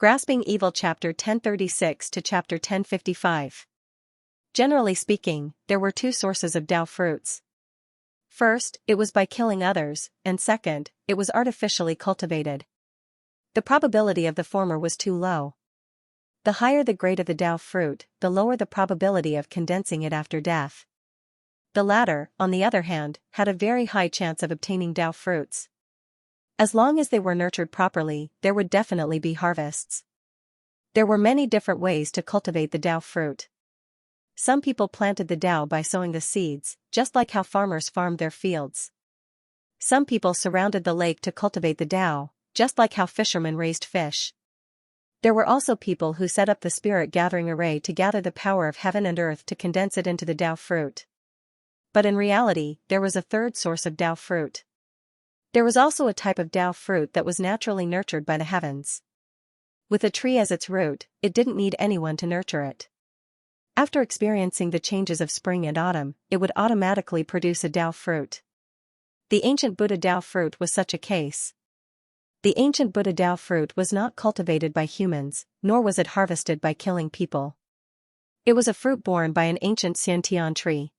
Grasping Evil Chapter 1036 to Chapter 1055. Generally speaking, there were two sources of Tao fruits. First, it was by killing others, and second, it was artificially cultivated. The probability of the former was too low. The higher the grade of the Tao fruit, the lower the probability of condensing it after death. The latter, on the other hand, had a very high chance of obtaining Tao fruits. As long as they were nurtured properly, there would definitely be harvests. There were many different ways to cultivate the Tao fruit. Some people planted the Tao by sowing the seeds, just like how farmers farmed their fields. Some people surrounded the lake to cultivate the Tao, just like how fishermen raised fish. There were also people who set up the spirit gathering array to gather the power of heaven and earth to condense it into the Tao fruit. But in reality, there was a third source of Tao fruit. There was also a type of Tao fruit that was naturally nurtured by the heavens. With a tree as its root, it didn't need anyone to nurture it. After experiencing the changes of spring and autumn, it would automatically produce a Tao fruit. The ancient Buddha Tao fruit was such a case. The ancient Buddha Tao fruit was not cultivated by humans, nor was it harvested by killing people. It was a fruit borne by an ancient Xianxia tree.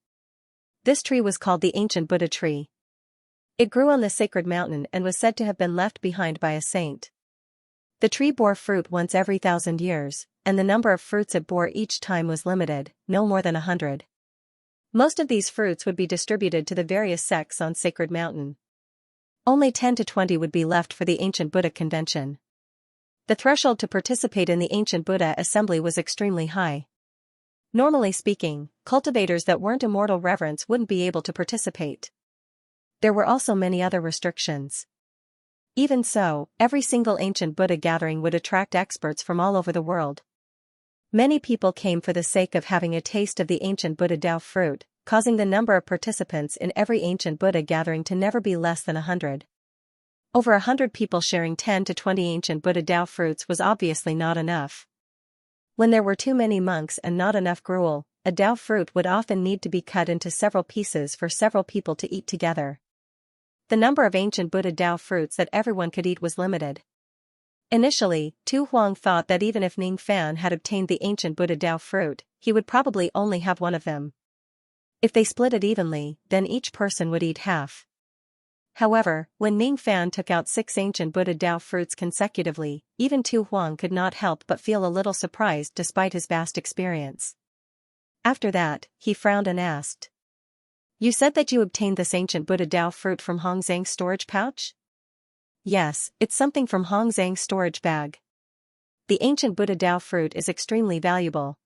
This tree was called the ancient Buddha tree. It grew on the sacred mountain and was said to have been left behind by a saint. The tree bore fruit once every 1,000 years, and the number of fruits it bore each time was limited, no more than 100. Most of these fruits would be distributed to the various sects on sacred mountain. Only 10 to 20 would be left for the ancient Buddha convention. The threshold to participate in the ancient Buddha assembly was extremely high. Normally speaking, cultivators that weren't immortal reverence wouldn't be able to participate. There were also many other restrictions. Even so, every single ancient Buddha gathering would attract experts from all over the world. Many people came for the sake of having a taste of the ancient Buddha Tao fruit, causing the number of participants in every ancient Buddha gathering to never be less than 100. Over 100 people sharing 10 to 20 ancient Buddha Tao fruits was obviously not enough. When there were too many monks and not enough gruel, a Tao fruit would often need to be cut into several pieces for several people to eat together. The number of ancient Buddha Tao fruits that everyone could eat was limited. Initially, Tu Huang thought that even if Ning Fan had obtained the ancient Buddha Tao fruit, he would probably only have one of them. If they split it evenly, then each person would eat half. However, when Ning Fan took out 6 ancient Buddha Tao fruits consecutively, even Tu Huang could not help but feel a little surprised despite his vast experience. After that, he frowned and asked, "You said that you obtained this ancient Buddha Tao fruit from Hong Zhang's storage pouch?" "Yes, it's something from Hong Zhang's storage bag. The ancient Buddha Tao fruit is extremely valuable.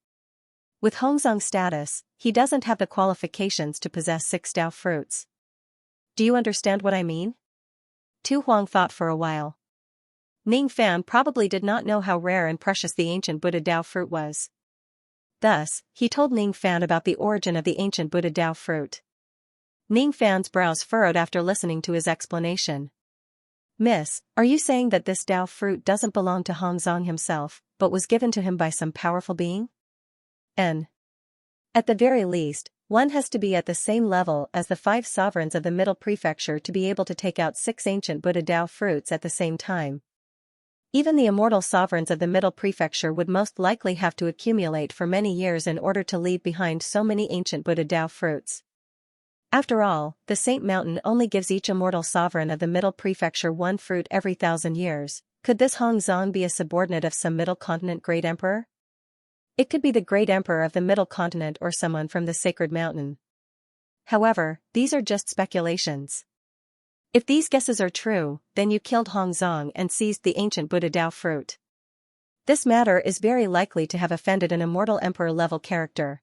With Hong Zhang's status, he doesn't have the qualifications to possess 6 Tao fruits. Do you understand what I mean?" Tu Huang thought for a while. Ning Fan probably did not know how rare and precious the ancient Buddha Tao fruit was. Thus, he told Ning Fan about the origin of the ancient Buddha Tao fruit. Ning Fan's brows furrowed after listening to his explanation. "Miss, are you saying that this Tao fruit doesn't belong to Hong Zhang himself, but was given to him by some powerful being?" At the very least, one has to be at the same level as the 5 sovereigns of the Middle Prefecture to be able to take out 6 ancient Buddha Tao fruits at the same time. Even the immortal sovereigns of the Middle Prefecture would most likely have to accumulate for many years in order to leave behind so many ancient Buddha Tao fruits. After all, the Saint Mountain only gives each immortal sovereign of the Middle Prefecture 1 fruit every 1,000 years. Could this Hong Zhang be a subordinate of some Middle Continent Great Emperor? It could be the Great Emperor of the Middle Continent or someone from the Sacred Mountain. However, these are just speculations. If these guesses are true, then you killed Hong Zhang and seized the ancient Buddha Tao fruit. This matter is very likely to have offended an immortal emperor-level character.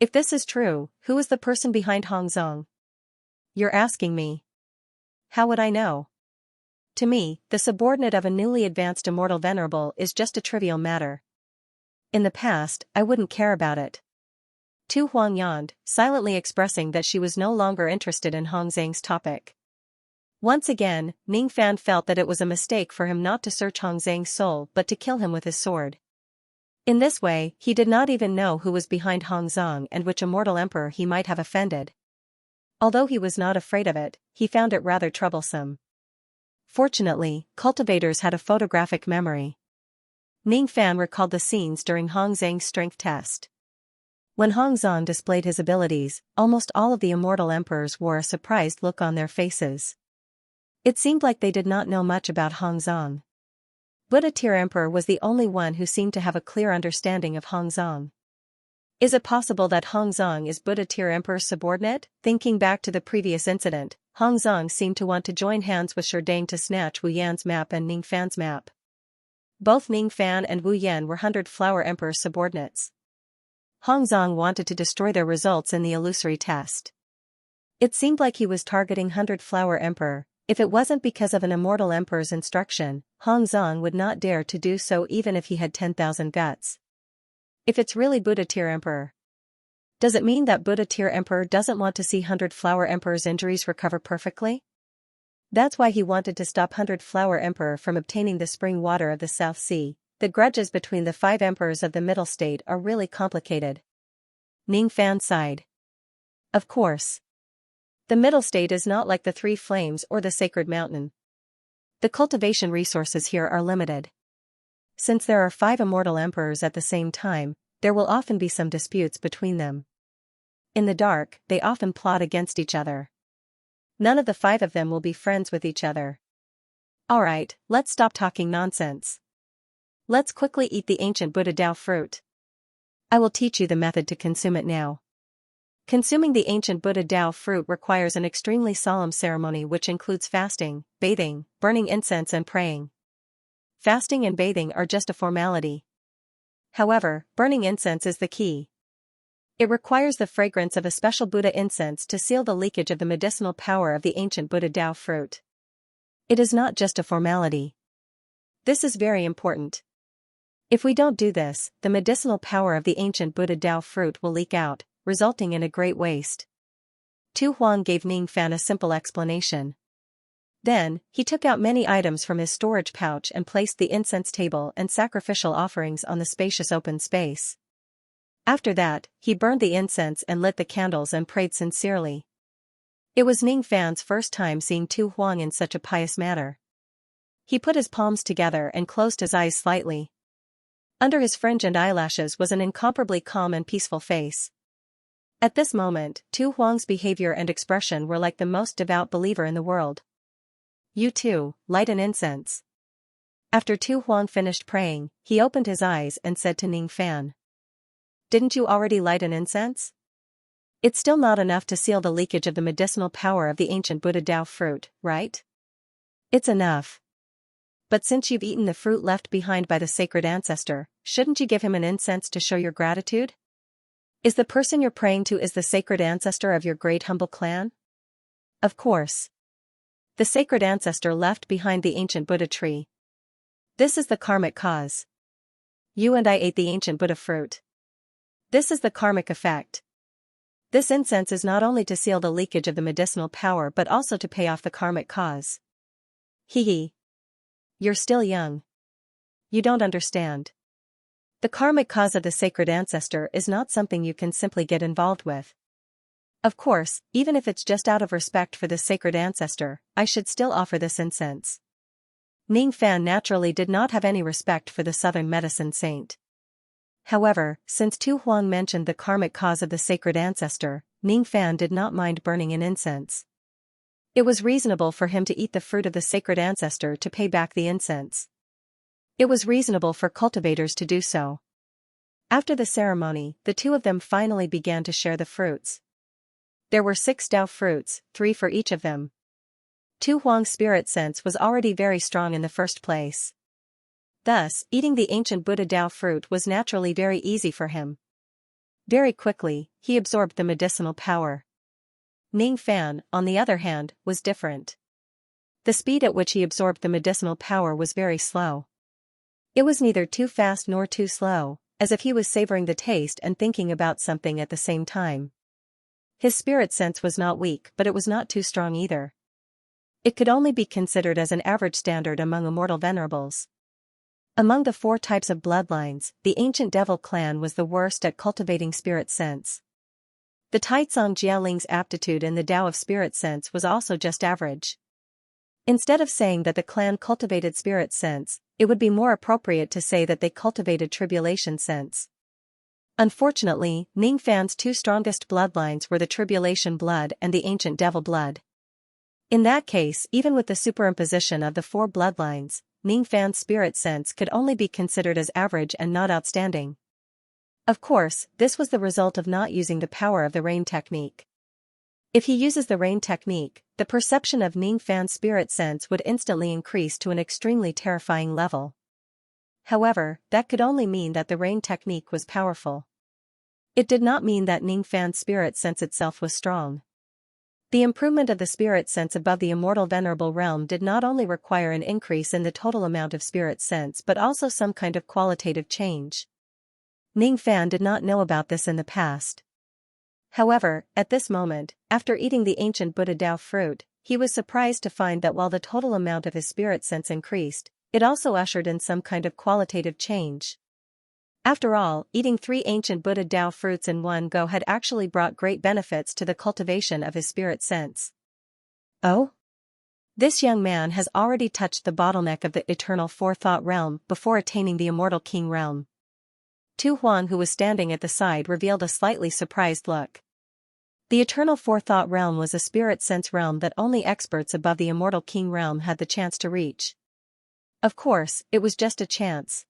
If this is true, who is the person behind Hong Zhang? You're asking me. How would I know? To me, the subordinate of a newly advanced immortal venerable is just a trivial matter. In the past, I wouldn't care about it. Tu Huang yawned, silently expressing that she was no longer interested in Hong Zhang's topic. Once again, Ning Fan felt that it was a mistake for him not to search Hong Zhang's soul but to kill him with his sword. In this way, he did not even know who was behind Hong Zhang and which immortal emperor he might have offended. Although he was not afraid of it, he found it rather troublesome. Fortunately, cultivators had a photographic memory. Ning Fan recalled the scenes during Hong Zhang's strength test. When Hong Zhang displayed his abilities, almost all of the immortal emperors wore a surprised look on their faces. It seemed like they did not know much about Hong Zhang. Buddha Tier Emperor was the only one who seemed to have a clear understanding of Hong Zhang. Is it possible that Hong Zhang is Buddha Tier Emperor's subordinate? Thinking back to the previous incident, Hong Zhang seemed to want to join hands with Sherdang to snatch Wu Yan's map and Ning Fan's map. Both Ning Fan and Wu Yan were 100 Flower Emperor's subordinates. Hong Zhang wanted to destroy their results in the illusory test. It seemed like he was targeting 100 Flower Emperor. If it wasn't because of an immortal emperor's instruction, Hong Zhang would not dare to do so even if he had 10,000 guts. If it's really Buddha Tier Emperor, does it mean that Buddha Tier Emperor doesn't want to see 100 Flower Emperor's injuries recover perfectly? That's why he wanted to stop 100 Flower Emperor from obtaining the spring water of the South Sea. The grudges between the 5 emperors of the Middle State are really complicated. Ning Fan sighed. Of course. The Middle State is not like the Three Flames or the Sacred Mountain. The cultivation resources here are limited. Since there are 5 immortal emperors at the same time, there will often be some disputes between them. In the dark, they often plot against each other. None of the 5 of them will be friends with each other. Alright, let's stop talking nonsense. Let's quickly eat the ancient Buddha Dao fruit. I will teach you the method to consume it now. Consuming the ancient Buddha Dao fruit requires an extremely solemn ceremony which includes fasting, bathing, burning incense and praying. Fasting and bathing are just a formality. However, burning incense is the key. It requires the fragrance of a special Buddha incense to seal the leakage of the medicinal power of the ancient Buddha Dao fruit. It is not just a formality. This is very important. If we don't do this, the medicinal power of the ancient Buddha Dao fruit will leak out, resulting in a great waste. Tu Huang gave Ning Fan a simple explanation. Then, he took out many items from his storage pouch and placed the incense table and sacrificial offerings on the spacious open space. After that, he burned the incense and lit the candles and prayed sincerely. It was Ning Fan's first time seeing Tu Huang in such a pious manner. He put his palms together and closed his eyes slightly. Under his fringe and eyelashes was an incomparably calm and peaceful face. At this moment, Tu Huang's behavior and expression were like the most devout believer in the world. You too, light an incense. After Tu Huang finished praying, he opened his eyes and said to Ning Fan. Didn't you already light an incense? It's still not enough to seal the leakage of the medicinal power of the ancient Buddha Dao fruit, right? It's enough. But since you've eaten the fruit left behind by the sacred ancestor, shouldn't you give him an incense to show your gratitude? Is the person you're praying to is the sacred ancestor of your great humble clan? Of course. The sacred ancestor left behind the ancient Buddha tree. This is the karmic cause. You and I ate the ancient Buddha fruit. This is the karmic effect. This incense is not only to seal the leakage of the medicinal power but also to pay off the karmic cause. Hee hee. You're still young. You don't understand. The karmic cause of the sacred ancestor is not something you can simply get involved with. Of course, even if it's just out of respect for the sacred ancestor, I should still offer this incense. Ning Fan naturally did not have any respect for the southern medicine saint. However, since Tu Huang mentioned the karmic cause of the sacred ancestor, Ning Fan did not mind burning an incense. It was reasonable for him to eat the fruit of the sacred ancestor to pay back the incense. It was reasonable for cultivators to do so. After the ceremony, the 2 of them finally began to share the fruits. There were 6 Dao fruits, 3 for each of them. Tu Huang's spirit sense was already very strong in the first place. Thus, eating the ancient Buddha Dao fruit was naturally very easy for him. Very quickly, he absorbed the medicinal power. Ning Fan, on the other hand, was different. The speed at which he absorbed the medicinal power was very slow. It was neither too fast nor too slow, as if he was savoring the taste and thinking about something at the same time. His spirit sense was not weak, but it was not too strong either. It could only be considered as an average standard among immortal venerables. Among the 4 types of bloodlines, the ancient devil clan was the worst at cultivating spirit sense. The Taizong Jialing's aptitude in the Tao of spirit sense was also just average. Instead of saying that the clan cultivated spirit sense, it would be more appropriate to say that they cultivated tribulation sense. Unfortunately, Ning Fan's two strongest bloodlines were the tribulation blood and the ancient devil blood. In that case, even with the superimposition of the four bloodlines, Ning Fan's spirit sense could only be considered as average and not outstanding. Of course, this was the result of not using the power of the rain technique. If he uses the rain technique, the perception of Ning Fan's spirit sense would instantly increase to an extremely terrifying level. However, that could only mean that the rain technique was powerful. It did not mean that Ning Fan's spirit sense itself was strong. The improvement of the spirit sense above the immortal venerable realm did not only require an increase in the total amount of spirit sense but also some kind of qualitative change. Ning Fan did not know about this in the past. However, at this moment, after eating the ancient Buddha Dao fruit, he was surprised to find that while the total amount of his spirit sense increased, it also ushered in some kind of qualitative change. After all, eating 3 ancient Buddha Dao fruits in one go had actually brought great benefits to the cultivation of his spirit sense. Oh? This young man has already touched the bottleneck of the eternal forethought realm before attaining the immortal king realm. Tu Huang, who was standing at the side, revealed a slightly surprised look. The eternal forethought realm was a spirit sense realm that only experts above the immortal king realm had the chance to reach. Of course, it was just a chance.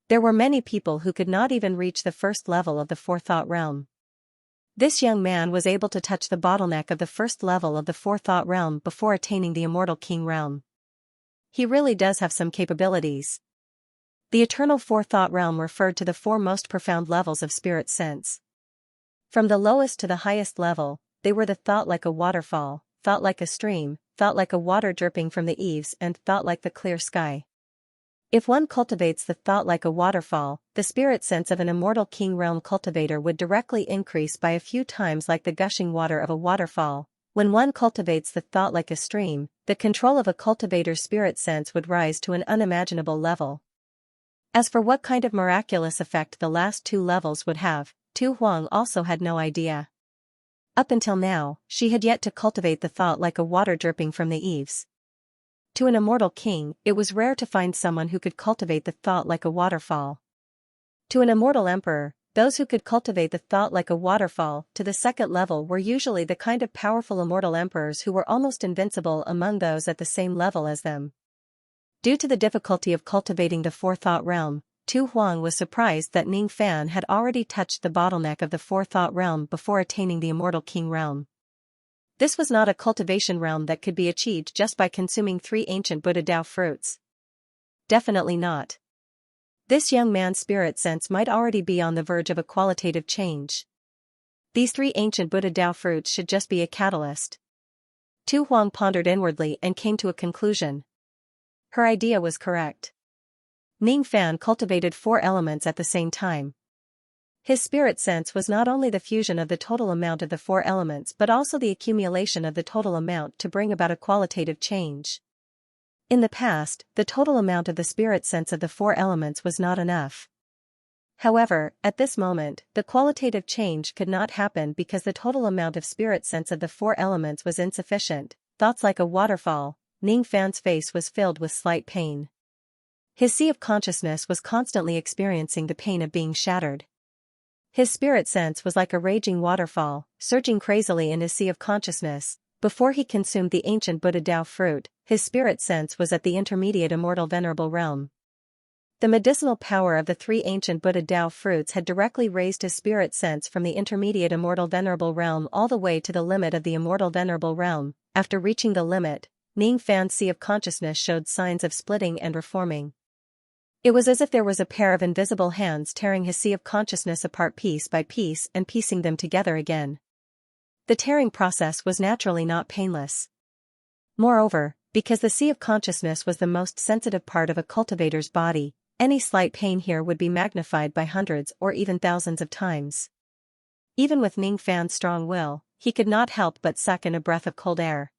There were many people who could not even reach the first level of the forethought realm. This young man was able to touch the bottleneck of the first level of the forethought realm before attaining the immortal king realm. He really does have some capabilities. The eternal forethought realm referred to the 4 most profound levels of spirit sense. From the lowest to the highest level, they were the thought like a waterfall, thought like a stream, thought like a water dripping from the eaves, and thought like the clear sky. If one cultivates the thought like a waterfall, the spirit sense of an immortal king realm cultivator would directly increase by a few times like the gushing water of a waterfall. When one cultivates the thought like a stream, the control of a cultivator's spirit sense would rise to an unimaginable level. As for what kind of miraculous effect the last 2 levels would have, Tu Huang also had no idea. Up until now, she had yet to cultivate the thought like a water dripping from the eaves. To an immortal king, it was rare to find someone who could cultivate the thought like a waterfall. To an immortal emperor, those who could cultivate the thought like a waterfall to the second level were usually the kind of powerful immortal emperors who were almost invincible among those at the same level as them. Due to the difficulty of cultivating the forethought realm, Tu Huang was surprised that Ning Fan had already touched the bottleneck of the forethought realm before attaining the immortal king realm. This was not a cultivation realm that could be achieved just by consuming 3 ancient Buddha Dao fruits. Definitely not. This young man's spirit sense might already be on the verge of a qualitative change. These 3 ancient Buddha Dao fruits should just be a catalyst. Tu Huang pondered inwardly and came to a conclusion. Her idea was correct. Ning Fan cultivated 4 elements at the same time. His spirit sense was not only the fusion of the total amount of the 4 elements but also the accumulation of the total amount to bring about a qualitative change. In the past, the total amount of the spirit sense of the 4 elements was not enough. However, at this moment, the qualitative change could not happen because the total amount of spirit sense of the 4 elements was insufficient. Thoughts like a waterfall, Ning Fan's face was filled with slight pain. His sea of consciousness was constantly experiencing the pain of being shattered. His spirit sense was like a raging waterfall, surging crazily in his sea of consciousness. Before he consumed the ancient Buddha Dao fruit, his spirit sense was at the intermediate immortal venerable realm. The medicinal power of the 3 ancient Buddha Dao fruits had directly raised his spirit sense from the intermediate immortal venerable realm all the way to the limit of the immortal venerable realm. After reaching the limit, Ning Fan's sea of consciousness showed signs of splitting and reforming. It was as if there was a pair of invisible hands tearing his sea of consciousness apart piece by piece and piecing them together again. The tearing process was naturally not painless. Moreover, because the sea of consciousness was the most sensitive part of a cultivator's body, any slight pain here would be magnified by hundreds or even thousands of times. Even with Ning Fan's strong will, he could not help but suck in a breath of cold air.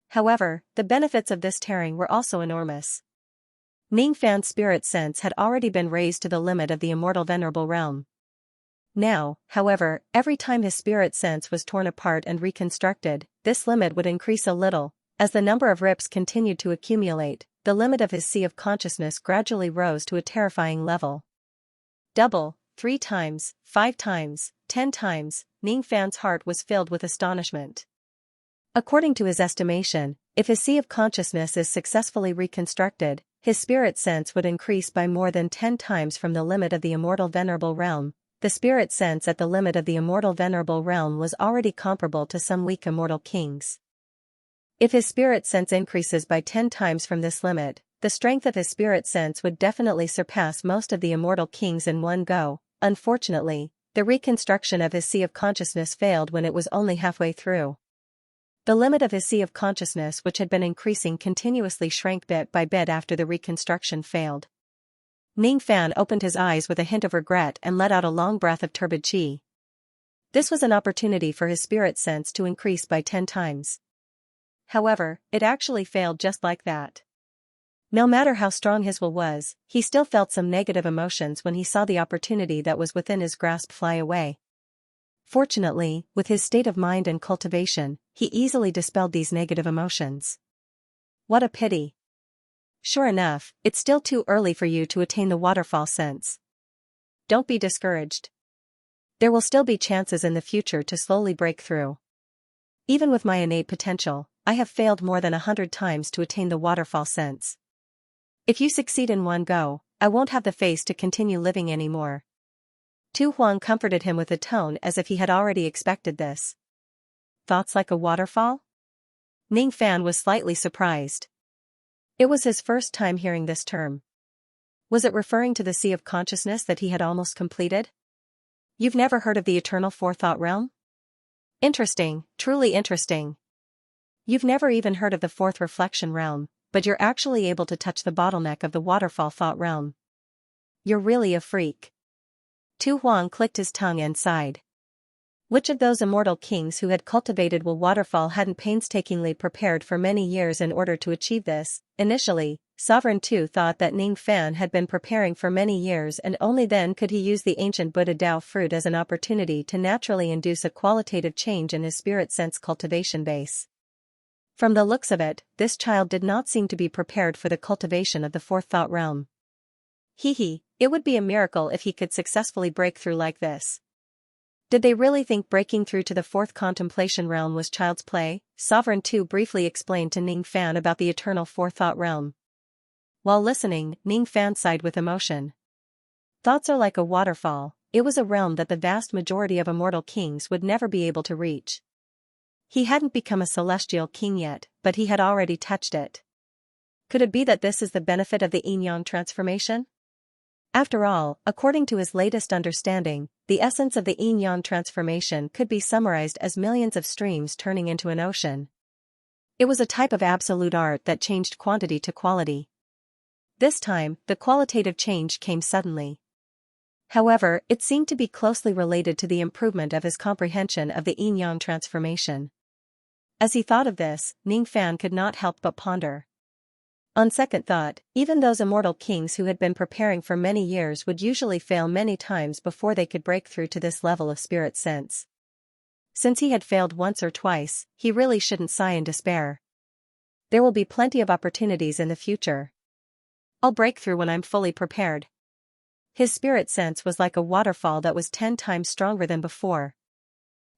However, the benefits of this tearing were also enormous. Ning Fan's spirit sense had already been raised to the limit of the immortal venerable realm. Now, however, every time his spirit sense was torn apart and reconstructed, this limit would increase a little. As the number of rips continued to accumulate, the limit of his sea of consciousness gradually rose to a terrifying level. Double, 3 times, 5 times, 10 times, Ning Fan's heart was filled with astonishment. According to his estimation, if his sea of consciousness is successfully reconstructed, his spirit sense would increase by more than 10 times from the limit of the immortal venerable realm. The spirit sense at the limit of the immortal venerable realm was already comparable to some weak immortal kings. If his spirit sense increases by 10 times from this limit, the strength of his spirit sense would definitely surpass most of the immortal kings in one go. Unfortunately, the reconstruction of his sea of consciousness failed when it was only halfway through. The limit of his sea of consciousness, which had been increasing continuously, shrank bit by bit after the reconstruction failed. Ning Fan opened his eyes with a hint of regret and let out a long breath of turbid qi. This was an opportunity for his spirit sense to increase by 10 times. However, it actually failed just like that. No matter how strong his will was, he still felt some negative emotions when he saw the opportunity that was within his grasp fly away. Fortunately, with his state of mind and cultivation, he easily dispelled these negative emotions. What a pity. Sure enough, it's still too early for you to attain the waterfall sense. Don't be discouraged. There will still be chances in the future to slowly break through. Even with my innate potential, I have failed more than 100 times to attain the waterfall sense. If you succeed in one go, I won't have the face to continue living anymore. Tu Huang comforted him with a tone as if he had already expected this. Thoughts like a waterfall? Ning Fan was slightly surprised. It was his first time hearing this term. Was it referring to the sea of consciousness that he had almost completed? You've never heard of the eternal forethought realm? Interesting, truly interesting. You've never even heard of the fourth reflection realm, but you're actually able to touch the bottleneck of the waterfall thought realm. You're really a freak. Tu Huang clicked his tongue and sighed. Which of those immortal kings who had cultivated Will Waterfall hadn't painstakingly prepared for many years in order to achieve this? Initially, Sovereign Tu thought that Ning Fan had been preparing for many years, and only then could he use the ancient Buddha Dao fruit as an opportunity to naturally induce a qualitative change in his spirit sense cultivation base. From the looks of it, this child did not seem to be prepared for the cultivation of the fourth thought realm. It would be a miracle if he could successfully break through like this. Did they really think breaking through to the fourth contemplation realm was child's play? Sovereign Tu briefly explained to Ning Fan about the eternal forethought realm. While listening, Ning Fan sighed with emotion. Thoughts are like a waterfall. It was a realm that the vast majority of immortal kings would never be able to reach. He hadn't become a celestial king yet, but he had already touched it. Could it be that this is the benefit of the yin-yang transformation? After all, according to his latest understanding, the essence of the yin-yang transformation could be summarized as millions of streams turning into an ocean. It was a type of absolute art that changed quantity to quality. This time, the qualitative change came suddenly. However, it seemed to be closely related to the improvement of his comprehension of the yin-yang transformation. As he thought of this, Ning Fan could not help but ponder. On second thought, even those immortal kings who had been preparing for many years would usually fail many times before they could break through to this level of spirit sense. Since he had failed once or twice, he really shouldn't sigh in despair. There will be plenty of opportunities in the future. I'll break through when I'm fully prepared. His spirit sense was like a waterfall that was 10 times stronger than before.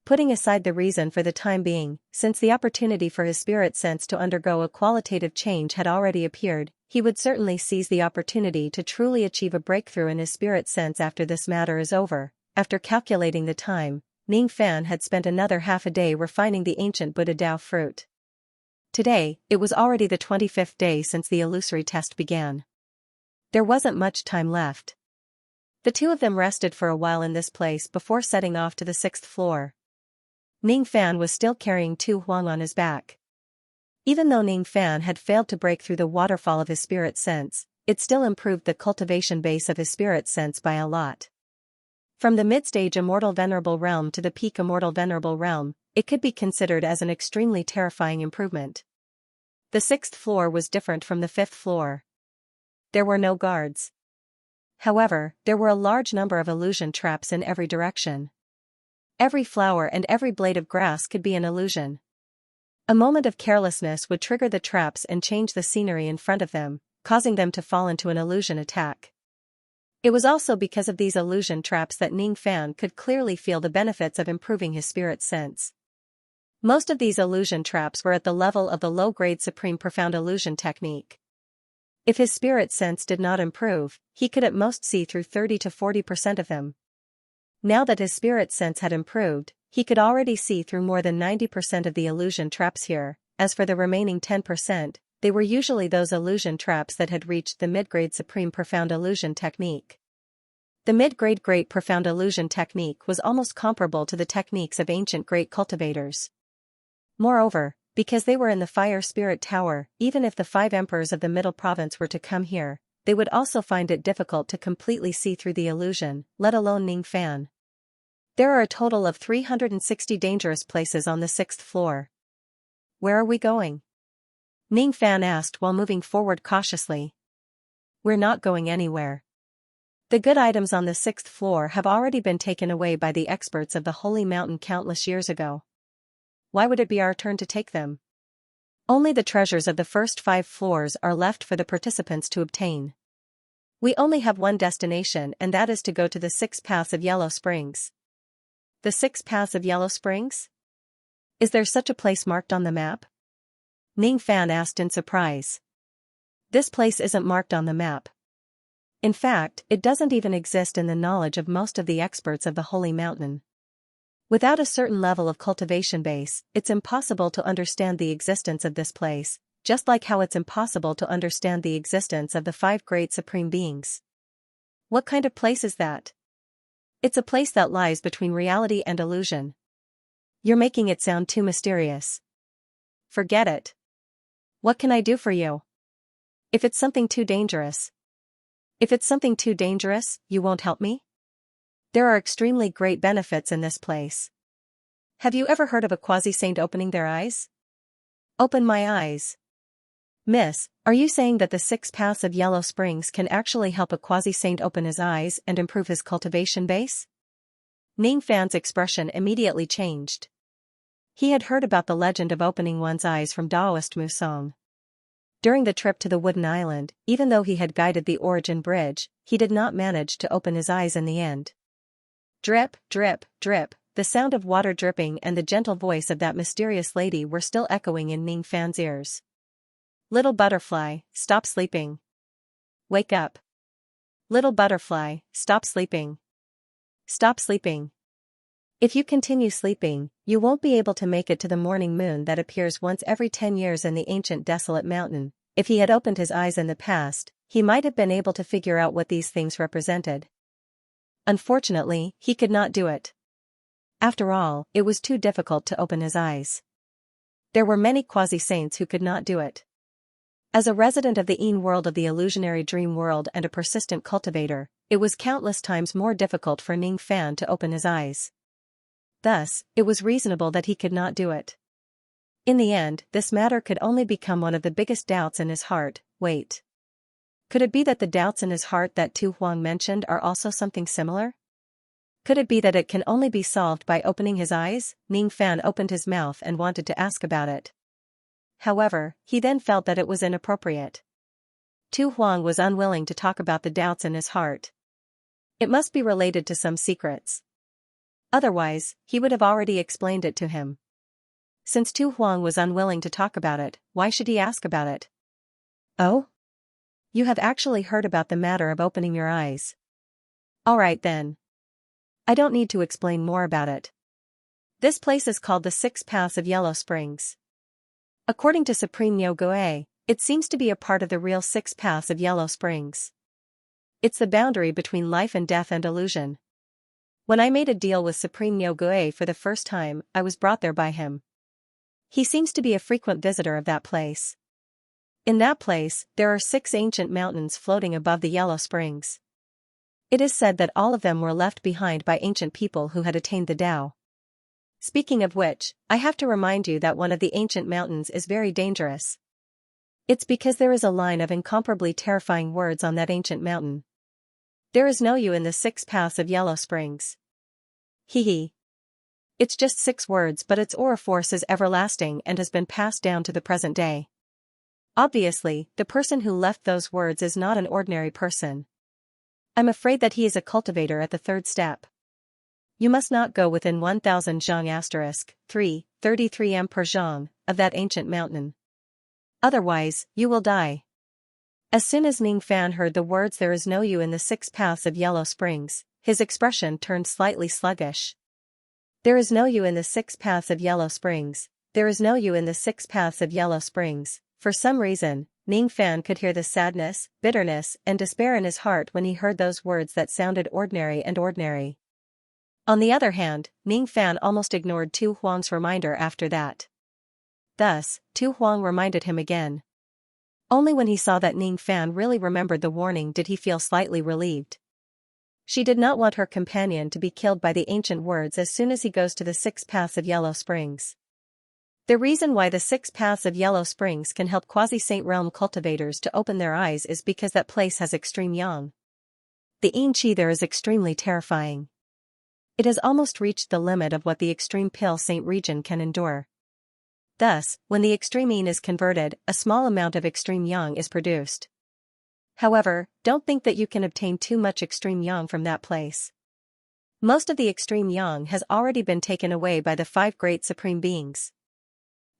Putting aside the reason for the time being, since the opportunity for his spirit sense to undergo a qualitative change had already appeared, he would certainly seize the opportunity to truly achieve a breakthrough in his spirit sense after this matter is over. After calculating the time, Ning Fan had spent another half a day refining the ancient Buddha Dao fruit. Today, it was already the 25th day since the illusory test began. There wasn't much time left. The two of them rested for a while in this place before setting off to the 6th floor. Ning Fan was still carrying Tu Huang on his back. Even though Ning Fan had failed to break through the waterfall of his spirit sense, it still improved the cultivation base of his spirit sense by a lot. From the mid-stage immortal venerable realm to the peak immortal venerable realm, it could be considered as an extremely terrifying improvement. The 6th floor was different from the 5th floor. There were no guards. However, there were a large number of illusion traps in every direction. Every flower and every blade of grass could be an illusion. A moment of carelessness would trigger the traps and change the scenery in front of them, causing them to fall into an illusion attack. It was also because of these illusion traps that Ning Fan could clearly feel the benefits of improving his spirit sense. Most of these illusion traps were at the level of the low-grade Supreme Profound Illusion technique. If his spirit sense did not improve, he could at most see through 30 to 40% of them. Now that his spirit sense had improved, he could already see through more than 90% of the illusion traps here. As for the remaining 10%, they were usually those illusion traps that had reached the mid-grade Supreme Profound Illusion technique. The mid-grade Great Profound Illusion technique was almost comparable to the techniques of ancient great cultivators. Moreover, because they were in the Fire Spirit Tower, even if the 5 emperors of the Middle Province were to come here, they would also find it difficult to completely see through the illusion, let alone Ning Fan. There are a total of 360 dangerous places on the 6th floor. Where are we going? Ning Fan asked while moving forward cautiously. We're not going anywhere. The good items on the 6th floor have already been taken away by the experts of the Holy Mountain countless years ago. Why would it be our turn to take them? Only the treasures of the first 5 floors are left for the participants to obtain. We only have one destination, and that is to go to the 6 Paths of Yellow Springs. The 6 Paths of Yellow Springs? Is there such a place marked on the map? Ning Fan asked in surprise. This place isn't marked on the map. In fact, it doesn't even exist in the knowledge of most of the experts of the Holy Mountain. Without a certain level of cultivation base, it's impossible to understand the existence of this place, just like how it's impossible to understand the existence of the 5 great supreme beings. What kind of place is that? It's a place that lies between reality and illusion. You're making it sound too mysterious. Forget it. What can I do for you? If it's something too dangerous. If it's something too dangerous, you won't help me? There are extremely great benefits in this place. Have you ever heard of a quasi-saint opening their eyes? Open my eyes. Miss, are you saying that the 6 Paths of Yellow Springs can actually help a quasi-saint open his eyes and improve his cultivation base? Ning Fan's expression immediately changed. He had heard about the legend of opening one's eyes from Taoist Musong. During the trip to the Wooden Island, even though he had guided the Origin Bridge, he did not manage to open his eyes in the end. Drip, drip, drip, the sound of water dripping and the gentle voice of that mysterious lady were still echoing in Ning Fan's ears. Little butterfly, stop sleeping. Wake up. Little butterfly, stop sleeping. Stop sleeping. If you continue sleeping, you won't be able to make it to the morning moon that appears once every 10 years in the ancient desolate mountain. If he had opened his eyes in the past, he might have been able to figure out what these things represented. Unfortunately, he could not do it. After all, it was too difficult to open his eyes. There were many quasi-saints who could not do it. As a resident of the Een world of the illusionary dream world and a persistent cultivator, it was countless times more difficult for Ning Fan to open his eyes. Thus, it was reasonable that he could not do it. In the end, this matter could only become one of the biggest doubts in his heart. Wait. Could it be that the doubts in his heart that Tu Huang mentioned are also something similar? Could it be that it can only be solved by opening his eyes? Ning Fan opened his mouth and wanted to ask about it. However, he then felt that it was inappropriate. Tu Huang was unwilling to talk about the doubts in his heart. It must be related to some secrets. Otherwise, he would have already explained it to him. Since Tu Huang was unwilling to talk about it, why should he ask about it? Oh? You have actually heard about the matter of opening your eyes. All right then. I don't need to explain more about it. This place is called the 6 Paths of Yellow Springs. According to Supreme Nyogue, it seems to be a part of the real 6 Paths of Yellow Springs. It's the boundary between life and death and illusion. When I made a deal with Supreme Nyogue for the first time, I was brought there by him. He seems to be a frequent visitor of that place. In that place, there are 6 ancient mountains floating above the Yellow Springs. It is said that all of them were left behind by ancient people who had attained the Tao. Speaking of which, I have to remind you that one of the ancient mountains is very dangerous. It's because there is a line of incomparably terrifying words on that ancient mountain. There is no you in the 6 Paths of Yellow Springs. Hee hee. It's just 6 words, but its aura force is everlasting and has been passed down to the present day. Obviously, the person who left those words is not an ordinary person. I'm afraid that he is a cultivator at the 3rd step. You must not go within 1000 zhang *3, 33 m per zhang, of that ancient mountain. Otherwise, you will die. As soon as Ning Fan heard the words "there is no you in the 6 paths of Yellow Springs," his expression turned slightly sluggish. There is no you in the 6 paths of Yellow Springs, there is no you in the 6 paths of Yellow Springs. For some reason, Ning Fan could hear the sadness, bitterness, and despair in his heart when he heard those words that sounded ordinary and ordinary. On the other hand, Ning Fan almost ignored Tu Huang's reminder after that. Thus, Tu Huang reminded him again. Only when he saw that Ning Fan really remembered the warning did he feel slightly relieved. She did not want her companion to be killed by the ancient words as soon as he goes to the 6 paths of Yellow Springs. The reason why the 6 paths of Yellow Springs can help quasi-saint realm cultivators to open their eyes is because that place has extreme yang. The yin qi there is extremely terrifying. It has almost reached the limit of what the extreme pale saint region can endure. Thus, when the extreme yin is converted, a small amount of extreme yang is produced. However, don't think that you can obtain too much extreme yang from that place. Most of the extreme yang has already been taken away by the 5 great supreme beings.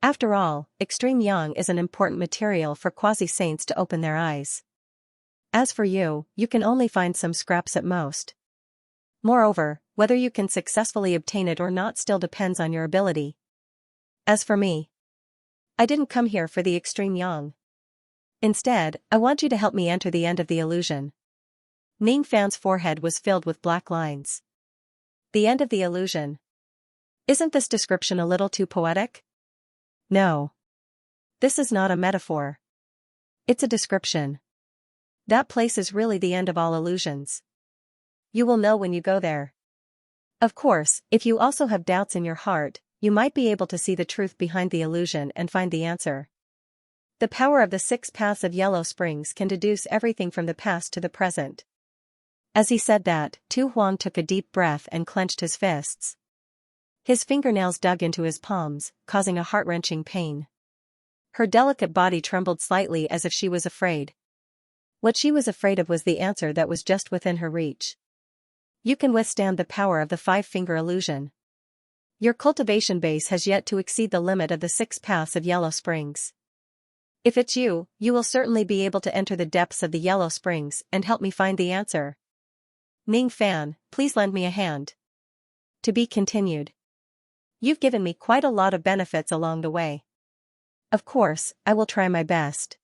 After all, extreme yang is an important material for quasi-saints to open their eyes. As for you, you can only find some scraps at most. Moreover, whether you can successfully obtain it or not still depends on your ability. As for me, I didn't come here for the extreme yang. Instead, I want you to help me enter the end of the illusion. Ning Fan's forehead was filled with black lines. The end of the illusion. Isn't this description a little too poetic? No. This is not a metaphor. It's a description. That place is really the end of all illusions. You will know when you go there. Of course, if you also have doubts in your heart, you might be able to see the truth behind the illusion and find the answer. The power of the 6 paths of Yellow Springs can deduce everything from the past to the present. As he said that, Tu Huang took a deep breath and clenched his fists. His fingernails dug into his palms, causing a heart-wrenching pain. Her delicate body trembled slightly as if she was afraid. What she was afraid of was the answer that was just within her reach. You can withstand the power of the 5-finger illusion. Your cultivation base has yet to exceed the limit of the 6 paths of Yellow Springs. If it's you, you will certainly be able to enter the depths of the Yellow Springs and help me find the answer. Ning Fan, please lend me a hand. To be continued. You've given me quite a lot of benefits along the way. Of course, I will try my best.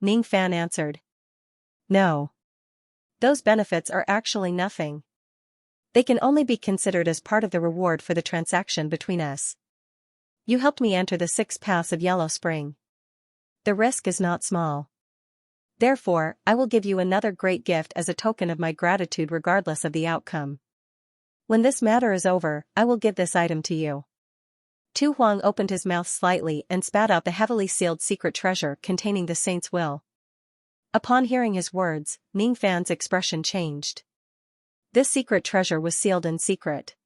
Ning Fan answered. No. Those benefits are actually nothing. They can only be considered as part of the reward for the transaction between us. You helped me enter the 6 paths of Yellow Spring. The risk is not small. Therefore, I will give you another great gift as a token of my gratitude regardless of the outcome. When this matter is over, I will give this item to you. Tu Huang opened his mouth slightly and spat out the heavily sealed secret treasure containing the saint's will. Upon hearing his words, Ning Fan's expression changed. This secret treasure was sealed in secret.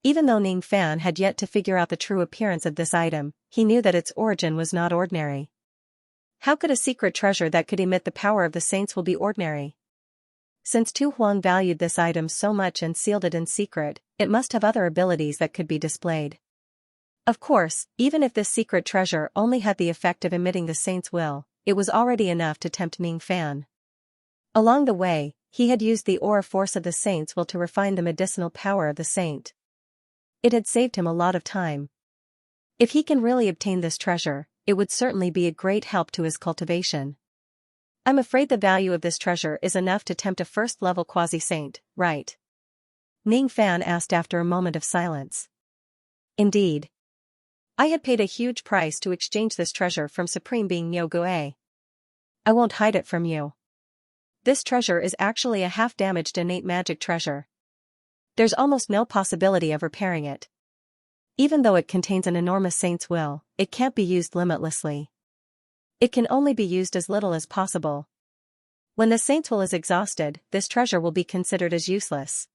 Even though Ning Fan had yet to figure out the true appearance of this item, he knew that its origin was not ordinary. How could a secret treasure that could emit the power of the saints will be ordinary? Since Tu Huang valued this item so much and sealed it in secret, it must have other abilities that could be displayed. Of course, even if this secret treasure only had the effect of emitting the saint's will, it was already enough to tempt Ning Fan. Along the way, he had used the aura force of the saint's will to refine the medicinal power of the saint. It had saved him a lot of time. If he can really obtain this treasure, it would certainly be a great help to his cultivation. I'm afraid the value of this treasure is enough to tempt a first-level quasi-saint, right? Ning Fan asked after a moment of silence. Indeed. I had paid a huge price to exchange this treasure from Supreme Being Niu Gui. I won't hide it from you. This treasure is actually a half-damaged innate magic treasure. There's almost no possibility of repairing it. Even though it contains an enormous saint's will, it can't be used limitlessly. It can only be used as little as possible. When the saint's will is exhausted, this treasure will be considered as useless.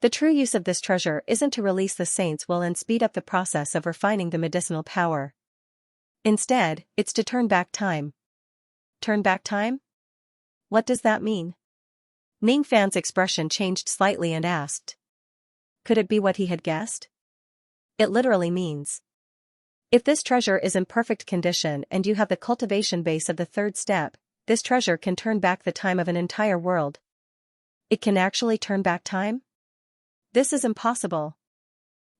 The true use of this treasure isn't to release the saint's will and speed up the process of refining the medicinal power. Instead, it's to turn back time. Turn back time? What does that mean? Ning Fan's expression changed slightly and asked. Could it be what he had guessed? It literally means, if this treasure is in perfect condition and you have the cultivation base of the third step, this treasure can turn back the time of an entire world. It can actually turn back time? This is impossible.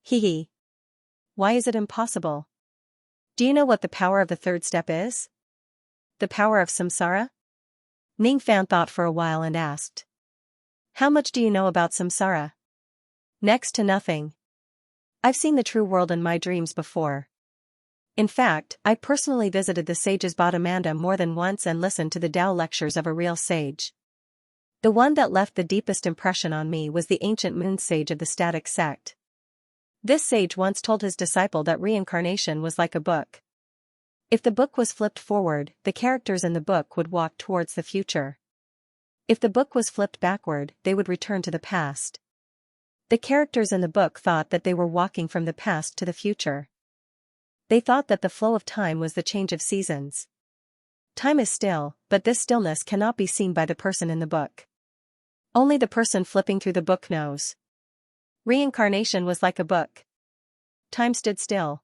Hee. Why is it impossible? Do you know what the power of the third step is? The power of samsara? Ning Fan thought for a while and asked. How much do you know about samsara? Next to nothing. I've seen the true world in my dreams before. In fact, I personally visited the sage's Bodhimanda more than once and listened to the Tao lectures of a real sage. The one that left the deepest impression on me was the ancient moon sage of the static sect. This sage once told his disciple that reincarnation was like a book. If the book was flipped forward, the characters in the book would walk towards the future. If the book was flipped backward, they would return to the past. The characters in the book thought that they were walking from the past to the future. They thought that the flow of time was the change of seasons. Time is still, but this stillness cannot be seen by the person in the book. Only the person flipping through the book knows. Reincarnation was like a book. Time stood still.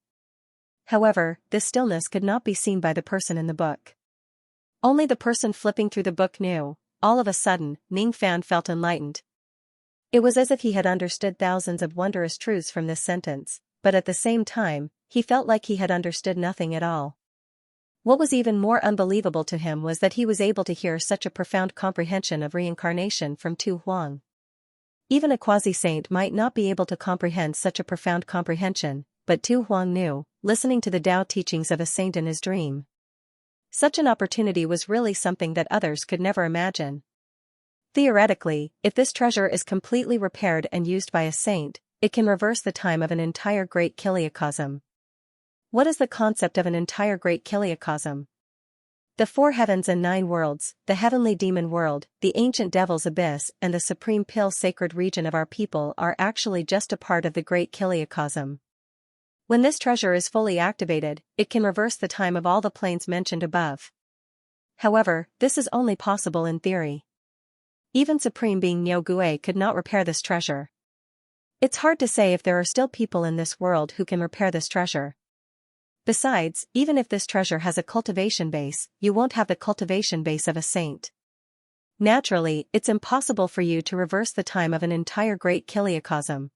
However, this stillness could not be seen by the person in the book. Only the person flipping through the book knew. All of a sudden, Ning Fan felt enlightened. It was as if he had understood thousands of wondrous truths from this sentence, but at the same time, he felt like he had understood nothing at all. What was even more unbelievable to him was that he was able to hear such a profound comprehension of reincarnation from Tu Huang. Even a quasi-saint might not be able to comprehend such a profound comprehension, but Tu Huang knew, listening to the Tao teachings of a saint in his dream. Such an opportunity was really something that others could never imagine. Theoretically, if this treasure is completely repaired and used by a saint, it can reverse the time of an entire great kiliacosm. What is the concept of an entire great kiliacosm? The 4 heavens and 9 worlds, the heavenly demon world, the ancient devil's abyss and the supreme pill sacred region of our people are actually just a part of the great kiliacosm. When this treasure is fully activated, it can reverse the time of all the planes mentioned above. However, this is only possible in theory. Even Supreme Being Niu Gui could not repair this treasure. It's hard to say if there are still people in this world who can repair this treasure. Besides, even if this treasure has a cultivation base, you won't have the cultivation base of a saint. Naturally, it's impossible for you to reverse the time of an entire great kiliacosm.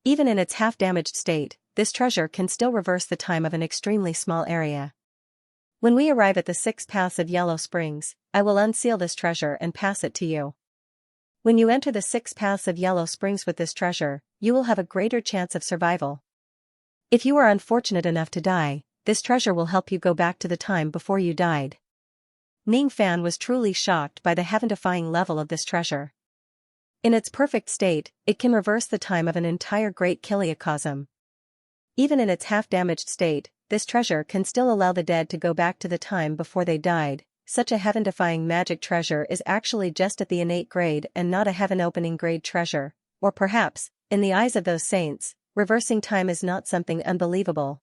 Even in its half-damaged state, this treasure can still reverse the time of an extremely small area. When we arrive at the 6 paths of Yellow Springs, I will unseal this treasure and pass it to you. When you enter the 6 paths of Yellow Springs with this treasure, you will have a greater chance of survival. If you are unfortunate enough to die, this treasure will help you go back to the time before you died. Ning Fan was truly shocked by the heaven-defying level of this treasure. In its perfect state, it can reverse the time of an entire great kiliacosm. Even in its half-damaged state, this treasure can still allow the dead to go back to the time before they died. Such a heaven-defying magic treasure is actually just at the innate grade and not a heaven-opening grade treasure, or perhaps, in the eyes of those saints, reversing time is not something unbelievable.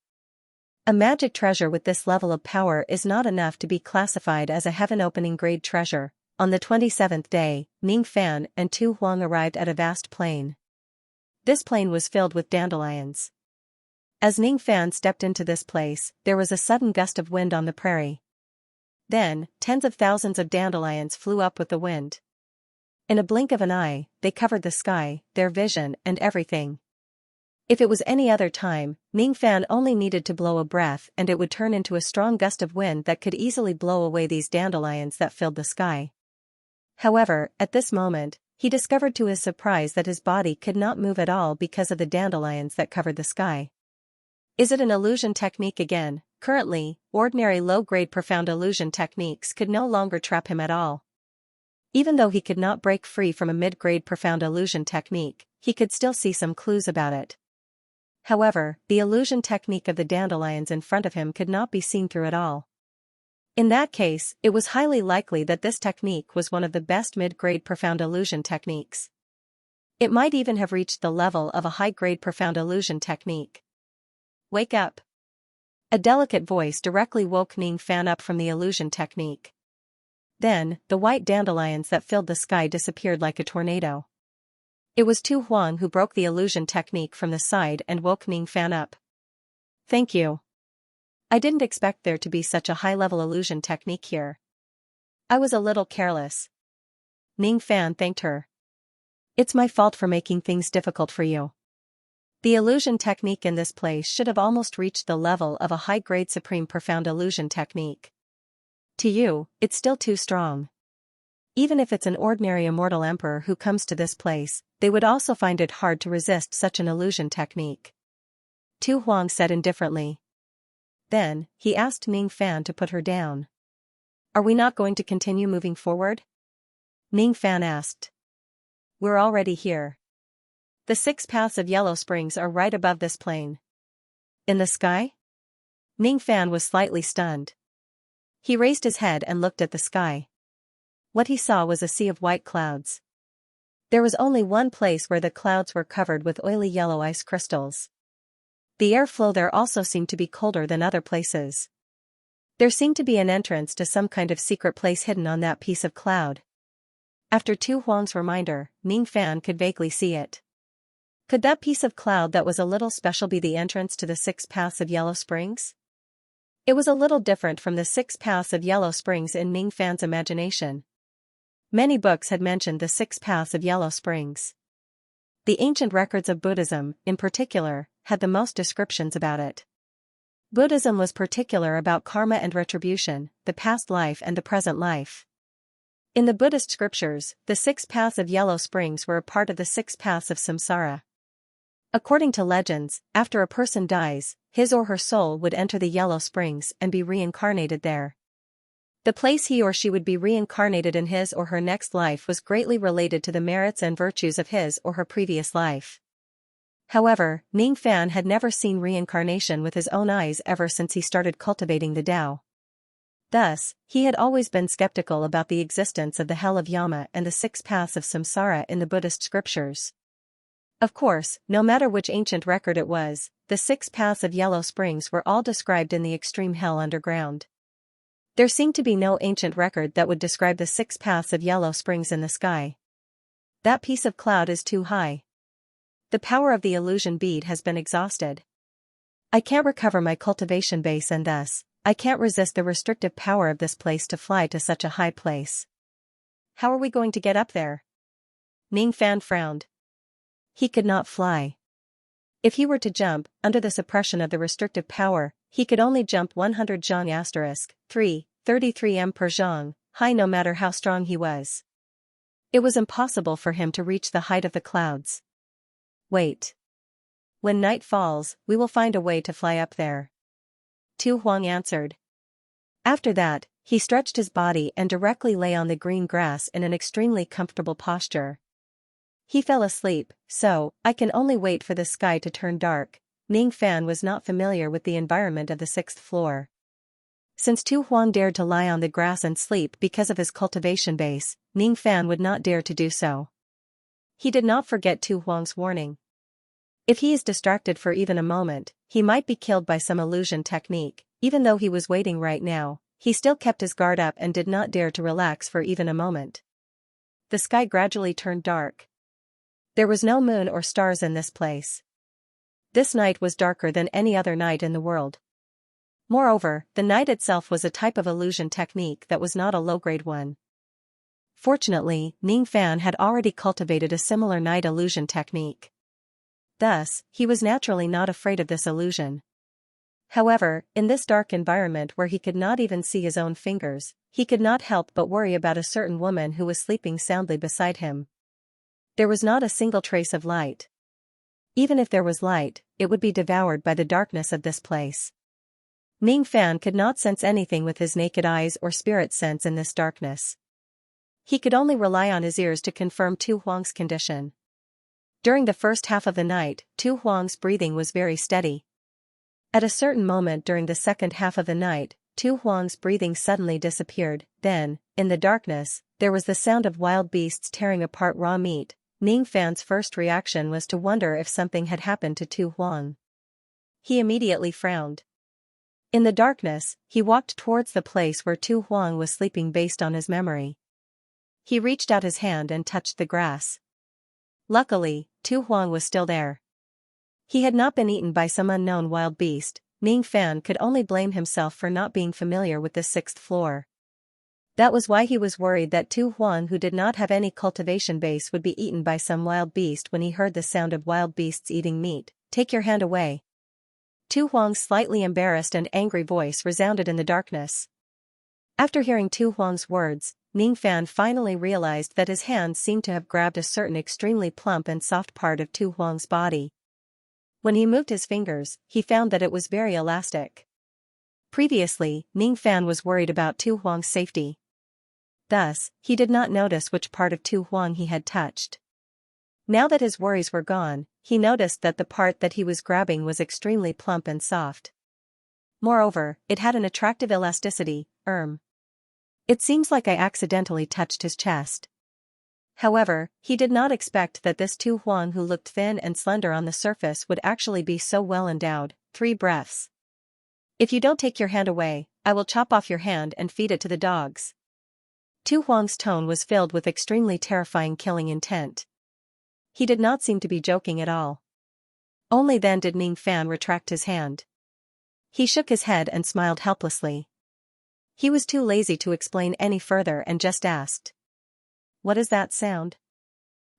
A magic treasure with this level of power is not enough to be classified as a heaven-opening grade treasure. On the 27th day, Ning Fan and Tu Huang arrived at a vast plain. This plain was filled with dandelions. As Ning Fan stepped into this place, there was a sudden gust of wind on the prairie. Then, tens of thousands of dandelions flew up with the wind. In a blink of an eye, they covered the sky, their vision, and everything. If it was any other time, Ning Fan only needed to blow a breath and it would turn into a strong gust of wind that could easily blow away these dandelions that filled the sky. However, at this moment, he discovered to his surprise that his body could not move at all because of the dandelions that covered the sky. Is it an illusion technique again? Currently, ordinary low-grade profound illusion techniques could no longer trap him at all. Even though he could not break free from a mid-grade profound illusion technique, he could still see some clues about it. However, the illusion technique of the dandelions in front of him could not be seen through at all. In that case, it was highly likely that this technique was one of the best mid-grade profound illusion techniques. It might even have reached the level of a high-grade profound illusion technique. Wake up! A delicate voice directly woke Ning Fan up from the illusion technique. Then, the white dandelions that filled the sky disappeared like a tornado. It was Tu Huang who broke the illusion technique from the side and woke Ning Fan up. Thank you. I didn't expect there to be such a high-level illusion technique here. I was a little careless. Ning Fan thanked her. It's my fault for making things difficult for you. The illusion technique in this place should have almost reached the level of a high-grade supreme profound illusion technique. To you, it's still too strong. Even if it's an ordinary immortal emperor who comes to this place, they would also find it hard to resist such an illusion technique. Tu Huang said indifferently. Then, he asked Ning Fan to put her down. Are we not going to continue moving forward? Ning Fan asked. We're already here. The 6 paths of Yellow Springs are right above this plain. In the sky? Ning Fan was slightly stunned. He raised his head and looked at the sky. What he saw was a sea of white clouds. There was only one place where the clouds were covered with oily yellow ice crystals. The airflow there also seemed to be colder than other places. There seemed to be an entrance to some kind of secret place hidden on that piece of cloud. After Tu Huang's reminder, Ning Fan could vaguely see it. Could that piece of cloud that was a little special be the entrance to the 6 paths of Yellow Springs? It was a little different from the 6 paths of Yellow Springs in Ning Fan's imagination. Many books had mentioned the 6 paths of Yellow Springs. The ancient records of Buddhism, in particular, had the most descriptions about it. Buddhism was particular about karma and retribution, the past life and the present life. In the Buddhist scriptures, the 6 paths of Yellow Springs were a part of the 6 paths of samsara. According to legends, after a person dies, his or her soul would enter the Yellow Springs and be reincarnated there. The place he or she would be reincarnated in his or her next life was greatly related to the merits and virtues of his or her previous life. However, Ning Fan had never seen reincarnation with his own eyes ever since he started cultivating the Tao. Thus, he had always been skeptical about the existence of the Hell of Yama and the 6 paths of samsara in the Buddhist scriptures. Of course, no matter which ancient record it was, the 6 paths of Yellow Springs were all described in the extreme hell underground. There seemed to be no ancient record that would describe the 6 paths of Yellow Springs in the sky. That piece of cloud is too high. The power of the illusion bead has been exhausted. I can't recover my cultivation base and thus, I can't resist the restrictive power of this place to fly to such a high place. How are we going to get up there? Ning Fan frowned. He could not fly. If he were to jump, under the suppression of the restrictive power, he could only jump 100 zhang *3, 33 m per zhang, high no matter how strong he was. It was impossible for him to reach the height of the clouds. Wait. When night falls, we will find a way to fly up there. Tu Huang answered. After that, he stretched his body and directly lay on the green grass in an extremely comfortable posture. He fell asleep, so, I can only wait for the sky to turn dark. Ning Fan was not familiar with the environment of the 6th floor. Since Tu Huang dared to lie on the grass and sleep because of his cultivation base, Ning Fan would not dare to do so. He did not forget Tu Huang's warning. If he is distracted for even a moment, he might be killed by some illusion technique. Even though he was waiting right now, he still kept his guard up and did not dare to relax for even a moment. The sky gradually turned dark. There was no moon or stars in this place. This night was darker than any other night in the world. Moreover, the night itself was a type of illusion technique that was not a low-grade one. Fortunately, Ning Fan had already cultivated a similar night illusion technique. Thus, he was naturally not afraid of this illusion. However, in this dark environment where he could not even see his own fingers, he could not help but worry about a certain woman who was sleeping soundly beside him. There was not a single trace of light. Even if there was light, it would be devoured by the darkness of this place. Ning Fan could not sense anything with his naked eyes or spirit sense in this darkness. He could only rely on his ears to confirm Tu Huang's condition. During the first half of the night, Tu Huang's breathing was very steady. At a certain moment during the second half of the night, Tu Huang's breathing suddenly disappeared. Then, in the darkness, there was the sound of wild beasts tearing apart raw meat, Ning Fan's first reaction was to wonder if something had happened to Tu Huang. He immediately frowned. In the darkness, he walked towards the place where Tu Huang was sleeping based on his memory. He reached out his hand and touched the grass. Luckily, Tu Huang was still there. He had not been eaten by some unknown wild beast. Ning Fan could only blame himself for not being familiar with the sixth floor. That was why he was worried that Tu Huang, who did not have any cultivation base, would be eaten by some wild beast when he heard the sound of wild beasts eating meat. Take your hand away. Tu Huang's slightly embarrassed and angry voice resounded in the darkness. After hearing Tu Huang's words, Ning Fan finally realized that his hands seemed to have grabbed a certain extremely plump and soft part of Tu Huang's body. When he moved his fingers, he found that it was very elastic. Previously, Ning Fan was worried about Tu Huang's safety. Thus, he did not notice which part of Tu Huang he had touched. Now that his worries were gone, he noticed that the part that he was grabbing was extremely plump and soft. Moreover, it had an attractive elasticity. It seems like I accidentally touched his chest. However, he did not expect that this Tu Huang, who looked thin and slender on the surface, would actually be so well endowed. 3 breaths. If you don't take your hand away, I will chop off your hand and feed it to the dogs. Tu Huang's tone was filled with extremely terrifying killing intent. He did not seem to be joking at all. Only then did Ning Fan retract his hand. He shook his head and smiled helplessly. He was too lazy to explain any further and just asked, "What is that sound?"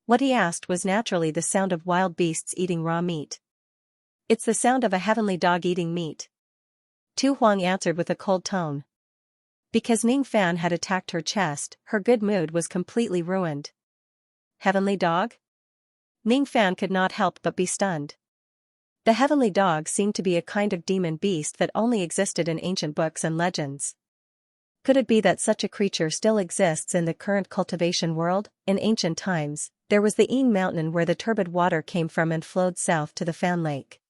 What he asked was naturally the sound of wild beasts eating raw meat. "It's the sound of a heavenly dog eating meat," Tu Huang answered with a cold tone. Because Ning Fan had attacked her chest, her good mood was completely ruined. Heavenly dog? Ning Fan could not help but be stunned. The heavenly dog seemed to be a kind of demon beast that only existed in ancient books and legends. Could it be that such a creature still exists in the current cultivation world? In ancient times, there was the Ying Mountain where the turbid water came from and flowed south to the Fan Lake.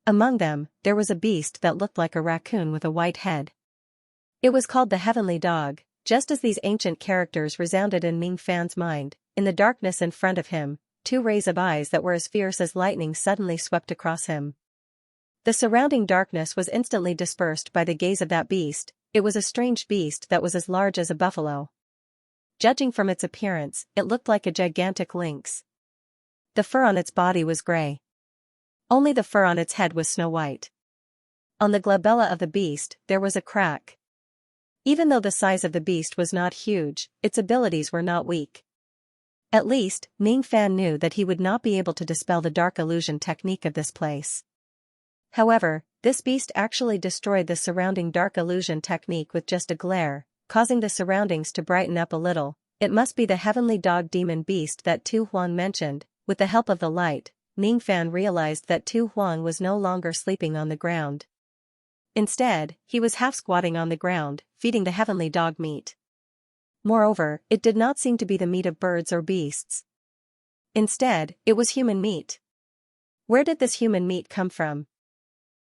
Among them, there was a beast that looked like a raccoon with a white head. It was called the Heavenly Dog. Just as these ancient characters resounded in Ning Fan's mind, in the darkness in front of him, 2 rays of eyes that were as fierce as lightning suddenly swept across him. The surrounding darkness was instantly dispersed by the gaze of that beast. It was a strange beast that was as large as a buffalo. Judging from its appearance, it looked like a gigantic lynx. The fur on its body was gray. Only the fur on its head was snow white. On the glabella of the beast, there was a crack. Even though the size of the beast was not huge, its abilities were not weak. At least, Ning Fan knew that he would not be able to dispel the dark illusion technique of this place. However, this beast actually destroyed the surrounding dark illusion technique with just a glare, causing the surroundings to brighten up a little. It must be the heavenly dog demon beast that Tu Huang mentioned. With the help of the light, Ning Fan realized that Tu Huang was no longer sleeping on the ground. Instead, he was half squatting on the ground, feeding the heavenly dog meat. Moreover, it did not seem to be the meat of birds or beasts. Instead, it was human meat. Where did this human meat come from?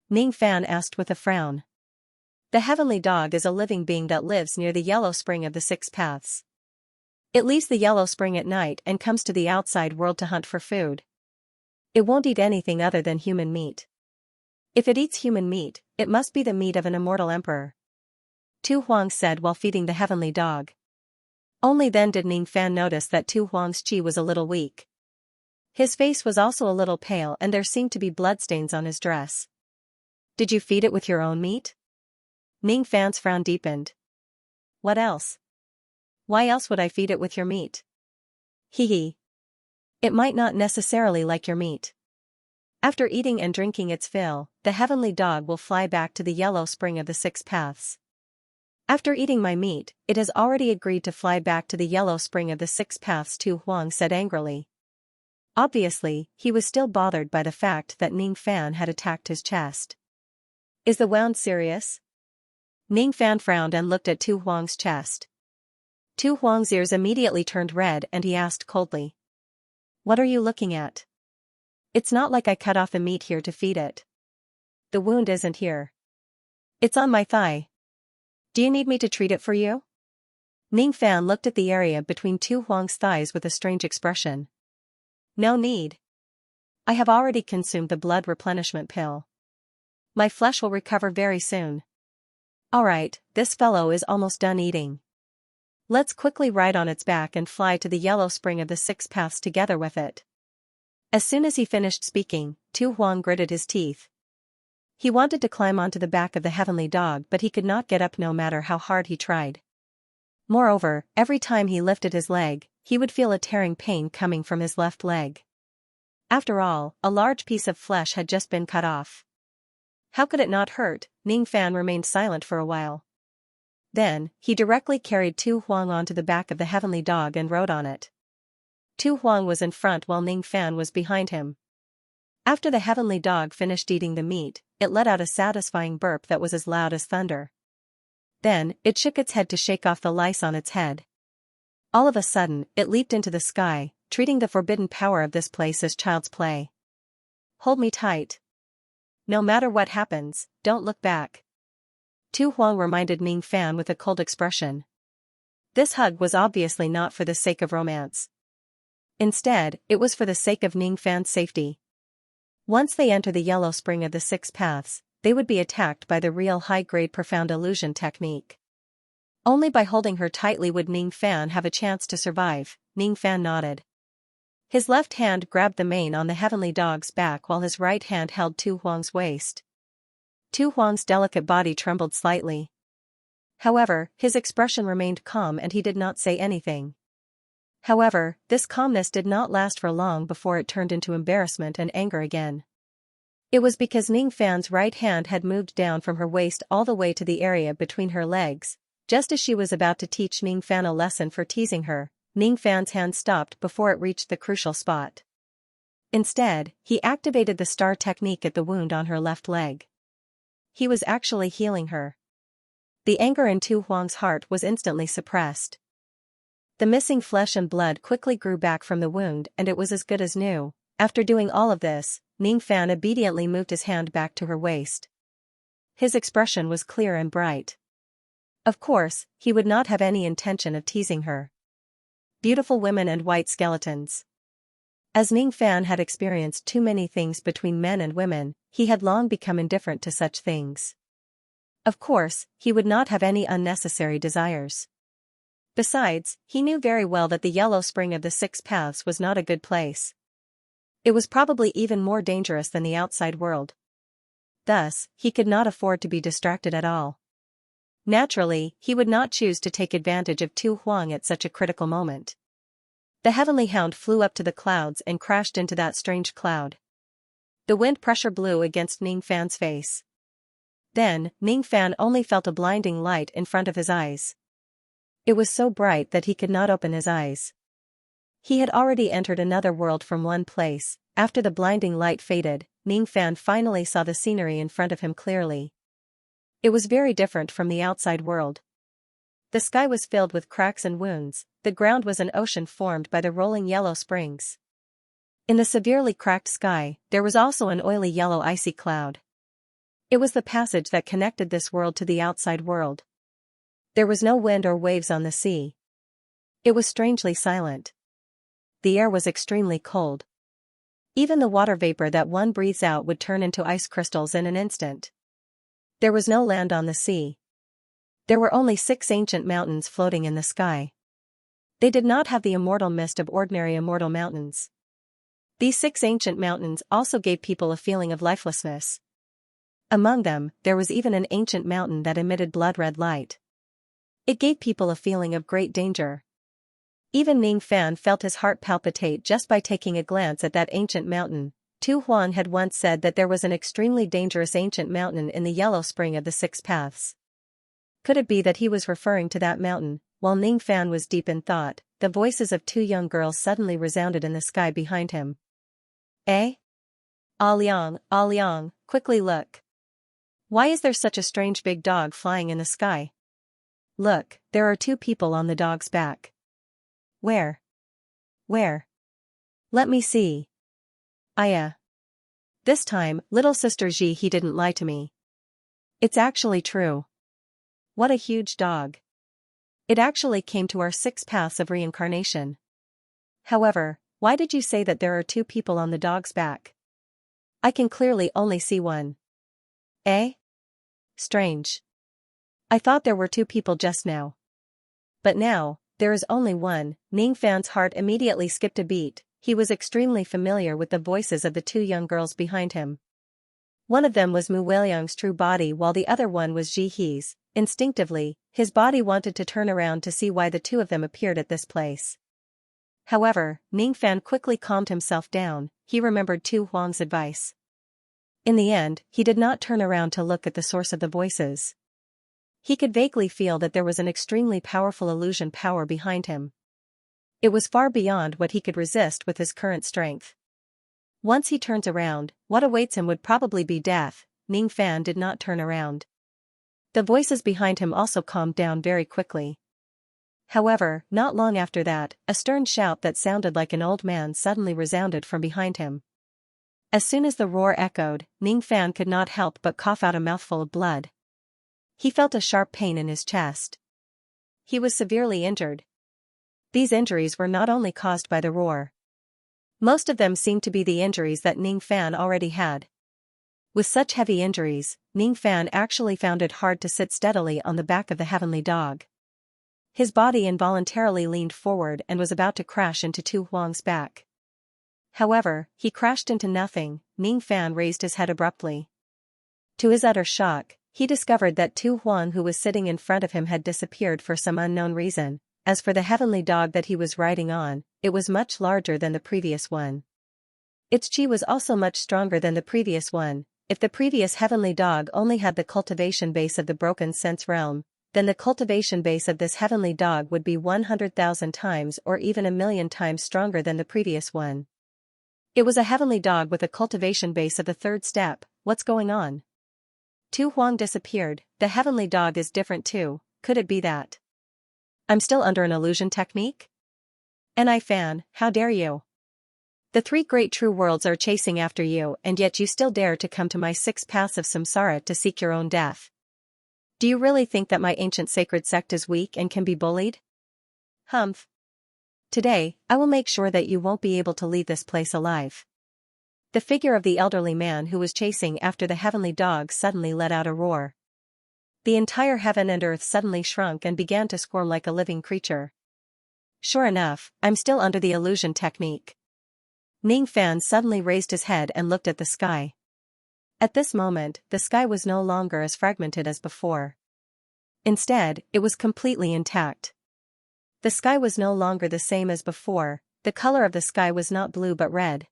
Ning Fan asked with a frown. The heavenly dog is a living being that lives near the yellow spring of the 6 paths. It leaves the yellow spring at night and comes to the outside world to hunt for food. It won't eat anything other than human meat. If it eats human meat, it must be the meat of an immortal emperor, Tu Huang said while feeding the heavenly dog. Only then did Ning Fan notice that Tu Huang's chi was a little weak. His face was also a little pale and there seemed to be bloodstains on his dress. Did you feed it with your own meat? Ning Fan's frown deepened. What else? Why else would I feed it with your meat? Hee. It might not necessarily like your meat. After eating and drinking its fill, the heavenly dog will fly back to the yellow spring of the 6 paths. After eating my meat, it has already agreed to fly back to the yellow spring of the 6 paths, Tu Huang said angrily. Obviously, he was still bothered by the fact that Ning Fan had attacked his chest. Is the wound serious? Ning Fan frowned and looked at Tu Huang's chest. Tu Huang's ears immediately turned red and he asked coldly. What are you looking at? It's not like I cut off the meat here to feed it. The wound isn't here. It's on my thigh. Do you need me to treat it for you? Ning Fan looked at the area between Tu Huang's thighs with a strange expression. No need. I have already consumed the blood replenishment pill. My flesh will recover very soon. Alright, this fellow is almost done eating. Let's quickly ride on its back and fly to the yellow spring of the 6 paths together with it. As soon as he finished speaking, Tu Huang gritted his teeth. He wanted to climb onto the back of the heavenly dog, but he could not get up no matter how hard he tried. Moreover, every time he lifted his leg, he would feel a tearing pain coming from his left leg. After all, a large piece of flesh had just been cut off. How could it not hurt? Ning Fan remained silent for a while. Then, he directly carried Tu Huang onto the back of the heavenly dog and rode on it. Tu Huang was in front while Ning Fan was behind him. After the heavenly dog finished eating the meat, it let out a satisfying burp that was as loud as thunder. Then, it shook its head to shake off the lice on its head. All of a sudden, it leaped into the sky, treating the forbidden power of this place as child's play. Hold me tight. No matter what happens, don't look back. Tu Huang reminded Ning Fan with a cold expression. This hug was obviously not for the sake of romance. Instead, it was for the sake of Ning Fan's safety. Once they enter the yellow spring of the 6 paths, they would be attacked by the real high-grade profound illusion technique. Only by holding her tightly would Ning Fan have a chance to survive. Ning Fan nodded. His left hand grabbed the mane on the heavenly dog's back while his right hand held Tu Huang's waist. Tu Huang's delicate body trembled slightly. However, his expression remained calm and he did not say anything. However, this calmness did not last for long before it turned into embarrassment and anger again. It was because Ning Fan's right hand had moved down from her waist all the way to the area between her legs. Just as she was about to teach Ning Fan a lesson for teasing her, Ning Fan's hand stopped before it reached the crucial spot. Instead, he activated the star technique at the wound on her left leg. He was actually healing her. The anger in Tu Huang's heart was instantly suppressed. The missing flesh and blood quickly grew back from the wound and it was as good as new. After doing all of this, Ning Fan obediently moved his hand back to her waist. His expression was clear and bright. Of course, he would not have any intention of teasing her. Beautiful women and white skeletons. As Ning Fan had experienced too many things between men and women, he had long become indifferent to such things. Of course, he would not have any unnecessary desires. Besides, he knew very well that the yellow spring of the 6 paths was not a good place. It was probably even more dangerous than the outside world. Thus, he could not afford to be distracted at all. Naturally, he would not choose to take advantage of Tu Huang at such a critical moment. The heavenly hound flew up to the clouds and crashed into that strange cloud. The wind pressure blew against Ning Fan's face. Then, Ning Fan only felt a blinding light in front of his eyes. It was so bright that he could not open his eyes. He had already entered another world from one place. After the blinding light faded, Ning Fan finally saw the scenery in front of him clearly. It was very different from the outside world. The sky was filled with cracks and wounds, the ground was an ocean formed by the rolling yellow springs. In the severely cracked sky, there was also an oily yellow icy cloud. It was the passage that connected this world to the outside world. There was no wind or waves on the sea. It was strangely silent. The air was extremely cold. Even the water vapor that one breathes out would turn into ice crystals in an instant. There was no land on the sea. There were only 6 ancient mountains floating in the sky. They did not have the immortal mist of ordinary immortal mountains. These 6 ancient mountains also gave people a feeling of lifelessness. Among them, there was even an ancient mountain that emitted blood-red light. It gave people a feeling of great danger. Even Ning Fan felt his heart palpitate just by taking a glance at that ancient mountain. Tu Huang had once said that there was an extremely dangerous ancient mountain in the yellow spring of the 6 paths. Could it be that he was referring to that mountain? While Ning Fan was deep in thought, the voices of 2 young girls suddenly resounded in the sky behind him. Eh? Ah Liang, quickly look. Why is there such a strange big dog flying in the sky? Look, there are 2 people on the dog's back. Where? Where? Let me see. Aya. This time, little sister Ji, he didn't lie to me. It's actually true. What a huge dog. It actually came to our 6 paths of reincarnation. However, Why did you say that there are two people on the dog's back? I can clearly only see one. Eh? Strange. I thought there were two people just now. But now, there is only one. Ning Fan's heart immediately skipped a beat. He was extremely familiar with the voices of the two young girls behind him. One of them was Mu Weiliang's true body while the other one was Ji He's. Instinctively, his body wanted to turn around to see why the two of them appeared at this place. However, Ning Fan quickly calmed himself down. He remembered Tu Huang's advice. In the end, he did not turn around to look at the source of the voices. He could vaguely feel that there was an extremely powerful illusion power behind him. It was far beyond what he could resist with his current strength. Once he turns around, what awaits him would probably be death. Ning Fan did not turn around. The voices behind him also calmed down very quickly. However, not long after that, a stern shout that sounded like an old man suddenly resounded from behind him. As soon as the roar echoed, Ning Fan could not help but cough out a mouthful of blood. He felt a sharp pain in his chest. He was severely injured. These injuries were not only caused by the roar. Most of them seemed to be the injuries that Ning Fan already had. With such heavy injuries, Ning Fan actually found it hard to sit steadily on the back of the heavenly dog. His body involuntarily leaned forward and was about to crash into Tu Huang's back. However, he crashed into nothing. Ning Fan raised his head abruptly. To his utter shock, he discovered that Tu Huang who was sitting in front of him had disappeared for some unknown reason. As for the heavenly dog that he was riding on, it was much larger than the previous one. Its chi was also much stronger than the previous one. If the previous heavenly dog only had the cultivation base of the broken sense realm, then the cultivation base of this heavenly dog would be 100,000 times or even 1,000,000 times stronger than the previous one. It was a heavenly dog with a cultivation base of the third step. What's going on? Tu Huang disappeared. The heavenly dog is different too. Could it be that I'm still under an illusion technique? Ni Fan, how dare you? The three great true worlds are chasing after you and yet you still dare to come to my 6 paths of samsara to seek your own death. Do you really think that my ancient sacred sect is weak and can be bullied? Humph. Today, I will make sure that you won't be able to leave this place alive. The figure of the elderly man who was chasing after the heavenly dog suddenly let out a roar. The entire heaven and earth suddenly shrunk and began to squirm like a living creature. Sure enough, I'm still under the illusion technique. Ning Fan suddenly raised his head and looked at the sky. At this moment, the sky was no longer as fragmented as before. Instead, it was completely intact. The sky was no longer the same as before. The color of the sky was not blue but red.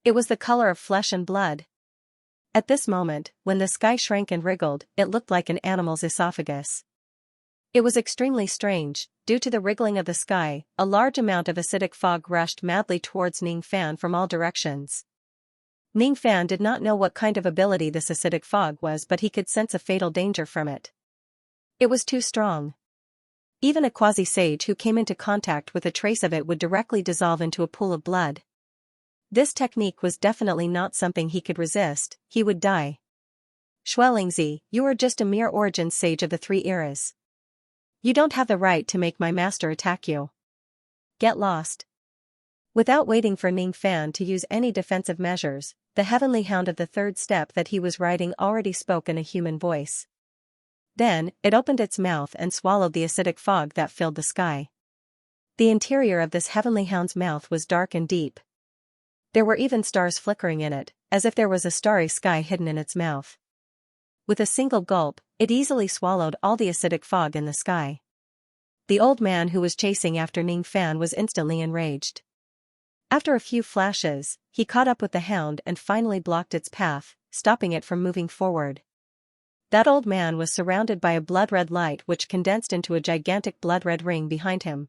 It was the color of flesh and blood. At this moment, when the sky shrank and wriggled, it looked like an animal's esophagus. It was extremely strange. Due to the wriggling of the sky, a large amount of acidic fog rushed madly towards Ning Fan from all directions. Ning Fan did not know what kind of ability this acidic fog was, but he could sense a fatal danger from it. It was too strong. Even a quasi-sage who came into contact with a trace of it would directly dissolve into a pool of blood. This technique was definitely not something he could resist. He would die. Xuelingzi, you are just a mere origin sage of the 3 eras. You don't have the right to make my master attack you. Get lost. Without waiting for Ning Fan to use any defensive measures, the heavenly hound of the 3rd step that he was riding already spoke in a human voice. Then, it opened its mouth and swallowed the acidic fog that filled the sky. The interior of this heavenly hound's mouth was dark and deep. There were even stars flickering in it, as if there was a starry sky hidden in its mouth. With a single gulp, it easily swallowed all the acidic fog in the sky. The old man who was chasing after Ning Fan was instantly enraged. After a few flashes, he caught up with the hound and finally blocked its path, stopping it from moving forward. That old man was surrounded by a blood-red light which condensed into a gigantic blood-red ring behind him.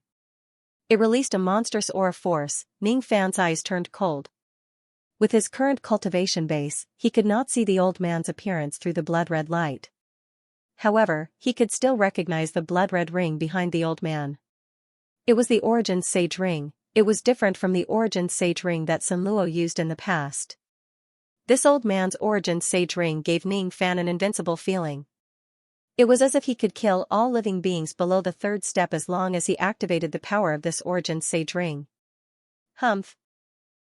It released a monstrous aura force. Ning Fan's eyes turned cold. With his current cultivation base, he could not see the old man's appearance through the blood-red light. However, he could still recognize the blood-red ring behind the old man. It was the Origin Sage Ring. It was different from the Origin Sage Ring that Sun Luo used in the past. This old man's Origin Sage Ring gave Ning Fan an invincible feeling. It was as if he could kill all living beings below the 3rd step as long as he activated the power of this Origin Sage Ring. Humph.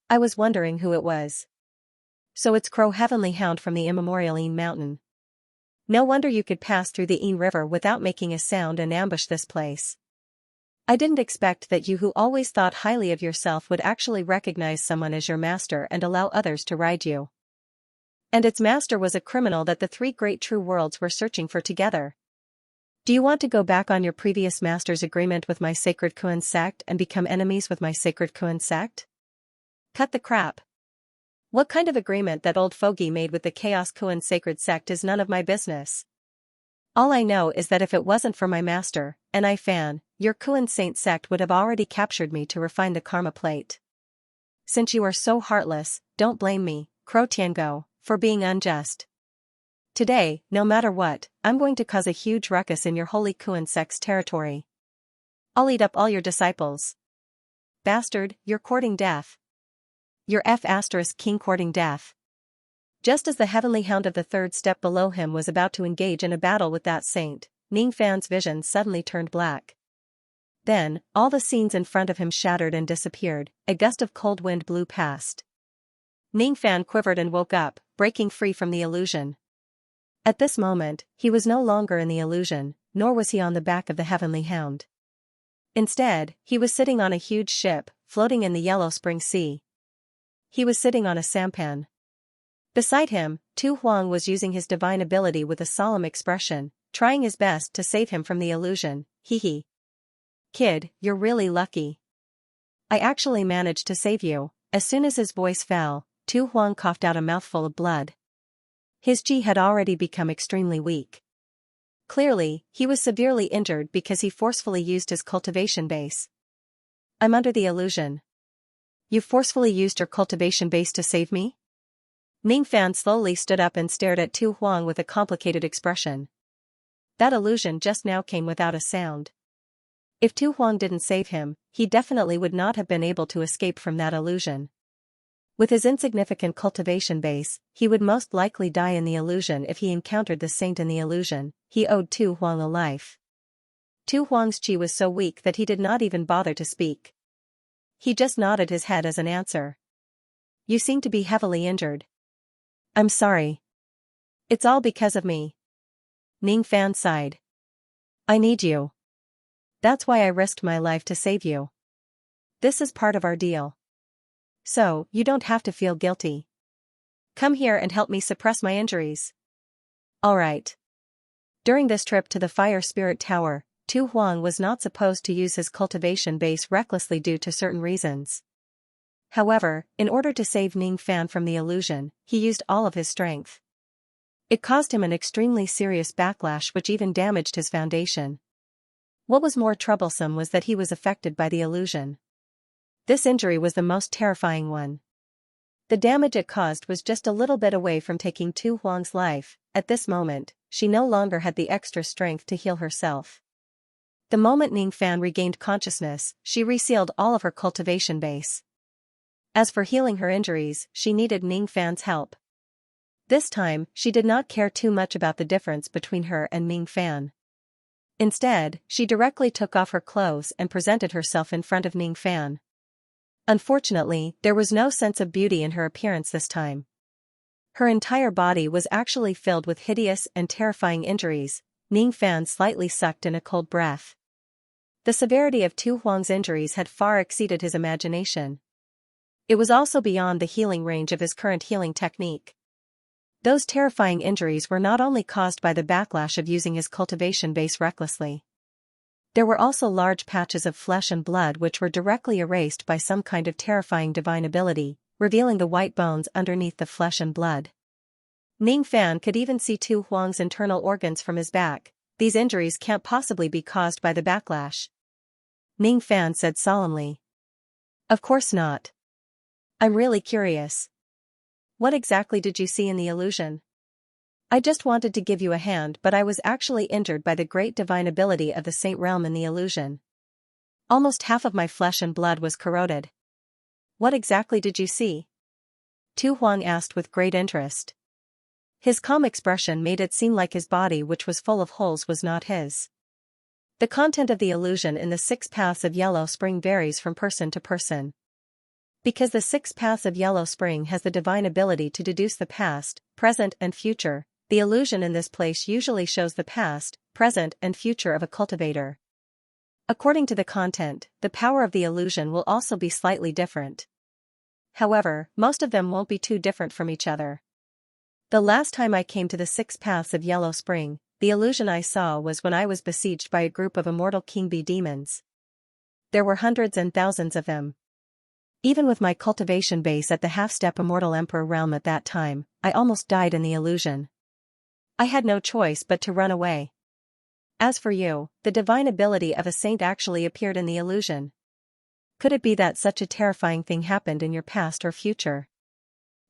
I was wondering who it was. So it's Crow Heavenly Hound from the immemorial Een Mountain. No wonder you could pass through the Een River without making a sound and ambush this place. I didn't expect that you who always thought highly of yourself would actually recognize someone as your master and allow others to ride you. And its master was a criminal that the three great true worlds were searching for together. Do you want to go back on your previous master's agreement with my sacred Kuan sect and become enemies with my sacred Kuan sect? Cut the crap. What kind of agreement that old fogey made with the Chaos Kuan sacred sect is none of my business. All I know is that if it wasn't for my master, Ni Fan, your Kuan Saint sect would have already captured me to refine the karma plate. Since you are so heartless, don't blame me, Crow Tiango, for being unjust. Today, no matter what, I'm going to cause a huge ruckus in your holy Kuan sect's territory. I'll eat up all your disciples. Bastard, you're courting death. You're King courting death. Just as the heavenly hound of the third step below him was about to engage in a battle with that saint, Ning Fan's vision suddenly turned black. Then, all the scenes in front of him shattered and disappeared, a gust of cold wind blew past. Ning Fan quivered and woke up, breaking free from the illusion. At this moment, he was no longer in the illusion, nor was he on the back of the heavenly hound. Instead, he was sitting on a huge ship, floating in the Yellow Spring Sea. He was sitting on a sampan. Beside him, Tu Huang was using his divine ability with a solemn expression, trying his best to save him from the illusion. Hee. Kid, you're really lucky. I actually managed to save you. As soon as his voice fell, Tu Huang coughed out a mouthful of blood. His chi had already become extremely weak. Clearly, he was severely injured because he forcefully used his cultivation base. I'm under the illusion. You forcefully used your cultivation base to save me? Ning Fan slowly stood up and stared at Tu Huang with a complicated expression. That illusion just now came without a sound. If Tu Huang didn't save him, he definitely would not have been able to escape from that illusion. With his insignificant cultivation base, he would most likely die in the illusion if he encountered the saint in the illusion. He owed Tu Huang a life. Tu Huang's chi was so weak that he did not even bother to speak. He just nodded his head as an answer. You seem to be heavily injured. I'm sorry. It's all because of me. Ning Fan sighed. I need you. That's why I risked my life to save you. This is part of our deal. So, you don't have to feel guilty. Come here and help me suppress my injuries. Alright. During this trip to the Fire Spirit Tower, Tu Huang was not supposed to use his cultivation base recklessly due to certain reasons. However, in order to save Ning Fan from the illusion, he used all of his strength. It caused him an extremely serious backlash which even damaged his foundation. What was more troublesome was that he was affected by the illusion. This injury was the most terrifying one. The damage it caused was just a little bit away from taking Tu Huang's life. At this moment, she no longer had the extra strength to heal herself. The moment Ning Fan regained consciousness, she resealed all of her cultivation base. As for healing her injuries, she needed Ning Fan's help. This time, she did not care too much about the difference between her and Ning Fan. Instead, she directly took off her clothes and presented herself in front of Ning Fan. Unfortunately, there was no sense of beauty in her appearance this time. Her entire body was actually filled with hideous and terrifying injuries. Ning Fan slightly sucked in a cold breath. The severity of Tu Huang's injuries had far exceeded his imagination. It was also beyond the healing range of his current healing technique. Those terrifying injuries were not only caused by the backlash of using his cultivation base recklessly. There were also large patches of flesh and blood which were directly erased by some kind of terrifying divine ability, revealing the white bones underneath the flesh and blood. Ning Fan could even see Tu Huang's internal organs from his back. These injuries can't possibly be caused by the backlash. Ning Fan said solemnly. Of course not. I'm really curious. What exactly did you see in the illusion? I just wanted to give you a hand, but I was actually injured by the great divine ability of the Saint Realm in the illusion. Almost half of my flesh and blood was corroded. What exactly did you see? Tu Huang asked with great interest. His calm expression made it seem like his body, which was full of holes, was not his. The content of the illusion in the 6 paths of Yellow Spring varies from person to person. Because the 6 paths of Yellow Spring has the divine ability to deduce the past, present and future, the illusion in this place usually shows the past, present and future of a cultivator. According to the content, the power of the illusion will also be slightly different. However, most of them won't be too different from each other. The last time I came to the 6 paths of Yellow Spring, the illusion I saw was when I was besieged by a group of immortal king bee demons. There were hundreds and thousands of them. Even with my cultivation base at the half-step immortal emperor realm at that time, I almost died in the illusion. I had no choice but to run away. As for you, the divine ability of a saint actually appeared in the illusion. Could it be that such a terrifying thing happened in your past or future?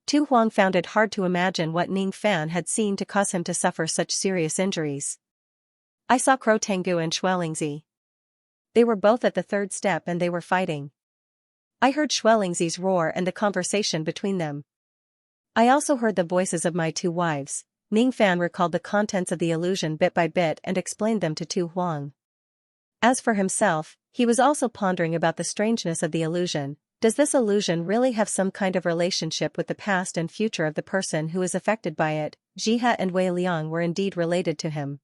Tu Huang found it hard to imagine what Ning Fan had seen to cause him to suffer such serious injuries. I saw Crow Tengu and Xuelingzi. They were both at the 3rd step and they were fighting. I heard Xuelingzi's roar and the conversation between them. I also heard the voices of my 2 wives. Ning Fan recalled the contents of the illusion bit by bit and explained them to Tu Huang. As for himself, he was also pondering about the strangeness of the illusion. Does this illusion really have some kind of relationship with the past and future of the person who is affected by it? Jihe and Wei Liang were indeed related to him.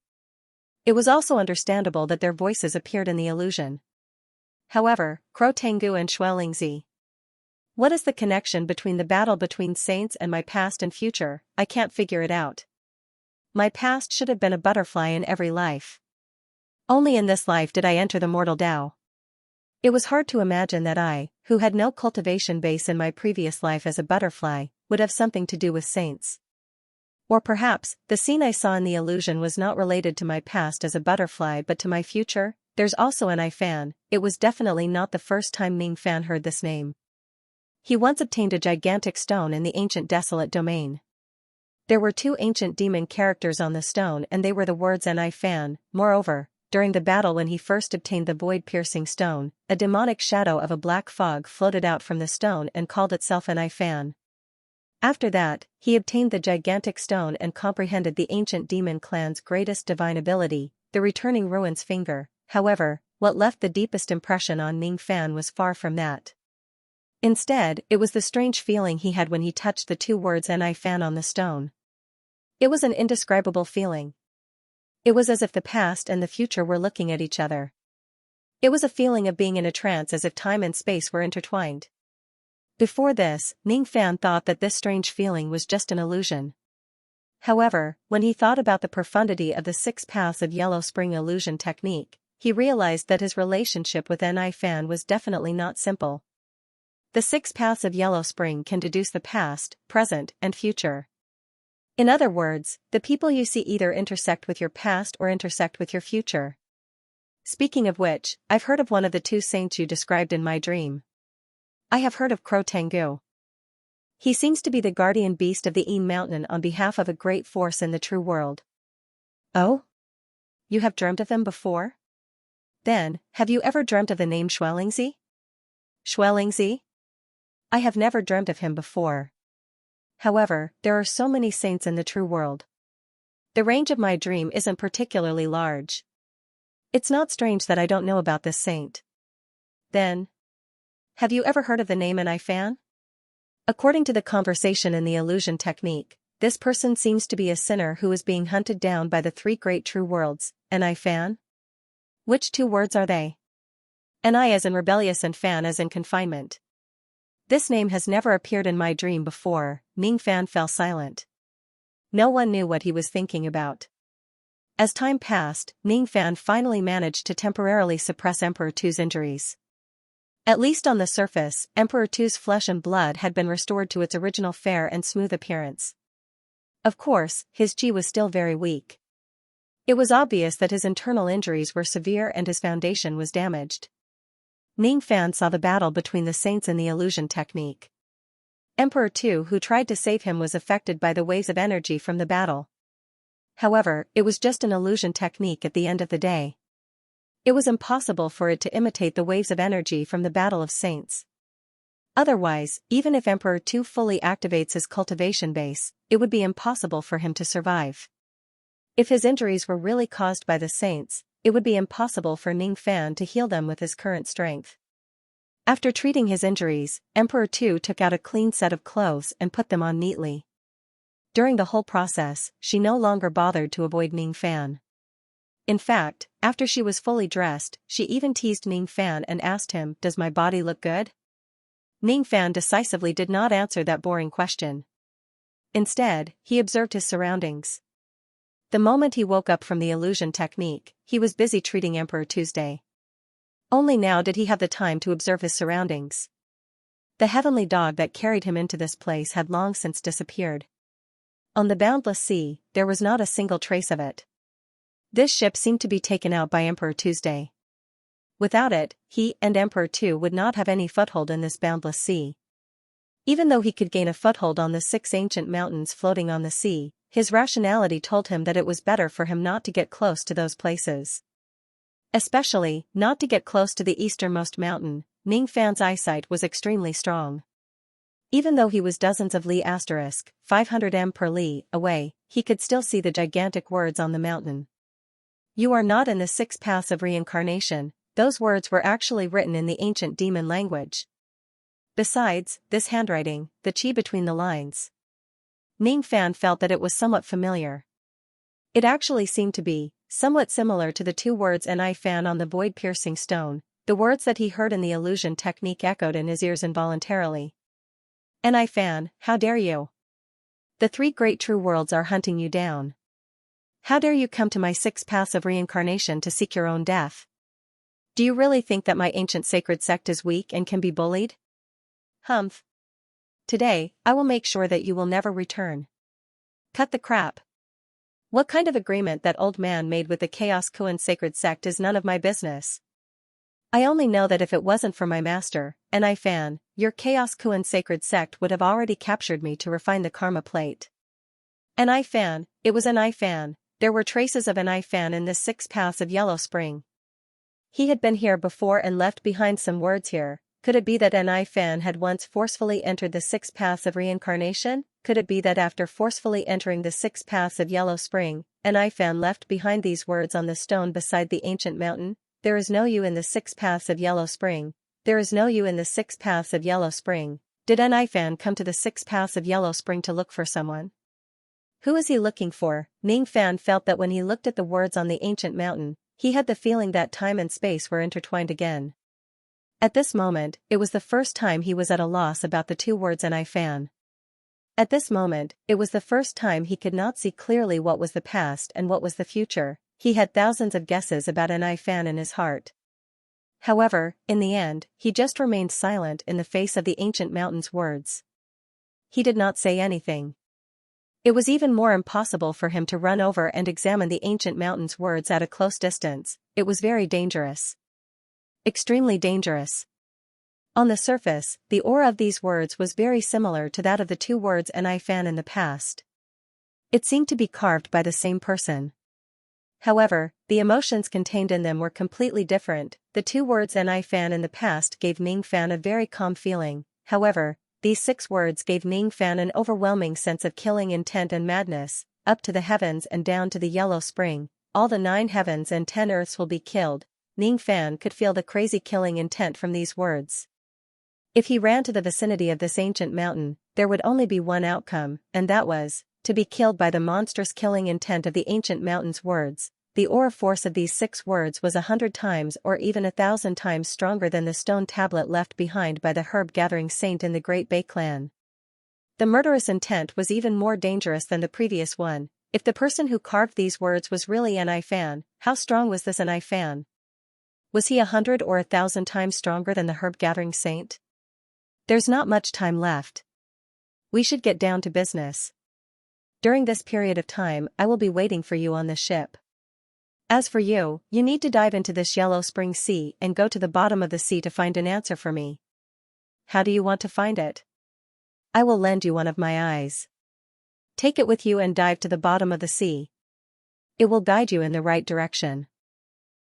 It was also understandable that their voices appeared in the illusion. However, Crow Tengu and Xuelingzi. What is the connection between the battle between saints and my past and future? I can't figure it out. My past should have been a butterfly in every life. Only in this life did I enter the mortal Tao. It was hard to imagine that I, who had no cultivation base in my previous life as a butterfly, would have something to do with saints. Or perhaps, the scene I saw in the illusion was not related to my past as a butterfly but to my future. There's also an I Fan. It was definitely not the first time Ning Fan heard this name. He once obtained a gigantic stone in the ancient desolate domain. There were 2 ancient demon characters on the stone and they were the words and I Fan. Moreover, during the battle when he first obtained the void-piercing stone, a demonic shadow of a black fog floated out from the stone and called itself an I Fan. After that, he obtained the gigantic stone and comprehended the ancient demon clan's greatest divine ability, the returning ruins finger. However, what left the deepest impression on Ning Fan was far from that. Instead, it was the strange feeling he had when he touched the 2 words and I Fan on the stone. It was an indescribable feeling. It was as if the past and the future were looking at each other. It was a feeling of being in a trance as if time and space were intertwined. Before this, Ning Fan thought that this strange feeling was just an illusion. However, when he thought about the profundity of the 6 paths of Yellow Spring illusion technique, he realized that his relationship with Ni Fan was definitely not simple. The 6 paths of Yellow Spring can deduce the past, present, and future. In other words, the people you see either intersect with your past or intersect with your future. Speaking of which, I've heard of one of the 2 saints you described in my dream. I have heard of Crow Tengu. He seems to be the guardian beast of the Eam Mountain on behalf of a great force in the true world. Oh? You have dreamt of them before? Then, have you ever dreamt of the name Xuelingzi? Xuelingzi? I have never dreamt of him before. However, there are so many saints in the true world. The range of my dream isn't particularly large. It's not strange that I don't know about this saint. Then, have you ever heard of the name Ni Fan? According to the conversation in the illusion technique, this person seems to be a sinner who is being hunted down by the 3 great true worlds. Ni Fan? Which 2 words are they? Ni as in rebellious and Fan as in confinement. This name has never appeared in my dream before. Ning Fan fell silent. No one knew what he was thinking about. As time passed, Ning Fan finally managed to temporarily suppress Emperor Tu's injuries. At least on the surface, Emperor Tu's flesh and blood had been restored to its original fair and smooth appearance. Of course, his chi was still very weak. It was obvious that his internal injuries were severe and his foundation was damaged. Ning Fan saw the battle between the saints in the illusion technique. Emperor Tu, who tried to save him, was affected by the waves of energy from the battle. However, it was just an illusion technique at the end of the day. It was impossible for it to imitate the waves of energy from the battle of saints. Otherwise, even if Emperor Tu fully activates his cultivation base, it would be impossible for him to survive. If his injuries were really caused by the saints, it would be impossible for Ning Fan to heal them with his current strength. After treating his injuries, Emperor Tu took out a clean set of clothes and put them on neatly. During the whole process, she no longer bothered to avoid Ning Fan. In fact, after she was fully dressed, she even teased Ning Fan and asked him, "Does my body look good?" Ning Fan decisively did not answer that boring question. Instead, he observed his surroundings. The moment he woke up from the illusion technique, he was busy treating Emperor Tuesday. Only now did he have the time to observe his surroundings. The heavenly dog that carried him into this place had long since disappeared. On the boundless sea, there was not a single trace of it. This ship seemed to be taken out by Emperor Tuesday. Without it, he and Emperor Tu would not have any foothold in this boundless sea. Even though he could gain a foothold on the 6 ancient mountains floating on the sea, his rationality told him that it was better for him not to get close to those places. Especially, not to get close to the easternmost mountain. Ning Fan's eyesight was extremely strong. Even though he was dozens of li * 500 m per li away, he could still see the gigantic words on the mountain. "You are not in the 6 paths of reincarnation." Those words were actually written in the ancient demon language. Besides, this handwriting, the chi between the lines. Ning Fan felt that it was somewhat familiar. It actually seemed to be somewhat similar to the 2 words "Ni Fan" on the void-piercing stone. The words that he heard in the illusion technique echoed in his ears involuntarily. "Ni Fan, how dare you? The 3 great true worlds are hunting you down. How dare you come to my 6 paths of reincarnation to seek your own death? Do you really think that my ancient sacred sect is weak and can be bullied? Humph. Today, I will make sure that you will never return. Cut the crap. What kind of agreement that old man made with the Chaos Kuan sacred sect is none of my business. I only know that if it wasn't for my master, Ni Fan, your Chaos Kuan sacred sect would have already captured me to refine the karma plate." Ni Fan, it was Ni Fan. There were traces of Ni Fan in this 6 paths of Yellow Spring. He had been here before and left behind some words here. Could it be that Ni Fan had once forcefully entered the 6 paths of reincarnation? Could it be that after forcefully entering the 6 paths of Yellow Spring, Ni Fan left behind these words on the stone beside the ancient mountain? "There is no you in the 6 paths of Yellow Spring. There is no you in the 6 paths of Yellow Spring." Did Ni Fan come to the 6 paths of Yellow Spring to look for someone? Who is he looking for? Ning Fan felt that when he looked at the words on the ancient mountain, he had the feeling that time and space were intertwined again. At this moment, it was the first time he was at a loss about the 2 words Ni Fan. At this moment, it was the first time he could not see clearly what was the past and what was the future. He had thousands of guesses about Ni Fan in his heart. However, in the end, he just remained silent in the face of the ancient mountain's words. He did not say anything. It was even more impossible for him to run over and examine the ancient mountain's words at a close distance. It was very dangerous. Extremely dangerous. On the surface, the aura of these words was very similar to that of the 2 words Ni Fan in the past. It seemed to be carved by the same person. However, the emotions contained in them were completely different. The 2 words Ni Fan in the past gave Ning Fan a very calm feeling. However, these 6 words gave Ning Fan an overwhelming sense of killing intent and madness. "Up to the heavens and down to the Yellow Spring, all the 9 heavens and 10 earths will be killed." Ning Fan could feel the crazy killing intent from these words. If he ran to the vicinity of this ancient mountain, there would only be one outcome, and that was to be killed by the monstrous killing intent of the ancient mountain's words. The aura force of these 6 words was 100 times or even 1,000 times stronger than the stone tablet left behind by the herb-gathering saint in the Great Bay clan. The murderous intent was even more dangerous than the previous one. If the person who carved these words was really Ni Fan, how strong was this Ni Fan? Was he 100 or 1,000 times stronger than the herb-gathering saint? There's not much time left. We should get down to business. During this period of time, I will be waiting for you on the ship. As for you, you need to dive into this Yellow Spring Sea and go to the bottom of the sea to find an answer for me. How do you want to find it? I will lend you one of my eyes. Take it with you and dive to the bottom of the sea. It will guide you in the right direction.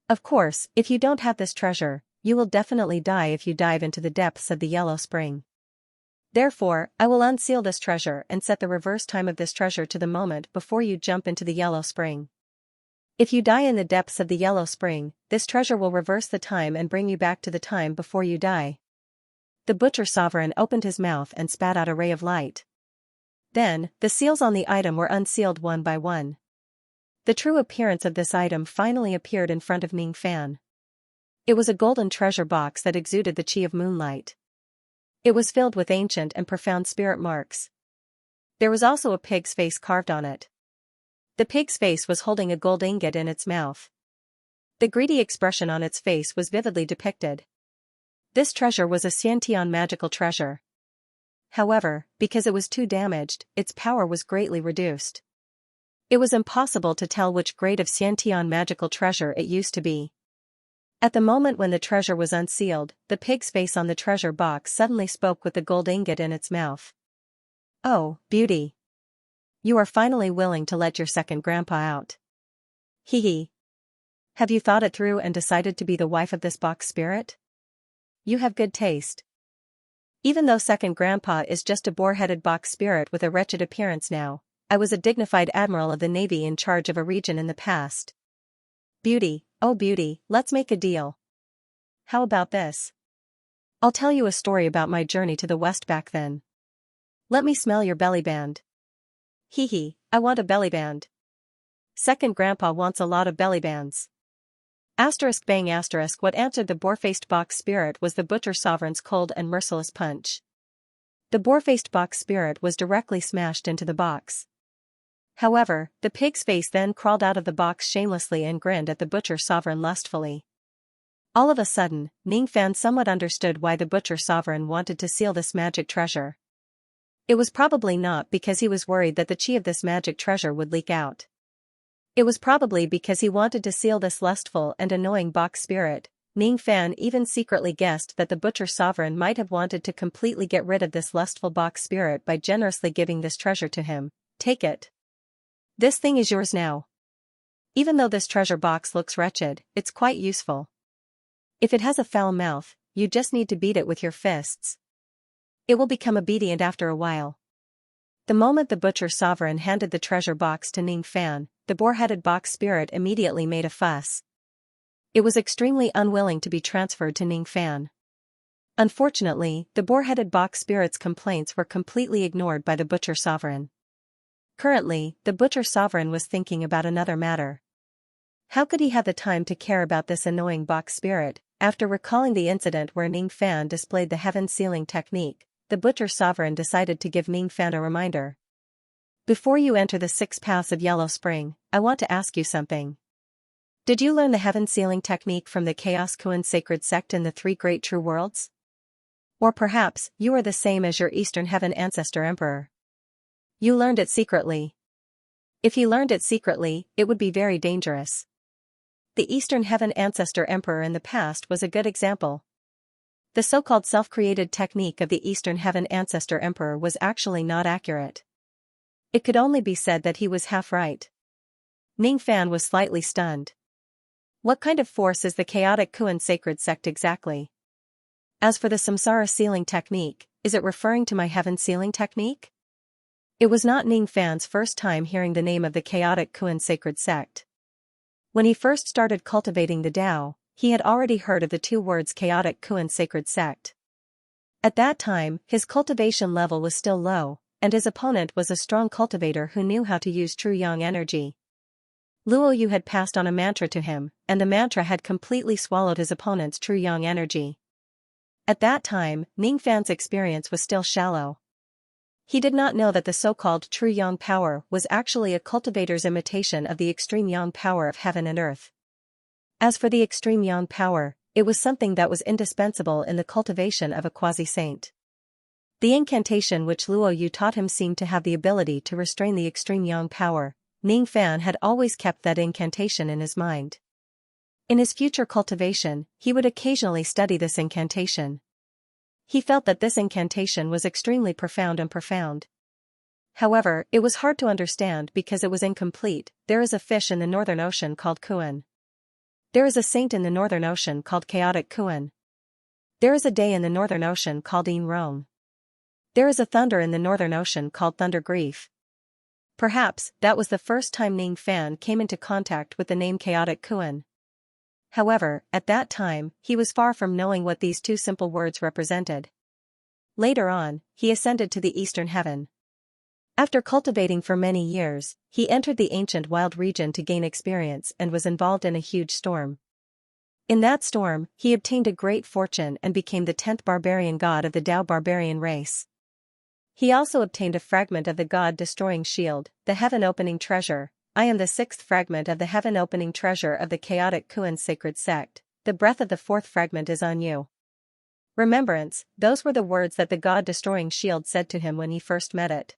Of course, if you don't have this treasure, you will definitely die if you dive into the depths of the Yellow Spring. Therefore, I will unseal this treasure and set the reverse time of this treasure to the moment before you jump into the Yellow Spring. If you die in the depths of the Yellow Spring, this treasure will reverse the time and bring you back to the time before you die. the butcher sovereign opened his mouth and spat out a ray of light. Then, the seals on the item were unsealed one by one. The true appearance of this item finally appeared in front of Ning Fan. It was a golden treasure box that exuded the chi of moonlight. It was filled with ancient and profound spirit marks. There was also a pig's face carved on it. The pig's face was holding a gold ingot in its mouth. The greedy expression on its face was vividly depicted. This treasure was a Xianxia magical treasure. However, because it was too damaged, its power was greatly reduced. It was impossible to tell which grade of Xianxia magical treasure it used to be. At the moment when the treasure was unsealed, the pig's face on the treasure box suddenly spoke with the gold ingot in its mouth. "Oh, beauty. You are finally willing to let your second grandpa out. Hee hee. Have you thought it through and decided to be the wife of this box spirit? You have good taste. Even though second grandpa is just a boar-headed box spirit with a wretched appearance now, I was a dignified admiral of the navy in charge of a region in the past. Beauty, oh beauty, let's make a deal. How about this? I'll tell you a story about my journey to the west back then. Let me smell your belly band." "Hee hee, I want a belly band. Second grandpa wants a lot of belly bands." Asterisk bang asterisk. What answered the boar-faced box spirit was the butcher sovereign's cold and merciless punch. The boar-faced box spirit was directly smashed into the box. However, the pig's face then crawled out of the box shamelessly and grinned at the butcher sovereign lustfully. All of a sudden, Ning Fan somewhat understood why the butcher sovereign wanted to seal this magic treasure. It was probably not because he was worried that the chi of this magic treasure would leak out. It was probably because he wanted to seal this lustful and annoying box spirit. Ning Fan even secretly guessed that the butcher sovereign might have wanted to completely get rid of this lustful box spirit by generously giving this treasure to him. "Take it. This thing is yours now. Even though this treasure box looks wretched, it's quite useful. If it has a foul mouth, you just need to beat it with your fists. It will become obedient after a while." The moment the butcher sovereign handed the treasure box to Ning Fan, the boar-headed box spirit immediately made a fuss. It was extremely unwilling to be transferred to Ning Fan. Unfortunately, the boar-headed box spirit's complaints were completely ignored by the butcher sovereign. Currently, the butcher sovereign was thinking about another matter. How could he have the time to care about this annoying box spirit? After recalling the incident where Ning Fan displayed the heaven sealing technique, the butcher sovereign decided to give Ning Fan a reminder. "Before you enter the 6 paths of Yellow Spring, I want to ask you something. Did you learn the heaven sealing technique from the Chaos Kuan sacred sect in the 3 great true worlds? Or perhaps, you are the same as your Eastern Heaven Ancestor Emperor. You learned it secretly. If he learned it secretly, it would be very dangerous. The Eastern Heaven Ancestor Emperor in the past was a good example. The so-called self-created technique of the Eastern Heaven Ancestor Emperor was actually not accurate. It could only be said that he was half right." Ning Fan was slightly stunned. What kind of force is the chaotic Kuan sacred sect exactly? As for the samsara sealing technique, is it referring to my heaven sealing technique? It was not Ning Fan's first time hearing the name of the chaotic Kuan sacred sect. When he first started cultivating the Tao, he had already heard of the 2 words chaotic Kuan sacred sect. At that time, his cultivation level was still low, and his opponent was a strong cultivator who knew how to use true yang energy. Luo Yu had passed on a mantra to him, and the mantra had completely swallowed his opponent's true yang energy. At that time, Ning Fan's experience was still shallow. He did not know that the so-called true yang power was actually a cultivator's imitation of the extreme yang power of heaven and earth. As for the extreme yang power, it was something that was indispensable in the cultivation of a quasi-saint. The incantation which Luo Yu taught him seemed to have the ability to restrain the extreme yang power. Ning Fan had always kept that incantation in his mind. In his future cultivation, he would occasionally study this incantation. He felt that this incantation was extremely profound. However, it was hard to understand because it was incomplete. There is a fish in the Northern Ocean called Kuan. There is a saint in the Northern Ocean called Chaotic Kuan. There is a day in the Northern Ocean called Yin Rong. There is a thunder in the Northern Ocean called Thunder Grief. Perhaps, that was the first time Ning Fan came into contact with the name Chaotic Kuan. However, at that time, he was far from knowing what these 2 simple words represented. Later on, he ascended to the eastern heaven. After cultivating for many years, he entered the ancient wild region to gain experience and was involved in a huge storm. In that storm, he obtained a great fortune and became the 10th barbarian god of the Dao barbarian race. He also obtained a fragment of the god-destroying shield, the heaven-opening treasure. I am the 6th fragment of the heaven-opening treasure of the chaotic Kuan sacred sect. The breath of the 4th fragment is on you. Remembrance, those were the words that the god-destroying shield said to him when he first met it.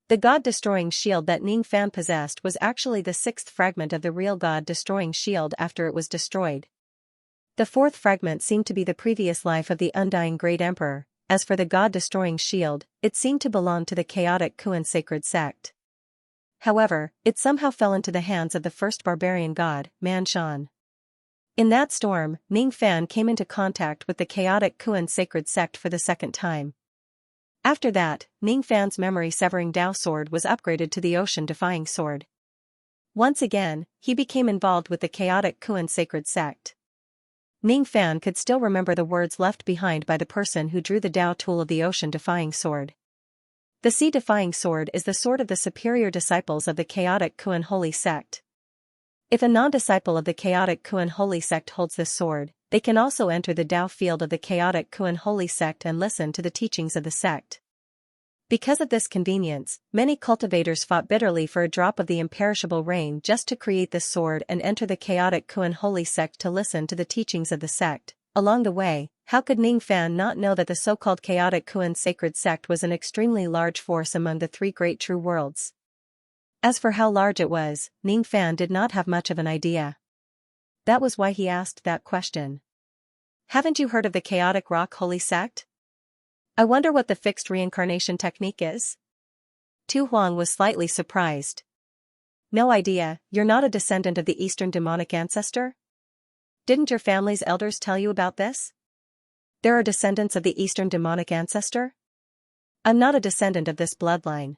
The god-destroying shield that Ning Fan possessed was actually the 6th fragment of the real god-destroying shield after it was destroyed. The 4th fragment seemed to be the previous life of the undying great emperor. As for the god-destroying shield, it seemed to belong to the chaotic Kuan sacred sect. However, it somehow fell into the hands of the first barbarian god, Man Shan. In that storm, Ning Fan came into contact with the chaotic Kuan sacred sect for the second time. After that, Ning Fan's memory-severing Dao sword was upgraded to the ocean-defying sword. Once again, he became involved with the chaotic Kuan sacred sect. Ning Fan could still remember the words left behind by the person who drew the Dao tool of the ocean-defying sword. The sea-defying sword is the sword of the superior disciples of the chaotic Kuan holy sect. If a non-disciple of the chaotic Kuan holy sect holds this sword, they can also enter the Dao field of the chaotic Kuan holy sect and listen to the teachings of the sect. Because of this convenience, many cultivators fought bitterly for a drop of the imperishable rain just to create this sword and enter the chaotic Kuan holy sect to listen to the teachings of the sect. Along the way, how could Ning Fan not know that the so-called chaotic Kuan sacred sect was an extremely large force among the 3 great true worlds? As for how large it was, Ning Fan did not have much of an idea. That was why he asked that question. Haven't you heard of the chaotic rock holy sect? I wonder what the fixed reincarnation technique is? Tu Huang was slightly surprised. No idea, you're not a descendant of the Eastern demonic ancestor? Didn't your family's elders tell you about this? There are descendants of the Eastern demonic ancestor? I'm not a descendant of this bloodline.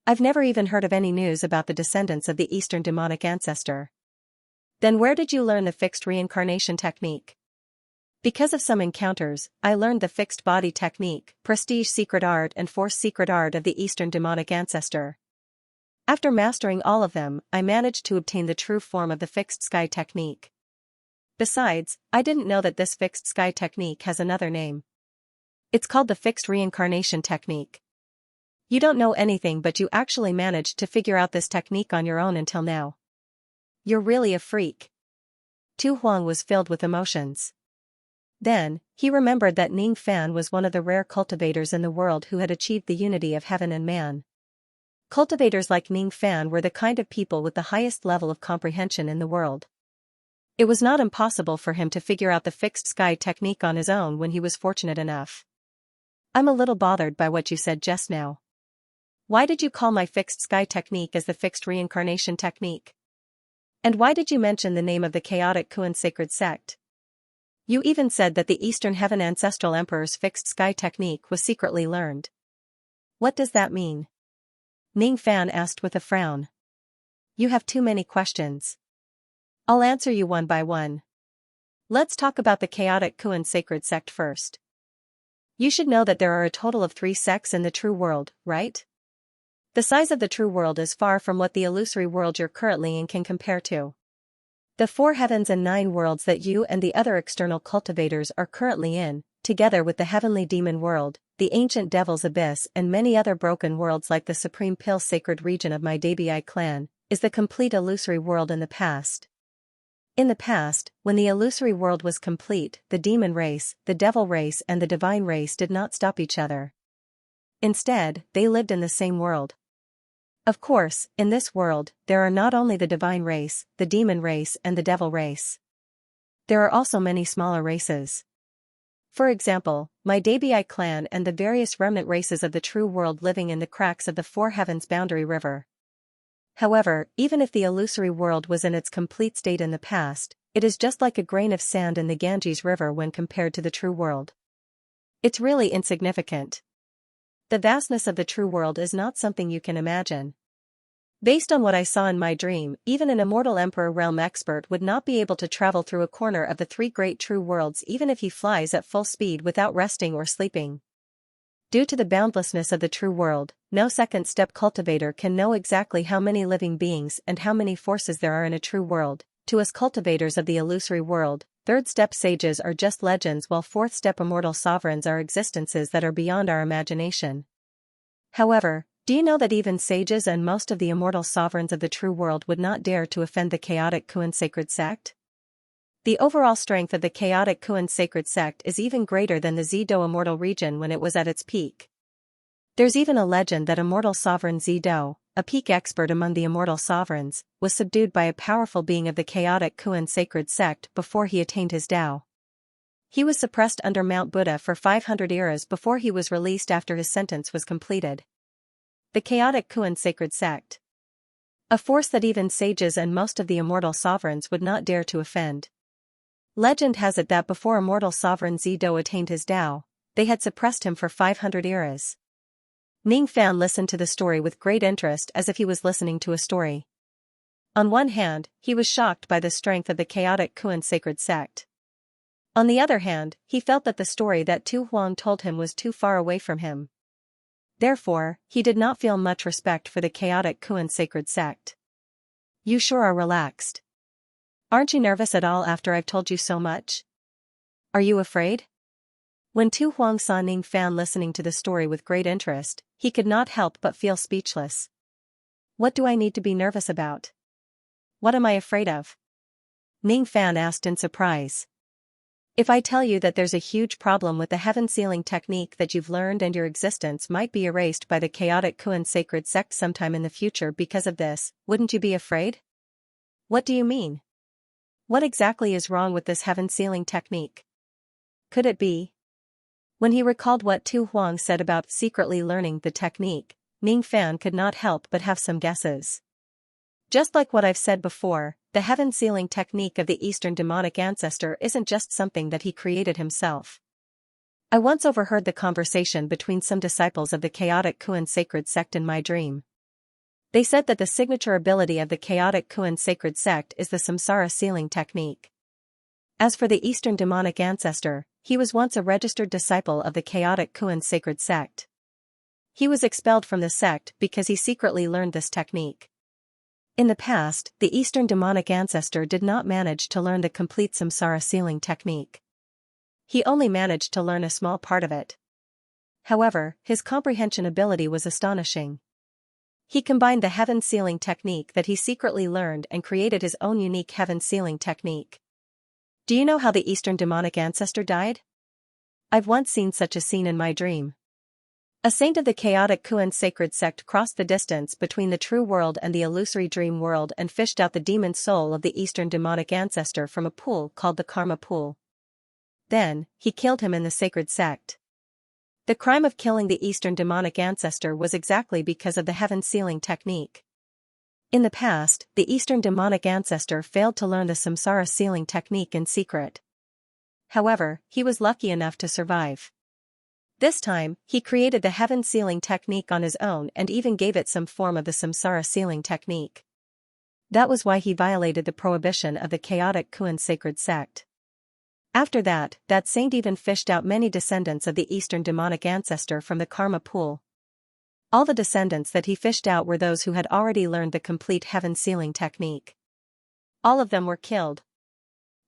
I've never even heard of any news about the descendants of the Eastern demonic ancestor. Then where did you learn the fixed reincarnation technique? Because of some encounters, I learned the fixed body technique, prestige secret art and force secret art of the Eastern demonic ancestor. After mastering all of them, I managed to obtain the true form of the fixed sky technique. Besides, I didn't know that this fixed sky technique has another name. It's called the fixed reincarnation technique. You don't know anything, but you actually managed to figure out this technique on your own until now. You're really a freak. Tu Huang was filled with emotions. Then, he remembered that Ning Fan was one of the rare cultivators in the world who had achieved the unity of heaven and man. Cultivators like Ning Fan were the kind of people with the highest level of comprehension in the world. It was not impossible for him to figure out the fixed sky technique on his own when he was fortunate enough. I'm a little bothered by what you said just now. Why did you call my fixed sky technique as the fixed reincarnation technique? And why did you mention the name of the chaotic Kuan sacred sect? You even said that the Eastern Heaven Ancestral Emperor's fixed sky technique was secretly learned. What does that mean? Ning Fan asked with a frown. You have too many questions. I'll answer you one by one. Let's talk about the chaotic Kuan sacred sect first. You should know that there are a total of 3 sects in the true world, right? The size of the true world is far from what the illusory world you're currently in can compare to. The 4 heavens and 9 worlds that you and the other external cultivators are currently in, together with the heavenly demon world, the ancient devil's abyss and many other broken worlds like the supreme pill sacred region of my Dabii clan, is the complete illusory world in the past. In the past, when the illusory world was complete, the demon race, the devil race and the divine race did not stop each other. Instead, they lived in the same world. Of course, in this world, there are not only the divine race, the demon race and the devil race. There are also many smaller races. For example, my Dabii clan and the various remnant races of the true world living in the cracks of the 4 heavens boundary river. However, even if the illusory world was in its complete state in the past, it is just like a grain of sand in the Ganges River when compared to the true world. It's really insignificant. The vastness of the true world is not something you can imagine. Based on what I saw in my dream, even an immortal Emperor realm expert would not be able to travel through a corner of the 3 great true worlds even if he flies at full speed without resting or sleeping. Due to the boundlessness of the true world, no second-step cultivator can know exactly how many living beings and how many forces there are in a true world. To us cultivators of the illusory world, third-step sages are just legends, while fourth-step immortal sovereigns are existences that are beyond our imagination. However, do you know that even sages and most of the immortal sovereigns of the true world would not dare to offend the chaotic Kuan sacred sect? The overall strength of the chaotic Kuan sacred sect is even greater than the Zido immortal region when it was at its peak. There's even a legend that immortal sovereign Zido, a peak expert among the immortal sovereigns, was subdued by a powerful being of the chaotic Kuan sacred sect before he attained his Tao. He was suppressed under Mount Buddha for 500 eras before he was released after his sentence was completed. The chaotic Kuan sacred sect. A force that even sages and most of the immortal sovereigns would not dare to offend. Legend has it that before immortal sovereign Zido attained his Tao, they had suppressed him for 500 eras. Ning Fan listened to the story with great interest as if he was listening to a story. On one hand, he was shocked by the strength of the chaotic Kuan sacred sect. On the other hand, he felt that the story that Tu Huang told him was too far away from him. Therefore, he did not feel much respect for the chaotic Kuan sacred sect. You sure are relaxed. Aren't you nervous at all after I've told you so much? Are you afraid? When Tu Huang saw Ning Fan listening to the story with great interest, he could not help but feel speechless. What do I need to be nervous about? What am I afraid of? Ning Fan asked in surprise. If I tell you that there's a huge problem with the heaven sealing technique that you've learned and your existence might be erased by the chaotic Kuan sacred sect sometime in the future because of this, wouldn't you be afraid? What do you mean? What exactly is wrong with this heaven sealing technique? Could it be? When he recalled what Tu Huang said about secretly learning the technique, Ning Fan could not help but have some guesses. Just like what I've said before, the heaven sealing technique of the Eastern demonic ancestor isn't just something that he created himself. I once overheard the conversation between some disciples of the chaotic Kuan sacred sect in my dream. They said that the signature ability of the chaotic Kuan sacred sect is the samsara sealing technique. As for the Eastern demonic ancestor, he was once a registered disciple of the chaotic Kuan sacred sect. He was expelled from the sect because he secretly learned this technique. In the past, the Eastern demonic ancestor did not manage to learn the complete samsara sealing technique. He only managed to learn a small part of it. However, his comprehension ability was astonishing. He combined the heaven sealing technique that he secretly learned and created his own unique heaven sealing technique. Do you know how the Eastern demonic ancestor died? I've once seen such a scene in my dream. A saint of the chaotic Kuan sacred sect crossed the distance between the true world and the illusory dream world and fished out the demon soul of the Eastern demonic ancestor from a pool called the Karma Pool. Then, he killed him in the sacred sect. The crime of killing the Eastern demonic ancestor was exactly because of the heaven sealing technique. In the past, the Eastern demonic ancestor failed to learn the samsara sealing technique in secret. However, he was lucky enough to survive. This time, he created the heaven sealing technique on his own and even gave it some form of the samsara sealing technique. That was why he violated the prohibition of the chaotic Kuan sacred sect. After that saint even fished out many descendants of the Eastern demonic ancestor from the Karma Pool. All the descendants that he fished out were those who had already learned the complete heaven sealing technique. All of them were killed.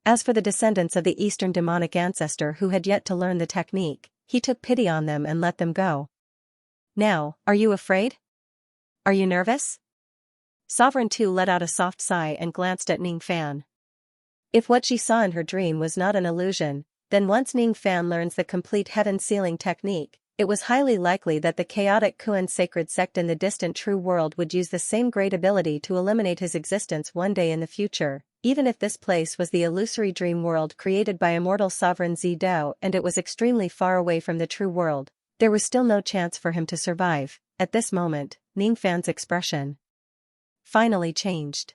As for the descendants of the Eastern demonic ancestor who had yet to learn the technique, he took pity on them and let them go. Now, are you afraid? Are you nervous? Sovereign Tu let out a soft sigh and glanced at Ning Fan. If what she saw in her dream was not an illusion, then once Ning Fan learns the complete heaven sealing technique, it was highly likely that the chaotic Kuan sacred sect in the distant true world would use the same great ability to eliminate his existence one day in the future, even if this place was the illusory dream world created by immortal sovereign Zido and it was extremely far away from the true world. There was still no chance for him to survive. At this moment, Ning Fan's expression finally changed.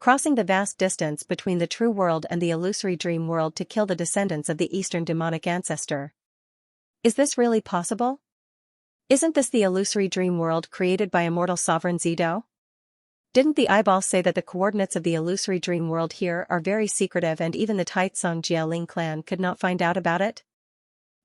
Crossing the vast distance between the true world and the illusory dream world to kill the descendants of the Eastern demonic ancestor. Is this really possible? Isn't this the illusory dream world created by immortal sovereign Zido? Didn't the eyeball say that the coordinates of the illusory dream world here are very secretive and even the Taitsong Jialing clan could not find out about it?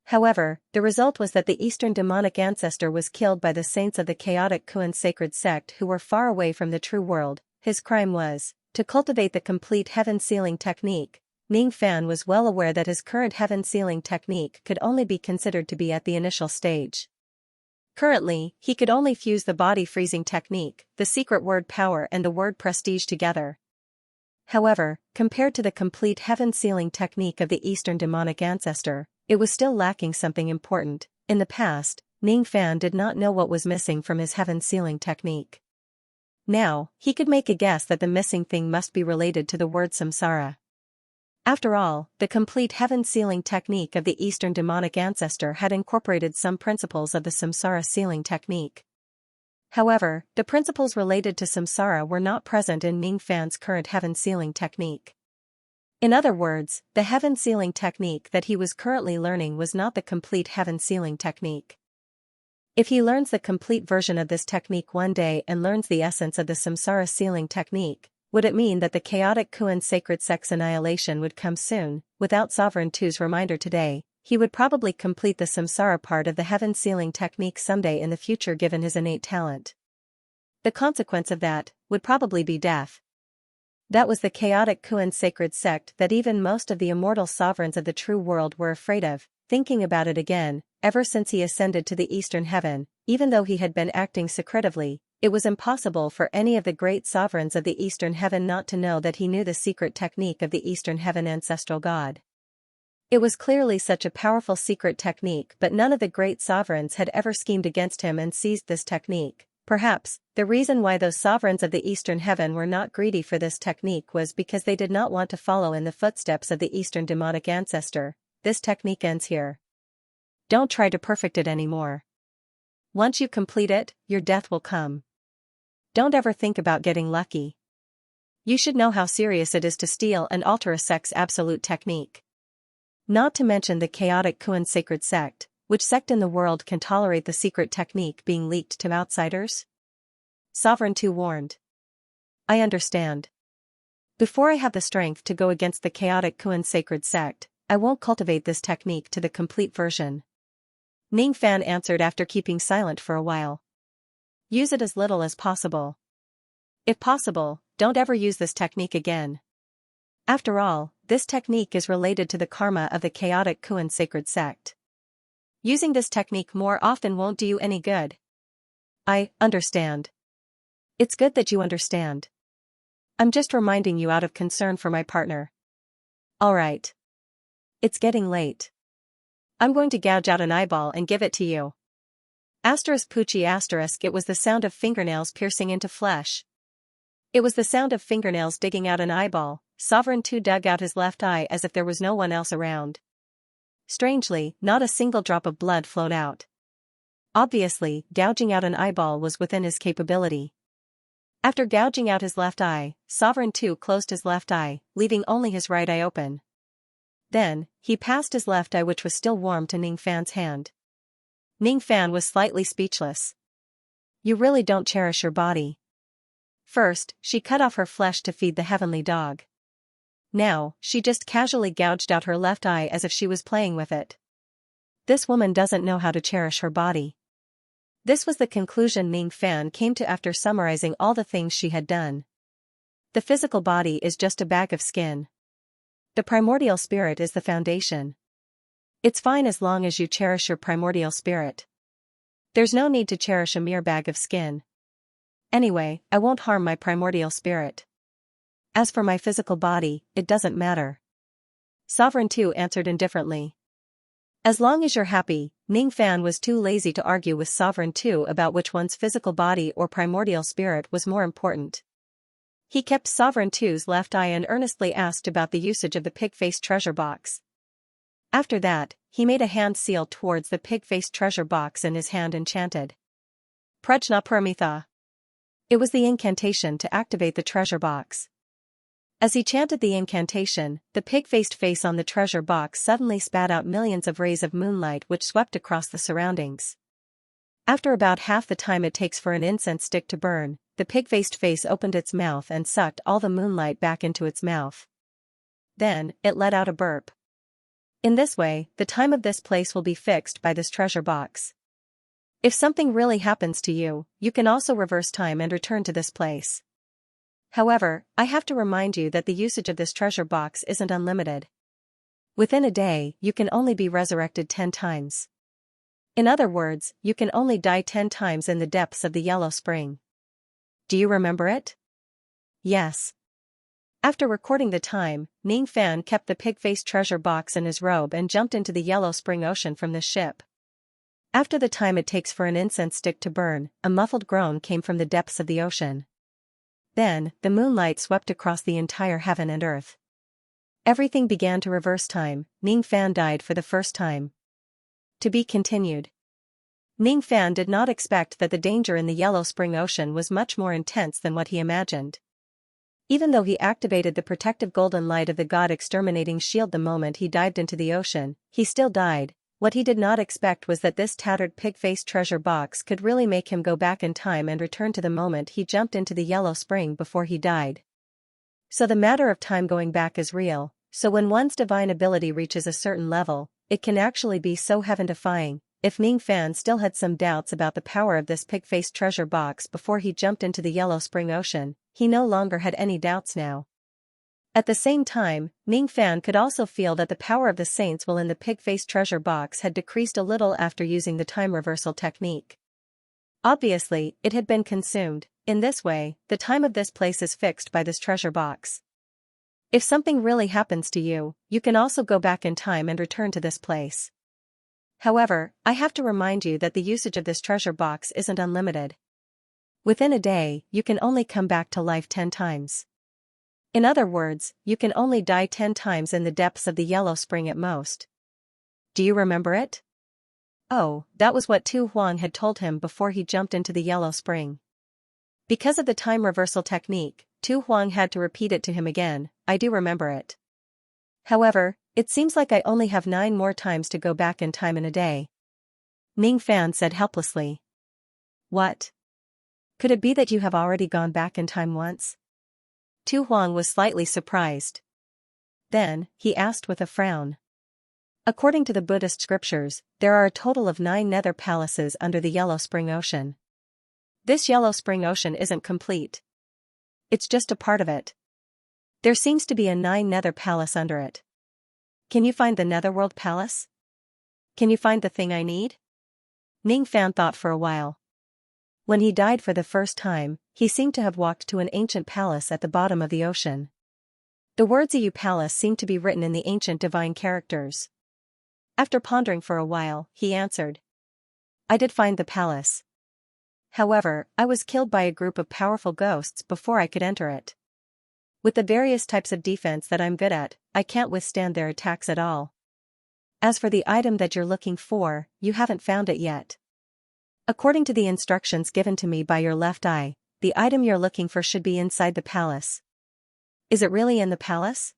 However, the result was that the Eastern demonic ancestor was killed by the saints of the chaotic Kuan sacred sect who were far away from the true world. His crime was to cultivate the complete heaven sealing technique. Ning Fan was well aware that his current heaven sealing technique could only be considered to be at the initial stage. Currently, he could only fuse the body freezing technique, the secret word power and the word prestige together. However, compared to the complete heaven sealing technique of the Eastern demonic ancestor, it was still lacking something important. In the past, Ning Fan did not know what was missing from his heaven sealing technique. Now, he could make a guess that the missing thing must be related to the word samsara. After all, the complete heaven sealing technique of the Eastern demonic ancestor had incorporated some principles of the samsara sealing technique. However, the principles related to samsara were not present in Ning Fan's current heaven sealing technique. In other words, the heaven sealing technique that he was currently learning was not the complete heaven sealing technique. If he learns the complete version of this technique one day and learns the essence of the samsara sealing technique, would it mean that the chaotic Kuan sacred sect's annihilation would come soon? Without Sovereign Two's reminder today, he would probably complete the samsara part of the heaven sealing technique someday in the future given his innate talent. The consequence of that would probably be death. That was the chaotic Kuan sacred sect that even most of the immortal sovereigns of the true world were afraid of. Thinking about it again, ever since he ascended to the eastern heaven, even though he had been acting secretively, it was impossible for any of the great sovereigns of the eastern heaven not to know that he knew the secret technique of the eastern heaven ancestral god. It was clearly such a powerful secret technique, but none of the great sovereigns had ever schemed against him and seized this technique. Perhaps, the reason why those sovereigns of the eastern heaven were not greedy for this technique was because they did not want to follow in the footsteps of the eastern demonic ancestor. This technique ends here. Don't try to perfect it anymore. Once you complete it, your death will come. Don't ever think about getting lucky. You should know how serious it is to steal and alter a sect's absolute technique. Not to mention the chaotic Kuan sacred sect. Which sect in the world can tolerate the secret technique being leaked to outsiders? Sovereign 2 warned. I understand. Before I have the strength to go against the chaotic Kuan sacred sect, I won't cultivate this technique to the complete version. Ning Fan answered after keeping silent for a while. Use it as little as possible. If possible, don't ever use this technique again. After all, this technique is related to the karma of the chaotic Kuan sacred sect. Using this technique more often won't do you any good. I understand. It's good that you understand. I'm just reminding you out of concern for my partner. Alright. It's getting late. I'm going to gouge out an eyeball and give it to you. *Poochie*. It was the sound of fingernails piercing into flesh. It was the sound of fingernails digging out an eyeball. Sovereign 2 dug out his left eye as if there was no one else around. Strangely, not a single drop of blood flowed out. Obviously, gouging out an eyeball was within his capability. After gouging out his left eye, Sovereign 2 closed his left eye, leaving only his right eye open. Then, he passed his left eye, which was still warm, to Ning Fan's hand. Ning Fan was slightly speechless. You really don't cherish your body. First, she cut off her flesh to feed the heavenly dog. Now, she just casually gouged out her left eye as if she was playing with it. This woman doesn't know how to cherish her body. This was the conclusion Ning Fan came to after summarizing all the things she had done. The physical body is just a bag of skin. The primordial spirit is the foundation. It's fine as long as you cherish your primordial spirit. There's no need to cherish a mere bag of skin. Anyway, I won't harm my primordial spirit. As for my physical body, it doesn't matter. Sovereign 2 answered indifferently. As long as you're happy, Ning Fan was too lazy to argue with Sovereign 2 about which one's physical body or primordial spirit was more important. He kept Sovereign 2's left eye and earnestly asked about the usage of the pig-faced treasure box. After that, he made a hand seal towards the pig-faced treasure box in his hand and chanted. Prajna Paramitha. It was the incantation to activate the treasure box. As he chanted the incantation, the pig-faced face on the treasure box suddenly spat out millions of rays of moonlight which swept across the surroundings. After about half the time it takes for an incense stick to burn, the pig-faced face opened its mouth and sucked all the moonlight back into its mouth. Then, it let out a burp. In this way, the time of this place will be fixed by this treasure box. If something really happens to you, you can also reverse time and return to this place. However, I have to remind you that the usage of this treasure box isn't unlimited. Within a day, you can only be resurrected 10 times. In other words, you can only die 10 times in the depths of the yellow spring. Do you remember it? Yes. After recording the time, Ning Fan kept the pig-faced treasure box in his robe and jumped into the yellow spring ocean from the ship. After the time it takes for an incense stick to burn, a muffled groan came from the depths of the ocean. Then, the moonlight swept across the entire heaven and earth. Everything began to reverse time. Ning Fan died for the first time. To be continued. Ning Fan did not expect that the danger in the yellow spring ocean was much more intense than what he imagined. Even though he activated the protective golden light of the god exterminating shield the moment he dived into the ocean, he still died. What he did not expect was that this tattered pig-faced treasure box could really make him go back in time and return to the moment he jumped into the yellow spring before he died. So the matter of time going back is real, so when one's divine ability reaches a certain level, it can actually be so heaven-defying. If Ning Fan still had some doubts about the power of this pig-faced treasure box before he jumped into the yellow spring ocean, he no longer had any doubts now. At the same time, Ning Fan could also feel that the power of the saints will in the pig-faced treasure box had decreased a little after using the time reversal technique. Obviously, it had been consumed. In this way, the time of this place is fixed by this treasure box. If something really happens to you, you can also go back in time and return to this place. However, I have to remind you that the usage of this treasure box isn't unlimited. Within a day, you can only come back to life 10 times. In other words, you can only die 10 times in the depths of the yellow spring at most. Do you remember it? Oh, that was what Tu Huang had told him before he jumped into the yellow spring. Because of the time reversal technique, Tu Huang had to repeat it to him again. I do remember it. However, it seems like I only have 9 more times to go back in time in a day. Ning Fan said helplessly. What? Could it be that you have already gone back in time once? Tu Huang was slightly surprised. Then, he asked with a frown. According to the Buddhist scriptures, there are a total of 9 nether palaces under the Yellow Spring Ocean. This Yellow Spring Ocean isn't complete. It's just a part of it. There seems to be a 9 nether palace under it. Can you find the Netherworld Palace? Can you find the thing I need? Ning Fan thought for a while. When he died for the first time, he seemed to have walked to an ancient palace at the bottom of the ocean. The words Yu Palace seemed to be written in the ancient divine characters. After pondering for a while, he answered. I did find the palace. However, I was killed by a group of powerful ghosts before I could enter it. With the various types of defense that I'm good at, I can't withstand their attacks at all. As for the item that you're looking for, you haven't found it yet. According to the instructions given to me by your left eye, the item you're looking for should be inside the palace. Is it really in the palace?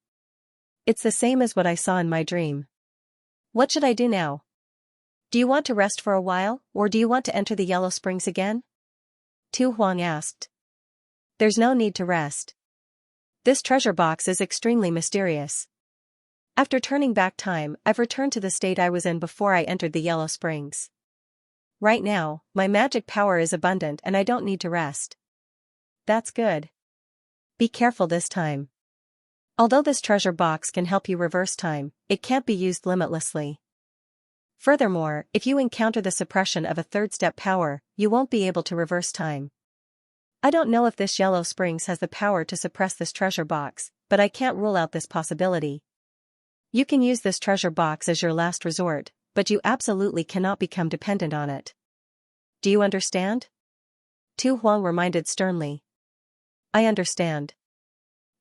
It's the same as what I saw in my dream. What should I do now? Do you want to rest for a while, or do you want to enter the Yellow Springs again? Tu Huang asked. There's no need to rest. This treasure box is extremely mysterious. After turning back time, I've returned to the state I was in before I entered the Yellow Springs. Right now, my magic power is abundant and I don't need to rest. That's good. Be careful this time. Although this treasure box can help you reverse time, it can't be used limitlessly. Furthermore, if you encounter the suppression of a third-step power, you won't be able to reverse time. I don't know if this Yellow Springs has the power to suppress this treasure box, but I can't rule out this possibility. You can use this treasure box as your last resort, but you absolutely cannot become dependent on it. Do you understand? Tu Huang reminded sternly. I understand.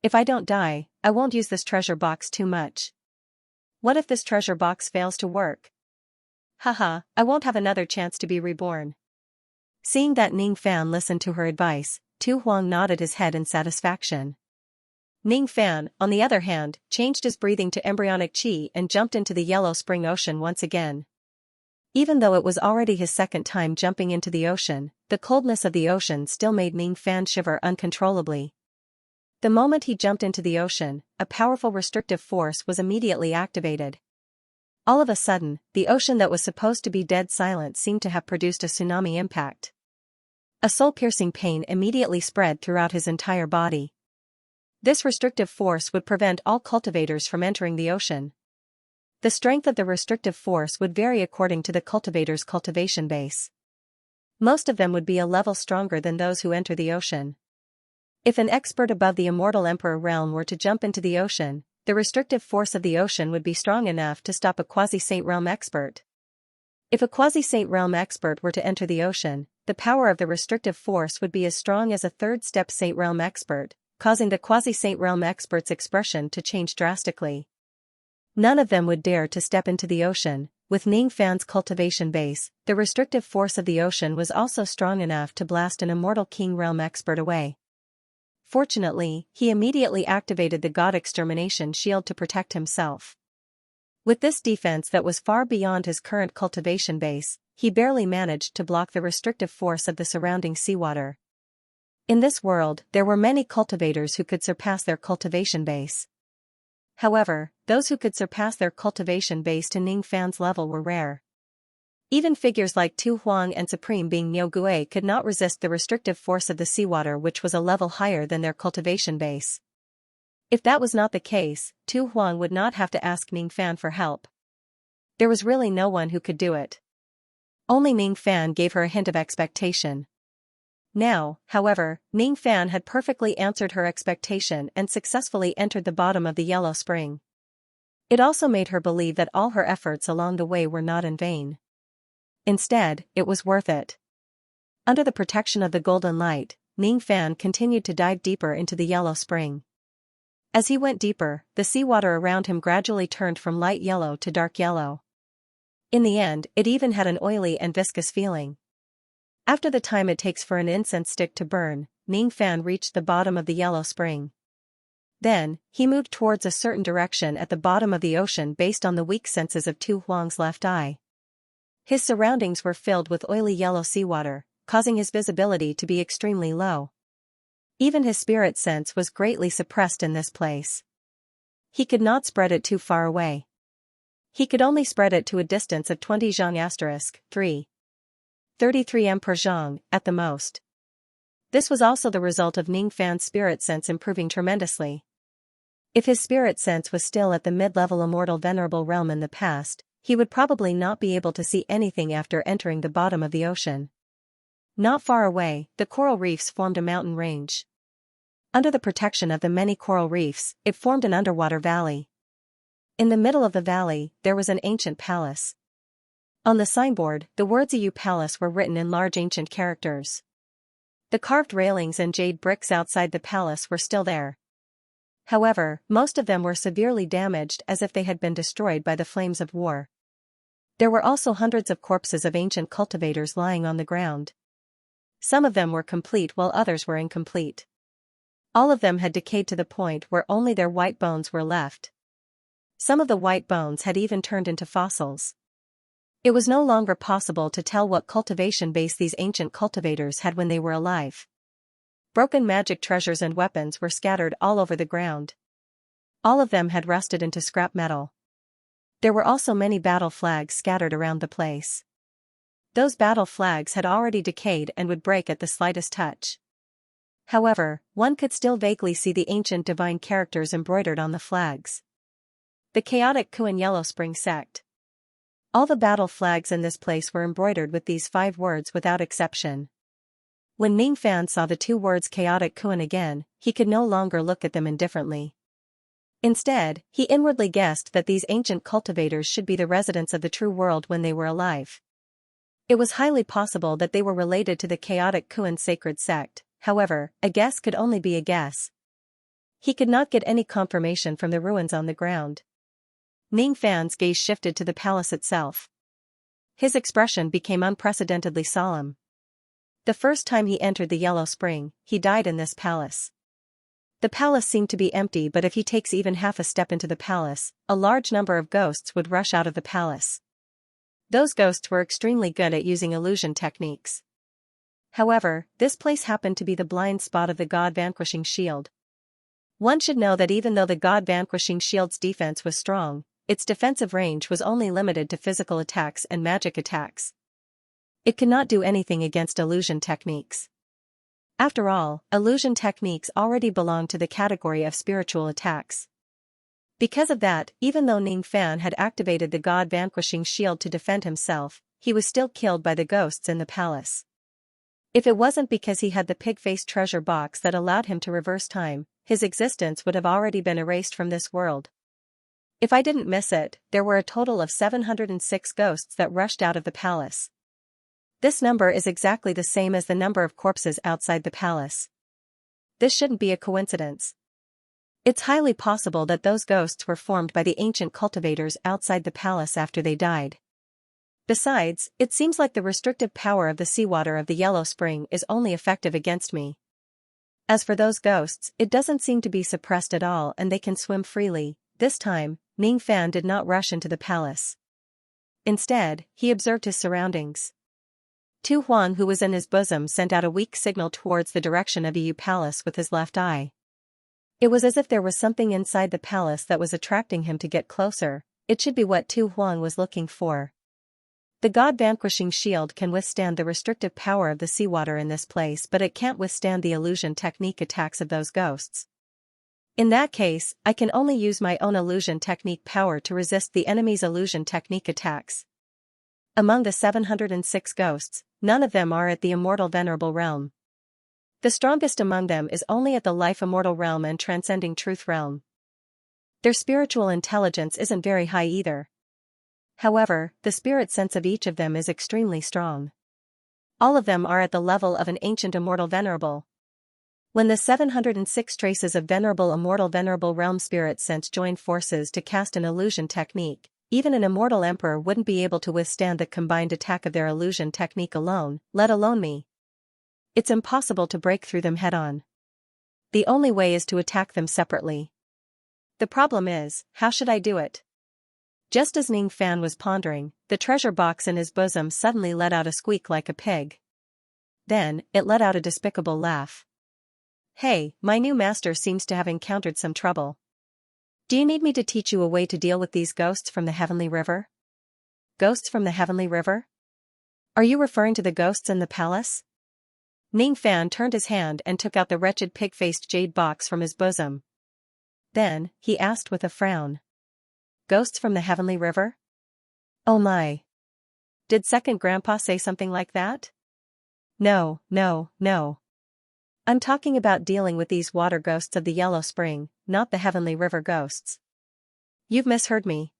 If I don't die, I won't use this treasure box too much. What if this treasure box fails to work? Haha, I won't have another chance to be reborn. Seeing that Ning Fan listened to her advice, Tu Huang nodded his head in satisfaction. Ning Fan, on the other hand, changed his breathing to embryonic qi and jumped into the Yellow Spring Ocean once again. Even though it was already his second time jumping into the ocean, the coldness of the ocean still made Ning Fan shiver uncontrollably. The moment he jumped into the ocean, a powerful restrictive force was immediately activated. All of a sudden, the ocean that was supposed to be dead silent seemed to have produced a tsunami impact. A soul-piercing pain immediately spread throughout his entire body. This restrictive force would prevent all cultivators from entering the ocean. The strength of the restrictive force would vary according to the cultivator's cultivation base. Most of them would be a level stronger than those who enter the ocean. If an expert above the immortal emperor realm were to jump into the ocean, the restrictive force of the ocean would be strong enough to stop a quasi-saint realm expert. If a quasi-saint realm expert were to enter the ocean, the power of the restrictive force would be as strong as a third-step saint realm expert, causing the quasi-saint realm expert's expression to change drastically. None of them would dare to step into the ocean. With Ning Fan's cultivation base, the restrictive force of the ocean was also strong enough to blast an immortal king realm expert away. Fortunately, he immediately activated the God Extermination Shield to protect himself. With this defense that was far beyond his current cultivation base, he barely managed to block the restrictive force of the surrounding seawater. In this world, there were many cultivators who could surpass their cultivation base. However, those who could surpass their cultivation base to Ning Fan's level were rare. Even figures like Tu Huang and Supreme Being Miao Gui could not resist the restrictive force of the seawater, which was a level higher than their cultivation base. If that was not the case, Tu Huang would not have to ask Ning Fan for help. There was really no one who could do it. Only Ning Fan gave her a hint of expectation. Now, however, Ning Fan had perfectly answered her expectation and successfully entered the bottom of the yellow spring. It also made her believe that all her efforts along the way were not in vain. Instead, it was worth it. Under the protection of the golden light, Ning Fan continued to dive deeper into the yellow spring. As he went deeper, the seawater around him gradually turned from light yellow to dark yellow. In the end, it even had an oily and viscous feeling. After the time it takes for an incense stick to burn, Ning Fan reached the bottom of the yellow spring. Then, he moved towards a certain direction at the bottom of the ocean based on the weak senses of Tu Huang's left eye. His surroundings were filled with oily yellow seawater, causing his visibility to be extremely low. Even his spirit sense was greatly suppressed in this place. He could not spread it too far away. He could only spread it to a distance of 20 zhang *3. 33 m per zhang, at the most. This was also the result of Ning Fan's spirit sense improving tremendously. If his spirit sense was still at the mid-level immortal venerable realm in the past, he would probably not be able to see anything after entering the bottom of the ocean. Not far away, the coral reefs formed a mountain range. Under the protection of the many coral reefs, it formed an underwater valley. In the middle of the valley, there was an ancient palace. On the signboard, the words "EU Palace" were written in large ancient characters. The carved railings and jade bricks outside the palace were still there. However, most of them were severely damaged as if they had been destroyed by the flames of war. There were also hundreds of corpses of ancient cultivators lying on the ground. Some of them were complete while others were incomplete. All of them had decayed to the point where only their white bones were left. Some of the white bones had even turned into fossils. It was no longer possible to tell what cultivation base these ancient cultivators had when they were alive. Broken magic treasures and weapons were scattered all over the ground. All of them had rusted into scrap metal. There were also many battle flags scattered around the place. Those battle flags had already decayed and would break at the slightest touch. However, one could still vaguely see the ancient divine characters embroidered on the flags. The chaotic Kuan Yellow Spring Sect. All the battle flags in this place were embroidered with these 5 words without exception. When Ning Fan saw the 2 words chaotic Kuan again, he could no longer look at them indifferently. Instead, he inwardly guessed that these ancient cultivators should be the residents of the true world when they were alive. It was highly possible that they were related to the chaotic Kuan sacred sect. However, a guess could only be a guess. He could not get any confirmation from the ruins on the ground. Ning Fan's gaze shifted to the palace itself. His expression became unprecedentedly solemn. The first time he entered the Yellow Spring, he died in this palace. The palace seemed to be empty, but if he takes even half a step into the palace, a large number of ghosts would rush out of the palace. Those ghosts were extremely good at using illusion techniques. However, this place happened to be the blind spot of the God Vanquishing Shield. One should know that even though the God Vanquishing Shield's defense was strong, its defensive range was only limited to physical attacks and magic attacks. It could not do anything against illusion techniques. After all, illusion techniques already belong to the category of spiritual attacks. Because of that, even though Ning Fan had activated the God-vanquishing shield to defend himself, he was still killed by the ghosts in the palace. If it wasn't because he had the pig-faced treasure box that allowed him to reverse time, his existence would have already been erased from this world. If I didn't miss it, there were a total of 706 ghosts that rushed out of the palace. This number is exactly the same as the number of corpses outside the palace. This shouldn't be a coincidence. It's highly possible that those ghosts were formed by the ancient cultivators outside the palace after they died. Besides, it seems like the restrictive power of the seawater of the Yellow Spring is only effective against me. As for those ghosts, it doesn't seem to be suppressed at all and they can swim freely. This time, Ning Fan did not rush into the palace. Instead, he observed his surroundings. Tu Huang, who was in his bosom, sent out a weak signal towards the direction of the Yu Palace with his left eye. It was as if there was something inside the palace that was attracting him to get closer. It should be what Tu Huang was looking for. The God-vanquishing shield can withstand the restrictive power of the seawater in this place, but it can't withstand the illusion technique attacks of those ghosts. In that case, I can only use my own illusion technique power to resist the enemy's illusion technique attacks. Among the 706 ghosts, none of them are at the immortal venerable realm. The strongest among them is only at the life immortal realm and transcending truth realm. Their spiritual intelligence isn't very high either. However, the spirit sense of each of them is extremely strong. All of them are at the level of an ancient immortal venerable. When the 706 traces of venerable realm spirit sense join forces to cast an illusion technique, even an immortal emperor wouldn't be able to withstand the combined attack of their illusion technique alone, let alone me. It's impossible to break through them head-on. The only way is to attack them separately. The problem is, how should I do it? Just as Ning Fan was pondering, the treasure box in his bosom suddenly let out a squeak like a pig. Then, it let out a despicable laugh. Hey, my new master seems to have encountered some trouble. Do you need me to teach you a way to deal with these ghosts from the Heavenly River? Ghosts from the Heavenly River? Are you referring to the ghosts in the palace? Ning Fan turned his hand and took out the wretched pig-faced jade box from his bosom. Then, he asked with a frown. Ghosts from the Heavenly River? Oh my. Did second grandpa say something like that? No. I'm talking about dealing with these water ghosts of the Yellow Spring, not the Heavenly River ghosts. You've misheard me.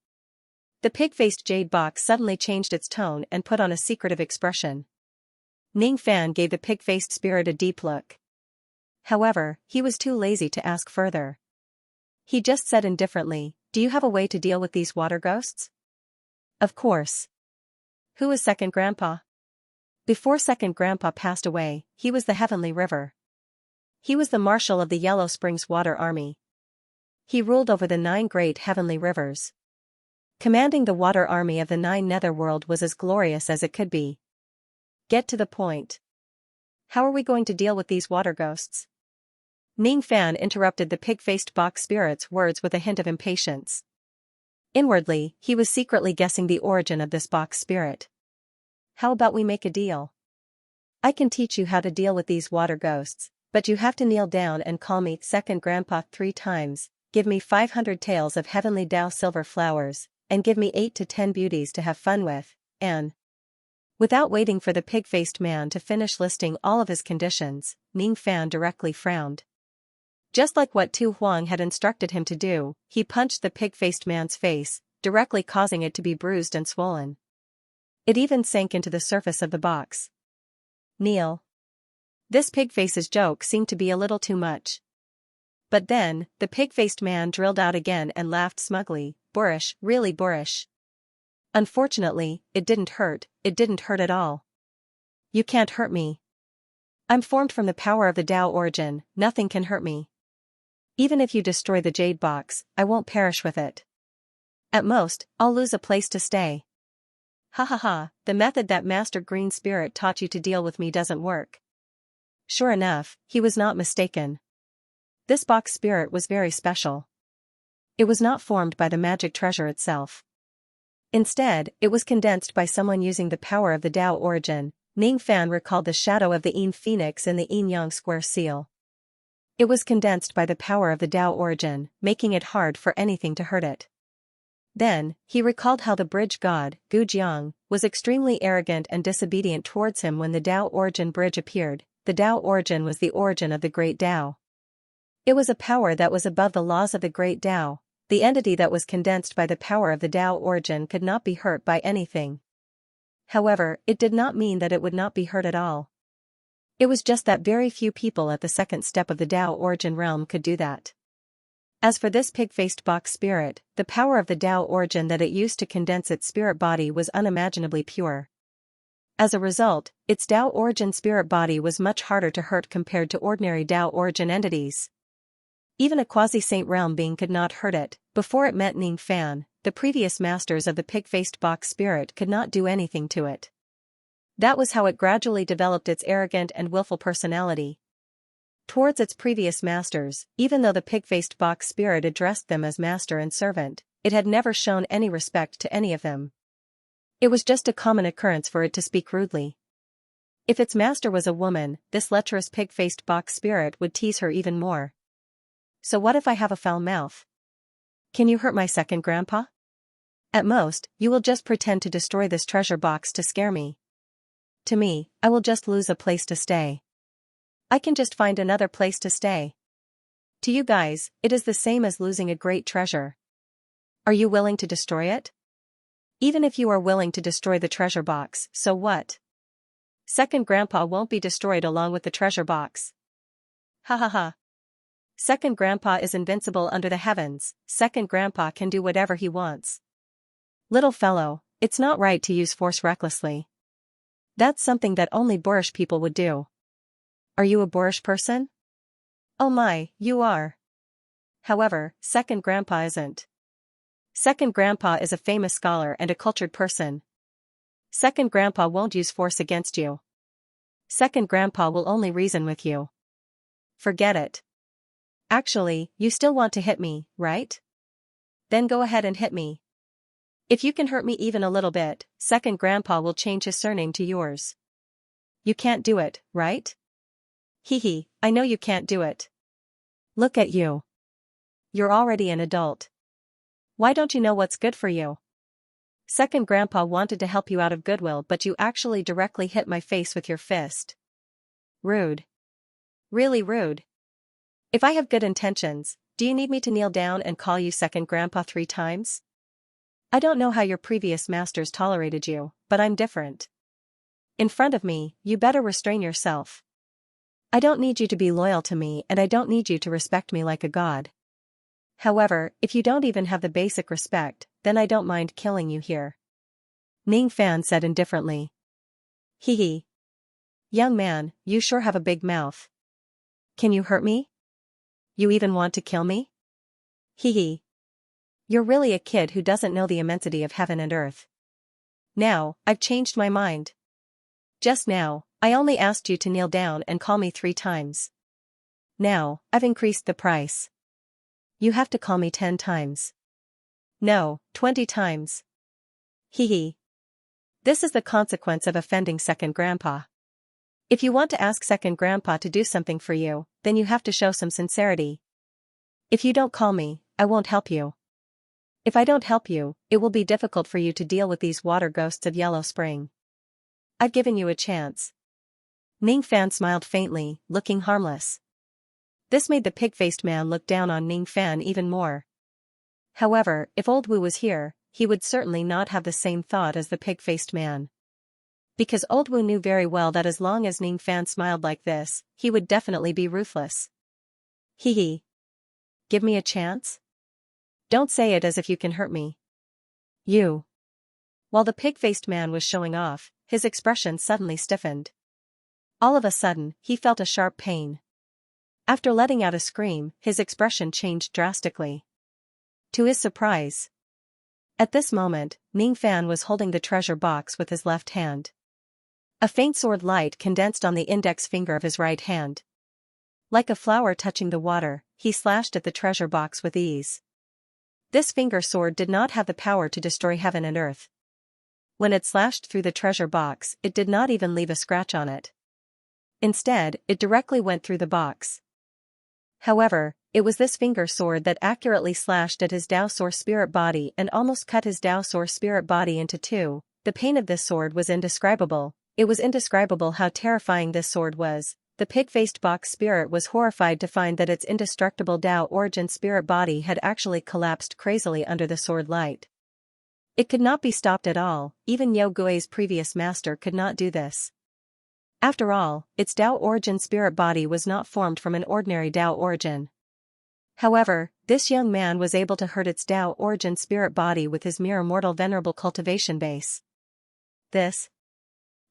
The pig-faced jade box suddenly changed its tone and put on a secretive expression. Ning Fan gave the pig-faced spirit a deep look. However, he was too lazy to ask further. He just said indifferently, do you have a way to deal with these water ghosts? Of course. Who is second grandpa? Before second grandpa passed away, he was the Heavenly River. He was the marshal of the Yellow Springs Water Army. He ruled over the 9 great heavenly rivers. Commanding the water army of the 9 netherworld was as glorious as it could be. Get to the point. How are we going to deal with these water ghosts? Ning Fan interrupted the pig-faced box spirit's words with a hint of impatience. Inwardly, he was secretly guessing the origin of this box spirit. How about we make a deal? I can teach you how to deal with these water ghosts, but you have to kneel down and call me second grandpa 3 times, give me 500 taels of heavenly Tao silver flowers, and give me 8 to 10 beauties to have fun with, and... Without waiting for the pig-faced man to finish listing all of his conditions, Ning Fan directly frowned. Just like what Tu Huang had instructed him to do, he punched the pig-faced man's face, directly causing it to be bruised and swollen. It even sank into the surface of the box. Kneel. This pig-face's joke seemed to be a little too much. But then, the pig-faced man drilled out again and laughed smugly, boorish, really boorish. Unfortunately, it didn't hurt at all. You can't hurt me. I'm formed from the power of the Tao origin, nothing can hurt me. Even if you destroy the jade box, I won't perish with it. At most, I'll lose a place to stay. Ha ha ha, the method that Master Green Spirit taught you to deal with me doesn't work. Sure enough, he was not mistaken. This box spirit was very special. It was not formed by the magic treasure itself. Instead, it was condensed by someone using the power of the Tao origin. Ning Fan recalled the shadow of the Yin Phoenix in the Yin Yang Square seal. It was condensed by the power of the Tao origin, making it hard for anything to hurt it. Then, he recalled how the bridge god, Gu Jiang, was extremely arrogant and disobedient towards him when the Tao origin bridge appeared. The Tao origin was the origin of the Great Tao. It was a power that was above the laws of the Great Tao. The entity that was condensed by the power of the Tao origin could not be hurt by anything. However, it did not mean that it would not be hurt at all. It was just that very few people at the second step of the Tao origin realm could do that. As for this pig-faced box spirit, the power of the Tao origin that it used to condense its spirit body was unimaginably pure. As a result, its Tao origin spirit body was much harder to hurt compared to ordinary Tao origin entities. Even a quasi-saint realm being could not hurt it. Before it met Ning Fan, the previous masters of the pig-faced box spirit could not do anything to it. That was how it gradually developed its arrogant and willful personality towards its previous masters. Even though the pig-faced box spirit addressed them as master and servant, it had never shown any respect to any of them. It was just a common occurrence for it to speak rudely. If its master was a woman, this lecherous pig-faced box spirit would tease her even more. So what if I have a foul mouth? Can you hurt my second grandpa? At most, you will just pretend to destroy this treasure box to scare me. To me, I will just lose a place to stay. I can just find another place to stay. To you guys, it is the same as losing a great treasure. Are you willing to destroy it? Even if you are willing to destroy the treasure box, so what? Second grandpa won't be destroyed along with the treasure box. Ha ha ha. Second grandpa is invincible under the heavens. Second grandpa can do whatever he wants. Little fellow, it's not right to use force recklessly. That's something that only boorish people would do. Are you a boorish person? Oh my, you are. However, second grandpa isn't. Second grandpa is a famous scholar and a cultured person. Second grandpa won't use force against you. Second grandpa will only reason with you. Forget it. Actually, you still want to hit me, right? Then go ahead and hit me. If you can hurt me even a little bit, second grandpa will change his surname to yours. You can't do it, right? Hee hee, I know you can't do it. Look at you. You're already an adult. Why don't you know what's good for you? Second grandpa wanted to help you out of goodwill, but you actually directly hit my face with your fist. Rude. Really rude. If I have good intentions, do you need me to kneel down and call you second grandpa 3 times? I don't know how your previous masters tolerated you, but I'm different. In front of me, you better restrain yourself. I don't need you to be loyal to me, and I don't need you to respect me like a god. However, if you don't even have the basic respect, then I don't mind killing you here. Ning Fan said indifferently. Hee hee. Young man, you sure have a big mouth. Can you hurt me? You even want to kill me? Hee hee. You're really a kid who doesn't know the immensity of heaven and earth. Now, I've changed my mind. Just now, I only asked you to kneel down and call me 3 times. Now, I've increased the price. You have to call me 10 times. No, 20 times. Hee hee. This is the consequence of offending second grandpa. If you want to ask second grandpa to do something for you, then you have to show some sincerity. If you don't call me, I won't help you. If I don't help you, it will be difficult for you to deal with these water ghosts of Yellow Spring. I've given you a chance. Ning Fan smiled faintly, looking harmless. This made the pig-faced man look down on Ning Fan even more. However, if Old Wu was here, he would certainly not have the same thought as the pig-faced man. Because Old Wu knew very well that as long as Ning Fan smiled like this, he would definitely be ruthless. Hee hee. Give me a chance? Don't say it as if you can hurt me. You. While the pig-faced man was showing off, his expression suddenly stiffened. All of a sudden, he felt a sharp pain. After letting out a scream, his expression changed drastically. To his surprise. At this moment, Ning Fan was holding the treasure box with his left hand. A faint sword light condensed on the index finger of his right hand. Like a flower touching the water, he slashed at the treasure box with ease. This finger sword did not have the power to destroy heaven and earth. When it slashed through the treasure box, it did not even leave a scratch on it. Instead, it directly went through the box. However, it was this finger sword that accurately slashed at his Dao Source spirit body and almost cut his Dao Source spirit body into two. The pain of this sword was indescribable. It was indescribable how terrifying this sword was. The pig-faced box spirit was horrified to find that its indestructible Dao origin spirit body had actually collapsed crazily under the sword light. It could not be stopped at all, even Yo Gui's previous master could not do this. After all, its Dao origin spirit body was not formed from an ordinary Dao origin. However, this young man was able to hurt its Dao origin spirit body with his mere mortal venerable cultivation base.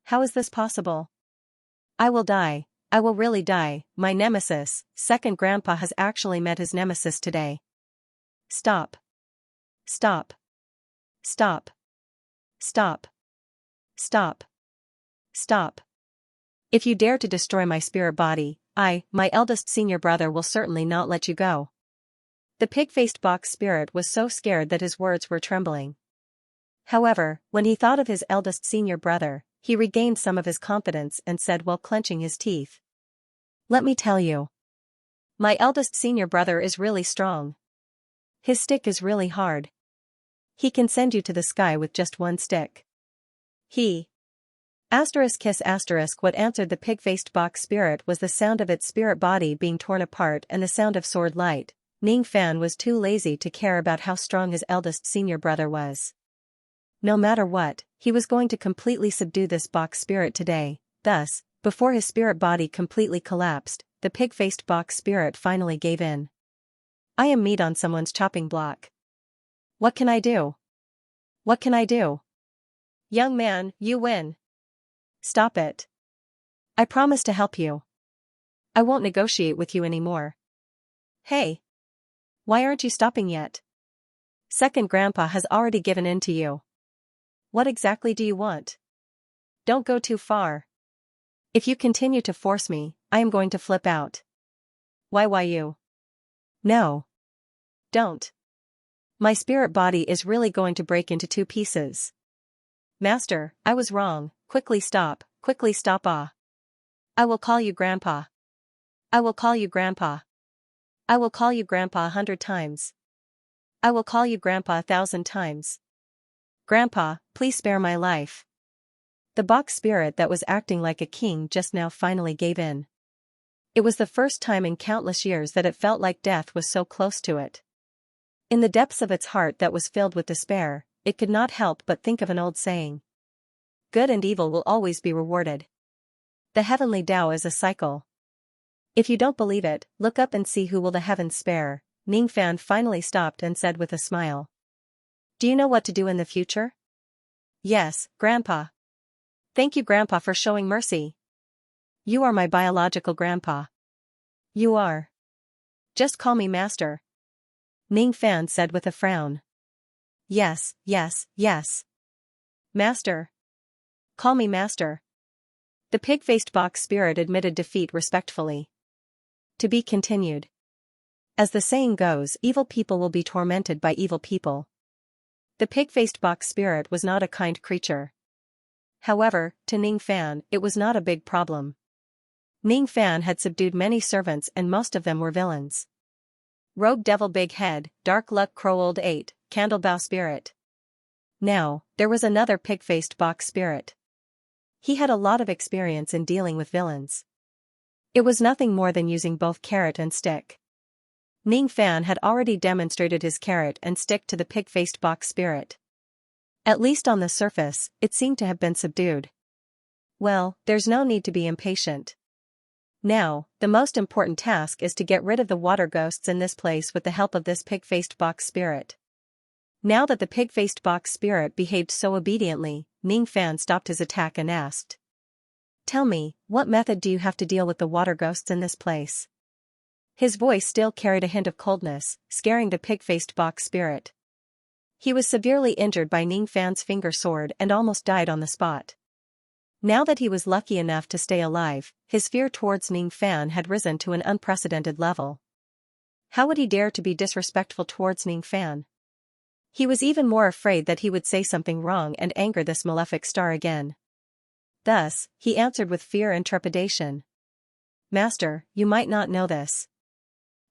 How is this possible? I will die. I will really die. My nemesis, second grandpa, has actually met his nemesis today. Stop. Stop. Stop. Stop. Stop. Stop. If you dare to destroy my spirit body, my eldest senior brother, will certainly not let you go. The pig-faced box spirit was so scared that his words were trembling. However, when he thought of his eldest senior brother, he regained some of his confidence and said while clenching his teeth. Let me tell you. My eldest senior brother is really strong. His stick is really hard. He can send you to the sky with just one stick. He. Kiss what answered the pig-faced box spirit was the sound of its spirit body being torn apart and the sound of sword light. Ning Fan was too lazy to care about how strong his eldest senior brother was. No matter what, he was going to completely subdue this box spirit today. Thus, before his spirit body completely collapsed, the pig-faced box spirit finally gave in. I am meat on someone's chopping block. What can I do? What can I do? Young man, you win. Stop it. I promise to help you. I won't negotiate with you anymore. Hey. Why aren't you stopping yet? Second grandpa has already given in to you. What exactly do you want? Don't go too far. If you continue to force me, I am going to flip out. Why you? No. Don't. My spirit body is really going to break into two pieces. Master, I was wrong. Quickly stop I will call you grandpa. I will call you grandpa. I will call you grandpa 100 times. I will call you grandpa 1,000 times. Grandpa, please spare my life. The box spirit that was acting like a king just now finally gave in. It was the first time in countless years that it felt like death was so close to it. In the depths of its heart that was filled with despair, it could not help but think of an old saying. Good and evil will always be rewarded. The heavenly Tao is a cycle. If you don't believe it, look up and see who will the heavens spare. Ning Fan finally stopped and said with a smile. Do you know what to do in the future? Yes, Grandpa. Thank you, Grandpa, for showing mercy. You are my biological grandpa. You are. Just call me Master. Ning Fan said with a frown. Yes. Master. Call me Master. The pig-faced box spirit admitted defeat respectfully. To be continued. As the saying goes, evil people will be tormented by evil people. The pig-faced box spirit was not a kind creature. However, to Ning Fan, it was not a big problem. Ning Fan had subdued many servants and most of them were villains. Rogue Devil Big Head, Dark Luck Crow Old 8, Candlebow Spirit. Now, there was another pig-faced box spirit. He had a lot of experience in dealing with villains. It was nothing more than using both carrot and stick. Ning Fan had already demonstrated his carrot and stick to the pig-faced box spirit. At least on the surface, it seemed to have been subdued. Well, there's no need to be impatient. Now, the most important task is to get rid of the water ghosts in this place with the help of this pig-faced box spirit. Now that the pig-faced box spirit behaved so obediently, Ning Fan stopped his attack and asked. Tell me, what method do you have to deal with the water ghosts in this place? His voice still carried a hint of coldness, scaring the pig-faced box spirit. He was severely injured by Ning Fan's finger sword and almost died on the spot. Now that he was lucky enough to stay alive, his fear towards Ning Fan had risen to an unprecedented level. How would he dare to be disrespectful towards Ning Fan? He was even more afraid that he would say something wrong and anger this malefic star again. Thus, he answered with fear and trepidation. Master, you might not know this.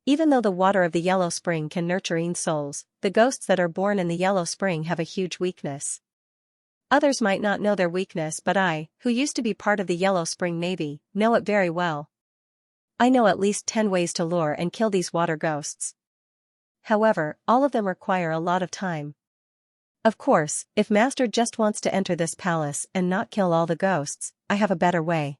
Even though the water of the Yellow Spring can nurture souls, the ghosts that are born in the Yellow Spring have a huge weakness. Others might not know their weakness, but I, who used to be part of the Yellow Spring Navy, know it very well. I know at least 10 ways to lure and kill these water ghosts. However, all of them require a lot of time. Of course, if Master just wants to enter this palace and not kill all the ghosts, I have a better way.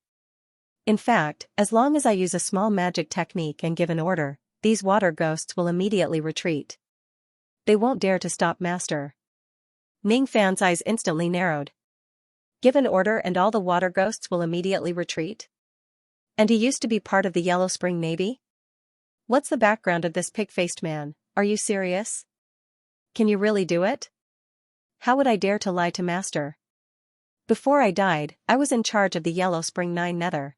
In fact, as long as I use a small magic technique and give an order, these water ghosts will immediately retreat. They won't dare to stop Master. Ning Fan's eyes instantly narrowed. Give an order and all the water ghosts will immediately retreat? And he used to be part of the Yellow Spring Navy? What's the background of this pig-faced man? Are you serious? Can you really do it? How would I dare to lie to Master? Before I died, I was in charge of the Yellow Spring 9 Nether.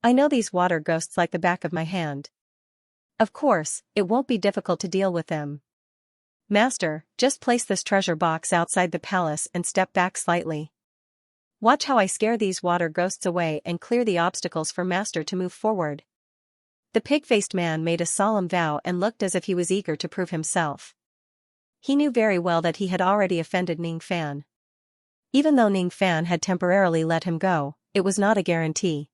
I know these water ghosts like the back of my hand. Of course, it won't be difficult to deal with them. Master, just place this treasure box outside the palace and step back slightly. Watch how I scare these water ghosts away and clear the obstacles for Master to move forward. The pig-faced man made a solemn vow and looked as if he was eager to prove himself. He knew very well that he had already offended Ning Fan. Even though Ning Fan had temporarily let him go, it was not a guarantee.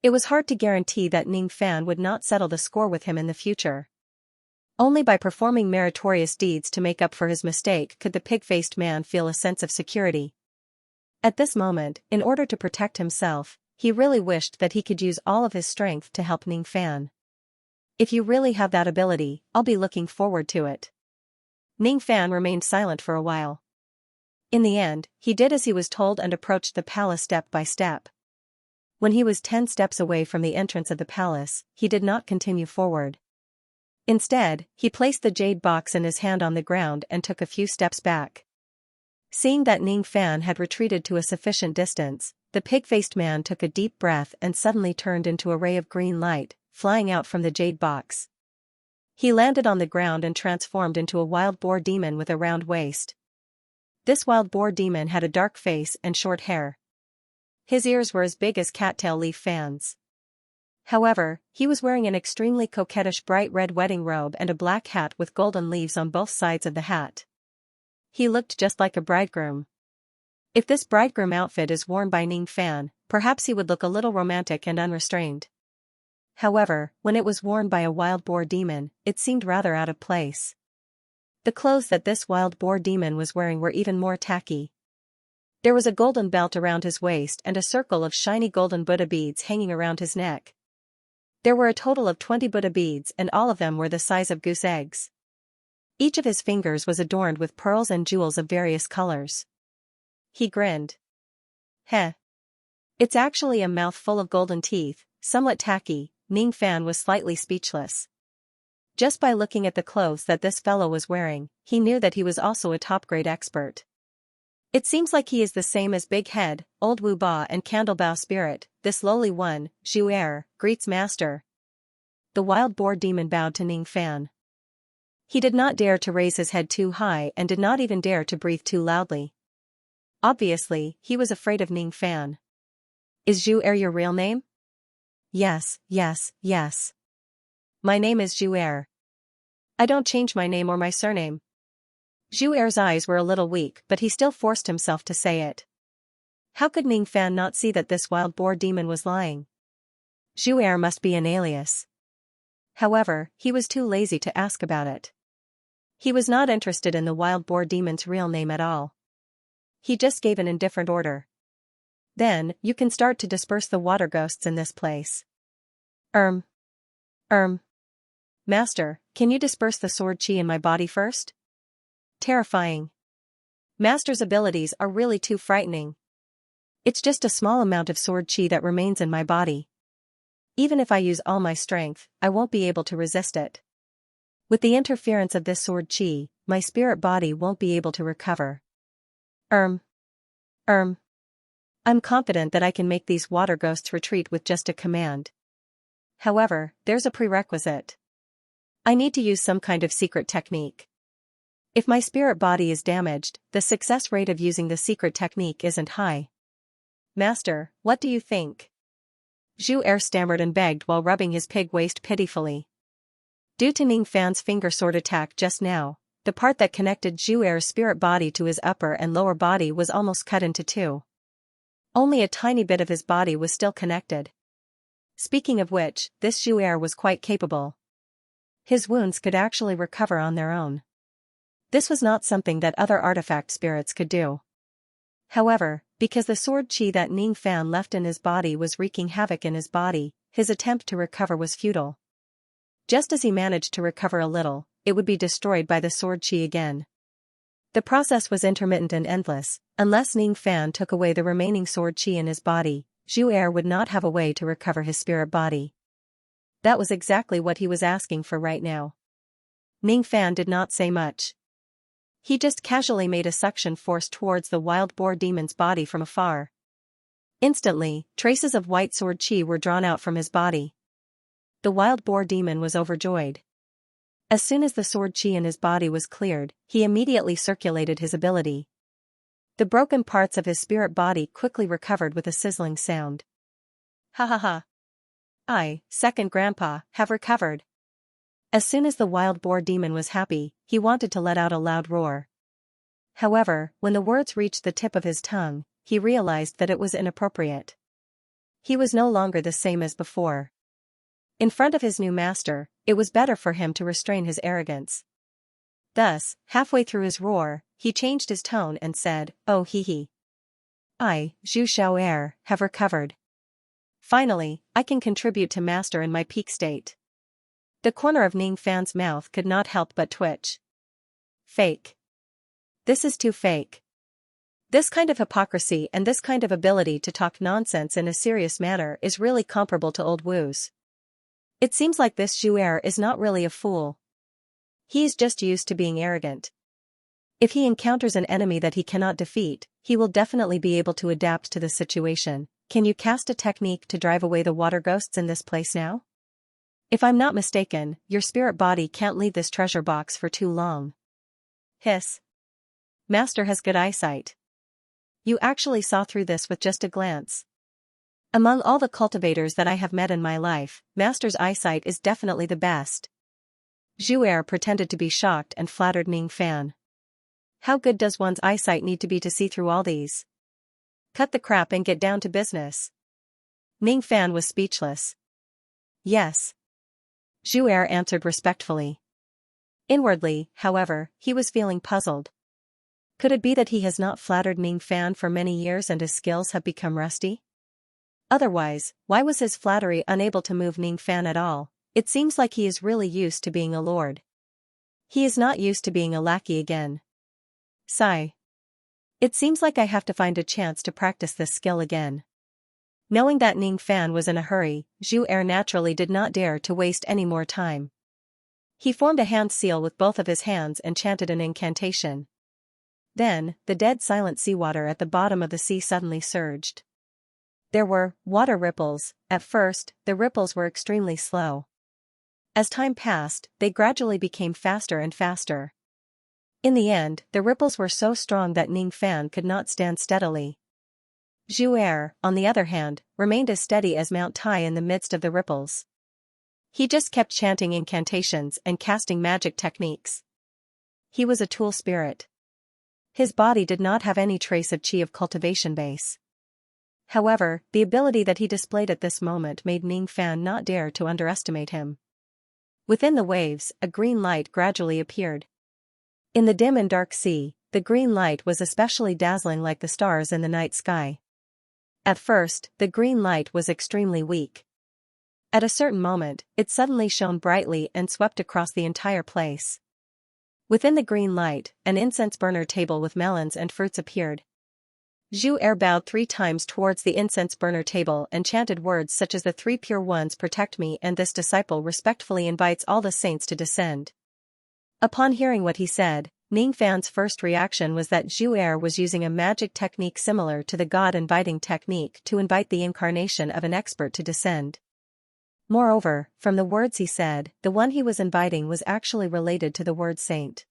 It was hard to guarantee that Ning Fan would not settle the score with him in the future. Only by performing meritorious deeds to make up for his mistake could the pig-faced man feel a sense of security. At this moment, in order to protect himself, he really wished that he could use all of his strength to help Ning Fan. If you really have that ability, I'll be looking forward to it. Ning Fan remained silent for a while. In the end, he did as he was told and approached the palace step by step. When he was 10 steps away from the entrance of the palace, he did not continue forward. Instead, he placed the jade box in his hand on the ground and took a few steps back. Seeing that Ning Fan had retreated to a sufficient distance, the pig-faced man took a deep breath and suddenly turned into a ray of green light, flying out from the jade box. He landed on the ground and transformed into a wild boar demon with a round waist. This wild boar demon had a dark face and short hair. His ears were as big as cattail leaf fans. However, he was wearing an extremely coquettish bright red wedding robe and a black hat with golden leaves on both sides of the hat. He looked just like a bridegroom. If this bridegroom outfit is worn by Ning Fan, perhaps he would look a little romantic and unrestrained. However, when it was worn by a wild boar demon, it seemed rather out of place. The clothes that this wild boar demon was wearing were even more tacky. There was a golden belt around his waist and a circle of shiny golden Buddha beads hanging around his neck. There were a total of 20 Buddha beads and all of them were the size of goose eggs. Each of his fingers was adorned with pearls and jewels of various colors. He grinned. Heh. It's actually a mouth full of golden teeth, somewhat tacky. Ning Fan was slightly speechless. Just by looking at the clothes that this fellow was wearing, he knew that he was also a top-grade expert. It seems like he is the same as Big Head, Old Wu Ba and Candlebow Spirit. This lowly one, Zhu greets Master. The wild boar demon bowed to Ning Fan. He did not dare to raise his head too high and did not even dare to breathe too loudly. Obviously, he was afraid of Ning Fan. Is Zhu your real name? Yes, yes, yes. My name is Zhu. I don't change my name or my surname. Zhu eyes were a little weak but he still forced himself to say it. How could Ning Fan not see that this wild boar demon was lying? Zhu must be an alias. However, he was too lazy to ask about it. He was not interested in the wild boar demon's real name at all. He just gave an indifferent order. Then, you can start to disperse the water ghosts in this place. Master, can you disperse the sword chi in my body first? Terrifying. Master's abilities are really too frightening. It's just a small amount of sword chi that remains in my body. Even if I use all my strength, I won't be able to resist it. With the interference of this sword chi, my spirit body won't be able to recover. I'm confident that I can make these water ghosts retreat with just a command. However, there's a prerequisite. I need to use some kind of secret technique. If my spirit body is damaged, the success rate of using the secret technique isn't high. Master, what do you think? Zhu stammered and begged while rubbing his pig waist pitifully. Due to Ning Fan's finger sword attack just now, the part that connected Zhu spirit body to his upper and lower body was almost cut into two. Only a tiny bit of his body was still connected. Speaking of which, this Zhu was quite capable. His wounds could actually recover on their own. This was not something that other artifact spirits could do. However, because the sword chi that Ning Fan left in his body was wreaking havoc in his body, his attempt to recover was futile. Just as he managed to recover a little, it would be destroyed by the sword chi again. The process was intermittent and endless. Unless Ning Fan took away the remaining sword chi in his body, Zhu would not have a way to recover his spirit body. That was exactly what he was asking for right now. Ning Fan did not say much. He just casually made a suction force towards the wild boar demon's body from afar. Instantly, traces of white sword chi were drawn out from his body. The wild boar demon was overjoyed. As soon as the sword chi in his body was cleared, he immediately circulated his ability. The broken parts of his spirit body quickly recovered with a sizzling sound. Ha ha ha. I, second grandpa, have recovered. As soon as the wild boar demon was happy, he wanted to let out a loud roar. However, when the words reached the tip of his tongue, he realized that it was inappropriate. He was no longer the same as before. In front of his new master, it was better for him to restrain his arrogance. Thus, halfway through his roar, he changed his tone and said, "Oh hee. I, Zhu Xiao, have recovered. Finally, I can contribute to master in my peak state." The corner of Ning Fan's mouth could not help but twitch. Fake. This is too fake. This kind of hypocrisy and this kind of ability to talk nonsense in a serious manner is really comparable to old Wu's. It seems like this Zhu is not really a fool. He's just used to being arrogant. If he encounters an enemy that he cannot defeat, he will definitely be able to adapt to the situation. Can you cast a technique to drive away the water ghosts in this place now? If I'm not mistaken, your spirit body can't leave this treasure box for too long. Hiss. Master has good eyesight. You actually saw through this with just a glance. Among all the cultivators that I have met in my life, Master's eyesight is definitely the best. Zhu pretended to be shocked and flattered Ning Fan. How good does one's eyesight need to be to see through all these? Cut the crap and get down to business. Ning Fan was speechless. Yes. Zhu answered respectfully. Inwardly, however, he was feeling puzzled. Could it be that he has not flattered Ning Fan for many years and his skills have become rusty? Otherwise, why was his flattery unable to move Ning Fan at all? It seems like he is really used to being a lord. He is not used to being a lackey again. Sigh. It seems like I have to find a chance to practice this skill again. Knowing that Ning Fan was in a hurry, Zhu naturally did not dare to waste any more time. He formed a hand seal with both of his hands and chanted an incantation. Then, the dead silent seawater at the bottom of the sea suddenly surged. There were water ripples. At first, the ripples were extremely slow. As time passed, they gradually became faster and faster. In the end, the ripples were so strong that Ning Fan could not stand steadily. Zhu, on the other hand, remained as steady as Mount Tai in the midst of the ripples. He just kept chanting incantations and casting magic techniques. He was a tool spirit. His body did not have any trace of chi of cultivation base. However, the ability that he displayed at this moment made Ning Fan not dare to underestimate him. Within the waves, a green light gradually appeared. In the dim and dark sea, the green light was especially dazzling like the stars in the night sky. At first, the green light was extremely weak. At a certain moment, it suddenly shone brightly and swept across the entire place. Within the green light, an incense burner table with melons and fruits appeared. Zhu bowed 3 times towards the incense burner table and chanted words such as "The 3 pure ones protect me and this disciple respectfully invites all the saints to descend." Upon hearing what he said, Ning Fan's first reaction was that Zhu was using a magic technique similar to the god-inviting technique to invite the incarnation of an expert to descend. Moreover, from the words he said, the one he was inviting was actually related to the word saint.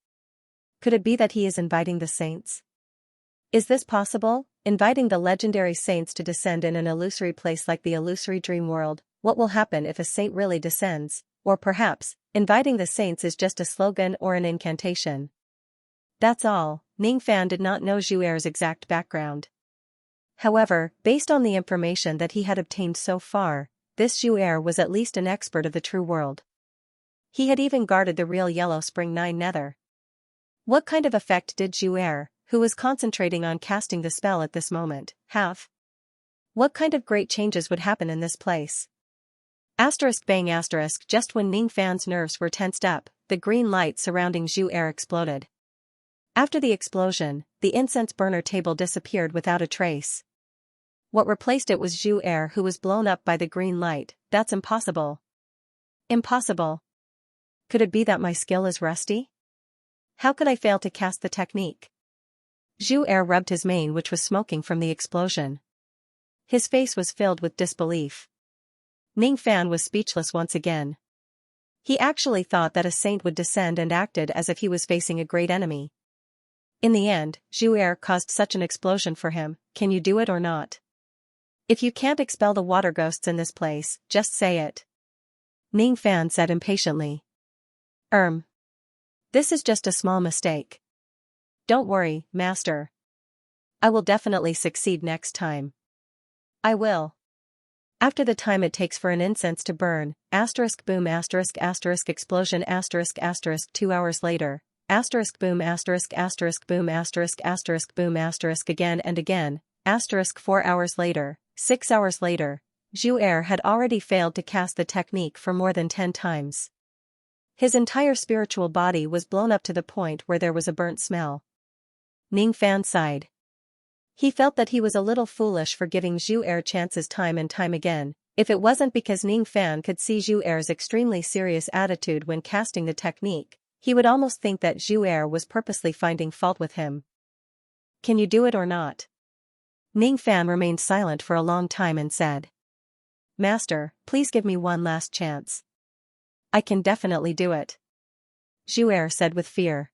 Could it be that he is inviting the saints? Is this possible? Inviting the legendary saints to descend in an illusory place like the illusory dream world. What will happen if a saint really descends? Or perhaps, inviting the saints is just a slogan or an incantation. That's all. Ning Fan did not know Zhu Er's exact background. However, based on the information that he had obtained so far, this Zhu Er was at least an expert of the true world. He had even guarded the real Yellow Spring 9 nether. What kind of effect did Zhu Er, who was concentrating on casting the spell at this moment, have? What kind of great changes would happen in this place? Asterisk bang asterisk. Just when Ning Fan's nerves were tensed up, the green light surrounding Zhu Er exploded. After the explosion, the incense burner table disappeared without a trace. What replaced it was Zhu Er, who was blown up by the green light. That's impossible. Impossible. Could it be that my skill is rusty? How could I fail to cast the technique? Zhu Er rubbed his mane, which was smoking from the explosion. His face was filled with disbelief. Ning Fan was speechless once again. He actually thought that a saint would descend and acted as if he was facing a great enemy. In the end, Zhu Er caused such an explosion for him. Can you do it or not? If you can't expel the water ghosts in this place, just say it. Ning Fan said impatiently. This is just a small mistake. Don't worry, Master. I will definitely succeed next time. I will. After the time it takes for an incense to burn, asterisk boom asterisk asterisk explosion asterisk asterisk 2 hours later, asterisk boom asterisk asterisk boom asterisk asterisk boom asterisk again and again, asterisk 4 hours later, 6 hours later, Zhu Er had already failed to cast the technique for more than 10 times. His entire spiritual body was blown up to the point where there was a burnt smell. Ning Fan sighed. He felt that he was a little foolish for giving Zhu Er chances time and time again. If it wasn't because Ning Fan could see Zhu Er's extremely serious attitude when casting the technique, he would almost think that Zhu Er was purposely finding fault with him. Can you do it or not? Ning Fan remained silent for a long time and said, Master, please give me one last chance. I can definitely do it. Zhu Er said with fear.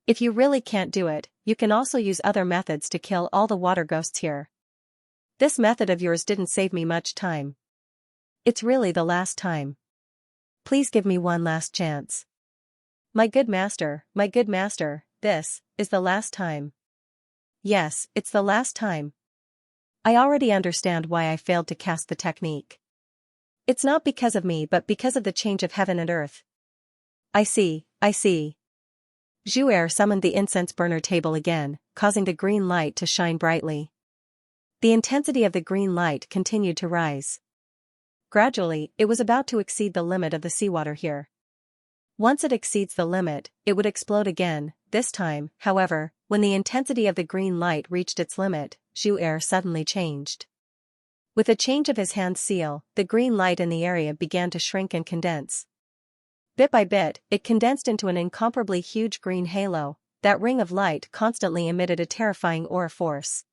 If you really can't do it, you can also use other methods to kill all the water ghosts here. This method of yours didn't save me much time. It's really the last time. Please give me one last chance. My good master, this is the last time. Yes, it's the last time. I already understand why I failed to cast the technique. It's not because of me but because of the change of heaven and earth. I see. Zhu Er summoned the incense burner table again, causing the green light to shine brightly. The intensity of the green light continued to rise. Gradually, it was about to exceed the limit of the seawater here. Once it exceeds the limit, it would explode again. This time, however, when the intensity of the green light reached its limit, Zhu Er suddenly changed. With a change of his hand's seal, the green light in the area began to shrink and condense. Bit by bit, it condensed into an incomparably huge green halo. That ring of light constantly emitted a terrifying aura force.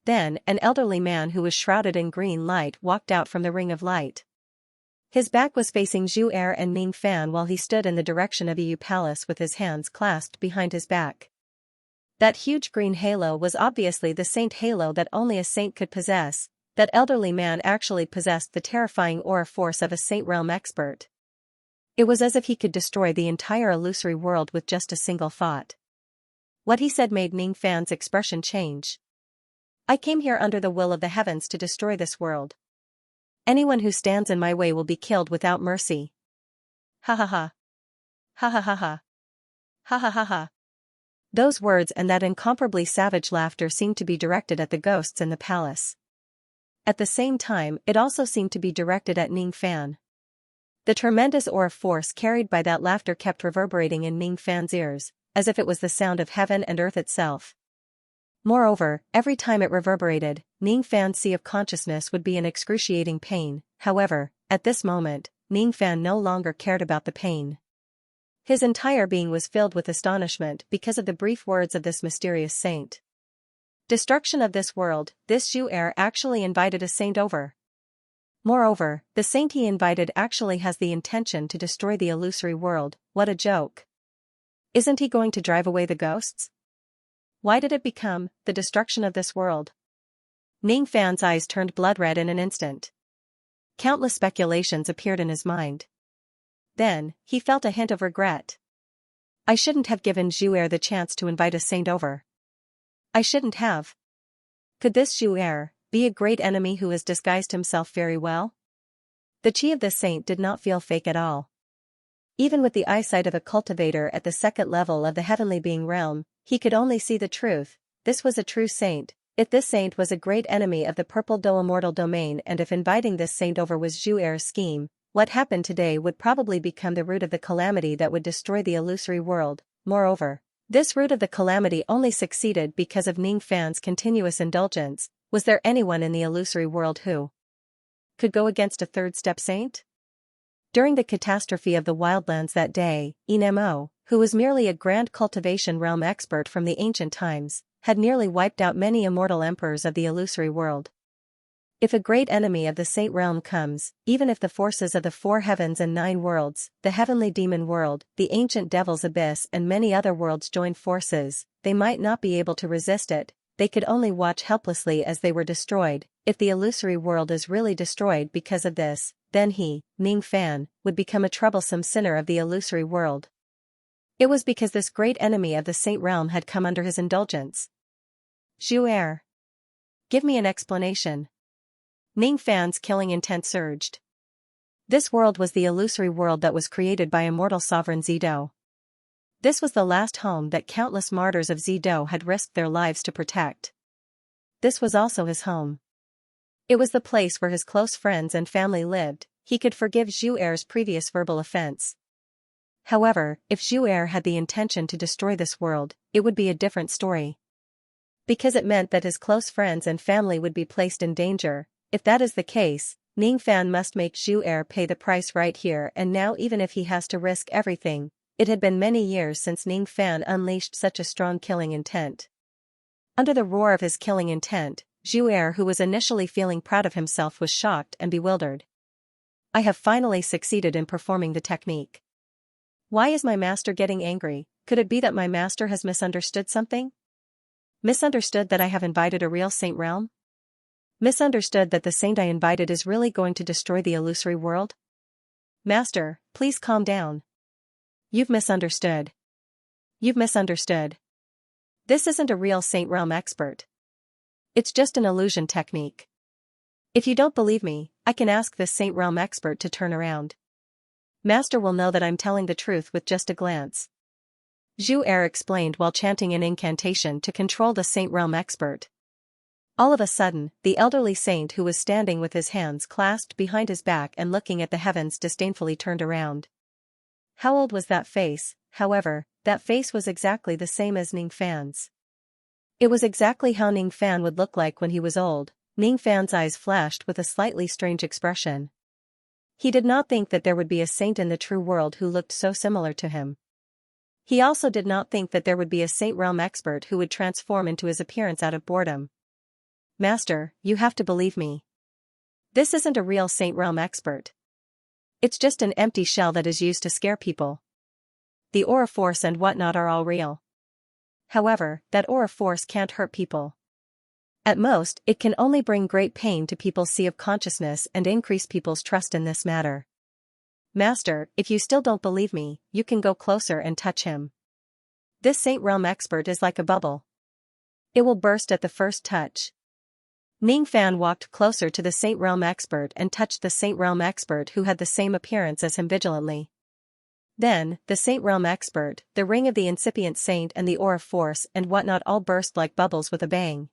Then, an elderly man who was shrouded in green light walked out from the ring of light. His back was facing Zhu Er and Ning Fan while he stood in the direction of Yu Palace with his hands clasped behind his back. That huge green halo was obviously the saint halo that only a saint could possess. That elderly man actually possessed the terrifying aura force of a saint realm expert. It was as if he could destroy the entire illusory world with just a single thought. What he said made Ning Fan's expression change. I came here under the will of the heavens to destroy this world. Anyone who stands in my way will be killed without mercy. Ha ha ha. Ha ha ha ha. Ha ha ha ha. Those words and that incomparably savage laughter seemed to be directed at the ghosts in the palace. At the same time, it also seemed to be directed at Ning Fan. The tremendous aura force carried by that laughter kept reverberating in Ning Fan's ears, as if it was the sound of heaven and earth itself. Moreover, every time it reverberated, Ning Fan's sea of consciousness would be in excruciating pain. However, at this moment, Ning Fan no longer cared about the pain. His entire being was filled with astonishment because of the brief words of this mysterious saint. Destruction of this world, this Zhu Er actually invited a saint over. Moreover, the saint he invited actually has the intention to destroy the illusory world. What a joke. Isn't he going to drive away the ghosts? Why did it become the destruction of this world? Ning Fan's eyes turned blood red in an instant. Countless speculations appeared in his mind. Then, he felt a hint of regret. I shouldn't have given Zhu the chance to invite a saint over. I shouldn't have. Could this Zhu be a great enemy who has disguised himself very well? The chi of the saint did not feel fake at all. Even with the eyesight of a cultivator at the second level of the heavenly being realm, he could only see the truth. This was a true saint. If this saint was a great enemy of the purple immortal domain, and if inviting this saint over was Zhu scheme, what happened today would probably become the root of the calamity that would destroy the illusory world. Moreover, this root of the calamity only succeeded because of Ning Fan's continuous indulgence. Was there anyone in the illusory world who could go against a third-step saint? During the catastrophe of the wildlands that day, Inmo, who was merely a grand cultivation realm expert from the ancient times, had nearly wiped out many immortal emperors of the illusory world. If a great enemy of the saint realm comes, even if the forces of the four heavens and 9 worlds, the heavenly demon world, the ancient devil's abyss and many other worlds joined forces, they might not be able to resist it. They could only watch helplessly as they were destroyed. If the illusory world is really destroyed because of this, then he, Ning Fan, would become a troublesome sinner of the illusory world. It was because this great enemy of the saint realm had come under his indulgence. Zhu, give me an explanation. Ning Fan's killing intent surged. This world was the illusory world that was created by immortal sovereign Zido. This was the last home that countless martyrs of Zido had risked their lives to protect. This was also his home. It was the place where his close friends and family lived. He could forgive Zhu previous verbal offense. However, if Zhu had the intention to destroy this world, it would be a different story. Because it meant that his close friends and family would be placed in danger. If that is the case, Ning Fan must make Zhu pay the price right here and now, even if he has to risk everything. It had been many years since Ning Fan unleashed such a strong killing intent. Under the roar of his killing intent, Zhu, who was initially feeling proud of himself, was shocked and bewildered. I have finally succeeded in performing the technique. Why is my master getting angry? Could it be that my master has misunderstood something? Misunderstood that I have invited a real saint realm? Misunderstood that the saint I invited is really going to destroy the illusory world? Master, please calm down. You've misunderstood. You've misunderstood. This isn't a real saint realm expert. It's just an illusion technique. If you don't believe me, I can ask this saint realm expert to turn around. Master will know that I'm telling the truth with just a glance. Zhu explained while chanting an incantation to control the saint realm expert. All of a sudden, the elderly saint who was standing with his hands clasped behind his back and looking at the heavens disdainfully turned around. How old was that face? However, that face was exactly the same as Ning Fan's. It was exactly how Ning Fan would look like when he was old. Ning Fan's eyes flashed with a slightly strange expression. He did not think that there would be a saint in the true world who looked so similar to him. He also did not think that there would be a saint realm expert who would transform into his appearance out of boredom. Master, you have to believe me. This isn't a real saint realm expert. It's just an empty shell that is used to scare people. The aura force and whatnot are all real. However, that aura force can't hurt people. At most, it can only bring great pain to people's sea of consciousness and increase people's trust in this matter. Master, if you still don't believe me, you can go closer and touch him. This saint realm expert is like a bubble. It will burst at the first touch. Ning Fan walked closer to the saint realm expert and touched the saint realm expert who had the same appearance as him vigilantly. Then, the saint realm expert, the ring of the incipient saint and the aura force and whatnot all burst like bubbles with a bang.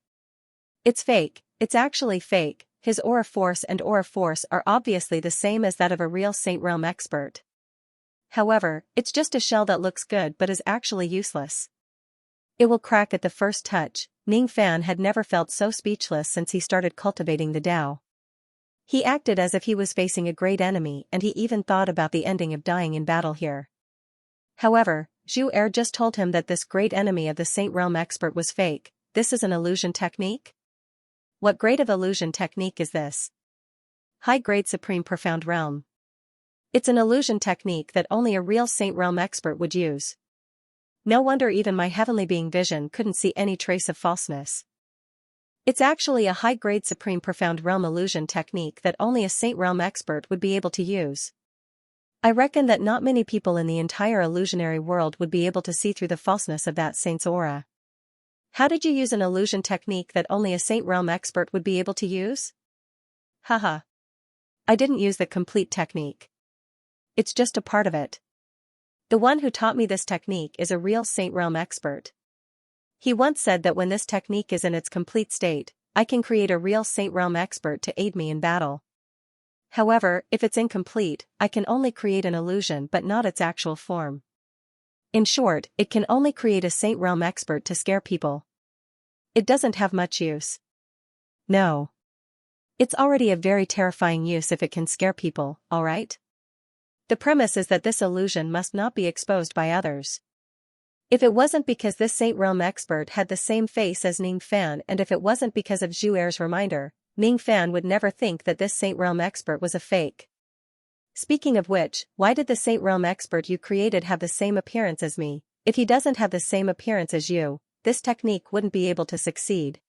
It's fake, it's actually fake. His aura force and aura force are obviously the same as that of a real saint realm expert. However, it's just a shell that looks good but is actually useless. It will crack at the first touch. Ning Fan had never felt so speechless since he started cultivating the Tao. He acted as if he was facing a great enemy and he even thought about the ending of dying in battle here. However, Zhu just told him that this great enemy of the saint realm expert was fake. This is an illusion technique? What grade of illusion technique is this? High-grade supreme profound realm. It's an illusion technique that only a real saint realm expert would use. No wonder even my heavenly being vision couldn't see any trace of falseness. It's actually a high-grade supreme profound realm illusion technique that only a saint realm expert would be able to use. I reckon that not many people in the entire illusionary world would be able to see through the falseness of that saint's aura. How did you use an illusion technique that only a saint realm expert would be able to use? Haha. I didn't use the complete technique. It's just a part of it. The one who taught me this technique is a real saint realm expert. He once said that when this technique is in its complete state, I can create a real saint realm expert to aid me in battle. However, if it's incomplete, I can only create an illusion but not its actual form. In short, it can only create a saint realm expert to scare people. It doesn't have much use. No. It's already a very terrifying use if it can scare people, alright? The premise is that this illusion must not be exposed by others. If it wasn't because this saint realm expert had the same face as Ning Fan, and if it wasn't because of Zhu Er's reminder, Ning Fan would never think that this saint realm expert was a fake. Speaking of which, why did the saint realm expert you created have the same appearance as me? If he doesn't have the same appearance as you, this technique wouldn't be able to succeed.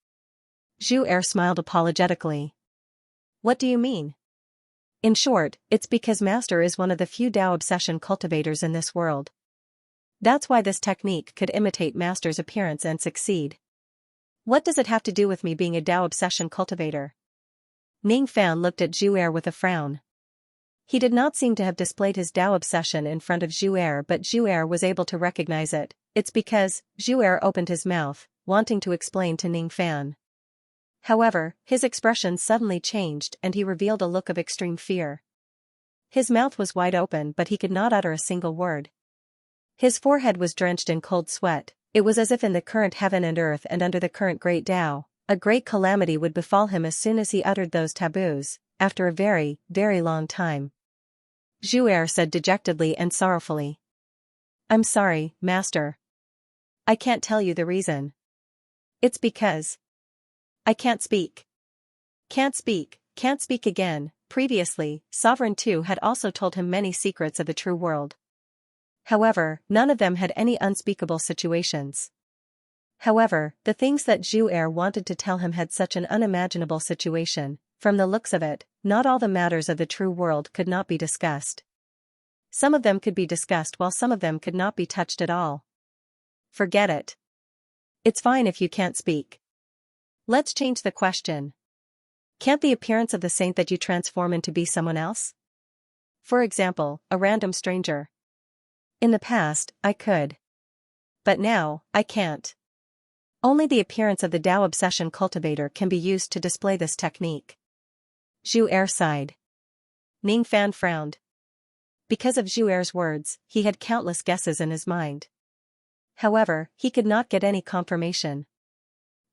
Zhu Er smiled apologetically. What do you mean? In short, it's because Master is one of the few Tao obsession cultivators in this world. That's why this technique could imitate Master's appearance and succeed. What does it have to do with me being a Tao obsession cultivator? Ning Fan looked at Zhu Er with a frown. He did not seem to have displayed his Tao obsession in front of Zhu Er, but Zhu Er was able to recognize it. It's because Zhu Er opened his mouth, wanting to explain to Ning Fan. However, his expression suddenly changed and he revealed a look of extreme fear. His mouth was wide open but he could not utter a single word. His forehead was drenched in cold sweat. It was as if in the current heaven and earth and under the current great Tao, a great calamity would befall him as soon as he uttered those taboos, after a very, very long time. Zhu Er said dejectedly and sorrowfully. I'm sorry, Master. I can't tell you the reason. It's because I can't speak. Can't speak again. Previously, Sovereign II had also told him many secrets of the true world. However, none of them had any unspeakable situations. However, the things that Zhu Er wanted to tell him had such an unimaginable situation. From the looks of it, not all the matters of the true world could not be discussed. Some of them could be discussed while some of them could not be touched at all. Forget it. It's fine if you can't speak. Let's change the question. Can't the appearance of the saint that you transform into be someone else? For example, a random stranger. In the past, I could. But now, I can't. Only the appearance of the Tao obsession cultivator can be used to display this technique. Zhu Er sighed. Ning Fan frowned. Because of Zhu Er's words, he had countless guesses in his mind. However, he could not get any confirmation.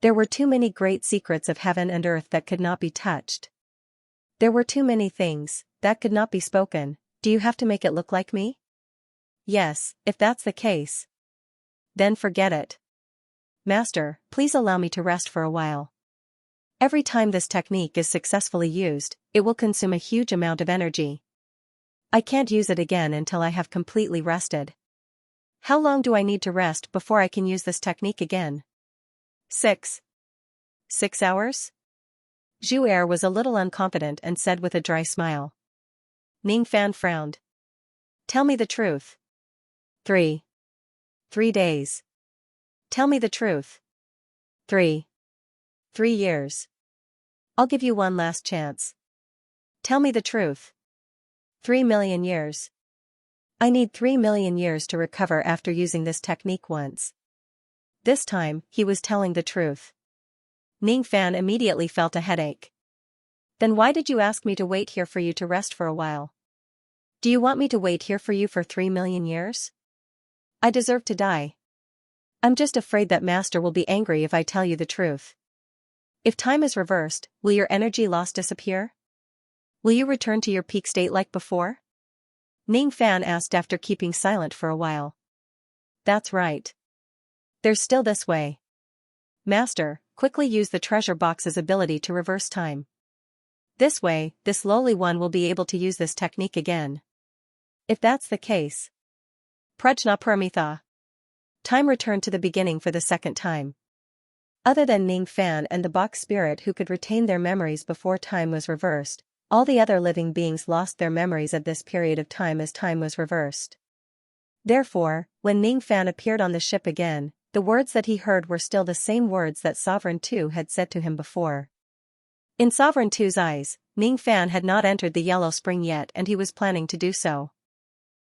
There were too many great secrets of heaven and earth that could not be touched. There were too many things that could not be spoken. Do you have to make it look like me? Yes, if that's the case. Then forget it. Master, please allow me to rest for a while. Every time this technique is successfully used, it will consume a huge amount of energy. I can't use it again until I have completely rested. How long do I need to rest before I can use this technique again? 6 hours? Zhu Er was a little unconfident and said with a dry smile. Ning Fan frowned. Tell me the truth. 3 days. Tell me the truth. 3 years. I'll give you one last chance. Tell me the truth. 3 million years. I need 3 million years to recover after using this technique once. This time, he was telling the truth. Ning Fan immediately felt a headache. Then why did you ask me to wait here for you to rest for a while? Do you want me to wait here for you for 3 million years? I deserve to die. I'm just afraid that Master will be angry if I tell you the truth. If time is reversed, will your energy loss disappear? Will you return to your peak state like before? Ning Fan asked after keeping silent for a while. That's right. There's still this way. Master, quickly use the treasure box's ability to reverse time. This way, this lowly one will be able to use this technique again. If that's the case. Prajna Paramitha. Time returned to the beginning for the second time. Other than Ning Fan and the box spirit who could retain their memories before time was reversed, all the other living beings lost their memories at this period of time as time was reversed. Therefore, when Ning Fan appeared on the ship again, the words that he heard were still the same words that Sovereign Tu had said to him before. In Sovereign Tu's eyes, Ning Fan had not entered the Yellow Spring yet and he was planning to do so.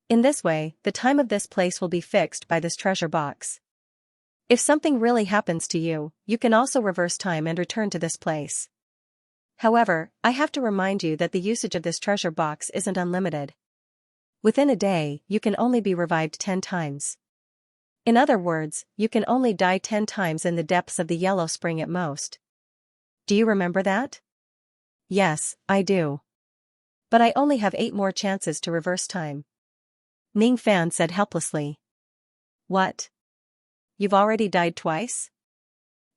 In this way, the time of this place will be fixed by this treasure box. If something really happens to you, you can also reverse time and return to this place. However, I have to remind you that the usage of this treasure box isn't unlimited. Within a day, you can only be revived 10 times. In other words, you can only die 10 times in the depths of the Yellow Spring at most. Do you remember that? Yes, I do. But I only have 8 more chances to reverse time. Ning Fan said helplessly. What? You've already died twice?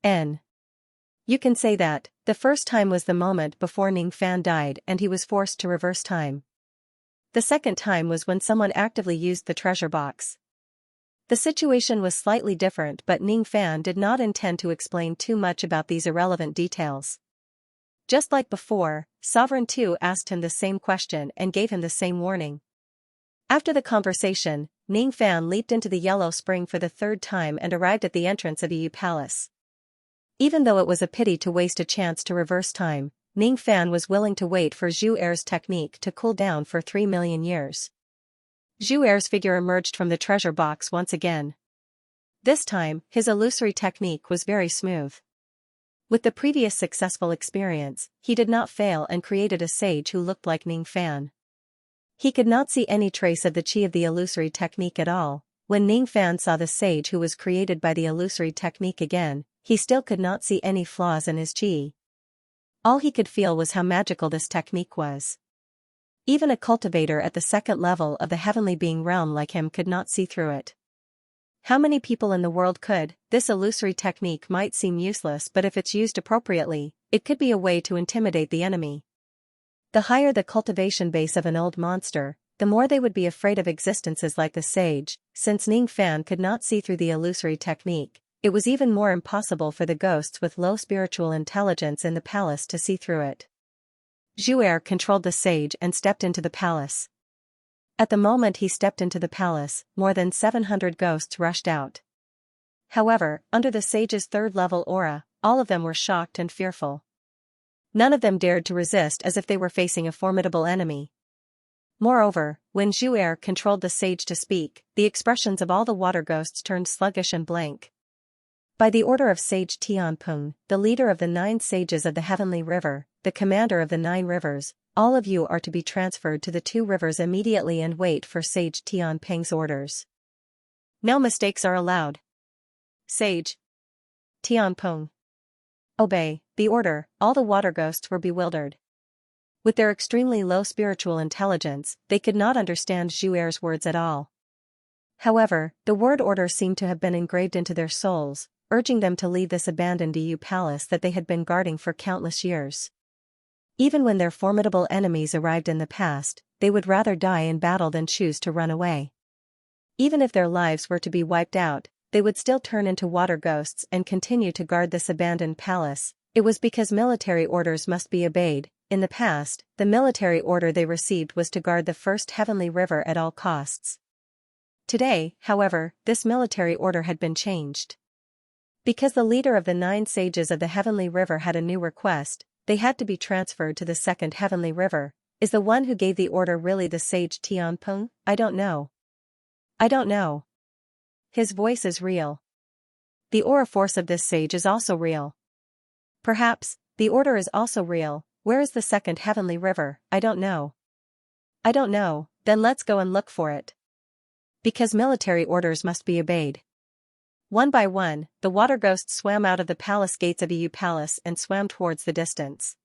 You can say that. The first time was the moment before Ning Fan died and he was forced to reverse time. The second time was when someone actively used the treasure box. The situation was slightly different but Ning Fan did not intend to explain too much about these irrelevant details. Just like before, Sovereign Tu asked him the same question and gave him the same warning. After the conversation, Ning Fan leaped into the Yellow Spring for the third time and arrived at the entrance of Yu Palace. Even though it was a pity to waste a chance to reverse time, Ning Fan was willing to wait for Zhu Er's technique to cool down for 3 million years. Zhu Er's figure emerged from the treasure box once again. This time, his illusory technique was very smooth. With the previous successful experience, he did not fail and created a sage who looked like Ning Fan. He could not see any trace of the chi of the illusory technique at all. When Ning Fan saw the sage who was created by the illusory technique again, he still could not see any flaws in his chi. All he could feel was how magical this technique was. Even a cultivator at the second level of the heavenly being realm like him could not see through it. How many people in the world could? This illusory technique might seem useless, but if it's used appropriately, it could be a way to intimidate the enemy. The higher the cultivation base of an old monster, the more they would be afraid of existences like the sage. Since Ning Fan could not see through the illusory technique, it was even more impossible for the ghosts with low spiritual intelligence in the palace to see through it. Zhu Er controlled the sage and stepped into the palace. At the moment he stepped into the palace, more than 700 ghosts rushed out. However, under the sage's third-level aura, all of them were shocked and fearful. None of them dared to resist as if they were facing a formidable enemy. Moreover, when Zhu Er controlled the sage to speak, the expressions of all the water ghosts turned sluggish and blank. By the order of Sage Tianpeng, the leader of the 9 sages of the Heavenly River, the commander of the 9 rivers, all of you are to be transferred to the 2 rivers immediately and wait for Sage Tianpeng's orders. No mistakes are allowed. Sage Tianpeng. Obey the order. All the water ghosts were bewildered. With their extremely low spiritual intelligence, they could not understand Zhu Er's words at all. However, the word order seemed to have been engraved into their souls, urging them to leave this abandoned Yu palace that they had been guarding for countless years. Even when their formidable enemies arrived in the past, they would rather die in battle than choose to run away. Even if their lives were to be wiped out, they would still turn into water ghosts and continue to guard this abandoned palace. It was because military orders must be obeyed. In the past, the military order they received was to guard the first heavenly river at all costs. Today, however, this military order had been changed. Because the leader of the 9 sages of the heavenly river had a new request, they had to be transferred to the second heavenly river. Is the one who gave the order really the sage Tianpeng? I don't know. I don't know. His voice is real. The aura force of this sage is also real. Perhaps, the order is also real. Where is the second heavenly river? I don't know. I don't know, then let's go and look for it. Because military orders must be obeyed. One by one, the water ghosts swam out of the palace gates of Yu Palace and swam towards the distance.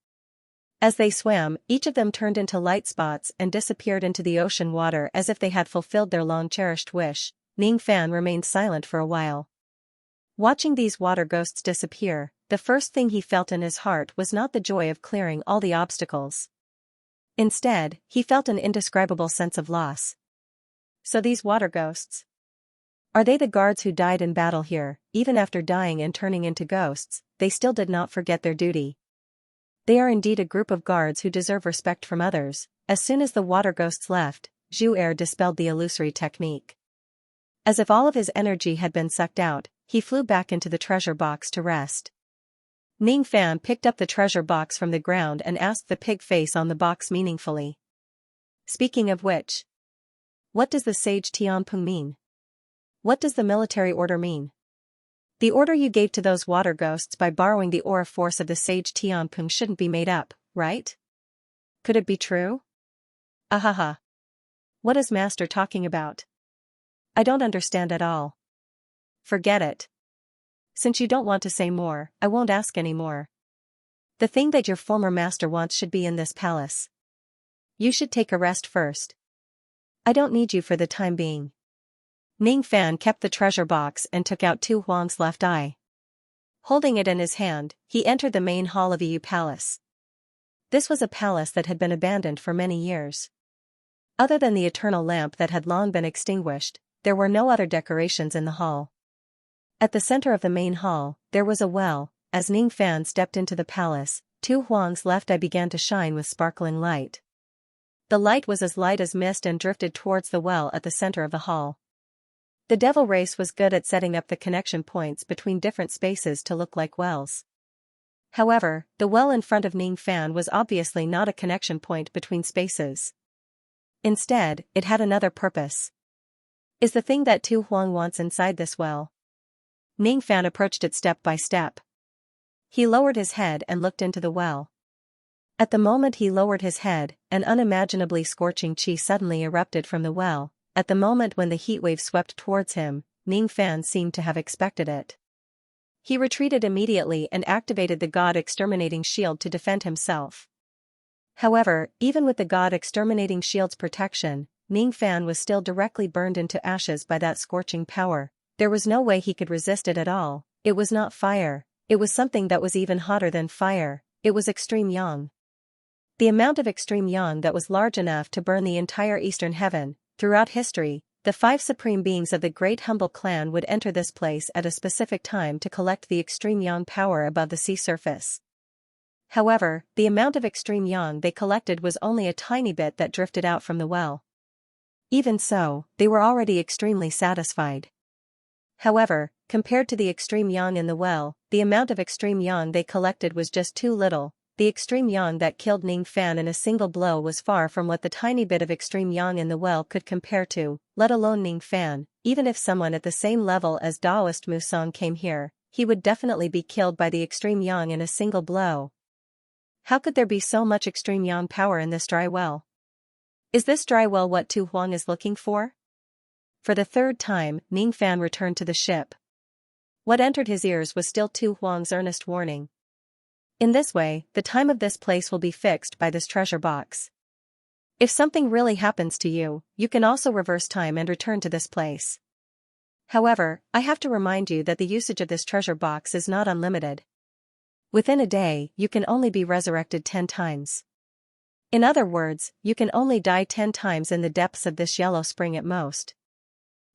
As they swam, each of them turned into light spots and disappeared into the ocean water as if they had fulfilled their long-cherished wish. Ning Fan remained silent for a while. Watching these water ghosts disappear, the first thing he felt in his heart was not the joy of clearing all the obstacles. Instead, he felt an indescribable sense of loss. So these water ghosts. Are they the guards who died in battle here? Even after dying and turning into ghosts, they still did not forget their duty. They are indeed a group of guards who deserve respect from others. As soon as the water ghosts left, Zhu Er dispelled the illusory technique. As if all of his energy had been sucked out, he flew back into the treasure box to rest. Ning Fan picked up the treasure box from the ground and asked the pig face on the box meaningfully. Speaking of which, what does the sage Tianpeng mean? What does the military order mean? The order you gave to those water ghosts by borrowing the aura force of the sage Tianpeng shouldn't be made up, right? Could it be true? Ahaha. What is Master talking about? I don't understand at all. Forget it. Since you don't want to say more, I won't ask any more. The thing that your former master wants should be in this palace. You should take a rest first. I don't need you for the time being. Ning Fan kept the treasure box and took out Tu Huang's left eye. Holding it in his hand, he entered the main hall of Yu Palace. This was a palace that had been abandoned for many years. Other than the eternal lamp that had long been extinguished, there were no other decorations in the hall. At the center of the main hall, there was a well. As Ning Fan stepped into the palace, Tu Huang's left eye began to shine with sparkling light. The light was as light as mist and drifted towards the well at the center of the hall. The devil race was good at setting up the connection points between different spaces to look like wells. However, the well in front of Ning Fan was obviously not a connection point between spaces. Instead, it had another purpose. Is the thing that Tu Huang wants inside this well? Ning Fan approached it step by step. He lowered his head and looked into the well. At the moment he lowered his head, an unimaginably scorching qi suddenly erupted from the well. At the moment when the heatwave swept towards him, Ning Fan seemed to have expected it. He retreated immediately and activated the God Exterminating Shield to defend himself. However, even with the God Exterminating Shield's protection, Ning Fan was still directly burned into ashes by that scorching power. There was no way he could resist it at all. It was not fire, it was something that was even hotter than fire. It was extreme yang. The amount of extreme yang that was large enough to burn the entire eastern heaven. Throughout history, the 5 supreme beings of the Great Humble Clan would enter this place at a specific time to collect the extreme yang power above the sea surface. However, the amount of extreme yang they collected was only a tiny bit that drifted out from the well. Even so, they were already extremely satisfied. However, compared to the extreme yang in the well, the amount of extreme yang they collected was just too little. The extreme yang that killed Ning Fan in a single blow was far from what the tiny bit of extreme yang in the well could compare to, let alone Ning Fan. Even if someone at the same level as Daoist Musang came here, he would definitely be killed by the extreme yang in a single blow. How could there be so much extreme yang power in this dry well? Is this dry well what Tu Huang is looking for? For the third time, Ning Fan returned to the ship. What entered his ears was still Tu Huang's earnest warning. In this way, the time of this place will be fixed by this treasure box. If something really happens to you, you can also reverse time and return to this place. However, I have to remind you that the usage of this treasure box is not unlimited. Within a day, you can only be resurrected 10 times. In other words, you can only die 10 times in the depths of this yellow spring at most.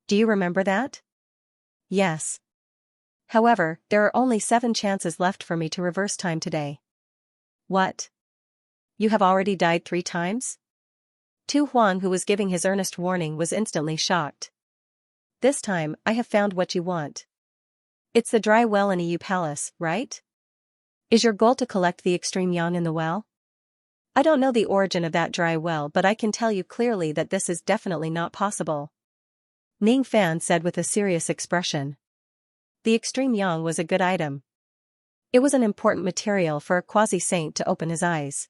Do you remember that? Yes. However, there are only 7 chances left for me to reverse time today. What? You have already died 3 times? Tu Huang, who was giving his earnest warning, was instantly shocked. This time, I have found what you want. It's the dry well in Yu Palace, right? Is your goal to collect the extreme yang in the well? I don't know the origin of that dry well, but I can tell you clearly that this is definitely not possible. Ning Fan said with a serious expression. The extreme yang was a good item. It was an important material for a quasi-saint to open his eyes.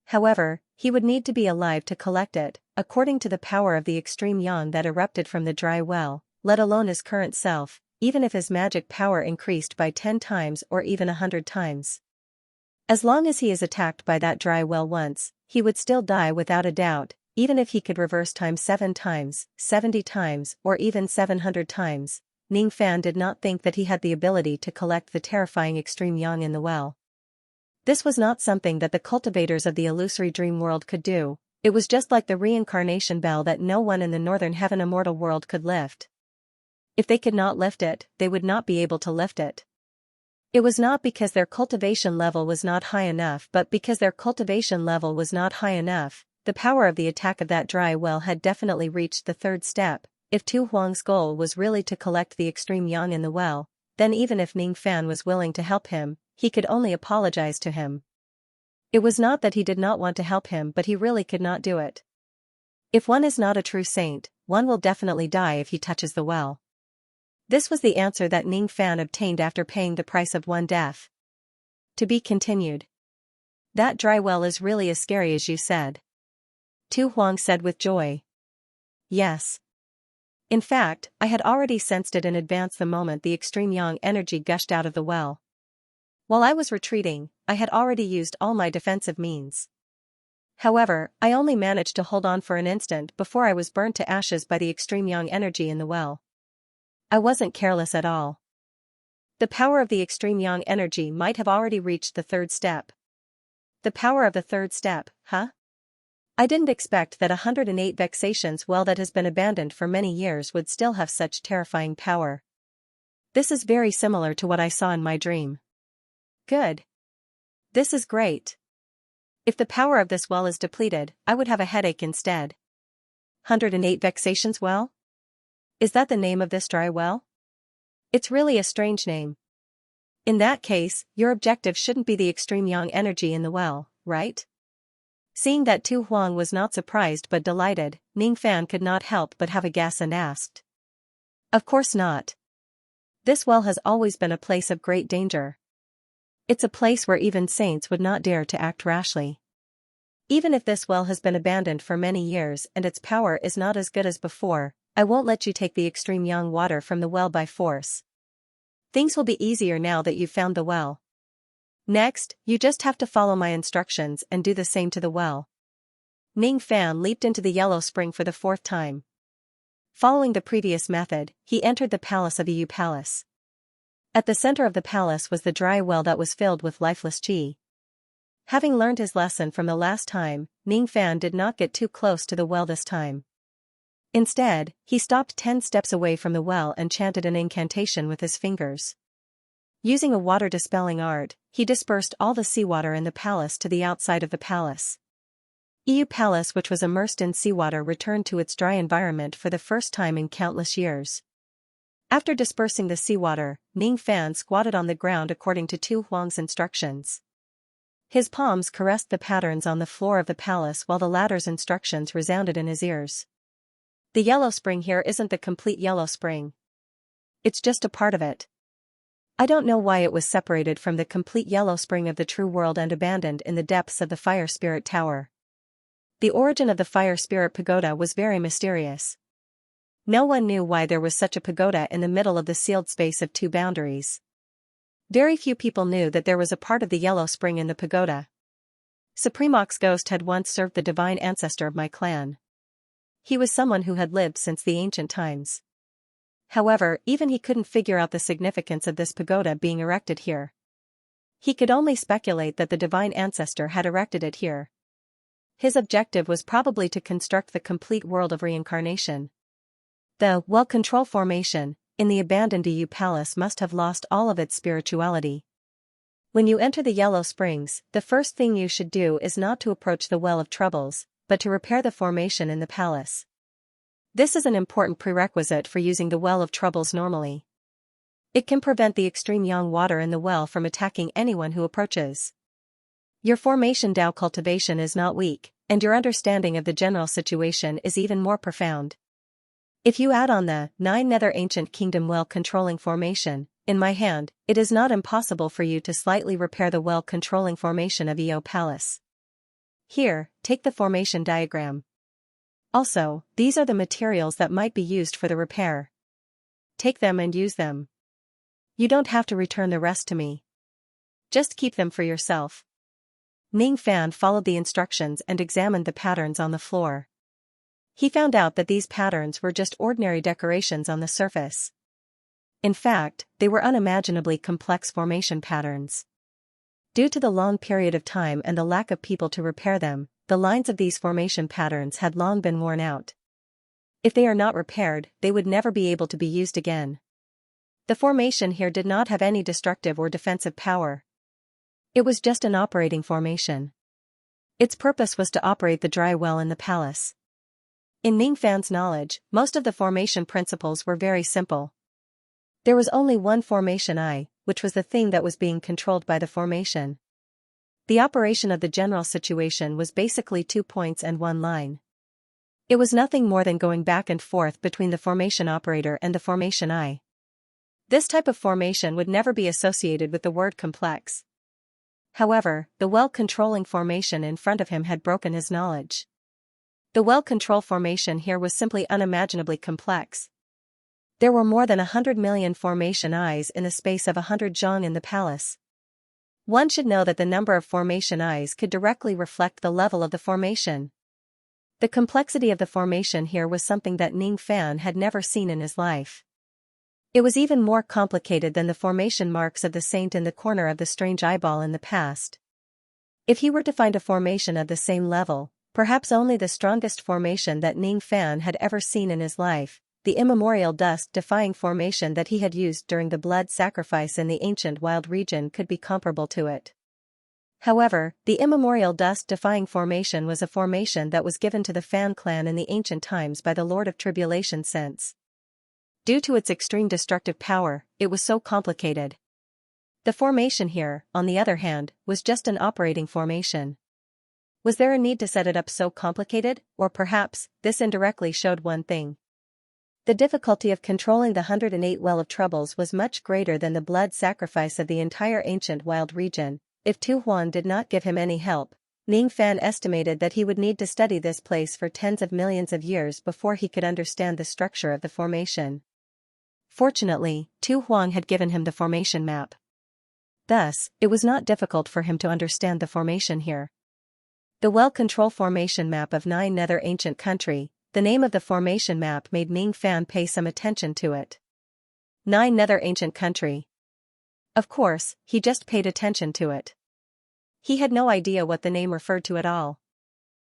However, he would need to be alive to collect it, according to the power of the extreme yang that erupted from the dry well, let alone his current self, even if his magic power increased by 10 times or even 100 times. As long as he is attacked by that dry well once, he would still die without a doubt, even if he could reverse time 7 times, 70 times, or even 700 times. Ning Fan did not think that he had the ability to collect the terrifying extreme yang in the well. This was not something that the cultivators of the illusory dream world could do. It was just like the reincarnation bell that no one in the northern heaven immortal world could lift. If they could not lift it, they would not be able to lift it. It was not because their cultivation level was not high enough, but because their cultivation level was not high enough. The power of the attack of that dry well had definitely reached the third step. If Tu Huang's goal was really to collect the extreme yang in the well, then even if Ning Fan was willing to help him, he could only apologize to him. It was not that he did not want to help him, but he really could not do it. If one is not a true saint, one will definitely die if he touches the well. This was the answer that Ning Fan obtained after paying the price of one death. To be continued. That dry well is really as scary as you said. Tu Huang said with joy. Yes. In fact, I had already sensed it in advance the moment the extreme yang energy gushed out of the well. While I was retreating, I had already used all my defensive means. However, I only managed to hold on for an instant before I was burnt to ashes by the extreme yang energy in the well. I wasn't careless at all. The power of the extreme yang energy might have already reached the third step. The power of the third step, huh? I didn't expect that 108 vexations well that has been abandoned for many years would still have such terrifying power. This is very similar to what I saw in my dream. Good. This is great. If the power of this well is depleted, I would have a headache instead. 108 vexations well? Is that the name of this dry well? It's really a strange name. In that case, your objective shouldn't be the extreme yang energy in the well, right? Seeing that Tu Huang was not surprised but delighted, Ning Fan could not help but have a guess and asked. Of course not. This well has always been a place of great danger. It's a place where even saints would not dare to act rashly. Even if this well has been abandoned for many years and its power is not as good as before, I won't let you take the extreme yang water from the well by force. Things will be easier now that you've found the well. Next, you just have to follow my instructions and do the same to the well. Ning Fan leaped into the yellow spring for the fourth time. Following the previous method, he entered the palace of Yu Palace. At the center of the palace was the dry well that was filled with lifeless qi. Having learned his lesson from the last time, Ning Fan did not get too close to the well this time. Instead, he stopped 10 steps away from the well and chanted an incantation with his fingers. Using a water-dispelling art, he dispersed all the seawater in the palace to the outside of the palace. Yu Palace, which was immersed in seawater, returned to its dry environment for the first time in countless years. After dispersing the seawater, Ning Fan squatted on the ground according to Tu Huang's instructions. His palms caressed the patterns on the floor of the palace while the latter's instructions resounded in his ears. The yellow spring here isn't the complete yellow spring. It's just a part of it. I don't know why it was separated from the complete yellow spring of the true world and abandoned in the depths of the Fire Spirit Tower. The origin of the Fire Spirit Pagoda was very mysterious. No one knew why there was such a pagoda in the middle of the sealed space of two boundaries. Very few people knew that there was a part of the yellow spring in the pagoda. Supremox's ghost had once served the divine ancestor of my clan. He was someone who had lived since the ancient times. However, even he couldn't figure out the significance of this pagoda being erected here. He could only speculate that the divine ancestor had erected it here. His objective was probably to construct the complete world of reincarnation. The well-control formation in the abandoned Yu Palace must have lost all of its spirituality. When you enter the Yellow Springs, the first thing you should do is not to approach the Well of Troubles, but to repair the formation in the palace. This is an important prerequisite for using the Well of Troubles normally. It can prevent the extreme yang water in the well from attacking anyone who approaches. Your formation Dao cultivation is not weak, and your understanding of the general situation is even more profound. If you add on the 9 Nether Ancient Kingdom well controlling formation in my hand, it is not impossible for you to slightly repair the well controlling formation of Eo Palace. Here, take the formation diagram. Also, these are the materials that might be used for the repair. Take them and use them. You don't have to return the rest to me. Just keep them for yourself. Ning Fan followed the instructions and examined the patterns on the floor. He found out that these patterns were just ordinary decorations on the surface. In fact, they were unimaginably complex formation patterns. Due to the long period of time and the lack of people to repair them, the lines of these formation patterns had long been worn out. If they are not repaired, they would never be able to be used again. The formation here did not have any destructive or defensive power. It was just an operating formation. Its purpose was to operate the dry well in the palace. In Ning Fan's knowledge, most of the formation principles were very simple. There was only one formation I, which was the thing that was being controlled by the formation. The operation of the general situation was basically 2 points and 1 line. It was nothing more than going back and forth between the formation operator and the formation I. This type of formation would never be associated with the word complex. However, the well-controlling formation in front of him had broken his knowledge. The well-control formation here was simply unimaginably complex. There were more than 100 million formation eyes in the space of 100 zhang in the palace. One should know that the number of formation eyes could directly reflect the level of the formation. The complexity of the formation here was something that Ning Fan had never seen in his life. It was even more complicated than the formation marks of the saint in the corner of the strange eyeball in the past. If he were to find a formation of the same level, perhaps only the strongest formation that Ning Fan had ever seen in his life, the immemorial dust-defying formation that he had used during the blood sacrifice in the ancient wild region could be comparable to it. However, the immemorial dust-defying formation was a formation that was given to the Fan clan in the ancient times by the Lord of Tribulation since. Due to its extreme destructive power, it was so complicated. The formation here, on the other hand, was just an operating formation. Was there a need to set it up so complicated, or perhaps, this indirectly showed one thing. The difficulty of controlling the 108 Well of Troubles was much greater than the blood sacrifice of the entire ancient wild region. If Tu Huan did not give him any help, Ning Fan estimated that he would need to study this place for tens of millions of years before he could understand the structure of the formation. Fortunately, Tu Huang had given him the formation map. Thus, it was not difficult for him to understand the formation here. The well-controlled formation map of Nine Nether Ancient Country, the name of the formation map made Ning Fan pay some attention to it. Nine Nether Ancient Country. Of course, he just paid attention to it. He had no idea what the name referred to at all.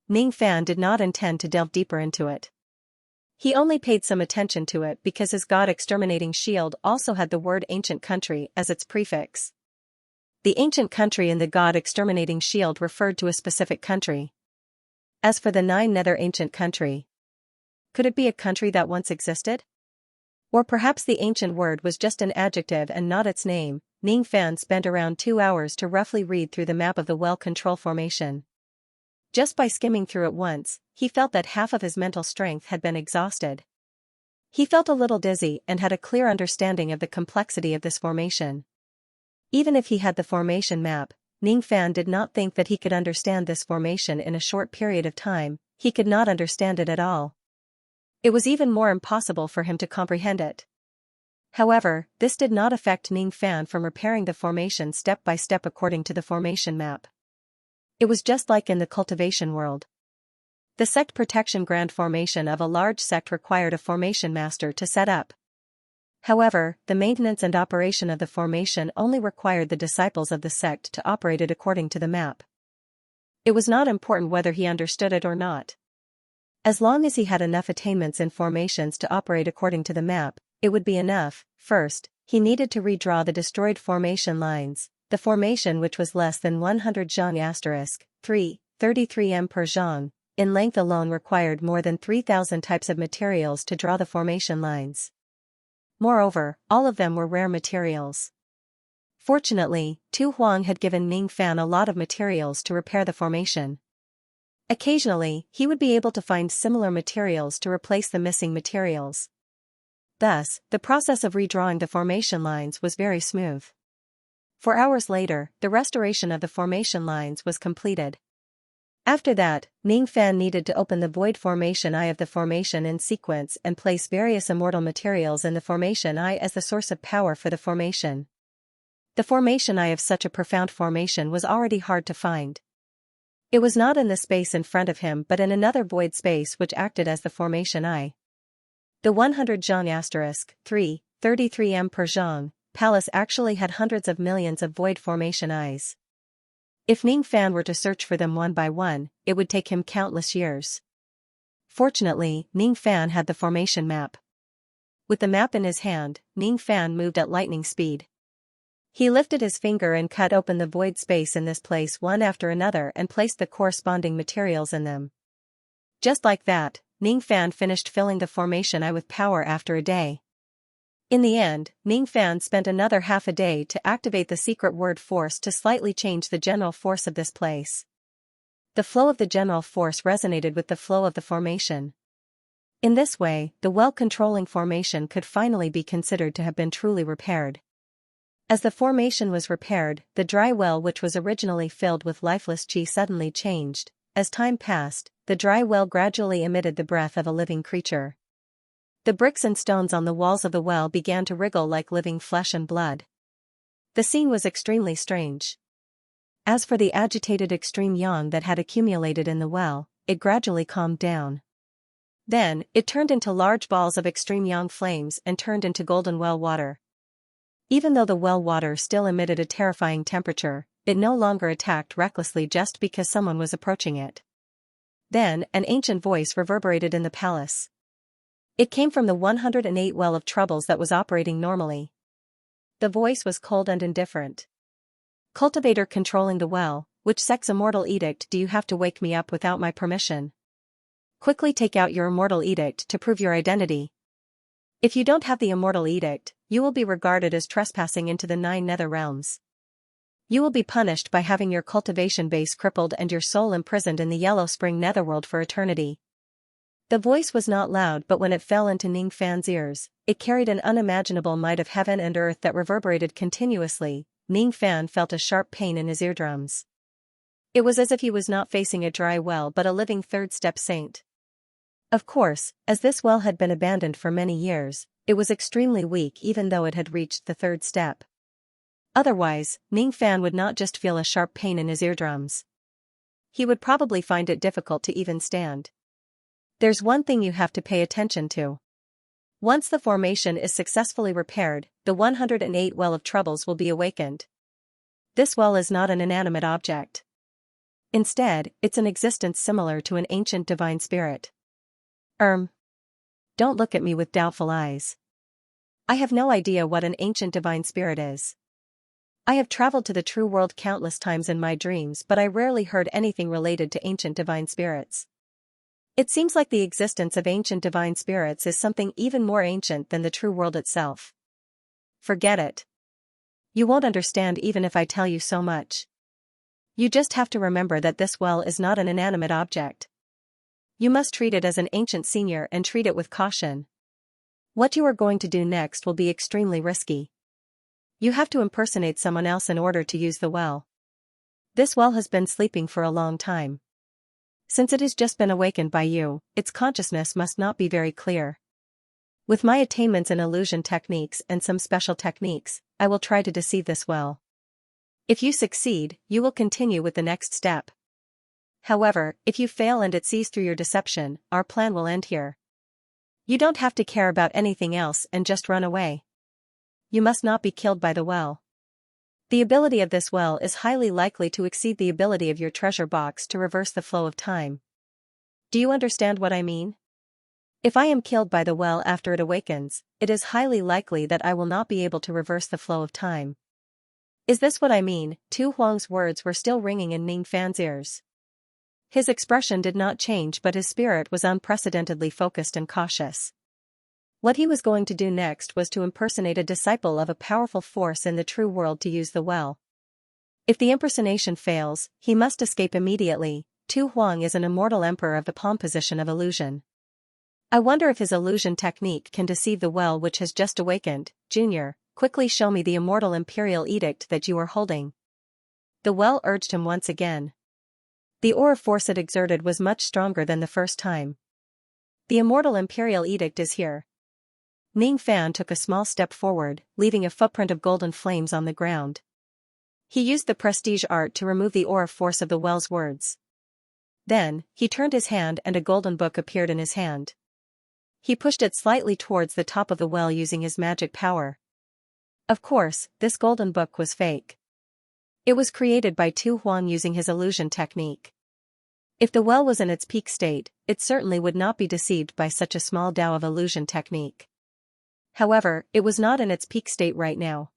Ning Fan did not intend to delve deeper into it. He only paid some attention to it because his God-exterminating shield also had the word ancient country as its prefix. The ancient country in the God-exterminating shield referred to a specific country. As for the Nine Nether Ancient Country, could it be a country that once existed? Or perhaps the ancient word was just an adjective and not its name. Ning Fan spent around 2 hours to roughly read through the map of the well-control formation. Just by skimming through it once, he felt that half of his mental strength had been exhausted. He felt a little dizzy and had a clear understanding of the complexity of this formation. Even if he had the formation map, Ning Fan did not think that he could understand this formation in a short period of time. He could not understand it at all. It was even more impossible for him to comprehend it. However, this did not affect Ning Fan from repairing the formation step by step according to the formation map. It was just like in the cultivation world. The sect protection grand formation of a large sect required a formation master to set up. However, the maintenance and operation of the formation only required the disciples of the sect to operate it according to the map. It was not important whether he understood it or not. As long as he had enough attainments in formations to operate according to the map, it would be enough. First, he needed to redraw the destroyed formation lines. The formation, which was less than 100 zhang *3, 33 m per zhang, in length alone required more than 3,000 types of materials to draw the formation lines. Moreover, all of them were rare materials. Fortunately, Tu Huang had given Ning Fan a lot of materials to repair the formation. Occasionally, he would be able to find similar materials to replace the missing materials. Thus, the process of redrawing the formation lines was very smooth. 4 hours later, the restoration of the formation lines was completed. After that, Ning Fan needed to open the void formation eye of the formation in sequence and place various immortal materials in the formation eye as the source of power for the formation. The formation eye of such a profound formation was already hard to find. It was not in the space in front of him but in another void space which acted as the formation eye. The 100 zhang *3, 33 m per zhang palace actually had hundreds of millions of void formation eyes. If Ning Fan were to search for them one by one, it would take him countless years. Fortunately, Ning Fan had the formation map. With the map in his hand, Ning Fan moved at lightning speed. He lifted his finger and cut open the void space in this place one after another and placed the corresponding materials in them. Just like that, Ning Fan finished filling the formation eye with power after a day. In the end, Ning Fan spent another half a day to activate the secret word force to slightly change the general force of this place. The flow of the general force resonated with the flow of the formation. In this way, the well-controlling formation could finally be considered to have been truly repaired. As the formation was repaired, the dry well which was originally filled with lifeless qi suddenly changed. As time passed, the dry well gradually emitted the breath of a living creature. The bricks and stones on the walls of the well began to wriggle like living flesh and blood. The scene was extremely strange. As for the agitated extreme yang that had accumulated in the well, it gradually calmed down. Then, it turned into large balls of extreme yang flames and turned into golden well water. Even though the well water still emitted a terrifying temperature, it no longer attacked recklessly just because someone was approaching it. Then, an ancient voice reverberated in the palace. It came from the 108 well of troubles that was operating normally. The voice was cold and indifferent. Cultivator controlling the well, which sect's immortal edict do you have to wake me up without my permission? Quickly take out your immortal edict to prove your identity. If you don't have the immortal edict, you will be regarded as trespassing into the 9 nether realms. You will be punished by having your cultivation base crippled and your soul imprisoned in the Yellow Spring netherworld for eternity. The voice was not loud, but when it fell into Ning Fan's ears, it carried an unimaginable might of heaven and earth that reverberated continuously. Ning Fan felt a sharp pain in his eardrums. It was as if he was not facing a dry well but a living third-step saint. Of course, as this well had been abandoned for many years, it was extremely weak even though it had reached the 3rd step. Otherwise, Ning Fan would not just feel a sharp pain in his eardrums. He would probably find it difficult to even stand. There's one thing you have to pay attention to. Once the formation is successfully repaired, the 108 well of troubles will be awakened. This well is not an inanimate object. Instead, it's an existence similar to an ancient divine spirit. Don't look at me with doubtful eyes. I have no idea what an ancient divine spirit is. I have traveled to the true world countless times in my dreams, but I rarely heard anything related to ancient divine spirits. It seems like the existence of ancient divine spirits is something even more ancient than the true world itself. Forget it. You won't understand even if I tell you so much. You just have to remember that this well is not an inanimate object. You must treat it as an ancient senior and treat it with caution. What you are going to do next will be extremely risky. You have to impersonate someone else in order to use the well. This well has been sleeping for a long time. Since it has just been awakened by you, its consciousness must not be very clear. With my attainments in illusion techniques and some special techniques, I will try to deceive this well. If you succeed, you will continue with the next step. However, if you fail and it sees through your deception, our plan will end here. You don't have to care about anything else and just run away. You must not be killed by the well. The ability of this well is highly likely to exceed the ability of your treasure box to reverse the flow of time. Do you understand what I mean? If I am killed by the well after it awakens, it is highly likely that I will not be able to reverse the flow of time. Is this what I mean? Tu Huang's words were still ringing in Ning Fan's ears. His expression did not change, but his spirit was unprecedentedly focused and cautious. What he was going to do next was to impersonate a disciple of a powerful force in the true world to use the well. If the impersonation fails, he must escape immediately. Tu Huang is an immortal emperor of the palm position of illusion. I wonder if his illusion technique can deceive the well which has just awakened. Junior, quickly show me the immortal imperial edict that you are holding. The well urged him once again. The aura force it exerted was much stronger than the first time. The immortal imperial edict is here. Ning Fan took a small step forward, leaving a footprint of golden flames on the ground. He used the prestige art to remove the aura force of the well's words. Then, he turned his hand and a golden book appeared in his hand. He pushed it slightly towards the top of the well using his magic power. Of course, this golden book was fake. It was created by Tu Huang using his illusion technique. If the well was in its peak state, it certainly would not be deceived by such a small Tao of illusion technique. However, it was not in its peak state right now.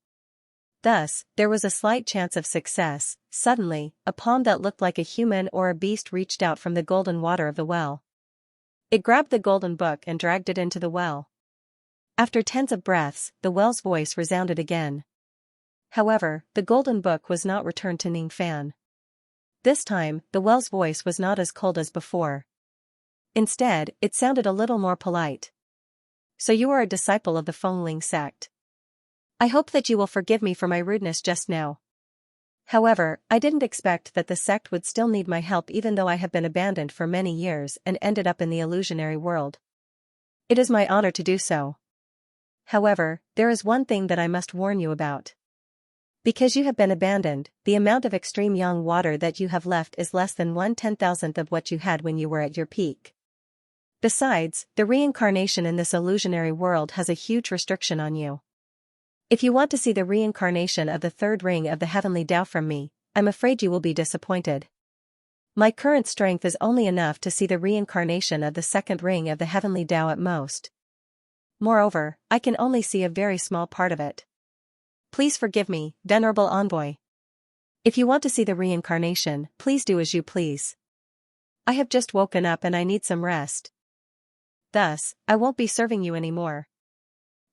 Thus, there was a slight chance of success. Suddenly, a palm that looked like a human or a beast reached out from the golden water of the well. It grabbed the golden book and dragged it into the well. After tens of breaths, the well's voice resounded again. However, the golden book was not returned to Ning Fan. This time, the well's voice was not as cold as before. Instead, it sounded a little more polite. So you are a disciple of the Fengling sect. I hope that you will forgive me for my rudeness just now. However, I didn't expect that the sect would still need my help even though I have been abandoned for many years and ended up in the illusionary world. It is my honor to do so. However, there is one thing that I must warn you about. Because you have been abandoned, the amount of extreme yang water that you have left is less than 1/10,000th of what you had when you were at your peak. Besides, the reincarnation in this illusionary world has a huge restriction on you. If you want to see the reincarnation of the third ring of the heavenly Tao from me, I'm afraid you will be disappointed. My current strength is only enough to see the reincarnation of the second ring of the heavenly Tao at most. Moreover, I can only see a very small part of it. Please forgive me, venerable envoy. If you want to see the reincarnation, please do as you please. I have just woken up and I need some rest. Thus, I won't be serving you anymore.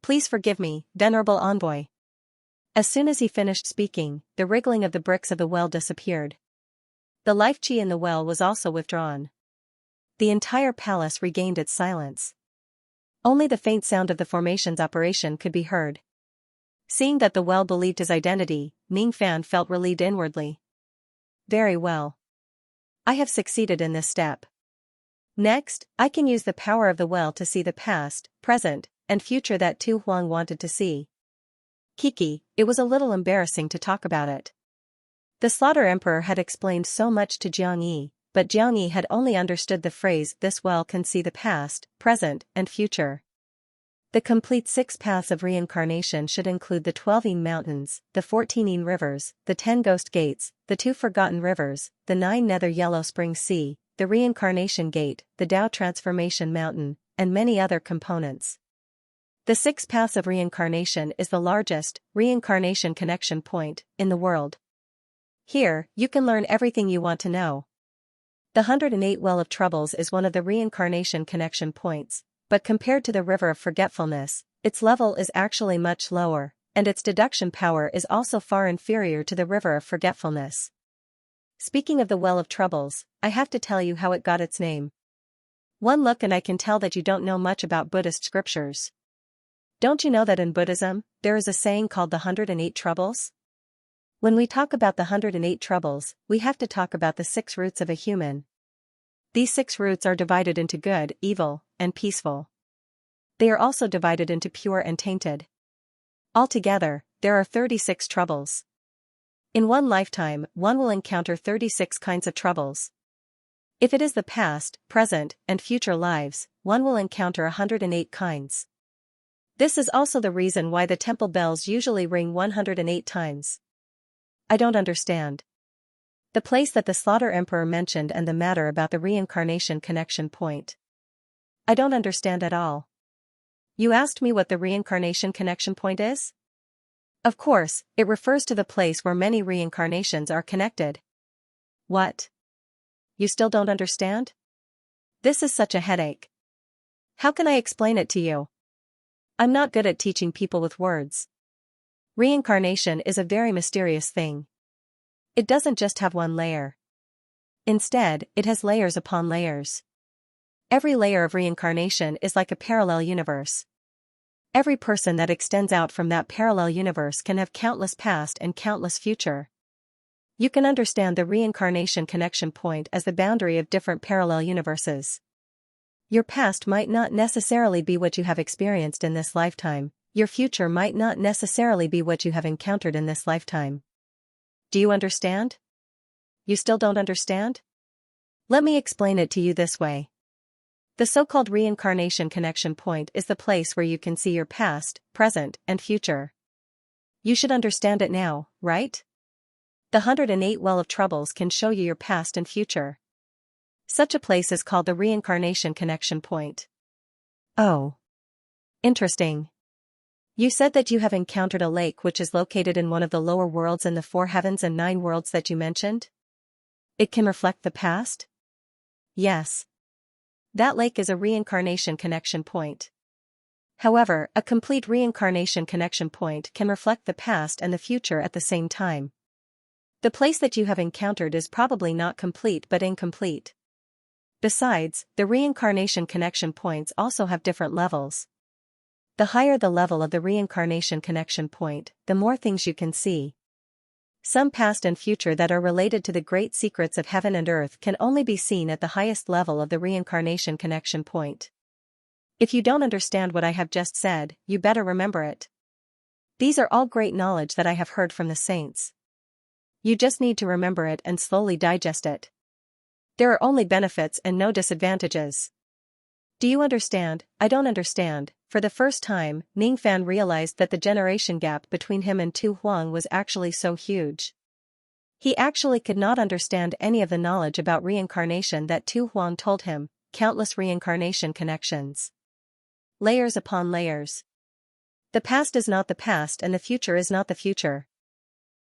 Please forgive me, venerable envoy. As soon as he finished speaking, the wriggling of the bricks of the well disappeared. The life chi in the well was also withdrawn. The entire palace regained its silence. Only the faint sound of the formation's operation could be heard. Seeing that the well believed his identity, Ning Fan felt relieved inwardly. Very well. I have succeeded in this step. Next, I can use the power of the well to see the past, present, and future that Tu Huang wanted to see. Kiki, it was a little embarrassing to talk about it. The Slaughter Emperor had explained so much to Jiang Yi, but Jiang Yi had only understood the phrase "this well can see the past, present, and future." The complete 6 paths of reincarnation should include the 12 Yin mountains, the 14 Yin rivers, the 10 ghost gates, the 2 forgotten rivers, the 9 nether yellow spring sea, the reincarnation gate, the Tao transformation mountain, and many other components. The 6 paths of reincarnation is the largest reincarnation connection point in the world. Here, you can learn everything you want to know. The 108 Well of Troubles is one of the reincarnation connection points, but compared to the River of Forgetfulness, its level is actually much lower, and its deduction power is also far inferior to the River of Forgetfulness. Speaking of the Well of Troubles, I have to tell you how it got its name. One look and I can tell that you don't know much about Buddhist scriptures. Don't you know that in Buddhism, there is a saying called the 108 Troubles? When we talk about the 108 Troubles, we have to talk about the 6 roots of a human. These 6 roots are divided into good, evil, and peaceful. They are also divided into pure and tainted. Altogether, there are 36 troubles. In one lifetime, one will encounter 36 kinds of troubles. If it is the past, present, and future lives, one will encounter 108 kinds. This is also the reason why the temple bells usually ring 108 times. I don't understand. The place that the Slaughter Emperor mentioned and the matter about the reincarnation connection point. I don't understand at all. You asked me what the reincarnation connection point is? Of course, it refers to the place where many reincarnations are connected. What? You still don't understand? This is such a headache. How can I explain it to you? I'm not good at teaching people with words. Reincarnation is a very mysterious thing. It doesn't just have one layer. Instead, it has layers upon layers. Every layer of reincarnation is like a parallel universe. Every person that extends out from that parallel universe can have countless past and countless future. You can understand the reincarnation connection point as the boundary of different parallel universes. Your past might not necessarily be what you have experienced in this lifetime. Your future might not necessarily be what you have encountered in this lifetime. Do you understand? You still don't understand? Let me explain it to you this way. The so-called reincarnation connection point is the place where you can see your past, present, and future. You should understand it now, right? The 108 Well of Troubles can show you your past and future. Such a place is called the reincarnation connection point. Oh. Interesting. You said that you have encountered a lake which is located in one of the lower worlds in the 4 heavens and 9 worlds that you mentioned? It can reflect the past? Yes. That lake is a reincarnation connection point. However, a complete reincarnation connection point can reflect the past and the future at the same time. The place that you have encountered is probably not complete but incomplete. Besides, the reincarnation connection points also have different levels. The higher the level of the reincarnation connection point, the more things you can see. Some past and future that are related to the great secrets of heaven and earth can only be seen at the highest level of the reincarnation connection point. If you don't understand what I have just said, you better remember it. These are all great knowledge that I have heard from the saints. You just need to remember it and slowly digest it. There are only benefits and no disadvantages. Do you understand? I don't understand. For the first time, Ning Fan realized that the generation gap between him and Tu Huang was actually so huge. He actually could not understand any of the knowledge about reincarnation that Tu Huang told him, countless reincarnation connections. Layers upon layers. The past is not the past and the future is not the future.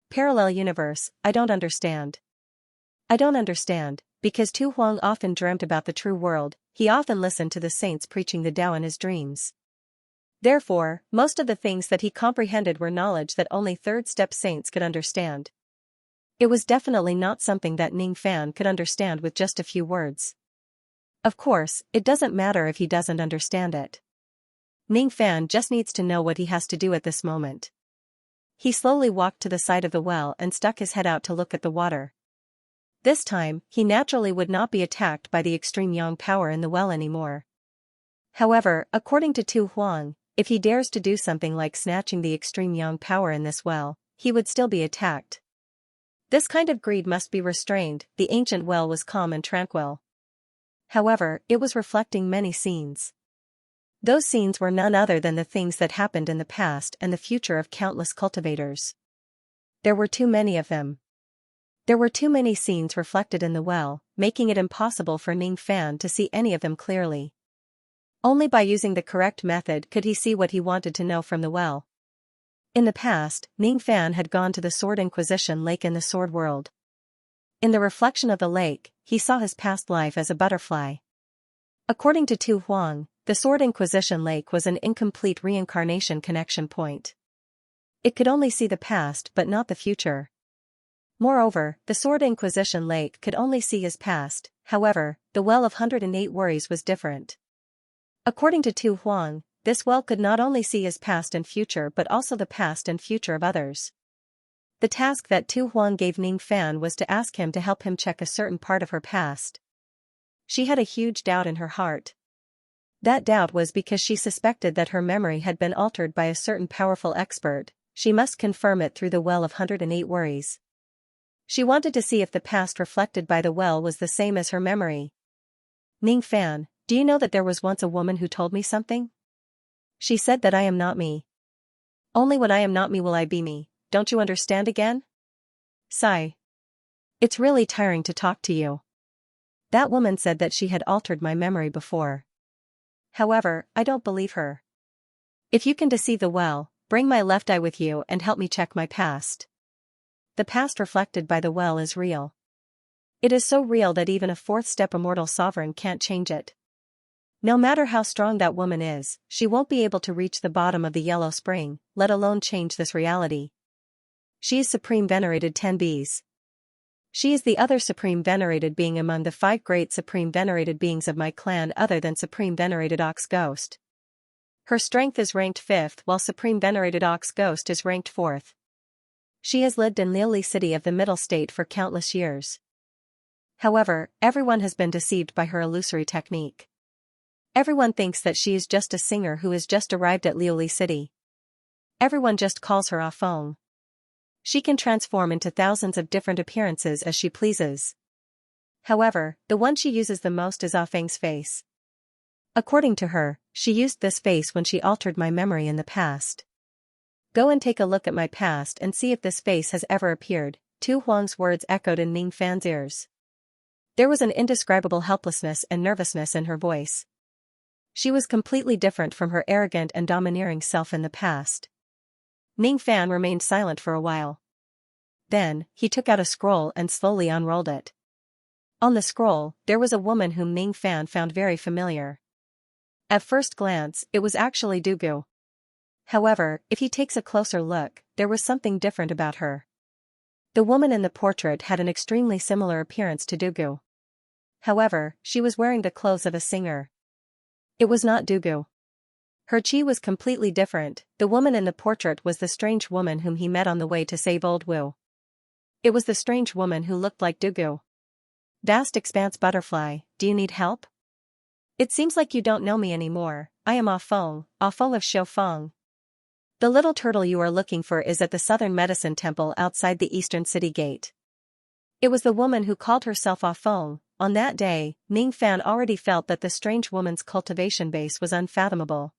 Parallel universe, I don't understand. I don't understand, because Tu Huang often dreamt about the true world, he often listened to the saints preaching the Tao in his dreams. Therefore, most of the things that he comprehended were knowledge that only third-step saints could understand. It was definitely not something that Ning Fan could understand with just a few words. Of course, it doesn't matter if he doesn't understand it. Ning Fan just needs to know what he has to do at this moment. He slowly walked to the side of the well and stuck his head out to look at the water. This time, he naturally would not be attacked by the extreme yang power in the well anymore. However, according to Tu Huang, if he dares to do something like snatching the extreme yang power in this well, he would still be attacked. This kind of greed must be restrained. The ancient well was calm and tranquil. However, it was reflecting many scenes. Those scenes were none other than the things that happened in the past and the future of countless cultivators. There were too many of them. There were too many scenes reflected in the well, making it impossible for Ning Fan to see any of them clearly. Only by using the correct method could he see what he wanted to know from the well. In the past, Ning Fan had gone to the Sword Inquisition Lake in the Sword World. In the reflection of the lake, he saw his past life as a butterfly. According to Tu Huang, the Sword Inquisition Lake was an incomplete reincarnation connection point. It could only see the past but not the future. Moreover, the Sword Inquisition Lake could only see his past, however, the Well of 108 Worries was different. According to Tu Huang, this well could not only see his past and future but also the past and future of others. The task that Tu Huang gave Ning Fan was to ask him to help him check a certain part of her past. She had a huge doubt in her heart. That doubt was because she suspected that her memory had been altered by a certain powerful expert. She must confirm it through the Well of 108 Worries. She wanted to see if the past reflected by the well was the same as her memory. Ning Fan, do you know that there was once a woman who told me something? She said that I am not me. Only when I am not me will I be me, don't you understand again? Sigh. It's really tiring to talk to you. That woman said that she had altered my memory before. However, I don't believe her. If you can deceive the well, bring my left eye with you and help me check my past. The past reflected by the well is real. It is so real that even a fourth-step immortal sovereign can't change it. No matter how strong that woman is, she won't be able to reach the bottom of the yellow spring, let alone change this reality. She is Supreme Venerated 10 Bs. She is the other Supreme Venerated being among the 5 great Supreme Venerated beings of my clan other than Supreme Venerated Ox Ghost. Her strength is ranked 5th while Supreme Venerated Ox Ghost is ranked 4th. She has lived in Liuli City of the Middle State for countless years. However, everyone has been deceived by her illusory technique. Everyone thinks that she is just a singer who has just arrived at Liuli City. Everyone just calls her Ah Feng. She can transform into thousands of different appearances as she pleases. However, the one she uses the most is Ah Feng's face. According to her, she used this face when she altered my memory in the past. Go and take a look at my past and see if this face has ever appeared. Tu Huang's words echoed in Ning Fan's ears. There was an indescribable helplessness and nervousness in her voice. She was completely different from her arrogant and domineering self in the past. Ning Fan remained silent for a while. Then, he took out a scroll and slowly unrolled it. On the scroll, there was a woman whom Ning Fan found very familiar. At first glance, it was actually Dugu. However, if he takes a closer look, there was something different about her. The woman in the portrait had an extremely similar appearance to Dugu. However, she was wearing the clothes of a singer. It was not Dugu. Her chi was completely different. The woman in the portrait was the strange woman whom he met on the way to save Old Wu. It was the strange woman who looked like Dugu. Vast expanse butterfly, do you need help? It seems like you don't know me anymore. I am Ah Feng of Xiaofeng. The little turtle you are looking for is at the Southern Medicine Temple outside the Eastern City Gate. It was the woman who called herself Ah Feng. On that day, Ning Fan already felt that the strange woman's cultivation base was unfathomable.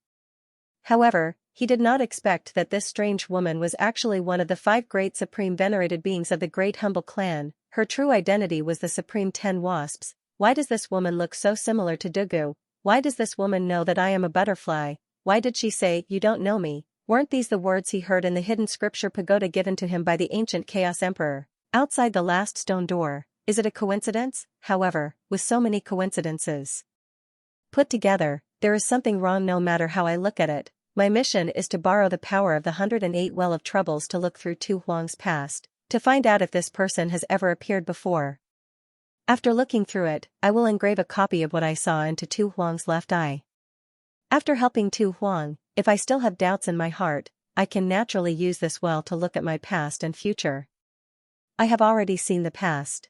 However, he did not expect that this strange woman was actually one of the 5 great supreme venerated beings of the Great Humble Clan. Her true identity was the Supreme 10 Wasps. Why does this woman look so similar to Dugu? Why does this woman know that I am a butterfly? Why did she say, "You don't know me"? Weren't these the words he heard in the hidden scripture pagoda given to him by the ancient Chaos Emperor? Outside the last stone door, is it a coincidence? However, with so many coincidences put together, there is something wrong no matter how I look at it. My mission is to borrow the power of the 108 Well of Troubles to look through Tu Huang's past, to find out if this person has ever appeared before. After looking through it, I will engrave a copy of what I saw into Tu Huang's left eye. After helping Tu Huang, if I still have doubts in my heart, I can naturally use this well to look at my past and future. I have already seen the past.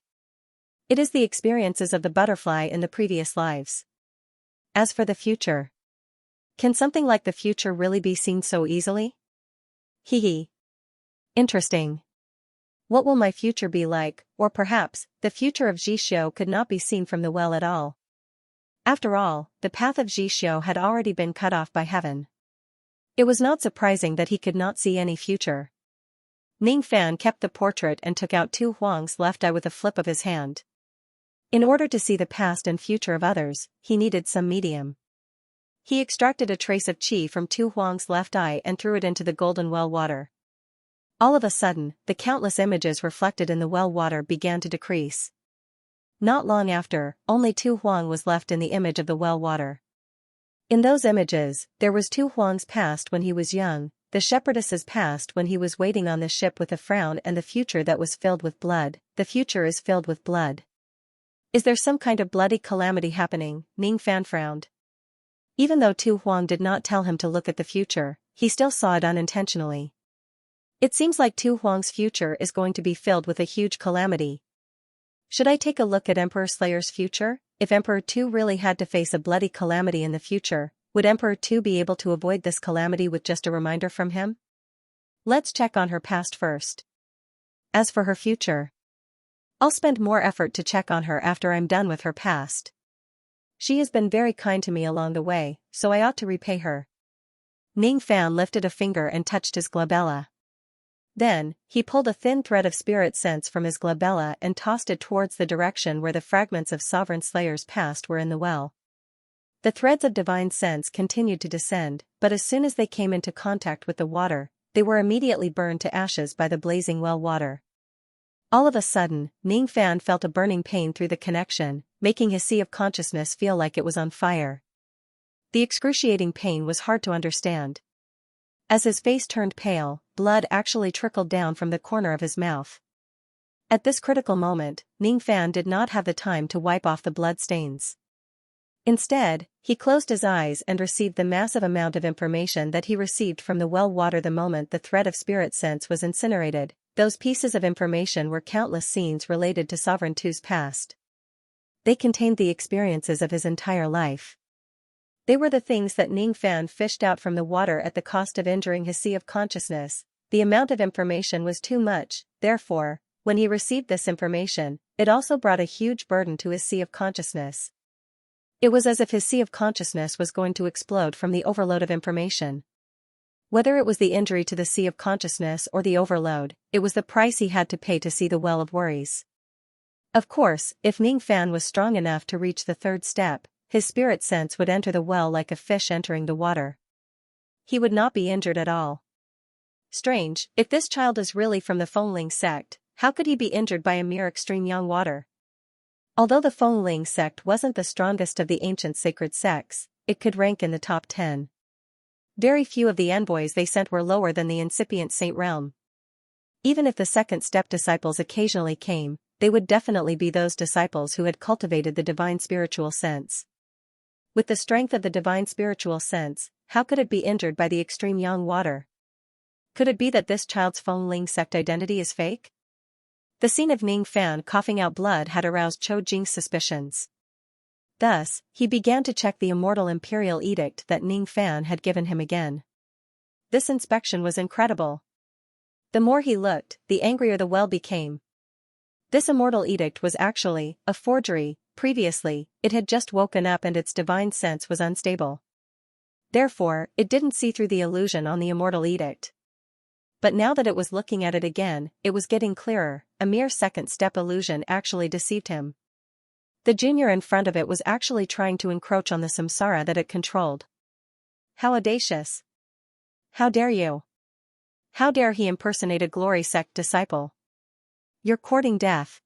It is the experiences of the butterfly in the previous lives. As for the future, can something like the future really be seen so easily? Hee. Interesting. What will my future be like, or perhaps, the future of Jisho could not be seen from the well at all. After all, the path of Jisho had already been cut off by heaven. It was not surprising that he could not see any future. Ning Fan kept the portrait and took out Tu Huang's left eye with a flip of his hand. In order to see the past and future of others, he needed some medium. He extracted a trace of qi from Tu Huang's left eye and threw it into the golden well water. All of a sudden, the countless images reflected in the well water began to decrease. Not long after, only Tu Huang was left in the image of the well water. In those images, there was Tu Huang's past when he was young, the shepherdess's past when he was waiting on the ship with a frown, and the future that was filled with blood. The future is filled with blood. Is there some kind of bloody calamity happening? Ning Fan frowned. Even though Tu Huang did not tell him to look at the future, he still saw it unintentionally. It seems like Tu Huang's future is going to be filled with a huge calamity. Should I take a look at Emperor Slayer's future? If Emperor Tu really had to face a bloody calamity in the future, would Emperor Tu be able to avoid this calamity with just a reminder from him? Let's check on her past first. As for her future, I'll spend more effort to check on her after I'm done with her past. She has been very kind to me along the way, so I ought to repay her. Ning Fan lifted a finger and touched his glabella. Then, he pulled a thin thread of spirit sense from his glabella and tossed it towards the direction where the fragments of Sovereign Slayer's past were in the well. The threads of divine sense continued to descend, but as soon as they came into contact with the water, they were immediately burned to ashes by the blazing well water. All of a sudden, Ning Fan felt a burning pain through the connection, making his sea of consciousness feel like it was on fire. The excruciating pain was hard to understand. As his face turned pale, blood actually trickled down from the corner of his mouth. At this critical moment, Ning Fan did not have the time to wipe off the blood stains. Instead, he closed his eyes and received the massive amount of information that he received from the well water the moment the thread of spirit sense was incinerated. Those pieces of information were countless scenes related to Sovereign Tu's past. They contained the experiences of his entire life. They were the things that Ning Fan fished out from the water at the cost of injuring his sea of consciousness. The amount of information was too much, therefore, when he received this information, it also brought a huge burden to his sea of consciousness. It was as if his sea of consciousness was going to explode from the overload of information. Whether it was the injury to the sea of consciousness or the overload, it was the price he had to pay to see the well of worries. Of course, if Ning Fan was strong enough to reach the third step, his spirit sense would enter the well like a fish entering the water. He would not be injured at all. Strange, if this child is really from the Fengling sect, how could he be injured by a mere extreme yang water? Although the Fengling sect wasn't the strongest of the ancient sacred sects, it could rank in the top 10. Very few of the envoys they sent were lower than the incipient saint realm. Even if the second step disciples occasionally came, they would definitely be those disciples who had cultivated the divine spiritual sense. With the strength of the divine spiritual sense, how could it be injured by the extreme yang water? Could it be that this child's Fengling sect identity is fake? The scene of Ning Fan coughing out blood had aroused Chou Jing's suspicions. Thus, he began to check the immortal imperial edict that Ning Fan had given him again. This inspection was incredible. The more he looked, the angrier the well became. This immortal edict was actually a forgery. Previously, it had just woken up and its divine sense was unstable. Therefore, it didn't see through the illusion on the immortal edict. But now that it was looking at it again, it was getting clearer. A mere second-step illusion actually deceived him. The junior in front of it was actually trying to encroach on the samsara that it controlled. How audacious! How dare you! How dare he impersonate a glory sect disciple? You're courting death.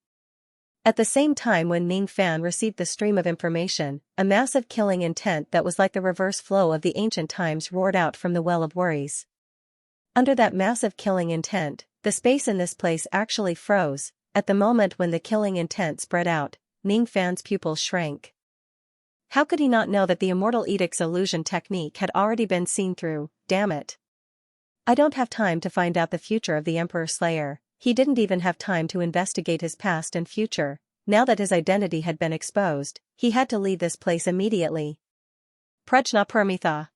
At the same time when Ning Fan received the stream of information, a massive killing intent that was like the reverse flow of the ancient times roared out from the well of worries. Under that massive killing intent, the space in this place actually froze. At the moment when the killing intent spread out, Ning Fan's pupils shrank. How could he not know that the immortal edict's illusion technique had already been seen through? Damn it. I don't have time to find out the future of the Emperor Slayer. He didn't even have time to investigate his past and future. Now that his identity had been exposed, he had to leave this place immediately. Prajna Paramitha.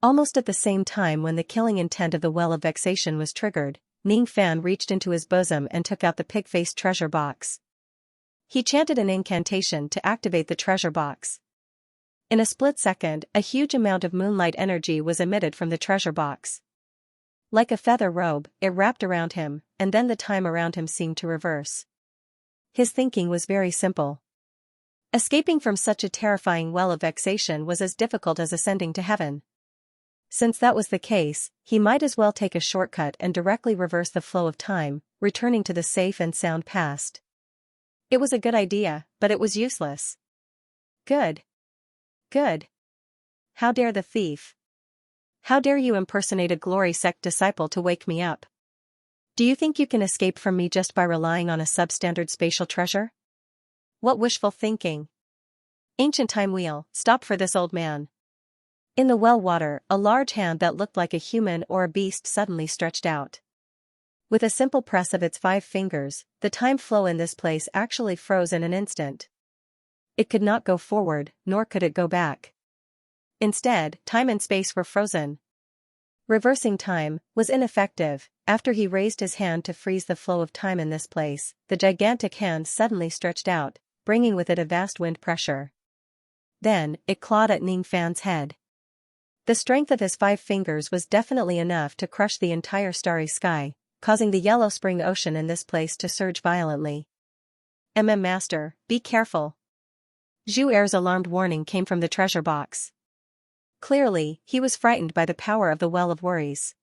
Almost at the same time when the killing intent of the Well of Vexation was triggered, Ning Fan reached into his bosom and took out the pig-faced treasure box. He chanted an incantation to activate the treasure box. In a split second, a huge amount of moonlight energy was emitted from the treasure box. Like a feather robe, it wrapped around him, and then the time around him seemed to reverse. His thinking was very simple. Escaping from such a terrifying well of vexation was as difficult as ascending to heaven. Since that was the case, he might as well take a shortcut and directly reverse the flow of time, returning to the safe and sound past. It was a good idea, but it was useless. Good. Good. How dare the thief? How dare you impersonate a glory sect disciple to wake me up? Do you think you can escape from me just by relying on a substandard spatial treasure? What wishful thinking. Ancient time wheel, stop for this old man. In the well water, a large hand that looked like a human or a beast suddenly stretched out. With a simple press of its 5 fingers, the time flow in this place actually froze in an instant. It could not go forward, nor could it go back. Instead, time and space were frozen. Reversing time was ineffective. After he raised his hand to freeze the flow of time in this place, the gigantic hand suddenly stretched out, bringing with it a vast wind pressure. Then, it clawed at Ning Fan's head. The strength of his 5 fingers was definitely enough to crush the entire starry sky, causing the yellow spring ocean in this place to surge violently. Master, be careful. Zhu Er's alarmed warning came from the treasure box. Clearly, he was frightened by the power of the Well of Worries.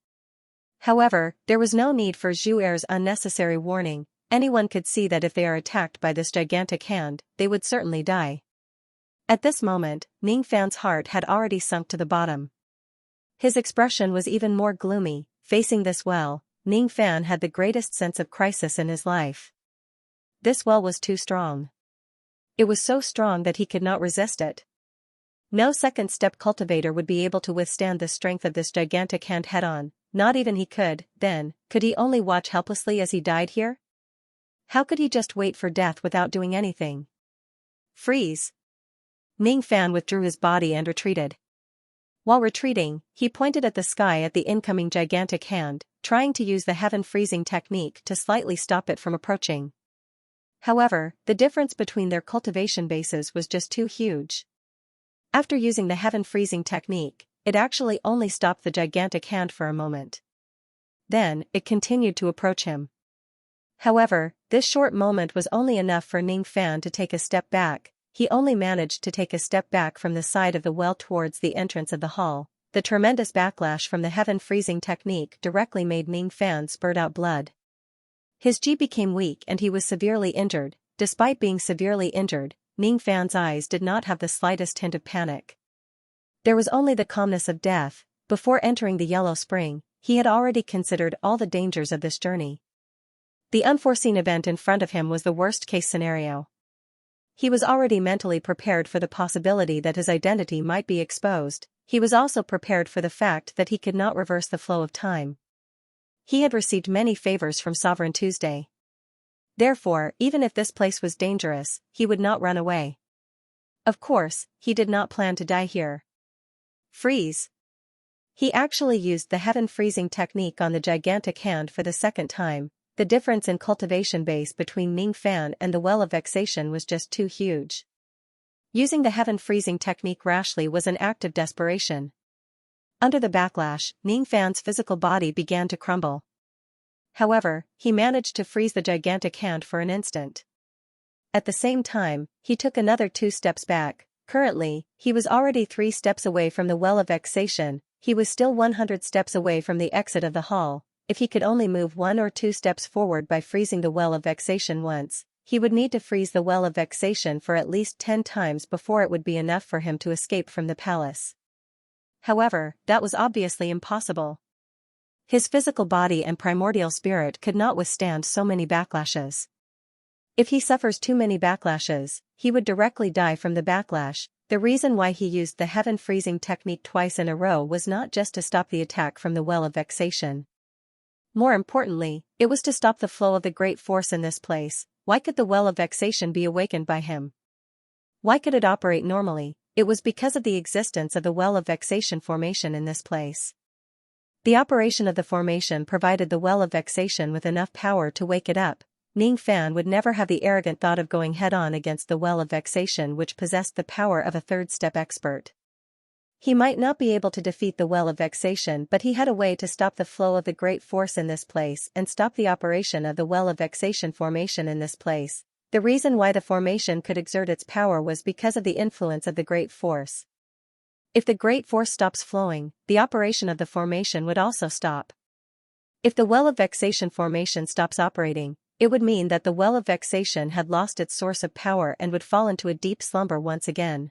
However, there was no need for Zhu Er's unnecessary warning. Anyone could see that if they are attacked by this gigantic hand, they would certainly die. At this moment, Ning Fan's heart had already sunk to the bottom. His expression was even more gloomy. Facing this well, Ning Fan had the greatest sense of crisis in his life. This well was too strong. It was so strong that he could not resist it. No second-step cultivator would be able to withstand the strength of this gigantic hand head-on, not even he could. Then, could he only watch helplessly as he died here? How could he just wait for death without doing anything? Freeze! Ning Fan withdrew his body and retreated. While retreating, he pointed at the sky at the incoming gigantic hand, trying to use the heaven-freezing technique to slightly stop it from approaching. However, the difference between their cultivation bases was just too huge. After using the heaven-freezing technique, it actually only stopped the gigantic hand for a moment. Then, it continued to approach him. However, this short moment was only enough for Ning Fan to take a step back. He only managed to take a step back from the side of the well towards the entrance of the hall. The tremendous backlash from the heaven freezing technique directly made Ning Fan spurt out blood. His ji became weak and he was severely injured. Despite being severely injured, Ning Fan's eyes did not have the slightest hint of panic. There was only the calmness of death. Before entering the Yellow Spring, he had already considered all the dangers of this journey. The unforeseen event in front of him was the worst-case scenario. He was already mentally prepared for the possibility that his identity might be exposed. He was also prepared for the fact that he could not reverse the flow of time. He had received many favors from Sovereign Tuesday. Therefore, even if this place was dangerous, he would not run away. Of course, he did not plan to die here. Freeze. He actually used the heaven freezing technique on the gigantic hand for the second time. The difference in cultivation base between Ning Fan and the Well of Vexation was just too huge. Using the heaven freezing technique rashly was an act of desperation. Under the backlash, Ning Fan's physical body began to crumble. However, he managed to freeze the gigantic hand for an instant. At the same time, he took another 2 steps back. Currently, he was already 3 steps away from the Well of Vexation. He was still 100 steps away from the exit of the hall. If he could only move 1 or 2 steps forward by freezing the Well of Vexation once, he would need to freeze the Well of Vexation for at least 10 times before it would be enough for him to escape from the palace. However, that was obviously impossible. His physical body and primordial spirit could not withstand so many backlashes. If he suffers too many backlashes, he would directly die from the backlash. The reason why he used the heaven freezing technique twice in a row was not just to stop the attack from the Well of Vexation. More importantly, it was to stop the flow of the great force in this place. Why could the Well of Vexation be awakened by him? Why could it operate normally? It was because of the existence of the Well of Vexation formation in this place. The operation of the formation provided the Well of Vexation with enough power to wake it up. Ning Fan would never have the arrogant thought of going head-on against the Well of Vexation, which possessed the power of a third-step expert. He might not be able to defeat the Well of Vexation, but he had a way to stop the flow of the great force in this place and stop the operation of the Well of Vexation formation in this place. The reason why the formation could exert its power was because of the influence of the great force. If the great force stops flowing, the operation of the formation would also stop. If the Well of Vexation formation stops operating, it would mean that the Well of Vexation had lost its source of power and would fall into a deep slumber once again.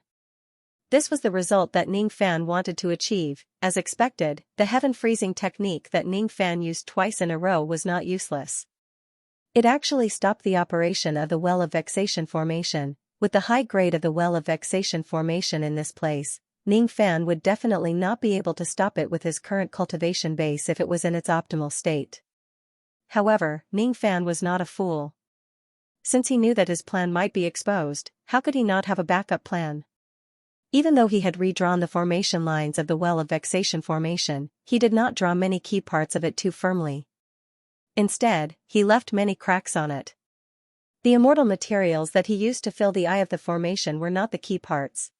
This was the result that Ning Fan wanted to achieve. As expected, the heaven freezing technique that Ning Fan used twice in a row was not useless. It actually stopped the operation of the Well of Vexation formation. With the high grade of the Well of Vexation formation in this place, Ning Fan would definitely not be able to stop it with his current cultivation base if it was in its optimal state. However, Ning Fan was not a fool. Since he knew that his plan might be exposed, how could he not have a backup plan? Even though he had redrawn the formation lines of the Well of Vexation formation, he did not draw many key parts of it too firmly. Instead, he left many cracks on it. The immortal materials that he used to fill the eye of the formation were not the key parts.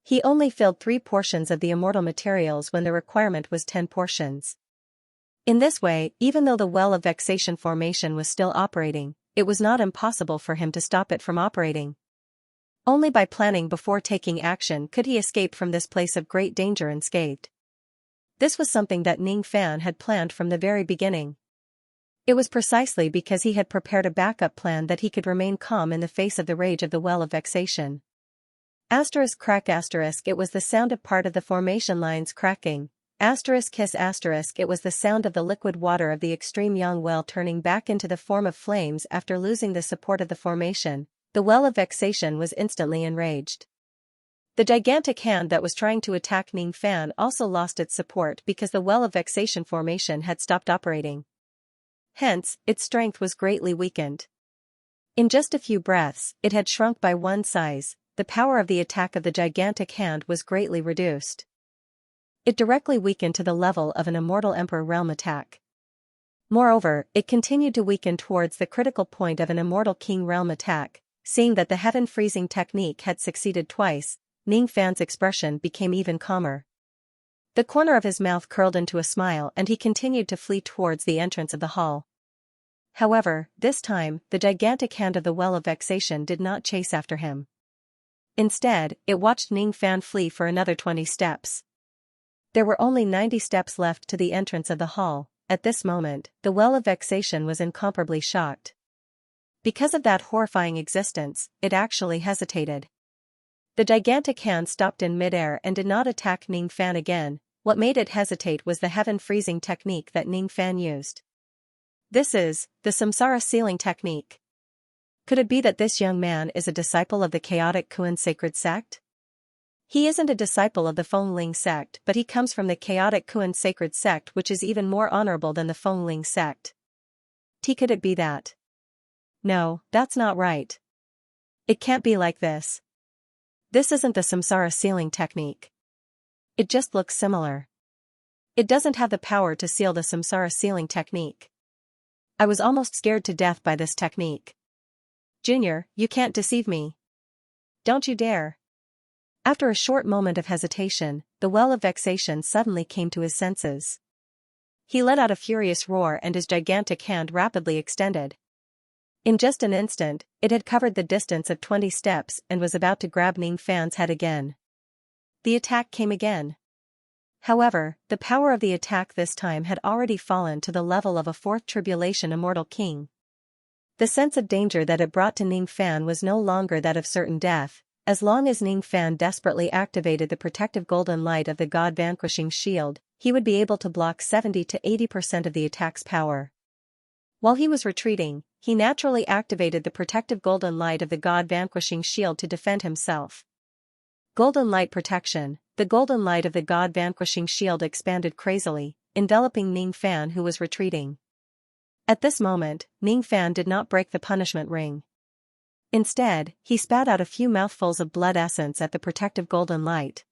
He only filled 3 portions of the immortal materials when the requirement was 10 portions. In this way, even though the Well of Vexation formation was still operating, it was not impossible for him to stop it from operating. Only by planning before taking action could he escape from this place of great danger unscathed. This was something that Ning Fan had planned from the very beginning. It was precisely because he had prepared a backup plan that he could remain calm in the face of the rage of the Well of Vexation. Crack it was the sound of part of the formation lines cracking. Kiss it was the sound of the liquid water of the extreme young well turning back into the form of flames after losing the support of the formation. The Well of Vexation was instantly enraged. The gigantic hand that was trying to attack Ning Fan also lost its support because the Well of Vexation formation had stopped operating. Hence, its strength was greatly weakened. In just a few breaths, it had shrunk by 1 size. The power of the attack of the gigantic hand was greatly reduced. It directly weakened to the level of an immortal Emperor realm attack. Moreover, it continued to weaken towards the critical point of an immortal king realm attack. Seeing that the heaven freezing technique had succeeded twice, Ning Fan's expression became even calmer. The corner of his mouth curled into a smile and he continued to flee towards the entrance of the hall. However, this time, the gigantic hand of the Well of Vexation did not chase after him. Instead, it watched Ning Fan flee for another 20 steps. There were only 90 steps left to the entrance of the hall. At this moment, the Well of Vexation was incomparably shocked. Because of that horrifying existence, it actually hesitated. The gigantic hand stopped in midair and did not attack Ning Fan again. What made it hesitate was the heaven freezing technique that Ning Fan used. This is the Samsara sealing technique. Could it be that this young man is a disciple of the chaotic Kuan sacred sect? He isn't a disciple of the Fengling sect, but he comes from the chaotic Kuan sacred sect, which is even more honorable than the Fengling sect. Could it be that? No, that's not right. It can't be like this. This isn't the Samsara sealing technique. It just looks similar. It doesn't have the power to seal the Samsara sealing technique. I was almost scared to death by this technique. Junior, you can't deceive me. Don't you dare. After a short moment of hesitation, the Well of Vexation suddenly came to his senses. He let out a furious roar and his gigantic hand rapidly extended. In just an instant, it had covered the distance of 20 steps and was about to grab Ning Fan's head again. The attack came again. However, the power of the attack this time had already fallen to the level of a fourth tribulation immortal king. The sense of danger that it brought to Ning Fan was no longer that of certain death. As long as Ning Fan desperately activated the protective golden light of the God-vanquishing shield, he would be able to block 70 to 80% of the attack's power. While he was retreating, he naturally activated the protective golden light of the God-vanquishing shield to defend himself. Golden light protection. The golden light of the God-vanquishing shield expanded crazily, enveloping Ning Fan, who was retreating. At this moment, Ning Fan did not break the punishment ring. Instead, he spat out a few mouthfuls of blood essence at the protective golden light.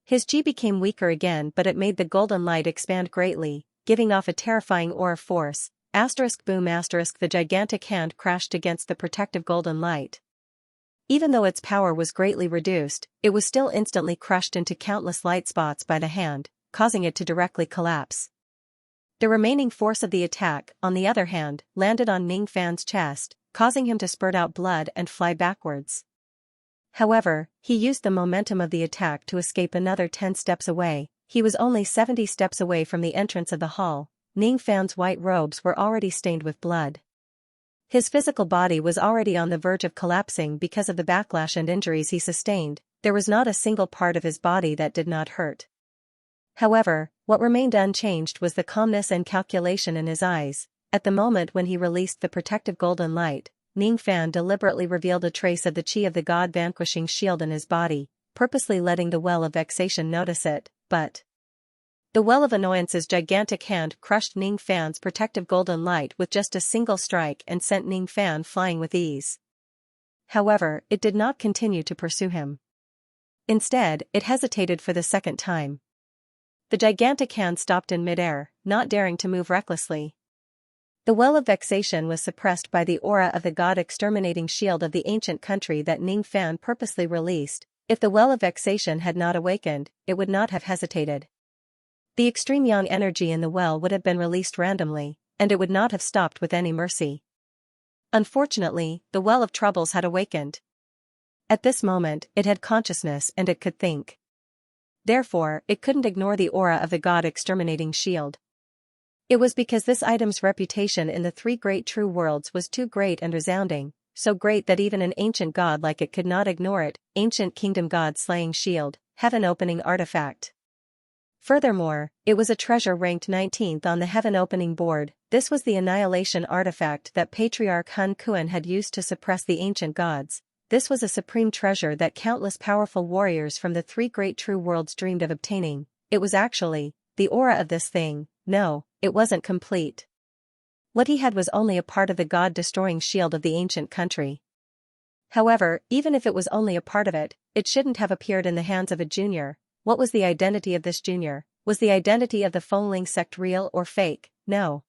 His chi became weaker again, but it made the golden light expand greatly, giving off a terrifying aura force. Boom! The gigantic hand crashed against the protective golden light. Even though its power was greatly reduced, it was still instantly crushed into countless light spots by the hand, causing it to directly collapse. The remaining force of the attack, on the other hand, landed on Ning Fan's chest, causing him to spurt out blood and fly backwards. However, he used the momentum of the attack to escape another 10 steps away. He was only 70 steps away from the entrance of the hall. Ning Fan's white robes were already stained with blood. His physical body was already on the verge of collapsing because of the backlash and injuries he sustained. There was not a single part of his body that did not hurt. However, what remained unchanged was the calmness and calculation in his eyes. At the moment when he released the protective golden light, Ning Fan deliberately revealed a trace of the chi of the God-vanquishing shield in his body, purposely letting the Well of Vexation notice it, but the Well of Annoyance's gigantic hand crushed Ning Fan's protective golden light with just a single strike and sent Ning Fan flying with ease. However, it did not continue to pursue him. Instead, it hesitated for the second time. The gigantic hand stopped in midair, not daring to move recklessly. The Well of Vexation was suppressed by the aura of the God-exterminating shield of the ancient country that Ning Fan purposely released. If the Well of Vexation had not awakened, it would not have hesitated. The extreme yang energy in the well would have been released randomly, and it would not have stopped with any mercy. Unfortunately, the Well of Troubles had awakened. At this moment, it had consciousness and it could think. Therefore, it couldn't ignore the aura of the God-exterminating shield. It was because this item's reputation in the 3 great true worlds was too great and resounding, so great that even an ancient god like it could not ignore it. Ancient Kingdom God-slaying shield, heaven-opening artifact. Furthermore, it was a treasure ranked 19th on the heaven-opening board. This was the annihilation artifact that Patriarch Hun Kuan had used to suppress the ancient gods. This was a supreme treasure that countless powerful warriors from the 3 great true worlds dreamed of obtaining. It was actually the aura of this thing. No, it wasn't complete. What he had was only a part of the god-destroying shield of the ancient country. However, even if it was only a part of it, it shouldn't have appeared in the hands of a junior. What was the identity of this junior? Was the identity of the Fengling sect real or fake? No.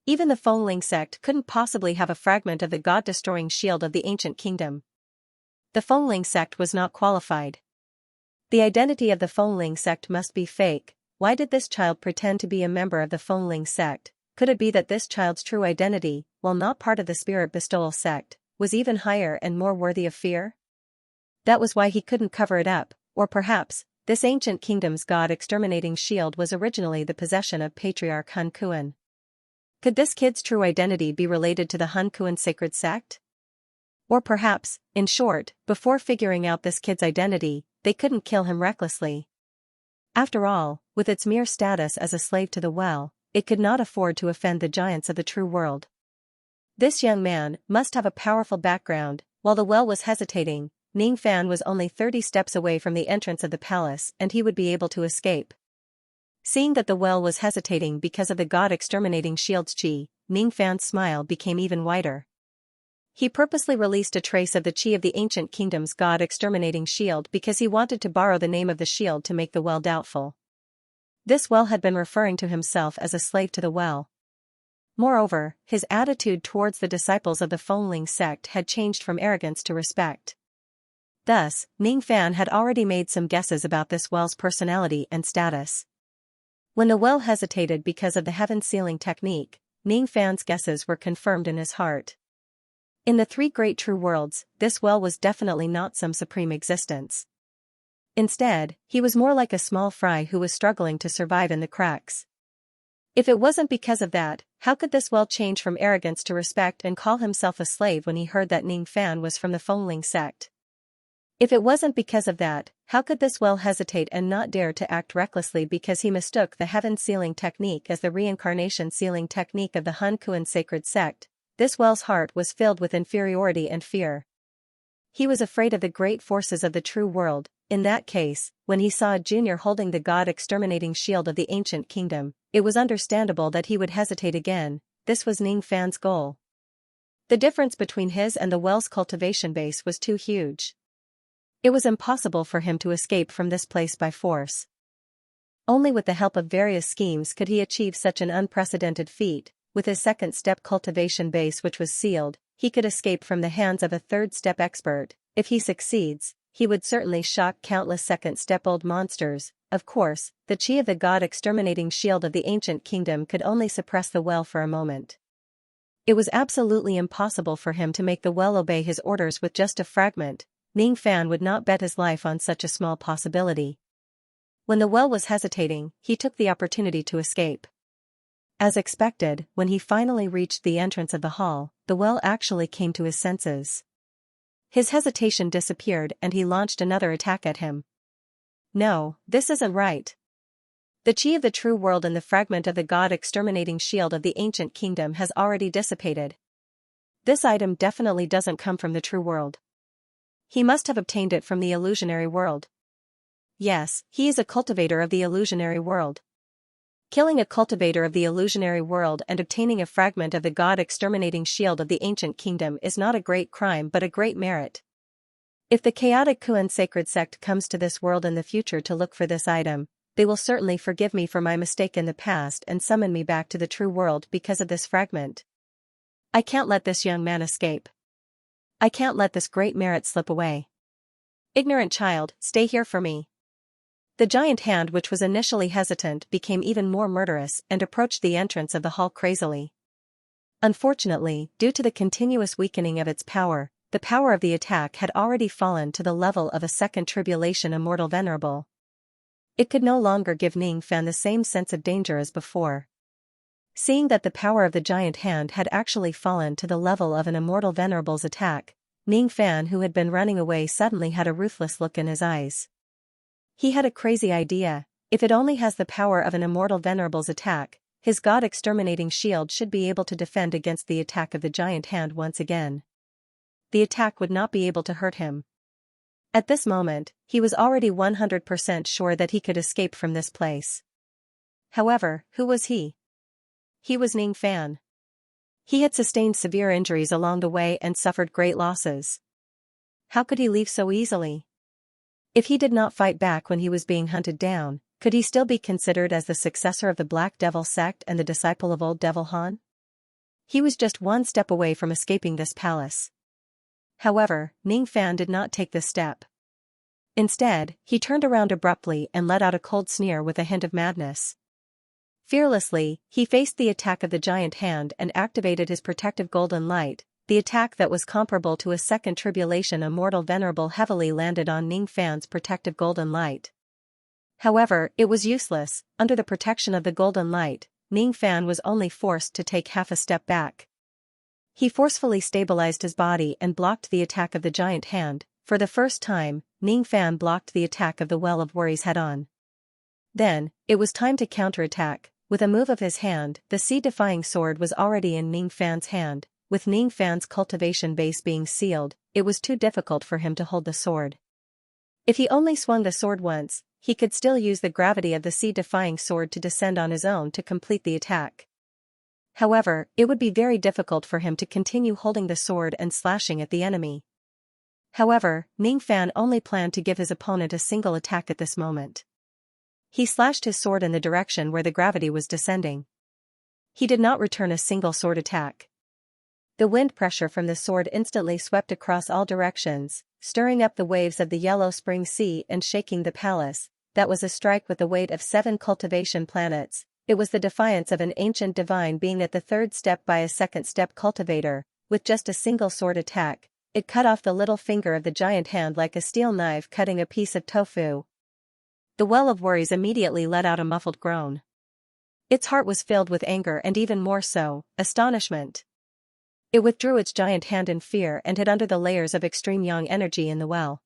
Even the Fengling sect couldn't possibly have a fragment of the god-destroying shield of the ancient kingdom. The Fengling sect was not qualified. The identity of the Fengling sect must be fake. Why did this child pretend to be a member of the Fengling sect? could it be that this child's true identity, while not part of the spirit bestowal sect, was even higher and more worthy of fear? That was why he couldn't cover it up, or perhaps, this ancient kingdom's god-exterminating shield was originally the possession of Patriarch Hun Kuan. Could this kid's true identity be related to the Hun Kuan sacred sect? Or perhaps, in short, before figuring out this kid's identity, they couldn't kill him recklessly. After all, with its mere status as a slave to the well, it could not afford to offend the giants of the true world. This young man must have a powerful background. While the well was hesitating, Ning Fan was only 30 steps away from the entrance of the palace and he would be able to escape. Seeing that the well was hesitating because of the god-exterminating shield's chi, Ning Fan's smile became even wider. He purposely released a trace of the chi of the ancient kingdom's god-exterminating shield because he wanted to borrow the name of the shield to make the well doubtful. This well had been referring to himself as a slave to the well. Moreover, his attitude towards the disciples of the Fengling sect had changed from arrogance to respect. Thus, Ning Fan had already made some guesses about this well's personality and status. When the well hesitated because of the heaven sealing technique, Ning Fan's guesses were confirmed in his heart. In the three great true worlds, this well was definitely not some supreme existence. Instead, he was more like a small fry who was struggling to survive in the cracks. If it wasn't because of that, how could this well change from arrogance to respect and call himself a slave when he heard that Ning Fan was from the Fengling sect? If it wasn't because of that, how could this well hesitate and not dare to act recklessly because he mistook the heaven sealing technique as the reincarnation sealing technique of the Hun Kuan sacred sect? This well's heart was filled with inferiority and fear. He was afraid of the great forces of the true world. In that case, when he saw a junior holding the god-exterminating shield of the ancient kingdom, it was understandable that he would hesitate again. This was Ning Fan's goal. The difference between his and the well's cultivation base was too huge. It was impossible for him to escape from this place by force. Only with the help of various schemes could he achieve such an unprecedented feat. With his second step cultivation base which was sealed, he could escape from the hands of a third step expert. If he succeeds, he would certainly shock countless second step old monsters. Of course, the chi of the god-exterminating shield of the ancient kingdom could only suppress the well for a moment. It was absolutely impossible for him to make the well obey his orders with just a fragment. Ning Fan would not bet his life on such a small possibility. When the well was hesitating, he took the opportunity to escape. As expected, when he finally reached the entrance of the hall, the well actually came to his senses. His hesitation disappeared and he launched another attack at him. No, this isn't right. The chi of the true world and the fragment of the god-exterminating shield of the ancient kingdom has already dissipated. This item definitely doesn't come from the true world. He must have obtained it from the illusionary world. Yes, he is a cultivator of the illusionary world. Killing a cultivator of the illusionary world and obtaining a fragment of the god-exterminating shield of the ancient kingdom is not a great crime but a great merit. If the chaotic Kuan sacred sect comes to this world in the future to look for this item, they will certainly forgive me for my mistake in the past and summon me back to the true world because of this fragment. I can't let this young man escape. I can't let this great merit slip away. Ignorant child, stay here for me. The giant hand which was initially hesitant became even more murderous and approached the entrance of the hall crazily. Unfortunately, due to the continuous weakening of its power, the power of the attack had already fallen to the level of a second tribulation immortal venerable. It could no longer give Ning Fan the same sense of danger as before. Seeing that the power of the giant hand had actually fallen to the level of an immortal venerable's attack, Ning Fan, who had been running away, suddenly had a ruthless look in his eyes. He had a crazy idea. If it only has the power of an immortal venerable's attack, his god-exterminating shield should be able to defend against the attack of the giant hand once again. The attack would not be able to hurt him. At this moment, he was already 100% sure that he could escape from this place. However, who was he? He was Ning Fan. He had sustained severe injuries along the way and suffered great losses. How could he leave so easily? If he did not fight back when he was being hunted down, could he still be considered as the successor of the Black Devil sect and the disciple of Old Devil Han? He was just one step away from escaping this palace. However, Ning Fan did not take this step. Instead, he turned around abruptly and let out a cold sneer with a hint of madness. Fearlessly, he faced the attack of the giant hand and activated his protective golden light. The attack that was comparable to a second tribulation immortal venerable heavily landed on Ning Fan's protective golden light. However, it was useless. Under the protection of the golden light, Ning Fan was only forced to take half a step back. He forcefully stabilized his body and blocked the attack of the giant hand. For the first time, Ning Fan blocked the attack of the Well of Worries head-on. Then, it was time to counterattack. With a move of his hand, the sea-defying sword was already in Ning Fan's hand. With Ning Fan's cultivation base being sealed, it was too difficult for him to hold the sword. If he only swung the sword once, he could still use the gravity of the sea-defying sword to descend on his own to complete the attack. However, it would be very difficult for him to continue holding the sword and slashing at the enemy. However, Ning Fan only planned to give his opponent a single attack at this moment. He slashed his sword in the direction where the gravity was descending. He did not return a single sword attack. The wind pressure from the sword instantly swept across all directions, stirring up the waves of the Yellow Spring Sea and shaking the palace. That was a strike with the weight of 7 cultivation planets. It was the defiance of an ancient divine being at the third step by a second step cultivator. With just a single sword attack, it cut off the little finger of the giant hand like a steel knife cutting a piece of tofu. The Well of Worries immediately let out a muffled groan. Its heart was filled with anger and even more so, astonishment. It withdrew its giant hand in fear and hid under the layers of extreme yang energy in the well.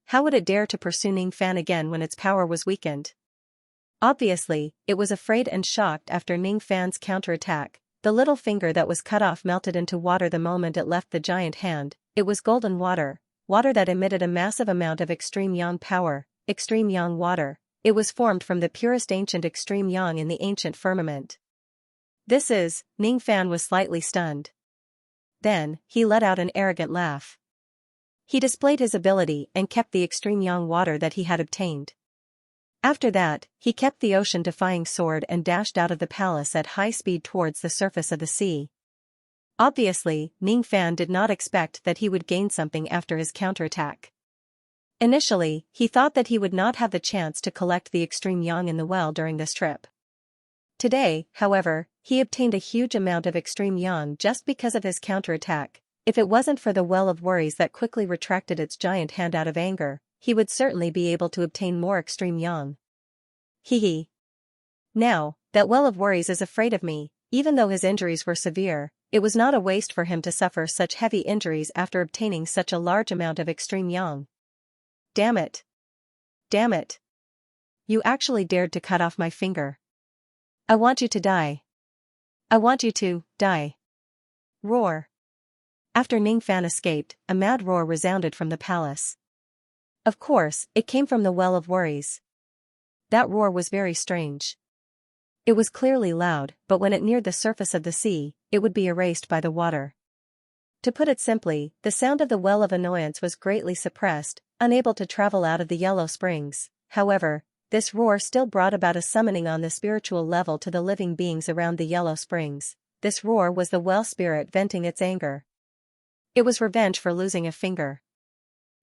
How would it dare to pursue Ning Fan again when its power was weakened? Obviously, it was afraid and shocked after Ning Fan's counterattack. The little finger that was cut off melted into water the moment it left the giant hand. It was golden water, water that emitted a massive amount of extreme yang power. Extreme yang water. It was formed from the purest ancient extreme yang in the ancient firmament. Ning Fan was slightly stunned. Then, he let out an arrogant laugh. He displayed his ability and kept the extreme yang water that he had obtained. After that, he kept the ocean-defying sword and dashed out of the palace at high speed towards the surface of the sea. Obviously, Ning Fan did not expect that he would gain something after his counterattack. Initially, he thought that he would not have the chance to collect the extreme yang in the well during this trip. Today, however, he obtained a huge amount of extreme yang just because of his counterattack. If it wasn't for the Well of Worries that quickly retracted its giant hand out of anger, he would certainly be able to obtain more extreme yang. Hee. Now, that Well of Worries is afraid of me. Even though his injuries were severe, it was not a waste for him to suffer such heavy injuries after obtaining such a large amount of extreme yang. Damn it. Damn it. You actually dared to cut off my finger. I want you to die. I want you to die. Roar. After Ning Fan escaped, a mad roar resounded from the palace. Of course, it came from the Well of Worries. That roar was very strange. It was clearly loud, but when it neared the surface of the sea, it would be erased by the water. To put it simply, the sound of the Well of Annoyance was greatly suppressed, unable to travel out of the Yellow Springs. However, this roar still brought about a summoning on the spiritual level to the living beings around the Yellow Springs. This roar was the well spirit venting its anger. It was revenge for losing a finger.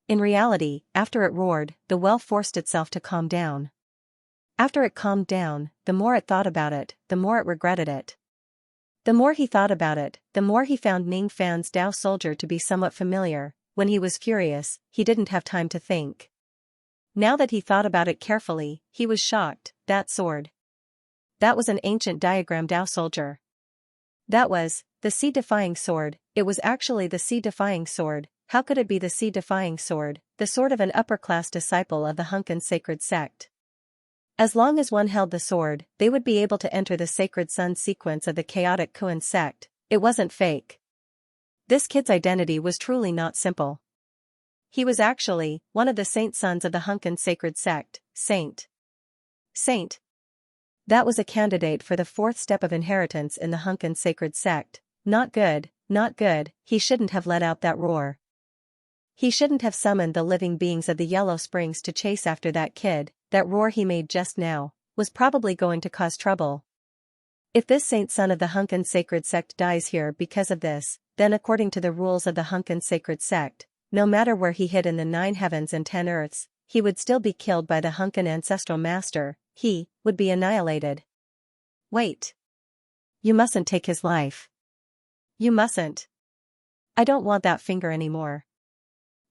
In reality, after it roared, the well forced itself to calm down. After it calmed down, the more it thought about it, the more it regretted it. The more he thought about it, the more he found Ning Fan's Dao soldier to be somewhat familiar. When he was furious, he didn't have time to think. Now that he thought about it carefully, he was shocked. That sword. That was an ancient diagram Dao soldier. That was the sea-defying sword. It was actually the sea-defying sword. How could it be the sea-defying sword, the sword of an upper-class disciple of the Hunkin sacred sect? As long as one held the sword, they would be able to enter the sacred sun sequence of the chaotic Kuan sect. It wasn't fake. This kid's identity was truly not simple. He was actually one of the saint sons of the Hunkin sacred sect. Saint. That was a candidate for the 4th step of inheritance in the Hunkin sacred sect. Not good, not good. He shouldn't have let out that roar. He shouldn't have summoned the living beings of the Yellow Springs to chase after that kid. That roar he made just now was probably going to cause trouble. If this saint son of the Hunkin sacred sect dies here because of this, then according to the rules of the Hunkin sacred sect, no matter where he hid in the 9 heavens and 10 earths, he would still be killed by the Hunkin ancestral master. He would be annihilated. Wait. You mustn't take his life. You mustn't. I don't want that finger anymore.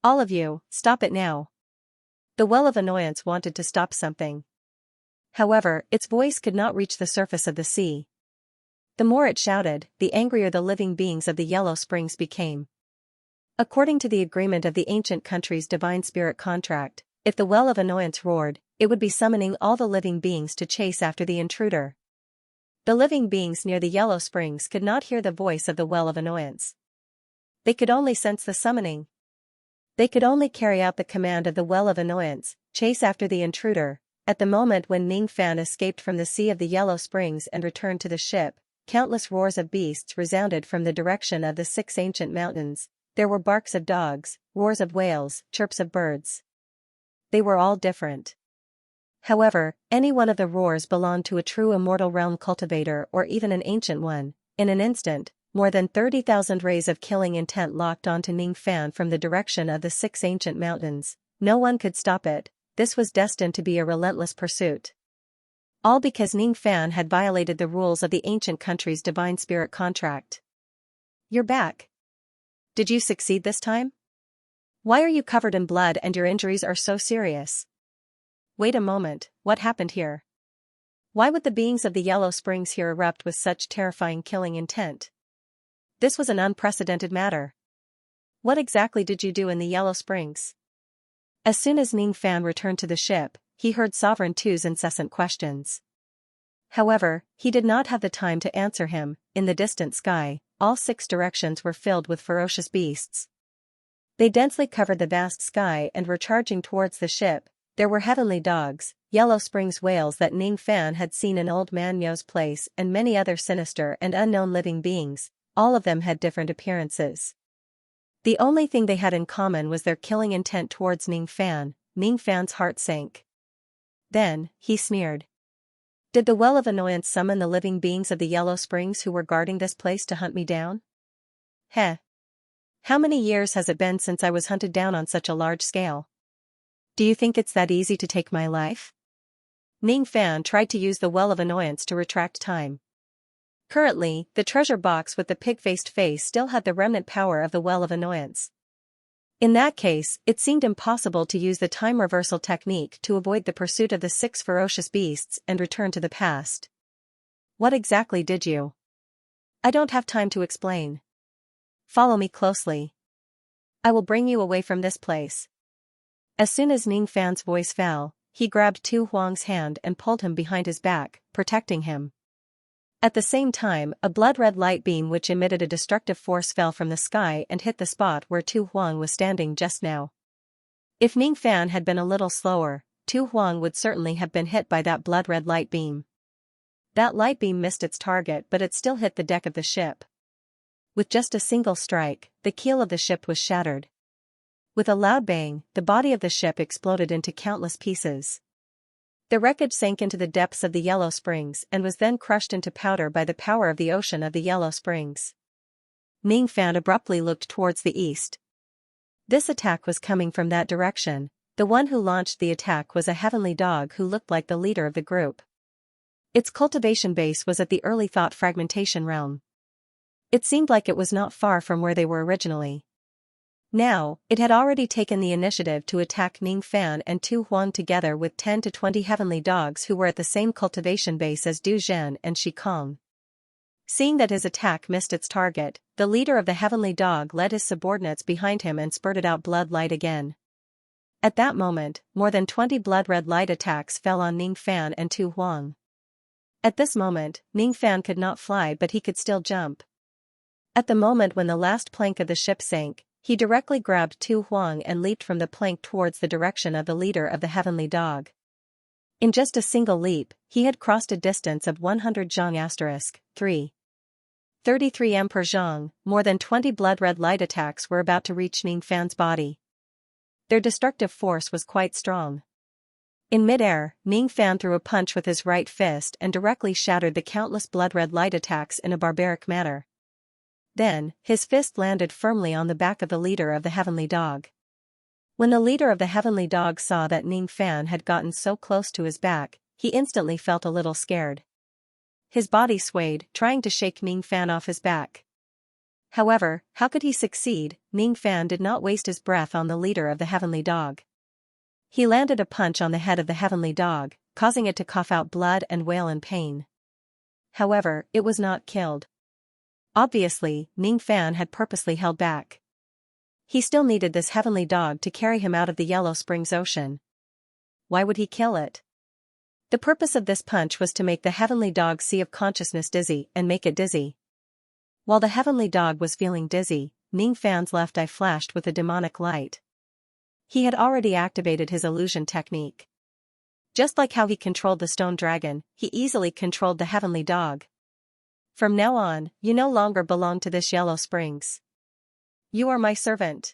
All of you, stop it now. The well of annoyance wanted to stop something. However, its voice could not reach the surface of the sea. The more it shouted, the angrier the living beings of the Yellow Springs became. According to the agreement of the ancient country's divine spirit contract, if the well of annoyance roared, it would be summoning all the living beings to chase after the intruder. The living beings near the Yellow Springs could not hear the voice of the well of annoyance. They could only sense the summoning. They could only carry out the command of the well of annoyance, chase after the intruder. At the moment when Ning Fan escaped from the sea of the Yellow Springs and returned to the ship, countless roars of beasts resounded from the direction of the 6 ancient mountains. There were barks of dogs, roars of whales, chirps of birds. They were all different. However, any one of the roars belonged to a true immortal realm cultivator or even an ancient one. In an instant, more than 30,000 rays of killing intent locked onto Ning Fan from the direction of the 6 ancient mountains. No one could stop it. This was destined to be a relentless pursuit. All because Ning Fan had violated the rules of the ancient country's divine spirit contract. You're back. Did you succeed this time? Why are you covered in blood and your injuries are so serious? Wait a moment, what happened here? Why would the beings of the Yellow Springs here erupt with such terrifying killing intent? This was an unprecedented matter. What exactly did you do in the Yellow Springs? As soon as Ning Fan returned to the ship, he heard Sovereign Tu's incessant questions. However, he did not have the time to answer him. In the distant sky, all 6 directions were filled with ferocious beasts. They densely covered the vast sky and were charging towards the ship. There were heavenly dogs, Yellow Springs whales that Ning Fan had seen in Old Man Yo's place and many other sinister and unknown living beings. All of them had different appearances. The only thing they had in common was their killing intent towards Ning Fan. Ning Fan's heart sank. Then, he sneered. Did the well of annoyance summon the living beings of the Yellow Springs who were guarding this place to hunt me down? Heh. How many years has it been since I was hunted down on such a large scale? Do you think it's that easy to take my life? Ning Fan tried to use the well of annoyance to retract time. Currently, the treasure box with the pig-faced face still had the remnant power of the well of annoyance. In that case, it seemed impossible to use the time reversal technique to avoid the pursuit of the 6 ferocious beasts and return to the past. What exactly did you? I don't have time to explain. Follow me closely. I will bring you away from this place. As soon as Ning Fan's voice fell, he grabbed Tu Huang's hand and pulled him behind his back, protecting him. At the same time, a blood-red light beam which emitted a destructive force fell from the sky and hit the spot where Tu Huang was standing just now. If Ning Fan had been a little slower, Tu Huang would certainly have been hit by that blood-red light beam. That light beam missed its target, but it still hit the deck of the ship. With just a single strike, the keel of the ship was shattered. With a loud bang, the body of the ship exploded into countless pieces. The wreckage sank into the depths of the Yellow Springs and was then crushed into powder by the power of the ocean of the Yellow Springs. Ning Fan abruptly looked towards the east. This attack was coming from that direction. The one who launched the attack was a heavenly dog who looked like the leader of the group. Its cultivation base was at the early thought fragmentation realm. It seemed like it was not far from where they were originally. Now, it had already taken the initiative to attack Ning Fan and Tu Huang together with 10 to 20 heavenly dogs who were at the same cultivation base as Du Zhen and Shi Kong. Seeing that his attack missed its target, the leader of the heavenly dog led his subordinates behind him and spurted out blood light again. At that moment, more than 20 blood-red light attacks fell on Ning Fan and Tu Huang. At this moment, Ning Fan could not fly but he could still jump. At the moment when the last plank of the ship sank, he directly grabbed Tu Huang and leaped from the plank towards the direction of the leader of the heavenly dog. In just a single leap, he had crossed a distance of 100 zhang *3. 33 m per zhang. More than 20 blood-red light attacks were about to reach Ning Fan's body. Their destructive force was quite strong. In midair, Ning Fan threw a punch with his right fist and directly shattered the countless blood-red light attacks in a barbaric manner. Then, his fist landed firmly on the back of the leader of the heavenly dog. When the leader of the heavenly dog saw that Ning Fan had gotten so close to his back, he instantly felt a little scared. His body swayed, trying to shake Ning Fan off his back. However, how could he succeed? Ning Fan did not waste his breath on the leader of the heavenly dog. He landed a punch on the head of the heavenly dog, causing it to cough out blood and wail in pain. However, it was not killed. Obviously, Ning Fan had purposely held back. He still needed this heavenly dog to carry him out of the Yellow Springs Ocean. Why would he kill it? The purpose of this punch was to make the heavenly dog's sea of consciousness dizzy and make it dizzy. While the heavenly dog was feeling dizzy, Ning Fan's left eye flashed with a demonic light. He had already activated his illusion technique. Just like how he controlled the stone dragon, he easily controlled the heavenly dog. From now on, you no longer belong to this Yellow Springs. You are my servant.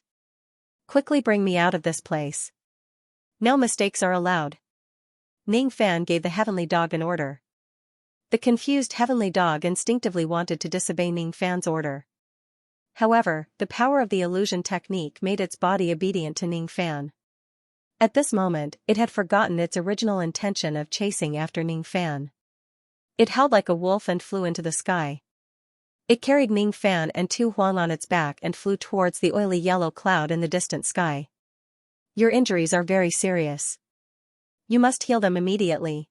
Quickly bring me out of this place. No mistakes are allowed. Ning Fan gave the heavenly dog an order. The confused heavenly dog instinctively wanted to disobey Ning Fan's order. However, the power of the illusion technique made its body obedient to Ning Fan. At this moment, it had forgotten its original intention of chasing after Ning Fan. It howled like a wolf and flew into the sky. It carried Ning Fan and Tu Huang on its back and flew towards the oily yellow cloud in the distant sky. Your injuries are very serious. You must heal them immediately.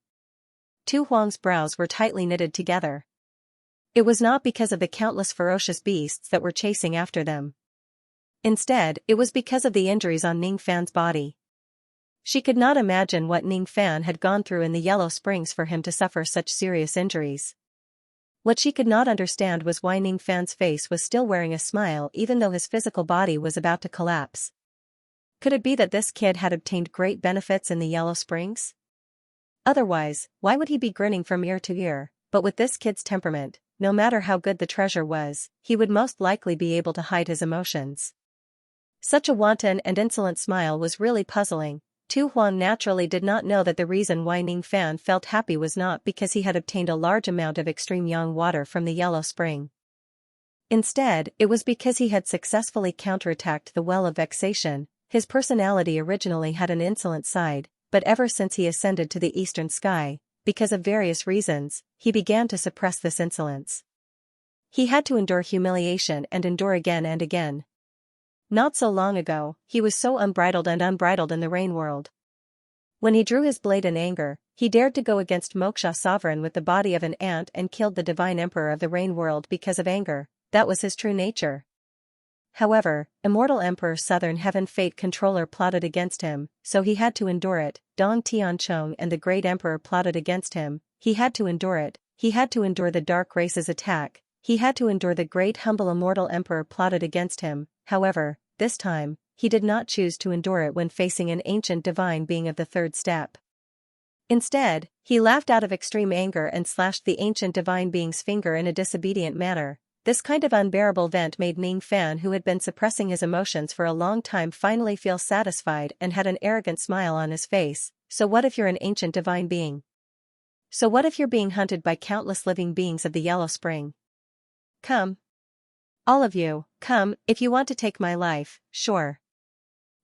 Tu Huang's brows were tightly knitted together. It was not because of the countless ferocious beasts that were chasing after them. Instead, it was because of the injuries on Ning Fan's body. She could not imagine what Ning Fan had gone through in the Yellow Springs for him to suffer such serious injuries. What she could not understand was why Ning Fan's face was still wearing a smile even though his physical body was about to collapse. Could it be that this kid had obtained great benefits in the Yellow Springs? Otherwise, why would he be grinning from ear to ear? But with this kid's temperament, no matter how good the treasure was, he would most likely be able to hide his emotions. Such a wanton and insolent smile was really puzzling. Tu Huang naturally did not know that the reason why Ning Fan felt happy was not because he had obtained a large amount of extreme yang water from the Yellow Spring. Instead, it was because he had successfully counterattacked the well of vexation. His personality originally had an insolent side, but ever since he ascended to the eastern sky, because of various reasons, he began to suppress this insolence. He had to endure humiliation and endure again and again. Not so long ago, he was so unbridled in the rain world. When he drew his blade in anger, he dared to go against Moksha Sovereign with the body of an ant and killed the divine emperor of the rain world because of anger. That was his true nature. However, Immortal Emperor Southern Heaven Fate Controller plotted against him, so he had to endure it. Dong Tianchong and the Great Emperor plotted against him, he had to endure it. He had to endure the Dark Race's attack, he had to endure the Great Humble Immortal Emperor plotted against him. However, this time, he did not choose to endure it when facing an ancient divine being of the third step. Instead, he laughed out of extreme anger and slashed the ancient divine being's finger in a disobedient manner. This kind of unbearable vent made Ning Fan, who had been suppressing his emotions for a long time, finally feel satisfied and had an arrogant smile on his face. So what if you're an ancient divine being? So what if you're being hunted by countless living beings of the Yellow Spring? Come. All of you, come, if you want to take my life, sure.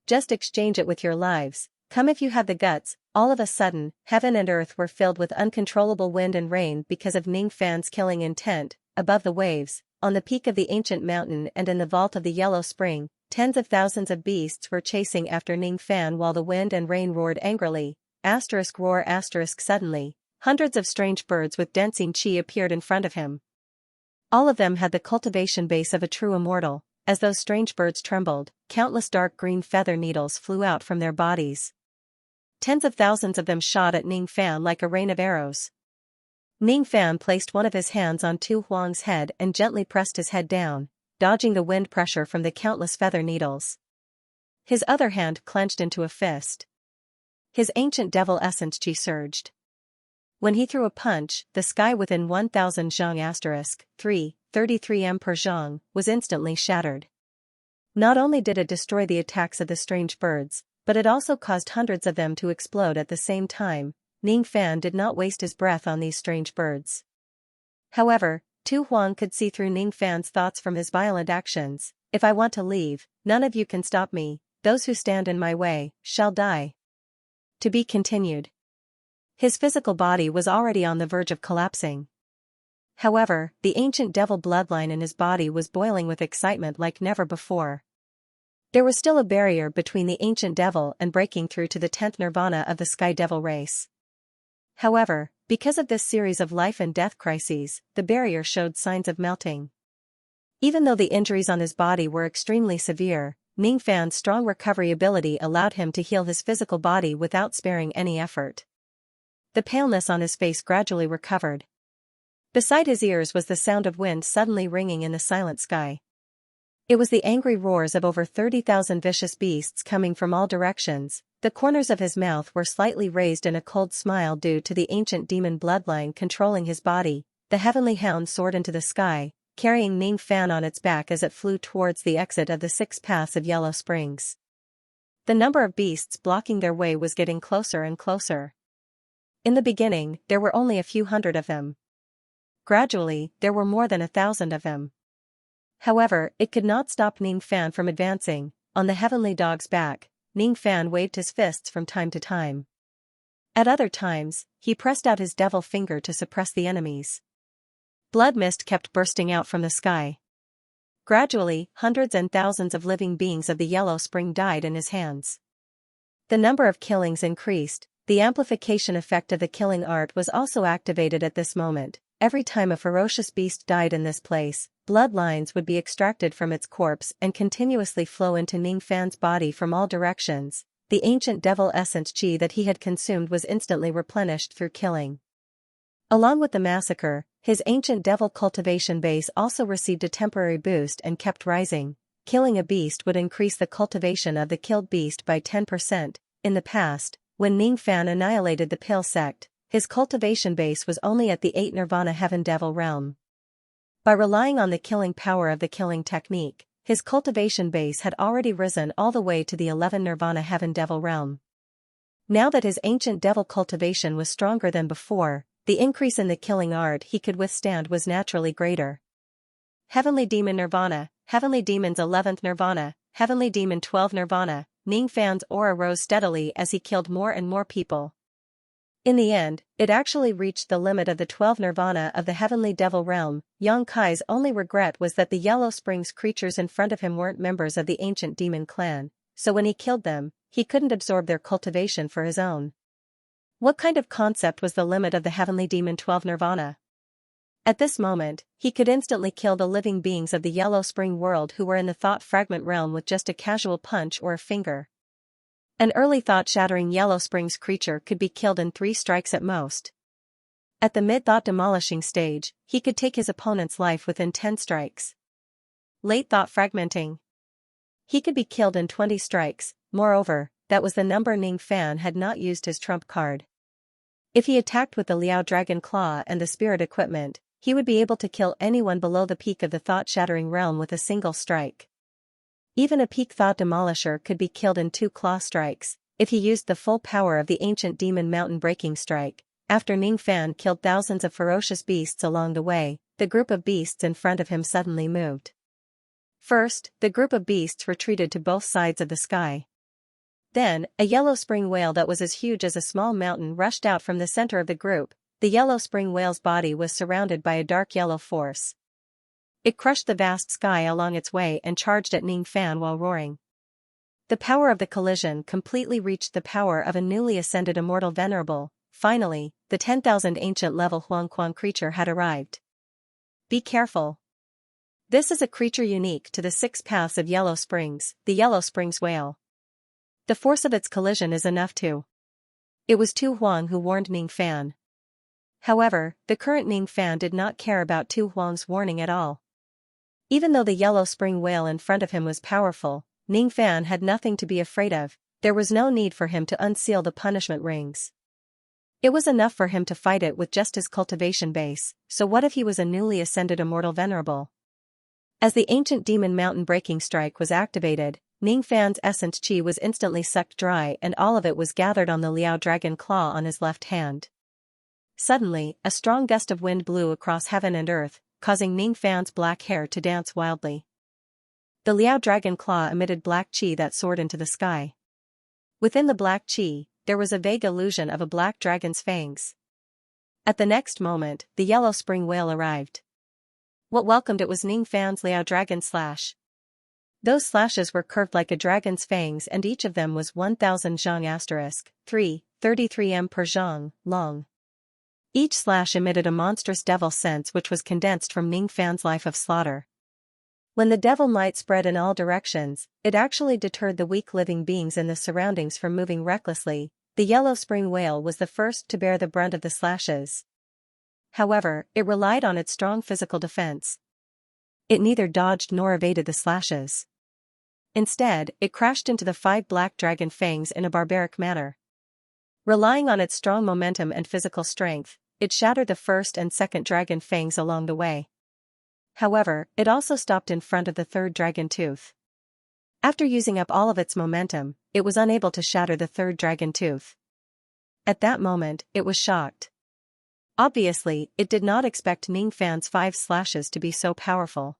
Just exchange it with your lives, come if you have the guts. All of a sudden, heaven and earth were filled with uncontrollable wind and rain because of Ning Fan's killing intent. Above the waves, on the peak of the ancient mountain and in the vault of the Yellow Spring, tens of thousands of beasts were chasing after Ning Fan while the wind and rain roared angrily. Roar. Suddenly, hundreds of strange birds with dancing chi appeared in front of him. All of them had the cultivation base of a true immortal. As those strange birds trembled, countless dark green feather needles flew out from their bodies. Tens of thousands of them shot at Ning Fan like a rain of arrows. Ning Fan placed one of his hands on Tu Huang's head and gently pressed his head down, dodging the wind pressure from the countless feather needles. His other hand clenched into a fist. His ancient devil essence chi surged. When he threw a punch, the sky within 1000 zhang * 33 m per zhang was instantly shattered. Not only did it destroy the attacks of the strange birds, but it also caused hundreds of them to explode at the same time. Ning Fan did not waste his breath on these strange birds. However, Tu Huang could see through Ning Fan's thoughts from his violent actions. If I want to leave, none of you can stop me. Those who stand in my way shall die. To be continued. His physical body was already on the verge of collapsing. However, the ancient devil bloodline in his body was boiling with excitement like never before. There was still a barrier between the ancient devil and breaking through to the 10th nirvana of the sky devil race. However, because of this series of life and death crises, the barrier showed signs of melting. Even though the injuries on his body were extremely severe, Ningfan's strong recovery ability allowed him to heal his physical body without sparing any effort. The paleness on his face gradually recovered. Beside his ears was the sound of wind suddenly ringing in the silent sky. It was the angry roars of over 30,000 vicious beasts coming from all directions. The corners of his mouth were slightly raised in a cold smile due to the ancient demon bloodline controlling his body. The heavenly hound soared into the sky, carrying Ningfan on its back as it flew towards the exit of the 6 paths of Yellow Springs. The number of beasts blocking their way was getting closer and closer. In the beginning, there were only a few hundred of them. Gradually, there were more than 1,000 of them. However, it could not stop Ningfan from advancing. On the heavenly dog's back, Ningfan waved his fists from time to time. At other times, he pressed out his devil finger to suppress the enemies. Blood mist kept bursting out from the sky. Gradually, hundreds and thousands of living beings of the Yellow Spring died in his hands. The number of killings increased. The amplification effect of the killing art was also activated at this moment. Every time a ferocious beast died in this place, bloodlines would be extracted from its corpse and continuously flow into Ningfan's body from all directions. The ancient devil essence chi that he had consumed was instantly replenished through killing. Along with the massacre, his ancient devil cultivation base also received a temporary boost and kept rising. Killing a beast would increase the cultivation of the killed beast by 10%. In the past, when Ningfan annihilated the Pale sect, his cultivation base was only at the 8 Nirvana Heaven Devil realm. By relying on the killing power of the killing technique, his cultivation base had already risen all the way to the 11 Nirvana Heaven Devil realm. Now that his ancient devil cultivation was stronger than before, the increase in the killing art he could withstand was naturally greater. Heavenly Demon Nirvana, Heavenly Demon's 11th Nirvana, Heavenly Demon 12 Nirvana. Ningfan's aura rose steadily as he killed more and more people. In the end, it actually reached the limit of the 12 Nirvana of the Heavenly Devil realm. Yang Kai's only regret was that the Yellow Springs creatures in front of him weren't members of the ancient demon clan, so when he killed them, he couldn't absorb their cultivation for his own. What kind of concept was the limit of the Heavenly Demon 12 Nirvana? At this moment, he could instantly kill the living beings of the Yellow Spring world who were in the thought fragment realm with just a casual punch or a finger. An early thought-shattering Yellow Springs creature could be killed in 3 strikes at most. At the mid-thought demolishing stage, he could take his opponent's life within 10 strikes. Late thought fragmenting. He could be killed in 20 strikes. Moreover, that was the number Ningfan had not used his trump card. If he attacked with the Liao Dragon Claw and the spirit equipment, he would be able to kill anyone below the peak of the thought-shattering realm with a single strike. Even a peak thought demolisher could be killed in 2 claw strikes, if he used the full power of the ancient demon mountain breaking strike. After Ningfan killed thousands of ferocious beasts along the way, the group of beasts in front of him suddenly moved. First, the group of beasts retreated to both sides of the sky. Then, a yellow spring whale that was as huge as a small mountain rushed out from the center of the group. The yellow spring whale's body was surrounded by a dark yellow force. It crushed the vast sky along its way and charged at Ningfan while roaring. The power of the collision completely reached the power of a newly ascended immortal venerable. Finally, the 10,000 ancient level Huangquan creature had arrived. Be careful. This is a creature unique to the 6 paths of Yellow Springs, the Yellow Springs whale. The force of its collision is enough to. It was Tu Huang who warned Ningfan. However, the current Ningfan did not care about Tu Huang's warning at all. Even though the yellow spring whale in front of him was powerful, Ningfan had nothing to be afraid of. There was no need for him to unseal the punishment rings. It was enough for him to fight it with just his cultivation base, so what if he was a newly ascended immortal venerable? As the ancient demon mountain breaking strike was activated, Ningfan's essence chi was instantly sucked dry and all of it was gathered on the Liao Dragon Claw on his left hand. Suddenly, a strong gust of wind blew across heaven and earth, causing Ningfan's black hair to dance wildly. The Liao Dragon Claw emitted black chi that soared into the sky. Within the black chi, there was a vague illusion of a black dragon's fangs. At the next moment, the yellow spring whale arrived. What welcomed it was Ning Fan's Liao Dragon Slash. Those slashes were curved like a dragon's fangs, and each of them was 1000 zhang *3, 33 m per zhang, long. Each slash emitted a monstrous devil sense which was condensed from Ning Fan's life of slaughter. When the devil might spread in all directions, it actually deterred the weak living beings in the surroundings from moving recklessly. The yellow spring whale was the first to bear the brunt of the slashes. However, it relied on its strong physical defense. It neither dodged nor evaded the slashes. Instead, it crashed into the 5 black dragon fangs in a barbaric manner. Relying on its strong momentum and physical strength, it shattered the first and second dragon fangs along the way. However, it also stopped in front of the third dragon tooth. After using up all of its momentum, it was unable to shatter the third dragon tooth. At that moment, it was shocked. Obviously, it did not expect Ning Fan's 5 slashes to be so powerful.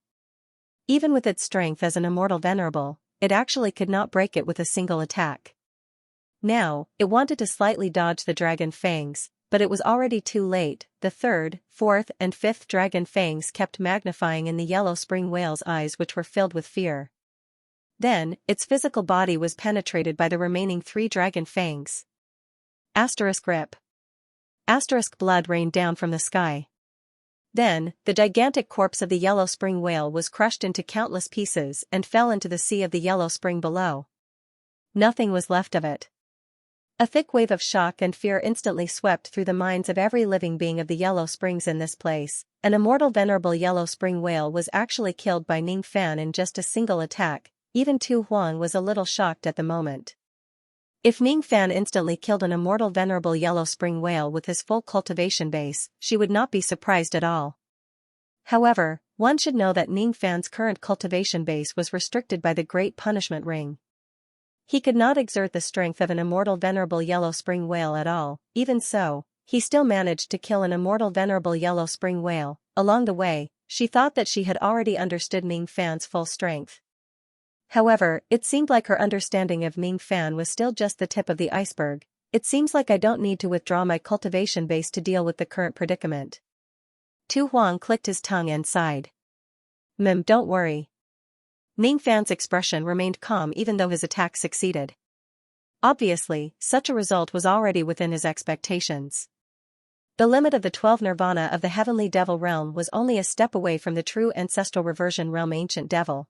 Even with its strength as an immortal venerable, it actually could not break it with a single attack. Now, it wanted to slightly dodge the dragon fangs, but it was already too late. The third, fourth and fifth dragon fangs kept magnifying in the yellow spring whale's eyes, which were filled with fear. Then, its physical body was penetrated by the remaining 3 dragon fangs. Rip. Blood rained down from the sky. Then, the gigantic corpse of the yellow spring whale was crushed into countless pieces and fell into the sea of the yellow spring below. Nothing was left of it. A thick wave of shock and fear instantly swept through the minds of every living being of the yellow springs in this place. An immortal venerable yellow spring whale was actually killed by Ning Fan in just a single attack. Even Tu Huang was a little shocked at the moment. If Ning Fan instantly killed an immortal venerable yellow spring whale with his full cultivation base, she would not be surprised at all. However, one should know that Ning Fan's current cultivation base was restricted by the Great Punishment Ring. He could not exert the strength of an immortal venerable yellow spring whale at all. Even so, he still managed to kill an immortal venerable yellow spring whale. Along the way, she thought that she had already understood Ning Fan's full strength. However, it seemed like her understanding of Ning Fan was still just the tip of the iceberg. It seems like I don't need to withdraw my cultivation base to deal with the current predicament. Tu Huang clicked his tongue and sighed. Don't worry. Ning Fan's expression remained calm even though his attack succeeded. Obviously, such a result was already within his expectations. The limit of the 12 nirvana of the heavenly devil realm was only a step away from the true ancestral reversion realm ancient devil.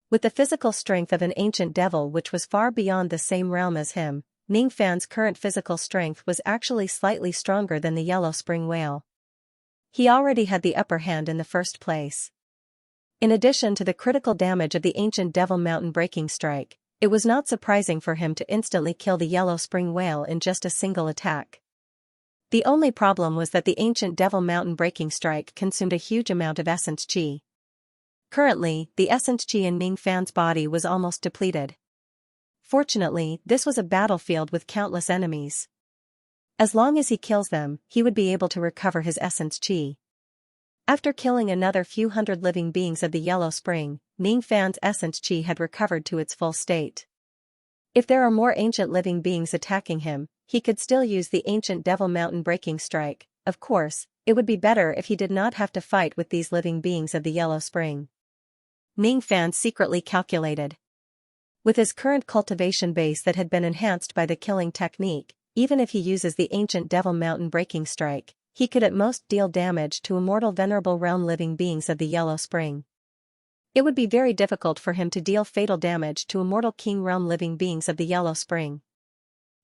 With the physical strength of an ancient devil which was far beyond the same realm as him, Ning Fan's current physical strength was actually slightly stronger than the yellow spring whale. He already had the upper hand in the first place. In addition to the critical damage of the ancient devil mountain breaking strike, it was not surprising for him to instantly kill the yellow spring whale in just a single attack. The only problem was that the ancient devil mountain breaking strike consumed a huge amount of essence chi. Currently, the essence chi in Ning Fan's body was almost depleted. Fortunately, this was a battlefield with countless enemies. As long as he kills them, he would be able to recover his essence chi. After killing another few hundred living beings of the yellow spring, Ning Fan's essence chi had recovered to its full state. If there are more ancient living beings attacking him, he could still use the ancient devil mountain breaking strike. Of course, it would be better if he did not have to fight with these living beings of the yellow spring. Ning Fan secretly calculated. With his current cultivation base that had been enhanced by the killing technique, even if he uses the ancient devil mountain breaking strike, he could at most deal damage to immortal venerable realm living beings of the yellow spring. It would be very difficult for him to deal fatal damage to immortal king realm living beings of the yellow spring.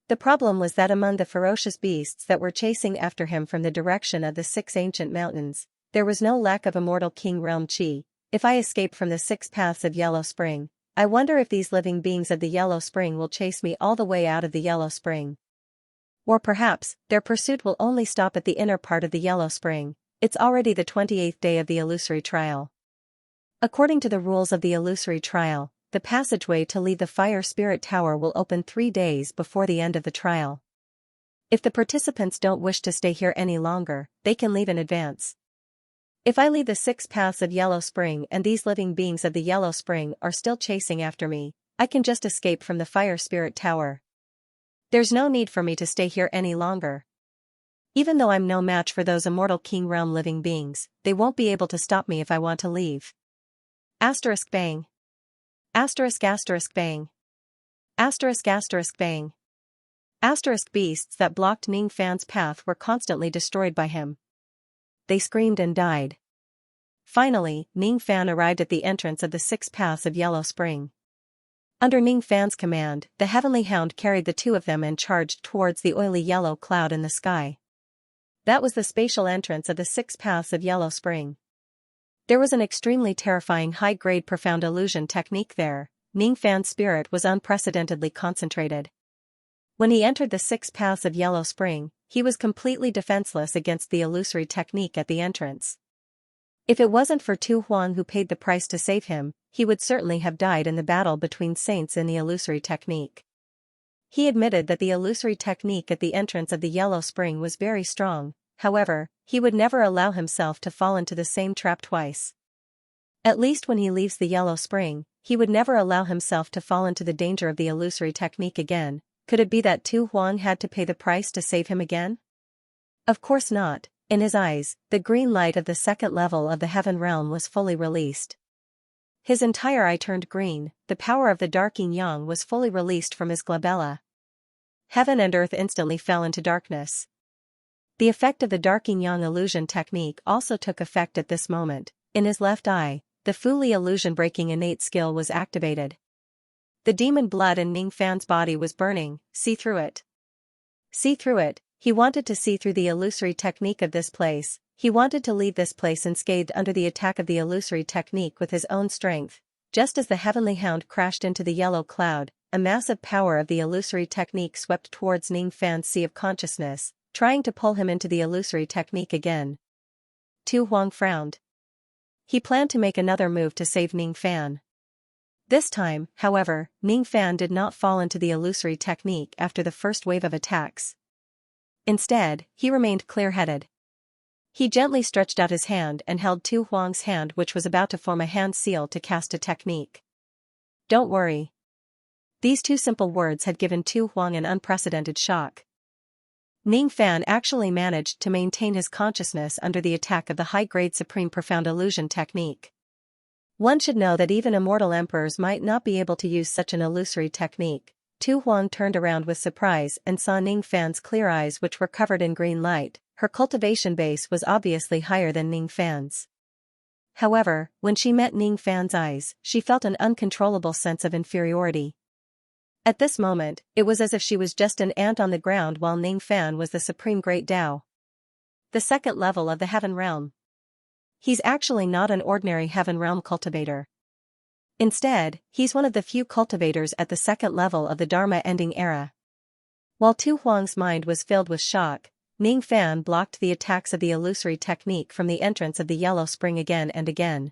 The problem was that among the ferocious beasts that were chasing after him from the direction of the 6 ancient mountains, there was no lack of immortal king realm chi. If I escape from the 6 paths of yellow spring, I wonder if these living beings of the yellow spring will chase me all the way out of the yellow spring. Or perhaps, their pursuit will only stop at the inner part of the yellow spring. It's already the 28th day of the illusory trial. According to the rules of the illusory trial, the passageway to leave the fire spirit tower will open 3 days before the end of the trial. If the participants don't wish to stay here any longer, they can leave in advance. If I leave the 6 paths of yellow spring and these living beings of the yellow spring are still chasing after me, I can just escape from the fire spirit tower. There's no need for me to stay here any longer. Even though I'm no match for those immortal King Realm living beings, they won't be able to stop me if I want to leave. Asterisk bang. Asterisk asterisk bang. Asterisk asterisk bang. Asterisk beasts that blocked Ning Fan's path were constantly destroyed by him. They screamed and died. Finally, Ning Fan arrived at the entrance of the 6 paths of Yellow Spring. Under Ning Fan's command, the Heavenly Hound carried the 2 of them and charged towards the oily yellow cloud in the sky. That was the spatial entrance of the 6 paths of Yellow Spring. There was an extremely terrifying high-grade profound illusion technique there. Ning Fan's spirit was unprecedentedly concentrated. When he entered the 6 paths of Yellow Spring, he was completely defenseless against the illusory technique at the entrance. If it wasn't for Tu Huang who paid the price to save him, he would certainly have died in the battle between saints in the illusory technique. He admitted that the illusory technique at the entrance of the Yellow Spring was very strong, however, he would never allow himself to fall into the same trap twice. At least when he leaves the Yellow Spring, he would never allow himself to fall into the danger of the illusory technique again. Could it be that Tu Huang had to pay the price to save him again? Of course not. In his eyes, the green light of the 2nd level of the Heaven Realm was fully released. His entire eye turned green, the power of the dark yin-yang was fully released from his glabella. Heaven and earth instantly fell into darkness. The effect of the dark yin-yang illusion technique also took effect at this moment. In his left eye, the Fuli illusion-breaking innate skill was activated. The demon blood in Ning Fan's body was burning. See through it. See through it. He wanted to see through the illusory technique of this place. He wanted to leave this place unscathed under the attack of the illusory technique with his own strength. Just as the Heavenly Hound crashed into the yellow cloud, a massive power of the illusory technique swept towards Ning Fan's sea of consciousness, trying to pull him into the illusory technique again. Tu Huang frowned. He planned to make another move to save Ning Fan. This time, however, Ning Fan did not fall into the illusory technique after the first wave of attacks. Instead, he remained clear-headed. He gently stretched out his hand and held Tu Huang's hand, which was about to form a hand seal to cast a technique. Don't worry. These 2 simple words had given Tu Huang an unprecedented shock. Ning Fan actually managed to maintain his consciousness under the attack of the high-grade Supreme Profound Illusion technique. One should know that even immortal emperors might not be able to use such an illusory technique. Tu Huang turned around with surprise and saw Ning Fan's clear eyes, which were covered in green light. Her cultivation base was obviously higher than Ning Fan's. However, when she met Ning Fan's eyes, she felt an uncontrollable sense of inferiority. At this moment, it was as if she was just an ant on the ground while Ning Fan was the supreme great Tao. The 2nd level of the Heaven Realm. He's actually not an ordinary Heaven Realm cultivator. Instead, he's one of the few cultivators at the 2nd level of the Dharma Ending Era. While Tu Huang's mind was filled with shock, Ning Fan blocked the attacks of the illusory technique from the entrance of the Yellow Spring again and again.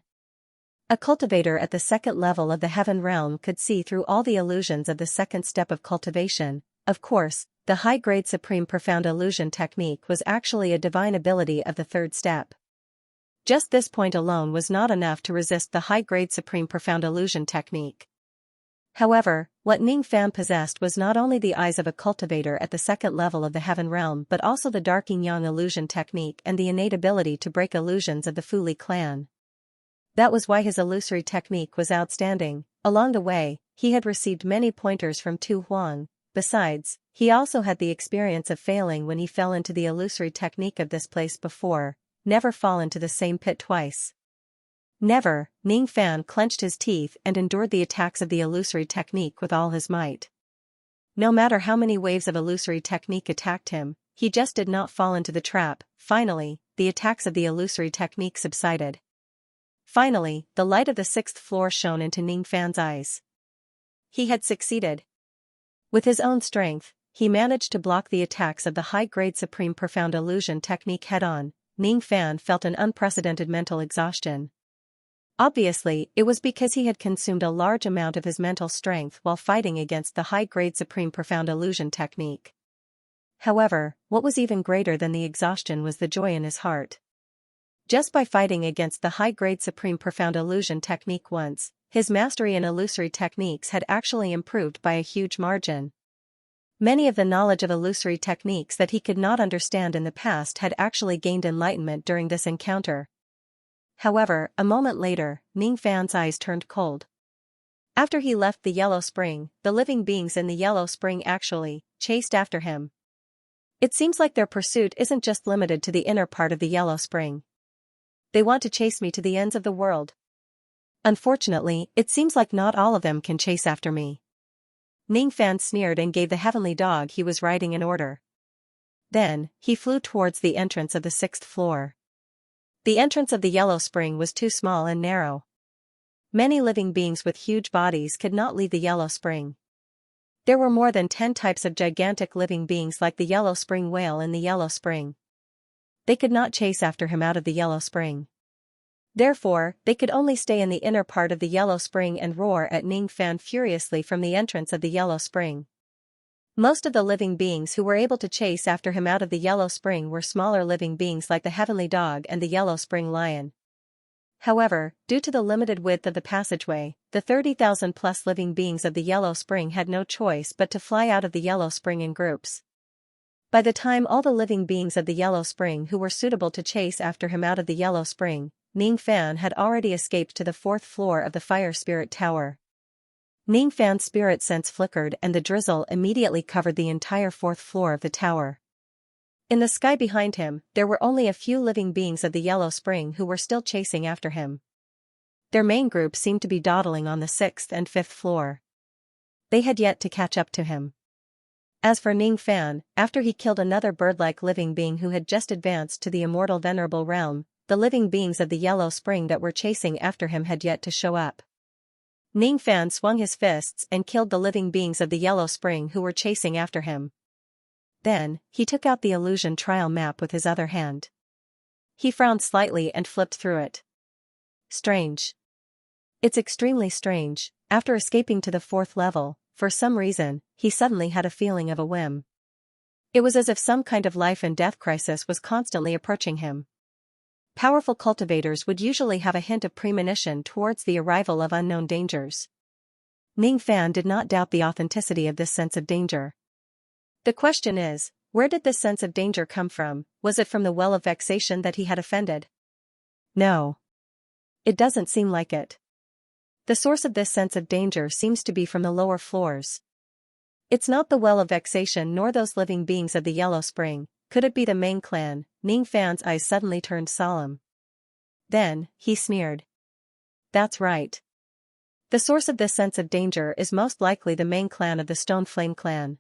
A cultivator at the 2nd level of the Heaven Realm could see through all the illusions of the 2nd step of cultivation. Of course, the high-grade Supreme Profound Illusion technique was actually a divine ability of the 3rd step. Just this point alone was not enough to resist the high-grade Supreme Profound Illusion technique. However, what Ning Fan possessed was not only the eyes of a cultivator at the 2nd level of the Heaven Realm but also the dark yin-yang illusion technique and the innate ability to break illusions of the Fuli clan. That was why his illusory technique was outstanding. Along the way, he had received many pointers from Tu Huang. Besides, he also had the experience of failing when he fell into the illusory technique of this place before. Never fall into the same pit twice. Never. Ning Fan clenched his teeth and endured the attacks of the illusory technique with all his might. No matter how many waves of illusory technique attacked him, he just did not fall into the trap. Finally, the attacks of the illusory technique subsided. Finally, the light of the 6th floor shone into Ning Fan's eyes. He had succeeded. With his own strength, he managed to block the attacks of the high-grade Supreme Profound Illusion technique head-on. Ning Fan felt an unprecedented mental exhaustion. Obviously, it was because he had consumed a large amount of his mental strength while fighting against the high-grade Supreme Profound Illusion technique. However, what was even greater than the exhaustion was the joy in his heart. Just by fighting against the high-grade Supreme Profound Illusion technique once, his mastery in illusory techniques had actually improved by a huge margin. Many of the knowledge of illusory techniques that he could not understand in the past had actually gained enlightenment during this encounter. However, a moment later, Ning Fan's eyes turned cold. After he left the Yellow Spring, the living beings in the Yellow Spring actually chased after him. It seems like their pursuit isn't just limited to the inner part of the Yellow Spring. They want to chase me to the ends of the world. Unfortunately, it seems like not all of them can chase after me. Ning Fan sneered and gave the heavenly dog he was riding an order. Then, he flew towards the entrance of the 6th floor. The entrance of the Yellow Spring was too small and narrow. Many living beings with huge bodies could not leave the Yellow Spring. There were more than 10 types of gigantic living beings like the Yellow Spring whale in the Yellow Spring. They could not chase after him out of the Yellow Spring. Therefore, they could only stay in the inner part of the Yellow Spring and roar at Ning Fan furiously from the entrance of the Yellow Spring. Most of the living beings who were able to chase after him out of the Yellow Spring were smaller living beings like the Heavenly Dog and the Yellow Spring Lion. However, due to the limited width of the passageway, the 30,000+ living beings of the Yellow Spring had no choice but to fly out of the Yellow Spring in groups. By the time all the living beings of the Yellow Spring who were suitable to chase after him out of the Yellow Spring, Ning Fan had already escaped to the 4th floor of the Fire Spirit Tower. Ning Fan's spirit sense flickered and the drizzle immediately covered the entire 4th floor of the tower. In the sky behind him, there were only a few living beings of the Yellow Spring who were still chasing after him. Their main group seemed to be dawdling on the 6th and 5th floor. They had yet to catch up to him. As for Ning Fan, after he killed another bird-like living being who had just advanced to the immortal venerable realm, the living beings of the Yellow Spring that were chasing after him had yet to show up. Ning Fan swung his fists and killed the living beings of the Yellow Spring who were chasing after him. Then, he took out the illusion trial map with his other hand. He frowned slightly and flipped through it. Strange. It's extremely strange. After escaping to the 4th level, for some reason, he suddenly had a feeling of a whim. It was as if some kind of life and death crisis was constantly approaching him. Powerful cultivators would usually have a hint of premonition towards the arrival of unknown dangers. Ning Fan did not doubt the authenticity of this sense of danger. The question is, where did this sense of danger come from? Was it from the well of vexation that he had offended? No. It doesn't seem like it. The source of this sense of danger seems to be from the lower floors. It's not the well of vexation nor those living beings of the Yellow Spring. Could it be the main clan? Ning Fan's eyes suddenly turned solemn. Then, he sneered. That's right. The source of this sense of danger is most likely the main clan of the Stone Flame clan.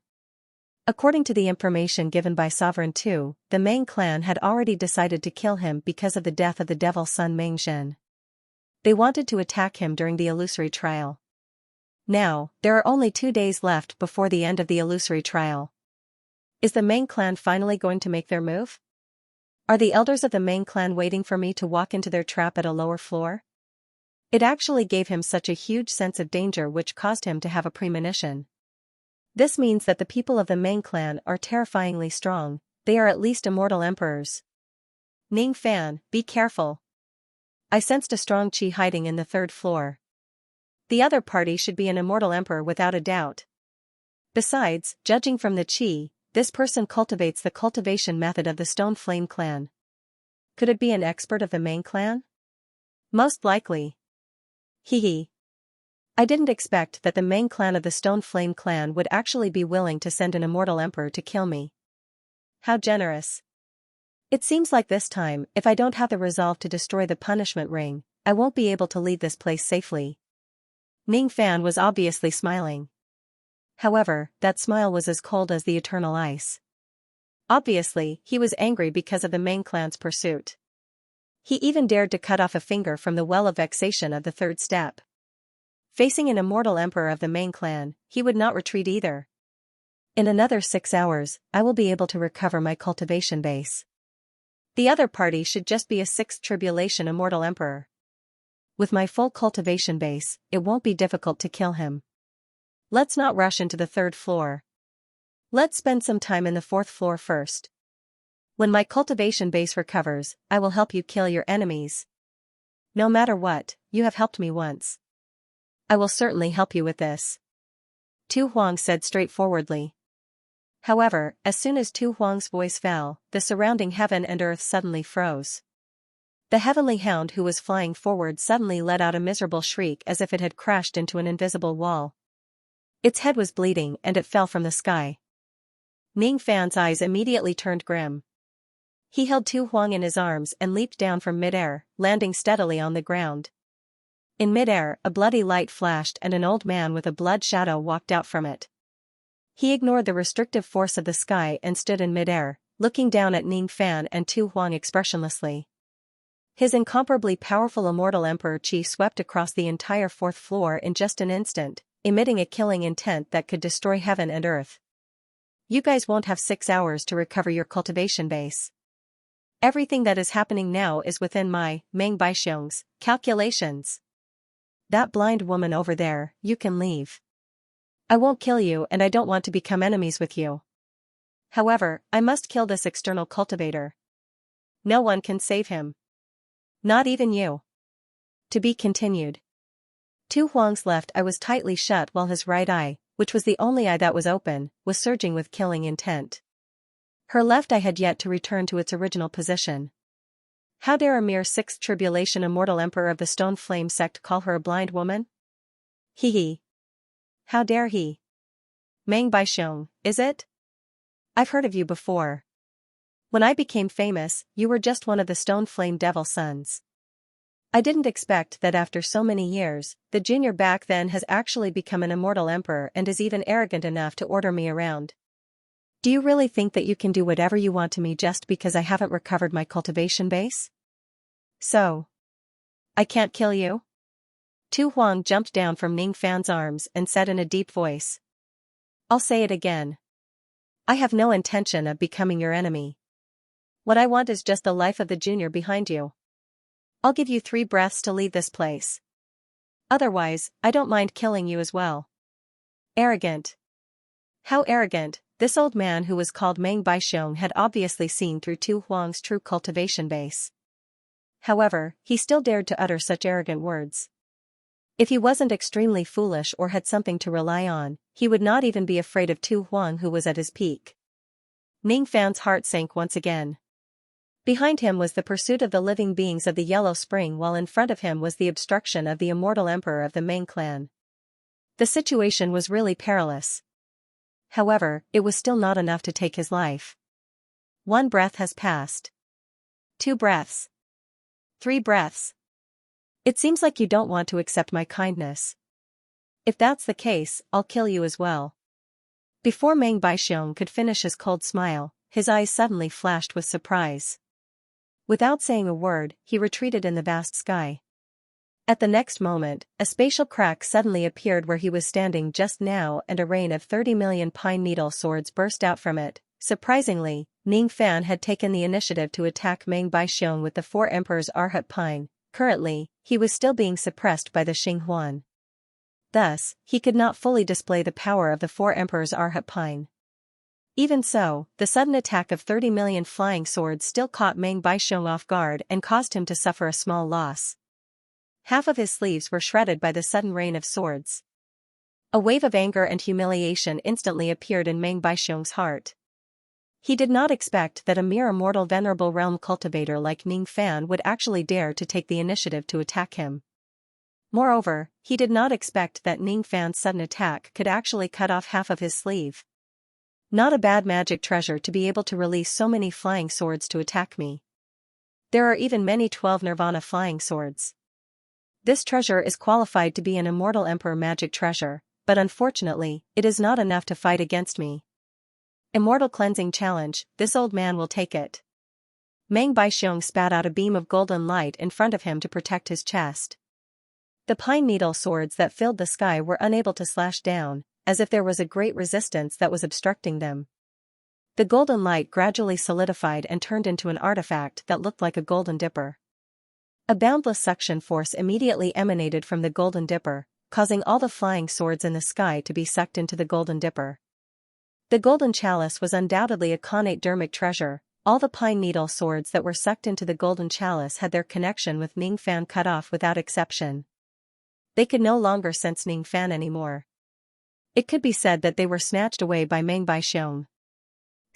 According to the information given by Sovereign 2, the main clan had already decided to kill him because of the death of the Devil's son Meng Zhen. They wanted to attack him during the illusory trial. Now, there are only 2 days left before the end of the illusory trial. Is the main clan finally going to make their move? Are the elders of the main clan waiting for me to walk into their trap at a lower floor? It actually gave him such a huge sense of danger which caused him to have a premonition. This means that the people of the main clan are terrifyingly strong. They are at least immortal emperors. Ning Fan, be careful. I sensed a strong qi hiding in the 3rd floor. The other party should be an immortal emperor without a doubt. Besides, judging from the qi, this person cultivates the cultivation method of the Stone Flame clan. Could it be an expert of the main clan? Most likely. Hee. I didn't expect that the main clan of the Stone Flame clan would actually be willing to send an immortal emperor to kill me. How generous. It seems like this time, if I don't have the resolve to destroy the punishment ring, I won't be able to leave this place safely. Ning Fan was obviously smiling. However, that smile was as cold as the eternal ice. Obviously, he was angry because of the main clan's pursuit. He even dared to cut off a finger from the well of vexation of the 3rd step. Facing an immortal emperor of the main clan, he would not retreat either. In another 6 hours, I will be able to recover my cultivation base. The other party should just be a 6th tribulation immortal emperor. With my full cultivation base, it won't be difficult to kill him. Let's not rush into the 3rd floor. Let's spend some time in the 4th floor first. When my cultivation base recovers, I will help you kill your enemies. No matter what, you have helped me once. I will certainly help you with this. Tu Huang said straightforwardly. However, as soon as Tu Huang's voice fell, the surrounding heaven and earth suddenly froze. The heavenly hound who was flying forward suddenly let out a miserable shriek as if it had crashed into an invisible wall. Its head was bleeding and it fell from the sky. Ning Fan's eyes immediately turned grim. He held Tu Huang in his arms and leaped down from midair, landing steadily on the ground. In midair, a bloody light flashed and an old man with a blood shadow walked out from it. He ignored the restrictive force of the sky and stood in midair, looking down at Ning Fan and Tu Huang expressionlessly. His incomparably powerful immortal emperor chi swept across the entire fourth floor in just an instant, emitting a killing intent that could destroy heaven and earth. You guys won't have 6 hours to recover your cultivation base. Everything that is happening now is within my, Meng Baixiong's, calculations. That blind woman over there, you can leave. I won't kill you and I don't want to become enemies with you. However, I must kill this external cultivator. No one can save him. Not even you. To be continued. Tu Huang's left eye was tightly shut while his right eye, which was the only eye that was open, was surging with killing intent. Her left eye had yet to return to its original position. How dare a mere sixth tribulation immortal emperor of the Stone Flame sect call her a blind woman? Hee hee. How dare he? Meng Baixiong, is it? I've heard of you before. When I became famous, you were just one of the Stone Flame Devil Sons. I didn't expect that after so many years, the junior back then has actually become an immortal emperor and is even arrogant enough to order me around. Do you really think that you can do whatever you want to me just because I haven't recovered my cultivation base? So, I can't kill you? Tu Huang jumped down from Ning Fan's arms and said in a deep voice. I'll say it again. I have no intention of becoming your enemy. What I want is just the life of the junior behind you. I'll give you 3 breaths to leave this place. Otherwise, I don't mind killing you as well. Arrogant. How arrogant. This old man who was called Meng Baixiong had obviously seen through Tu Huang's true cultivation base. However, he still dared to utter such arrogant words. If he wasn't extremely foolish or had something to rely on, he would not even be afraid of Tu Huang who was at his peak. Ning Fan's heart sank once again. Behind him was the pursuit of the living beings of the Yellow Spring while in front of him was the obstruction of the immortal emperor of the Meng clan. The situation was really perilous. However, it was still not enough to take his life. 1 breath has passed. 2 breaths. 3 breaths. It seems like you don't want to accept my kindness. If that's the case, I'll kill you as well. Before Meng Baixiong could finish his cold smile, his eyes suddenly flashed with surprise. Without saying a word, he retreated in the vast sky. At the next moment, a spatial crack suddenly appeared where he was standing just now and a rain of 30 million pine needle swords burst out from it. Surprisingly, Ning Fan had taken the initiative to attack Meng Baixiong with the 4 Emperor's Arhat Pine. Currently, he was still being suppressed by the Xinghuan. Thus, he could not fully display the power of the 4 Emperor's Arhat Pine. Even so, the sudden attack of 30 million flying swords still caught Meng Baixiong off guard and caused him to suffer a small loss. Half of his sleeves were shredded by the sudden rain of swords. A wave of anger and humiliation instantly appeared in Meng Baixiong's heart. He did not expect that a mere immortal venerable realm cultivator like Ning Fan would actually dare to take the initiative to attack him. Moreover, he did not expect that Ning Fan's sudden attack could actually cut off half of his sleeve. Not a bad magic treasure to be able to release so many flying swords to attack me. There are even many 12 Nirvana flying swords. This treasure is qualified to be an immortal emperor magic treasure, but unfortunately, it is not enough to fight against me. Immortal cleansing challenge, this old man will take it. Meng Baixiong spat out a beam of golden light in front of him to protect his chest. The pine needle swords that filled the sky were unable to slash down, as if there was a great resistance that was obstructing them. The golden light gradually solidified and turned into an artifact that looked like a golden dipper. A boundless suction force immediately emanated from the golden dipper, causing all the flying swords in the sky to be sucked into the golden dipper. The golden chalice was undoubtedly a connate dermic treasure. All the pine needle swords that were sucked into the golden chalice had their connection with Ning Fan cut off without exception. They could no longer sense Ning Fan anymore. It could be said that they were snatched away by Meng Baixiong.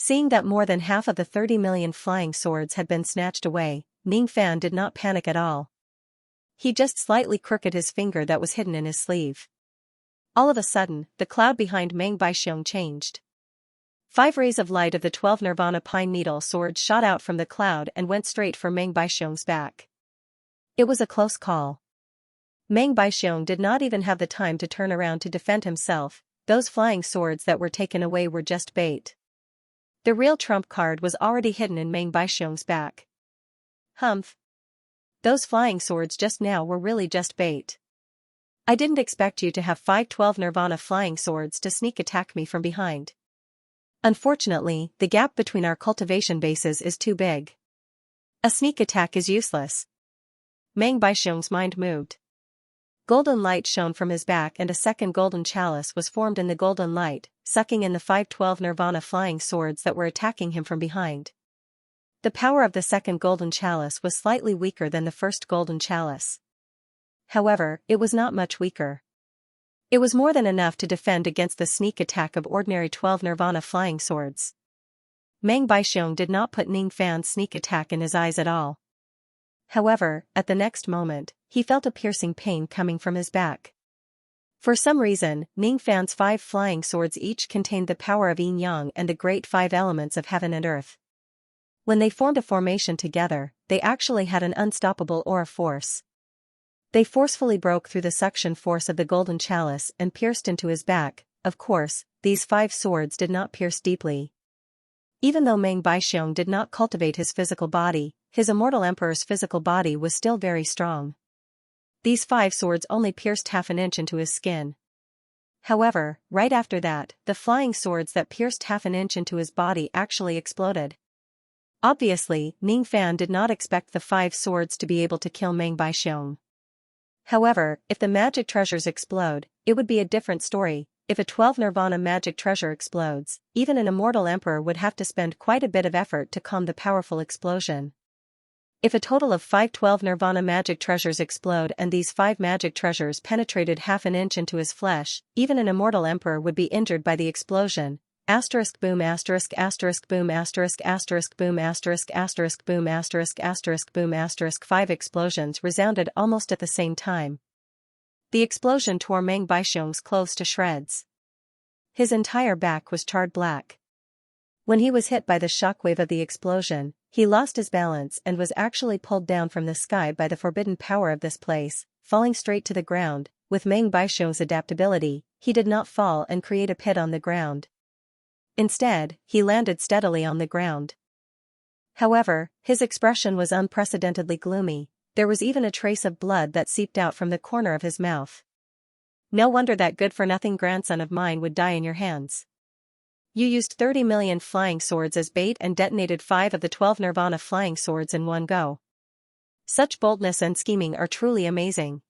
Seeing that more than half of the 30 million flying swords had been snatched away, Ning Fan did not panic at all. He just slightly crooked his finger that was hidden in his sleeve. All of a sudden, the cloud behind Meng Baixiong changed. 5 rays of light of the 12 Nirvana pine needle swords shot out from the cloud and went straight for Meng Baixiong's back. It was a close call. Meng Baixiong did not even have the time to turn around to defend himself. Those flying swords that were taken away were just bait. The real trump card was already hidden in Meng Baixiong's back. Humph. Those flying swords just now were really just bait. I didn't expect you to have 512 Nirvana flying swords to sneak attack me from behind. Unfortunately, the gap between our cultivation bases is too big. A sneak attack is useless. Meng Baixiong's mind moved. Golden light shone from his back and a second golden chalice was formed in the golden light, sucking in the 512 Nirvana flying swords that were attacking him from behind. The power of the second golden chalice was slightly weaker than the first golden chalice. However, it was not much weaker. It was more than enough to defend against the sneak attack of ordinary 12 Nirvana flying swords. Meng Baixiong did not put Ning Fan's sneak attack in his eyes at all. However, at the next moment, he felt a piercing pain coming from his back. For some reason, Ning Fan's 5 flying swords each contained the power of yin-yang and the great 5 elements of heaven and earth. When they formed a formation together, they actually had an unstoppable aura force. They forcefully broke through the suction force of the golden chalice and pierced into his back. Of course, these 5 swords did not pierce deeply. Even though Meng Baixiong did not cultivate his physical body, his immortal emperor's physical body was still very strong. These 5 swords only pierced half an inch into his skin. However, right after that, the flying swords that pierced half an inch into his body actually exploded. Obviously, Ning Fan did not expect the 5 swords to be able to kill Meng Baixiong. However, if the magic treasures explode, it would be a different story. If a 12 Nirvana magic treasure explodes, even an immortal emperor would have to spend quite a bit of effort to calm the powerful explosion. If a total of 5 12 Nirvana magic treasures explode and these 5 magic treasures penetrated half an inch into his flesh, even an immortal emperor would be injured by the explosion. Asterisk boom asterisk asterisk boom asterisk asterisk boom asterisk asterisk boom asterisk asterisk boom asterisk 5 explosions resounded almost at the same time. The explosion tore Meng Baixiong's clothes to shreds. His entire back was charred black. When he was hit by the shockwave of the explosion, he lost his balance and was actually pulled down from the sky by the forbidden power of this place, falling straight to the ground. With Meng Baixiong's adaptability, he did not fall and create a pit on the ground. Instead, he landed steadily on the ground. However, his expression was unprecedentedly gloomy. There was even a trace of blood that seeped out from the corner of his mouth. No wonder that good-for-nothing grandson of mine would die in your hands. You used 30 million flying swords as bait and detonated 5 of the 12 Nirvana flying swords in one go. Such boldness and scheming are truly amazing.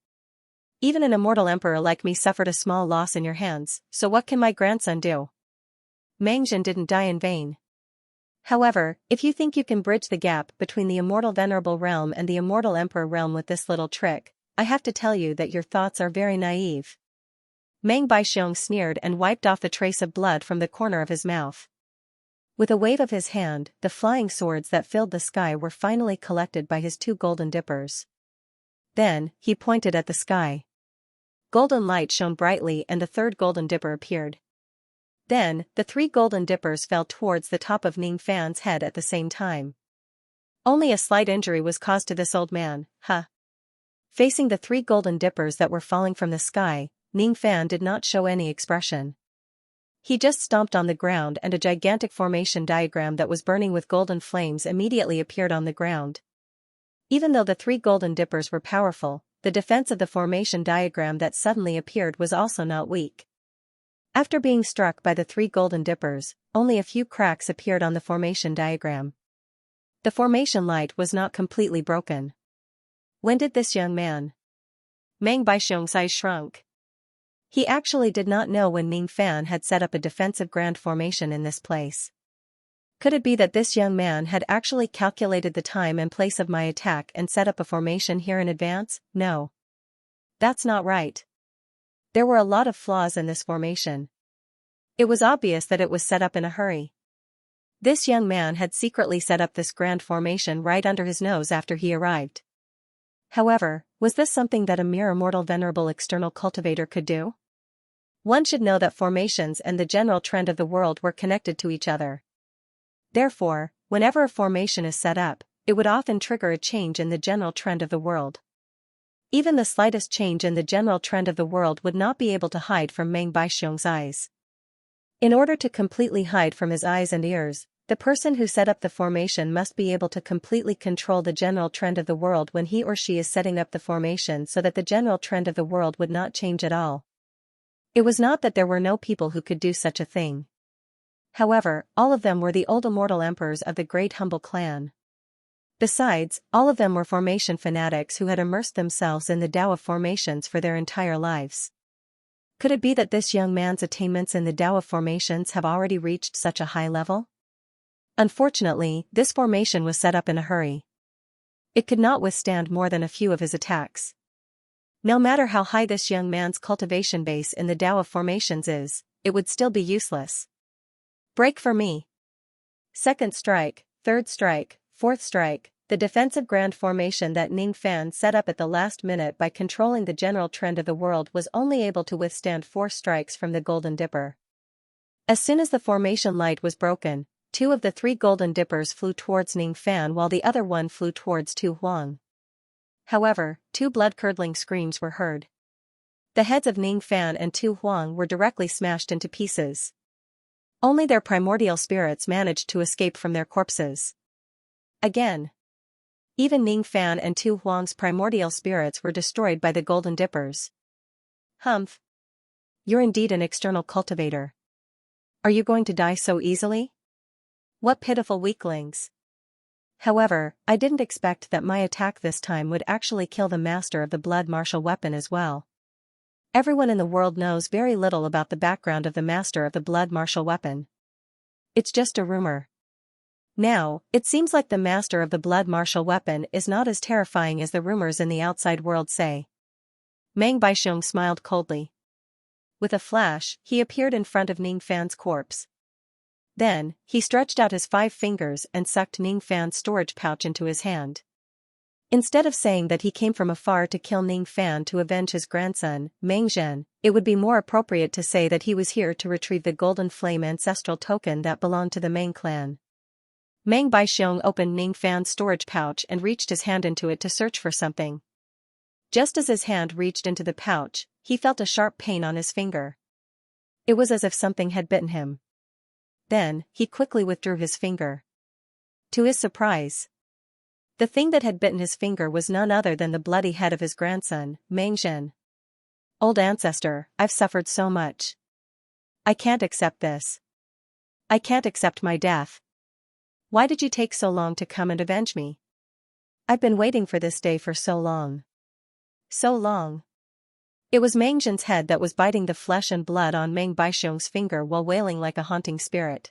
Even an immortal emperor like me suffered a small loss in your hands, so what can my grandson do? Meng Zhen didn't die in vain. However, if you think you can bridge the gap between the immortal venerable realm and the immortal emperor realm with this little trick, I have to tell you that your thoughts are very naive. Meng Baixiong sneered and wiped off the trace of blood from the corner of his mouth. With a wave of his hand, the flying swords that filled the sky were finally collected by his 2 golden dippers. Then, he pointed at the sky. Golden light shone brightly and a 3rd golden dipper appeared. Then, the 3 golden dippers fell towards the top of Ning Fan's head at the same time. Only a slight injury was caused to this old man, huh? Facing the 3 golden dippers that were falling from the sky, Ning Fan did not show any expression. He just stomped on the ground and a gigantic formation diagram that was burning with golden flames immediately appeared on the ground. Even though the 3 golden dippers were powerful, the defense of the formation diagram that suddenly appeared was also not weak. After being struck by the 3 golden dippers, only a few cracks appeared on the formation diagram. The formation light was not completely broken. When did this young man? Meng Baixiong's eyes shrunk. He actually did not know when Ning Fan had set up a defensive grand formation in this place. Could it be that this young man had actually calculated the time and place of my attack and set up a formation here in advance? No. That's not right. There were a lot of flaws in this formation. It was obvious that it was set up in a hurry. This young man had secretly set up this grand formation right under his nose after he arrived. However, was this something that a mere immortal venerable external cultivator could do? One should know that formations and the general trend of the world were connected to each other. Therefore, whenever a formation is set up, it would often trigger a change in the general trend of the world. Even the slightest change in the general trend of the world would not be able to hide from Meng Baixiong's eyes. In order to completely hide from his eyes and ears, the person who set up the formation must be able to completely control the general trend of the world when he or she is setting up the formation so that the general trend of the world would not change at all. It was not that there were no people who could do such a thing. However, all of them were the old immortal emperors of the great humble clan. Besides, all of them were formation fanatics who had immersed themselves in the Tao of formations for their entire lives. Could it be that this young man's attainments in the Tao of formations have already reached such a high level? Unfortunately, this formation was set up in a hurry. It could not withstand more than a few of his attacks. No matter how high this young man's cultivation base in the Tao of formations is, it would still be useless. Break for me. Second strike, third strike, fourth strike. The defensive grand formation that Ning Fan set up at the last minute by controlling the general trend of the world was only able to withstand 4 strikes from the Golden Dipper. As soon as the formation light was broken, 2 of the 3 Golden Dippers flew towards Ning Fan while the other one flew towards Tu Huang. However, 2 blood-curdling screams were heard. The heads of Ning Fan and Tu Huang were directly smashed into pieces. Only their primordial spirits managed to escape from their corpses. Again. Even Ning Fan and Tu Huang's primordial spirits were destroyed by the Golden Dippers. Humph. You're indeed an external cultivator. Are you going to die so easily? What pitiful weaklings. However, I didn't expect that my attack this time would actually kill the master of the blood martial weapon as well. Everyone in the world knows very little about the background of the master of the blood martial weapon. It's just a rumor. Now, it seems like the master of the blood martial weapon is not as terrifying as the rumors in the outside world say. Meng Baixiong smiled coldly. With a flash, he appeared in front of Ning Fan's corpse. Then, he stretched out his 5 fingers and sucked Ning Fan's storage pouch into his hand. Instead of saying that he came from afar to kill Ning Fan to avenge his grandson, Meng Zhen, it would be more appropriate to say that he was here to retrieve the Golden Flame ancestral token that belonged to the Meng clan. Meng Baixiong opened Ning Fan's storage pouch and reached his hand into it to search for something. Just as his hand reached into the pouch, he felt a sharp pain on his finger. It was as if something had bitten him. Then, he quickly withdrew his finger. To his surprise, the thing that had bitten his finger was none other than the bloody head of his grandson, Meng Zhen. Old ancestor, I've suffered so much. I can't accept this. I can't accept my death. Why did you take so long to come and avenge me? I've been waiting for this day for so long. So long. It was Meng Zhen's head that was biting the flesh and blood on Meng Baixiong's finger while wailing like a haunting spirit.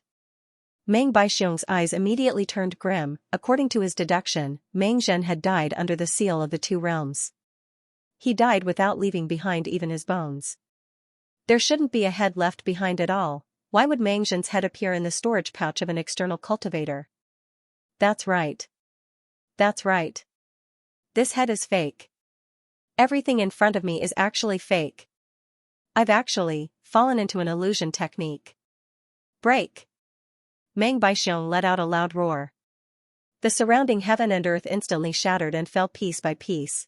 Meng Baixiong's eyes immediately turned grim. According to his deduction, Meng Zhen had died under the seal of the 2 realms. He died without leaving behind even his bones. There shouldn't be a head left behind at all. Why would Meng Zhen's head appear in the storage pouch of an external cultivator? That's right. That's right. This head is fake. Everything in front of me is actually fake. I've actually fallen into an illusion technique. Break! Meng Baixiong let out a loud roar. The surrounding heaven and earth instantly shattered and fell piece by piece.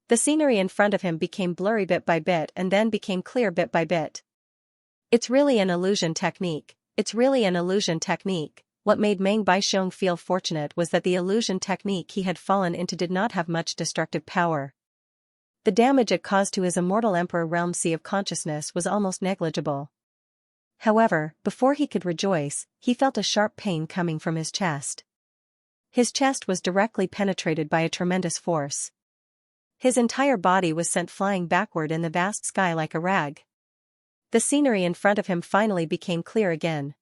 The scenery in front of him became blurry bit by bit and then became clear bit by bit. It's really an illusion technique. It's really an illusion technique. What made Meng Baixiong feel fortunate was that the illusion technique he had fallen into did not have much destructive power. The damage it caused to his immortal emperor realm sea of consciousness was almost negligible. However, before he could rejoice, he felt a sharp pain coming from his chest. His chest was directly penetrated by a tremendous force. His entire body was sent flying backward in the vast sky like a rag. The scenery in front of him finally became clear again.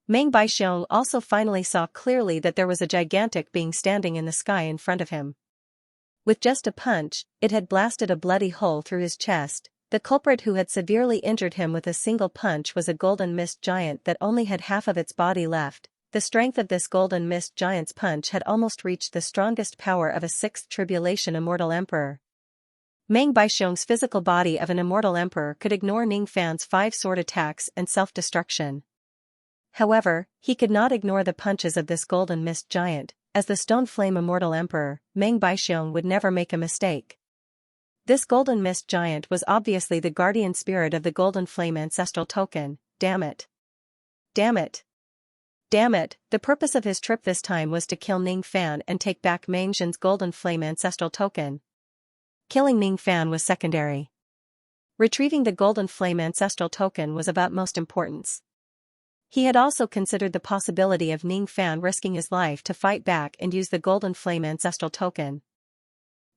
Meng Baixiong also finally saw clearly that there was a gigantic being standing in the sky in front of him. With just a punch, it had blasted a bloody hole through his chest. The culprit who had severely injured him with a single punch was a golden mist giant that only had half of its body left. the strength of this golden mist giant's punch had almost reached the strongest power of a sixth tribulation immortal emperor. Meng Baixiong's physical body of an immortal emperor could ignore Ning Fan's 5 sword attacks and self-destruction. However, he could not ignore the punches of this golden mist giant. As the stone flame immortal emperor, Meng Baixiong would never make a mistake. This golden mist giant was obviously the guardian spirit of the golden flame ancestral token. Damn it. Damn it. Damn it, the purpose of his trip this time was to kill Ning Fan and take back Meng Zhen's golden flame ancestral token. Killing Ning Fan was secondary. Retrieving the golden flame ancestral token was of utmost importance. He had also considered the possibility of Ning Fan risking his life to fight back and use the golden flame ancestral token.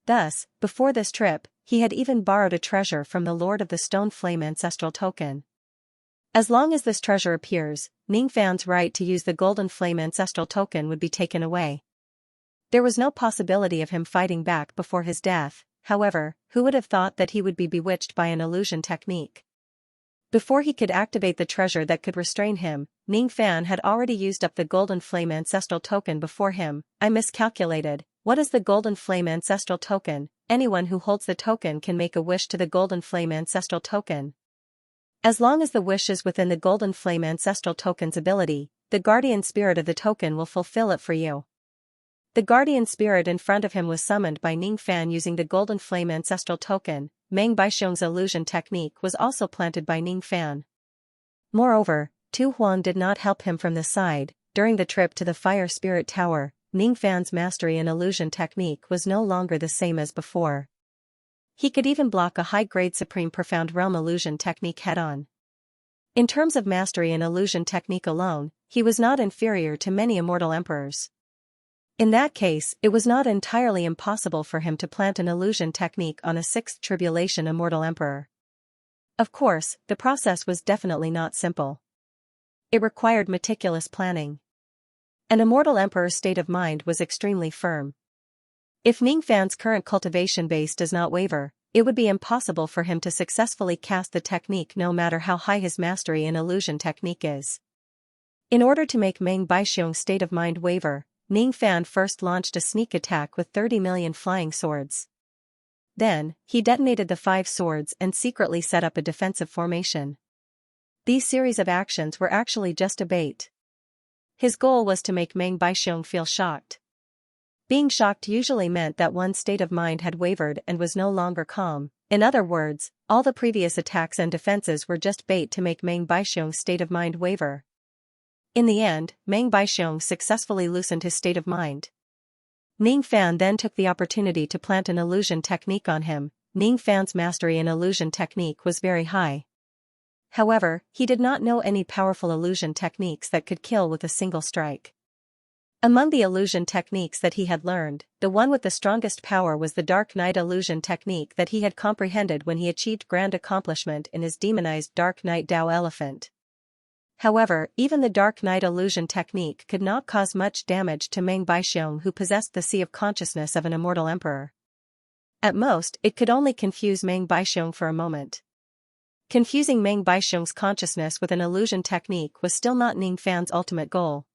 Thus, before this trip, he had even borrowed a treasure from the Lord of the Stone Flame ancestral token. As long as this treasure appears, Ning Fan's right to use the golden flame ancestral token would be taken away. There was no possibility of him fighting back before his death. However, who would have thought that he would be bewitched by an illusion technique? Before he could activate the treasure that could restrain him, Ning Fan had already used up the golden flame ancestral token before him. I miscalculated. What is the golden flame ancestral token? Anyone who holds the token can make a wish to the golden flame ancestral token. As long as the wish is within the golden flame ancestral token's ability, the guardian spirit of the token will fulfill it for you. The guardian spirit in front of him was summoned by Ning Fan using the golden flame ancestral token. Meng Baixiong's illusion technique was also planted by Ning Fan. Moreover, Tu Huan did not help him from the side. During the trip to the Fire Spirit Tower, Ning Fan's mastery in illusion technique was no longer the same as before. He could even block a high-grade Supreme Profound Realm illusion technique head-on. In terms of mastery in illusion technique alone, he was not inferior to many immortal emperors. In that case, it was not entirely impossible for him to plant an illusion technique on a sixth tribulation immortal emperor. Of course, the process was definitely not simple. It required meticulous planning. An immortal emperor's state of mind was extremely firm. If Ning Fan's current cultivation base does not waver, it would be impossible for him to successfully cast the technique no matter how high his mastery in illusion technique is. In order to make Meng Baixiong's state of mind waver, Ning Fan first launched a sneak attack with 30 million flying swords. Then, he detonated the 5 swords and secretly set up a defensive formation. These series of actions were actually just a bait. His goal was to make Meng Baixiong feel shocked. Being shocked usually meant that one's state of mind had wavered and was no longer calm. In other words, all the previous attacks and defenses were just bait to make Meng Baixiong's state of mind waver. In the end, Meng Baixiong successfully loosened his state of mind. Ning Fan then took the opportunity to plant an illusion technique on him. Ning Fan's mastery in illusion technique was very high. However, he did not know any powerful illusion techniques that could kill with a single strike. Among the illusion techniques that he had learned, the one with the strongest power was the Dark Knight illusion technique that he had comprehended when he achieved grand accomplishment in his demonized Dark Knight Dao Elephant. However, even the Dark Knight illusion technique could not cause much damage to Meng Baixiong, who possessed the Sea of Consciousness of an immortal emperor. At most, it could only confuse Meng Baixiong for a moment. Confusing Meng Baixiong's consciousness with an illusion technique was still not Ning Fan's ultimate goal.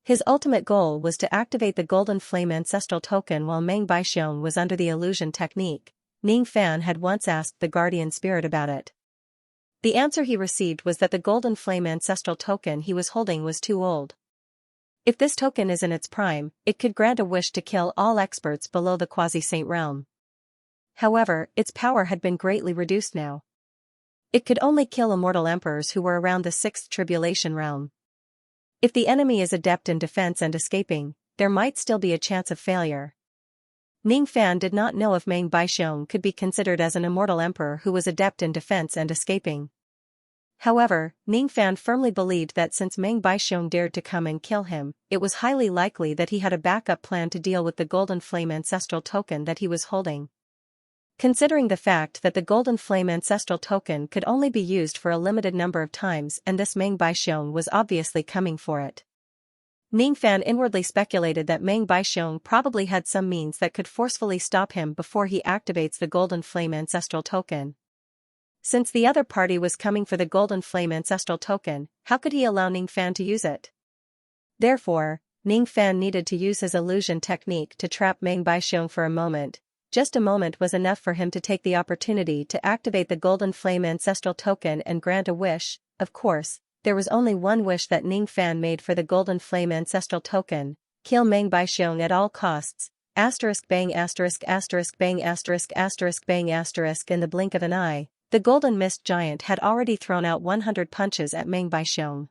His ultimate goal was to activate the Golden Flame Ancestral Token while Meng Baixiong was under the illusion technique. Ning Fan had once asked the Guardian Spirit about it. The answer he received was that the Golden Flame Ancestral Token he was holding was too old. If this token is in its prime, it could grant a wish to kill all experts below the Quasi-Saint realm. However, its power had been greatly reduced now. It could only kill immortal emperors who were around the 6th Tribulation realm. If the enemy is adept in defense and escaping, there might still be a chance of failure. Ning Fan did not know if Meng Baixiong could be considered as an immortal emperor who was adept in defense and escaping. However, Ning Fan firmly believed that since Meng Baixiong dared to come and kill him, it was highly likely that he had a backup plan to deal with the Golden Flame Ancestral Token that he was holding. Considering the fact that the Golden Flame Ancestral Token could only be used for a limited number of times and this Meng Baixiong was obviously coming for it, Ning Fan inwardly speculated that Meng Baixiong probably had some means that could forcefully stop him before he activates the Golden Flame Ancestral Token. Since the other party was coming for the Golden Flame Ancestral Token, how could he allow Ning Fan to use it? Therefore, Ning Fan needed to use his illusion technique to trap Meng Baixiong for a moment. Just a moment was enough for him to take the opportunity to activate the Golden Flame Ancestral Token and grant a wish. Of course, there was only one wish that Ning Fan made for the Golden Flame Ancestral Token: kill Meng Baixiong at all costs. Asterisk bang asterisk asterisk bang asterisk asterisk bang asterisk. In the blink of an eye, the Golden Mist Giant had already thrown out 100 punches at Meng Baixiong.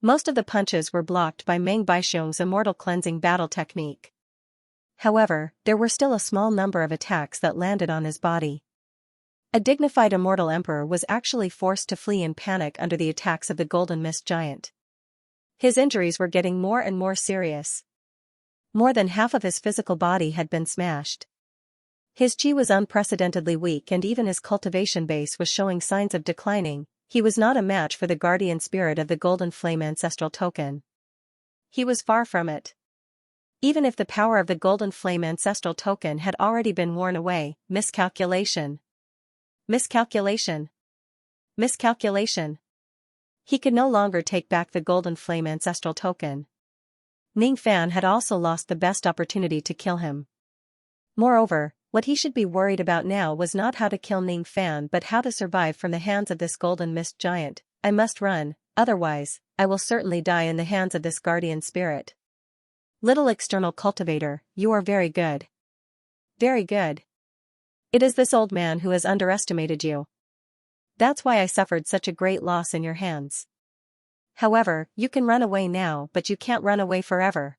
Most of the punches were blocked by Meng Baixiong's Immortal Cleansing battle technique. However, there were still a small number of attacks that landed on his body. A dignified immortal emperor was actually forced to flee in panic under the attacks of the Golden Mist Giant. His injuries were getting more and more serious. More than half of his physical body had been smashed. His chi was unprecedentedly weak, and even his cultivation base was showing signs of declining. He was not a match for the guardian spirit of the Golden Flame Ancestral Token. He was far from it. Even if the power of the Golden Flame Ancestral Token had already been worn away, miscalculation. Miscalculation. Miscalculation. He could no longer take back the Golden Flame Ancestral Token. Ning Fan had also lost the best opportunity to kill him. Moreover, what he should be worried about now was not how to kill Ning Fan but how to survive from the hands of this Golden Mist Giant. I must run, otherwise, I will certainly die in the hands of this guardian spirit. Little external cultivator, you are very good. Very good. It is this old man who has underestimated you. That's why I suffered such a great loss in your hands. However, you can run away now, but you can't run away forever.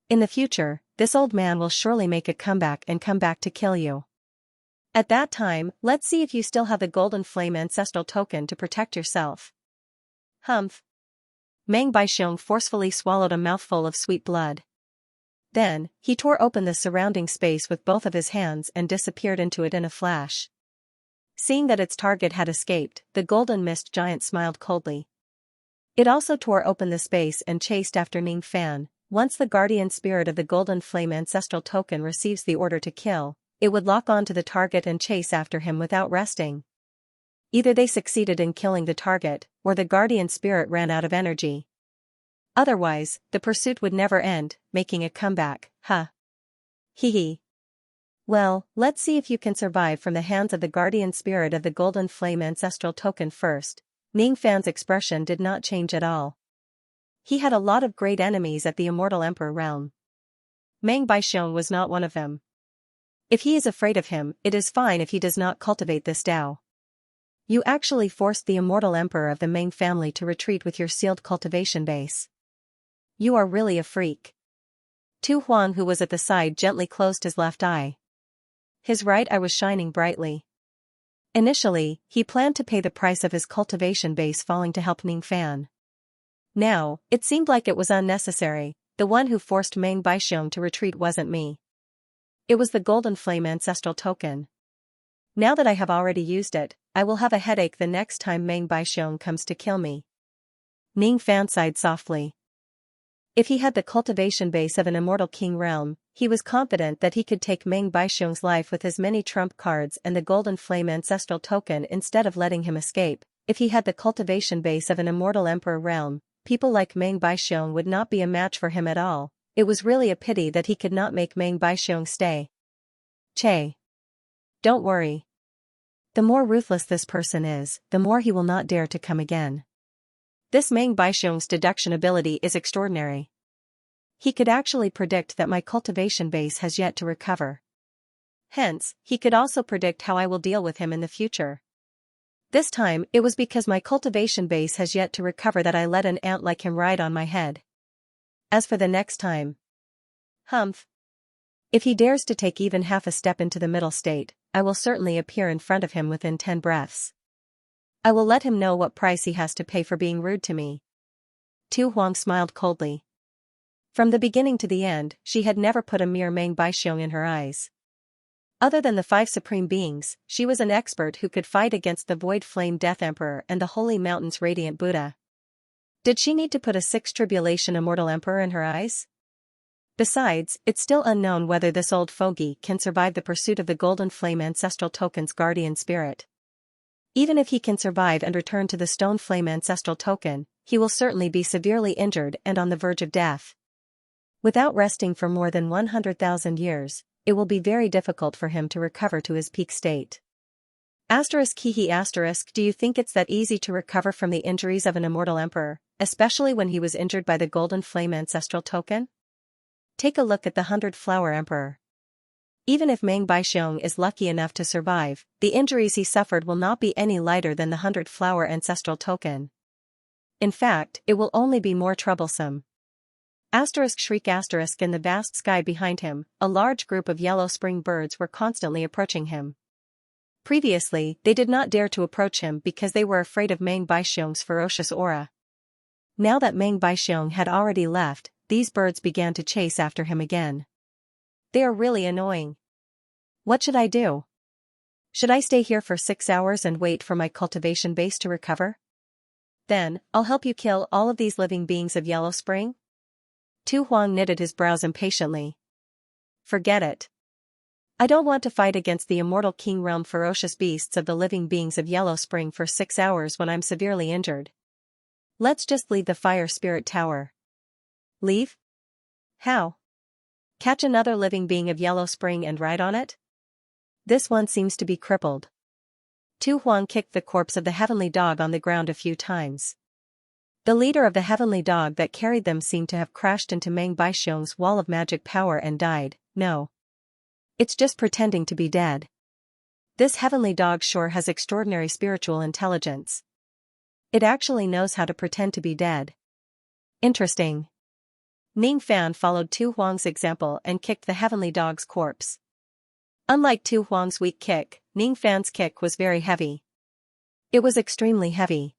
In the future, this old man will surely make a comeback and come back to kill you. At that time, let's see if you still have the Golden Flame Ancestral Token to protect yourself. Humph. Meng Baixiong forcefully swallowed a mouthful of sweet blood. Then, he tore open the surrounding space with both of his hands and disappeared into it in a flash. Seeing that its target had escaped, the Golden Mist Giant smiled coldly. It also tore open the space and chased after Ning Fan. Once the guardian spirit of the Golden Flame Ancestral Token receives the order to kill, it would lock on to the target and chase after him without resting. Either they succeeded in killing the target, or the guardian spirit ran out of energy. Otherwise, the pursuit would never end, making a comeback. Huh. Hee hee. Well, let's see if you can survive from the hands of the guardian spirit of the Golden Flame Ancestral Token first. Ning Fan's expression did not change at all. He had a lot of great enemies at the Immortal Emperor realm. Meng Baixiong was not one of them. If he is afraid of him, it is fine if he does not cultivate this Tao. You actually forced the Immortal Emperor of the Meng family to retreat with your sealed cultivation base. You are really a freak. Tu Huang, who was at the side, gently closed his left eye. His right eye was shining brightly. Initially, he planned to pay the price of his cultivation base falling to help Ning Fan. Now, it seemed like it was unnecessary. The one who forced Meng Baixiong to retreat wasn't me. It was the Golden Flame Ancestral Token. Now that I have already used it, I will have a headache the next time Meng Baixiong comes to kill me. Ning Fan sighed softly. If he had the cultivation base of an immortal king realm, he was confident that he could take Meng Baixiong's life with his many trump cards and the Golden Flame Ancestral Token instead of letting him escape. If he had the cultivation base of an immortal emperor realm, people like Meng Baixiong would not be a match for him at all. It was really a pity that he could not make Meng Baixiong stay. Che. Don't worry. The more ruthless this person is, the more he will not dare to come again. This Meng Baixiong's deduction ability is extraordinary. He could actually predict that my cultivation base has yet to recover. Hence, he could also predict how I will deal with him in the future. This time, it was because my cultivation base has yet to recover that I let an ant like him ride on my head. As for the next time. Humph. If he dares to take even half a step into the middle state, I will certainly appear in front of him within 10 breaths. I will let him know what price he has to pay for being rude to me. Tu Huang smiled coldly. From the beginning to the end, she had never put a mere Meng Baixiong in her eyes. Other than the 5 supreme beings, she was an expert who could fight against the Void Flame Death Emperor and the Holy Mountain's Radiant Buddha. Did she need to put a 6 Tribulation Immortal Emperor in her eyes? Besides, it's still unknown whether this old fogey can survive the pursuit of the Golden Flame Ancestral Token's guardian spirit. Even if he can survive and return to the Stone Flame Ancestral Token, he will certainly be severely injured and on the verge of death. Without resting for more than 100,000 years, it will be very difficult for him to recover to his peak state. Hehe *. Do you think it's that easy to recover from the injuries of an immortal emperor, especially when he was injured by the golden flame ancestral token? Take a look at the 100-flower emperor. Even if Meng Baixiong is lucky enough to survive, the injuries he suffered will not be any lighter than the 100-flower ancestral token. In fact, it will only be more troublesome. Shriek *. In the vast sky behind him, a large group of yellow spring birds were constantly approaching him. Previously, they did not dare to approach him because they were afraid of Meng Baixiong's ferocious aura. Now that Meng Baixiong had already left, these birds began to chase after him again. They are really annoying. What should I do? Should I stay here for 6 hours and wait for my cultivation base to recover? Then, I'll help you kill all of these living beings of Yellow Spring? Tu Huang knitted his brows impatiently. Forget it. I don't want to fight against the immortal King Realm ferocious beasts of the living beings of Yellow Spring for 6 hours when I'm severely injured. Let's just leave the Fire Spirit Tower. Leave? How? Catch another living being of Yellow Spring and ride on it? This one seems to be crippled. Tu Huang kicked the corpse of the heavenly dog on the ground a few times. The leader of the heavenly dog that carried them seemed to have crashed into Meng Baixiong's wall of magic power and died. No. It's just pretending to be dead. This heavenly dog sure has extraordinary spiritual intelligence. It actually knows how to pretend to be dead. Interesting. Ning Fan followed Tu Huang's example and kicked the heavenly dog's corpse. Unlike Tu Huang's weak kick, Ning Fan's kick was very heavy. It was extremely heavy.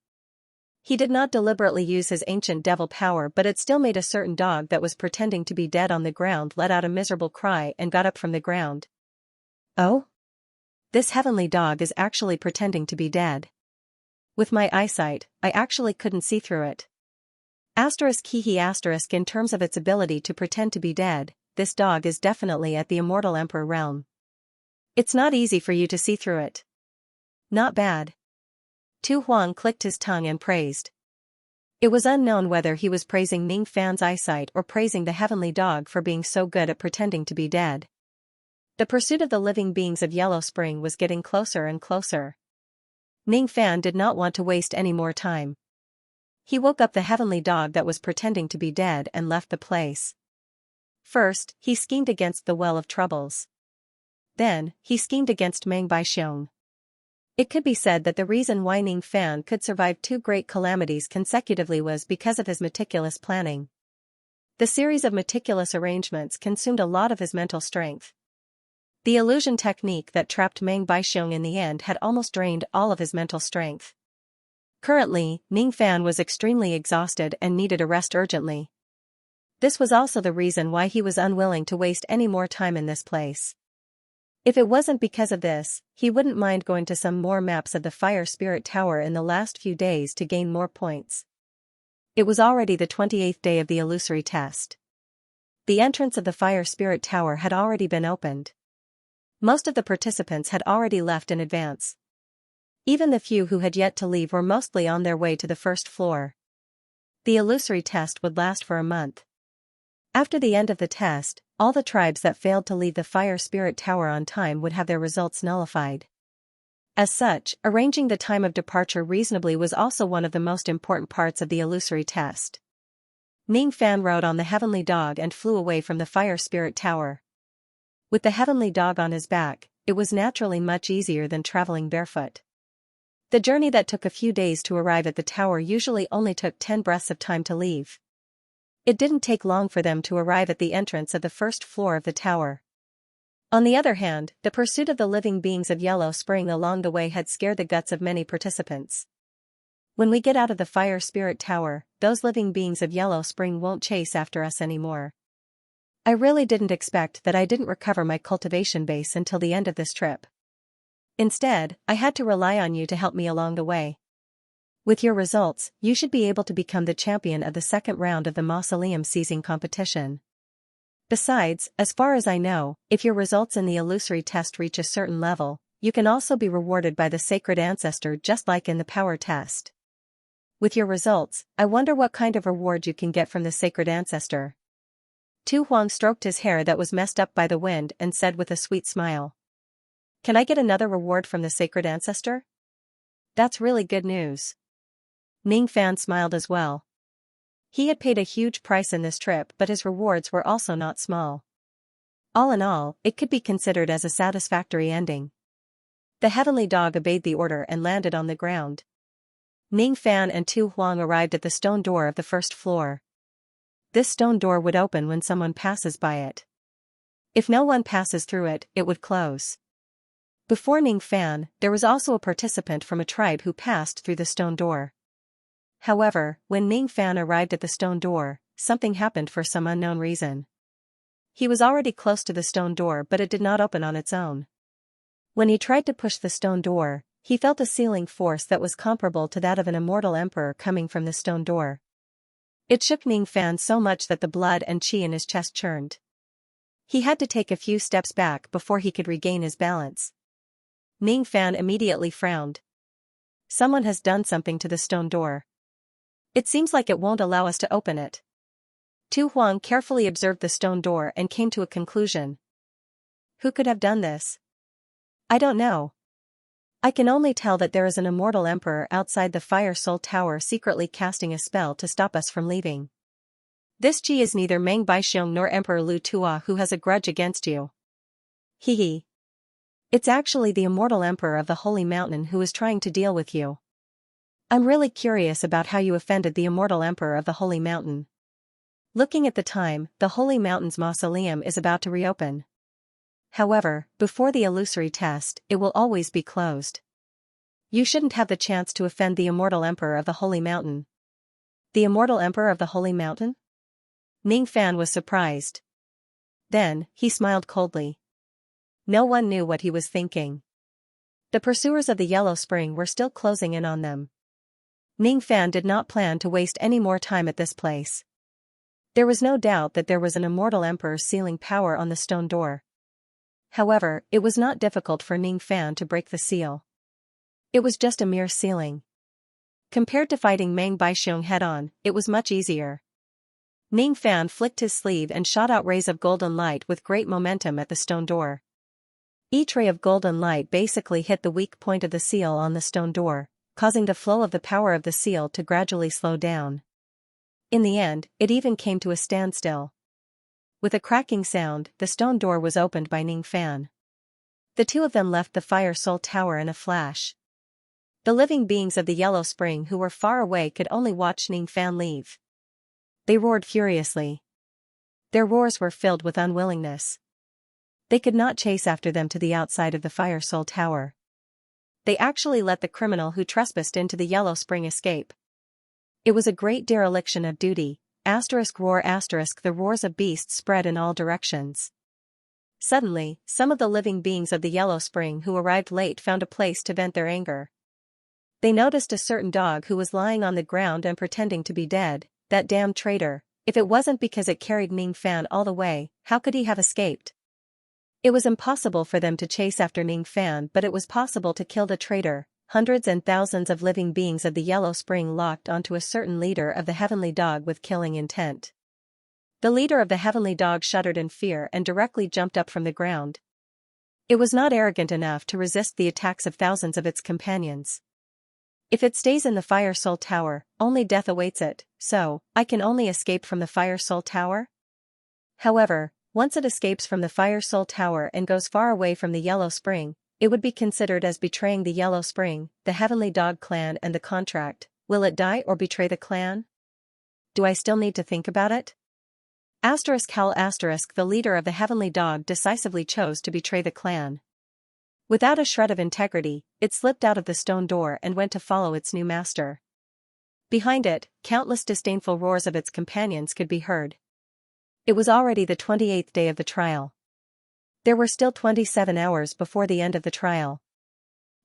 He did not deliberately use his ancient devil power, but it still made a certain dog that was pretending to be dead on the ground let out a miserable cry and got up from the ground. Oh? This heavenly dog is actually pretending to be dead. With my eyesight, I actually couldn't see through it. Hehe *. In terms of its ability to pretend to be dead, this dog is definitely at the immortal emperor realm. It's not easy for you to see through it. Not bad. Tu Huang clicked his tongue and praised. It was unknown whether he was praising Ning Fan's eyesight or praising the heavenly dog for being so good at pretending to be dead. The pursuit of the living beings of Yellow Spring was getting closer and closer. Ning Fan did not want to waste any more time. He woke up the heavenly dog that was pretending to be dead and left the place. First, he schemed against the Well of Troubles. Then, he schemed against Meng Baixiong. It could be said that the reason why Ning Fan could survive 2 great calamities consecutively was because of his meticulous planning. The series of meticulous arrangements consumed a lot of his mental strength. The illusion technique that trapped Meng Baixiong in the end had almost drained all of his mental strength. Currently, Ning Fan was extremely exhausted and needed a rest urgently. This was also the reason why he was unwilling to waste any more time in this place. If it wasn't because of this, he wouldn't mind going to some more maps of the Fire Spirit Tower in the last few days to gain more points. It was already the 28th day of the illusory test. The entrance of the Fire Spirit Tower had already been opened. Most of the participants had already left in advance. Even the few who had yet to leave were mostly on their way to the first floor. The illusory test would last for a month. After the end of the test, all the tribes that failed to leave the Fire Spirit Tower on time would have their results nullified. As such, arranging the time of departure reasonably was also one of the most important parts of the illusory test. Ning Fan rode on the heavenly dog and flew away from the Fire Spirit Tower. With the heavenly dog on his back, it was naturally much easier than traveling barefoot. The journey that took a few days to arrive at the tower usually only took 10 breaths of time to leave. It didn't take long for them to arrive at the entrance of the first floor of the tower. On the other hand, the pursuit of the living beings of Yellow Spring along the way had scared the guts of many participants. When we get out of the Fire Spirit Tower, those living beings of Yellow Spring won't chase after us anymore. I really didn't expect that I didn't recover my cultivation base until the end of this trip. Instead, I had to rely on you to help me along the way. With your results, you should be able to become the champion of the second round of the Mausoleum Seizing competition. Besides, as far as I know, if your results in the illusory test reach a certain level, you can also be rewarded by the Sacred Ancestor just like in the power test. With your results, I wonder what kind of reward you can get from the sacred ancestor. Tu Huang stroked his hair that was messed up by the wind and said with a sweet smile. Can I get another reward from the sacred ancestor? That's really good news. Ning Fan smiled as well. He had paid a huge price in this trip, but his rewards were also not small. All in all, it could be considered as a satisfactory ending. The heavenly dog obeyed the order and landed on the ground. Ning Fan and Tu Huang arrived at the stone door of the first floor. This stone door would open when someone passes by it. If no one passes through it, it would close. Before Ning Fan, there was also a participant from a tribe who passed through the stone door. However, when Ning Fan arrived at the stone door, something happened for some unknown reason. He was already close to the stone door, but it did not open on its own. When he tried to push the stone door, he felt a sealing force that was comparable to that of an immortal emperor coming from the stone door. It shook Ning Fan so much that the blood and qi in his chest churned. He had to take a few steps back before he could regain his balance. Ning Fan immediately frowned. Someone has done something to the stone door. It seems like it won't allow us to open it. Tu Huang carefully observed the stone door and came to a conclusion. Who could have done this? I don't know. I can only tell that there is an immortal emperor outside the Fire Soul Tower secretly casting a spell to stop us from leaving. This Ji is neither Meng Baixiong nor Emperor Lu Tua who has a grudge against you. Hee. It's actually the immortal emperor of the Holy Mountain who is trying to deal with you. I'm really curious about how you offended the immortal emperor of the Holy Mountain. Looking at the time, the Holy Mountain's mausoleum is about to reopen. However, before the illusory test, it will always be closed. You shouldn't have the chance to offend the immortal emperor of the Holy Mountain. The immortal emperor of the Holy Mountain? Ning Fan was surprised. Then, he smiled coldly. No one knew what he was thinking. The pursuers of the Yellow Spring were still closing in on them. Ning Fan did not plan to waste any more time at this place. There was no doubt that there was an immortal emperor's sealing power on the stone door. However, it was not difficult for Ning Fan to break the seal. It was just a mere sealing. Compared to fighting Meng Baixiong head-on, it was much easier. Ning Fan flicked his sleeve and shot out rays of golden light with great momentum at the stone door. Each ray of golden light basically hit the weak point of the seal on the stone door, causing the flow of the power of the seal to gradually slow down. In the end, it even came to a standstill. With a cracking sound, the stone door was opened by Ning Fan. The two of them left the Fire Soul Tower in a flash. The living beings of the Yellow Spring who were far away could only watch Ning Fan leave. They roared furiously. Their roars were filled with unwillingness. They could not chase after them to the outside of the Fire Soul Tower. They actually let the criminal who trespassed into the Yellow Spring escape. It was a great dereliction of duty. Roar. The roars of beasts spread in all directions. Suddenly, some of the living beings of the Yellow Spring who arrived late found a place to vent their anger. They noticed a certain dog who was lying on the ground and pretending to be dead. That damned traitor, if it wasn't because it carried Ning Fan all the way, how could he have escaped? It was impossible for them to chase after Ning Fan, but it was possible to kill the traitor. Hundreds and thousands of living beings of the Yellow Spring locked onto a certain leader of the Heavenly Dog with killing intent. The leader of the Heavenly Dog shuddered in fear and directly jumped up from the ground. It was not arrogant enough to resist the attacks of thousands of its companions. If it stays in the Fire Soul Tower, only death awaits it, so, I can only escape from the Fire Soul Tower? However, once it escapes from the Fire Soul Tower and goes far away from the Yellow Spring, it would be considered as betraying the Yellow Spring, the Heavenly Dog clan and the contract. Will it die or betray the clan? Do I still need to think about it? The leader of the Heavenly Dog decisively chose to betray the clan. Without a shred of integrity, it slipped out of the stone door and went to follow its new master. Behind it, countless disdainful roars of its companions could be heard. It was already the 28th day of the trial. There were still 27 hours before the end of the trial.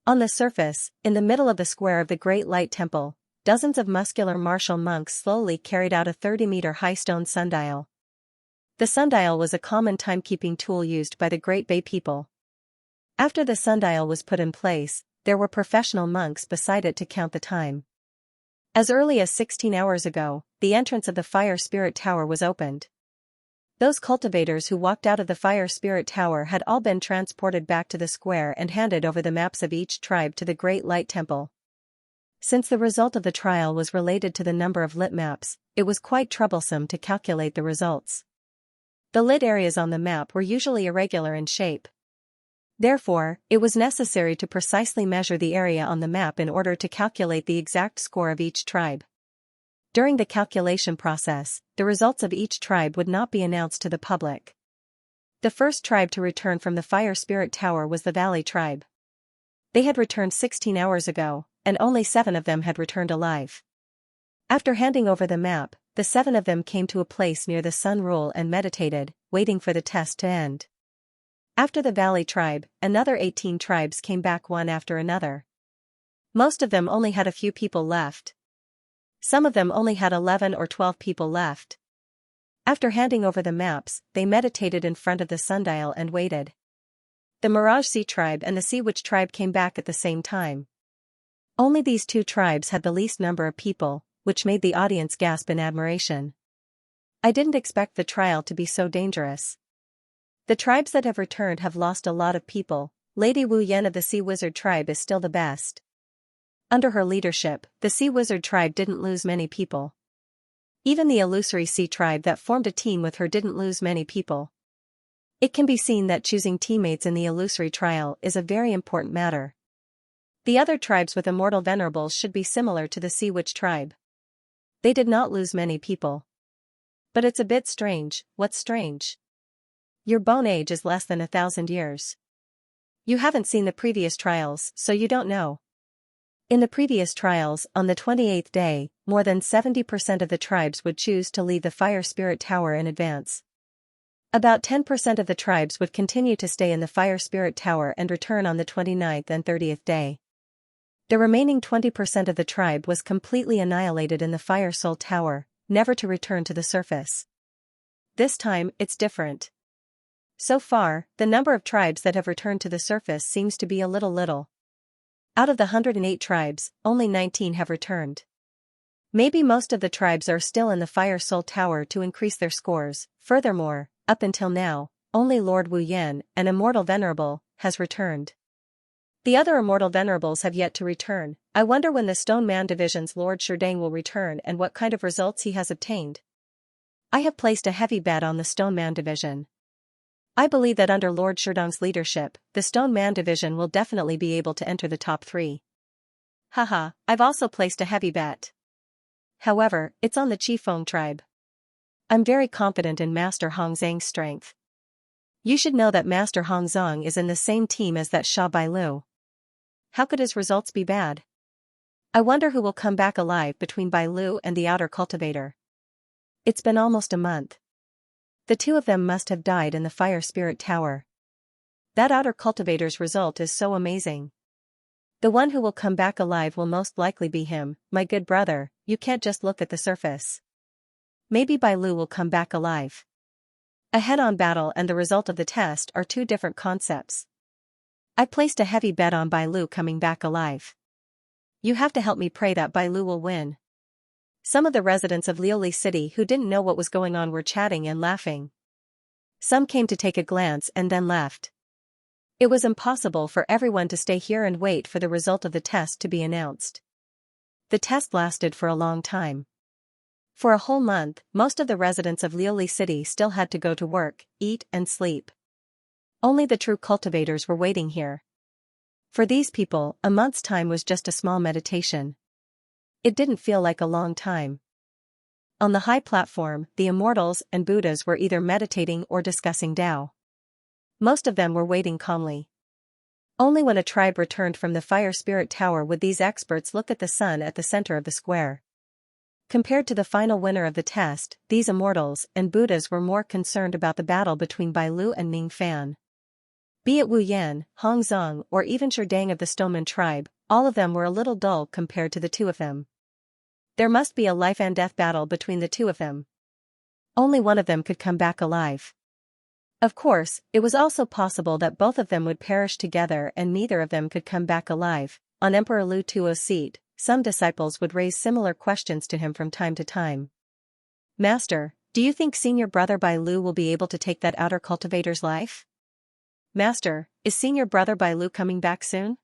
On the surface, in the middle of the square of the Great Light Temple, dozens of muscular martial monks slowly carried out a 30-meter-high stone sundial. The sundial was a common timekeeping tool used by the Great Bay people. After the sundial was put in place, there were professional monks beside it to count the time. As early as 16 hours ago, the entrance of the Fire Spirit Tower was opened. Those cultivators who walked out of the Fire Spirit Tower had all been transported back to the square and handed over the maps of each tribe to the Great Light Temple. Since the result of the trial was related to the number of lit maps, it was quite troublesome to calculate the results. The lit areas on the map were usually irregular in shape. Therefore, it was necessary to precisely measure the area on the map in order to calculate the exact score of each tribe. During the calculation process, the results of each tribe would not be announced to the public. The first tribe to return from the Fire Spirit Tower was the Valley tribe. They had returned 16 hours ago, and only 7 of them had returned alive. After handing over the map, the 7 of them came to a place near the sun rule and meditated, waiting for the test to end. After the Valley tribe, another 18 tribes came back one after another. Most of them only had a few people left. Some of them only had 11 or 12 people left. After handing over the maps, they meditated in front of the sundial and waited. The Mirage Sea tribe and the Sea Witch tribe came back at the same time. Only these 2 tribes had the least number of people, which made the audience gasp in admiration. I didn't expect the trial to be so dangerous. The tribes that have returned have lost a lot of people. Lady Wu Yan of the Sea Wizard tribe is still the best. Under her leadership, the Sea Wizard tribe didn't lose many people. Even the Illusory Sea tribe that formed a team with her didn't lose many people. It can be seen that choosing teammates in the Illusory trial is a very important matter. The other tribes with immortal venerables should be similar to the Sea Witch tribe. They did not lose many people. But it's a bit strange. What's strange? Your bone age is less than 1,000 years. You haven't seen the previous trials, so you don't know. In the previous trials, on the 28th day, more than 70% of the tribes would choose to leave the Fire Spirit Tower in advance. About 10% of the tribes would continue to stay in the Fire Spirit Tower and return on the 29th and 30th day. The remaining 20% of the tribe was completely annihilated in the Fire Soul Tower, never to return to the surface. This time, it's different. So far, the number of tribes that have returned to the surface seems to be a little. Out of the 108 tribes, only 19 have returned. Maybe most of the tribes are still in the Fire Soul Tower to increase their scores. Furthermore, up until now, only Lord Wu Yan, an immortal venerable, has returned. The other immortal venerables have yet to return. I wonder when the Stone Man Division's Lord Sherdang will return and what kind of results he has obtained. I have placed a heavy bet on the Stone Man Division. I believe that under Lord Sherdang's leadership, the Stone Man Division will definitely be able to enter the top 3. Haha, I've also placed a heavy bet. However, it's on the Qifeng tribe. I'm very confident in Master Hong Zhang's strength. You should know that Master Hong Zhang is in the same team as that Sha Bailu. How could his results be bad? I wonder who will come back alive between Bailu and the outer cultivator. It's been almost a month. The 2 of them must have died in the Fire Spirit Tower. That outer cultivator's result is so amazing. The one who will come back alive will most likely be him. My good brother, you can't just look at the surface. Maybe Bailu will come back alive. A head-on battle and the result of the test are 2 different concepts. I placed a heavy bet on Bailu coming back alive. You have to help me pray that Bailu will win. Some of the residents of Lioli City who didn't know what was going on were chatting and laughing. Some came to take a glance and then left. It was impossible for everyone to stay here and wait for the result of the test to be announced. The test lasted for a long time. For a whole month, most of the residents of Lioli City still had to go to work, eat and sleep. Only the true cultivators were waiting here. For these people, a month's time was just a small meditation. It didn't feel like a long time. On the high platform, the immortals and Buddhas were either meditating or discussing Tao. Most of them were waiting calmly. Only when a tribe returned from the Fire Spirit Tower would these experts look at the sun at the center of the square. Compared to the final winner of the test, these immortals and Buddhas were more concerned about the battle between Bailu and Ning Fan. Be it Wu Yan, Hong Zhang or even Sherdang of the Stoneman tribe, all of them were a little dull compared to the 2 of them. There must be a life and death battle between the 2 of them. Only one of them could come back alive. Of course, it was also possible that both of them would perish together and neither of them could come back alive. On Emperor Lu Tuo's seat, some disciples would raise similar questions to him from time to time. Master, do you think senior brother Bai Lu will be able to take that outer cultivator's life? Master, is senior brother Bai Lu coming back soon?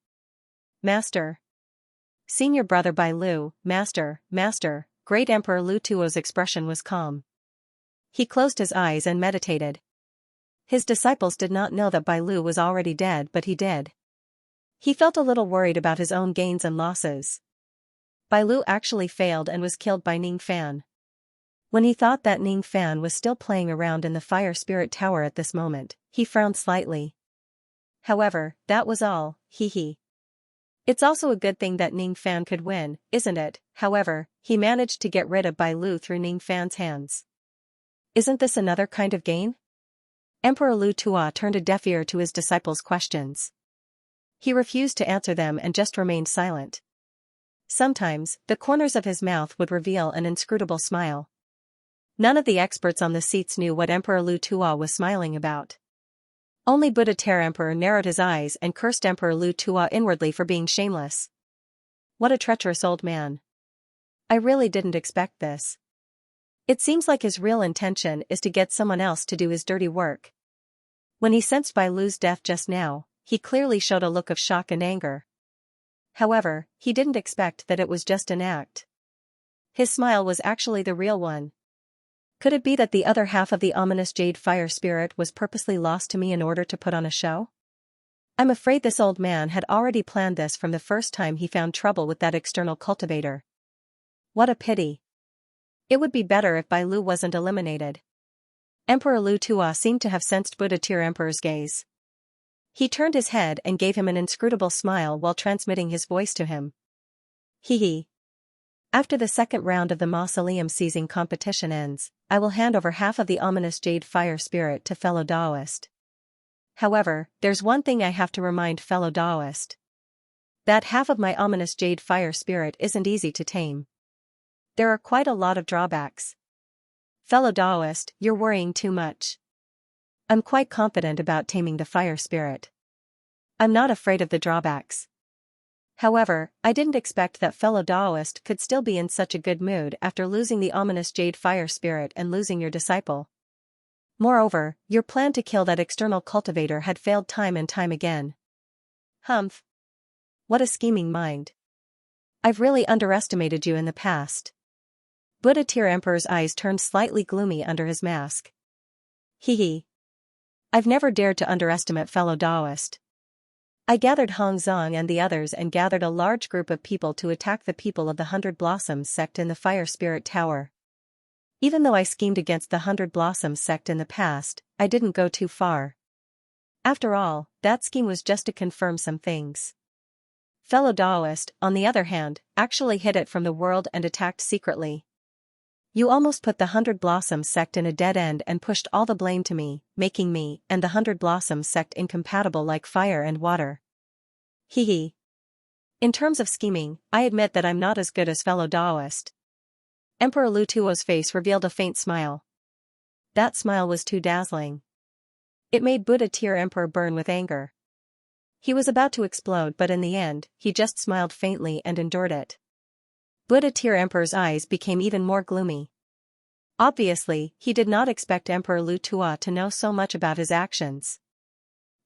Master. Senior brother Bai Lu, Master, Master. Great Emperor Lu Tuo's expression was calm. He closed his eyes and meditated. His disciples did not know that Bai Lu was already dead, but he did. He felt a little worried about his own gains and losses. Bai Lu actually failed and was killed by Ning Fan. When he thought that Ning Fan was still playing around in the Fire Spirit Tower at this moment, he frowned slightly. However, that was all, hee. It's also a good thing that Ning Fan could win, isn't it? However, he managed to get rid of Bai Lu through Ning Fan's hands. Isn't this another kind of gain? Emperor Lu Tuo turned a deaf ear to his disciples' questions. He refused to answer them and just remained silent. Sometimes, the corners of his mouth would reveal an inscrutable smile. None of the experts on the seats knew what Emperor Lu Tuo was smiling about. Only Buddha Ter Emperor narrowed his eyes and cursed Emperor Lu Tuo inwardly for being shameless. What a treacherous old man. I really didn't expect this. It seems like his real intention is to get someone else to do his dirty work. When he sensed Bai Lu's death just now, he clearly showed a look of shock and anger. However, he didn't expect that it was just an act. His smile was actually the real one. Could it be that the other half of the ominous jade fire spirit was purposely lost to me in order to put on a show? I'm afraid this old man had already planned this from the first time he found trouble with that external cultivator. What a pity. It would be better if Bai Lu wasn't eliminated. Emperor Lu Tuo seemed to have sensed Buddha Ter Emperor's gaze. He turned his head and gave him an inscrutable smile while transmitting his voice to him. Hee. After the second round of the mausoleum seizing competition ends, I will hand over half of the ominous jade fire spirit to fellow Daoist. However, there's one thing I have to remind fellow Daoist. That half of my ominous jade fire spirit isn't easy to tame. There are quite a lot of drawbacks. Fellow Daoist, you're worrying too much. I'm quite confident about taming the fire spirit. I'm not afraid of the drawbacks. However, I didn't expect that fellow Daoist could still be in such a good mood after losing the ominous jade fire spirit and losing your disciple. Moreover, your plan to kill that external cultivator had failed time and time again. Humph. What a scheming mind. I've really underestimated you in the past. Buddha Ter Emperor's eyes turned slightly gloomy under his mask. Hee. I've never dared to underestimate fellow Daoist. I gathered Hong Zong and the others and gathered a large group of people to attack the people of the 100 Blossoms sect in the Fire Spirit Tower. Even though I schemed against the 100 Blossoms sect in the past, I didn't go too far. After all, that scheme was just to confirm some things. Fellow Daoist, on the other hand, actually hid it from the world and attacked secretly. You almost put the 100 Blossoms sect in a dead end and pushed all the blame to me, making me and the 100 Blossoms sect incompatible like fire and water. Hee. In terms of scheming, I admit that I'm not as good as fellow Daoist. Emperor Lu Tuo's face revealed a faint smile. That smile was too dazzling. It made Buddha Ter Emperor burn with anger. He was about to explode, but in the end, he just smiled faintly and endured it. Buddha Ter Emperor's eyes became even more gloomy. Obviously, he did not expect Emperor Lu Tuo to know so much about his actions.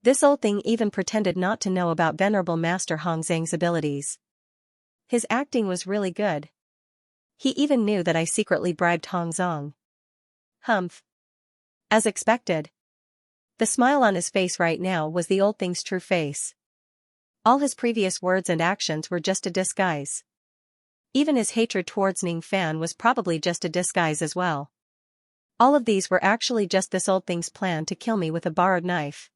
This old thing even pretended not to know about Venerable Master Hong Zhang's abilities. His acting was really good. He even knew that I secretly bribed Hong Zong. Humph. As expected. The smile on his face right now was the old thing's true face. All his previous words and actions were just a disguise. Even his hatred towards Ning Fan was probably just a disguise as well. All of these were actually just this old thing's plan to kill me with a borrowed knife.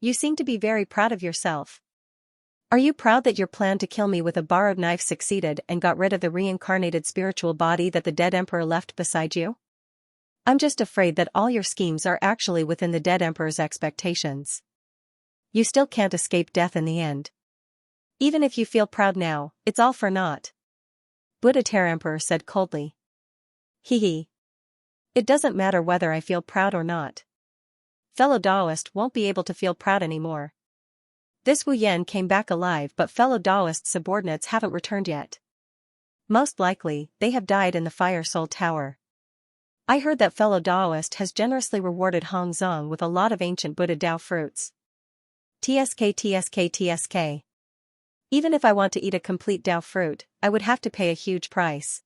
You seem to be very proud of yourself. Are you proud that your plan to kill me with a borrowed knife succeeded and got rid of the reincarnated spiritual body that the dead emperor left beside you? I'm just afraid that all your schemes are actually within the dead emperor's expectations. You still can't escape death in the end. Even if you feel proud now, it's all for naught. Buddha Ter Emperor said coldly. Hee. It doesn't matter whether I feel proud or not. Fellow Daoist won't be able to feel proud anymore. This Wu Yan came back alive, but fellow Daoist subordinates haven't returned yet. Most likely, they have died in the Fire Soul Tower. I heard that fellow Daoist has generously rewarded Hong Zong with a lot of ancient Buddha Dao fruits. TSK. Even if I want to eat a complete Dao fruit, I would have to pay a huge price.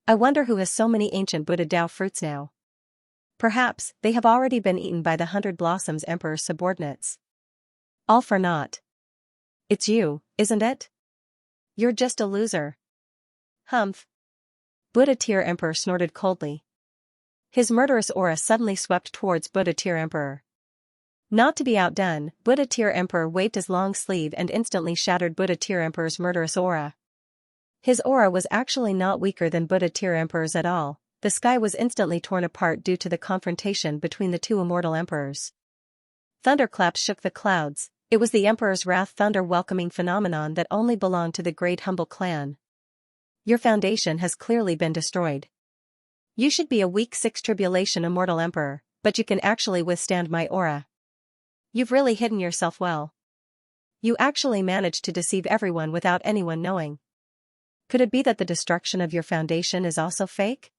I wonder who has so many ancient Buddha Dao fruits now. Perhaps, they have already been eaten by the 100 Blossoms Emperor's subordinates. All for naught. It's you, isn't it? You're just a loser. Humph. Buddha Tear Emperor snorted coldly. His murderous aura suddenly swept towards Buddha Tear Emperor. Not to be outdone, Buddha Tear Emperor waved his long sleeve and instantly shattered Buddha Tear Emperor's murderous aura. His aura was actually not weaker than Buddha Tear Emperor's at all. The sky was instantly torn apart due to the confrontation between the two immortal emperors. Thunderclaps shook the clouds. It was the Emperor's Wrath thunder welcoming phenomenon that only belonged to the Great Humble clan. Your foundation has clearly been destroyed. You should be a weak 6 tribulation immortal emperor, but you can actually withstand my aura. You've really hidden yourself well. You actually managed to deceive everyone without anyone knowing. Could it be that the destruction of your foundation is also fake?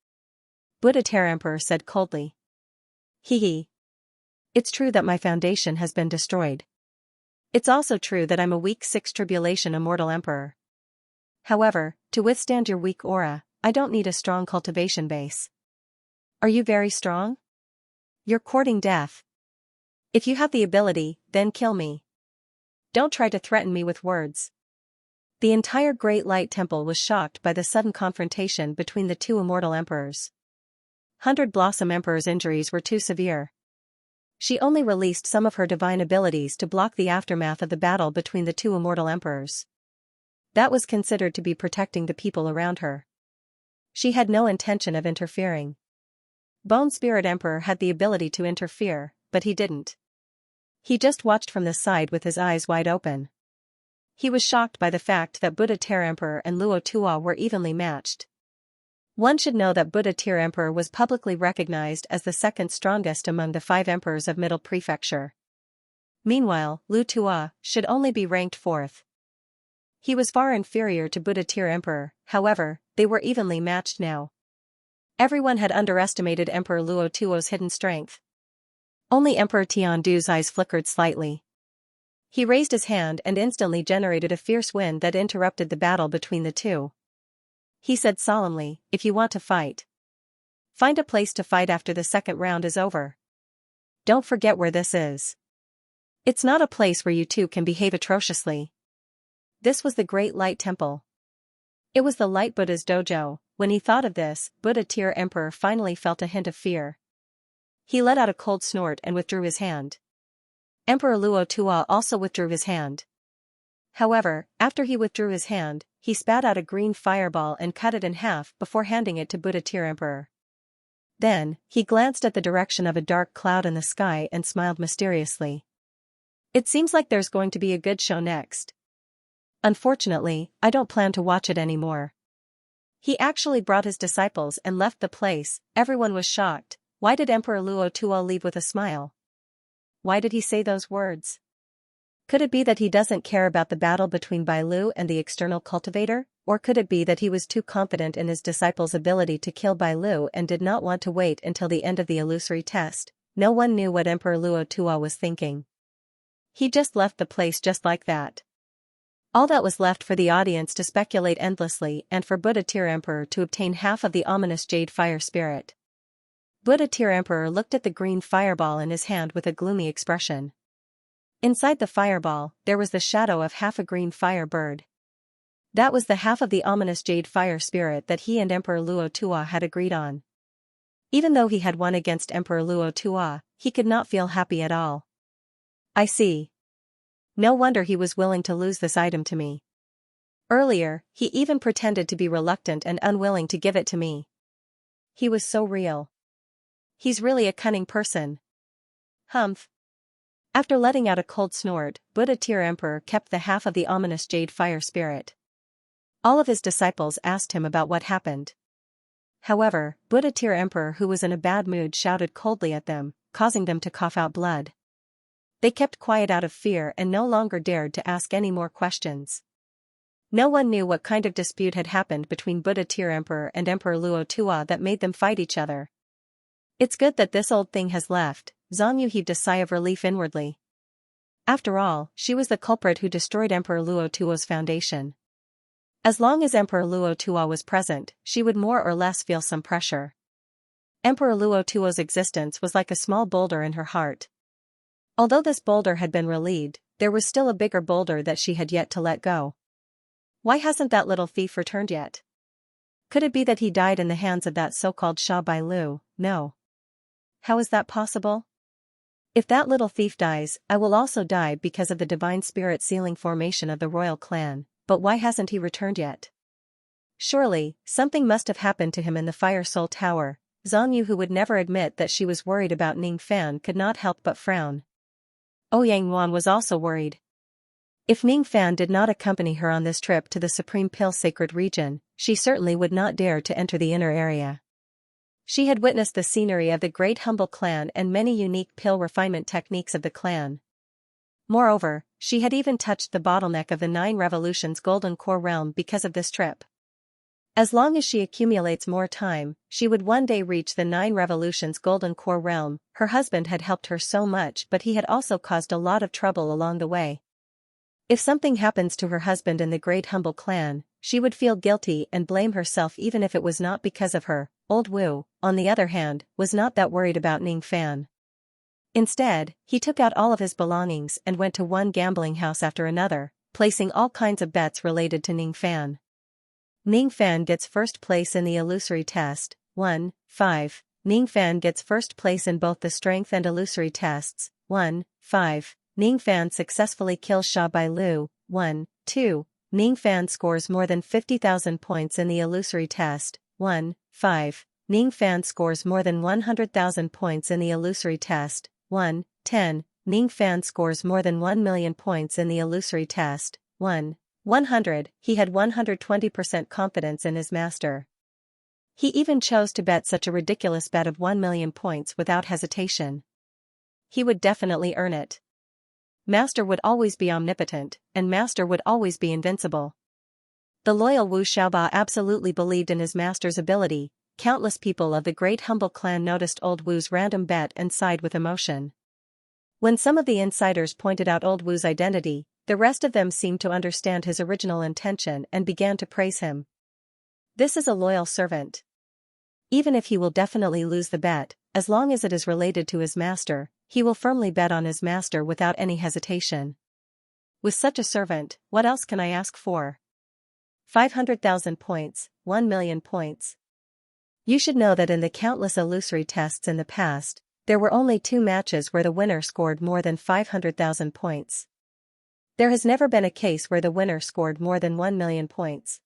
Buddha Tear Emperor said coldly. Hee. It's true that my foundation has been destroyed. It's also true that I'm a weak 6 tribulation immortal emperor. However, to withstand your weak aura, I don't need a strong cultivation base. Are you very strong? You're courting death. If you have the ability, then kill me. Don't try to threaten me with words. The entire Great Light Temple was shocked by the sudden confrontation between the two immortal emperors. 100 Blossom Emperor's injuries were too severe. She only released some of her divine abilities to block the aftermath of the battle between the two immortal emperors. That was considered to be protecting the people around her. She had no intention of interfering. Bone Spirit Emperor had the ability to interfere, but he didn't. He just watched from the side with his eyes wide open. He was shocked by the fact that Buddha Tear Emperor and Luo Tuo were evenly matched. One should know that Buddha Tear Emperor was publicly recognized as the second strongest among the 5 emperors of Middle Prefecture. Meanwhile, Lu Tuo should only be ranked 4th. He was far inferior to Buddha Tear Emperor, however, they were evenly matched now. Everyone had underestimated Emperor Luo Tuo's hidden strength. Only Emperor Tiandu's eyes flickered slightly. He raised his hand and instantly generated a fierce wind that interrupted the battle between the two. He said solemnly, if you want to fight, find a place to fight after the second round is over. Don't forget where this is. It's not a place where you two can behave atrociously. This was the Great Light Temple. It was the Light Buddha's dojo. When he thought of this, Buddha Tear Emperor finally felt a hint of fear. He let out a cold snort and withdrew his hand. Emperor Luo Tuo also withdrew his hand. However, after he withdrew his hand, he spat out a green fireball and cut it in half before handing it to Buddha Tear Emperor. Then, he glanced at the direction of a dark cloud in the sky and smiled mysteriously. It seems like there's going to be a good show next. Unfortunately, I don't plan to watch it anymore. He actually brought his disciples and left the place. Everyone was shocked. Why did Emperor Luo Tuo leave with a smile? Why did he say those words? Could it be that he doesn't care about the battle between Bai Lu and the external cultivator, or could it be that he was too confident in his disciples' ability to kill Bai Lu and did not want to wait until the end of the illusory test? No one knew what Emperor Luo Tuo was thinking. He just left the place just like that. All that was left for the audience to speculate endlessly and for Buddha Tear Emperor to obtain half of the ominous jade fire spirit. Buddha Tear Emperor looked at the green fireball in his hand with a gloomy expression. Inside the fireball, there was the shadow of half a green fire bird. That was the half of the ominous jade fire spirit that he and Emperor Luo Tuo had agreed on. Even though he had won against Emperor Luo Tuo, he could not feel happy at all. I see. No wonder he was willing to lose this item to me. Earlier, he even pretended to be reluctant and unwilling to give it to me. He was so real. He's really a cunning person. Humph. After letting out a cold snort, Buddha Tear Emperor kept the half of the ominous jade fire spirit. All of his disciples asked him about what happened. However, Buddha Tear Emperor, who was in a bad mood, shouted coldly at them, causing them to cough out blood. They kept quiet out of fear and no longer dared to ask any more questions. No one knew what kind of dispute had happened between Buddha Tir Emperor and Emperor Luo Tua that made them fight each other. It's good that this old thing has left, Xianxia heaved a sigh of relief inwardly. After all, she was the culprit who destroyed Emperor Luo Tua's foundation. As long as Emperor Luo Tua was present, she would more or less feel some pressure. Emperor Luo Tua's existence was like a small boulder in her heart. Although this boulder had been relieved, there was still a bigger boulder that she had yet to let go. Why hasn't that little thief returned yet? Could it be that he died in the hands of that so-called Sha Bai Lu? No. How is that possible? If that little thief dies, I will also die because of the divine spirit sealing formation of the royal clan, but why hasn't he returned yet? Surely, something must have happened to him in the Fire Soul Tower. Xianxia, who would never admit that she was worried about Ning Fan, could not help but frown. Ouyang Yuan was also worried. If Ning Fan did not accompany her on this trip to the Supreme Pill Sacred Region, she certainly would not dare to enter the inner area. She had witnessed the scenery of the Great Humble Clan and many unique pill refinement techniques of the clan. Moreover, she had even touched the bottleneck of the 9 Revolutions Golden Core realm because of this trip. As long as she accumulates more time, she would one day reach the 9 Revolutions Golden Core realm. Her husband had helped her so much, but he had also caused a lot of trouble along the way. If something happens to her husband in the Great Humble Clan, she would feel guilty and blame herself even if it was not because of her. Old Wu, on the other hand, was not that worried about Ning Fan. Instead, he took out all of his belongings and went to one gambling house after another, placing all kinds of bets related to Ning Fan. Ning Fan gets first place in the illusory test, 1, 5. Ning Fan gets first place in both the strength and illusory tests, 1, 5. Ning Fan successfully kills Sha Bai Lu, 1, 2. Ning Fan scores more than 50,000 points in the illusory test, 1, 5. Ning Fan scores more than 100,000 points in the illusory test, 1, 10. Ning Fan scores more than 1 million points in the illusory test, 1, 100. He had 120% confidence in his master. He even chose to bet such a ridiculous bet of 1 million points without hesitation. He would definitely earn it. Master would always be omnipotent, and Master would always be invincible. The loyal Wu Xiaoba absolutely believed in his master's ability. Countless people of the Great Humble Clan noticed Old Wu's random bet and sighed with emotion. When some of the insiders pointed out Old Wu's identity, the rest of them seemed to understand his original intention and began to praise him. This is a loyal servant. Even if he will definitely lose the bet, as long as it is related to his master, he will firmly bet on his master without any hesitation. With such a servant, what else can I ask for? 500,000 points, 1 million points. You should know that in the countless illusory tests in the past, there were only 2 matches where the winner scored more than 500,000 points. There has never been a case where the winner scored more than 1 million points.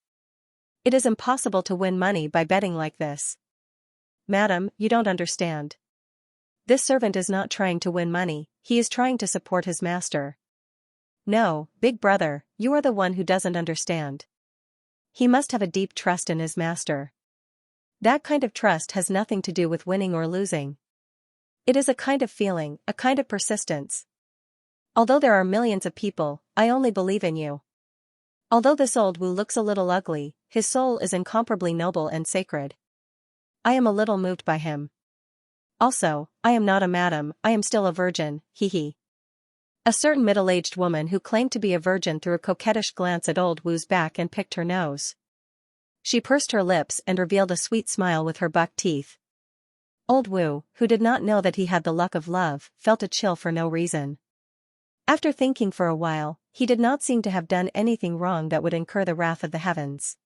It is impossible to win money by betting like this. Madam, you don't understand. This servant is not trying to win money, he is trying to support his master. No, big brother, you are the one who doesn't understand. He must have a deep trust in his master. That kind of trust has nothing to do with winning or losing. It is a kind of feeling, a kind of persistence. Although there are millions of people, I only believe in you. Although this old Wu looks a little ugly, his soul is incomparably noble and sacred. I am a little moved by him. Also, I am not a madam, I am still a virgin, hee. A certain middle-aged woman who claimed to be a virgin threw a coquettish glance at old Wu's back and picked her nose. She pursed her lips and revealed a sweet smile with her buck teeth. Old Wu, who did not know that he had the luck of love, felt a chill for no reason. After thinking for a while, he did not seem to have done anything wrong that would incur the wrath of the heavens.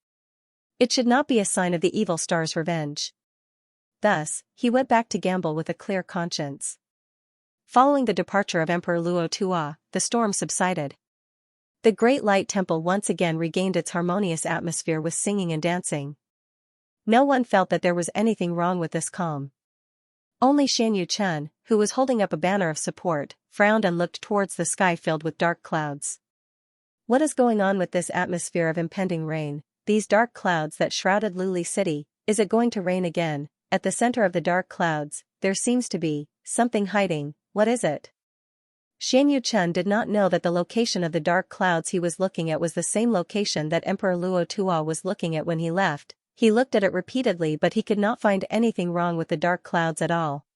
It should not be a sign of the evil star's revenge. Thus, he went back to gamble with a clear conscience. Following the departure of Emperor Luo Tua, the storm subsided. The Great Light Temple once again regained its harmonious atmosphere with singing and dancing. No one felt that there was anything wrong with this calm. Only Xianyu Chen, who was holding up a banner of support, frowned and looked towards the sky filled with dark clouds. What is going on with this atmosphere of impending rain, these dark clouds that shrouded Luli City? Is it going to rain again? At the center of the dark clouds, there seems to be something hiding. What is it? Xianxia did not know that the location of the dark clouds he was looking at was the same location that Emperor Luo Tuo was looking at when he left. He looked at it repeatedly, but he could not find anything wrong with the dark clouds at all.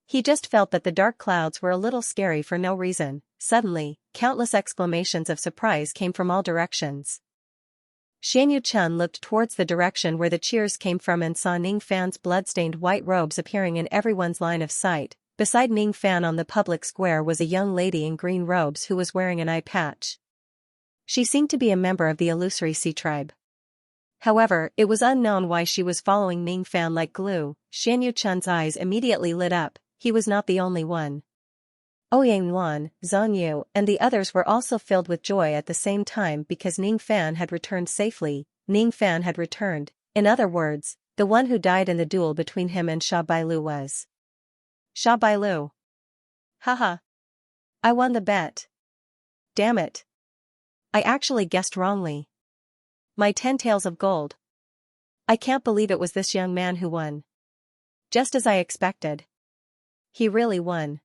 He just felt that the dark clouds were a little scary for no reason. Suddenly, countless exclamations of surprise came from all directions. Xianxia looked towards the direction where the cheers came from and saw Ning Fan's blood-stained white robes appearing in everyone's line of sight. Beside Ning Fan on the public square was a young lady in green robes who was wearing an eye patch. She seemed to be a member of the illusory sea tribe. However, it was unknown why she was following Ning Fan like glue. Xianxu's eyes immediately lit up. He was not the only one. Ouyang, Zhang, and the others were also filled with joy at the same time because Ning Fan had returned safely. Ning Fan had returned. In other words, the one who died in the duel between him and Sha Bailu was Sha Bailu. Haha. I won the bet. Damn it. I actually guessed wrongly. My 10 taels of gold. I can't believe it was this young man who won. Just as I expected. He really won.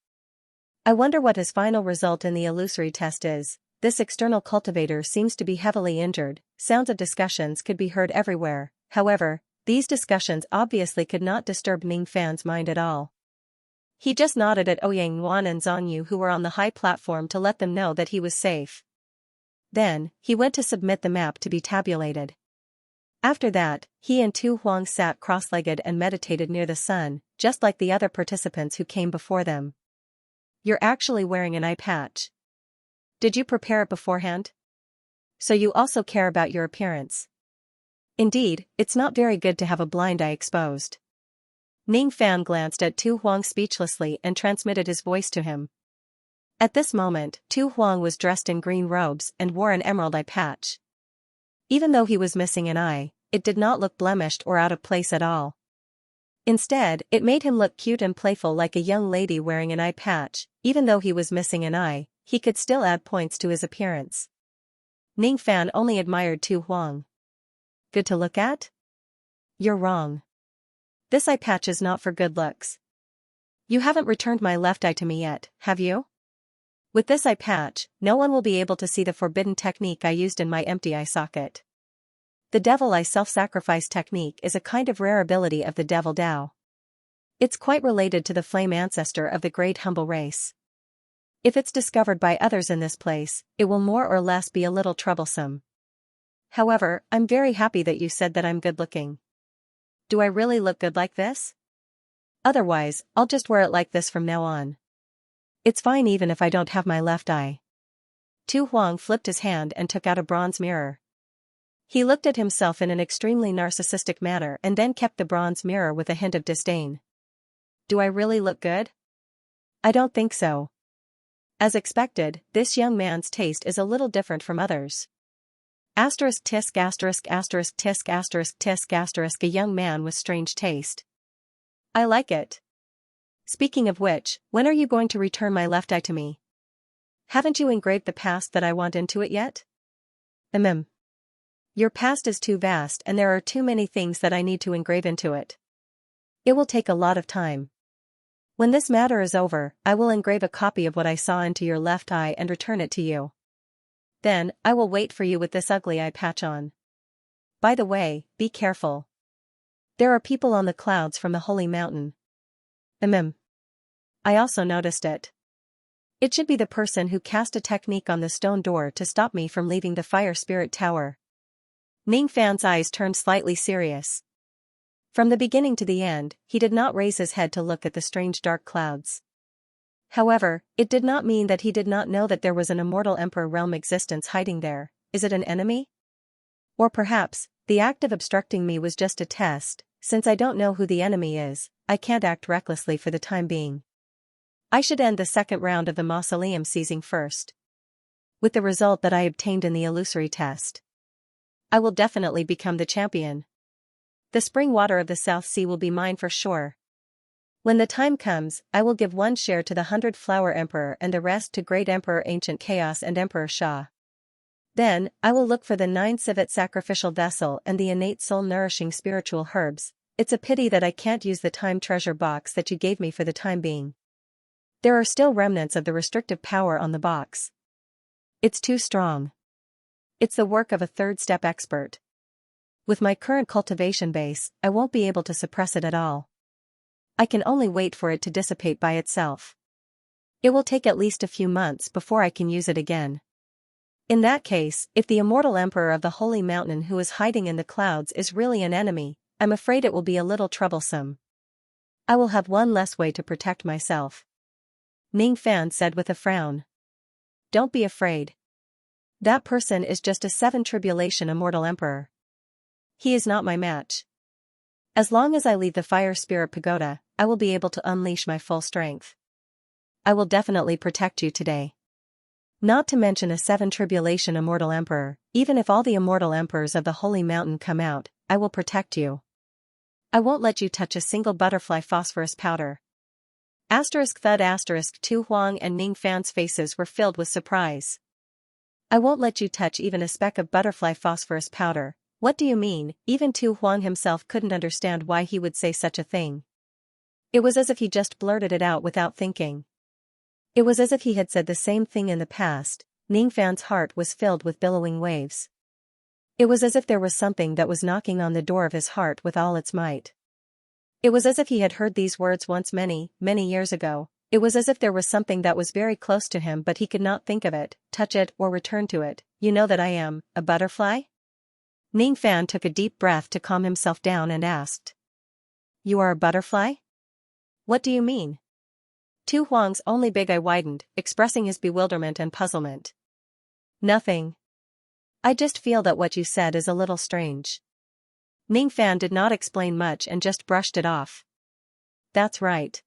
I wonder what his final result in the illusory test is. This external cultivator seems to be heavily injured. Sounds of discussions could be heard everywhere. However, these discussions obviously could not disturb Ning Fan's mind at all. He just nodded at Ouyang and Zhang who were on the high platform to let them know that he was safe. Then, he went to submit the map to be tabulated. After that, he and Tu Huang sat cross-legged and meditated near the sun, just like the other participants who came before them. You're actually wearing an eye patch. Did you prepare it beforehand? So you also care about your appearance. Indeed, it's not very good to have a blind eye exposed. Ning Fan glanced at Tu Huang speechlessly and transmitted his voice to him. At this moment, Tu Huang was dressed in green robes and wore an emerald eye patch. Even though he was missing an eye, it did not look blemished or out of place at all. Instead, it made him look cute and playful like a young lady wearing an eye patch. Even though he was missing an eye, he could still add points to his appearance. Ning Fan only admired Tu Huang. Good to look at? You're wrong. This eye patch is not for good looks. You haven't returned my left eye to me yet, have you? With this eye patch, no one will be able to see the forbidden technique I used in my empty eye socket. The devil eye self-sacrifice technique is a kind of rare ability of the devil Dao. It's quite related to the flame ancestor of the great humble race. If it's discovered by others in this place, it will more or less be a little troublesome. However, I'm very happy that you said that I'm good-looking. Do I really look good like this? Otherwise, I'll just wear it like this from now on. It's fine even if I don't have my left eye. Tu Huang flipped his hand and took out a bronze mirror. He looked at himself in an extremely narcissistic manner and then kept the bronze mirror with a hint of disdain. Do I really look good? I don't think so. As expected, this young man's taste is a little different from others. Asterisk tisk asterisk asterisk tisk asterisk tisk asterisk a young man with strange taste. I like it. Speaking of which, when are you going to return my left eye to me? Haven't you engraved the past that I want into it yet? Your past is too vast and there are too many things that I need to engrave into it. It will take a lot of time. When this matter is over, I will engrave a copy of what I saw into your left eye and return it to you. Then, I will wait for you with this ugly eye patch on. By the way, be careful. There are people on the clouds from the holy mountain. I also noticed it. It should be the person who cast a technique on the stone door to stop me from leaving the fire spirit tower. Ning Fan's eyes turned slightly serious. From the beginning to the end, he did not raise his head to look at the strange dark clouds. However, it did not mean that he did not know that there was an immortal emperor realm existence hiding there. Is it an enemy? Or perhaps, the act of obstructing me was just a test. Since I don't know who the enemy is, I can't act recklessly for the time being. I should end the second round of the mausoleum seizing first. With the result that I obtained in the illusory test, I will definitely become the champion. The spring water of the South Sea will be mine for sure. When the time comes, I will give 1 share to the 100-flower emperor and the rest to Great Emperor Ancient Chaos and Emperor Sha. Then, I will look for the 9 civet sacrificial vessel and the innate soul-nourishing spiritual herbs. It's a pity that I can't use the time treasure box that you gave me for the time being. There are still remnants of the restrictive power on the box. It's too strong. It's the work of a third-step expert. With my current cultivation base, I won't be able to suppress it at all. I can only wait for it to dissipate by itself. It will take at least a few months before I can use it again. In that case, if the immortal emperor of the holy mountain who is hiding in the clouds is really an enemy, I'm afraid it will be a little troublesome. I will have one less way to protect myself. Ning Fan said with a frown. Don't be afraid. That person is just a 7 tribulation immortal emperor. He is not my match. As long as I leave the Fire Spirit Pagoda, I will be able to unleash my full strength. I will definitely protect you today. Not to mention a 7 tribulation immortal emperor, even if all the immortal emperors of the holy mountain come out, I will protect you. I won't let you touch a single butterfly phosphorus powder. *thud*. Tu Huang and Ning Fan's faces were filled with surprise. I won't let you touch even a speck of butterfly phosphorus powder. What do you mean? Even Tu Huang himself couldn't understand why he would say such a thing. It was as if he just blurted it out without thinking. It was as if he had said the same thing in the past. Ning Fan's heart was filled with billowing waves. It was as if there was something that was knocking on the door of his heart with all its might. It was as if he had heard these words once many, many years ago. It was as if there was something that was very close to him but he could not think of it, touch it or return to it. You know that I am a butterfly? Ning Fan took a deep breath to calm himself down and asked. You are a butterfly? What do you mean? Tu Huang's only big eye widened, expressing his bewilderment and puzzlement. Nothing. I just feel that what you said is a little strange. Ning Fan did not explain much and just brushed it off. That's right.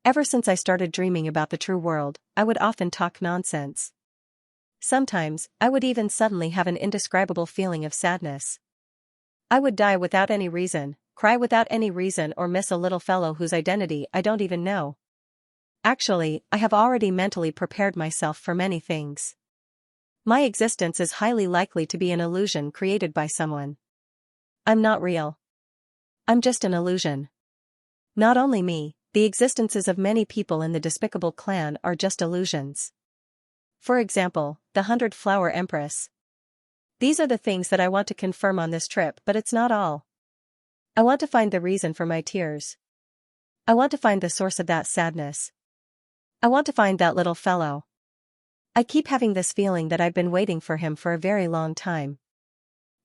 Ever since I started dreaming about the true world, I would often talk nonsense. Sometimes, I would even suddenly have an indescribable feeling of sadness. I would die without any reason, cry without any reason or miss a little fellow whose identity I don't even know. Actually, I have already mentally prepared myself for many things. My existence is highly likely to be an illusion created by someone. I'm not real. I'm just an illusion. Not only me, the existences of many people in the despicable clan are just illusions. For example, the 100-Flower Empress. These are the things that I want to confirm on this trip, but it's not all. I want to find the reason for my tears. I want to find the source of that sadness. I want to find that little fellow. I keep having this feeling that I've been waiting for him for a very long time.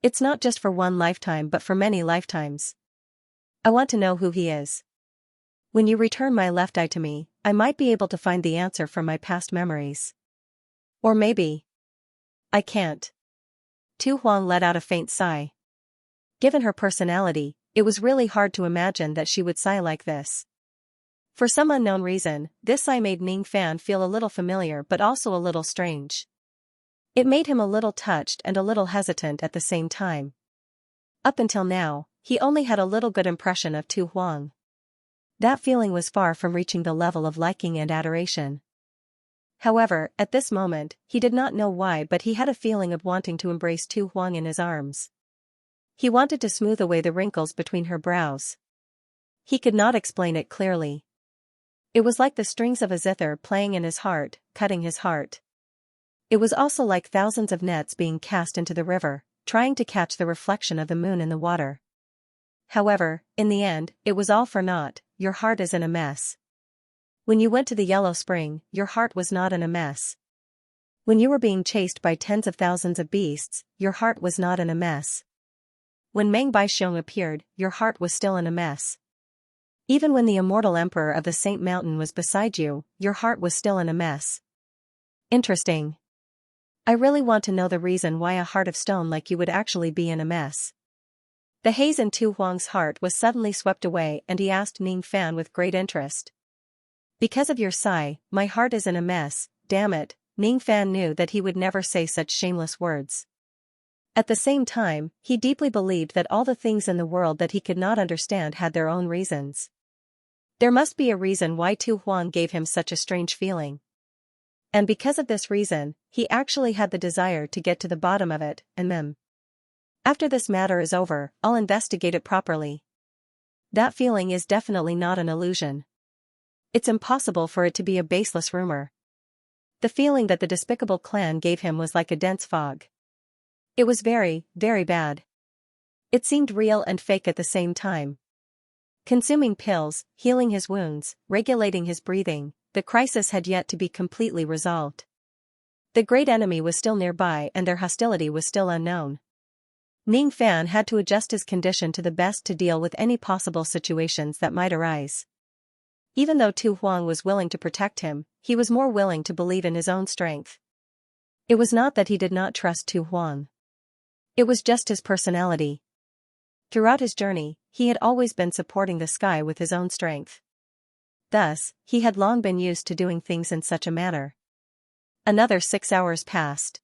It's not just for one lifetime but for many lifetimes. I want to know who he is. When you return my left eye to me, I might be able to find the answer from my past memories. Or maybe. I can't. Tu Huang let out a faint sigh. Given her personality, it was really hard to imagine that she would sigh like this. For some unknown reason, this sigh made Ning Fan feel a little familiar but also a little strange. It made him a little touched and a little hesitant at the same time. Up until now, he only had a little good impression of Tu Huang. That feeling was far from reaching the level of liking and adoration. However, at this moment, he did not know why but he had a feeling of wanting to embrace Tu Huang in his arms. He wanted to smooth away the wrinkles between her brows. He could not explain it clearly. It was like the strings of a zither playing in his heart, cutting his heart. It was also like thousands of nets being cast into the river, trying to catch the reflection of the moon in the water. However, in the end, it was all for naught. Your heart is in a mess. When you went to the Yellow Spring, your heart was not in a mess. When you were being chased by tens of thousands of beasts, your heart was not in a mess. When Meng Baixiong appeared, your heart was still in a mess. Even when the immortal emperor of the Saint Mountain was beside you, your heart was still in a mess. Interesting. I really want to know the reason why a heart of stone like you would actually be in a mess. The haze in Tu Huang's heart was suddenly swept away and he asked Ning Fan with great interest. Because of your sigh, my heart is in a mess, damn it. Ning Fan knew that he would never say such shameless words. At the same time, he deeply believed that all the things in the world that he could not understand had their own reasons. There must be a reason why Tu Huang gave him such a strange feeling. And because of this reason, he actually had the desire to get to the bottom of it, and after this matter is over, I'll investigate it properly. That feeling is definitely not an illusion. It's impossible for it to be a baseless rumor. The feeling that the despicable clan gave him was like a dense fog. It was very, very bad. It seemed real and fake at the same time. Consuming pills, healing his wounds, regulating his breathing, the crisis had yet to be completely resolved. The great enemy was still nearby and their hostility was still unknown. Ning Fan had to adjust his condition to the best to deal with any possible situations that might arise. Even though Tu Huang was willing to protect him, he was more willing to believe in his own strength. It was not that he did not trust Tu Huang. It was just his personality. Throughout his journey, he had always been supporting the sky with his own strength. Thus, he had long been used to doing things in such a manner. Another 6 hours passed.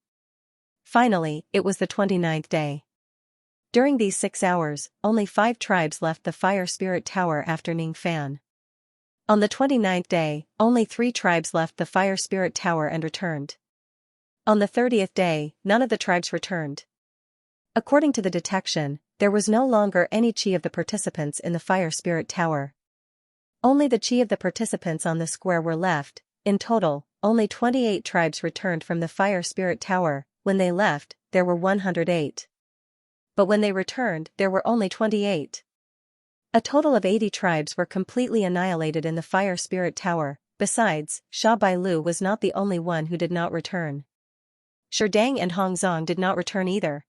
Finally, it was the 29th day. During these 6 hours, only 5 tribes left the Fire Spirit Tower after Ning Fan. On the 29th day, only 3 tribes left the Fire Spirit Tower and returned. On the 30th day, none of the tribes returned. According to the detection, there was no longer any chi of the participants in the Fire Spirit Tower. Only the chi of the participants on the square were left. In total, only 28 tribes returned from the Fire Spirit Tower. When they left, there were 108. But when they returned, there were only 28. A total of 80 tribes were completely annihilated in the Fire Spirit Tower. Besides, Sha Bailu was not the only one who did not return. Sherdang and Hongzong did not return either.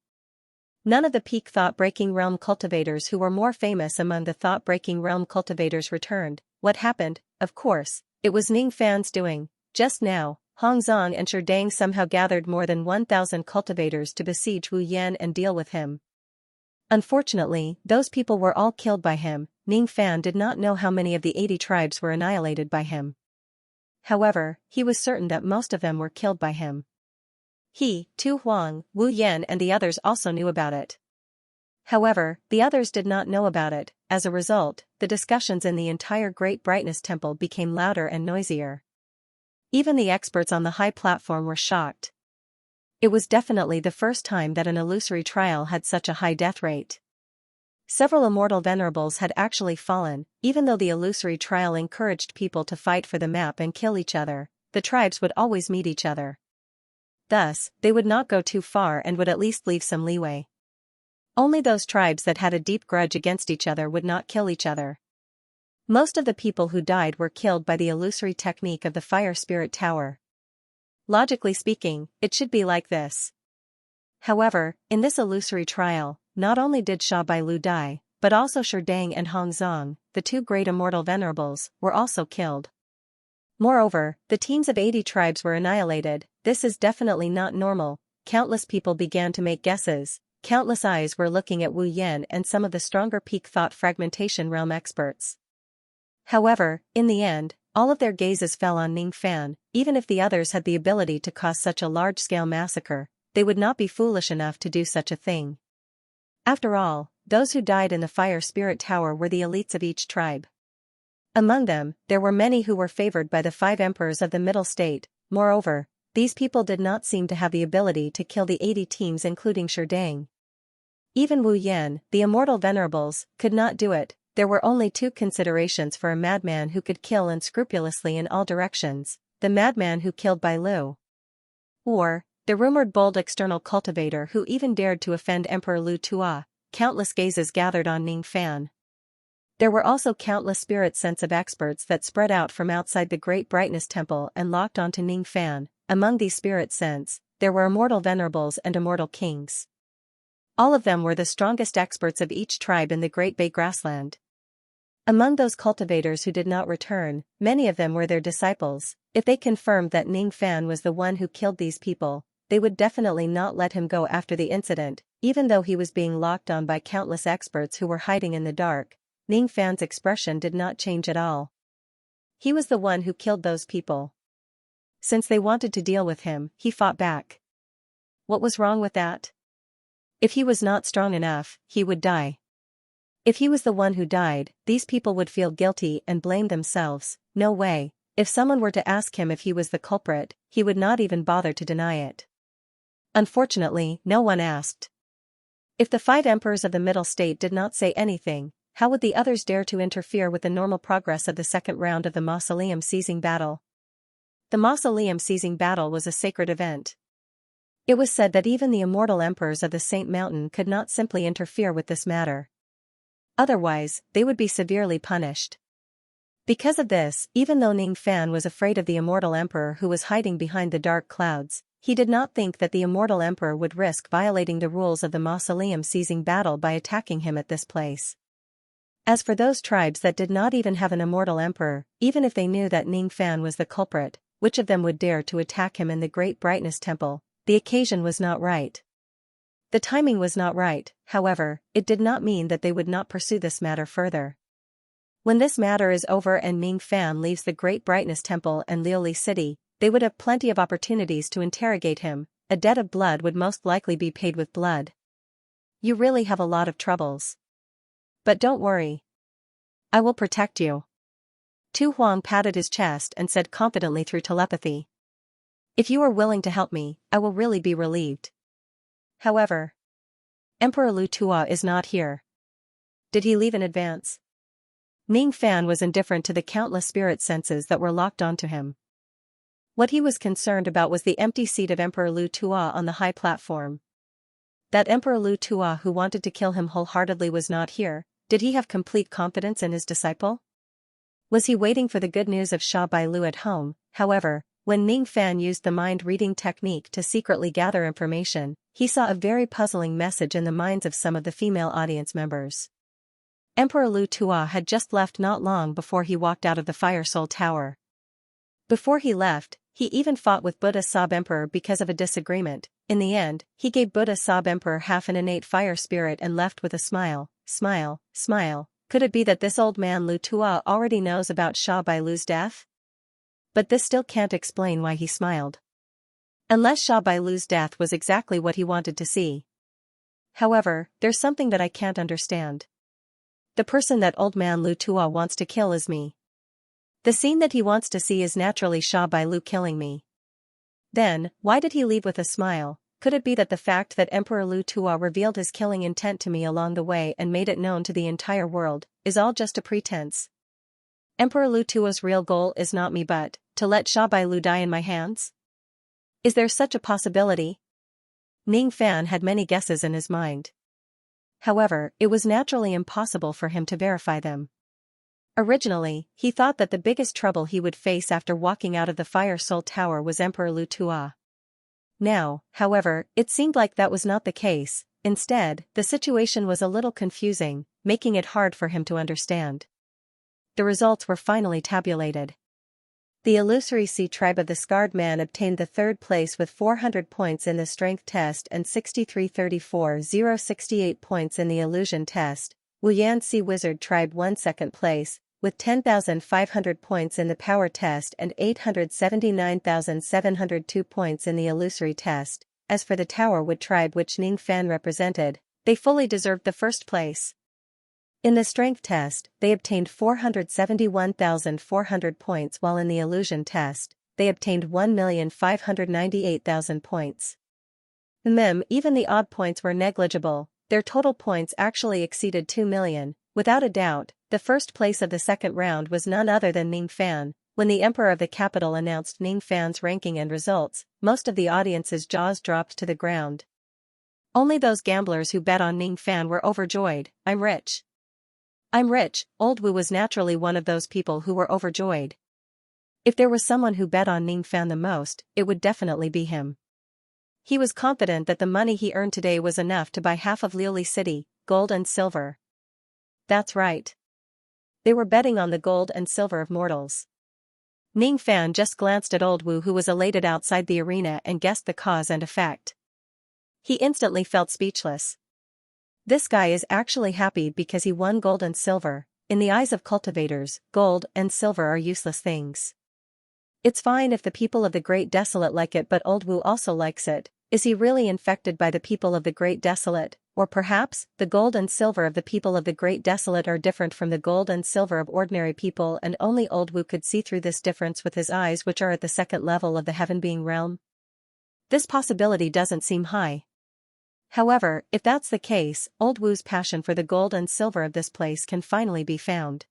None of the peak thought-breaking realm cultivators who were more famous among the thought-breaking realm cultivators returned. What happened? Of course, it was Ning Fan's doing. Just now, Hongzong and Sherdang somehow gathered more than 1,000 cultivators to besiege Wu Yan and deal with him. Unfortunately, those people were all killed by him. Ning Fan did not know how many of the 80 tribes were annihilated by him. However, he was certain that most of them were killed by him. He, Tu Huang, Wu Yan and the others also knew about it. However, the others did not know about it. As a result, the discussions in the entire Great Brightness Temple became louder and noisier. Even the experts on the high platform were shocked. It was definitely the first time that an illusory trial had such a high death rate. Several immortal venerables had actually fallen. Even though the illusory trial encouraged people to fight for the map and kill each other, the tribes would always meet each other. Thus, they would not go too far and would at least leave some leeway. Only those tribes that had a deep grudge against each other would not kill each other. Most of the people who died were killed by the illusory technique of the Fire Spirit Tower. Logically speaking, it should be like this. However, in this illusory trial, not only did Sha Bailu die, but also Sherdang and Hongzong, the 2 great immortal venerables, were also killed. Moreover, the teams of 80 tribes were annihilated. This is definitely not normal. Countless people began to make guesses. Countless eyes were looking at Wu Yan and some of the stronger peak thought fragmentation realm experts. However, in the end, all of their gazes fell on Ning Fan. Even if the others had the ability to cause such a large-scale massacre, they would not be foolish enough to do such a thing. After all, those who died in the Fire Spirit Tower were the elites of each tribe. Among them, there were many who were favored by the 5 emperors of the Middle State. Moreover, these people did not seem to have the ability to kill the 80 teams including Sherdang. Even Wu Yan, the immortal venerables, could not do it. There were only 2 considerations for a madman who could kill unscrupulously in all directions: the madman who killed Bailu, or the rumored bold external cultivator who even dared to offend Emperor Lu Tua. Countless gazes gathered on Ning Fan. There were also countless spirit sense of experts that spread out from outside the Great Brightness Temple and locked onto Ning Fan. Among these spirit sense, there were immortal venerables and immortal kings. All of them were the strongest experts of each tribe in the Great Bay Grassland. Among those cultivators who did not return, many of them were their disciples. If they confirmed that Ning Fan was the one who killed these people, they would definitely not let him go after the incident. Even though he was being locked on by countless experts who were hiding in the dark, Ning Fan's expression did not change at all. He was the one who killed those people. Since they wanted to deal with him, he fought back. What was wrong with that? If he was not strong enough, he would die. If he was the one who died, these people would feel guilty and blame themselves. No way. If someone were to ask him if he was the culprit, he would not even bother to deny it. Unfortunately, no one asked. If the 5 emperors of the Middle State did not say anything, how would the others dare to interfere with the normal progress of the second round of the mausoleum seizing battle? The mausoleum seizing battle was a sacred event. It was said that even the immortal emperors of the Saint Mountain could not simply interfere with this matter. Otherwise, they would be severely punished. Because of this, even though Ning Fan was afraid of the immortal emperor who was hiding behind the dark clouds, he did not think that the immortal emperor would risk violating the rules of the mausoleum seizing battle by attacking him at this place. As for those tribes that did not even have an immortal emperor, even if they knew that Ning Fan was the culprit, which of them would dare to attack him in the Great Brightness Temple? The occasion was not right. The timing was not right, however, it did not mean that they would not pursue this matter further. When this matter is over and Ning Fan leaves the Great Brightness Temple and Liuli City, they would have plenty of opportunities to interrogate him. A debt of blood would most likely be paid with blood. You really have a lot of troubles. But don't worry. I will protect you. Tu Huang patted his chest and said confidently through telepathy. If you are willing to help me, I will really be relieved. However, Emperor Lu Tua is not here. Did he leave in advance? Ning Fan was indifferent to the countless spirit senses that were locked onto him. What he was concerned about was the empty seat of Emperor Lu Tua on the high platform. That Emperor Lu Tua who wanted to kill him wholeheartedly was not here. Did he have complete confidence in his disciple? Was he waiting for the good news of Sha Bai Lu at home? However, when Ning Fan used the mind-reading technique to secretly gather information, he saw a very puzzling message in the minds of some of the female audience members. Emperor Lu Tua had just left not long before he walked out of the Fire Soul Tower. Before he left, he even fought with Buddha Sob Emperor because of a disagreement. In the end, he gave Buddha Sob Emperor half an innate fire spirit and left with a smile. Smile, smile. Could it be that this old man Lu Tua already knows about Sha Bai Lu's death? But this still can't explain why he smiled. Unless Sha Bai Lu's death was exactly what he wanted to see. However, there's something that I can't understand. The person that old man Lu Tua wants to kill is me. The scene that he wants to see is naturally Sha Bai Lu killing me. Then, why did he leave with a smile? Could it be that the fact that Emperor Lu Tua revealed his killing intent to me along the way and made it known to the entire world, is all just a pretense? Emperor Lu Tua's real goal is not me but to let Sha Bai Lu die in my hands? Is there such a possibility? Ning Fan had many guesses in his mind. However, it was naturally impossible for him to verify them. Originally, he thought that the biggest trouble he would face after walking out of the Fire Soul Tower was Emperor Lu Tua. Now, however, it seemed like that was not the case. Instead, the situation was a little confusing, making it hard for him to understand. The results were finally tabulated. The Illusory Sea tribe of the Scarred Man obtained the third place with 400 points in the Strength test and 63,34,068 points in the Illusion test. Wuyan Sea Wizard tribe won second place, with 10,500 points in the Power test and 879,702 points in the Illusory test. As for the Tower Wood tribe which Ning Fan represented, they fully deserved the first place. In the Strength test, they obtained 471,400 points while in the Illusion test, they obtained 1,598,000 points. Even the odd points were negligible, their total points actually exceeded 2 million. Without a doubt, the first place of the second round was none other than Ning Fan. When the Emperor of the Capital announced Ning Fan's ranking and results, most of the audience's jaws dropped to the ground. Only those gamblers who bet on Ning Fan were overjoyed. I'm rich. I'm rich. Old Wu was naturally one of those people who were overjoyed. If there was someone who bet on Ning Fan the most, it would definitely be him. He was confident that the money he earned today was enough to buy half of Liuli City, gold and silver. That's right. They were betting on the gold and silver of mortals. Ning Fan just glanced at Old Wu who was elated outside the arena and guessed the cause and effect. He instantly felt speechless. This guy is actually happy because he won gold and silver. In the eyes of cultivators, gold and silver are useless things. It's fine if the people of the Great Desolate like it, but Old Wu also likes it. Is he really infected by the people of the Great Desolate? Or perhaps, the gold and silver of the people of the Great Desolate are different from the gold and silver of ordinary people, and only Old Wu could see through this difference with his eyes, which are at the second level of the heaven being realm? This possibility doesn't seem high. However, if that's the case, old Wu's passion for the gold and silver of this place can finally be found.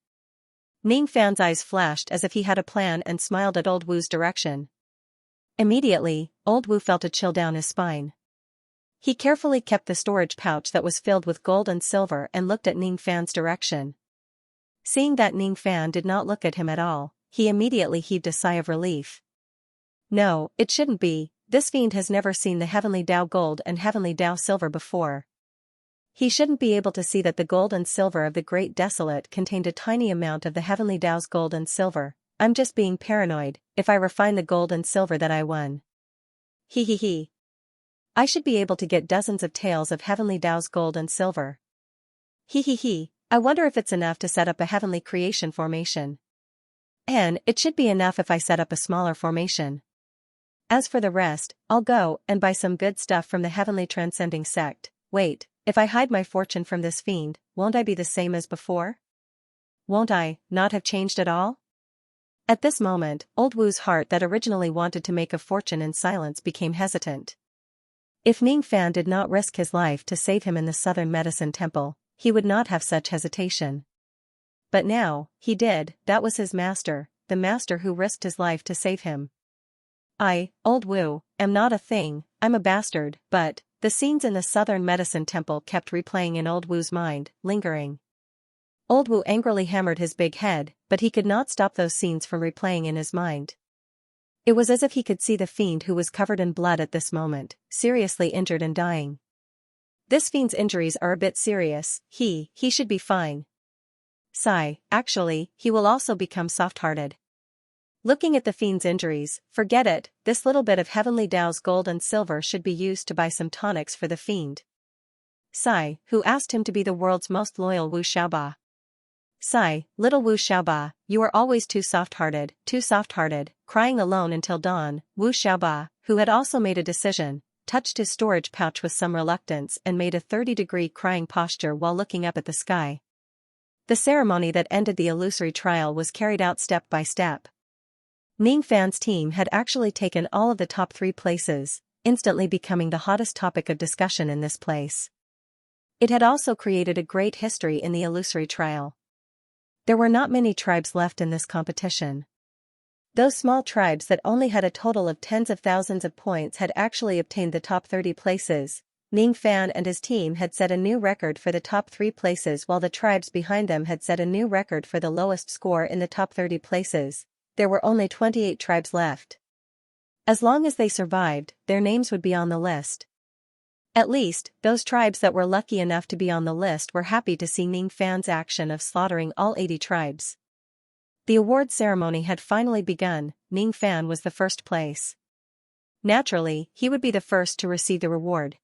Ning Fan's eyes flashed as if he had a plan and smiled at old Wu's direction. Immediately, old Wu felt a chill down his spine. He carefully kept the storage pouch that was filled with gold and silver and looked at Ning Fan's direction. Seeing that Ning Fan did not look at him at all, he immediately heaved a sigh of relief. No, it shouldn't be. This fiend has never seen the heavenly Dao gold and heavenly Dao silver before. He shouldn't be able to see that the gold and silver of the Great Desolate contained a tiny amount of the heavenly Dao's gold and silver. I'm just being paranoid, if I refine the gold and silver that I won. He. I should be able to get dozens of taels of heavenly Dao's gold and silver. He. I wonder if it's enough to set up a heavenly creation formation. And it should be enough if I set up a smaller formation. As for the rest, I'll go and buy some good stuff from the heavenly transcending sect. Wait, if I hide my fortune from this fiend, won't I be the same as before? Won't I not have changed at all? At this moment, old Wu's heart that originally wanted to make a fortune in silence became hesitant. If Ning Fan did not risk his life to save him in the Southern Medicine Temple, he would not have such hesitation. But now, he did. That was his master, the master who risked his life to save him. I, old Wu, am not a thing, I'm a bastard, but, the scenes in the Southern Medicine Temple kept replaying in old Wu's mind, lingering. Old Wu angrily hammered his big head, but he could not stop those scenes from replaying in his mind. It was as if he could see the fiend who was covered in blood at this moment, seriously injured and dying. This fiend's injuries are a bit serious. He should be fine. Sigh, actually, he will also become soft-hearted. Looking at the fiend's injuries, forget it, this little bit of heavenly Dao's gold and silver should be used to buy some tonics for the fiend. Sigh, who asked him to be the world's most loyal Wu Xiaoba? Sigh, little Wu Xiaoba, you are always too soft-hearted, crying alone until dawn. Wu Xiaoba, who had also made a decision, touched his storage pouch with some reluctance and made a 30-degree crying posture while looking up at the sky. The ceremony that ended the illusory trial was carried out step by step. Ning Fan's team had actually taken all of the top 3 places, instantly becoming the hottest topic of discussion in this place. It had also created a great history in the illusory trial. There were not many tribes left in this competition. Those small tribes that only had a total of tens of thousands of points had actually obtained the top 30 places. Ning Fan and his team had set a new record for the top 3 places while the tribes behind them had set a new record for the lowest score in the top 30 places. There were only 28 tribes left. As long as they survived, their names would be on the list. At least, those tribes that were lucky enough to be on the list were happy to see Ning Fan's action of slaughtering all 80 tribes. The award ceremony had finally begun. Ning Fan was the first place. Naturally, he would be the first to receive the reward.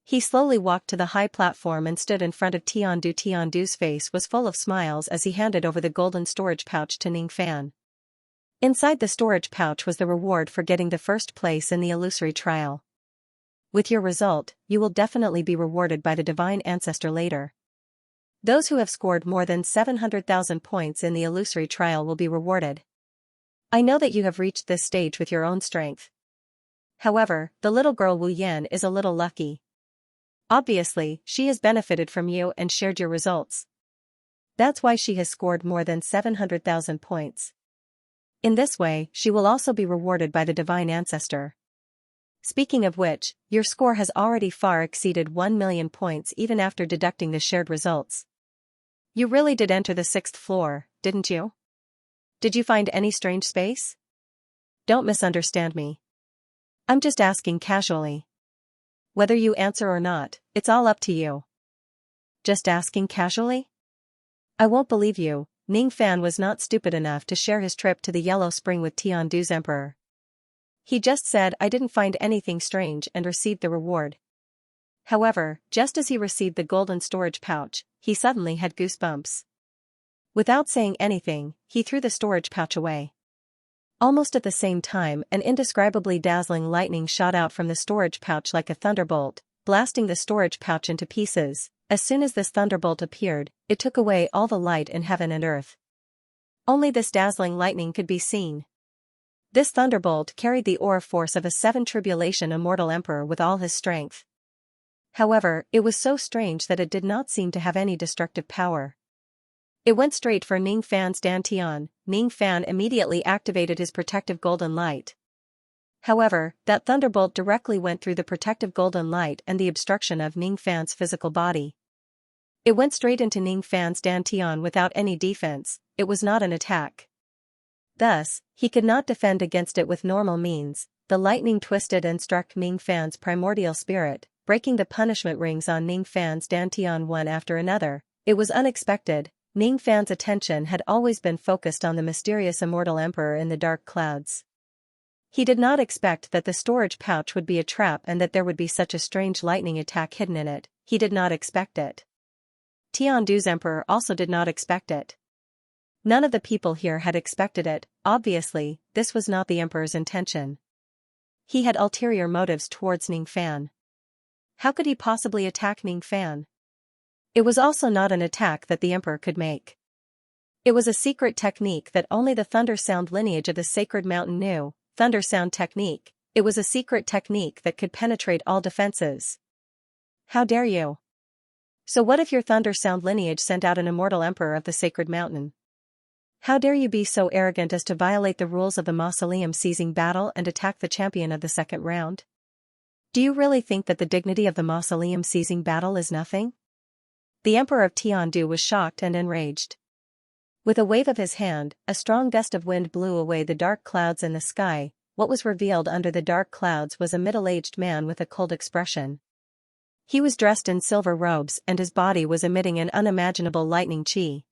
He slowly walked to the high platform and stood in front of Tiandu. Tiandu's face was full of smiles as he handed over the golden storage pouch to Ning Fan. Inside the storage pouch was the reward for getting the first place in the illusory trial. With your result, you will definitely be rewarded by the divine ancestor later. Those who have scored more than 700,000 points in the illusory trial will be rewarded. I know that you have reached this stage with your own strength. However, the little girl Wu Yan is a little lucky. Obviously, she has benefited from you and shared your results. That's why she has scored more than 700,000 points. In this way, she will also be rewarded by the divine ancestor. Speaking of which, your score has already far exceeded 1 million points even after deducting the shared results. You really did enter the 6th floor, didn't you? Did you find any strange space? Don't misunderstand me. I'm just asking casually. Whether you answer or not, it's all up to you. Just asking casually? I won't believe you. Ning Fan was not stupid enough to share his trip to the Yellow Spring with Tiandu's emperor. He just said I didn't find anything strange and received the reward. However, just as he received the golden storage pouch, he suddenly had goosebumps. Without saying anything, he threw the storage pouch away. Almost at the same time, an indescribably dazzling lightning shot out from the storage pouch like a thunderbolt, blasting the storage pouch into pieces. As soon as this thunderbolt appeared, it took away all the light in heaven and earth. Only this dazzling lightning could be seen. This thunderbolt carried the aura force of a 7 tribulation immortal emperor with all his strength. However, it was so strange that it did not seem to have any destructive power. It went straight for Ning Fan's dantian. Ning Fan immediately activated his protective golden light. However, that thunderbolt directly went through the protective golden light and the obstruction of Ning Fan's physical body. It went straight into Ning Fan's dantian without any defense. It was not an attack. Thus, he could not defend against it with normal means. The lightning twisted and struck Ning Fan's primordial spirit, breaking the punishment rings on Ning Fan's dantian one after another. It was unexpected. Ning Fan's attention had always been focused on the mysterious immortal emperor in the dark clouds. He did not expect that the storage pouch would be a trap and that there would be such a strange lightning attack hidden in it. He did not expect it. Tiandu's emperor also did not expect it. None of the people here had expected it. Obviously, this was not the emperor's intention. He had ulterior motives towards Ning Fan. How could he possibly attack Ning Fan? It was also not an attack that the emperor could make. It was a secret technique that only the Thunder Sound lineage of the sacred mountain knew. Thunder Sound technique. It was a secret technique that could penetrate all defenses. How dare you? So what if your Thunder Sound lineage sent out an immortal emperor of the sacred mountain? How dare you be so arrogant as to violate the rules of the mausoleum seizing battle and attack the champion of the second round? Do you really think that the dignity of the mausoleum seizing battle is nothing? The Emperor of Tiandu was shocked and enraged. With a wave of his hand, a strong gust of wind blew away the dark clouds in the sky. What was revealed under the dark clouds was a middle-aged man with a cold expression. He was dressed in silver robes and his body was emitting an unimaginable lightning chi.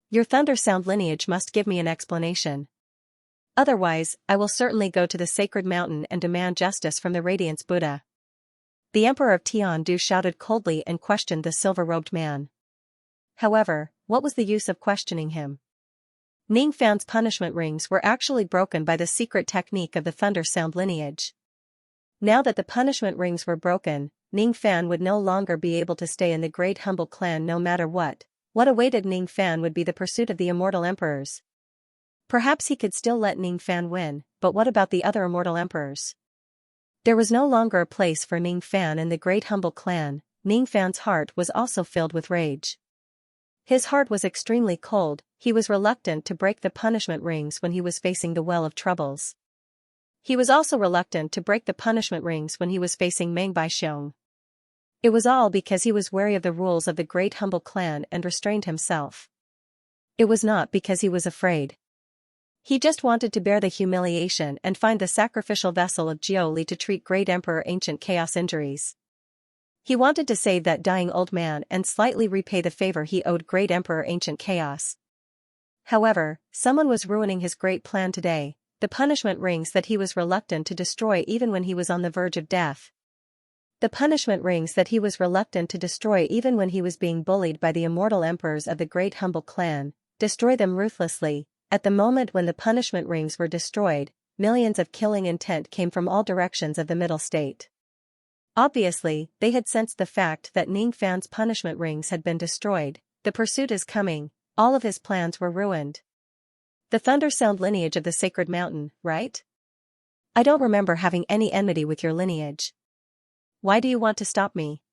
Your Thunder Sound lineage must give me an explanation. Otherwise, I will certainly go to the sacred mountain and demand justice from the Radiance Buddha. The Emperor of Tiandu shouted coldly and questioned the silver-robed man. However, what was the use of questioning him? Ning Fan's punishment rings were actually broken by the secret technique of the Thunder Sound lineage. Now that the punishment rings were broken, Ning Fan would no longer be able to stay in the Great Humble Clan no matter what. What awaited Ning Fan would be the pursuit of the immortal emperors. Perhaps he could still let Ning Fan win, but what about the other immortal emperors? There was no longer a place for Ning Fan in the Great Humble Clan. Ning Fan's heart was also filled with rage. His heart was extremely cold. He was reluctant to break the punishment rings when he was facing the Well of Troubles. He was also reluctant to break the punishment rings when he was facing Meng Baixiong. It was all because he was wary of the rules of the Great Humble Clan and restrained himself. It was not because he was afraid. He just wanted to bear the humiliation and find the sacrificial vessel of Jiu Li to treat Great Emperor Ancient Chaos injuries. He wanted to save that dying old man and slightly repay the favor he owed Great Emperor Ancient Chaos. However, someone was ruining his great plan today, the punishment rings that he was reluctant to destroy even when he was on the verge of death. The punishment rings that he was reluctant to destroy even when he was being bullied by the immortal emperors of the Great Humble Clan. Destroy them ruthlessly. At the moment when the punishment rings were destroyed, millions of killing intent came from all directions of the Middle State. Obviously, they had sensed the fact that Ning Fan's punishment rings had been destroyed. The pursuit is coming. All of his plans were ruined. The Thunder Sound lineage of the Sacred Mountain, right? I don't remember having any enmity with your lineage. Why do you want to stop me?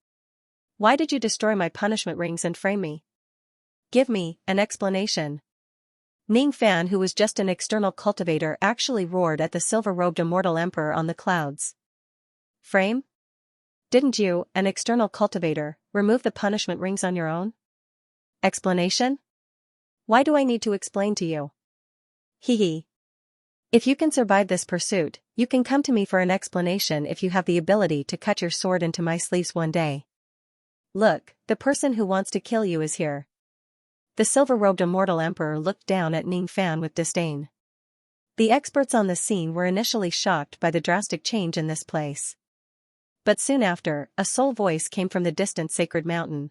Why did you destroy my punishment rings and frame me? Give me an explanation. Ning Fan, who was just an external cultivator, actually roared at the silver-robed immortal emperor on the clouds. Frame? Didn't you, an external cultivator, remove the punishment rings on your own? Explanation? Why do I need to explain to you? Hee hee. If you can survive this pursuit, you can come to me for an explanation if you have the ability to cut your sword into my sleeves one day. Look, the person who wants to kill you is here. The silver-robed immortal emperor looked down at Ning Fan with disdain. The experts on the scene were initially shocked by the drastic change in this place. But soon after, a soul voice came from the distant sacred mountain.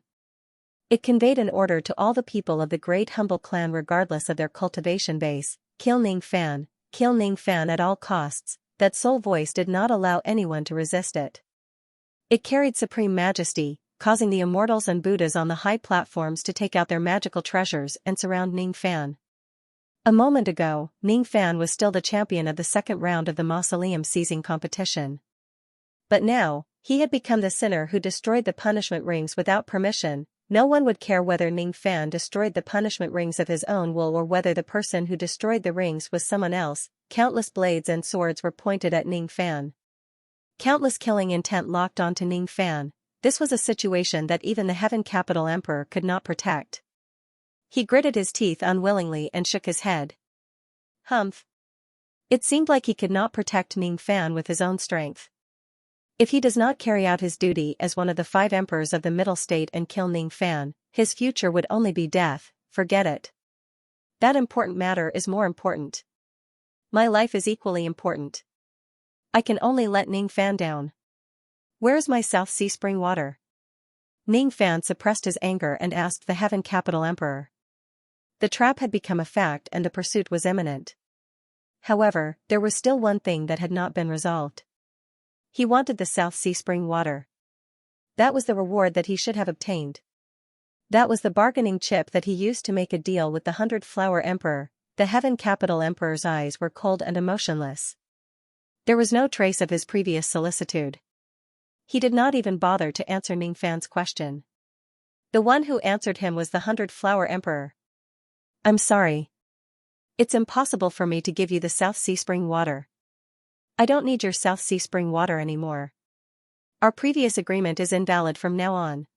It conveyed an order to all the people of the Great Humble Clan regardless of their cultivation base: kill Ning Fan at all costs. That soul voice did not allow anyone to resist it. It carried supreme majesty, causing the immortals and Buddhas on the high platforms to take out their magical treasures and surround Ning Fan. A moment ago, Ning Fan was still the champion of the second round of the mausoleum seizing competition. But now, He had become the sinner who destroyed the punishment rings without permission. No one would care whether Ning Fan destroyed the punishment rings of his own will or whether the person who destroyed the rings was someone else. Countless blades and swords were pointed at Ning Fan. Countless killing intent locked onto Ning Fan. This was a situation that even the Heaven Capital Emperor could not protect. He gritted his teeth unwillingly and shook his head. Humph. It seemed like he could not protect Ning Fan with his own strength. If he does not carry out his duty as one of the 5 emperors of the Middle State and kill Ning Fan, his future would only be death. Forget it. That important matter is more important. My life is equally important. I can only let Ning Fan down. Where is my South Sea spring water? Ning Fan suppressed his anger and asked the Heaven Capital Emperor. The trap had become a fact and the pursuit was imminent. However, there was still one thing that had not been resolved. He wanted the South Sea spring water. That was the reward that he should have obtained. That was the bargaining chip that he used to make a deal with the 100-Flower Emperor. The Heaven Capital Emperor's eyes were cold and emotionless. There was no trace of his previous solicitude. He did not even bother to answer Ning Fan's question. The one who answered him was the 100-Flower Emperor. I'm sorry. It's impossible for me to give you the South Sea spring water. I don't need your South Sea spring water anymore. Our previous agreement is invalid from now on.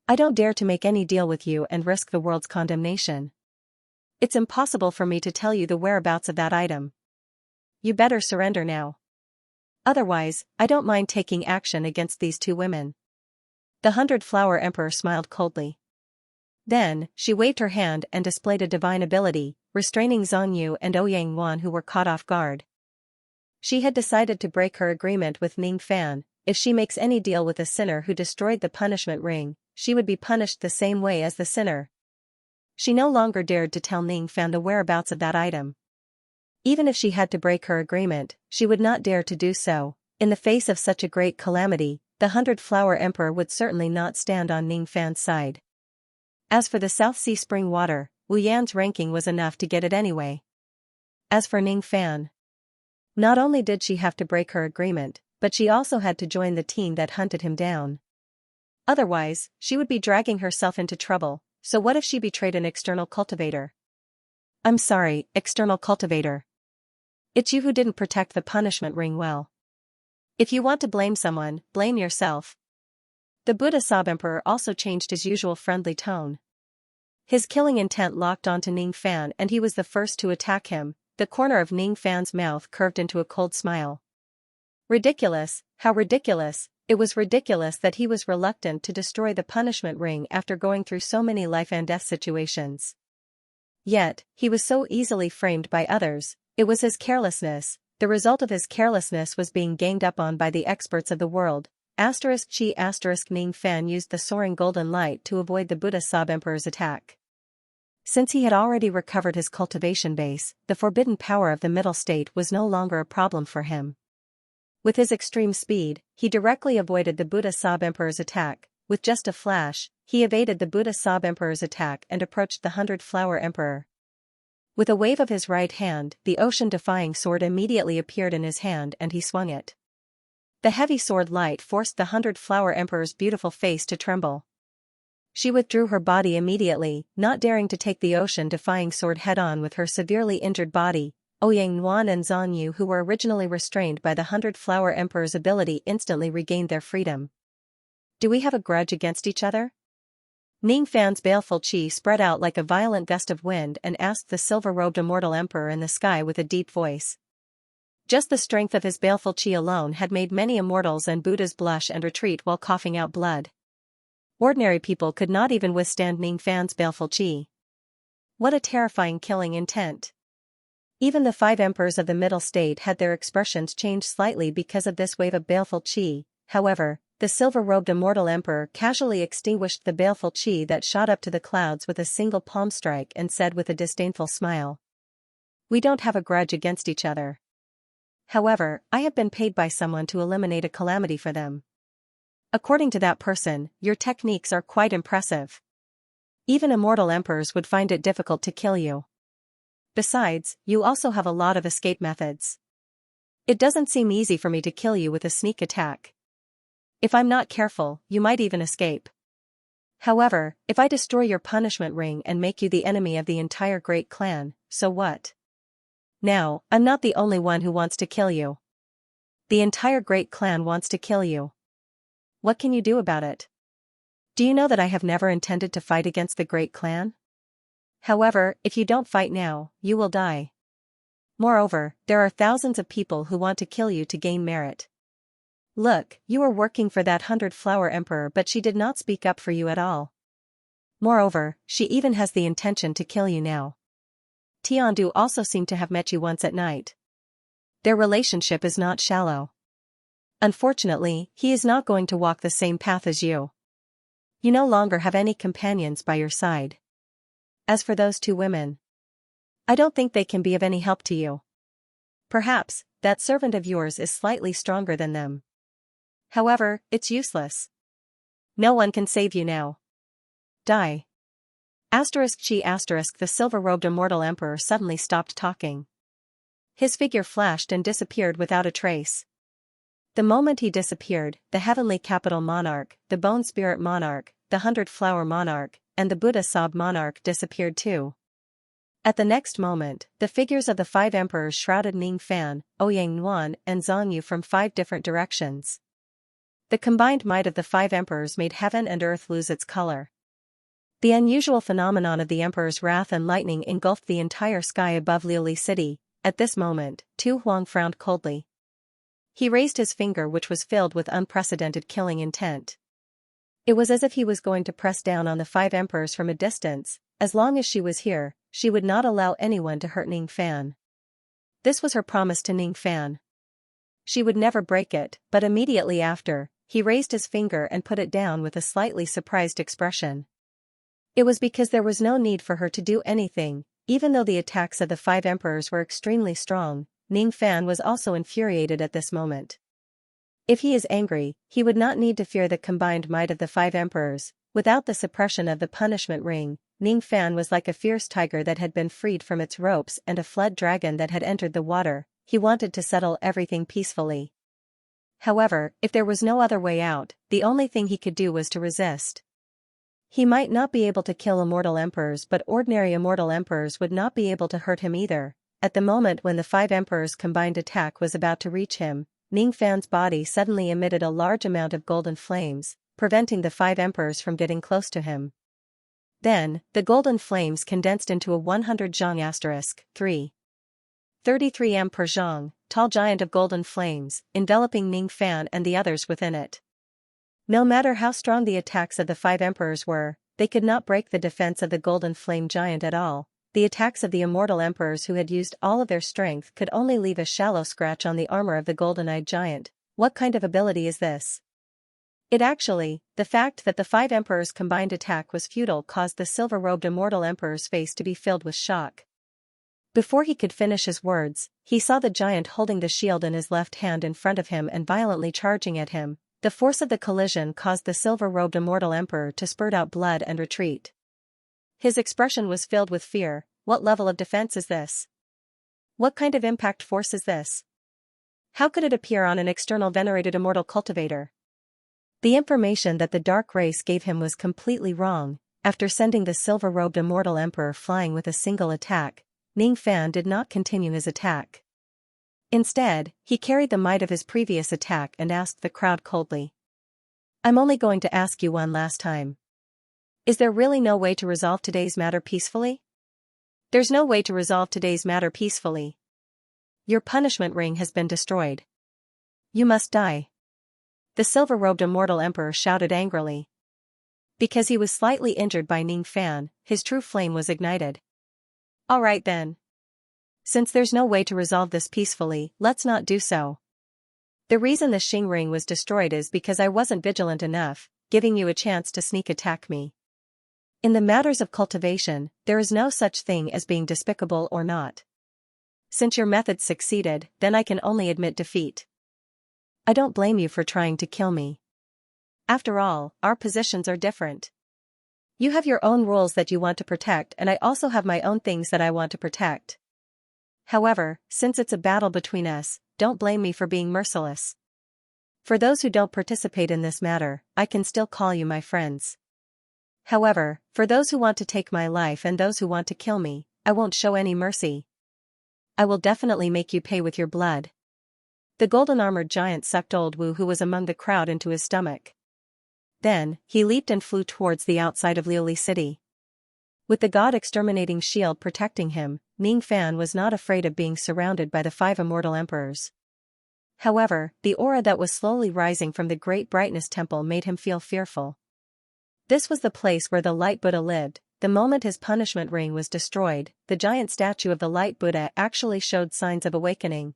I don't dare to make any deal with you and risk the world's condemnation. It's impossible for me to tell you the whereabouts of that item. You better surrender now. Otherwise, I don't mind taking action against these 2 women. The 100-Flower Emperor smiled coldly. Then, she waved her hand and displayed a divine ability, restraining Zhang and Ouyang Wan who were caught off guard. She had decided to break her agreement with Ning Fan. If she makes any deal with a sinner who destroyed the punishment ring, she would be punished the same way as the sinner. She no longer dared to tell Ning Fan the whereabouts of that item. Even if she had to break her agreement, she would not dare to do so. In the face of such a great calamity, the 100-Flower Emperor would certainly not stand on Ning Fan's side. As for the South Sea spring water, Wu Yan's ranking was enough to get it anyway. As for Ning Fan, not only did she have to break her agreement, but she also had to join the team that hunted him down. Otherwise, she would be dragging herself into trouble. So what if she betrayed an external cultivator? I'm sorry, external cultivator. It's you who didn't protect the punishment ring well. If you want to blame someone, blame yourself. The Buddha Sub-Emperor also changed his usual friendly tone. His killing intent locked onto Ning Fan and he was the first to attack him. The corner of Ning Fan's mouth curved into a cold smile. Ridiculous, how ridiculous. It was ridiculous that he was reluctant to destroy the punishment ring after going through so many life and death situations. Yet, he was so easily framed by others. It was his carelessness. The result of his carelessness was being ganged up on by the experts of the world. Ning Fan used the soaring golden light to avoid the Buddha Sub-Emperor's attack. Since he had already recovered his cultivation base, the forbidden power of the Middle State was no longer a problem for him. With his extreme speed, he directly avoided the Buddha Sub-Emperor's attack. With just a flash, he evaded the Buddha Sub-Emperor's attack and approached the 100-Flower Emperor. With a wave of his right hand, the ocean-defying sword immediately appeared in his hand and he swung it. The heavy sword light forced the 100-Flower Emperor's beautiful face to tremble. She withdrew her body immediately, not daring to take the ocean-defying sword head-on with her severely injured body. Ouyang Wan and Zhang Yu, who were originally restrained by the 100-Flower Emperor's ability, instantly regained their freedom. Do we have a grudge against each other? Ning Fan's baleful qi spread out like a violent gust of wind and asked the silver-robed immortal emperor in the sky with a deep voice. Just the strength of his baleful qi alone had made many immortals and Buddhas blush and retreat while coughing out blood. Ordinary people could not even withstand Ning Fan's baleful qi. What a terrifying killing intent. Even the 5 emperors of the Middle State had their expressions changed slightly because of this wave of baleful qi. However, the silver-robed immortal emperor casually extinguished the baleful qi that shot up to the clouds with a single palm strike and said with a disdainful smile, "We don't have a grudge against each other. However, I have been paid by someone to eliminate a calamity for them. According to that person, your techniques are quite impressive. Even immortal emperors would find it difficult to kill you. Besides, you also have a lot of escape methods. It doesn't seem easy for me to kill you with a sneak attack. If I'm not careful, you might even escape. However, if I destroy your punishment ring and make you the enemy of the entire great clan, so what? Now, I'm not the only one who wants to kill you. The entire great clan wants to kill you. What can you do about it? Do you know that I have never intended to fight against the great clan? However, if you don't fight now, you will die. Moreover, there are thousands of people who want to kill you to gain merit. Look, you were working for that 100-flower emperor, but she did not speak up for you at all. Moreover, she even has the intention to kill you now. Tiandu also seemed to have met you once at night. Their relationship is not shallow. Unfortunately, he is not going to walk the same path as you. You no longer have any companions by your side. As for those two women, I don't think they can be of any help to you. Perhaps, that servant of yours is slightly stronger than them. However, it's useless. No one can save you now. Die. The silver-robed immortal emperor suddenly stopped talking. His figure flashed and disappeared without a trace. The moment he disappeared, the heavenly capital monarch, the bone spirit monarch, the 100-flower monarch, and the Buddha Sob monarch disappeared too. At the next moment, the figures of the 5 emperors shrouded Ningfan, Ouyang Nuan, and Zhongyu from 5 different directions. The combined might of the 5 emperors made heaven and earth lose its color. The unusual phenomenon of the emperor's wrath and lightning engulfed the entire sky above Liuli City. At this moment, Tu Huang frowned coldly. He raised his finger, which was filled with unprecedented killing intent. It was as if he was going to press down on the 5 emperors from a distance. As long as she was here, she would not allow anyone to hurt Ningfan. This was her promise to Ningfan. She would never break it, but immediately after, he raised his finger and put it down with a slightly surprised expression. It was because there was no need for her to do anything. Even though the attacks of the 5 emperors were extremely strong, Ningfan was also infuriated at this moment. If he is angry, he would not need to fear the combined might of the 5 emperors. Without the suppression of the punishment ring, Ningfan was like a fierce tiger that had been freed from its ropes and a flood dragon that had entered the water. He wanted to settle everything peacefully. However, if there was no other way out, the only thing he could do was to resist. He might not be able to kill immortal emperors, but ordinary immortal emperors would not be able to hurt him either. At the moment when the 5 emperors' combined attack was about to reach him, Ningfan's body suddenly emitted a large amount of golden flames, preventing the 5 emperors from getting close to him. Then, the golden flames condensed into a 100 zhang * 3. 33 m per zhang, tall giant of golden flames, enveloping Ningfan and the others within it. No matter how strong the attacks of the 5 emperors were, they could not break the defense of the golden flame giant at all. The attacks of the immortal emperors who had used all of their strength could only leave a shallow scratch on the armor of the golden-eyed giant. What kind of ability is this? The fact that the 5 emperors' combined attack was futile caused the silver-robed immortal emperor's face to be filled with shock. Before he could finish his words, he saw the giant holding the shield in his left hand in front of him and violently charging at him. The force of the collision caused the silver-robed immortal emperor to spurt out blood and retreat. His expression was filled with fear. What level of defense is this? What kind of impact force is this? How could it appear on an external venerated immortal cultivator? The information that the dark race gave him was completely wrong. After sending the silver-robed immortal emperor flying with a single attack, Ningfan did not continue his attack. Instead, he carried the might of his previous attack and asked the crowd coldly. I'm only going to ask you one last time. Is there really no way to resolve today's matter peacefully? There's no way to resolve today's matter peacefully. Your punishment ring has been destroyed. You must die. The silver-robed immortal emperor shouted angrily. Because he was slightly injured by Ningfan, his true flame was ignited. All right then. Since there's no way to resolve this peacefully, let's not do so. The reason the Xing ring was destroyed is because I wasn't vigilant enough, giving you a chance to sneak attack me. In the matters of cultivation, there is no such thing as being despicable or not. Since your methods succeeded, then I can only admit defeat. I don't blame you for trying to kill me. After all, our positions are different. You have your own rules that you want to protect, and I also have my own things that I want to protect. However, since it's a battle between us, don't blame me for being merciless. For those who don't participate in this matter, I can still call you my friends. However, for those who want to take my life and those who want to kill me, I won't show any mercy. I will definitely make you pay with your blood." The golden-armored giant sucked old Wu, who was among the crowd, into his stomach. Then, he leaped and flew towards the outside of Liuli City. With the god-exterminating shield protecting him, Ning Fan was not afraid of being surrounded by the 5 immortal emperors. However, the aura that was slowly rising from the Great Brightness Temple made him feel fearful. This was the place where the Light Buddha lived. The moment his punishment ring was destroyed, the giant statue of the Light Buddha actually showed signs of awakening.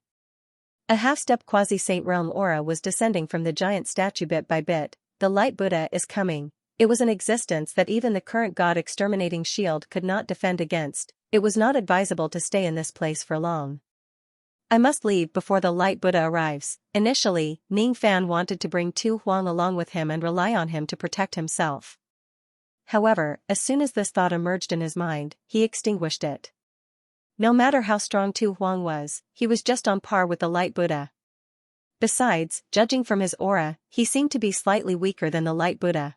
A half-step quasi-saint realm aura was descending from the giant statue bit by bit. The Light Buddha is coming. It was an existence that even the current god-exterminating shield could not defend against. It was not advisable to stay in this place for long. I must leave before the Light Buddha arrives. Initially, Ning Fan wanted to bring Tu Huang along with him and rely on him to protect himself. However, as soon as this thought emerged in his mind, he extinguished it. No matter how strong Tu Huang was, he was just on par with the Light Buddha. Besides, judging from his aura, he seemed to be slightly weaker than the Light Buddha.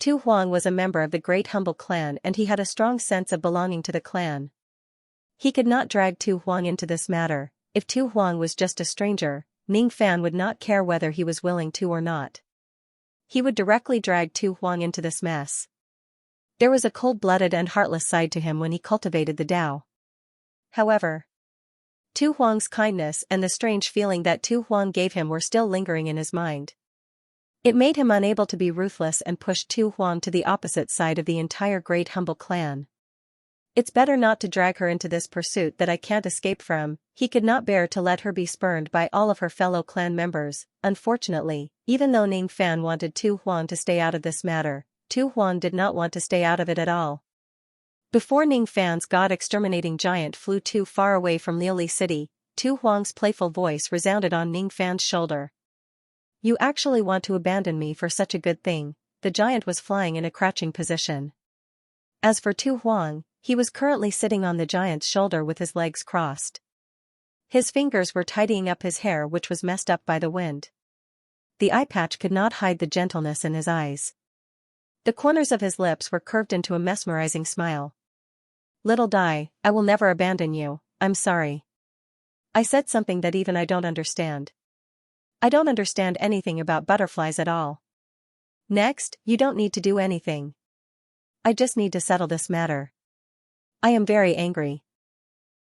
Tu Huang was a member of the Great Humble Clan and he had a strong sense of belonging to the clan. He could not drag Tu Huang into this matter. If Tu Huang was just a stranger, Ning Fan would not care whether he was willing to or not. He would directly drag Tu Huang into this mess. There was a cold-blooded and heartless side to him when he cultivated the Tao. However, Tu Huang's kindness and the strange feeling that Tu Huang gave him were still lingering in his mind. It made him unable to be ruthless and pushed Tu Huang to the opposite side of the entire Great Humble Clan. It's better not to drag her into this pursuit that I can't escape from. He could not bear to let her be spurned by all of her fellow clan members. Unfortunately, even though Ning Fan wanted Tu Huang to stay out of this matter, Tu Huang did not want to stay out of it at all. Before Ning Fan's god-exterminating giant flew too far away from Liuli City, Tu Huang's playful voice resounded on Ning Fan's shoulder. "You actually want to abandon me for such a good thing?" The giant was flying in a crouching position. As for Tu Huang, he was currently sitting on the giant's shoulder with his legs crossed. His fingers were tidying up his hair, which was messed up by the wind. The eye patch could not hide the gentleness in his eyes. The corners of his lips were curved into a mesmerizing smile. "Little Dai, I will never abandon you. I'm sorry. I said something that even I don't understand. I don't understand anything about butterflies at all. Next, you don't need to do anything. I just need to settle this matter. I am very angry.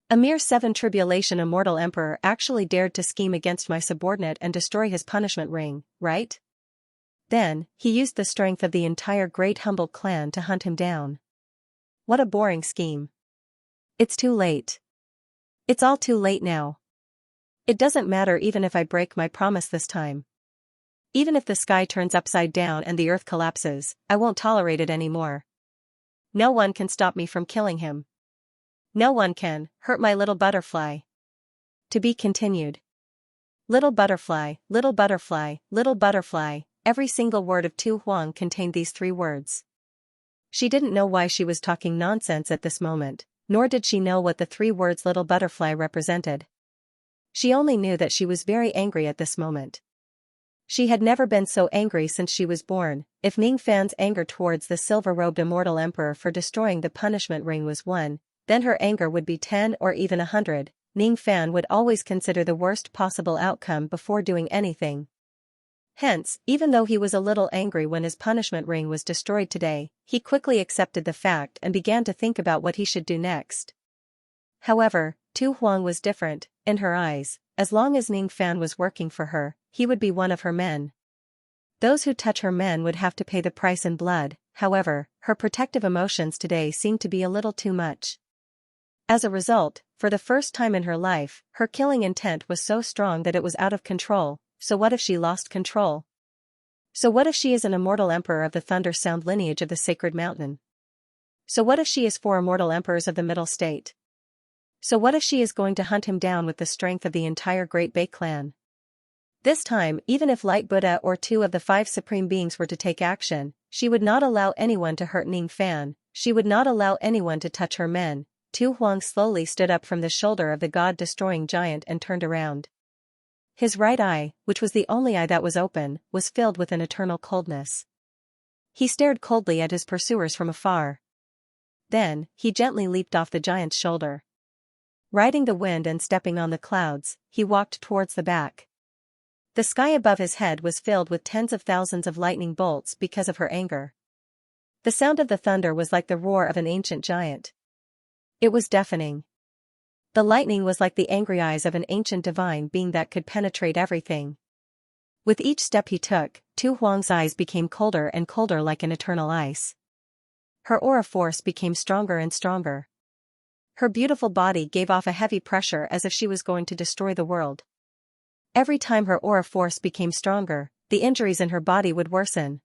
A mere 7 tribulation immortal emperor actually dared to scheme against my subordinate and destroy his punishment ring, right? Then, he used the strength of the entire Great Humble Clan to hunt him down. What a boring scheme. It's too late. It's all too late now. It doesn't matter even if I break my promise this time. Even if the sky turns upside down and the earth collapses, I won't tolerate it anymore. No one can stop me from killing him. No one can hurt my little butterfly." To be continued. Little butterfly, little butterfly, little butterfly. Every single word of Tu Huang contained these 3 words. She didn't know why she was talking nonsense at this moment, nor did she know what the 3 words little butterfly represented. She only knew that she was very angry at this moment. She had never been so angry since she was born. If Ning Fan's anger towards the silver-robed immortal emperor for destroying the punishment ring was 1, then her anger would be 10 or even 100. Ning Fan would always consider the worst possible outcome before doing anything. Hence, even though he was a little angry when his punishment ring was destroyed today, he quickly accepted the fact and began to think about what he should do next. However, Tu Huang was different. In her eyes, as long as Ning Fan was working for her, he would be one of her men. Those who touch her men would have to pay the price in blood. However, her protective emotions today seemed to be a little too much. As a result, for the first time in her life, her killing intent was so strong that it was out of control. So what if she lost control? So what if she is an immortal emperor of the Thunder Sound lineage of the Sacred Mountain? So what if she is 4 immortal emperors of the Middle State? So what if she is going to hunt him down with the strength of the entire Great Bay clan? This time, even if Light Buddha or 2 of the 5 supreme beings were to take action, she would not allow anyone to hurt Ning Fan. She would not allow anyone to touch her men. Tu Huang slowly stood up from the shoulder of the god-destroying giant and turned around. His right eye, which was the only eye that was open, was filled with an eternal coldness. He stared coldly at his pursuers from afar. Then, he gently leaped off the giant's shoulder. Riding the wind and stepping on the clouds, he walked towards the back. The sky above his head was filled with tens of thousands of lightning bolts because of her anger. The sound of the thunder was like the roar of an ancient giant. It was deafening. The lightning was like the angry eyes of an ancient divine being that could penetrate everything. With each step he took, Tu Huang's eyes became colder and colder like an eternal ice. Her aura force became stronger and stronger. Her beautiful body gave off a heavy pressure as if she was going to destroy the world. Every time her aura force became stronger, the injuries in her body would worsen.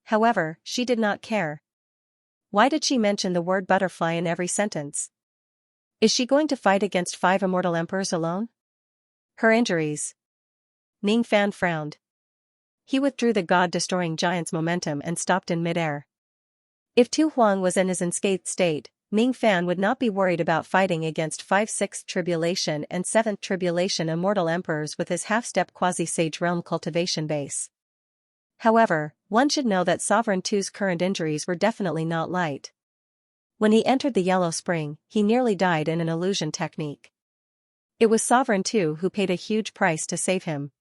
However, she did not care. Why did she mention the word butterfly in every sentence? Is she going to fight against 5 immortal emperors alone? Her injuries. Ning Fan frowned. He withdrew the god-destroying giant's momentum and stopped in midair. If Tu Huang was in his unscathed state, Ning Fan would not be worried about fighting against 5th, 6th Tribulation and 7th Tribulation immortal emperors with his half-step quasi-sage realm cultivation base. However, one should know that Sovereign Tu's current injuries were definitely not light. When he entered the Yellow Spring, he nearly died in an illusion technique. It was Sovereign Tu who paid a huge price to save him.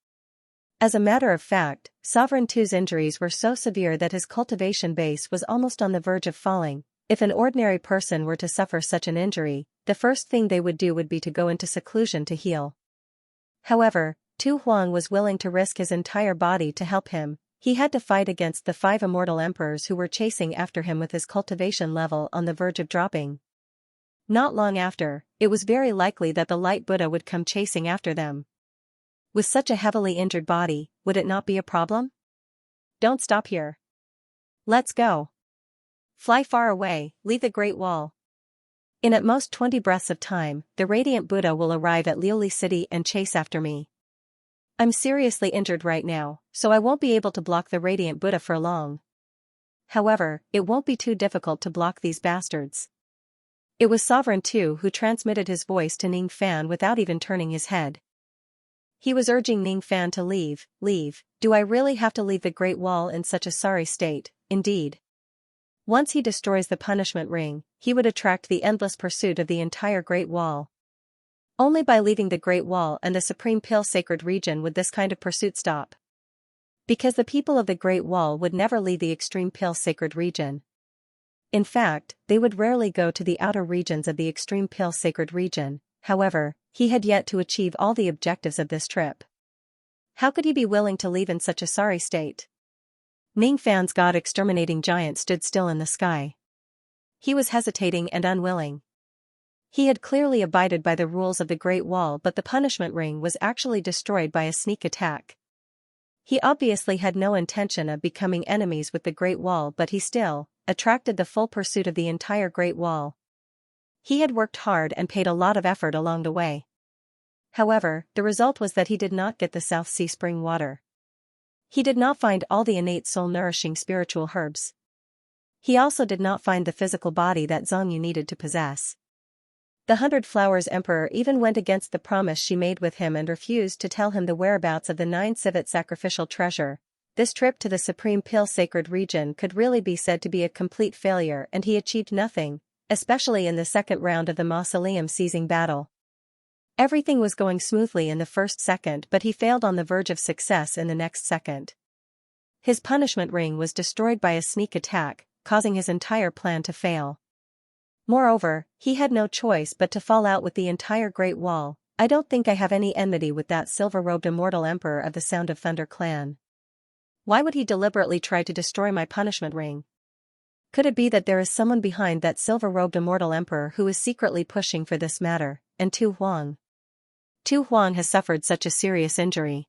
As a matter of fact, Sovereign Tu's injuries were so severe that his cultivation base was almost on the verge of falling. If an ordinary person were to suffer such an injury, the first thing they would do would be to go into seclusion to heal. However, Tu Huang was willing to risk his entire body to help him. He had to fight against the 5 immortal emperors who were chasing after him with his cultivation level on the verge of dropping. Not long after, it was very likely that the Light Buddha would come chasing after them. With such a heavily injured body, would it not be a problem? Don't stop here. Let's go. Fly far away, leave the Great Wall. In at most 20 breaths of time, the Radiant Buddha will arrive at Liuli City and chase after me. I'm seriously injured right now, so I won't be able to block the Radiant Buddha for long. However, it won't be too difficult to block these bastards. It was Sovereign Tu who transmitted his voice to Ning Fan without even turning his head. He was urging Ning Fan to leave. Do I really have to leave the Great Wall in such a sorry state? Indeed. Once he destroys the punishment ring, he would attract the endless pursuit of the entire Great Wall. Only by leaving the Great Wall and the Supreme Pale Sacred Region would this kind of pursuit stop. Because the people of the Great Wall would never leave the extreme Pale Sacred Region. In fact, they would rarely go to the outer regions of the extreme Pale Sacred Region. However, he had yet to achieve all the objectives of this trip. How could he be willing to leave in such a sorry state? Ning Fan's god-exterminating giant stood still in the sky. He was hesitating and unwilling. He had clearly abided by the rules of the Great Wall, but the punishment ring was actually destroyed by a sneak attack. He obviously had no intention of becoming enemies with the Great Wall, but he still attracted the full pursuit of the entire Great Wall. He had worked hard and paid a lot of effort along the way. However, the result was that he did not get the South Sea spring water. He did not find all the innate soul-nourishing spiritual herbs. He also did not find the physical body that Zhongyu needed to possess. The 100 Flowers Emperor even went against the promise she made with him and refused to tell him the whereabouts of the 9 civet sacrificial treasure. This trip to the Supreme Pale Sacred Region could really be said to be a complete failure, and he achieved nothing, especially in the second round of the Mausoleum seizing battle. Everything was going smoothly in the first second, but he failed on the verge of success in the next second. His punishment ring was destroyed by a sneak attack, causing his entire plan to fail. Moreover, he had no choice but to fall out with the entire Great Wall. I don't think I have any enmity with that silver-robed immortal emperor of the Sound of Thunder clan. Why would he deliberately try to destroy my punishment ring? Could it be that there is someone behind that silver-robed immortal emperor who is secretly pushing for this matter, and Tu Huang? Tu Huang has suffered such a serious injury.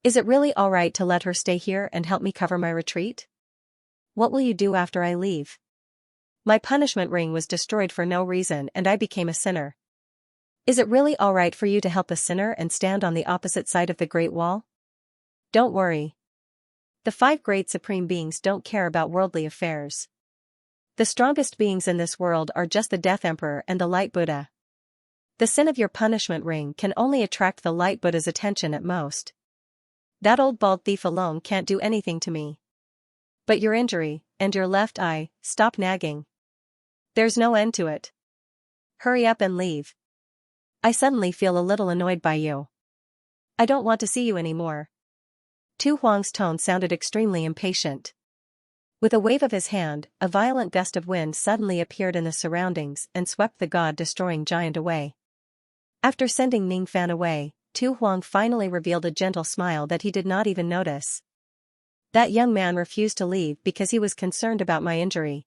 Is it really alright to let her stay here and help me cover my retreat? What will you do after I leave? My punishment ring was destroyed for no reason and I became a sinner. Is it really alright for you to help a sinner and stand on the opposite side of the Great Wall? Don't worry. The 5 great supreme beings don't care about worldly affairs. The strongest beings in this world are just the Death Emperor and the Light Buddha. The sin of your punishment ring can only attract the light Buddha's attention at most. That old bald thief alone can't do anything to me. But your injury, and your left eye, stop nagging. There's no end to it. Hurry up and leave. I suddenly feel a little annoyed by you. I don't want to see you anymore. Tu Huang's tone sounded extremely impatient. With a wave of his hand, a violent gust of wind suddenly appeared in the surroundings and swept the god-destroying giant away. After sending Ning Fan away, Tu Huang finally revealed a gentle smile that he did not even notice. That young man refused to leave because he was concerned about my injury.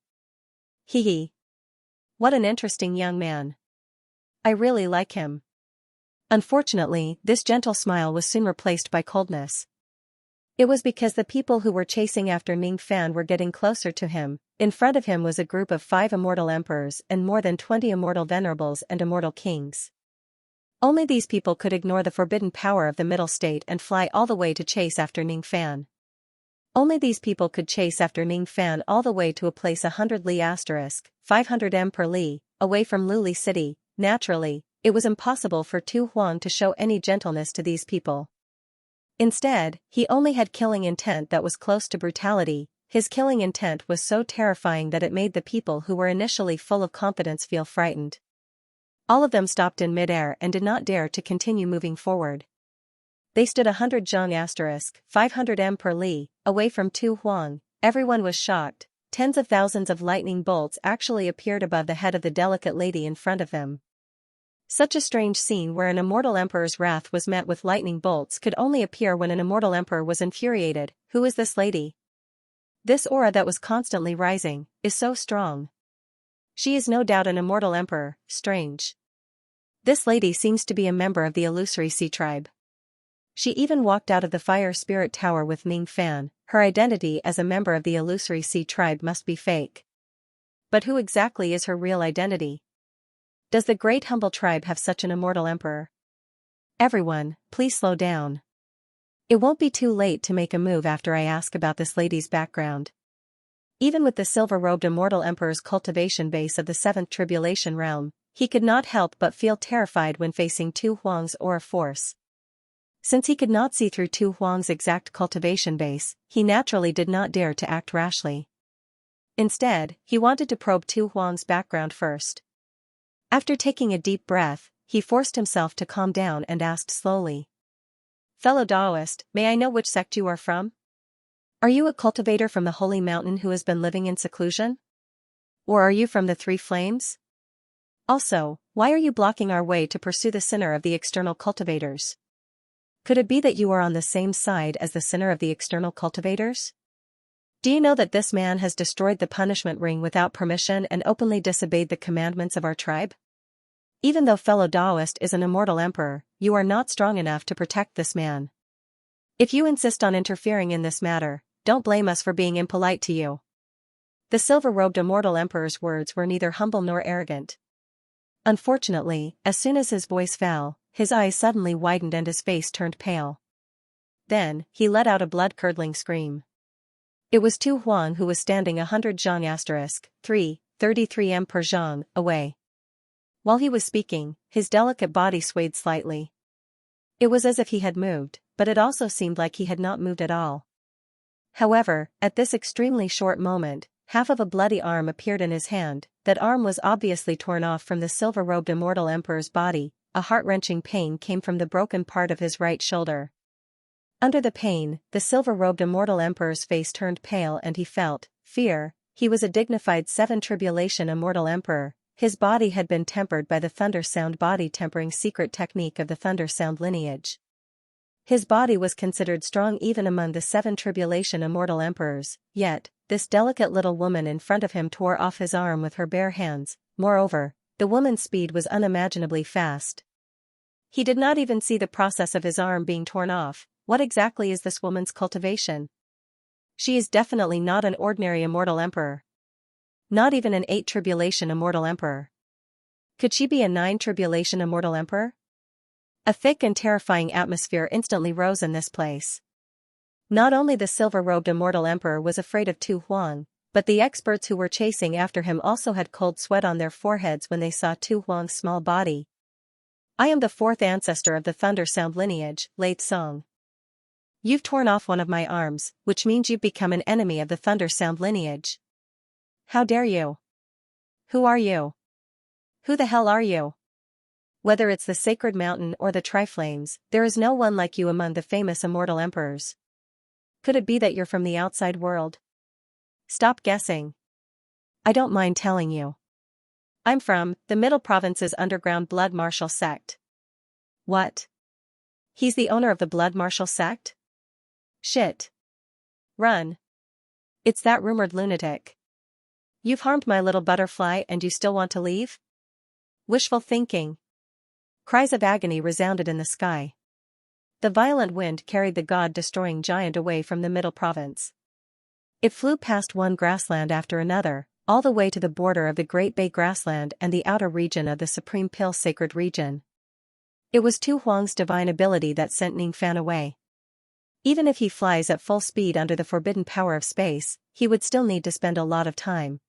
Hee hee. What an interesting young man. I really like him. Unfortunately, this gentle smile was soon replaced by coldness. It was because the people who were chasing after Ning Fan were getting closer to him. In front of him was a group of 5 immortal emperors and more than 20 immortal venerables and immortal kings. Only these people could ignore the forbidden power of the middle state and fly all the way to chase after Ning Fan. Only these people could chase after Ning Fan all the way to a place 100 li asterisk, 500 m per li, away from Luli City. Naturally, it was impossible for Tu Huang to show any gentleness to these people. Instead, he only had killing intent that was close to brutality. His killing intent was so terrifying that it made the people who were initially full of confidence feel frightened. All of them stopped in midair and did not dare to continue moving forward. They stood 100 zhang asterisk, 500 m per li, away from Tu Huang. Everyone was shocked. Tens of thousands of lightning bolts actually appeared above the head of the delicate lady in front of them. Such a strange scene where an immortal emperor's wrath was met with lightning bolts could only appear when an immortal emperor was infuriated. Who is this lady? This aura that was constantly rising is so strong. She is no doubt an immortal emperor. Strange. This lady seems to be a member of the illusory sea tribe. She even walked out of the fire spirit tower with Ning Fan. Her identity as a member of the illusory sea tribe must be fake. But who exactly is her real identity? Does the great humble tribe have such an immortal emperor? Everyone, please slow down. It won't be too late to make a move after I ask about this lady's background. Even with the silver-robed immortal emperor's cultivation base of the 7th tribulation realm, he could not help but feel terrified when facing Tu Huang's aura force. Since he could not see through Tu Huang's exact cultivation base, he naturally did not dare to act rashly. Instead, he wanted to probe Tu Huang's background first. After taking a deep breath, he forced himself to calm down and asked slowly. Fellow Taoist, may I know which sect you are from? Are you a cultivator from the holy mountain who has been living in seclusion? Or are you from the 3 flames? Also, why are you blocking our way to pursue the sinner of the external cultivators? Could it be that you are on the same side as the sinner of the external cultivators? Do you know that this man has destroyed the punishment ring without permission and openly disobeyed the commandments of our tribe? Even though fellow Taoist is an immortal emperor, you are not strong enough to protect this man. If you insist on interfering in this matter, don't blame us for being impolite to you. The silver-robed immortal emperor's words were neither humble nor arrogant. Unfortunately, as soon as his voice fell, his eyes suddenly widened and his face turned pale. Then, he let out a blood-curdling scream. It was Tu Huang who was standing 100 zhang asterisk, 33 m per zhang, away. While he was speaking, his delicate body swayed slightly. It was as if he had moved, but it also seemed like he had not moved at all. However, at this extremely short moment, half of a bloody arm appeared in his hand. That arm was obviously torn off from the silver-robed immortal emperor's body. A heart-wrenching pain came from the broken part of his right shoulder. Under the pain, the silver-robed immortal emperor's face turned pale and he felt fear. He was a dignified 7 tribulation immortal emperor. His body had been tempered by the thunder sound body tempering secret technique of the thunder sound lineage. His body was considered strong even among the 7 tribulation immortal emperors, yet, this delicate little woman in front of him tore off his arm with her bare hands. Moreover, the woman's speed was unimaginably fast. He did not even see the process of his arm being torn off. What exactly is this woman's cultivation? She is definitely not an ordinary immortal emperor. Not even an 8 tribulation immortal emperor. Could she be a 9 tribulation immortal emperor? A thick and terrifying atmosphere instantly rose in this place. Not only the silver-robed immortal emperor was afraid of Tu Huang, but the experts who were chasing after him also had cold sweat on their foreheads when they saw Tu Huang's small body. I am the fourth ancestor of the Thunder Sound lineage, Late Song. You've torn off one of my arms, which means you've become an enemy of the Thunder Sound lineage. How dare you? Who are you? Who the hell are you? Whether it's the Sacred Mountain or the Triflames, there is no one like you among the famous immortal emperors. Could it be that you're from the outside world? Stop guessing. I don't mind telling you. I'm from the Middle Province's underground Blood Martial sect. What? He's the owner of the Blood Martial sect? Shit. Run. It's that rumored lunatic. You've harmed my little butterfly and you still want to leave? Wishful thinking. Cries of agony resounded in the sky. The violent wind carried the god-destroying giant away from the Middle Province. It flew past one grassland after another, all the way to the border of the Great Bay Grassland and the outer region of the Supreme Pill Sacred Region. It was Tu Huang's divine ability that sent Ningfan away. Even if he flies at full speed under the forbidden power of space, he would still need to spend a lot of time.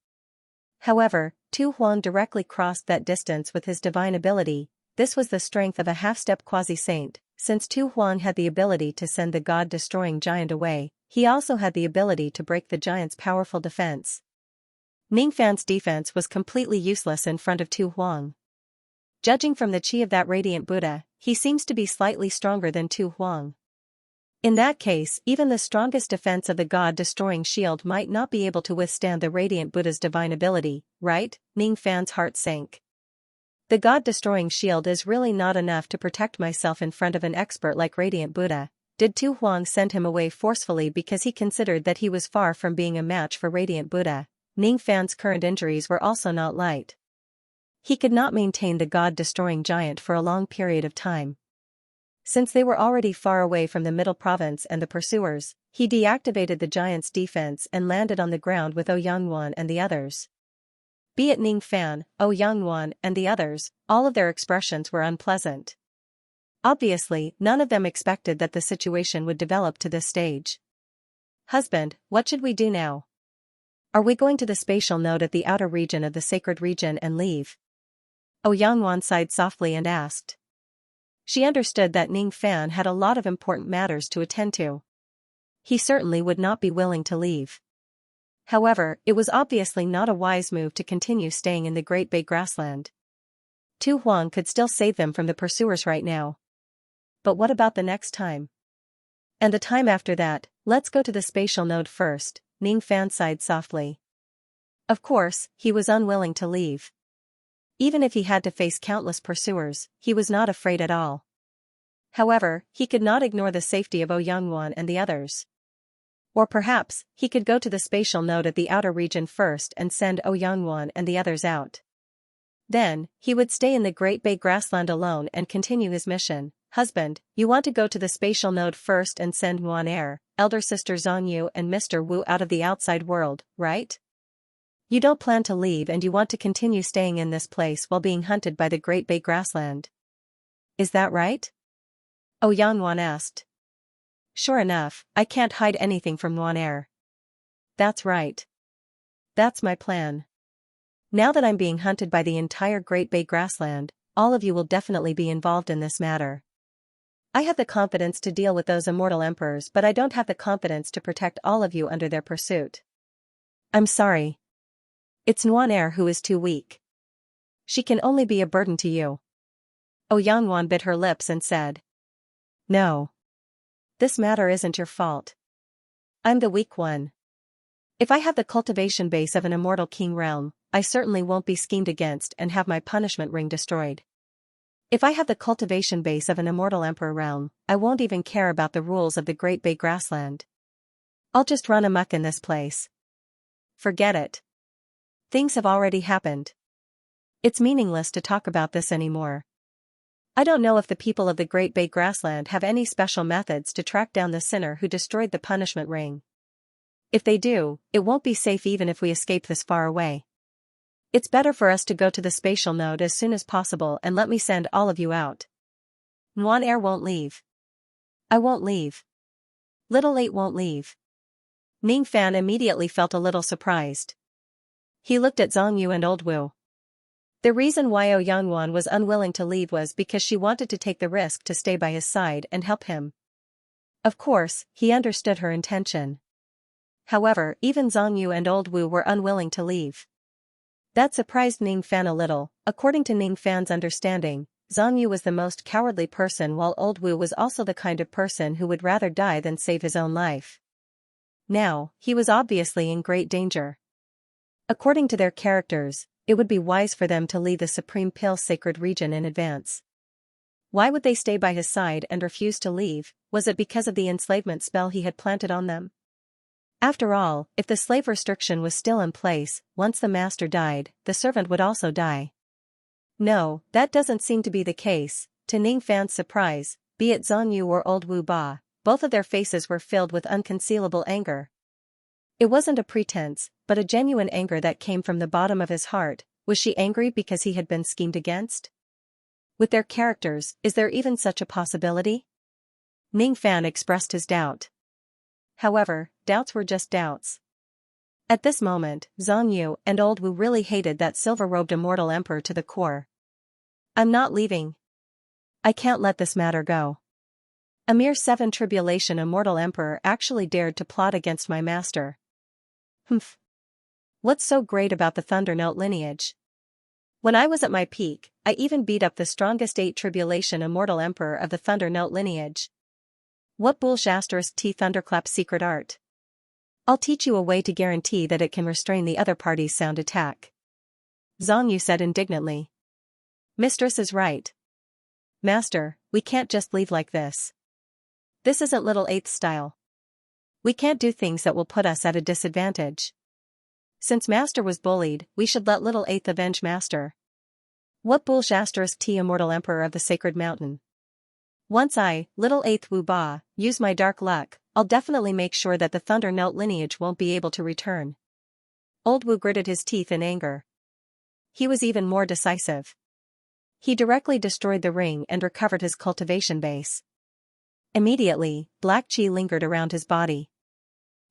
However, Tu Huang directly crossed that distance with his divine ability. This was the strength of a half-step quasi-saint. Since Tu Huang had the ability to send the god-destroying giant away, he also had the ability to break the giant's powerful defense. Ningfan's defense was completely useless in front of Tu Huang. Judging from the chi of that radiant Buddha, he seems to be slightly stronger than Tu Huang. In that case, even the strongest defense of the god-destroying shield might not be able to withstand the radiant Buddha's divine ability, right? Ningfan's heart sank. The god-destroying shield is really not enough to protect myself in front of an expert like radiant Buddha. Did Tu Huang send him away forcefully because he considered that he was far from being a match for radiant Buddha? Ningfan's current injuries were also not light. He could not maintain the god-destroying giant for a long period of time. Since they were already far away from the Middle Province and the pursuers, he deactivated the giant's defense and landed on the ground with Ouyangwan and the others. Be it Ningfan, Ouyangwan, and the others, all of their expressions were unpleasant. Obviously, none of them expected that the situation would develop to this stage. Husband, what should we do now? Are we going to the spatial node at the outer region of the sacred region and leave? Ouyangwan sighed softly and asked. She understood that Ningfan had a lot of important matters to attend to. He certainly would not be willing to leave. However, it was obviously not a wise move to continue staying in the Great Bay Grassland. Tu Huang could still save them from the pursuers right now. But what about the next time? And the time after that? Let's go to the spatial node first, Ningfan sighed softly. Of course, he was unwilling to leave. Even if he had to face countless pursuers, he was not afraid at all. However, he could not ignore the safety of Ouyangwan and the others. Or perhaps, he could go to the spatial node at the outer region first and send Ouyangwan and the others out. Then, he would stay in the Great Bay Grassland alone and continue his mission. Husband, you want to go to the spatial node first and send Muan Er, elder sister Zhongyu and Mr. Wu out of the outside world, right? You don't plan to leave and you want to continue staying in this place while being hunted by the Great Bay Grassland. Is that right? Ouyangwan asked. Sure enough, I can't hide anything from Muan Er. That's right. That's my plan. Now that I'm being hunted by the entire Great Bay Grassland, all of you will definitely be involved in this matter. I have the confidence to deal with those immortal emperors, but I don't have the confidence to protect all of you under their pursuit. I'm sorry. It's Muan Er who is too weak. She can only be a burden to you. Ouyangwan bit her lips and said. No. This matter isn't your fault. I'm the weak one. If I have the cultivation base of an immortal king realm, I certainly won't be schemed against and have my punishment ring destroyed. If I have the cultivation base of an immortal emperor realm, I won't even care about the rules of the Great Bay Grassland. I'll just run amok in this place. Forget it. Things have already happened. It's meaningless to talk about this anymore. I don't know if the people of the Great Bay Grassland have any special methods to track down the sinner who destroyed the punishment ring. If they do, it won't be safe even if we escape this far away. It's better for us to go to the spatial node as soon as possible and let me send all of you out. Muan Er won't leave. I won't leave. Little 8 won't leave. Ningfan immediately felt a little surprised. He looked at Zhongyu and Old Wu. The reason why Oh Youngwon was unwilling to leave was because she wanted to take the risk to stay by his side and help him. Of course, he understood her intention. However, even Zhang Yu and Old Wu were unwilling to leave. That surprised Ning Fan a little. According to Ning Fan's understanding, Zhang Yu was the most cowardly person, while Old Wu was also the kind of person who would rather die than save his own life. Now, he was obviously in great danger. According to their characters, it would be wise for them to leave the Supreme Pale Sacred Region in advance. Why would they stay by his side and refuse to leave? Was it because of the enslavement spell he had planted on them? After all, if the slave restriction was still in place, once the master died, the servant would also die. No, that doesn't seem to be the case. To Ning Fan's surprise, be it Zhang Yu or Old Wu Ba, both of their faces were filled with unconcealable anger. It wasn't a pretense, but a genuine anger that came from the bottom of his heart. Was she angry because he had been schemed against? With their characters, is there even such a possibility? Ning Fan expressed his doubt. However, doubts were just doubts. At this moment, Zhang Yu and Old Wu really hated that silver-robed immortal emperor to the core. I'm not leaving. I can't let this matter go. A mere 7 tribulation immortal emperor actually dared to plot against my master. Humph. What's so great about the Thundernote lineage? When I was at my peak, I even beat up the strongest 8 tribulation immortal emperor of the Thundernote lineage. What bullshit T Thunderclap secret art? I'll teach you a way to guarantee that it can restrain the other party's sound attack. Zhang Yu said indignantly. Mistress is right. Master, we can't just leave like this. This isn't Little Eighth style. We can't do things that will put us at a disadvantage. Since Master was bullied, we should let Little Eighth avenge Master. What bullshit T Immortal Emperor of the Sacred Mountain? Once I, Little Eighth Wu Ba, use my dark luck, I'll definitely make sure that the Thunder Note lineage won't be able to return. Old Wu gritted his teeth in anger. He was even more decisive. He directly destroyed the ring and recovered his cultivation base. Immediately, black chi lingered around his body.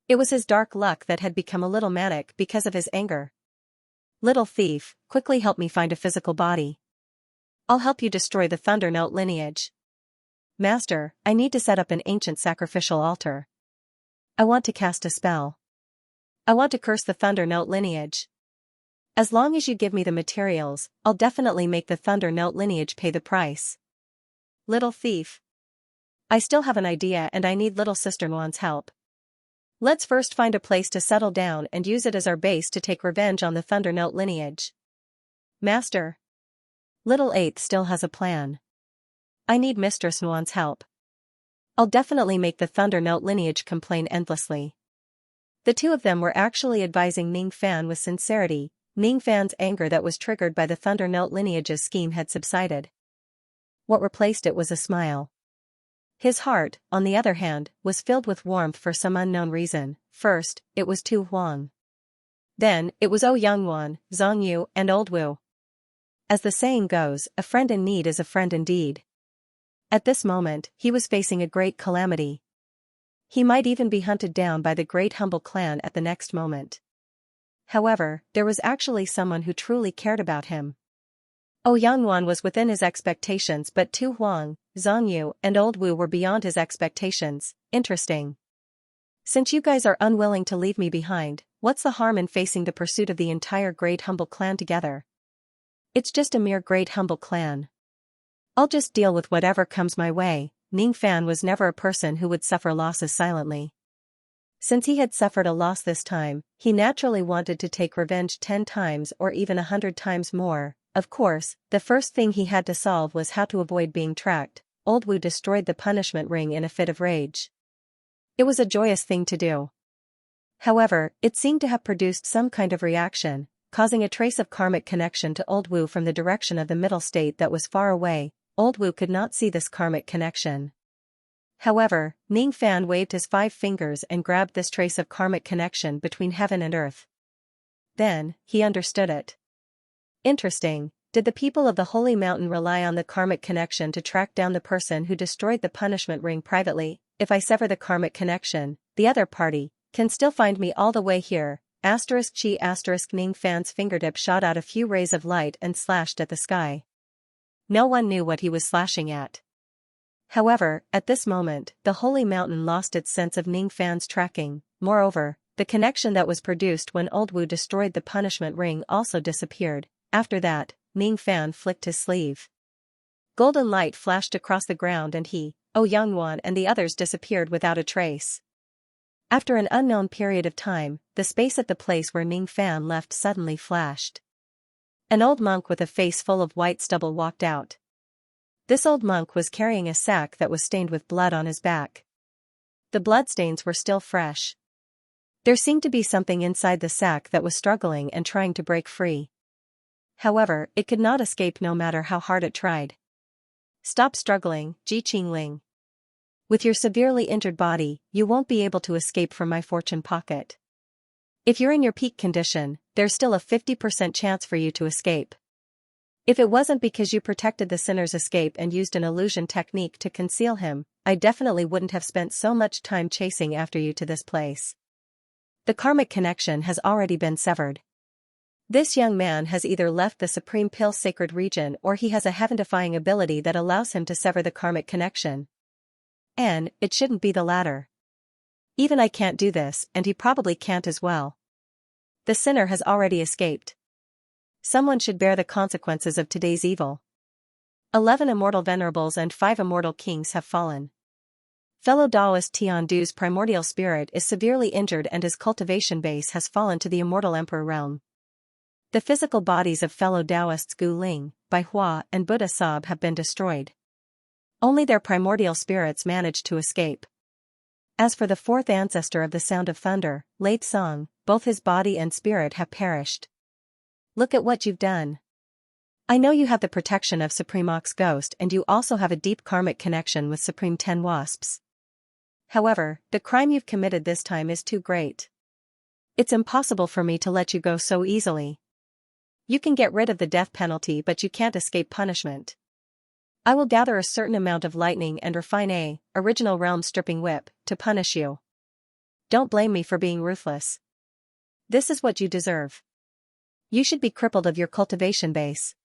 It was his dark luck that had become a little manic because of his anger. Little thief, quickly help me find a physical body. I'll help you destroy the Thunder Note lineage. Master, I need to set up an ancient sacrificial altar. I want to cast a spell. I want to curse the Thunder Note lineage. As long as you give me the materials, I'll definitely make the Thunder Note lineage pay the price. Little thief. I still have an idea and I need Little Sister Nguyen's help. Let's first find a place to settle down and use it as our base to take revenge on the Thunder Note lineage. Master. Little Eighth still has a plan. I need Mistress Nguyen's help. I'll definitely make the Thunder Note lineage complain endlessly. The two of them were actually advising Ning Fan with sincerity. Ning Fan's anger that was triggered by the Thunder Note lineage's scheme had subsided. What replaced it was a smile. His heart, on the other hand, was filled with warmth for some unknown reason. First, it was Tu Huang. Then, it was Oh Youngwon, Zhang Yu, and Old Wu. As the saying goes, a friend in need is a friend indeed. At this moment, he was facing a great calamity. He might even be hunted down by the Great Humble Clan at the next moment. However, there was actually someone who truly cared about him. Oh Youngwon was within his expectations, but Tu Huang, Zhang Yu, and Old Wu were beyond his expectations. Interesting. Since you guys are unwilling to leave me behind, what's the harm in facing the pursuit of the entire Great Humble Clan together? It's just a mere Great Humble Clan. I'll just deal with whatever comes my way. Ning Fan was never a person who would suffer losses silently. Since he had suffered a loss this time, he naturally wanted to take revenge 10 times or even 100 times more. Of course, the first thing he had to solve was how to avoid being tracked. Old Wu destroyed the punishment ring in a fit of rage. It was a joyous thing to do. However, it seemed to have produced some kind of reaction, causing a trace of karmic connection to Old Wu from the direction of the middle state that was far away. Old Wu could not see this karmic connection. However, Ning Fan waved his 5 fingers and grabbed this trace of karmic connection between heaven and earth. Then, he understood it. Interesting. Did the people of the Holy Mountain rely on the karmic connection to track down the person who destroyed the punishment ring privately? If I sever the karmic connection, the other party can still find me all the way here. Ning Fan's fingertip shot out a few rays of light and slashed at the sky. No one knew what he was slashing at. However, at this moment, the holy mountain lost its sense of Ning Fan's tracking. Moreover, the connection that was produced when Old Wu destroyed the punishment ring also disappeared. After that, Ning Fan flicked his sleeve. Golden light flashed across the ground and he, Yangwan and the others disappeared without a trace. After an unknown period of time, the space at the place where Ning Fan left suddenly flashed. An old monk with a face full of white stubble walked out. This old monk was carrying a sack that was stained with blood on his back. The bloodstains were still fresh. There seemed to be something inside the sack that was struggling and trying to break free. However, it could not escape no matter how hard it tried. Stop struggling, Ji Qingling. With your severely injured body, you won't be able to escape from my fortune pocket. If you're in your peak condition, there's still a 50% chance for you to escape. If it wasn't because you protected the sinner's escape and used an illusion technique to conceal him, I definitely wouldn't have spent so much time chasing after you to this place. The karmic connection has already been severed. This young man has either left the Supreme Pill sacred region or he has a heaven-defying ability that allows him to sever the karmic connection. And it shouldn't be the latter. Even I can't do this, and he probably can't as well. The sinner has already escaped. Someone should bear the consequences of today's evil. 11 immortal venerables and 5 immortal kings have fallen. Fellow Taoist Tian Du's primordial spirit is severely injured and his cultivation base has fallen to the immortal emperor realm. The physical bodies of fellow Taoists Gu Ling, Bai Hua and Buddha Sab have been destroyed. Only their primordial spirits managed to escape. As for the fourth ancestor of the Sound of Thunder, Late Song, both his body and spirit have perished. Look at what you've done. I know you have the protection of Supreme Ox Ghost and you also have a deep karmic connection with Supreme Ten Wasps. However, the crime you've committed this time is too great. It's impossible for me to let you go so easily. You can get rid of the death penalty but you can't escape punishment. I will gather a certain amount of lightning and refine a original realm stripping whip to punish you. Don't blame me for being ruthless. This is what you deserve. You should be crippled of your cultivation base.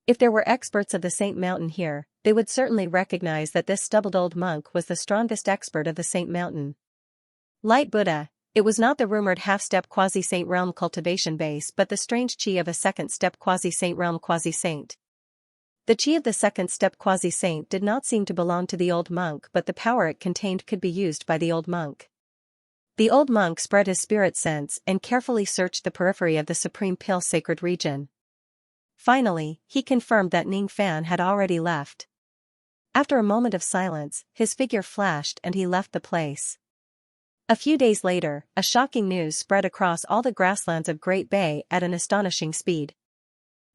If there were experts of the Saint Mountain here, they would certainly recognize that this stubbled old monk was the strongest expert of the Saint Mountain. Light Buddha, it was not the rumored half-step quasi-saint realm cultivation base but the strange chi of a second-step quasi-saint realm quasi-saint. The chi of the second-step quasi-saint did not seem to belong to the old monk but the power it contained could be used by the old monk. The old monk spread his spirit sense and carefully searched the periphery of the Supreme Pill sacred region. Finally, he confirmed that Ning Fan had already left. After a moment of silence, his figure flashed and he left the place. A few days later, a shocking news spread across all the grasslands of Great Bay at an astonishing speed.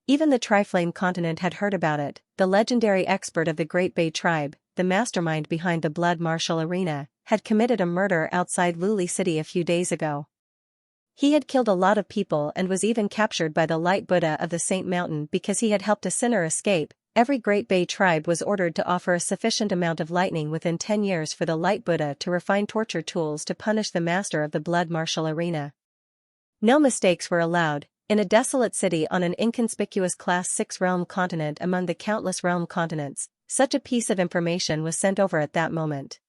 Even the Triflame continent had heard about it. The legendary expert of the Great Bay tribe, the mastermind behind the blood martial arena, had committed a murder outside Luli City a few days ago. He had killed a lot of people and was even captured by the Light Buddha of the Saint Mountain because he had helped a sinner escape. Every Great Bay tribe was ordered to offer a sufficient amount of lightning within 10 years for the Light Buddha to refine torture tools to punish the master of the blood martial arena. No mistakes were allowed. In a desolate city on an inconspicuous Class 6 realm continent among the countless realm continents, such a piece of information was sent over at that moment.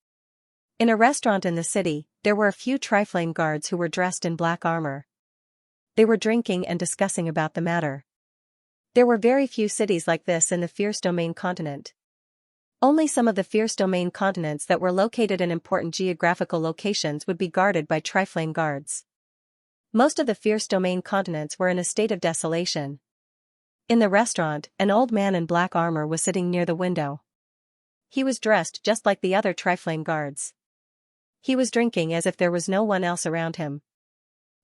In a restaurant in the city, there were a few Triflame guards who were dressed in black armor. They were drinking and discussing about the matter. There were very few cities like this in the Fierce Domain continent. Only some of the Fierce Domain continents that were located in important geographical locations would be guarded by Triflame guards. Most of the Fierce Domain continents were in a state of desolation. In the restaurant, an old man in black armor was sitting near the window. He was dressed just like the other Triflame guards. He was drinking as if there was no one else around him.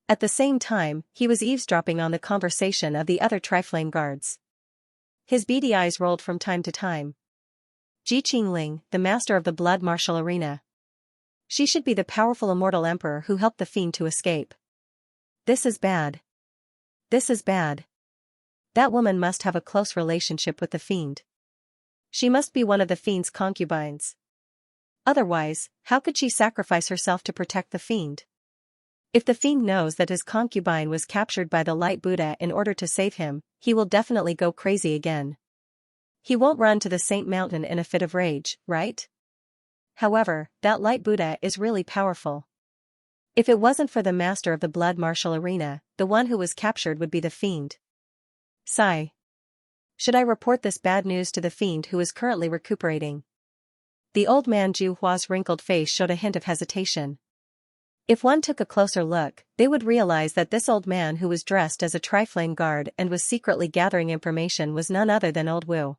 At the same time, he was eavesdropping on the conversation of the other Triflame guards. His beady eyes rolled from time to time. Ji Qingling, the master of the blood martial arena. She should be the powerful immortal emperor who helped the fiend to escape. This is bad. This is bad. That woman must have a close relationship with the fiend. She must be one of the fiend's concubines. Otherwise, how could she sacrifice herself to protect the fiend? If the fiend knows that his concubine was captured by the light Buddha in order to save him, he will definitely go crazy again. He won't run to the Saint Mountain in a fit of rage, right? However, that light Buddha is really powerful. If it wasn't for the master of the blood martial arena, the one who was captured would be the fiend. Sigh. Should I report this bad news to the fiend who is currently recuperating? The old man Ju Hua's wrinkled face showed a hint of hesitation. If one took a closer look, they would realize that this old man who was dressed as a trifling guard and was secretly gathering information was none other than Old Wu.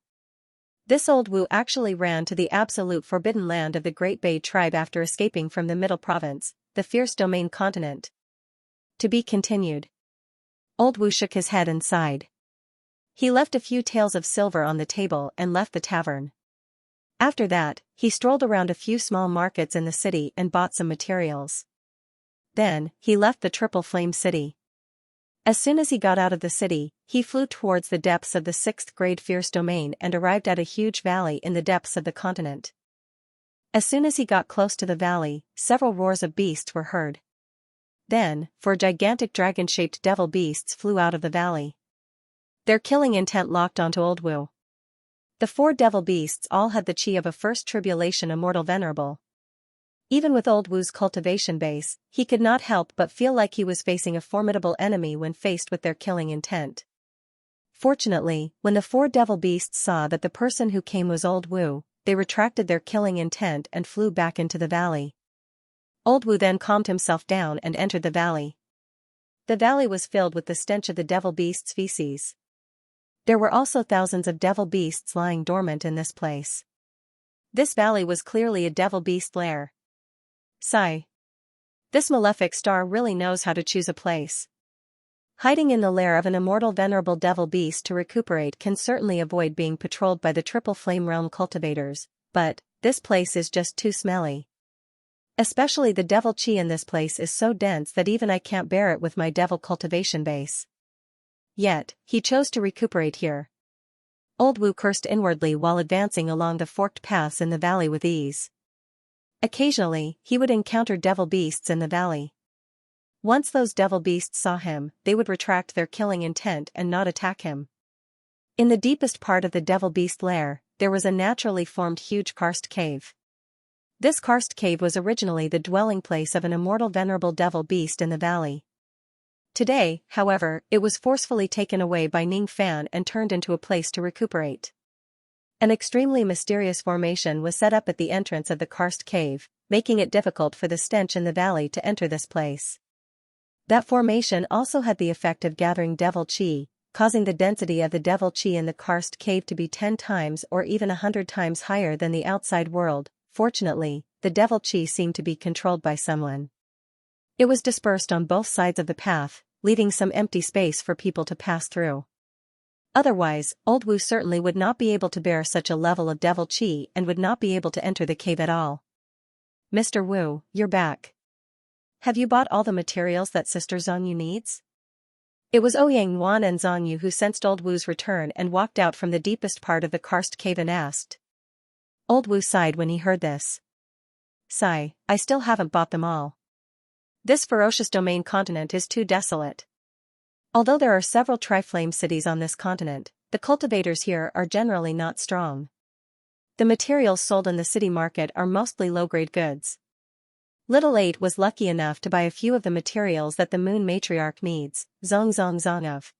This Old Wu actually ran to the absolute forbidden land of the Great Bay tribe after escaping from the Middle Province, the fierce domain continent. To be continued. Old Wu shook his head and sighed. He left a few taels of silver on the table and left the tavern. After that, he strolled around a few small markets in the city and bought some materials. Then, he left the Triple Flame City. As soon as he got out of the city, he flew towards the depths of the 6th grade fierce domain and arrived at a huge valley in the depths of the continent. As soon as he got close to the valley, several roars of beasts were heard. Then, 4 gigantic dragon-shaped devil beasts flew out of the valley. Their killing intent locked onto Old Wu. The 4 devil beasts all had the chi of a first tribulation immortal venerable. Even with Old Wu's cultivation base, he could not help but feel like he was facing a formidable enemy when faced with their killing intent. Fortunately, when the 4 devil beasts saw that the person who came was Old Wu, they retracted their killing intent and flew back into the valley. Old Wu then calmed himself down and entered the valley. The valley was filled with the stench of the devil beasts' feces. There were also thousands of devil beasts lying dormant in this place. This valley was clearly a devil beast lair. Sigh. This malefic star really knows how to choose a place. Hiding in the lair of an immortal venerable devil beast to recuperate can certainly avoid being patrolled by the Triple Flame Realm cultivators, but this place is just too smelly. Especially the devil chi in this place is so dense that even I can't bear it with my devil cultivation base. Yet, he chose to recuperate here. Old Wu cursed inwardly while advancing along the forked paths in the valley with ease. Occasionally, he would encounter devil beasts in the valley. Once those devil beasts saw him, they would retract their killing intent and not attack him. In the deepest part of the devil beast lair, there was a naturally formed huge karst cave. This karst cave was originally the dwelling place of an immortal venerable devil beast in the valley. Today, however, it was forcefully taken away by Ning Fan and turned into a place to recuperate. An extremely mysterious formation was set up at the entrance of the karst cave, making it difficult for the stench in the valley to enter this place. That formation also had the effect of gathering devil chi, causing the density of the devil chi in the karst cave to be 10 times or even 100 times higher than the outside world. Fortunately, the devil chi seemed to be controlled by someone. It was dispersed on both sides of the path, leaving some empty space for people to pass through. Otherwise, Old Wu certainly would not be able to bear such a level of devil chi and would not be able to enter the cave at all. Mr. Wu, you're back. Have you bought all the materials that Sister Zhongyu needs? It was Ouyang Wan and Zhongyu who sensed Old Wu's return and walked out from the deepest part of the karst cave and asked. Old Wu sighed when he heard this. Sigh, I still haven't bought them all. This ferocious domain continent is too desolate. Although there are several tri-flame cities on this continent, the cultivators here are generally not strong. The materials sold in the city market are mostly low-grade goods. Little 8 was lucky enough to buy a few of the materials that the moon matriarch needs. Zong zong zong of.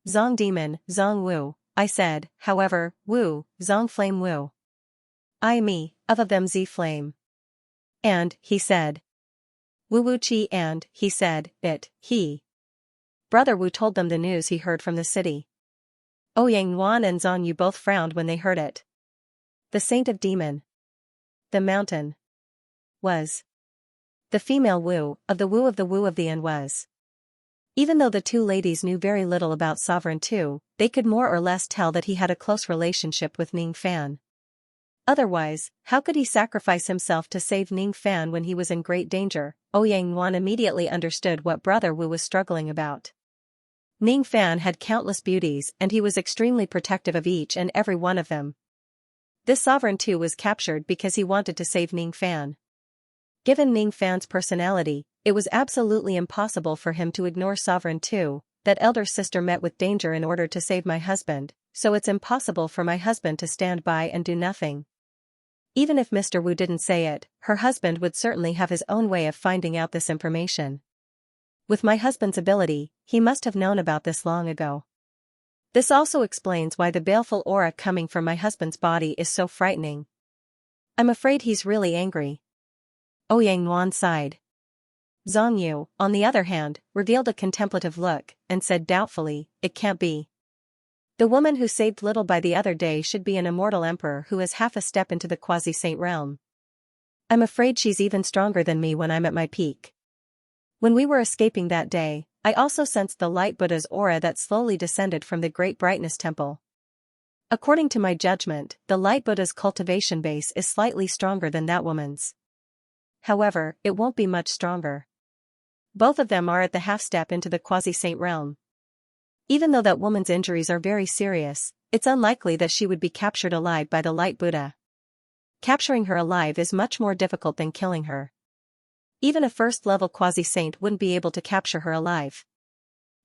Zong demon, zong wu, I said, however, wu, zong flame wu. I me, of them z flame. And, he said. Wu wu chi and, he said, it, he. Brother Wu told them the news he heard from the city. Ouyang Wan and Zhongyu both frowned when they heard it. The saint of demon. The mountain. Was. The female Wu of the Wu of the Wu of the and was. Even though the two ladies knew very little about Sovereign Tu, they could more or less tell that he had a close relationship with Ning Fan. Otherwise, how could he sacrifice himself to save Ning Fan when he was in great danger? Ouyang Wan immediately understood what Brother Wu was struggling about. Ning Fan had countless beauties and he was extremely protective of each and every one of them. This Sovereign Tu was captured because he wanted to save Ning Fan. Given Ning Fan's personality, it was absolutely impossible for him to ignore Sovereign 2, that elder sister met with danger in order to save my husband, so it's impossible for my husband to stand by and do nothing. Even if Mr. Wu didn't say it, her husband would certainly have his own way of finding out this information. With my husband's ability, he must have known about this long ago. This also explains why the baleful aura coming from my husband's body is so frightening. I'm afraid he's really angry. Ouyang Nuan sighed. Zhang Yu, on the other hand, revealed a contemplative look, and said doubtfully, "It can't be. The woman who saved little by the other day should be an immortal emperor who is half a step into the quasi-saint realm. I'm afraid she's even stronger than me when I'm at my peak. When we were escaping that day, I also sensed the light Buddha's aura that slowly descended from the Great Brightness Temple. According to my judgment, the light Buddha's cultivation base is slightly stronger than that woman's. However, it won't be much stronger. Both of them are at the half-step into the quasi-saint realm. Even though that woman's injuries are very serious, it's unlikely that she would be captured alive by the light Buddha. Capturing her alive is much more difficult than killing her. Even a first-level quasi-saint wouldn't be able to capture her alive.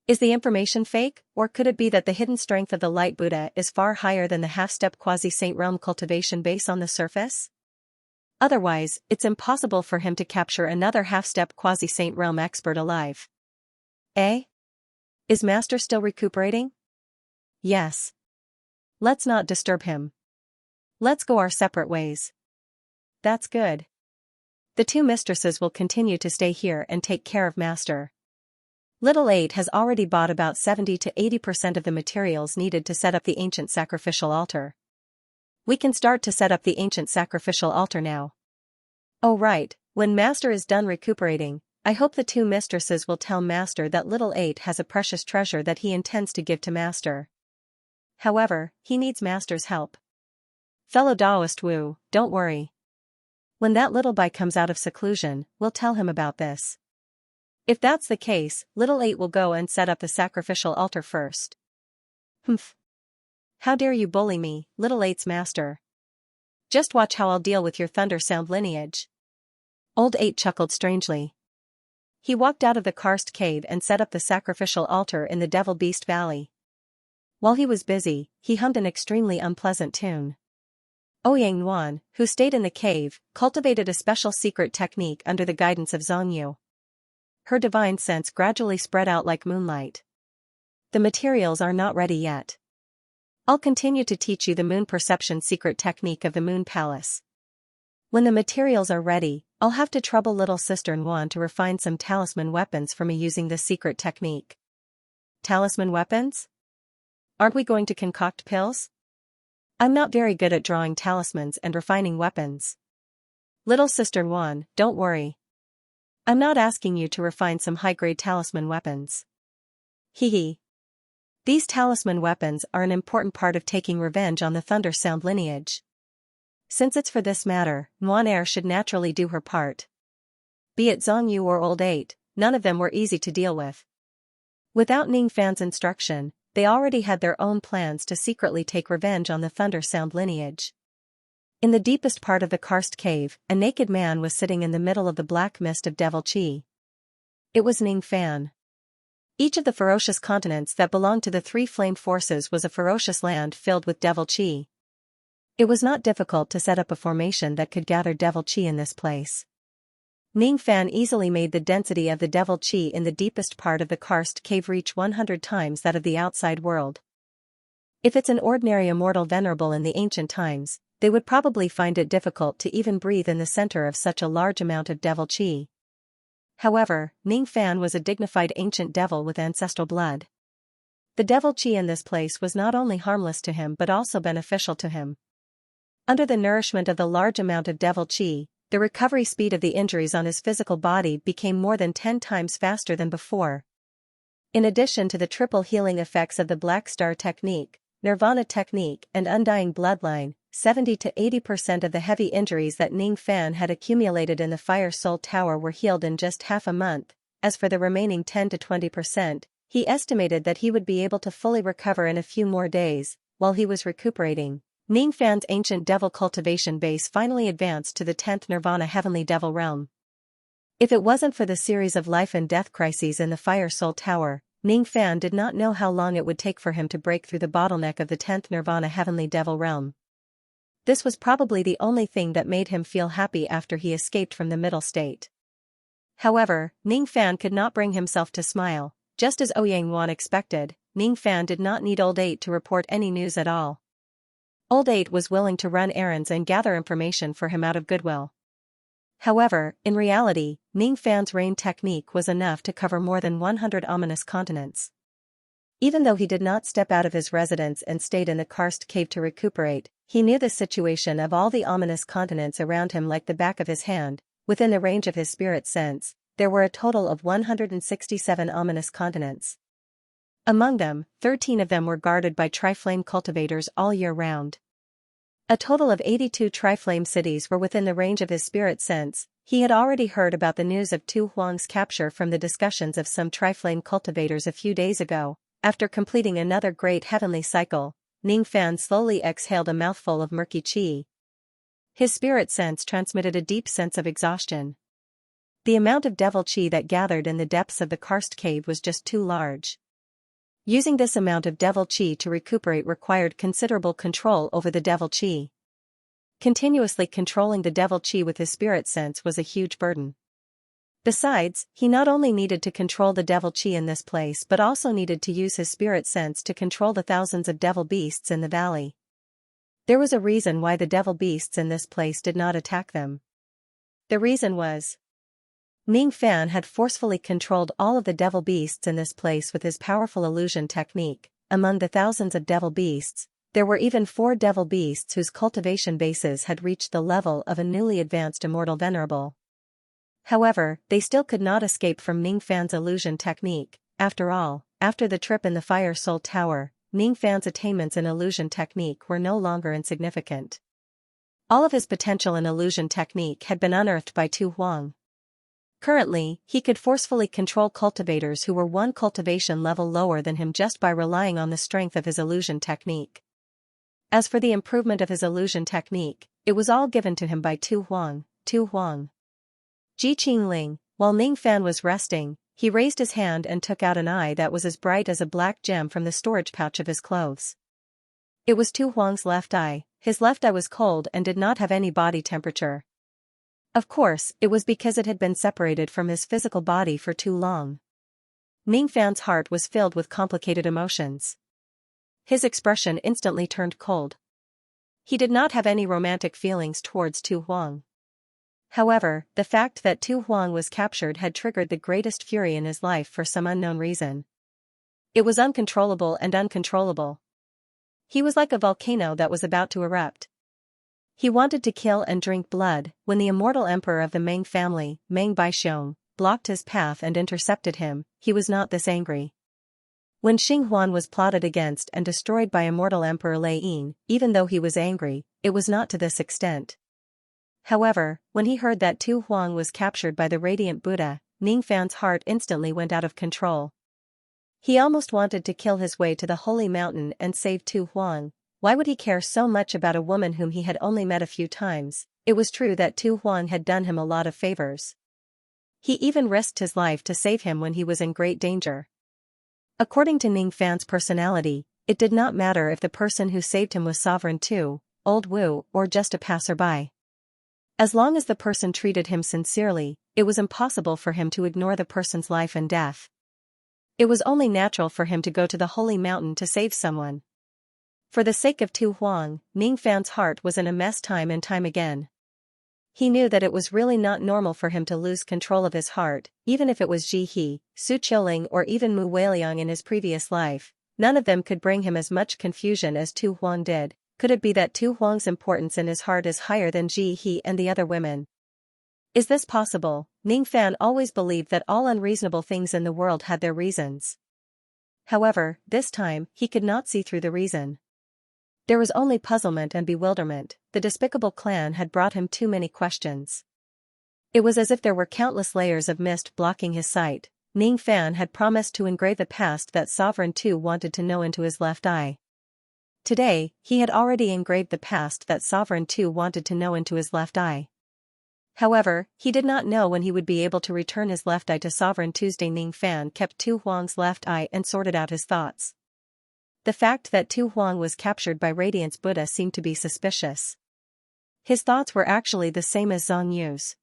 Is the information fake, or could it be that the hidden strength of the light Buddha is far higher than the half-step quasi-saint realm cultivation base on the surface? Otherwise, it's impossible for him to capture another half-step quasi-saint realm expert alive. Eh? Is Master still recuperating? Yes. Let's not disturb him. Let's go our separate ways. That's good. The two mistresses will continue to stay here and take care of Master. Little 8 has already bought about 70 to 80% of the materials needed to set up the ancient sacrificial altar. We can start to set up the ancient sacrificial altar now. Oh right, when Master is done recuperating, I hope the two mistresses will tell Master that Little 8 has a precious treasure that he intends to give to Master. However, he needs Master's help. Fellow Taoist Wu, don't worry. When that little boy comes out of seclusion, we'll tell him about this. If that's the case, Little 8 will go and set up the sacrificial altar first. Humph. How dare you bully me, Little 8's master? Just watch how I'll deal with your thunder sound lineage. Old 8 chuckled strangely. He walked out of the karst cave and set up the sacrificial altar in the Devil Beast Valley. While he was busy, he hummed an extremely unpleasant tune. Ouyang Nuan, who stayed in the cave, cultivated a special secret technique under the guidance of Zhang Yu. Her divine sense gradually spread out like moonlight. The materials are not ready yet. I'll continue to teach you the moon perception secret technique of the Moon Palace. When the materials are ready, I'll have to trouble little sister Nuan to refine some talisman weapons for me using this secret technique. Talisman weapons? Aren't we going to concoct pills? I'm not very good at drawing talismans and refining weapons. Little sister Nuan, don't worry. I'm not asking you to refine some high-grade talisman weapons. Hee hee. These talisman weapons are an important part of taking revenge on the Thunder Sound lineage. Since it's for this matter, Nuan Air should naturally do her part. Be it Zhang Yu or Old 8, none of them were easy to deal with. Without Ning Fan's instruction, they already had their own plans to secretly take revenge on the Thunder Sound lineage. In the deepest part of the karst cave, a naked man was sitting in the middle of the black mist of devil qi. It was Ning Fan. Each of the ferocious continents that belonged to the three flame forces was a ferocious land filled with devil qi. It was not difficult to set up a formation that could gather devil qi in this place. Ning Fan easily made the density of the devil qi in the deepest part of the karst cave reach 100 times that of the outside world. If it's an ordinary immortal venerable in the ancient times, they would probably find it difficult to even breathe in the center of such a large amount of devil qi. However, Ning Fan was a dignified ancient devil with ancestral blood. The devil qi in this place was not only harmless to him but also beneficial to him. Under the nourishment of the large amount of devil qi, the recovery speed of the injuries on his physical body became more than 10 times faster than before. In addition to the triple healing effects of the Black Star technique, Nirvana technique and Undying Bloodline, 70 to 80% of the heavy injuries that Ning Fan had accumulated in the Fire Soul Tower were healed in just half a month. As for the remaining 10 to 20%, he estimated that he would be able to fully recover in a few more days. While he was recuperating, Ning Fan's ancient devil cultivation base finally advanced to the 10th Nirvana Heavenly Devil Realm. If it wasn't for the series of life and death crises in the Fire Soul Tower, Ning Fan did not know how long it would take for him to break through the bottleneck of the 10th Nirvana Heavenly Devil Realm. This was probably the only thing that made him feel happy after he escaped from the middle state. However, Ning Fan could not bring himself to smile. Just as Ouyang Wan expected, Ning Fan did not need Old 8 to report any news at all. Old 8 was willing to run errands and gather information for him out of goodwill. However, in reality, Ning Fan's rain technique was enough to cover more than 100 ominous continents. Even though he did not step out of his residence and stayed in the karst cave to recuperate, he knew the situation of all the ominous continents around him like the back of his hand. Within the range of his spirit sense, there were a total of 167 ominous continents. Among them, 13 of them were guarded by Triflame cultivators all year round. A total of 82 Triflame cities were within the range of his spirit sense. He had already heard about the news of Tu Huang's capture from the discussions of some Triflame cultivators a few days ago. After completing another great heavenly cycle, Ning Fan slowly exhaled a mouthful of murky qi. His spirit sense transmitted a deep sense of exhaustion. The amount of devil qi that gathered in the depths of the karst cave was just too large. Using this amount of devil qi to recuperate required considerable control over the devil qi. Continuously controlling the devil qi with his spirit sense was a huge burden. Besides, he not only needed to control the devil qi in this place but also needed to use his spirit sense to control the thousands of devil beasts in the valley. There was a reason why the devil beasts in this place did not attack them. The reason was Ning Fan had forcefully controlled all of the devil beasts in this place with his powerful illusion technique. Among the thousands of devil beasts, there were even 4 devil beasts whose cultivation bases had reached the level of a newly advanced immortal venerable. However, they still could not escape from Ning Fan's illusion technique. After all, after the trip in the Fire Soul Tower, Ning Fan's attainments in illusion technique were no longer insignificant. All of his potential in illusion technique had been unearthed by Tu Huang. Currently, he could forcefully control cultivators who were 1 cultivation level lower than him just by relying on the strength of his illusion technique. As for the improvement of his illusion technique, it was all given to him by Tu Huang. Ji Qingling, while Ning Fan was resting, he raised his hand and took out an eye that was as bright as a black gem from the storage pouch of his clothes. It was Tu Huang's left eye. His left eye was cold and did not have any body temperature. Of course, it was because it had been separated from his physical body for too long. Ning Fan's heart was filled with complicated emotions. His expression instantly turned cold. He did not have any romantic feelings towards Tu Huang. However, the fact that Tu Huang was captured had triggered the greatest fury in his life for some unknown reason. It was uncontrollable and uncontrollable. He was like a volcano that was about to erupt. He wanted to kill and drink blood. When the immortal emperor of the Meng family, Meng Baixiong, blocked his path and intercepted him, he was not this angry. When Xinghuan was plotted against and destroyed by immortal emperor Lei Yin, even though he was angry, it was not to this extent. However, when he heard that Tu Huang was captured by the radiant Buddha, Ning Fan's heart instantly went out of control. He almost wanted to kill his way to the holy mountain and save Tu Huang. Why would he care so much about a woman whom he had only met a few times? It was true that Tu Huang had done him a lot of favors. He even risked his life to save him when he was in great danger. According to Ning Fan's personality, it did not matter if the person who saved him was Sovereign Tu, Old Wu, or just a passerby. As long as the person treated him sincerely, it was impossible for him to ignore the person's life and death. It was only natural for him to go to the holy mountain to save someone. For the sake of Tu Huang, Ning Fan's heart was in a mess time and time again. He knew that it was really not normal for him to lose control of his heart, even if it was Ji He, Su Qiling or even Mu Weiliang in his previous life. None of them could bring him as much confusion as Tu Huang did. Could it be that Tu Huang's importance in his heart is higher than Ji He and the other women? Is this possible? Ning Fan always believed that all unreasonable things in the world had their reasons. However, this time, he could not see through the reason. There was only puzzlement and bewilderment. The despicable clan had brought him too many questions. It was as if there were countless layers of mist blocking his sight. Ning Fan had promised to engrave the past that Sovereign Tu wanted to know into his left eye. Today, he had already engraved the past that Sovereign Tu wanted to know into his left eye. However, he did not know when he would be able to return his left eye to Sovereign Tuesday. Ning Fan kept Tu Huang's left eye and sorted out his thoughts. The fact that Tu Huang was captured by Radiance Buddha seemed to be suspicious. His thoughts were actually the same as Zhang Yu's.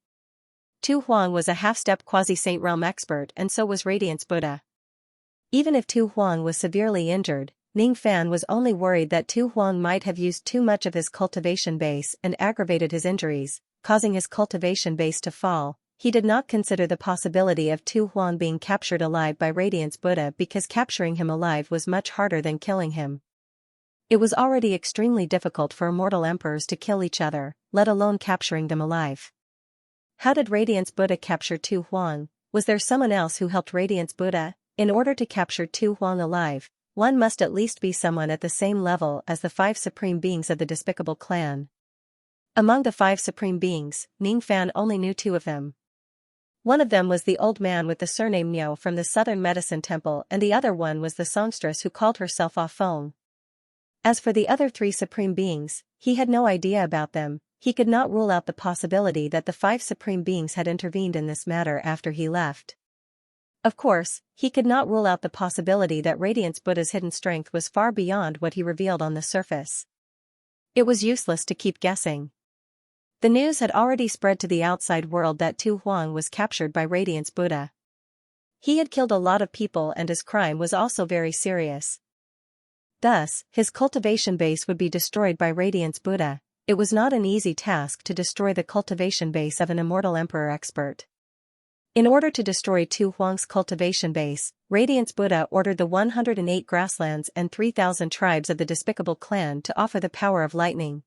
Tu Huang was a half-step quasi-saint realm expert and so was Radiance Buddha. Even if Tu Huang was severely injured, Ning Fan was only worried that Tu Huang might have used too much of his cultivation base and aggravated his injuries, causing his cultivation base to fall. He did not consider the possibility of Tu Huang being captured alive by Radiance Buddha because capturing him alive was much harder than killing him. It was already extremely difficult for immortal emperors to kill each other, let alone capturing them alive. How did Radiance Buddha capture Tu Huang? Was there someone else who helped Radiance Buddha? In order to capture Tu Huang alive, one must at least be someone at the same level as the 5 supreme beings of the Despicable Clan. Among the 5 supreme beings, Ning Fan only knew 2 of them. One of them was the old man with the surname Miao from the Southern Medicine Temple and the other one was the songstress who called herself Ah Feng. As for the other 3 supreme beings, he had no idea about them. He could not rule out the possibility that the 5 supreme beings had intervened in this matter after he left. Of course, he could not rule out the possibility that Radiance Buddha's hidden strength was far beyond what he revealed on the surface. It was useless to keep guessing. The news had already spread to the outside world that Tu Huang was captured by Radiance Buddha. He had killed a lot of people and his crime was also very serious. Thus, his cultivation base would be destroyed by Radiance Buddha. It was not an easy task to destroy the cultivation base of an immortal emperor expert. In order to destroy Tu Huang's cultivation base, Radiance Buddha ordered the 108 grasslands and 3,000 tribes of the Despicable Clan to offer the power of lightning.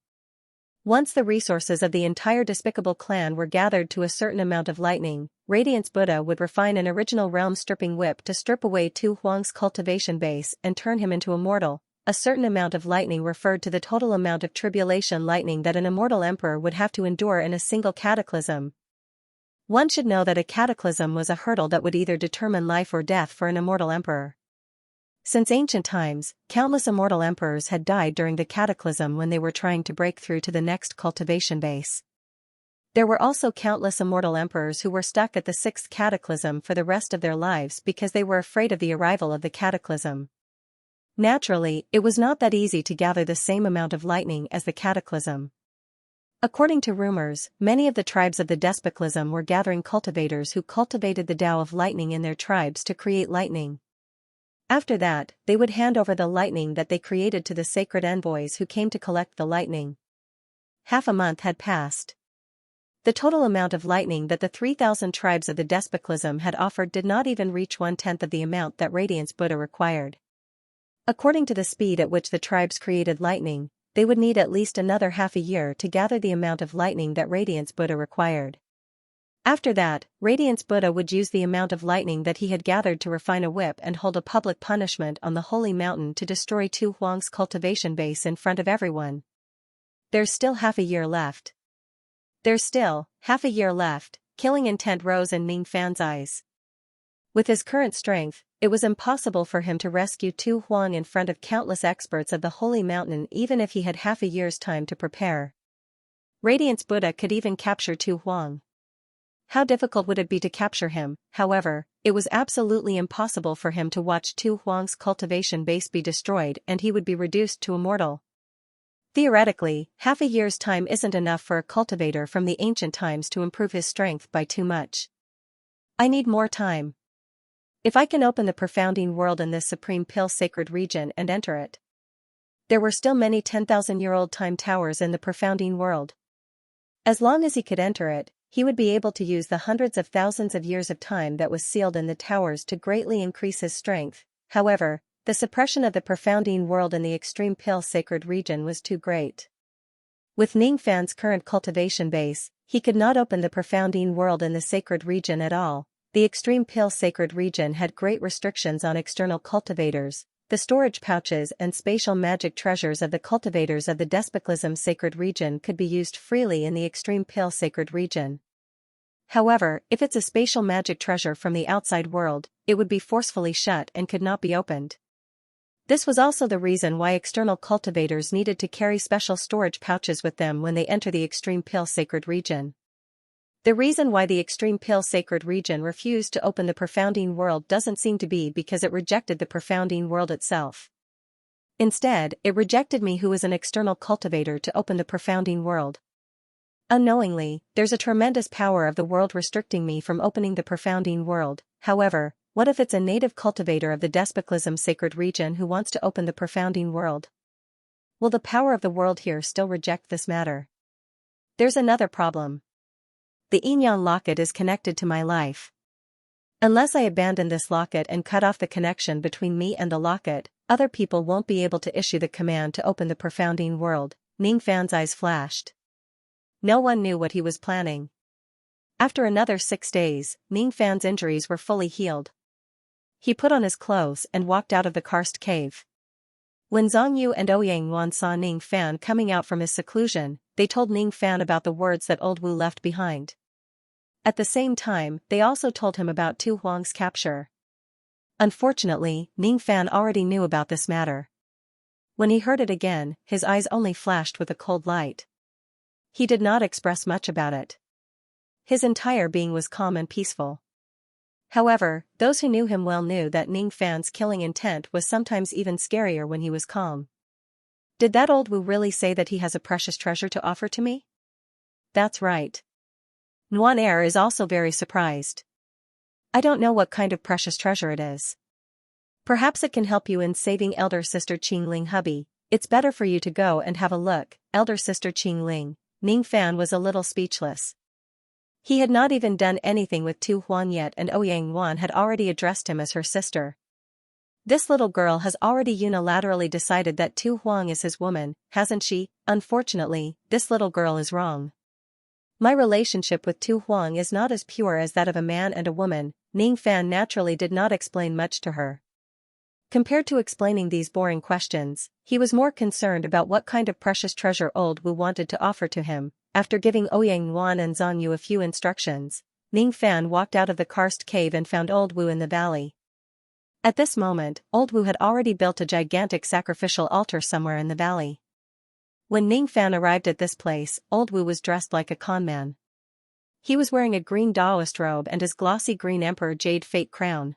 Once the resources of the entire Despicable Clan were gathered to a certain amount of lightning, Radiance Buddha would refine an original realm-stripping whip to strip away Tu Huang's cultivation base and turn him into immortal. A certain amount of lightning referred to the total amount of tribulation lightning that an immortal emperor would have to endure in a single cataclysm. One should know that a cataclysm was a hurdle that would either determine life or death for an immortal emperor. Since ancient times, countless immortal emperors had died during the cataclysm when they were trying to break through to the next cultivation base. There were also countless immortal emperors who were stuck at the 6th cataclysm for the rest of their lives because they were afraid of the arrival of the cataclysm. Naturally, it was not that easy to gather the same amount of lightning as the cataclysm. According to rumors, many of the tribes of the Despiclism were gathering cultivators who cultivated the Tao of lightning in their tribes to create lightning. After that, they would hand over the lightning that they created to the sacred envoys who came to collect the lightning. Half a month had passed. The total amount of lightning that the 3,000 tribes of the Despiclism had offered did not even reach 1/10 of the amount that Radiance Buddha required. According to the speed at which the tribes created lightning, they would need at least another half a year to gather the amount of lightning that Radiance Buddha required. After that, Radiance Buddha would use the amount of lightning that he had gathered to refine a whip and hold a public punishment on the holy mountain to destroy Tu Huang's cultivation base in front of everyone. There's still half a year left. There's still half a year left. Killing intent rose in Ning Fan's eyes. With his current strength, it was impossible for him to rescue Tu Huang in front of countless experts of the Holy Mountain even if he had half a year's time to prepare. Radiance Buddha could even capture Tu Huang. How difficult would it be to capture him? However, it was absolutely impossible for him to watch Tu Huang's cultivation base be destroyed and he would be reduced to immortal. Theoretically, half a year's time isn't enough for a cultivator from the ancient times to improve his strength by too much. I need more time. If I can open the profounding world in this supreme pill sacred region and enter it. There were still many 10,000-year-old time towers in the profounding world. As long as he could enter it, he would be able to use the hundreds of thousands of years of time that was sealed in the towers to greatly increase his strength. However, the suppression of the profounding world in the extreme pill sacred region was too great. With Ning Fan's current cultivation base, he could not open the profounding world in the sacred region at all. The extreme pill sacred region had great restrictions on external cultivators. The storage pouches and spatial magic treasures of the cultivators of the Despiclism sacred region could be used freely in the extreme pill sacred region. However, if it's a spatial magic treasure from the outside world, it would be forcefully shut and could not be opened. This was also the reason why external cultivators needed to carry special storage pouches with them when they enter the extreme pill sacred region. The reason why the extreme pale sacred region refused to open the profounding world doesn't seem to be because it rejected the profounding world itself. Instead, it rejected me, who is an external cultivator, to open the profounding world. Unknowingly, there's a tremendous power of the world restricting me from opening the profounding world. However, what if it's a native cultivator of the despiclism sacred region who wants to open the profounding world? Will the power of the world here still reject this matter? There's another problem. The Yin-Yang locket is connected to my life. Unless I abandon this locket and cut off the connection between me and the locket, other people won't be able to issue the command to open the profounding world. Ning Fan's eyes flashed. No one knew what he was planning. After another 6 days, Ning Fan's injuries were fully healed. He put on his clothes and walked out of the karst cave. When Zhongyu and Ouyang Yuan saw Ning Fan coming out from his seclusion, they told Ning Fan about the words that old Wu left behind. At the same time, they also told him about Tu Huang's capture. Unfortunately, Ning Fan already knew about this matter. When he heard it again, his eyes only flashed with a cold light. He did not express much about it. His entire being was calm and peaceful. However, those who knew him well knew that Ning Fan's killing intent was sometimes even scarier when he was calm. Did that old Wu really say that he has a precious treasure to offer to me? That's right. Nuan Er is also very surprised. I don't know what kind of precious treasure it is. Perhaps it can help you in saving elder sister Qingling hubby. It's better for you to go and have a look, elder sister Qingling. Ning Fan was a little speechless. He had not even done anything with Tu Huang yet, and Ouyang Yuan had already addressed him as her sister. This little girl has already unilaterally decided that Tu Huang is his woman, hasn't she? Unfortunately, this little girl is wrong. My relationship with Tu Huang is not as pure as that of a man and a woman. Ning Fan naturally did not explain much to her. Compared to explaining these boring questions, he was more concerned about what kind of precious treasure old Wu wanted to offer to him. After giving Ouyang Yuan and Zhongyu a few instructions, Ning Fan walked out of the karst cave and found old Wu in the valley. At this moment, old Wu had already built a gigantic sacrificial altar somewhere in the valley. When Ning Fan arrived at this place, old Wu was dressed like a conman. He was wearing a green Daoist robe and his glossy green emperor jade fate crown.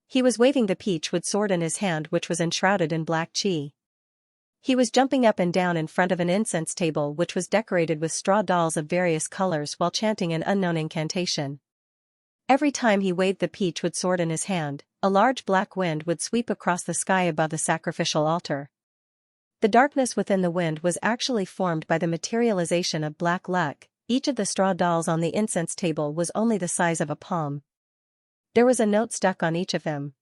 He was waving the peachwood sword in his hand, which was enshrouded in black qi. He was jumping up and down in front of an incense table which was decorated with straw dolls of various colors while chanting an unknown incantation. Every time he waved the peachwood sword in his hand, a large black wind would sweep across the sky above the sacrificial altar. The darkness within the wind was actually formed by the materialization of black luck. Each of the straw dolls on the incense table was only the size of a palm. There was a note stuck on each of them.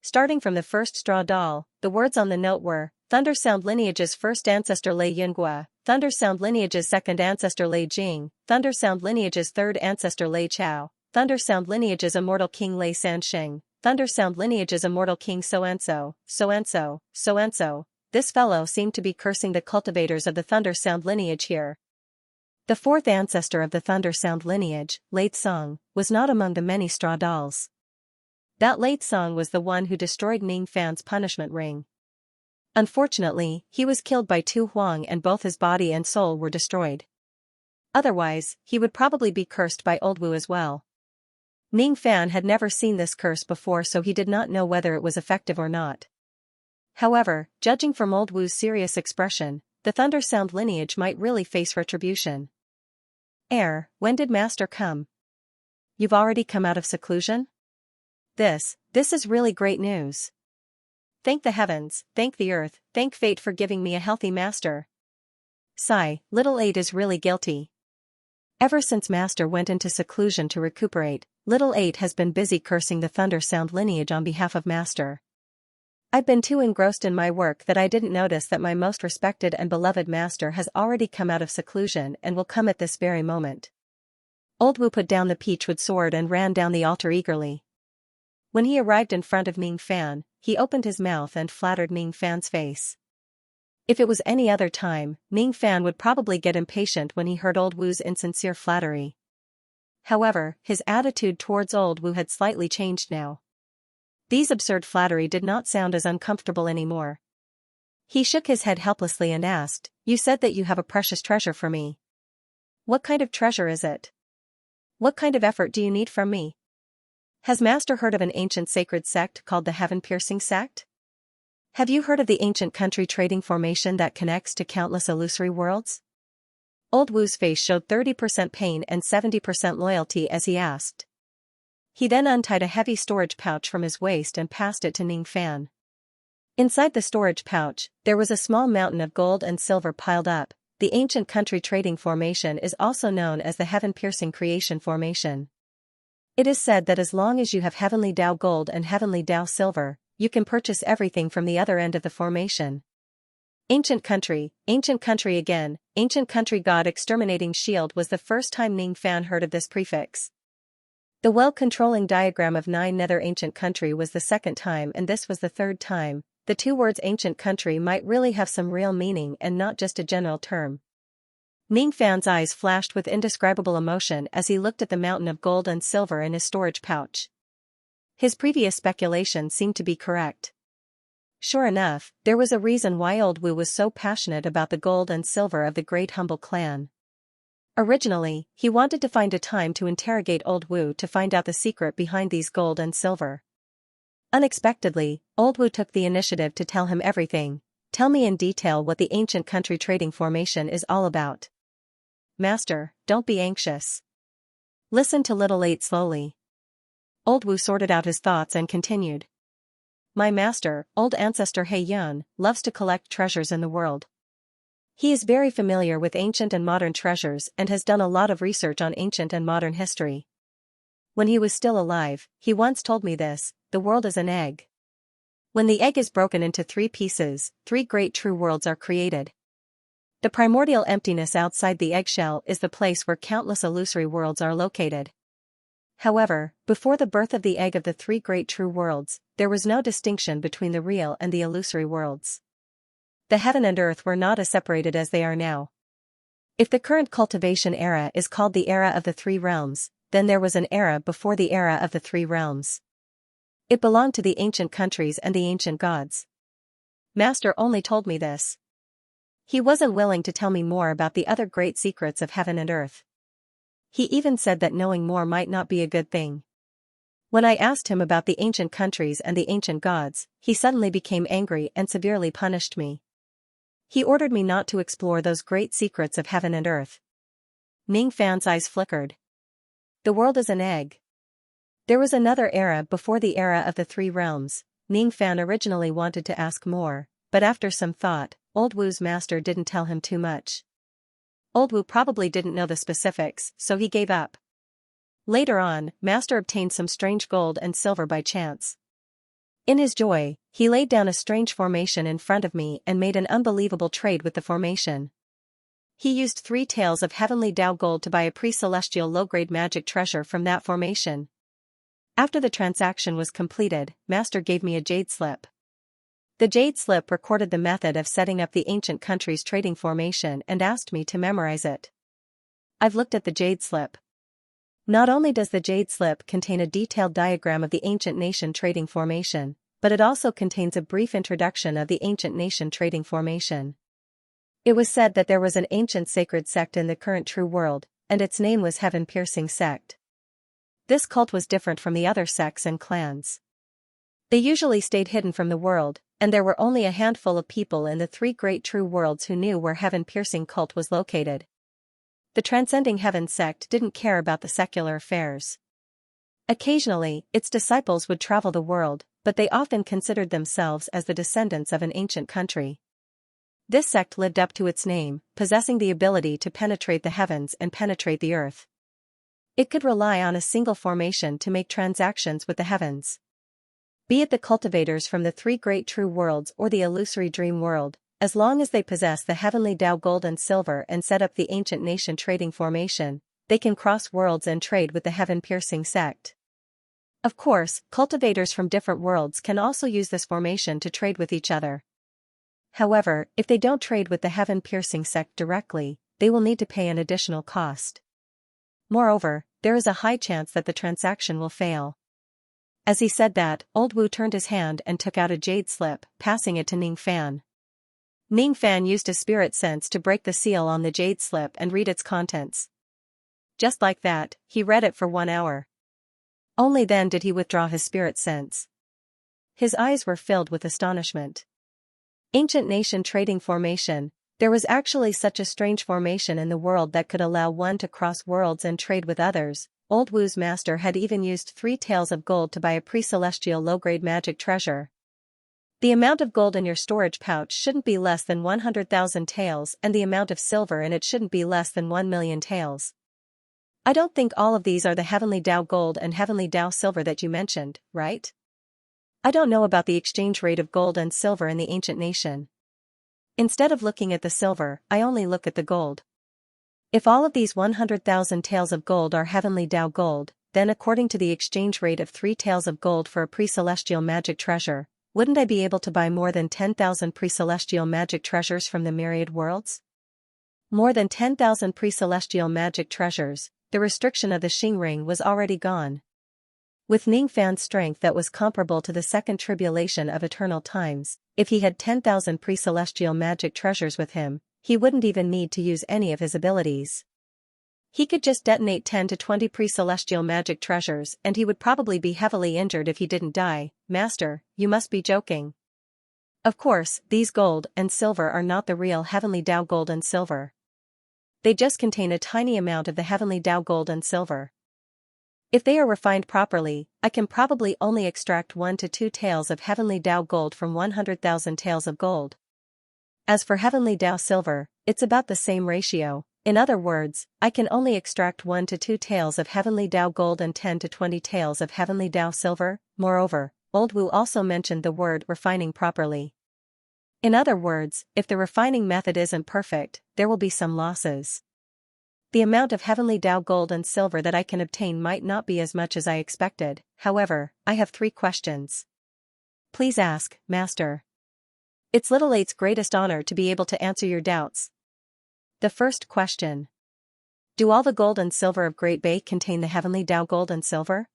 Starting from the first straw doll, the words on the note were, Thunder Sound Lineage's first ancestor Lei Yunhua, Thunder Sound Lineage's second ancestor Lei Jing, Thunder Sound Lineage's third ancestor Lei Chao, Thunder Sound Lineage's immortal king Lei Sansheng, Thunder Sound Lineage's immortal king So-and-so, So-and-so, So-and-so. This fellow seemed to be cursing the cultivators of the Thunder Sound lineage here. The fourth ancestor of the Thunder Sound lineage, Lei Tsong, was not among the many straw dolls. That Lei Tsong was the one who destroyed Ning Fan's punishment ring. Unfortunately, he was killed by Tu Huang and both his body and soul were destroyed. Otherwise, he would probably be cursed by old Wu as well. Ning Fan had never seen this curse before, so he did not know whether it was effective or not. However, judging from old Wu's serious expression, the Thunder Sound lineage might really face retribution. When did Master come? You've already come out of seclusion? This is really great news. Thank the heavens, thank the earth, thank fate for giving me a healthy master. Sigh, little 8 is really guilty. Ever since Master went into seclusion to recuperate, little 8 has been busy cursing the Thunder Sound lineage on behalf of Master. I've been too engrossed in my work that I didn't notice that my most respected and beloved master has already come out of seclusion and will come at this very moment. Old Wu put down the peachwood sword and ran down the altar eagerly. When he arrived in front of Ning Fan, he opened his mouth and flattered Ning Fan's face. If it was any other time, Ning Fan would probably get impatient when he heard old Wu's insincere flattery. However, his attitude towards old Wu had slightly changed now. These absurd flattery did not sound as uncomfortable anymore. He shook his head helplessly and asked, You said that you have a precious treasure for me. What kind of treasure is it? What kind of effort do you need from me? Has Master heard of an ancient sacred sect called the Heaven-Piercing Sect? Have you heard of the ancient country trading formation that connects to countless illusory worlds? Old Wu's face showed 30% pain and 70% loyalty as he asked. He then untied a heavy storage pouch from his waist and passed it to Ning Fan. Inside the storage pouch, there was a small mountain of gold and silver piled up. The ancient country trading formation is also known as the Heaven-Piercing Creation Formation. It is said that as long as you have Heavenly Dao Gold and Heavenly Dao Silver, you can purchase everything from the other end of the formation. Ancient country again, ancient country god exterminating shield was the first time Ning Fan heard of this prefix. The well-controlling diagram of 9 nether ancient country was the second time, and this was the third time. The 2 words ancient country might really have some real meaning and not just a general term. Ning Fan's eyes flashed with indescribable emotion as he looked at the mountain of gold and silver in his storage pouch. His previous speculation seemed to be correct. Sure enough, there was a reason why Old Wu was so passionate about the gold and silver of the Great Humble Clan. Originally, he wanted to find a time to interrogate Old Wu to find out the secret behind these gold and silver. Unexpectedly, Old Wu took the initiative to tell him everything. Tell me in detail what the ancient country trading formation is all about. Master, don't be anxious. Listen to little 8 slowly. Old Wu sorted out his thoughts and continued. My master, old ancestor He Yun, loves to collect treasures in the world. He is very familiar with ancient and modern treasures and has done a lot of research on ancient and modern history. When he was still alive, he once told me this: the world is an egg. When the egg is broken into 3 pieces, 3 great true worlds are created. The primordial emptiness outside the eggshell is the place where countless illusory worlds are located. However, before the birth of the egg of the 3 great true worlds, there was no distinction between the real and the illusory worlds. The heaven and earth were not as separated as they are now. If the current cultivation era is called the era of the 3 realms, then there was an era before the era of the 3 realms. It belonged to the ancient countries and the ancient gods. Master only told me this. He wasn't willing to tell me more about the other great secrets of heaven and earth. He even said that knowing more might not be a good thing. When I asked him about the ancient countries and the ancient gods, he suddenly became angry and severely punished me. He ordered me not to explore those great secrets of heaven and earth. Ning Fan's eyes flickered. The world is an egg. There was another era before the era of the 3 realms. Ning Fan originally wanted to ask more, but after some thought, Old Wu's master didn't tell him too much. Old Wu probably didn't know the specifics, so he gave up. Later on, Master obtained some strange gold and silver by chance. In his joy, he laid down a strange formation in front of me and made an unbelievable trade with the formation. He used 3 taels of heavenly Dao gold to buy a pre-celestial low-grade magic treasure from that formation. After the transaction was completed, Master gave me a jade slip. The jade slip recorded the method of setting up the ancient country's trading formation and asked me to memorize it. I've looked at the jade slip. Not only does the jade slip contain a detailed diagram of the ancient nation trading formation, but it also contains a brief introduction of the ancient nation trading formation. It was said that there was an ancient sacred sect in the current true world, and its name was Heaven-Piercing Sect. This cult was different from the other sects and clans. They usually stayed hidden from the world, and there were only a handful of people in the 3 great true worlds who knew where Heaven-Piercing cult was located. The Transcending Heaven sect didn't care about the secular affairs. Occasionally, its disciples would travel the world, but they often considered themselves as the descendants of an ancient country. This sect lived up to its name, possessing the ability to penetrate the heavens and penetrate the earth. It could rely on a single formation to make transactions with the heavens. Be it the cultivators from the 3 great true worlds or the illusory dream world, as long as they possess the heavenly Dao gold and silver and set up the ancient nation trading formation, they can cross worlds and trade with the Heaven-Piercing Sect. Of course, cultivators from different worlds can also use this formation to trade with each other. However, if they don't trade with the Heaven-Piercing Sect directly, they will need to pay an additional cost. Moreover, there is a high chance that the transaction will fail. As he said that, Old Wu turned his hand and took out a jade slip, passing it to Ning Fan. Ning Fan used his spirit sense to break the seal on the jade slip and read its contents. Just like that, he read it for 1 hour. Only then did he withdraw his spirit sense. His eyes were filled with astonishment. Ancient nation trading formation. There was actually such a strange formation in the world that could allow one to cross worlds and trade with others. Old Wu's master had even used 3 taels of gold to buy a pre-celestial low-grade magic treasure. The amount of gold in your storage pouch shouldn't be less than 100,000 taels, and the amount of silver in it shouldn't be less than 1 million taels. I don't think all of these are the heavenly Tao gold and heavenly Tao silver that you mentioned, right? I don't know about the exchange rate of gold and silver in the ancient nation. Instead of looking at the silver, I only look at the gold. If all of these 100,000 taels of gold are heavenly Tao gold, then according to the exchange rate of 3 taels of gold for a pre-celestial magic treasure, wouldn't I be able to buy more than 10,000 pre-celestial magic treasures from the myriad worlds? More than 10,000 pre-celestial magic treasures, the restriction of the Xing ring was already gone. With Ningfan's strength that was comparable to the second tribulation of eternal times, if he had 10,000 pre-celestial magic treasures with him, he wouldn't even need to use any of his abilities. He could just detonate 10 to 20 pre-celestial magic treasures and he would probably be heavily injured if he didn't die. Master, you must be joking. Of course, these gold and silver are not the real heavenly Tao gold and silver. They just contain a tiny amount of the heavenly Tao gold and silver. If they are refined properly, I can probably only extract 1 to 2 taels of heavenly Tao gold from 100,000 taels of gold. As for heavenly Tao silver, it's about the same ratio. In other words, I can only extract 1 to 2 taels of heavenly Tao gold and 10 to 20 taels of heavenly Tao silver. Moreover, Old Wu also mentioned the word refining properly. In other words, if the refining method isn't perfect, there will be some losses. The amount of heavenly Tao gold and silver that I can obtain might not be as much as I expected. However, I have 3 questions. Please ask, Master. It's Little 8's greatest honor to be able to answer your doubts. The first question. Do all the gold and silver of Great Bay contain the heavenly Tao gold and silver?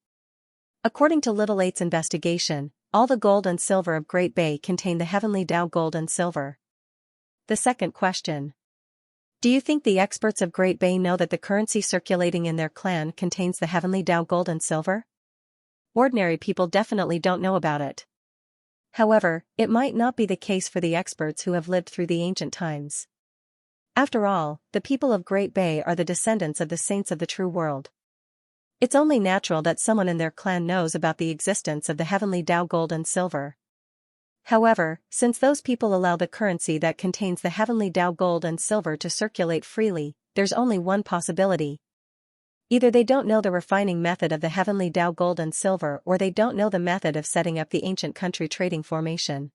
According to Little 8's investigation, all the gold and silver of Great Bay contain the heavenly Tao gold and silver. The second question. Do you think the experts of Great Bay know that the currency circulating in their clan contains the heavenly Tao gold and silver? Ordinary people definitely don't know about it. However, it might not be the case for the experts who have lived through the ancient times. After all, the people of Great Bay are the descendants of the saints of the true world. It's only natural that someone in their clan knows about the existence of the heavenly Tao gold and silver. However, since those people allow the currency that contains the heavenly Tao gold and silver to circulate freely, there's only one possibility. Either they don't know the refining method of the heavenly Tao gold and silver or they don't know the method of setting up the ancient country trading formation.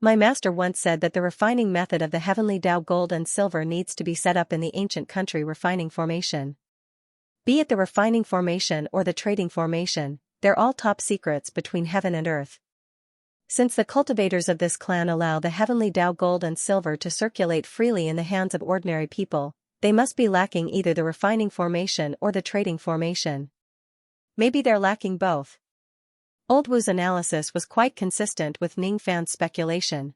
My master once said that the refining method of the heavenly Tao gold and silver needs to be set up in the ancient country refining formation. Be it the refining formation or the trading formation, they're all top secrets between heaven and earth. Since the cultivators of this clan allow the heavenly Tao gold and silver to circulate freely in the hands of ordinary people, they must be lacking either the refining formation or the trading formation. Maybe they're lacking both. Old Wu's analysis was quite consistent with Ningfan's speculation.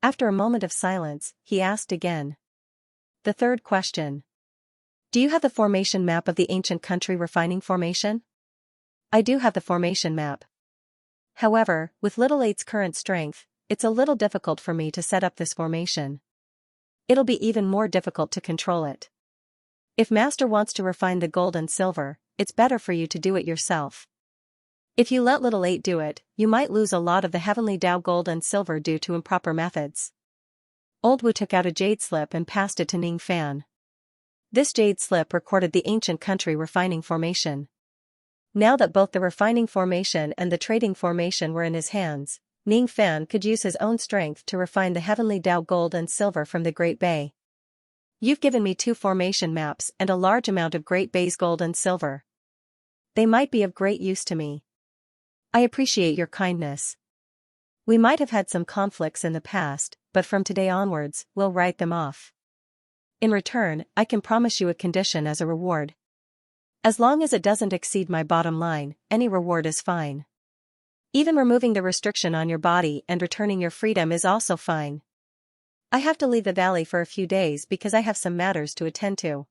After a moment of silence, he asked again. The third question. Do you have the formation map of the ancient country refining formation? I do have the formation map. However, with Little 8's current strength, it's a little difficult for me to set up this formation. It'll be even more difficult to control it. If Master wants to refine the gold and silver, it's better for you to do it yourself. If you let Little 8 do it, you might lose a lot of the heavenly Tao gold and silver due to improper methods. Old Wu took out a jade slip and passed it to Ningfan. This jade slip recorded the ancient country refining formation. Now that both the refining formation and the trading formation were in his hands, Ningfan could use his own strength to refine the heavenly Tao gold and silver from the Great Bay. You've given me 2 formation maps and a large amount of Great Bay's gold and silver. They might be of great use to me. I appreciate your kindness. We might have had some conflicts in the past, but from today onwards, we'll write them off. In return, I can promise you a condition as a reward. As long as it doesn't exceed my bottom line, any reward is fine. Even removing the restriction on your body and returning your freedom is also fine. I have to leave the valley for a few days because I have some matters to attend to.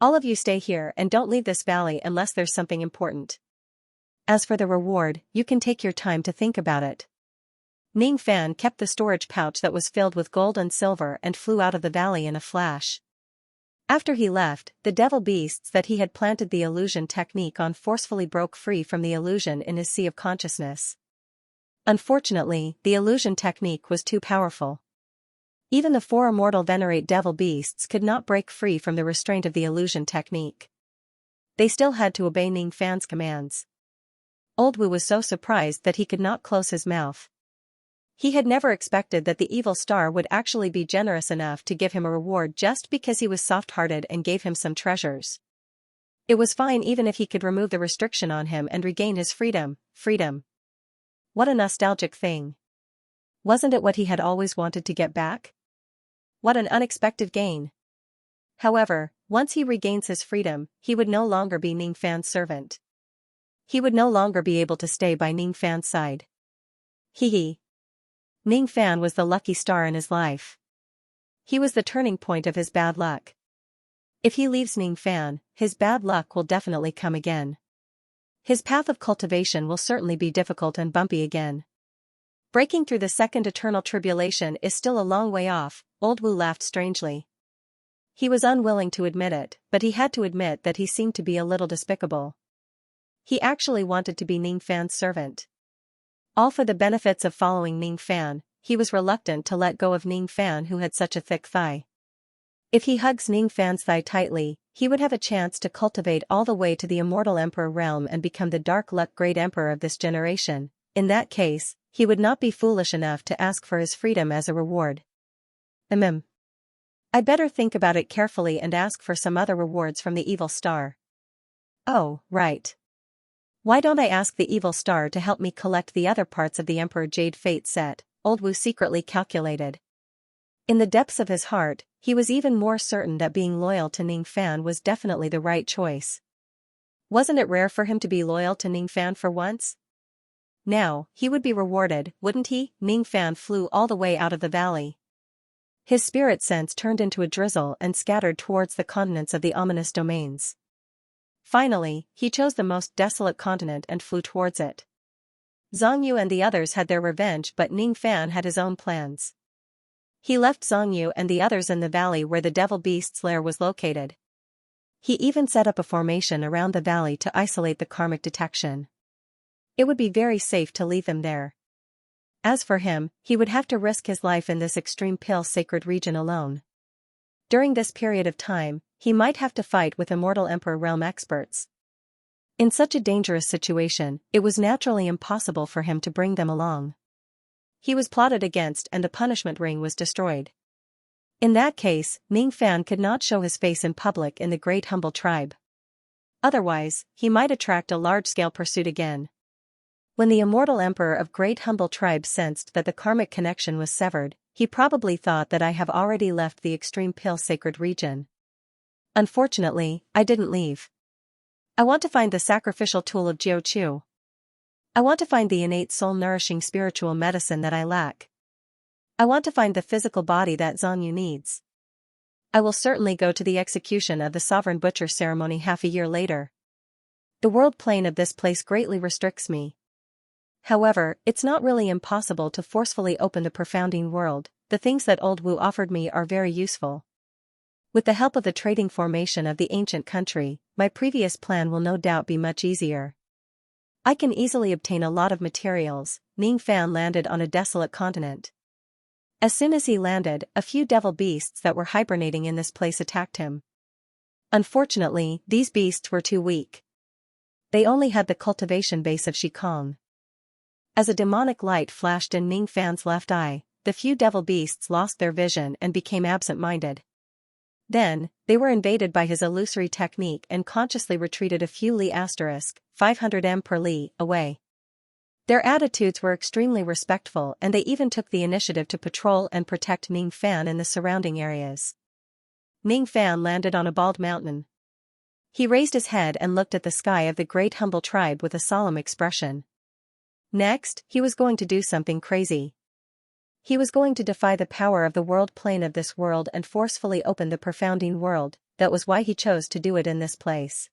All of you stay here and don't leave this valley unless there's something important. As for the reward, you can take your time to think about it. Ning Fan kept the storage pouch that was filled with gold and silver and flew out of the valley in a flash. After he left, the devil beasts that he had planted the illusion technique on forcefully broke free from the illusion in his sea of consciousness. Unfortunately, the illusion technique was too powerful. Even the 4 immortal venerate devil beasts could not break free from the restraint of the illusion technique. They still had to obey Ning Fan's commands. Old Wu was so surprised that he could not close his mouth. He had never expected that the evil star would actually be generous enough to give him a reward just because he was soft-hearted and gave him some treasures. It was fine even if he could remove the restriction on him and regain his freedom. What a nostalgic thing. Wasn't it what he had always wanted to get back? What an unexpected gain. However, once he regains his freedom, he would no longer be Ning Fan's servant. He would no longer be able to stay by Ning Fan's side. Hee. Ning Fan was the lucky star in his life. He was the turning point of his bad luck. If he leaves Ning Fan, his bad luck will definitely come again. His path of cultivation will certainly be difficult and bumpy again. Breaking through the second eternal tribulation is still a long way off. Old Wu laughed strangely. He was unwilling to admit it, but he had to admit that he seemed to be a little despicable. He actually wanted to be Ning Fan's servant. All for the benefits of following Ning Fan, he was reluctant to let go of Ning Fan who had such a thick thigh. If he hugs Ning Fan's thigh tightly, he would have a chance to cultivate all the way to the immortal emperor realm and become the dark luck great emperor of this generation. In that case, he would not be foolish enough to ask for his freedom as a reward. I better think about it carefully and ask for some other rewards from the evil star. Oh, right. Why don't I ask the evil star to help me collect the other parts of the Emperor Jade Fate set? Old Wu secretly calculated. In the depths of his heart, he was even more certain that being loyal to Ning Fan was definitely the right choice. Wasn't it rare for him to be loyal to Ning Fan for once? Now, he would be rewarded, wouldn't he? Ning Fan flew all the way out of the valley. His spirit sense turned into a drizzle and scattered towards the continents of the ominous domains. Finally, he chose the most desolate continent and flew towards it. Zhang Yu and the others had their revenge, but Ning Fan had his own plans. He left Zhang Yu and the others in the valley where the devil beast's lair was located. He even set up a formation around the valley to isolate the karmic detection. It would be very safe to leave them there. As for him, he would have to risk his life in this extreme pale sacred region alone. During this period of time, he might have to fight with immortal Emperor Realm experts. In such a dangerous situation, it was naturally impossible for him to bring them along. He was plotted against and the punishment ring was destroyed. In that case, Ning Fan could not show his face in public in the Great Humble Tribe. Otherwise, he might attract a large-scale pursuit again. When the immortal Emperor of Great Humble Tribe sensed that the karmic connection was severed, he probably thought that I have already left the extreme pale sacred region. Unfortunately, I didn't leave. I want to find the sacrificial tool of Jiu-Chu. I want to find the innate soul-nourishing spiritual medicine that I lack. I want to find the physical body that Zhang Yu needs. I will certainly go to the execution of the Sovereign Butcher ceremony half a year later. The world plane of this place greatly restricts me. However, it's not really impossible to forcefully open the profounding world. The things that Old Wu offered me are very useful. With the help of the trading formation of the ancient country, my previous plan will no doubt be much easier. I can easily obtain a lot of materials. Ning Fan landed on a desolate continent. As soon as he landed, a few devil beasts that were hibernating in this place attacked him. Unfortunately, these beasts were too weak. They only had the cultivation base of Shikong. As a demonic light flashed in Ning Fan's left eye, the few devil beasts lost their vision and became absent-minded. Then, they were invaded by his illusory technique and consciously retreated a few li * 500 m per li away. Their attitudes were extremely respectful and they even took the initiative to patrol and protect Ning Fan in the surrounding areas. Ning Fan landed on a bald mountain. He raised his head and looked at the sky of the Great Humble Tribe with a solemn expression. Next, he was going to do something crazy. He was going to defy the power of the world plane of this world and forcefully open the profounding world, that was why he chose to do it in this place.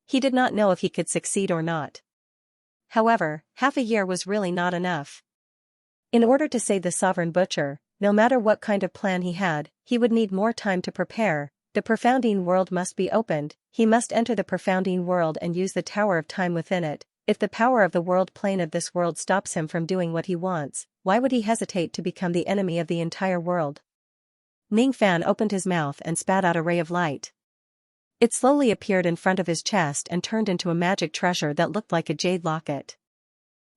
He did not know if he could succeed or not. However, half a year was really not enough. In order to save the sovereign butcher, no matter what kind of plan he had, he would need more time to prepare. The profounding world must be opened, he must enter the profounding world and use the tower of time within it. If the power of the world plane of this world stops him from doing what he wants, why would he hesitate to become the enemy of the entire world? Ning Fan opened his mouth and spat out a ray of light. It slowly appeared in front of his chest and turned into a magic treasure that looked like a jade locket.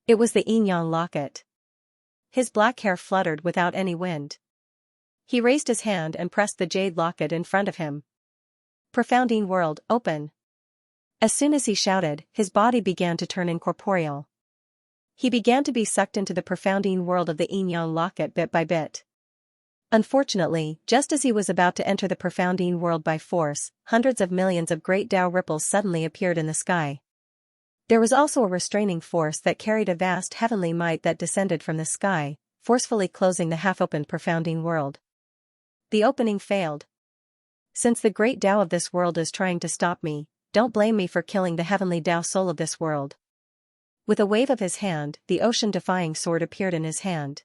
It was the Yin Yang locket. His black hair fluttered without any wind. He raised his hand and pressed the jade locket in front of him. Profounding world, open. As soon as he shouted, his body began to turn incorporeal. He began to be sucked into the profounding world of the Yin Yang locket bit by bit. Unfortunately, just as he was about to enter the profounding world by force, hundreds of millions of great Tao ripples suddenly appeared in the sky. There was also a restraining force that carried a vast heavenly might that descended from the sky, forcefully closing the half-opened profounding world. The opening failed. Since the great Tao of this world is trying to stop me, don't blame me for killing the heavenly Tao soul of this world. With a wave of his hand, the ocean-defying sword appeared in his hand.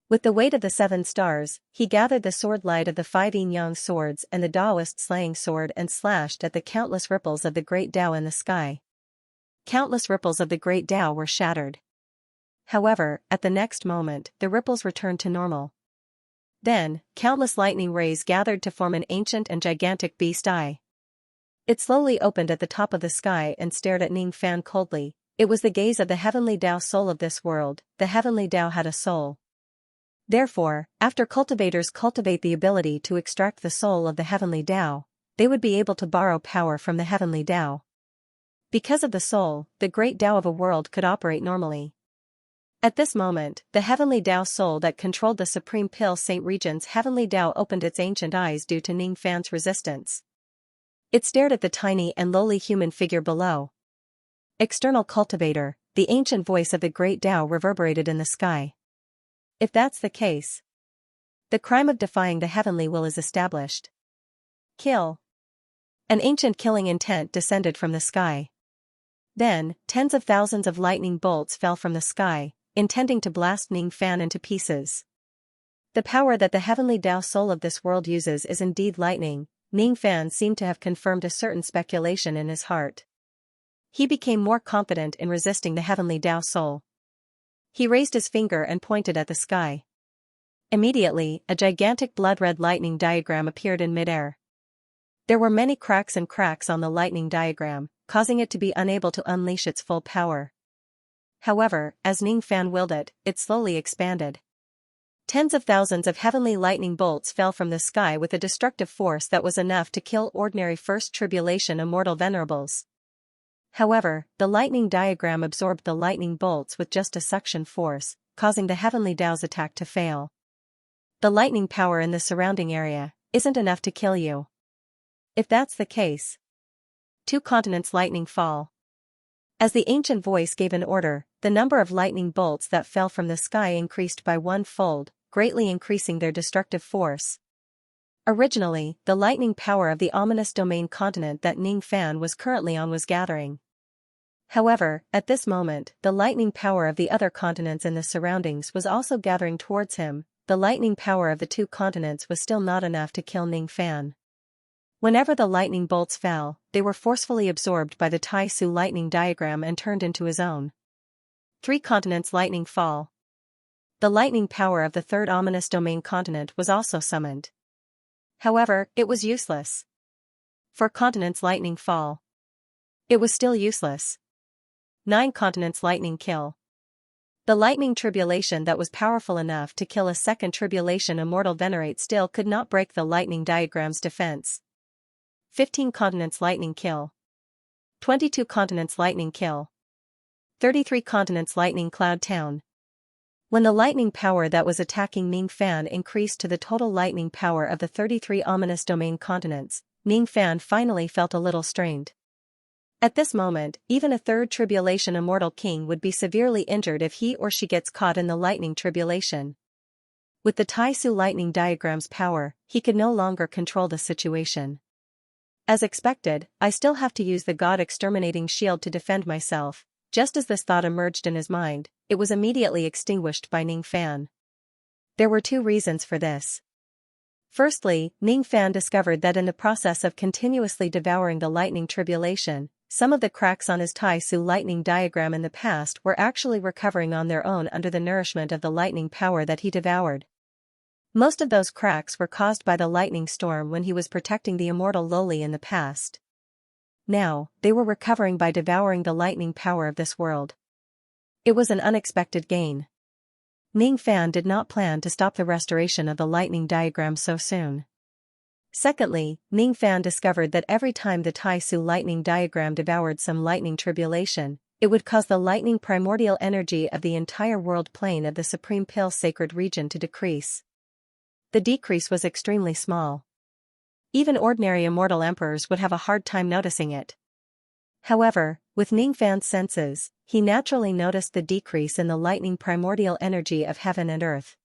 With the weight of the 7 stars, he gathered the sword light of the 5 yin-yang swords and the Taoist slaying sword and slashed at the countless ripples of the great Tao in the sky. Countless ripples of the great Tao were shattered. However, at the next moment, the ripples returned to normal. Then, countless lightning rays gathered to form an ancient and gigantic beast eye. It slowly opened at the top of the sky and stared at Ning Fan coldly. It was the gaze of the heavenly Tao soul of this world. The heavenly Tao had a soul. Therefore, after cultivators cultivate the ability to extract the soul of the heavenly Tao, they would be able to borrow power from the heavenly Tao. Because of the soul, the great Tao of a world could operate normally. At this moment, the heavenly Tao soul that controlled the Supreme Pill Saint Regent's heavenly Tao opened its ancient eyes due to Ning Fan's resistance. It stared at the tiny and lowly human figure below. External cultivator, the ancient voice of the great Tao reverberated in the sky. If that's the case, the crime of defying the heavenly will is established. Kill. An ancient killing intent descended from the sky. Then, tens of thousands of lightning bolts fell from the sky, intending to blast Ning Fan into pieces. The power that the heavenly Tao soul of this world uses is indeed lightning. Ning Fan seemed to have confirmed a certain speculation in his heart. He became more confident in resisting the heavenly Tao soul. He raised his finger and pointed at the sky. Immediately, a gigantic blood-red lightning diagram appeared in midair. There were many cracks on the lightning diagram, causing it to be unable to unleash its full power. However, as Ning Fan willed it, it slowly expanded. Tens of thousands of heavenly lightning bolts fell from the sky with a destructive force that was enough to kill ordinary First Tribulation immortal venerables. However, the lightning diagram absorbed the lightning bolts with just a suction force, causing the heavenly Tao's attack to fail. The lightning power in the surrounding area isn't enough to kill you. If that's the case, 2 continents lightning fall. As the ancient voice gave an order, the number of lightning bolts that fell from the sky increased by 1-fold, greatly increasing their destructive force. Originally, the lightning power of the ominous domain continent that Ning Fan was currently on was gathering. However, at this moment, the lightning power of the other continents in the surroundings was also gathering towards him. The lightning power of the 2 continents was still not enough to kill Ning Fan. Whenever the lightning bolts fell, they were forcefully absorbed by the Tai Su lightning diagram and turned into his own. 3 continents lightning fall. The lightning power of the 3rd ominous domain continent was also summoned. However, it was useless. 4 continents lightning fall. It was still useless. 9 continents lightning kill. The lightning tribulation that was powerful enough to kill a 2nd tribulation immortal venerate still could not break the lightning diagram's defense. 15 continents lightning kill. 22 continents lightning kill. 33 continents lightning cloud town. When the lightning power that was attacking Ning Fan increased to the total lightning power of the 33 ominous domain continents, Ning Fan finally felt a little strained. At this moment, even a 3rd tribulation immortal king would be severely injured if he or she gets caught in the lightning tribulation. With the Tai Su lightning diagram's power, he could no longer control the situation. As expected, I still have to use the God-exterminating shield to defend myself. Just as this thought emerged in his mind, it was immediately extinguished by Ning Fan. There were two reasons for this. Firstly, Ning Fan discovered that in the process of continuously devouring the lightning tribulation, some of the cracks on his Tai Su lightning diagram in the past were actually recovering on their own under the nourishment of the lightning power that he devoured. Most of those cracks were caused by the lightning storm when he was protecting the immortal Loli in the past. Now, they were recovering by devouring the lightning power of this world. It was an unexpected gain. Ning Fan did not plan to stop the restoration of the lightning diagram so soon. Secondly, Ning Fan discovered that every time the Tai Su lightning diagram devoured some lightning tribulation, it would cause the lightning primordial energy of the entire world plane of the Supreme Pale Sacred region to decrease. The decrease was extremely small. Even ordinary immortal emperors would have a hard time noticing it. However, with Ning Fan's senses, he naturally noticed the decrease in the lightning primordial energy of heaven and earth.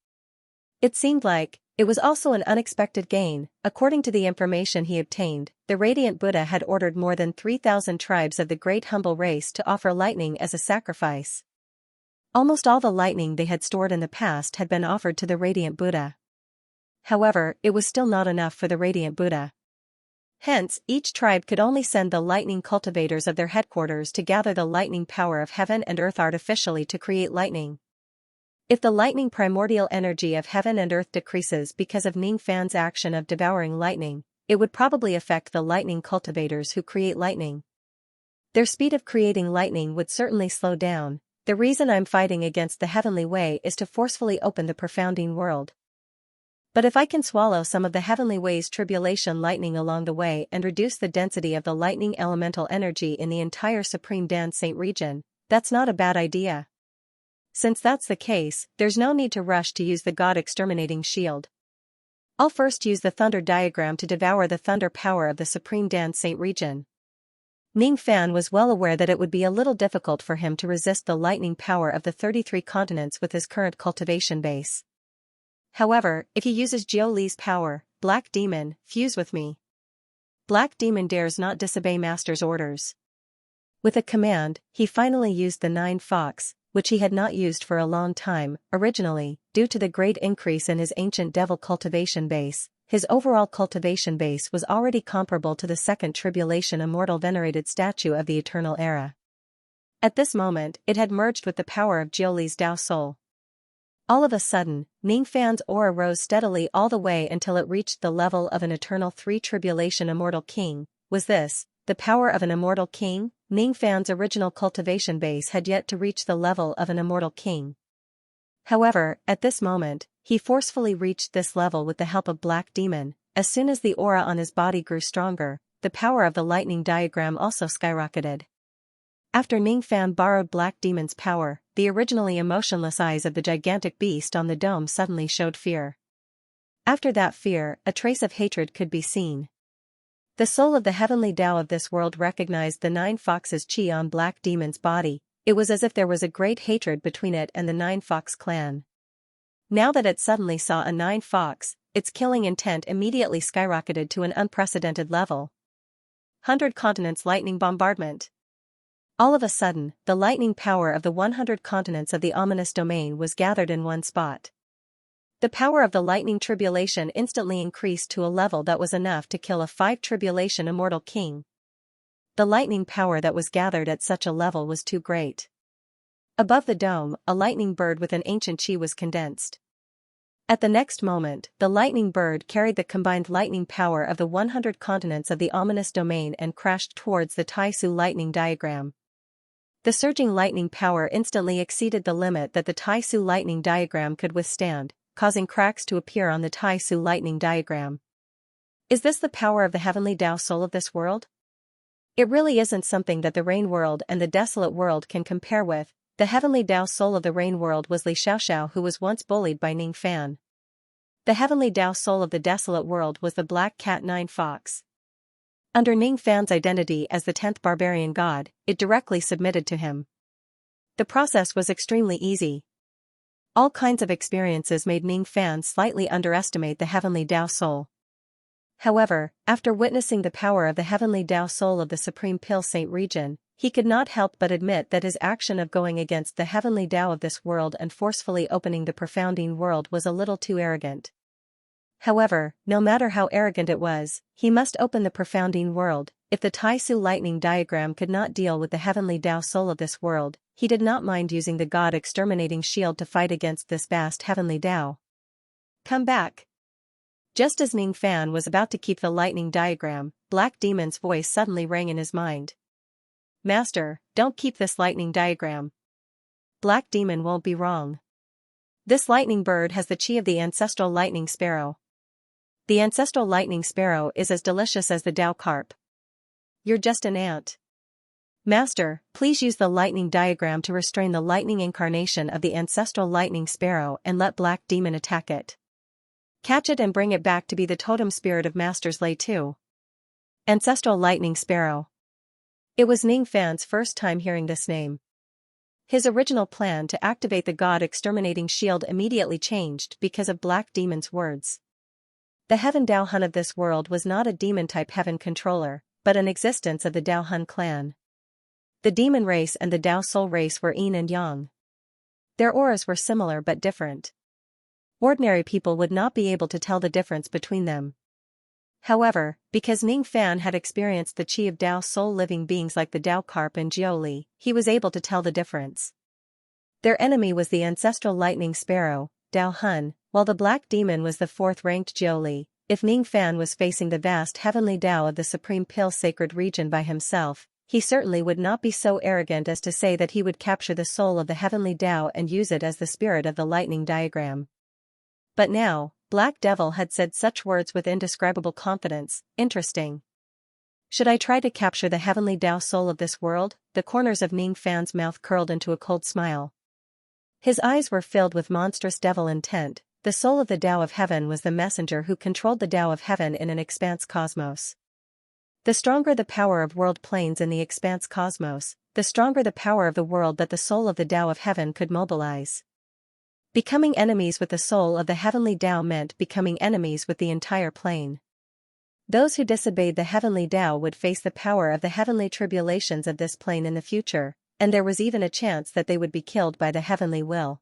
It seemed like it was also an unexpected gain. According to the information he obtained, the Radiant Buddha had ordered more than 3,000 tribes of the Great Humble Race to offer lightning as a sacrifice. Almost all the lightning they had stored in the past had been offered to the Radiant Buddha. However, it was still not enough for the Radiant Buddha. Hence, each tribe could only send the lightning cultivators of their headquarters to gather the lightning power of heaven and earth artificially to create lightning. If the lightning primordial energy of heaven and earth decreases because of Ning Fan's action of devouring lightning, it would probably affect the lightning cultivators who create lightning. Their speed of creating lightning would certainly slow down. The reason I'm fighting against the heavenly way is to forcefully open the profounding world. But if I can swallow some of the heavenly way's tribulation lightning along the way and reduce the density of the lightning elemental energy in the entire Supreme Dan Saint region, that's not a bad idea. Since that's the case, there's no need to rush to use the God-exterminating shield. I'll first use the thunder diagram to devour the thunder power of the Supreme Dan Saint region. Ning Fan was well aware that it would be a little difficult for him to resist the lightning power of the 33 continents with his current cultivation base. However, if he uses Jiu Li's power, Black Demon, fuse with me. Black Demon dares not disobey Master's orders. With a command, he finally used the 9 Fox, which he had not used for a long time. Originally, due to the great increase in his ancient devil cultivation base, his overall cultivation base was already comparable to the second tribulation immortal venerated statue of the eternal era. At this moment, it had merged with the power of Jiu Li's Tao Soul. All of a sudden, Ning Fan's aura rose steadily all the way until it reached the level of an eternal 3 tribulation immortal king. Was this the power of an immortal king? Ning Fan's original cultivation base had yet to reach the level of an immortal king. However, at this moment, he forcefully reached this level with the help of Black Demon. As soon as the aura on his body grew stronger, the power of the lightning diagram also skyrocketed. After Ning Fan borrowed Black Demon's power, the originally emotionless eyes of the gigantic beast on the dome suddenly showed fear. After that fear, a trace of hatred could be seen. The soul of the heavenly Tao of this world recognized the 9 Foxes' chi on Black Demon's body. It was as if there was a great hatred between it and the 9 Fox clan. Now that it suddenly saw a 9 Fox, its killing intent immediately skyrocketed to an unprecedented level. 100 Continents Lightning Bombardment. All of a sudden, the lightning power of the 100 continents of the ominous domain was gathered in one spot. The power of the lightning tribulation instantly increased to a level that was enough to kill a 5 tribulation immortal king. The lightning power that was gathered at such a level was too great. Above the dome, a lightning bird with an ancient chi was condensed. At the next moment, the lightning bird carried the combined lightning power of the 100 continents of the ominous domain and crashed towards the Tai Su lightning diagram. The surging lightning power instantly exceeded the limit that the Tai Su lightning diagram could withstand, causing cracks to appear on the Tai Su lightning diagram. Is this the power of the heavenly Tao soul of this world? It really isn't something that the rain world and the desolate world can compare with. The heavenly Tao soul of the rain world was Li Xiaoxiao, who was once bullied by Ning Fan. The heavenly Tao soul of the desolate world was the Black Cat 9 Fox. Under Ning Fan's identity as the 10th barbarian god, it directly submitted to him. The process was extremely easy. All kinds of experiences made Ning Fan slightly underestimate the heavenly Tao soul. However, after witnessing the power of the heavenly Tao soul of the Supreme Pale Saint region, he could not help but admit that his action of going against the heavenly Tao of this world and forcefully opening the profounding world was a little too arrogant. However, no matter how arrogant it was, he must open the profounding world. If the Tai Su lightning diagram could not deal with the heavenly Tao soul of this world, he did not mind using the God-exterminating shield to fight against this vast heavenly Tao. Come back. Just as Ning Fan was about to keep the lightning diagram, Black Demon's voice suddenly rang in his mind. Master, don't keep this lightning diagram. Black Demon won't be wrong. This lightning bird has the chi of the ancestral lightning sparrow. The ancestral lightning sparrow is as delicious as the Tao carp. You're just an ant. Master, please use the lightning diagram to restrain the lightning incarnation of the ancestral lightning sparrow and let Black Demon attack it. Catch it and bring it back to be the totem spirit of Master's Lay 2. Ancestral lightning sparrow. It was Ning Fan's first time hearing this name. His original plan to activate the God-exterminating shield immediately changed because of Black Demon's words. The Heaven Dao Hun of this world was not a demon-type heaven controller, but an existence of the Dao Hun clan. The demon race and the Dao soul race were yin and yang. Their auras were similar but different. Ordinary people would not be able to tell the difference between them. However, because Ning Fan had experienced the chi of Dao soul living beings like the Dao carp and Jiuli, he was able to tell the difference. Their enemy was the ancestral lightning sparrow, Dao Hun, while the Black Demon was the fourth-ranked Jiuli. If Ning Fan was facing the vast heavenly Tao of the Supreme Pale Sacred region by himself, he certainly would not be so arrogant as to say that he would capture the soul of the heavenly Tao and use it as the spirit of the lightning diagram. But now, Black Devil had said such words with indescribable confidence. Interesting. Should I try to capture the heavenly Tao soul of this world? The corners of Ning Fan's mouth curled into a cold smile. His eyes were filled with monstrous devil intent. The soul of the Tao of Heaven was the messenger who controlled the Tao of Heaven in an expanse cosmos. The stronger the power of world planes in the expanse cosmos, the stronger the power of the world that the soul of the Tao of Heaven could mobilize. Becoming enemies with the soul of the heavenly Tao meant becoming enemies with the entire plane. Those who disobeyed the heavenly Tao would face the power of the heavenly tribulations of this plane in the future, and there was even a chance that they would be killed by the heavenly will.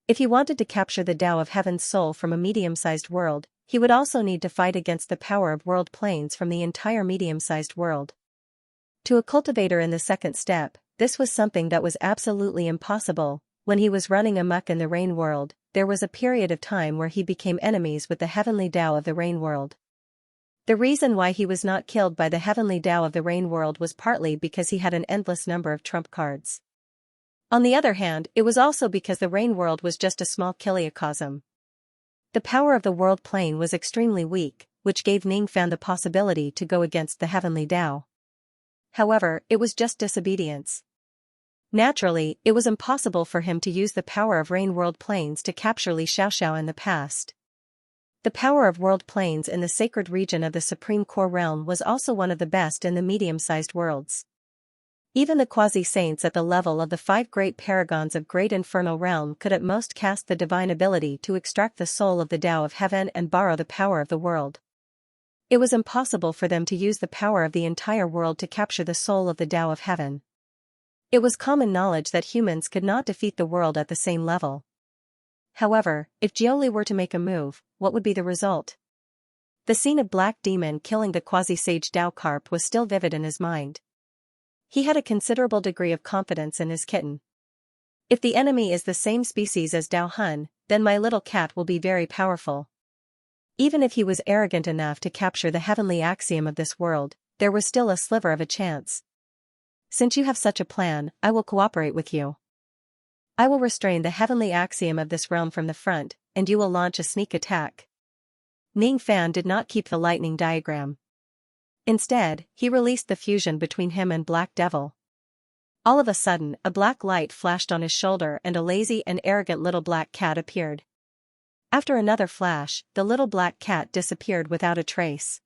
If he wanted to capture the Tao of Heaven's soul from a medium-sized world, he would also need to fight against the power of world planes from the entire medium-sized world. To a cultivator in the second step, this was something that was absolutely impossible. When he was running amok in the rain world, there was a period of time where he became enemies with the heavenly Tao of the rain world. The reason why he was not killed by the heavenly Tao of the rain world was partly because he had an endless number of trump cards. On the other hand, it was also because the rain world was just a small kiliocosm. The power of the world plane was extremely weak, which gave Ning Fan the possibility to go against the heavenly Tao. However, it was just disobedience. Naturally, it was impossible for him to use the power of rain world planes to capture Li Xiaoxiao in the past. The power of world planes in the sacred region of the Supreme Core Realm was also one of the best in the medium-sized worlds. Even the quasi-saints at the level of the 5 great paragons of Great Inferno Realm could at most cast the divine ability to extract the soul of the Tao of Heaven and borrow the power of the world. It was impossible for them to use the power of the entire world to capture the soul of the Tao of Heaven. It was common knowledge that humans could not defeat the world at the same level. However, if Jiuli were to make a move, what would be the result? The scene of Black Demon killing the quasi-sage Dao Carp was still vivid in his mind. He had a considerable degree of confidence in his kitten. If the enemy is the same species as Dao Hun, then my little cat will be very powerful. Even if he was arrogant enough to capture the heavenly axiom of this world, there was still a sliver of a chance. Since you have such a plan, I will cooperate with you. I will restrain the heavenly axiom of this realm from the front, and you will launch a sneak attack. Ning Fan did not keep the lightning diagram. Instead, he released the fusion between him and Black Devil. All of a sudden, a black light flashed on his shoulder and a lazy and arrogant little black cat appeared. After another flash, the little black cat disappeared without a trace.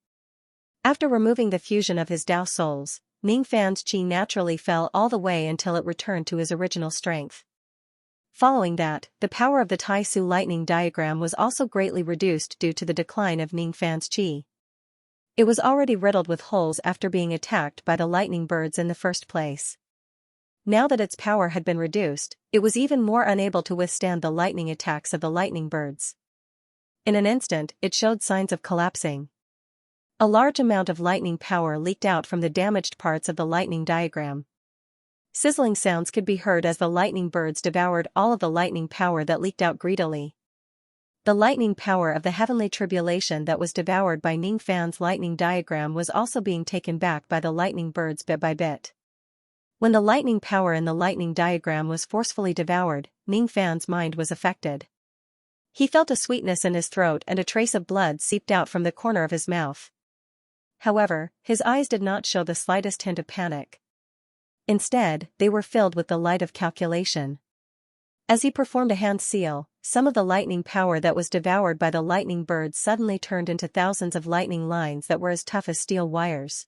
After removing the fusion of his Dao souls, Ning Fan's chi naturally fell all the way until it returned to his original strength. Following that, the power of the Tai Su lightning diagram was also greatly reduced due to the decline of Ning Fan's chi. It was already riddled with holes after being attacked by the lightning birds in the first place. Now that its power had been reduced, it was even more unable to withstand the lightning attacks of the lightning birds. In an instant, it showed signs of collapsing. A large amount of lightning power leaked out from the damaged parts of the lightning diagram. Sizzling sounds could be heard as the lightning birds devoured all of the lightning power that leaked out greedily. The lightning power of the heavenly tribulation that was devoured by Ning Fan's lightning diagram was also being taken back by the lightning birds bit by bit. When the lightning power in the lightning diagram was forcefully devoured, Ning Fan's mind was affected. He felt a sweetness in his throat and a trace of blood seeped out from the corner of his mouth. However, his eyes did not show the slightest hint of panic. Instead, they were filled with the light of calculation. As he performed a hand seal, some of the lightning power that was devoured by the lightning birds suddenly turned into thousands of lightning lines that were as tough as steel wires.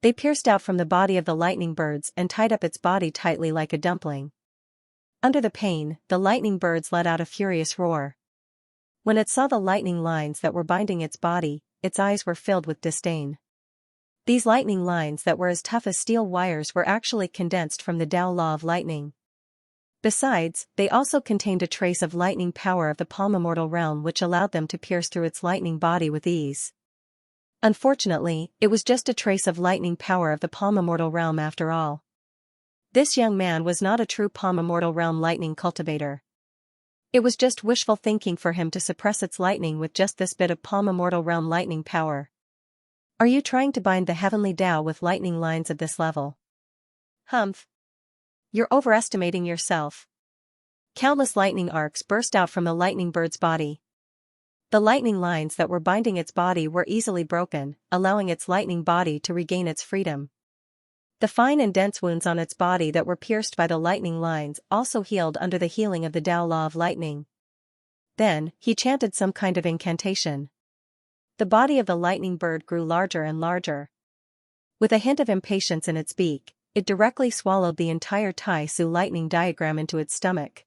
They pierced out from the body of the lightning birds and tied up its body tightly like a dumpling. Under the pain, the lightning birds let out a furious roar. When it saw the lightning lines that were binding its body, its eyes were filled with disdain. These lightning lines that were as tough as steel wires were actually condensed from the Tao law of lightning. Besides, they also contained a trace of lightning power of the palm-immortal realm which allowed them to pierce through its lightning body with ease. Unfortunately, it was just a trace of lightning power of the palm-immortal realm after all. This young man was not a true palm-immortal realm lightning cultivator. It was just wishful thinking for him to suppress its lightning with just this bit of palm-immortal realm lightning power. Are you trying to bind the heavenly Tao with lightning lines at this level? Humph. You're overestimating yourself. Countless lightning arcs burst out from the lightning bird's body. The lightning lines that were binding its body were easily broken, allowing its lightning body to regain its freedom. The fine and dense wounds on its body that were pierced by the lightning lines also healed under the healing of the Tao law of lightning. Then, he chanted some kind of incantation. The body of the lightning bird grew larger and larger. With a hint of impatience in its beak, it directly swallowed the entire Tai Su lightning diagram into its stomach.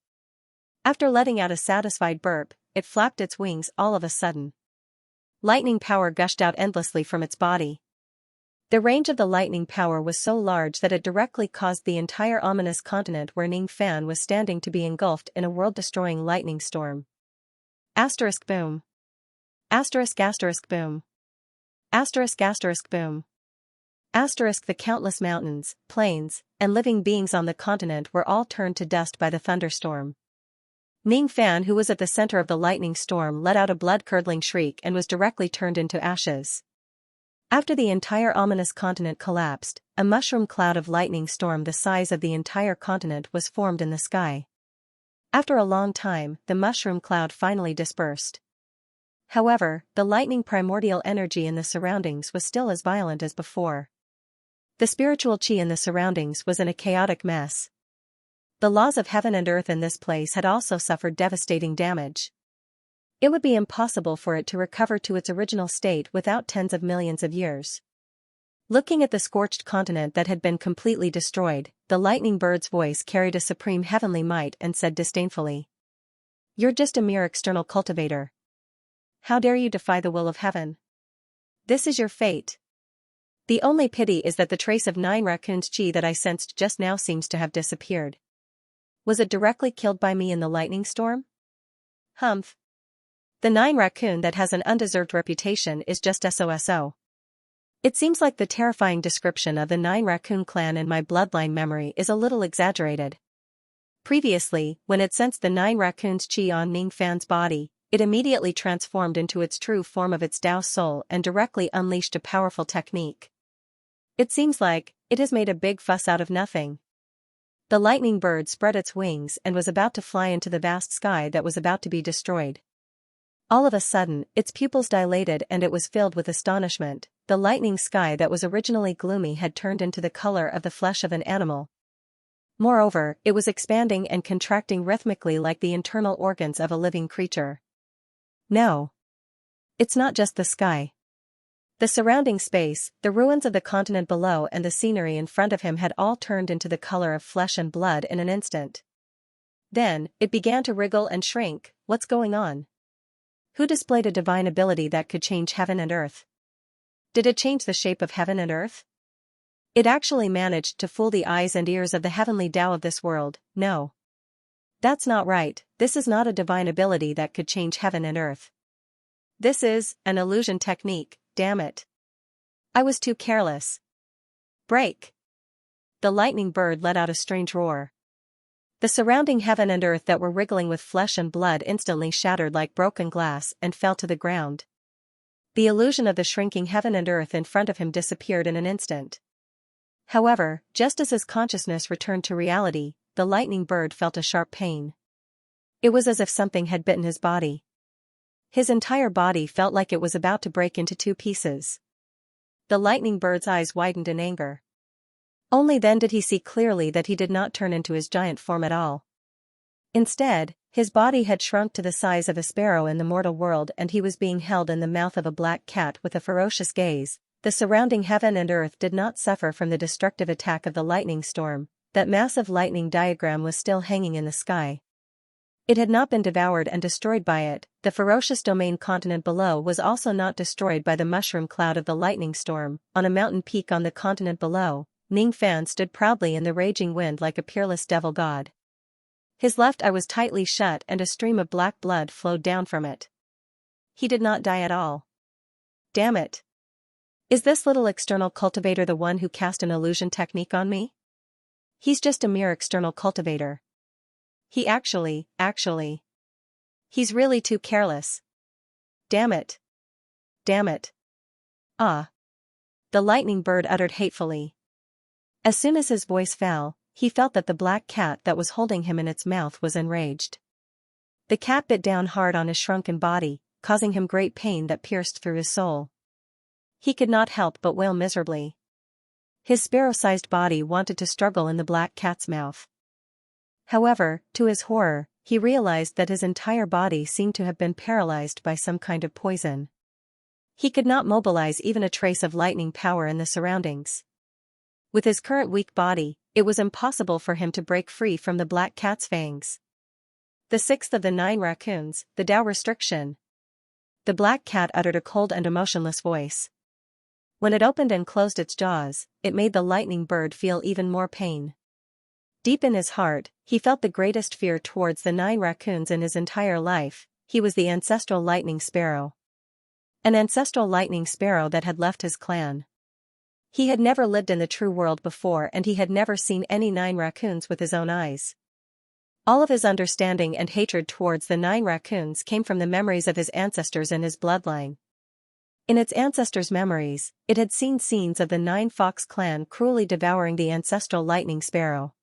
After letting out a satisfied burp, it flapped its wings all of a sudden. Lightning power gushed out endlessly from its body. The range of the lightning power was so large that it directly caused the entire ominous continent where Ning Fan was standing to be engulfed in a world-destroying lightning storm. Asterisk boom. Asterisk asterisk boom. Asterisk asterisk boom. Asterisk the countless mountains, plains, and living beings on the continent were all turned to dust by the thunderstorm. Ning Fan, who was at the center of the lightning storm, let out a blood-curdling shriek and was directly turned into ashes. After the entire ominous continent collapsed, a mushroom cloud of lightning storm the size of the entire continent was formed in the sky. After a long time, the mushroom cloud finally dispersed. However, the lightning primordial energy in the surroundings was still as violent as before. The spiritual chi in the surroundings was in a chaotic mess. The laws of heaven and earth in this place had also suffered devastating damage. It would be impossible for it to recover to its original state without tens of millions of years. Looking at the scorched continent that had been completely destroyed, the lightning bird's voice carried a supreme heavenly might and said disdainfully, "You're just a mere external cultivator. How dare you defy the will of heaven? This is your fate. The only pity is that the trace of 9 raccoons' chi that I sensed just now seems to have disappeared. Was it directly killed by me in the lightning storm? Humph. The 9 raccoon that has an undeserved reputation is just SOSO. It seems like the terrifying description of the 9 raccoon clan in my bloodline memory is a little exaggerated. Previously, when it sensed the 9 raccoons' chi on Ning Fan's body, it immediately transformed into its true form of its Tao soul and directly unleashed a powerful technique. It seems like it has made a big fuss out of nothing. The lightning bird spread its wings and was about to fly into the vast sky that was about to be destroyed. All of a sudden, its pupils dilated and it was filled with astonishment. The lightning sky that was originally gloomy had turned into the color of the flesh of an animal. Moreover, it was expanding and contracting rhythmically like the internal organs of a living creature. No. It's not just the sky. The surrounding space, the ruins of the continent below and the scenery in front of him had all turned into the color of flesh and blood in an instant. Then, it began to wriggle and shrink. What's going on? Who displayed a divine ability that could change heaven and earth? Did it change the shape of heaven and earth? It actually managed to fool the eyes and ears of the heavenly Tao of this world. No. That's not right. This is not a divine ability that could change heaven and earth. This is an illusion technique, damn it. I was too careless. Break. The lightning bird let out a strange roar. The surrounding heaven and earth that were wriggling with flesh and blood instantly shattered like broken glass and fell to the ground. The illusion of the shrinking heaven and earth in front of him disappeared in an instant. However, just as his consciousness returned to reality, the lightning bird felt a sharp pain. It was as if something had bitten his body. His entire body felt like it was about to break into two pieces. The lightning bird's eyes widened in anger. Only then did he see clearly that he did not turn into his giant form at all. Instead, his body had shrunk to the size of a sparrow in the mortal world and he was being held in the mouth of a black cat with a ferocious gaze. The surrounding heaven and earth did not suffer from the destructive attack of the lightning storm. That massive lightning diagram was still hanging in the sky. It had not been devoured and destroyed by it. The ferocious domain continent below was also not destroyed by the mushroom cloud of the lightning storm. On a mountain peak on the continent below, Ning Fan stood proudly in the raging wind like a peerless devil god. His left eye was tightly shut and a stream of black blood flowed down from it. He did not die at all. Damn it. Is this little external cultivator the one who cast an illusion technique on me? He's just a mere external cultivator. He actually. He's really too careless. Damn it. Damn it. Ah. The lightning bird uttered hatefully. As soon as his voice fell, he felt that the black cat that was holding him in its mouth was enraged. The cat bit down hard on his shrunken body, causing him great pain that pierced through his soul. He could not help but wail miserably. His sparrow-sized body wanted to struggle in the black cat's mouth. However, to his horror, he realized that his entire body seemed to have been paralyzed by some kind of poison. He could not mobilize even a trace of lightning power in the surroundings. With his current weak body, it was impossible for him to break free from the black cat's fangs. The sixth of the 9 raccoons, the Tao restriction. The black cat uttered a cold and emotionless voice. When it opened and closed its jaws, it made the lightning bird feel even more pain. Deep in his heart, he felt the greatest fear towards the 9 raccoons in his entire life. He was the ancestral lightning sparrow. An ancestral lightning sparrow that had left his clan. He had never lived in the true world before and he had never seen any 9 raccoons with his own eyes. All of his understanding and hatred towards the 9 raccoons came from the memories of his ancestors and his bloodline. In its ancestors' memories, it had seen scenes of the 9 fox clan cruelly devouring the ancestral lightning sparrow.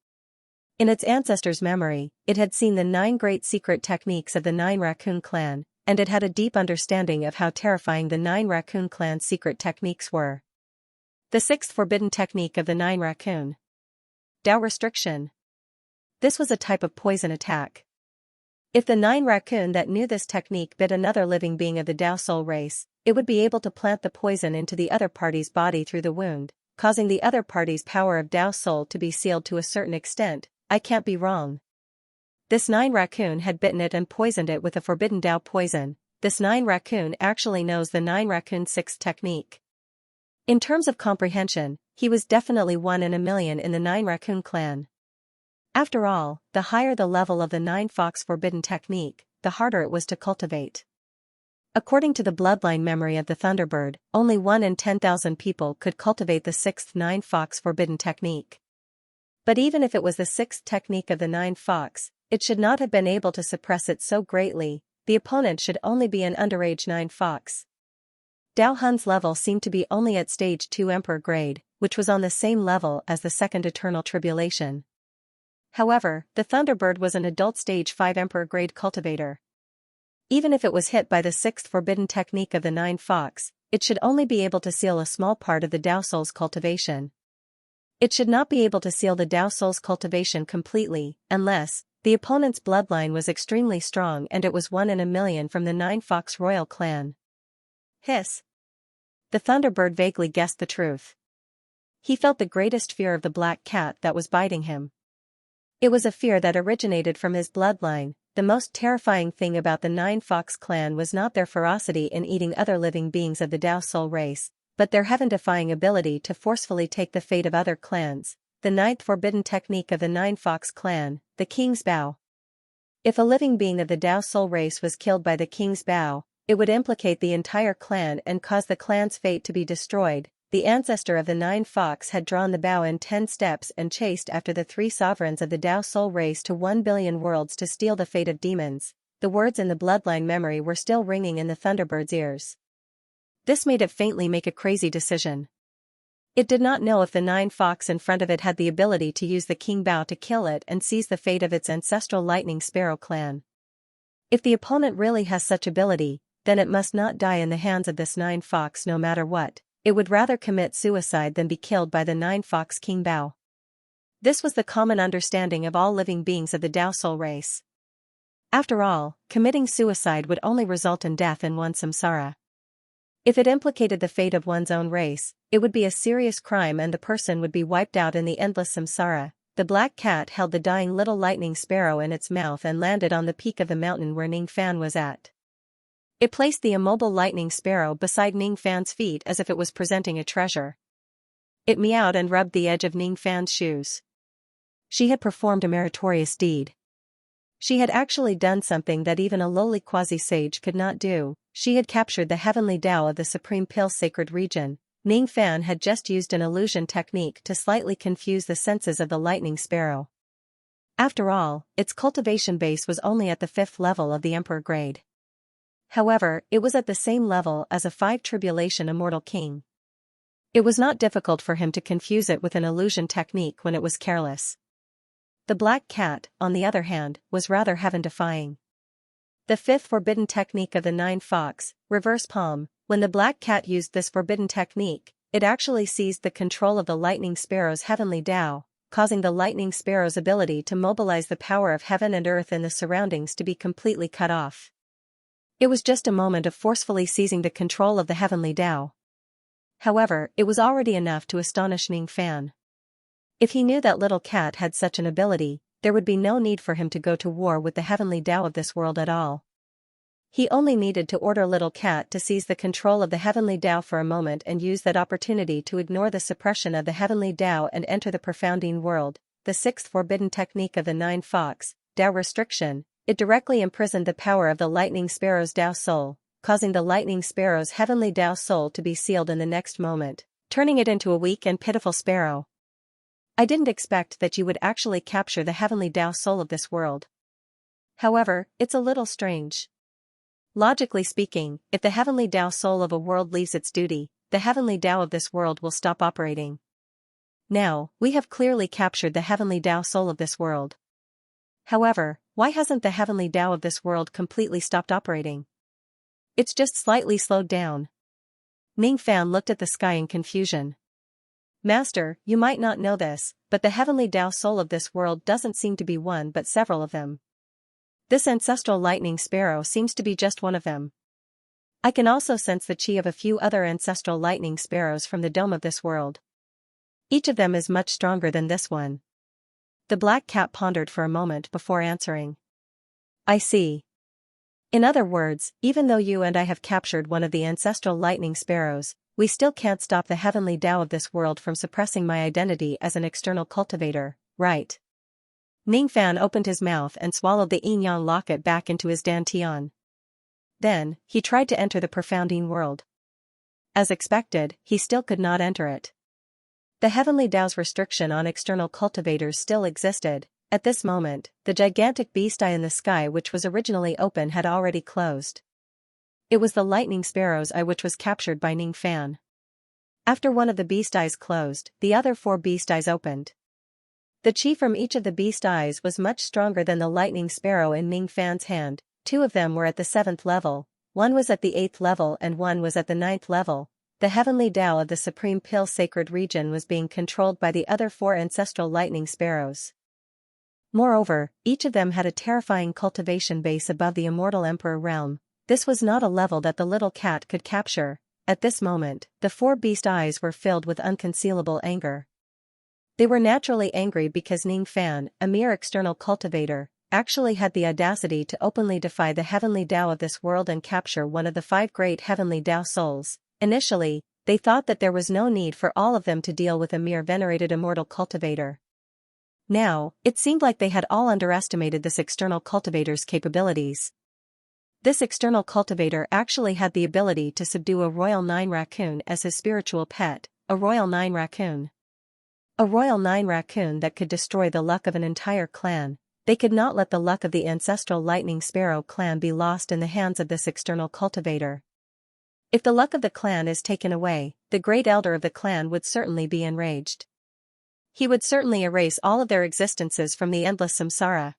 In its ancestors' memory, it had seen the 9 great secret techniques of the 9 raccoon clan, and it had a deep understanding of how terrifying the 9 raccoon clan's secret techniques were. The 6th forbidden technique of the 9 raccoon. Tao restriction. This was a type of poison attack. If the 9 raccoon that knew this technique bit another living being of the Tao soul race, it would be able to plant the poison into the other party's body through the wound, causing the other party's power of Tao soul to be sealed to a certain extent. I can't be wrong. This 9 raccoon had bitten it and poisoned it with a forbidden Tao poison. This 9 raccoon actually knows the 9 raccoon 6th technique. In terms of comprehension, he was definitely 1 in a million in the 9 raccoon clan. After all, the higher the level of the 9 fox forbidden technique, the harder it was to cultivate. According to the bloodline memory of the Thunderbird, only 1 in 10,000 people could cultivate the 6th 9 fox forbidden technique. But even if it was the 6th technique of the 9 fox, it should not have been able to suppress it so greatly. The opponent should only be an underage 9 fox. Dao Hun's level seemed to be only at stage 2 Emperor grade, which was on the same level as the second Eternal Tribulation. However, the Thunderbird was an adult stage 5 Emperor grade cultivator. Even if it was hit by the 6th forbidden technique of the 9 fox, it should only be able to seal a small part of the Tao Soul's cultivation. It should not be able to seal the Tao Soul's cultivation completely, unless the opponent's bloodline was extremely strong and it was 1 in a million from the 9 fox royal clan. Hiss. The Thunderbird vaguely guessed the truth. He felt the greatest fear of the black cat that was biting him. It was a fear that originated from his bloodline. The most terrifying thing about the 9 fox clan was not their ferocity in eating other living beings of the Tao soul race. but their heaven-defying ability to forcefully take the fate of other clans, the ninth forbidden technique of the Nine Fox clan, the King's Bow. If a living being of the Dao soul race was killed by the King's Bow, it would implicate the entire clan and cause the clan's fate to be destroyed. The ancestor of the Nine Fox had drawn the bow in 10 steps and chased after the 3 sovereigns of the Dao soul race to 1 billion worlds to steal the fate of demons. The words in the bloodline memory were still ringing in the Thunderbird's ears. This made it faintly make a crazy decision. It did not know if the Nine Fox in front of it had the ability to use the King Bow to kill it and seize the fate of its ancestral Lightning Sparrow clan. If the opponent really has such ability, then it must not die in the hands of this Nine Fox no matter what. It would rather commit suicide than be killed by the Nine Fox King Bow. This was the common understanding of all living beings of the Dao soul race. After all, committing suicide would only result in death in one's samsara. If it implicated the fate of one's own race, it would be a serious crime and the person would be wiped out in the endless samsara. The black cat held the dying little lightning sparrow in its mouth and landed on the peak of the mountain where Ning Fan was at. It placed the immobile lightning sparrow beside Ning Fan's feet as if it was presenting a treasure. It meowed and rubbed the edge of Ning Fan's shoes. She had performed a meritorious deed. She had actually done something that even a lowly quasi-sage could not do. She had captured the heavenly Tao of the Supreme Pill Sacred Region. Ning Fan had just used an illusion technique to slightly confuse the senses of the lightning sparrow. After all, its cultivation base was only at the 5th level of the Emperor grade. However, it was at the same level as a 5 tribulation immortal king. It was not difficult for him to confuse it with an illusion technique when it was careless. The black cat, on the other hand, was rather heaven-defying. The 5th forbidden technique of the Nine Fox, reverse palm. When the black cat used this forbidden technique, it actually seized the control of the lightning sparrow's heavenly Tao, causing the lightning sparrow's ability to mobilize the power of heaven and earth in the surroundings to be completely cut off. It was just a moment of forcefully seizing the control of the heavenly Tao. However, it was already enough to astonish Ning Fan. If he knew that little cat had such an ability, there would be no need for him to go to war with the heavenly Tao of this world at all. He only needed to order little cat to seize the control of the heavenly Tao for a moment and use that opportunity to ignore the suppression of the heavenly Tao and enter the profounding world. The 6th forbidden technique of the Nine Fox, Tao restriction. It directly imprisoned the power of the lightning sparrow's Tao soul, causing the lightning sparrow's heavenly Tao soul to be sealed in the next moment, turning it into a weak and pitiful sparrow. I didn't expect that you would actually capture the heavenly Tao soul of this world. However, it's a little strange. Logically speaking, if the heavenly Tao soul of a world leaves its duty, the heavenly Tao of this world will stop operating. Now, we have clearly captured the heavenly Tao soul of this world. However, why hasn't the heavenly Tao of this world completely stopped operating? It's just slightly slowed down. Ning Fan looked at the sky in confusion. Master, you might not know this, but the heavenly Tao soul of this world doesn't seem to be one but several of them. This ancestral lightning sparrow seems to be just one of them. I can also sense the chi of a few other ancestral lightning sparrows from the dome of this world. Each of them is much stronger than this one. The black cat pondered for a moment before answering. I see. In other words, even though you and I have captured one of the ancestral lightning sparrows, we still can't stop the heavenly Tao of this world from suppressing my identity as an external cultivator, right? Ning Fan opened his mouth and swallowed the yin-yang locket back into his dantian. Then, he tried to enter the profounding world. As expected, he still could not enter it. The heavenly Tao's restriction on external cultivators still existed. At this moment, the gigantic beast eye in the sky which was originally open had already closed. It was the lightning sparrow's eye which was captured by Ning Fan. After one of the beast eyes closed, the other 4 beast eyes opened. The chi from each of the beast eyes was much stronger than the lightning sparrow in Ning Fan's hand. 2 of them were at the 7th level, one was at the 8th level and one was at the 9th level. The heavenly Tao of the Supreme Pill Sacred Region was being controlled by the other 4 ancestral lightning sparrows. Moreover, each of them had a terrifying cultivation base above the immortal Emperor realm. This was not a level that the little cat could capture. At this moment, the 4 beast eyes were filled with unconcealable anger. They were naturally angry because Ning Fan, a mere external cultivator, actually had the audacity to openly defy the heavenly Tao of this world and capture one of the 5 great heavenly Tao souls. Initially, they thought that there was no need for all of them to deal with a mere venerated immortal cultivator. Now, it seemed like they had all underestimated this external cultivator's capabilities. This external cultivator actually had the ability to subdue a Royal 9 raccoon as his spiritual pet, a Royal 9 raccoon. A Royal 9 raccoon that could destroy the luck of an entire clan. They could not let the luck of the ancestral Lightning Sparrow clan be lost in the hands of this external cultivator. If the luck of the clan is taken away, the great elder of the clan would certainly be enraged. He would certainly erase all of their existences from the endless samsara.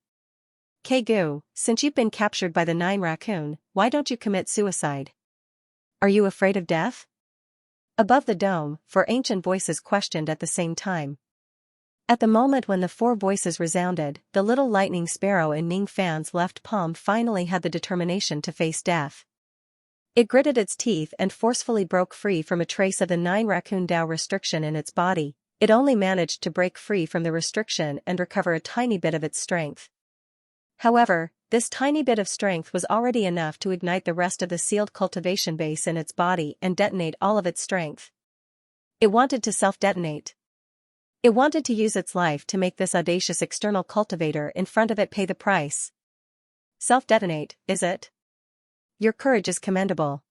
Kegu, since you've been captured by the 9 raccoon, why don't you commit suicide? Are you afraid of death? Above the dome, 4 ancient voices questioned at the same time. At the moment when the 4 voices resounded, the little lightning sparrow in Ning Fan's left palm finally had the determination to face death. It gritted its teeth and forcefully broke free from a trace of the 9 raccoon Dao restriction in its body. It only managed to break free from the restriction and recover a tiny bit of its strength. However, this tiny bit of strength was already enough to ignite the rest of the sealed cultivation base in its body and detonate all of its strength. It wanted to self-detonate. It wanted to use its life to make this audacious external cultivator in front of it pay the price. Self-detonate, is it? Your courage is commendable.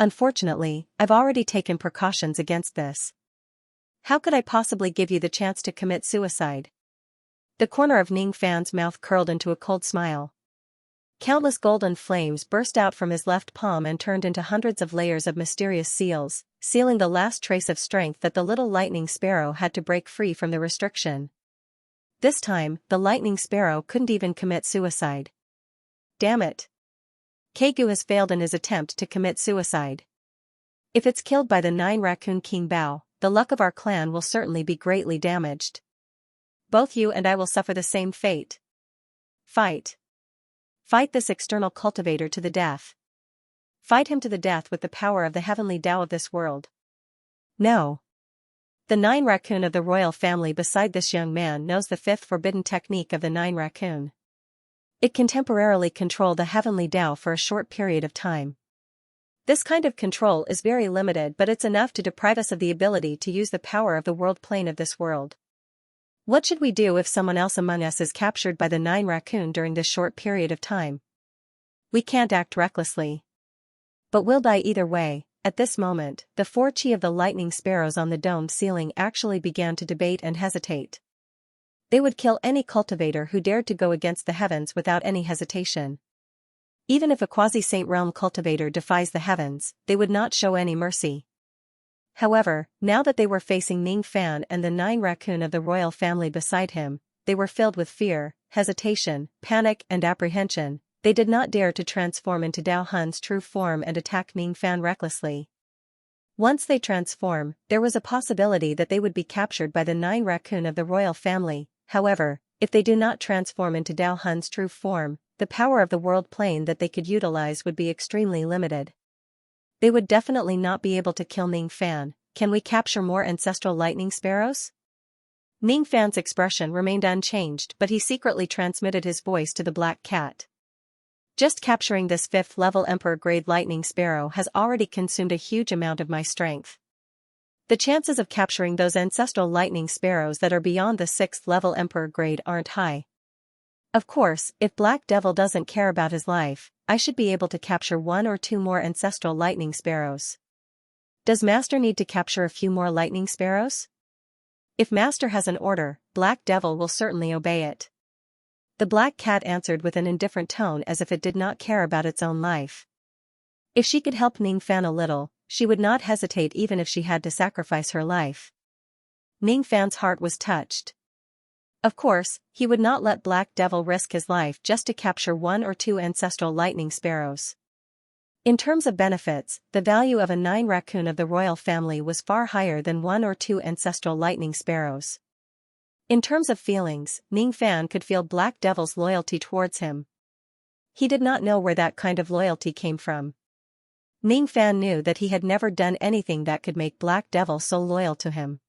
Unfortunately, I've already taken precautions against this. How could I possibly give you the chance to commit suicide? The corner of Ning Fan's mouth curled into a cold smile. Countless golden flames burst out from his left palm and turned into hundreds of layers of mysterious seals, sealing the last trace of strength that the little lightning sparrow had to break free from the restriction. This time, the lightning sparrow couldn't even commit suicide. Damn it. Kegu has failed in his attempt to commit suicide. If it's killed by the 9 raccoon King Bao, the luck of our clan will certainly be greatly damaged. Both you and I will suffer the same fate. Fight. Fight this external cultivator to the death. Fight him to the death with the power of the heavenly Tao of this world. No. The 9 raccoon of the royal family beside this young man knows the 5th forbidden technique of the 9 raccoon. It can temporarily control the heavenly Tao for a short period of time. This kind of control is very limited, but it's enough to deprive us of the ability to use the power of the world plane of this world. What should we do if someone else among us is captured by the 9 raccoon during this short period of time? We can't act recklessly. But we'll die either way. At this moment, the 4 chi of the lightning sparrows on the dome ceiling actually began to debate and hesitate. They would kill any cultivator who dared to go against the heavens without any hesitation. Even if a quasi-saint realm cultivator defies the heavens, they would not show any mercy. However, now that they were facing Ning Fan and the 9 raccoon of the royal family beside him, they were filled with fear, hesitation, panic and apprehension. They did not dare to transform into Dao Hun's true form and attack Ning Fan recklessly. Once they transform, there was a possibility that they would be captured by the 9 raccoon of the royal family. However, if they do not transform into Dao Hun's true form, the power of the world plane that they could utilize would be extremely limited. They would definitely not be able to kill Ning Fan. Can we capture more ancestral lightning sparrows? Ning Fan's expression remained unchanged, but he secretly transmitted his voice to the black cat. Just capturing this 5th level Emperor grade lightning sparrow has already consumed a huge amount of my strength. The chances of capturing those ancestral lightning sparrows that are beyond the 6th level Emperor grade aren't high. Of course, if Black Devil doesn't care about his life, I should be able to capture 1 or 2 more ancestral lightning sparrows. Does Master need to capture a few more lightning sparrows? If Master has an order, Black Devil will certainly obey it. The black cat answered with an indifferent tone as if it did not care about its own life. If she could help Ning Fan a little, she would not hesitate even if she had to sacrifice her life. Ning Fan's heart was touched. Of course, he would not let Black Devil risk his life just to capture 1 or 2 ancestral lightning sparrows. In terms of benefits, the value of a 9 raccoon of the royal family was far higher than 1 or 2 ancestral lightning sparrows. In terms of feelings, Ning Fan could feel Black Devil's loyalty towards him. He did not know where that kind of loyalty came from. Ning Fan knew that he had never done anything that could make Black Devil so loyal to him.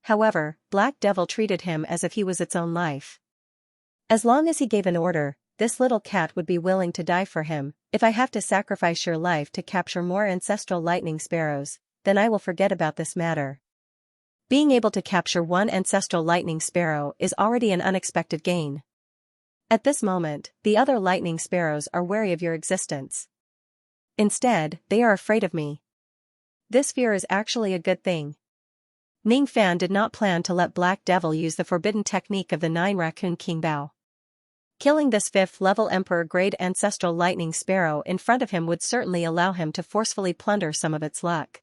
However, Black Devil treated him as if he was its own life. As long as he gave an order, this little cat would be willing to die for him. If I have to sacrifice your life to capture more ancestral lightning sparrows, then I will forget about this matter. Being able to capture one ancestral lightning sparrow is already an unexpected gain. At this moment, the other lightning sparrows are wary of your existence. Instead, they are afraid of me. This fear is actually a good thing. Ning Fan did not plan to let Black Devil use the forbidden technique of the 9 Raccoon King Bao. Killing this 5th-level Emperor-grade ancestral lightning sparrow in front of him would certainly allow him to forcefully plunder some of its luck.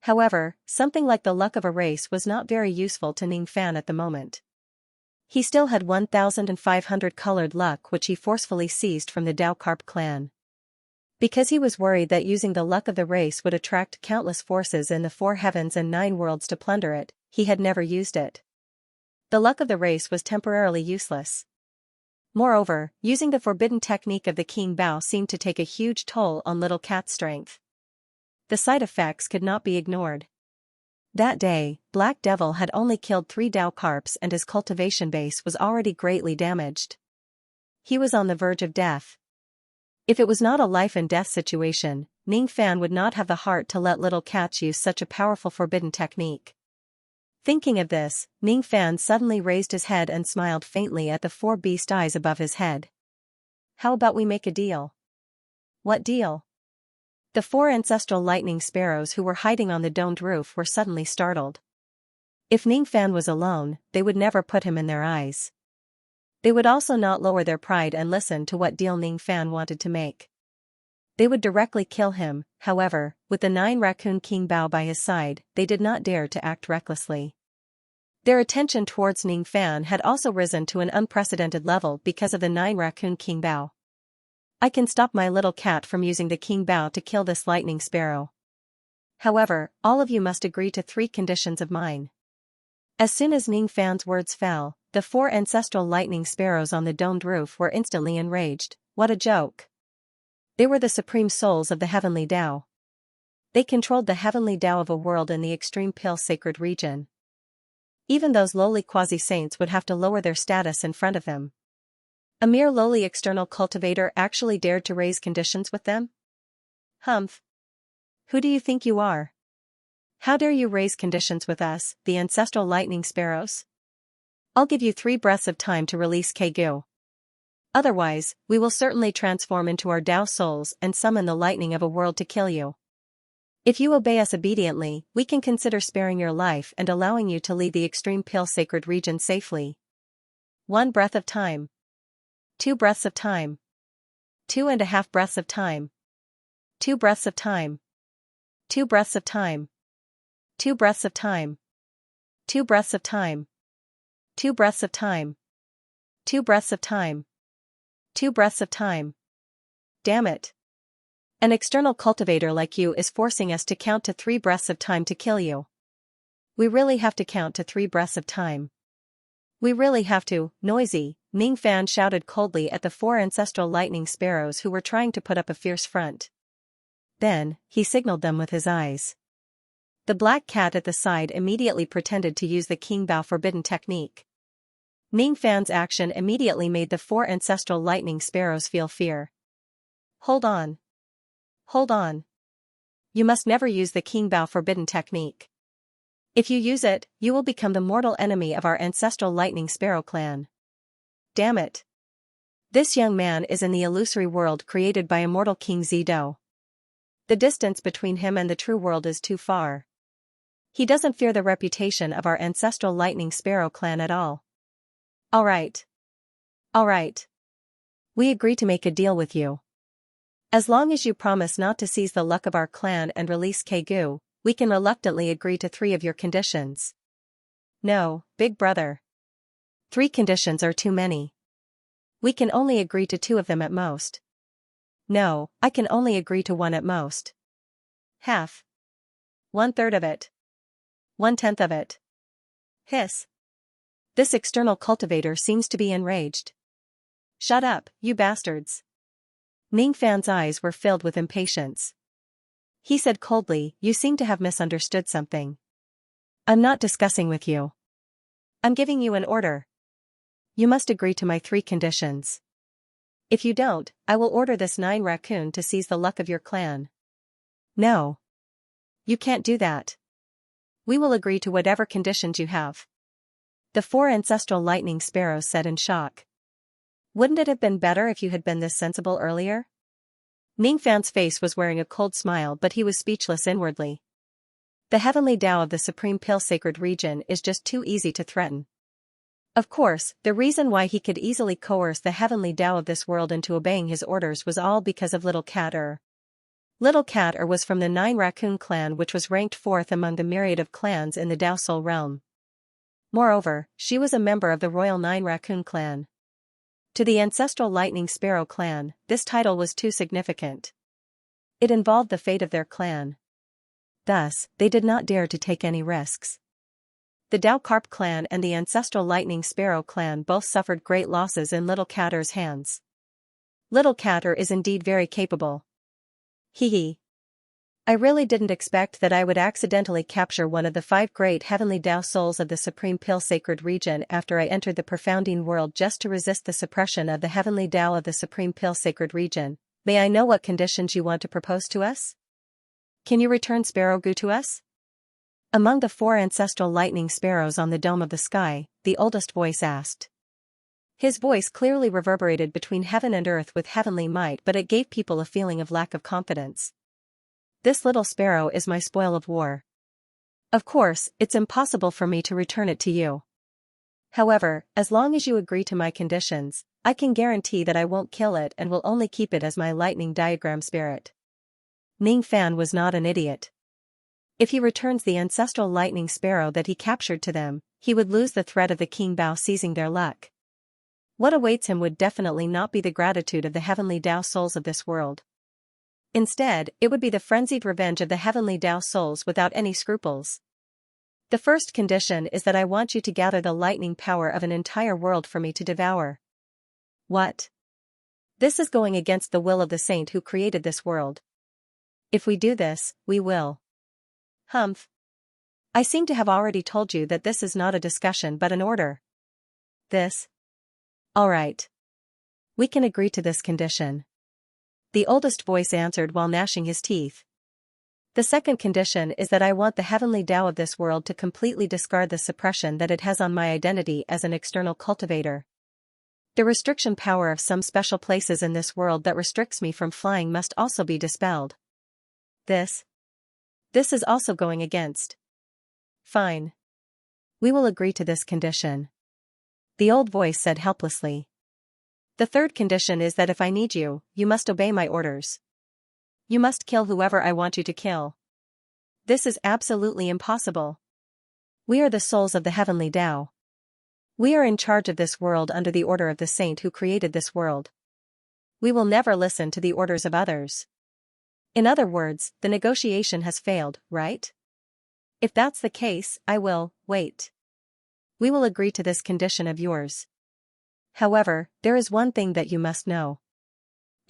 However, something like the luck of a race was not very useful to Ning Fan at the moment. He still had 1,500 colored luck which he forcefully seized from the Dao Carp clan. Because he was worried that using the luck of the race would attract countless forces in the 4 heavens and 9 worlds to plunder it, he had never used it. The luck of the race was temporarily useless. Moreover, using the forbidden technique of the King Bao seemed to take a huge toll on Little Cat's strength. The side effects could not be ignored. That day, Black Devil had only killed 3 Dao Carps and his cultivation base was already greatly damaged. He was on the verge of death. If it was not a life-and-death situation, Ning Fan would not have the heart to let Little Cats use such a powerful forbidden technique. Thinking of this, Ning Fan suddenly raised his head and smiled faintly at the 4 beast eyes above his head. How about we make a deal? What deal? The 4 ancestral lightning sparrows who were hiding on the domed roof were suddenly startled. If Ning Fan was alone, they would never put him in their eyes. They would also not lower their pride and listen to what deal Ning Fan wanted to make. They would directly kill him, however, with the 9 Raccoon King Bao by his side, they did not dare to act recklessly. Their attention towards Ning Fan had also risen to an unprecedented level because of the 9 Raccoon King Bao. I can stop my little cat from using the King Bao to kill this lightning sparrow. However, all of you must agree to 3 conditions of mine. As soon as Ning Fan's words fell, the 4 ancestral lightning sparrows on the domed roof were instantly enraged. What a joke! They were the supreme souls of the heavenly Tao. They controlled the heavenly Tao of a world in the extreme pale sacred region. Even those lowly quasi-saints would have to lower their status in front of them. A mere lowly external cultivator actually dared to raise conditions with them? Humph! Who do you think you are? How dare you raise conditions with us, the ancestral lightning sparrows? I'll give you 3 breaths of time to release Kegu. Otherwise, we will certainly transform into our Tao souls and summon the lightning of a world to kill you. If you obey us obediently, we can consider sparing your life and allowing you to leave the extreme pale sacred region safely. 1 breath of time. 2 breaths of time. 2.5 breaths of time. 2 breaths of time. 2 breaths of time. 2 breaths of time. 2 breaths of time. 2 breaths of time. 2 breaths of time. 2 breaths of time. Damn it. An external cultivator like you is forcing us to count to 3 breaths of time to kill you. We really have to count to 3 breaths of time. We really have to, noisy, Ning Fan shouted coldly at the 4 ancestral lightning sparrows who were trying to put up a fierce front. Then, he signaled them with his eyes. The black cat at the side immediately pretended to use the King Bao forbidden technique. Ning Fan's action immediately made the 4 ancestral lightning sparrows feel fear. Hold on. Hold on. You must never use the King Bao forbidden technique. If you use it, you will become the mortal enemy of our ancestral lightning sparrow clan. Damn it. This young man is in the illusory world created by immortal King Zido. The distance between him and the true world is too far. He doesn't fear the reputation of our ancestral lightning sparrow clan at all. Alright. Alright. We agree to make a deal with you. As long as you promise not to seize the luck of our clan and release Kegu, we can reluctantly agree to 3 of your conditions. No, big brother. 3 conditions are too many. We can only agree to 2 of them at most. No, I can only agree to 1 at most. Half. 1/3 of it. 1/10 of it. Hiss. This external cultivator seems to be enraged. Shut up, you bastards. Ning Fan's eyes were filled with impatience. He said coldly, you seem to have misunderstood something. I'm not discussing with you. I'm giving you an order. You must agree to my 3 conditions. If you don't, I will order this 9 raccoon to seize the luck of your clan. No. You can't do that. We will agree to whatever conditions you have. The 4 ancestral lightning sparrows said in shock. Wouldn't it have been better if you had been this sensible earlier? Ningfan's face was wearing a cold smile, but he was speechless inwardly. The heavenly Tao of the Supreme Pale Sacred Region is just too easy to threaten. Of course, the reason why he could easily coerce the heavenly Tao of this world into obeying his orders was all because of Little Cat Er. Little Cat Er was from the 9 Raccoon clan, which was ranked 4th among the myriad of clans in the Tao Soul realm. Moreover, she was a member of the Royal 9 Raccoon clan. To the ancestral Lightning Sparrow clan, this title was too significant. It involved the fate of their clan. Thus, they did not dare to take any risks. The Tao Carp clan and the ancestral Lightning Sparrow clan both suffered great losses in Little Cat Er's hands. Little Cat Er is indeed very capable. Hee. I really didn't expect that I would accidentally capture one of the 5 great heavenly Tao souls of the Supreme Pale Sacred Region after I entered the profounding world just to resist the suppression of the heavenly Tao of the Supreme Pale Sacred Region. May I know what conditions you want to propose to us? Can you return Sparrow Goo to us? Among the 4 ancestral lightning sparrows on the dome of the sky, the oldest voice asked. His voice clearly reverberated between heaven and earth with heavenly might, but it gave people a feeling of lack of confidence. This little sparrow is my spoil of war. Of course, it's impossible for me to return it to you. However, as long as you agree to my conditions, I can guarantee that I won't kill it and will only keep it as my lightning diagram spirit. Ningfan was not an idiot. If he returns the ancestral lightning sparrow that he captured to them, he would lose the threat of the King Bao seizing their luck. What awaits him would definitely not be the gratitude of the heavenly Tao souls of this world. Instead, it would be the frenzied revenge of the heavenly Tao souls without any scruples. The first condition is that I want you to gather the lightning power of an entire world for me to devour. What? This is going against the will of the saint who created this world. If we do this, we will. Humph. I seem to have already told you that this is not a discussion but an order. This? All right. We can agree to this condition. The oldest voice answered while gnashing his teeth. The second condition is that I want the heavenly Tao of this world to completely discard the suppression that it has on my identity as an external cultivator. The restriction power of some special places in this world that restricts me from flying must also be dispelled. This is also going against. Fine. We will agree to this condition. The old voice said helplessly. The third condition is that if I need you, you must obey my orders. You must kill whoever I want you to kill. This is absolutely impossible. We are the souls of the heavenly Tao. We are in charge of this world under the order of the saint who created this world. We will never listen to the orders of others. In other words, the negotiation has failed, right? If that's the case, I will wait. We will agree to this condition of yours. However, there is one thing that you must know.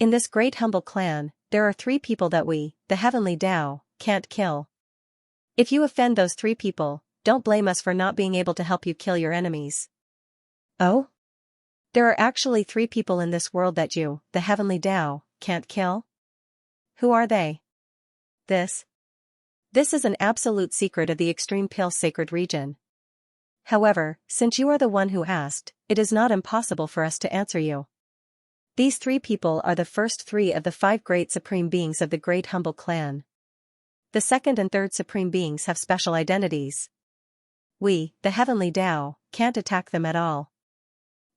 In this great humble clan, there are 3 people that we, the heavenly Tao, can't kill. If you offend those 3 people, don't blame us for not being able to help you kill your enemies. Oh? There are actually 3 people in this world that you, the heavenly Tao, can't kill? Who are they? This is an absolute secret of the extreme Pale Sacred Region. However, since you are the one who asked, it is not impossible for us to answer you. These 3 people are the first 3 of the 5 great supreme beings of the Great Humble Clan. The second and third supreme beings have special identities. We, the heavenly Tao, can't attack them at all.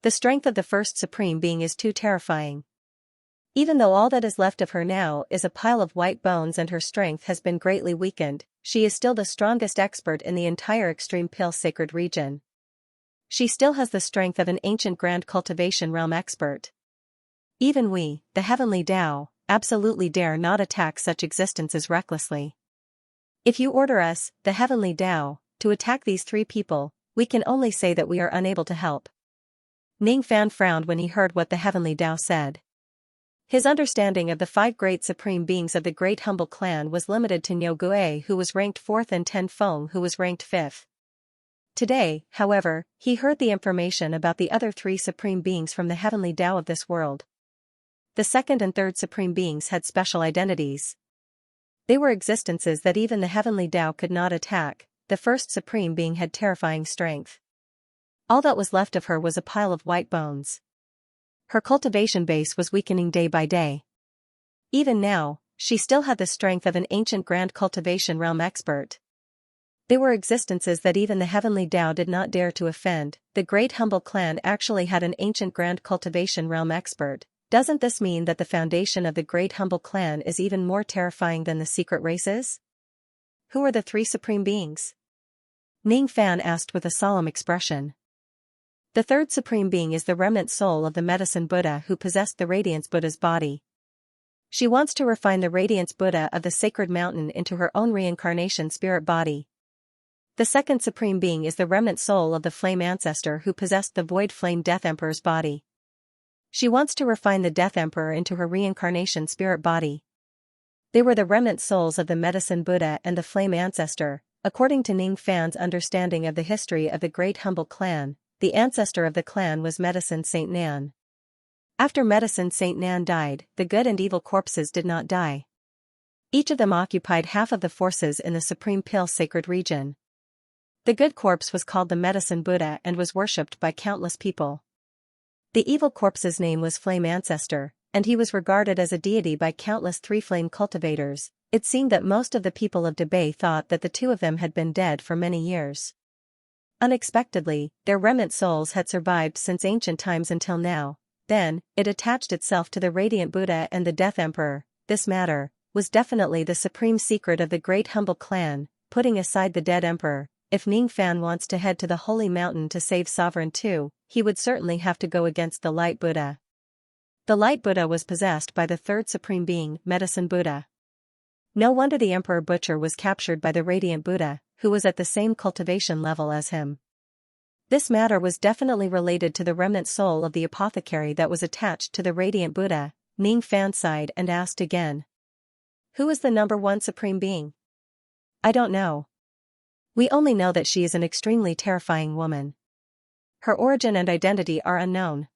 The strength of the first supreme being is too terrifying. Even though all that is left of her now is a pile of white bones and her strength has been greatly weakened, she is still the strongest expert in the entire extreme Pale Sacred Region. She still has the strength of an ancient grand cultivation realm expert. Even we, the heavenly Tao, absolutely dare not attack such existences recklessly. If you order us, the heavenly Tao, to attack these 3 people, we can only say that we are unable to help. Ningfan frowned when he heard what the heavenly Tao said. His understanding of the 5 great supreme beings of the Great Humble Clan was limited to Niu Gue, who was ranked 4th, and Ten Feng, who was ranked 5th. Today, however, he heard the information about the other 3 supreme beings from the heavenly Tao of this world. The second and third supreme beings had special identities. They were existences that even the heavenly Tao could not attack. The first supreme being had terrifying strength. All that was left of her was a pile of white bones. Her cultivation base was weakening day by day. Even now, she still had the strength of an ancient grand cultivation realm expert. They were existences that even the heavenly Tao did not dare to offend. The great humble clan actually had an ancient grand cultivation realm expert. Doesn't this mean that the foundation of the great humble clan is even more terrifying than the secret races? Who are the three supreme beings? Ning Fan asked with a solemn expression. The third supreme being is the remnant soul of the medicine Buddha who possessed the radiance Buddha's body. She wants to refine the radiance Buddha of the sacred mountain into her own reincarnation spirit body. The second supreme being is the remnant soul of the flame ancestor who possessed the void flame Death Emperor's body. She wants to refine the Death Emperor into her reincarnation spirit body. They were the remnant souls of the medicine Buddha and the flame ancestor. According to Ning Fan's understanding of the history of the great humble clan, the ancestor of the clan was Medicine Saint Nan. After Medicine Saint Nan died, the good and evil corpses did not die. Each of them occupied half of the forces in the Supreme Pale Sacred Region. The good corpse was called the Medicine Buddha and was worshipped by countless people. The evil corpse's name was Flame Ancestor, and he was regarded as a deity by countless three-flame cultivators. It seemed that most of the people of Debay thought that the two of them had been dead for many years. Unexpectedly, their remnant souls had survived since ancient times until now. Then, it attached itself to the radiant Buddha and the Death Emperor. This matter was definitely the supreme secret of the great humble clan. Putting aside the dead emperor, if Ning Fan wants to head to the holy mountain to save Sovereign 2, he would certainly have to go against the light Buddha. The light Buddha was possessed by the third supreme being, Medicine Buddha. No wonder the Emperor Butcher was captured by the radiant Buddha, who was at the same cultivation level as him. This matter was definitely related to the remnant soul of the apothecary that was attached to the radiant Buddha. Ning Fan sighed and asked again. Who is the number one supreme being? I don't know. We only know that she is an extremely terrifying woman. Her origin and identity are unknown.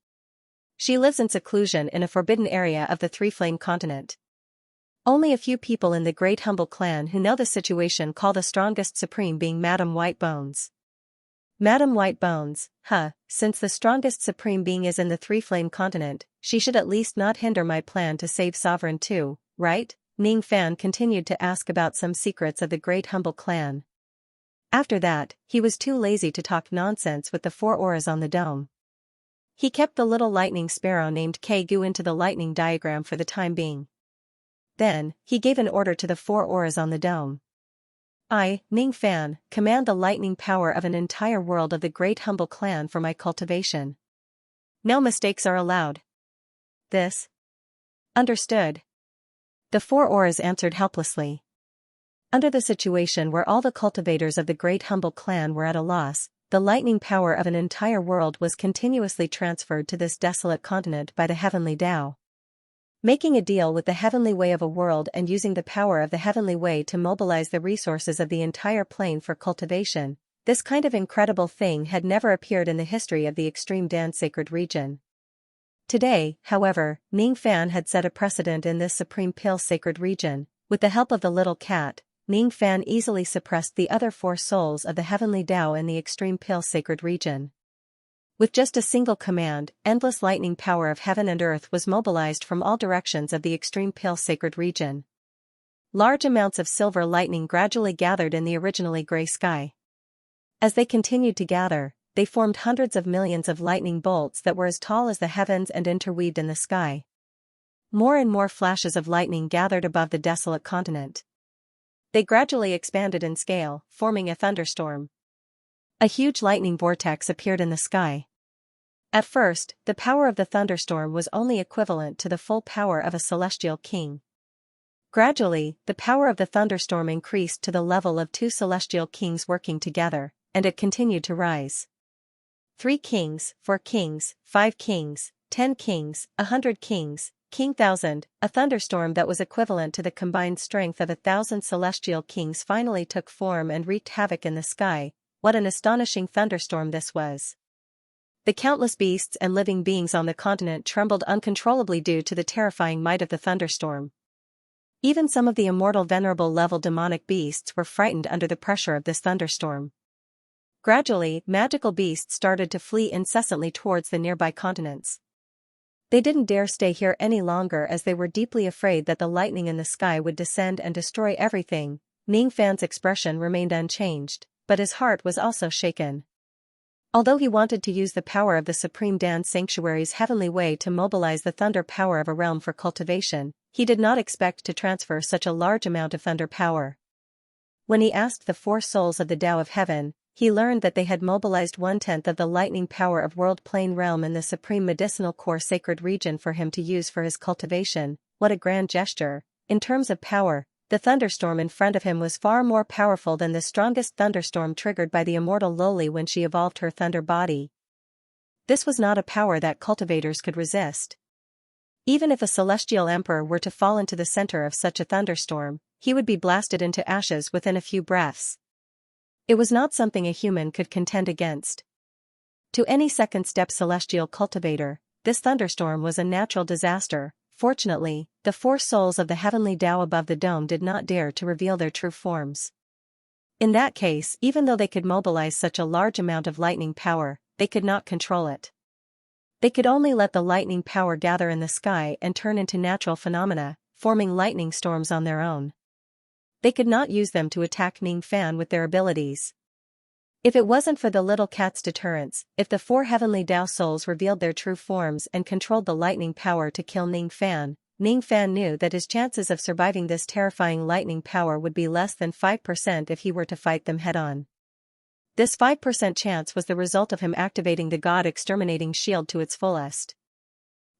She lives in seclusion in a forbidden area of the Three-Flame continent. Only a few people in the Great Humble clan who know the situation call the strongest supreme being Madame White Bones. Madame White Bones, since the strongest supreme being is in the Three-Flame continent, she should at least not hinder my plan to save Sovereign 2, right? Ning Fan continued to ask about some secrets of the Great Humble clan. After that, he was too lazy to talk nonsense with the four auras on the dome. He kept the little lightning sparrow named K-Gu into the lightning diagram for the time being. Then, he gave an order to the four auras on the dome. I, Ning Fan, command the lightning power of an entire world of the Great Humble clan for my cultivation. No mistakes are allowed. This? Understood. The four auras answered helplessly. Under the situation where all the cultivators of the Great Humble clan were at a loss, the lightning power of an entire world was continuously transferred to this desolate continent by the heavenly Tao. Making a deal with the heavenly way of a world and using the power of the heavenly way to mobilize the resources of the entire plane for cultivation, this kind of incredible thing had never appeared in the history of the extreme Dan sacred region. Today, however, Ning Fan had set a precedent in this supreme Pale sacred region. With the help of the little cat, Ning Fan easily suppressed the other four souls of the heavenly Tao in the extreme Pale sacred region. With just a single command, endless lightning power of heaven and earth was mobilized from all directions of the extreme Pale sacred region. Large amounts of silver lightning gradually gathered in the originally gray sky. As they continued to gather, they formed hundreds of millions of lightning bolts that were as tall as the heavens and interweaved in the sky. More and more flashes of lightning gathered above the desolate continent. They gradually expanded in scale, forming a thunderstorm. A huge lightning vortex appeared in the sky. At first, the power of the thunderstorm was only equivalent to the full power of a celestial king. Gradually, the power of the thunderstorm increased to the level of 2 celestial kings working together, and it continued to rise. 3 kings, 4 kings, 5 kings, 10 kings, 100 kings, King 1000, a thunderstorm that was equivalent to the combined strength of 1,000 celestial kings finally took form and wreaked havoc in the sky. What an astonishing thunderstorm this was. The countless beasts and living beings on the continent trembled uncontrollably due to the terrifying might of the thunderstorm. Even some of the immortal venerable level demonic beasts were frightened under the pressure of this thunderstorm. Gradually, magical beasts started to flee incessantly towards the nearby continents. They didn't dare stay here any longer as they were deeply afraid that the lightning in the sky would descend and destroy everything. Ning Fan's expression remained unchanged, but his heart was also shaken. Although he wanted to use the power of the Supreme Dan Sanctuary's heavenly way to mobilize the thunder power of a realm for cultivation, he did not expect to transfer such a large amount of thunder power. When he asked the 4 souls of the Tao of Heaven, he learned that they had mobilized 1/10 of the lightning power of World Plane Realm in the Supreme Medicinal Core Sacred Region for him to use for his cultivation. What a grand gesture! In terms of power, the thunderstorm in front of him was far more powerful than the strongest thunderstorm triggered by the immortal Loli when she evolved her thunder body. This was not a power that cultivators could resist. Even if a celestial emperor were to fall into the center of such a thunderstorm, he would be blasted into ashes within a few breaths. It was not something a human could contend against. To any second-step celestial cultivator, this thunderstorm was a natural disaster. Fortunately, the 4 souls of the heavenly Tao above the dome did not dare to reveal their true forms. In that case, even though they could mobilize such a large amount of lightning power, they could not control it. They could only let the lightning power gather in the sky and turn into natural phenomena, forming lightning storms on their own. They could not use them to attack Ning Fan with their abilities. If it wasn't for the little cat's deterrence, if the 4 heavenly Tao souls revealed their true forms and controlled the lightning power to kill Ning Fan knew that his chances of surviving this terrifying lightning power would be less than 5% if he were to fight them head-on. This 5% chance was the result of him activating the God Exterminating Shield to its fullest.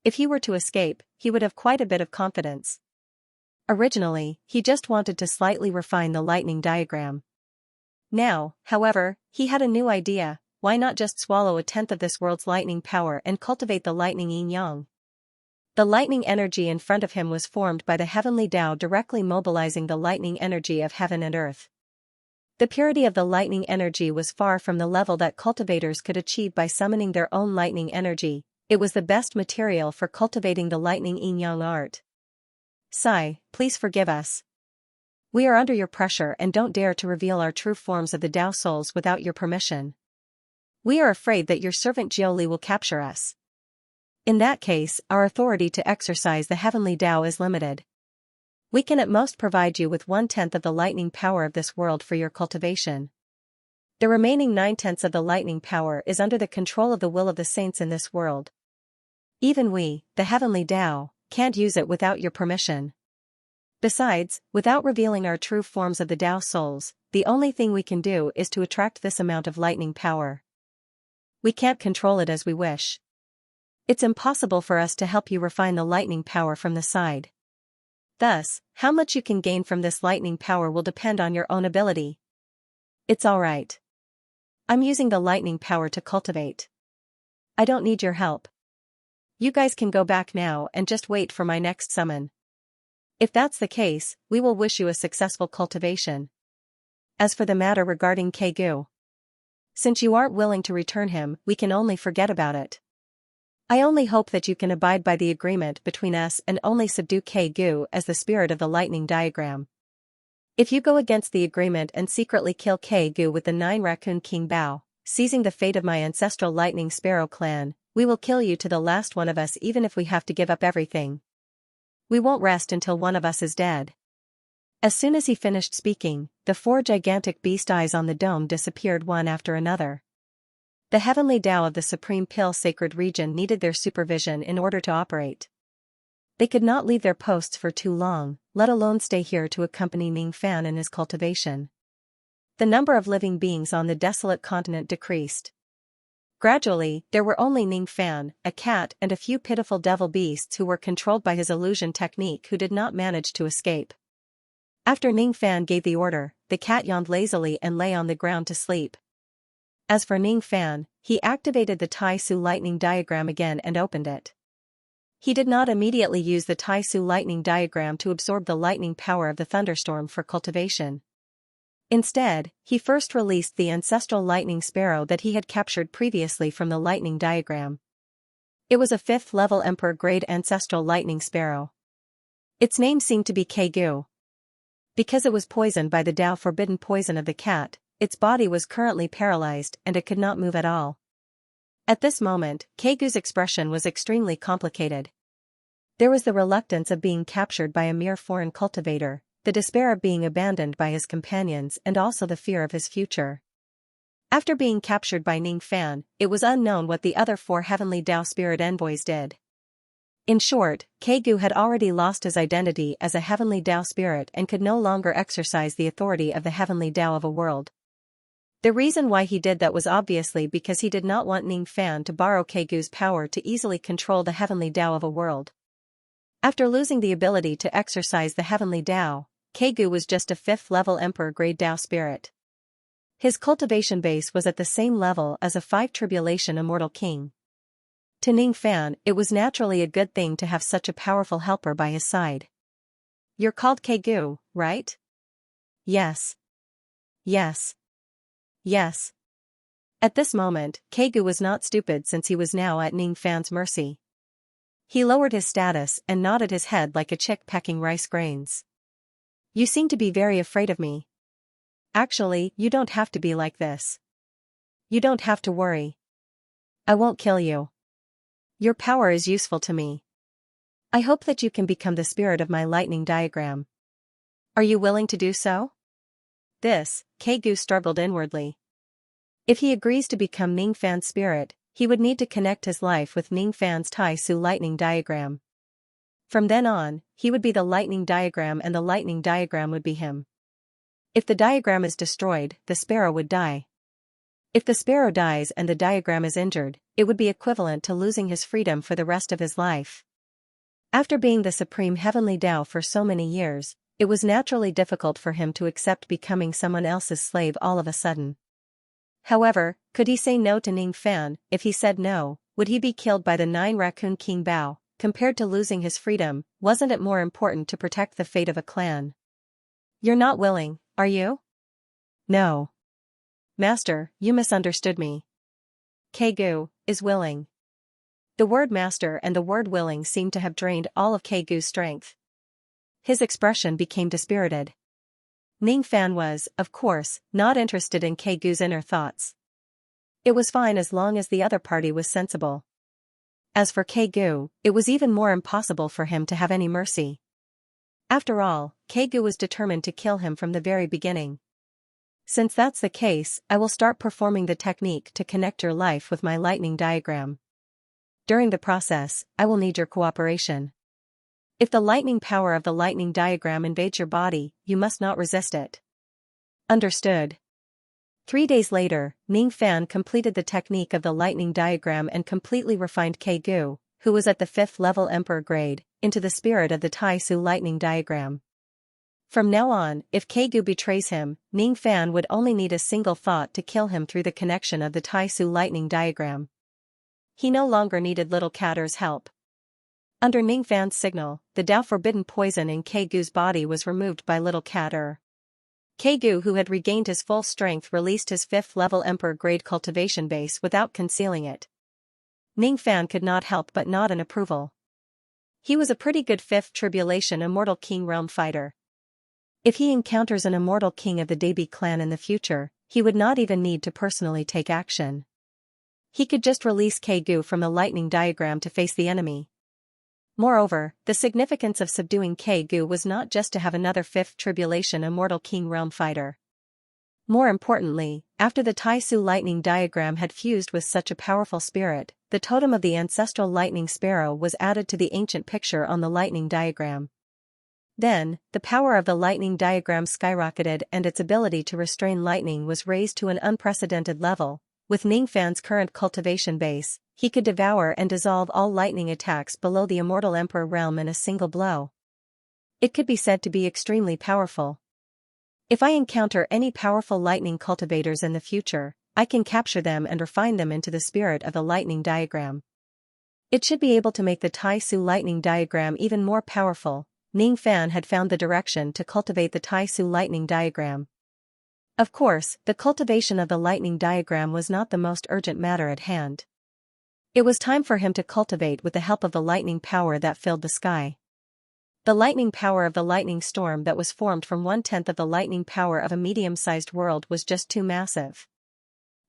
If he were to escape, he would have quite a bit of confidence. Originally, he just wanted to slightly refine the lightning diagram. Now, however, he had a new idea. Why not just swallow 1/10 of this world's lightning power and cultivate the lightning yin-yang? The lightning energy in front of him was formed by the heavenly Tao directly mobilizing the lightning energy of heaven and earth. The purity of the lightning energy was far from the level that cultivators could achieve by summoning their own lightning energy. It was the best material for cultivating the lightning yin-yang art. Sai, please forgive us. We are under your pressure and don't dare to reveal our true forms of the Tao souls without your permission. We are afraid that your servant Jiuli will capture us. In that case, our authority to exercise the heavenly Tao is limited. We can at most provide you with 1/10 of the lightning power of this world for your cultivation. The remaining 9/10 of the lightning power is under the control of the will of the saints in this world. Even we, the heavenly Tao, can't use it without your permission. Besides, without revealing our true forms of the Tao souls, the only thing we can do is to attract this amount of lightning power. We can't control it as we wish. It's impossible for us to help you refine the lightning power from the side. Thus, how much you can gain from this lightning power will depend on your own ability. It's alright. I'm using the lightning power to cultivate. I don't need your help. You guys can go back now and just wait for my next summon. If that's the case, we will wish you a successful cultivation. As for the matter regarding Kegu, since you aren't willing to return him, we can only forget about it. I only hope that you can abide by the agreement between us and only subdue Kegu as the spirit of the lightning diagram. If you go against the agreement and secretly kill Kegu with the 9 Raccoon King Bao, seizing the fate of my ancestral lightning sparrow clan, we will kill you to the last one of us even if we have to give up everything. We won't rest until one of us is dead. As soon as he finished speaking, the 4 gigantic beast eyes on the dome disappeared one after another. The heavenly Tao of the Supreme Pill Sacred Region needed their supervision in order to operate. They could not leave their posts for too long, let alone stay here to accompany Ning Fan in his cultivation. The number of living beings on the desolate continent decreased. Gradually, there were only Ning Fan, a cat and a few pitiful devil beasts who were controlled by his illusion technique who did not manage to escape. After Ning Fan gave the order, the cat yawned lazily and lay on the ground to sleep. As for Ning Fan, he activated the Tai Su lightning diagram again and opened it. He did not immediately use the Tai Su lightning diagram to absorb the lightning power of the thunderstorm for cultivation. Instead, he first released the ancestral lightning sparrow that he had captured previously from the lightning diagram. It was a 5th level Emperor grade ancestral lightning sparrow. Its name seemed to be Kegu. Because it was poisoned by the Tao forbidden poison of the cat, its body was currently paralyzed and it could not move at all. At this moment, Kegu's expression was extremely complicated. There was the reluctance of being captured by a mere foreign cultivator, the despair of being abandoned by his companions and also the fear of his future. After being captured by Ning Fan, it was unknown what the other 4 heavenly Tao spirit envoys did. In short, Kegu had already lost his identity as a heavenly Tao spirit and could no longer exercise the authority of the heavenly Tao of a world. The reason why he did that was obviously because he did not want Ning Fan to borrow Kegu's power to easily control the heavenly Tao of a world. After losing the ability to exercise the heavenly Tao, Kegu was just a 5th-level Emperor-grade Tao spirit. His cultivation base was at the same level as a 5-tribulation immortal king. To Ning Fan, it was naturally a good thing to have such a powerful helper by his side. "You're called Kegu, right?" "Yes. Yes. Yes." At this moment, Kegu was not stupid since he was now at Ning Fan's mercy. He lowered his status and nodded his head like a chick pecking rice grains. "You seem to be very afraid of me." "Actually, you don't have to be like this. You don't have to worry. I won't kill you. Your power is useful to me. I hope that you can become the spirit of my lightning diagram. Are you willing to do so?" This, Kegu struggled inwardly. If he agrees to become Ning Fan's spirit, he would need to connect his life with Ning Fan's Tai Su lightning diagram. From then on, he would be the lightning diagram and the lightning diagram would be him. If the diagram is destroyed, the sparrow would die. If the sparrow dies and the diagram is injured, it would be equivalent to losing his freedom for the rest of his life. After being the supreme heavenly Tao for so many years, it was naturally difficult for him to accept becoming someone else's slave all of a sudden. However, could he say no to Ning Fan? If he said no, would he be killed by the 9 Raccoon King Bao? Compared to losing his freedom, wasn't it more important to protect the fate of a clan? "You're not willing, are you?" "No. Master, you misunderstood me. Kegu is willing." The word master and the word willing seemed to have drained all of Kegu's strength. His expression became dispirited. Ning Fan was, of course, not interested in Kegu's inner thoughts. It was fine as long as the other party was sensible. As for Kegu, it was even more impossible for him to have any mercy. After all, Kegu was determined to kill him from the very beginning. "Since that's the case, I will start performing the technique to connect your life with my lightning diagram. During the process, I will need your cooperation. If the lightning power of the lightning diagram invades your body, you must not resist it." "Understood." 3 days later, Ning Fan completed the technique of the lightning diagram and completely refined Kegu, who was at the 5th-level Emperor grade, into the spirit of the Tai Su lightning diagram. From now on, if Kegu betrays him, Ning Fan would only need a single thought to kill him through the connection of the Tai Su lightning diagram. He no longer needed little Catter's help. Under Ning Fan's signal, the Tao forbidden poison in Kegu's body was removed by little Catter. Kegu, who had regained his full strength, released his 5th-level Emperor-grade cultivation base without concealing it. Ning Fan could not help but nod in approval. He was a pretty good 5th tribulation immortal king realm fighter. If he encounters an immortal king of the Dabi clan in the future, he would not even need to personally take action. He could just release Kegu from the lightning diagram to face the enemy. Moreover, the significance of subduing Kegu was not just to have another 5th tribulation immortal king realm fighter. More importantly, after the Tai Su lightning diagram had fused with such a powerful spirit, the totem of the ancestral lightning sparrow was added to the ancient picture on the lightning diagram. Then, the power of the lightning diagram skyrocketed and its ability to restrain lightning was raised to an unprecedented level. With Ning Fan's current cultivation base, he could devour and dissolve all lightning attacks below the immortal Emperor realm in a single blow. It could be said to be extremely powerful. If I encounter any powerful lightning cultivators in the future, I can capture them and refine them into the spirit of the lightning diagram. It should be able to make the Tai Su lightning diagram even more powerful. Ning Fan had found the direction to cultivate the Tai Su lightning diagram. Of course, the cultivation of the lightning diagram was not the most urgent matter at hand. It was time for him to cultivate with the help of the lightning power that filled the sky. The lightning power of the lightning storm that was formed from 1/10 of the lightning power of a medium-sized world was just too massive.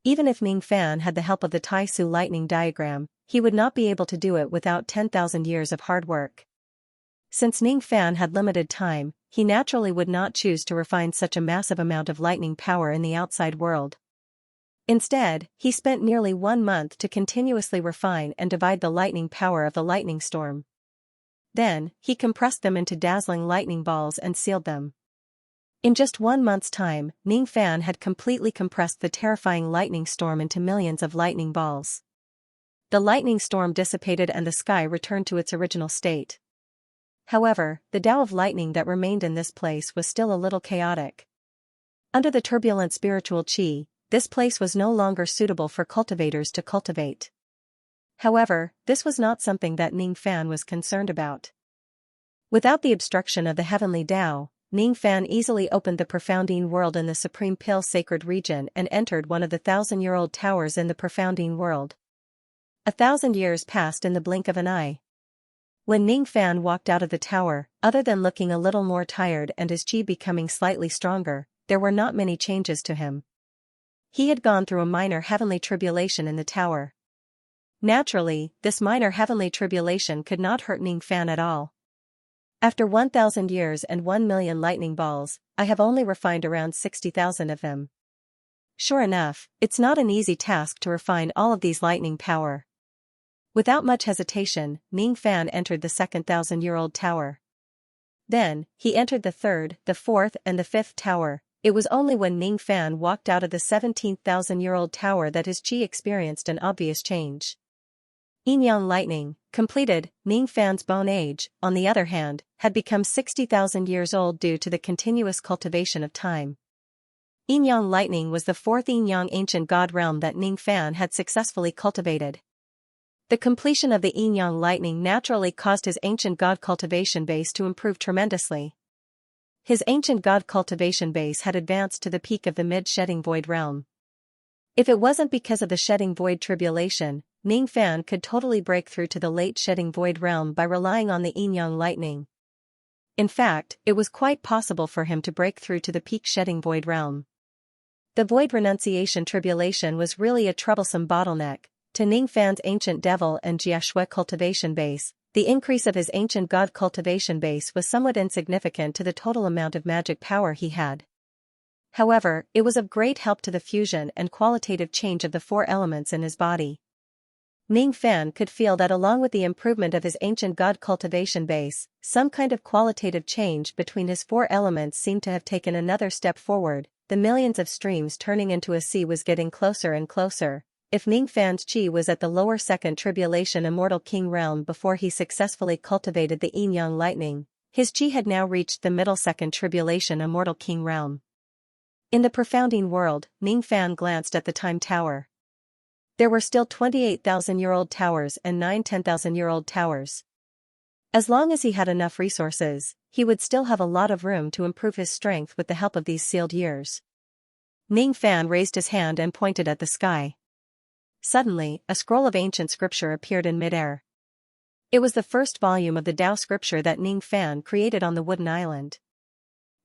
Even if Ning Fan had the help of the Taisu lightning diagram, he would not be able to do it without 10,000 years of hard work. Since Ning Fan had limited time, he naturally would not choose to refine such a massive amount of lightning power in the outside world. Instead, he spent nearly 1 month to continuously refine and divide the lightning power of the lightning storm. Then, he compressed them into dazzling lightning balls and sealed them. In just 1 month's time, Ning Fan had completely compressed the terrifying lightning storm into millions of lightning balls. The lightning storm dissipated and the sky returned to its original state. However, the Tao of lightning that remained in this place was still a little chaotic. Under the turbulent spiritual qi, this place was no longer suitable for cultivators to cultivate. However, this was not something that Ning Fan was concerned about. Without the obstruction of the heavenly Tao, Ning Fan easily opened the profounding world in the Supreme Pale Sacred Region and entered one of the 1,000-year-old towers in the profounding world. 1,000 years passed in the blink of an eye. When Ning Fan walked out of the tower, other than looking a little more tired and his qi becoming slightly stronger, there were not many changes to him. He had gone through a minor heavenly tribulation in the tower. Naturally, this minor heavenly tribulation could not hurt Ning Fan at all. After 1,000 years and 1 million lightning balls, I have only refined around 60,000 of them. Sure enough, it's not an easy task to refine all of these lightning power. Without much hesitation, Ning Fan entered the second 1,000-year-old tower. Then, he entered the third, the fourth and the fifth tower. It was only when Ning Fan walked out of the 17,000-year-old tower that his qi experienced an obvious change. Yin-yang lightning, completed. Ning Fan's bone age, on the other hand, had become 60,000 years old due to the continuous cultivation of time. Yin-yang lightning was the fourth yin-yang ancient god realm that Ning Fan had successfully cultivated. The completion of the yin-yang lightning naturally caused his ancient god cultivation base to improve tremendously. His ancient god cultivation base had advanced to the peak of the mid-shedding void realm. If it wasn't because of the shedding void tribulation, Ning Fan could totally break through to the late shedding void realm by relying on the yin-yang lightning. In fact, it was quite possible for him to break through to the peak shedding void realm. The void renunciation tribulation was really a troublesome bottleneck to Ning Fan's ancient devil and Jiaxue cultivation base. The increase of his ancient god cultivation base was somewhat insignificant to the total amount of magic power he had. However, it was of great help to the fusion and qualitative change of the 4 elements in his body. Ning Fan could feel that along with the improvement of his ancient god cultivation base, some kind of qualitative change between his 4 elements seemed to have taken another step forward. The millions of streams turning into a sea was getting closer and closer. If Ning Fan's qi was at the lower second tribulation immortal king realm before he successfully cultivated the yin-yang lightning, his qi had now reached the middle second tribulation immortal king realm. In the profounding world, Ning Fan glanced at the time tower. There were still 28,000-year-old towers and 9 10,000-year-old towers. As long as he had enough resources, he would still have a lot of room to improve his strength with the help of these sealed years. Ning Fan raised his hand and pointed at the sky. Suddenly, a scroll of ancient scripture appeared in midair. It was the first volume of the Tao scripture that Ning Fan created on the wooden island.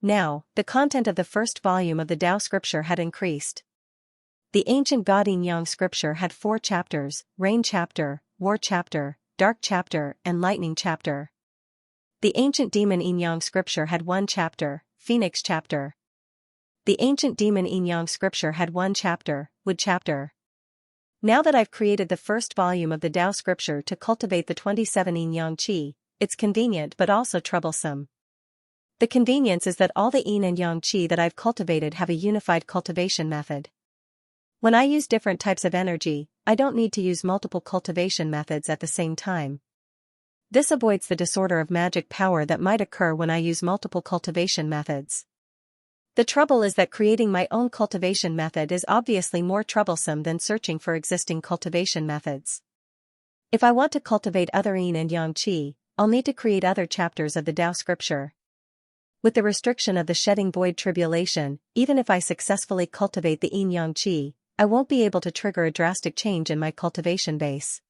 Now, the content of the first volume of the Tao scripture had increased. The ancient God Yin-yang scripture had 4 chapters: Rain chapter, War chapter, Dark chapter, and Lightning chapter. The ancient demon Yin-yang scripture had 1 chapter, Phoenix chapter. The ancient demon Yin-yang scripture had 1 chapter, Wood chapter. Now that I've created the first volume of the Tao scripture to cultivate the 27 yin-yang qi, it's convenient but also troublesome. The convenience is that all the yin and yang qi that I've cultivated have a unified cultivation method. When I use different types of energy, I don't need to use multiple cultivation methods at the same time. This avoids the disorder of magic power that might occur when I use multiple cultivation methods. The trouble is that creating my own cultivation method is obviously more troublesome than searching for existing cultivation methods. If I want to cultivate other yin and yang qi, I'll need to create other chapters of the Tao scripture. With the restriction of the shedding void tribulation, even if I successfully cultivate the yin-yang qi, I won't be able to trigger a drastic change in my cultivation base.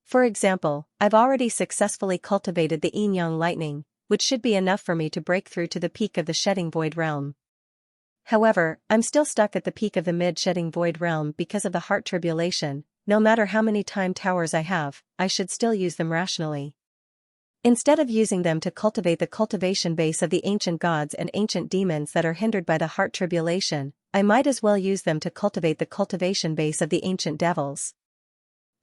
For example, I've already successfully cultivated the yin-yang lightning, which should be enough for me to break through to the peak of the shedding void realm. However, I'm still stuck at the peak of the mid-shedding void realm because of the heart tribulation. No matter how many time towers I have, I should still use them rationally. Instead of using them to cultivate the cultivation base of the ancient gods and ancient demons that are hindered by the heart tribulation, I might as well use them to cultivate the cultivation base of the ancient devils.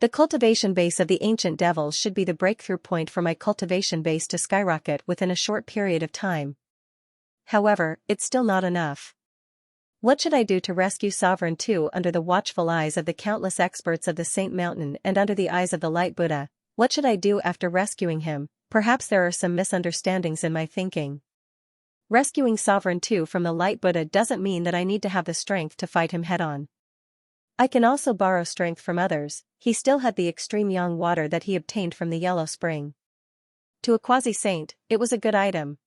The cultivation base of the ancient devils should be the breakthrough point for my cultivation base to skyrocket within a short period of time. However, it's still not enough. What should I do to rescue Sovereign 2 under the watchful eyes of the countless experts of the Saint Mountain and under the eyes of the Light Buddha? What should I do after rescuing him? Perhaps there are some misunderstandings in my thinking. Rescuing Sovereign 2 from the Light Buddha doesn't mean that I need to have the strength to fight him head-on. I can also borrow strength from others. He still had the extreme yang water that he obtained from the Yellow Spring. To a quasi-saint, it was a good item.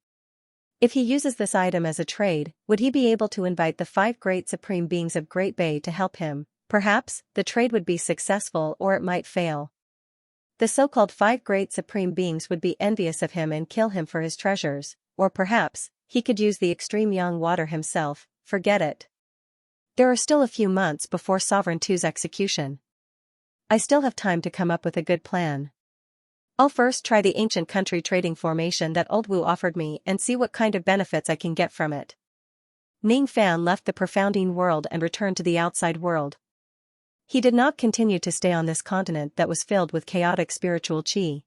If he uses this item as a trade, would he be able to invite the 5 great supreme beings of Great Bay to help him? Perhaps, the trade would be successful or it might fail. The so-called 5 great supreme beings would be envious of him and kill him for his treasures, or perhaps, he could use the extreme yang water himself. Forget it. There are still a few months before Sovereign 2's execution. I still have time to come up with a good plan. I'll first try the ancient country trading formation that Old Wu offered me and see what kind of benefits I can get from it. Ning Fan left the profounding world and returned to the outside world. He did not continue to stay on this continent that was filled with chaotic spiritual qi.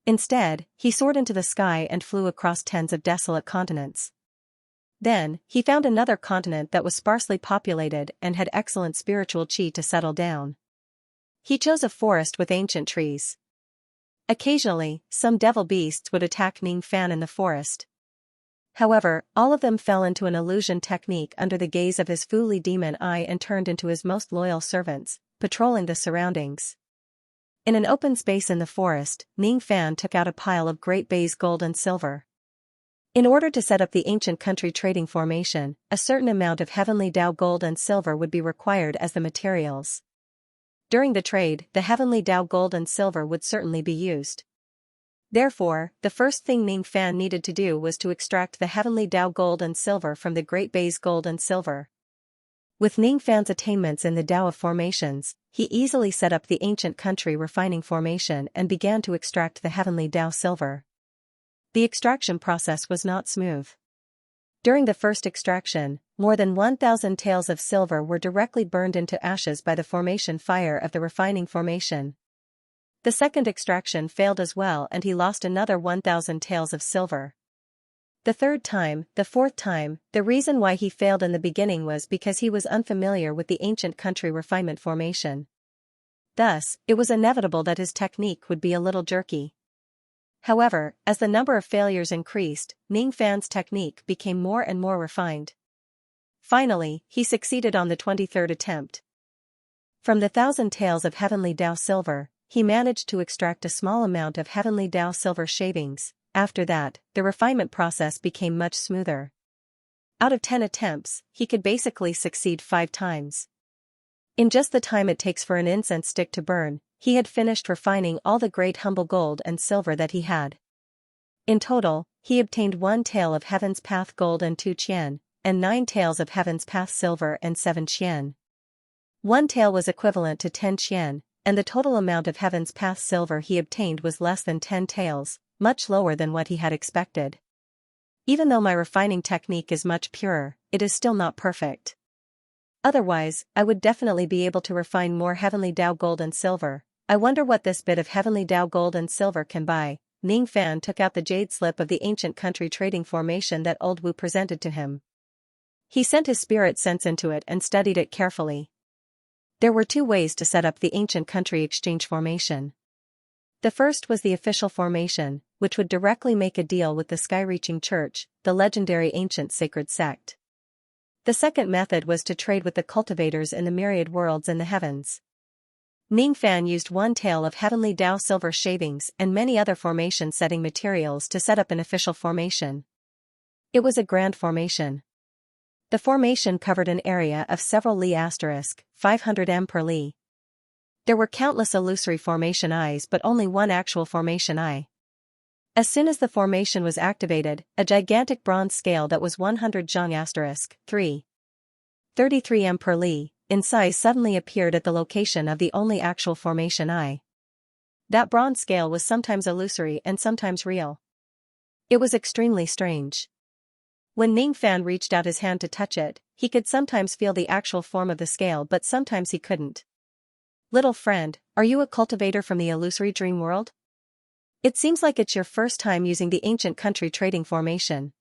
Instead, he soared into the sky and flew across tens of desolate continents. Then, he found another continent that was sparsely populated and had excellent spiritual qi to settle down. He chose a forest with ancient trees. Occasionally, some devil beasts would attack Ning Fan in the forest. However, all of them fell into an illusion technique under the gaze of his Fu Li demon eye and turned into his most loyal servants, patrolling the surroundings. In an open space in the forest, Ning Fan took out a pile of Great Bay's gold and silver. In order to set up the ancient country trading formation, a certain amount of heavenly Dao gold and silver would be required as the materials. During the trade, the heavenly Dao gold and silver would certainly be used. Therefore, the first thing Ning Fan needed to do was to extract the heavenly Dao gold and silver from the Great Bay's gold and silver. With Ning Fan's attainments in the Dao of formations, he easily set up the ancient country refining formation and began to extract the heavenly Dao silver. The extraction process was not smooth. During the first extraction, more than 1,000 taels of silver were directly burned into ashes by the formation fire of the refining formation. The second extraction failed as well and he lost another 1,000 taels of silver. The third time, the fourth time, the reason why he failed in the beginning was because he was unfamiliar with the ancient country refinement formation. Thus, it was inevitable that his technique would be a little jerky. However, as the number of failures increased, Ning Fan's technique became more and more refined. Finally, he succeeded on the 23rd attempt. From the 1,000 taels of heavenly Dao silver, he managed to extract a small amount of heavenly Dao silver shavings. After that, the refinement process became much smoother. Out of 10 attempts, he could basically succeed 5 times. In just the time it takes for an incense stick to burn, he had finished refining all the great humble gold and silver that he had. In total, he obtained 1 tael of Heaven's Path gold and 2 qian, and 9 taels of Heaven's Path silver and 7 qian. 1 tael was equivalent to 10 qian, and the total amount of Heaven's Path silver he obtained was less than 10 taels, much lower than what he had expected. Even though my refining technique is much purer, it is still not perfect. Otherwise, I would definitely be able to refine more heavenly Dao gold and silver. I wonder what this bit of heavenly Dao gold and silver can buy. Ning Fan took out the jade slip of the ancient country trading formation that Old Wu presented to him. He sent his spirit sense into it and studied it carefully. There were 2 ways to set up the ancient country exchange formation. The first was the official formation, which would directly make a deal with the sky-reaching church, the legendary ancient sacred sect. The second method was to trade with the cultivators in the myriad worlds in the heavens. Ning Fan used 1 tael of heavenly Dao silver shavings and many other formation-setting materials to set up an official formation. It was a grand formation. The formation covered an area of several li * 500 m per li. There were countless illusory formation eyes but only one actual formation eye. As soon as the formation was activated, a gigantic bronze scale that was 100 zhang *3. 33 m per li in size suddenly appeared at the location of the only actual formation I. That bronze scale was sometimes illusory and sometimes real. It was extremely strange. When Ning Fan reached out his hand to touch it, he could sometimes feel the actual form of the scale but sometimes he couldn't. Little friend, are you a cultivator from the illusory dream world? It seems like it's your first time using the ancient country trading formation.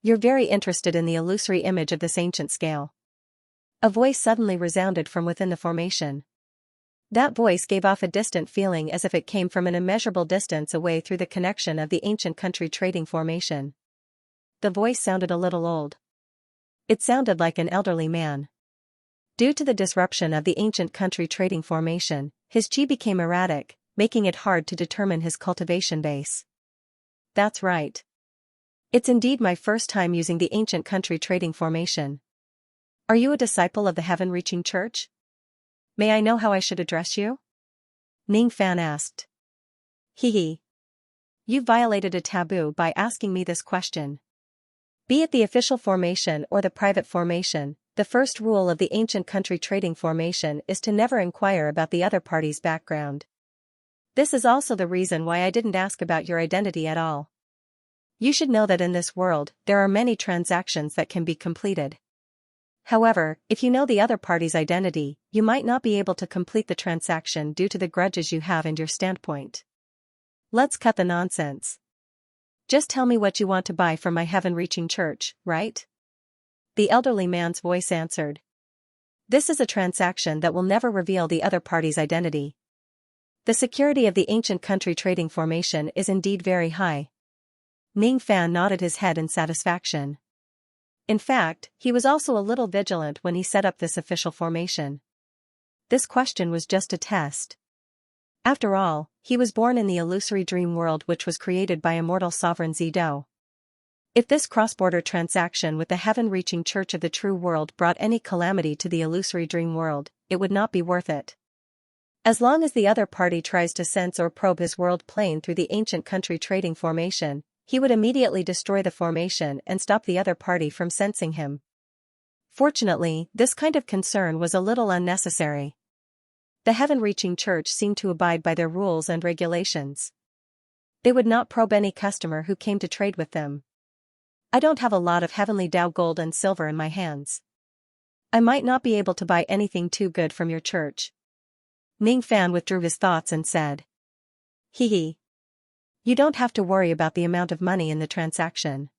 You're very interested in the illusory image of this ancient scale. A voice suddenly resounded from within the formation. That voice gave off a distant feeling as if it came from an immeasurable distance away through the connection of the ancient country trading formation. The voice sounded a little old. It sounded like an elderly man. Due to the disruption of the ancient country trading formation, his chi became erratic, making it hard to determine his cultivation base. That's right. It's indeed my first time using the ancient country trading formation. Are you a disciple of the heaven-reaching church? May I know how I should address you? Ning Fan asked. Hee. You violated a taboo by asking me this question. Be it the official formation or the private formation, the first rule of the ancient country trading formation is to never inquire about the other party's background. This is also the reason why I didn't ask about your identity at all. You should know that in this world, there are many transactions that can be completed. However, if you know the other party's identity, you might not be able to complete the transaction due to the grudges you have and your standpoint. Let's cut the nonsense. Just tell me what you want to buy from my heaven-reaching church, right? The elderly man's voice answered. This is a transaction that will never reveal the other party's identity. The security of the ancient country trading formation is indeed very high. Ning Fan nodded his head in satisfaction. In fact, he was also a little vigilant when he set up this official formation. This question was just a test. After all, he was born in the illusory dream world which was created by immortal sovereign Zido. If this cross-border transaction with the heaven-reaching church of the true world brought any calamity to the illusory dream world, it would not be worth it. As long as the other party tries to sense or probe his world plane through the ancient country trading formation, he would immediately destroy the formation and stop the other party from sensing him. Fortunately, this kind of concern was a little unnecessary. The heaven-reaching church seemed to abide by their rules and regulations. They would not probe any customer who came to trade with them. I don't have a lot of heavenly Tao gold and silver in my hands. I might not be able to buy anything too good from your church. Ning Fan withdrew his thoughts and said. Hee. You don't have to worry about the amount of money in the transaction.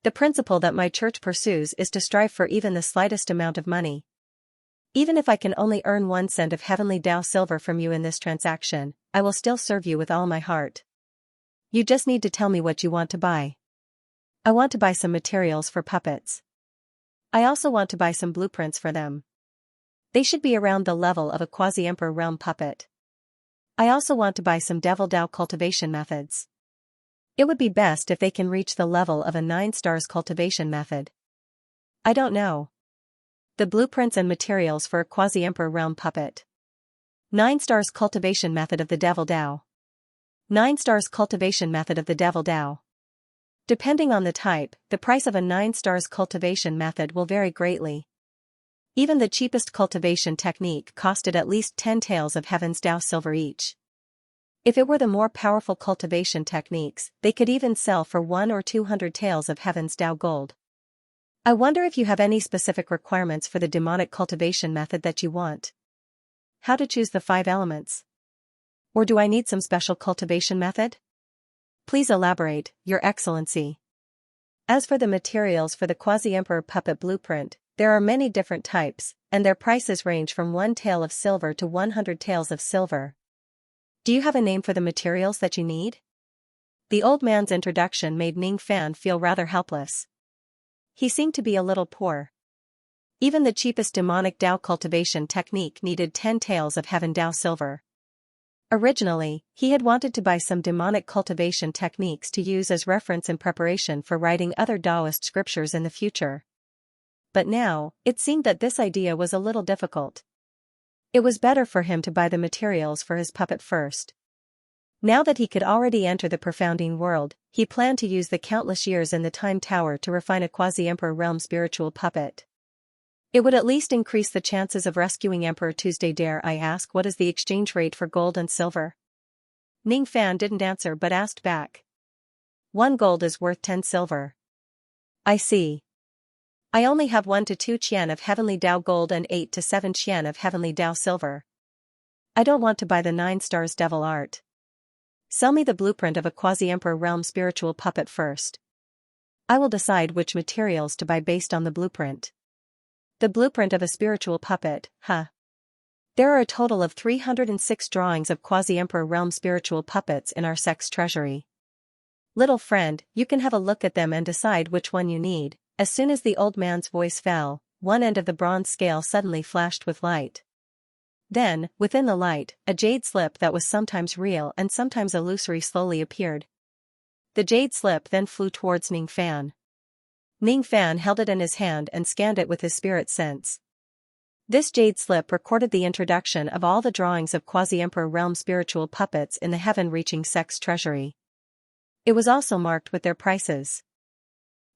The principle that my church pursues is to strive for even the slightest amount of money. Even if I can only earn 1 cent of heavenly Tao silver from you in this transaction, I will still serve you with all my heart. You just need to tell me what you want to buy. I want to buy some materials for puppets. I also want to buy some blueprints for them. They should be around the level of a quasi-emperor realm puppet. I also want to buy some devil Tao cultivation methods. It would be best if they can reach the level of a 9 stars cultivation method. I don't know. The blueprints and materials for a quasi-emperor realm puppet. 9 stars cultivation method of the devil Tao. 9 stars cultivation method of the devil Tao. Depending on the type, the price of a 9 stars cultivation method will vary greatly. Even the cheapest cultivation technique costed at least 10 taels of Heaven's Tao silver each. If it were the more powerful cultivation techniques, they could even sell for 1 or 200 taels of Heaven's Tao gold. I wonder if you have any specific requirements for the demonic cultivation method that you want. How to choose the 5 elements? Or do I need some special cultivation method? Please elaborate, Your Excellency. As for the materials for the quasi-emperor puppet blueprint, there are many different types, and their prices range from 1 tael of silver to 100 taels of silver. Do you have a name for the materials that you need? The old man's introduction made Ning Fan feel rather helpless. He seemed to be a little poor. Even the cheapest demonic Tao cultivation technique needed 10 taels of Heaven Tao silver. Originally, he had wanted to buy some demonic cultivation techniques to use as reference in preparation for writing other Taoist scriptures in the future. But now, it seemed that this idea was a little difficult. It was better for him to buy the materials for his puppet first. Now that he could already enter the profounding world, he planned to use the countless years in the Time Tower to refine a quasi-emperor realm spiritual puppet. It would at least increase the chances of rescuing Emperor Tuesday. Dare I ask, what is the exchange rate for gold and silver? Ning Fan didn't answer but asked back. 1 gold is worth 10 silver. I see. I only have 1 to 2 qian of heavenly Dao gold and 8 to 7 qian of heavenly Dao silver. I don't want to buy the 9 stars devil art. Sell me the blueprint of a quasi-emperor realm spiritual puppet first. I will decide which materials to buy based on the blueprint. The blueprint of a spiritual puppet, huh? There are a total of 306 drawings of quasi-emperor realm spiritual puppets in our sect's treasury. Little friend, you can have a look at them and decide which one you need. As soon as the old man's voice fell, one end of the bronze scale suddenly flashed with light. Then, within the light, a jade slip that was sometimes real and sometimes illusory slowly appeared. The jade slip then flew towards Ning Fan. Ning Fan held it in his hand and scanned it with his spirit sense. This jade slip recorded the introduction of all the drawings of quasi-emperor realm spiritual puppets in the heaven-reaching sect's treasury. It was also marked with their prices.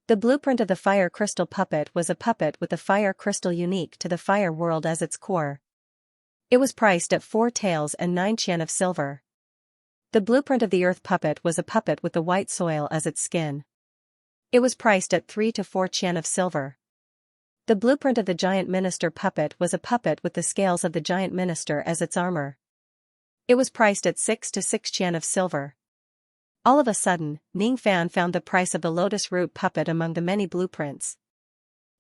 The blueprint of the fire crystal puppet was a puppet with the fire crystal unique to the fire world as its core. It was priced at 4 taels and 9 qian of silver. The blueprint of the earth puppet was a puppet with the white soil as its skin. It was priced at 3 to 4 qian of silver. The blueprint of the giant minister puppet was a puppet with the scales of the giant minister as its armor. It was priced at 6 to 6 qian of silver. All of a sudden, Ning Fan found the price of the lotus root puppet among the many blueprints.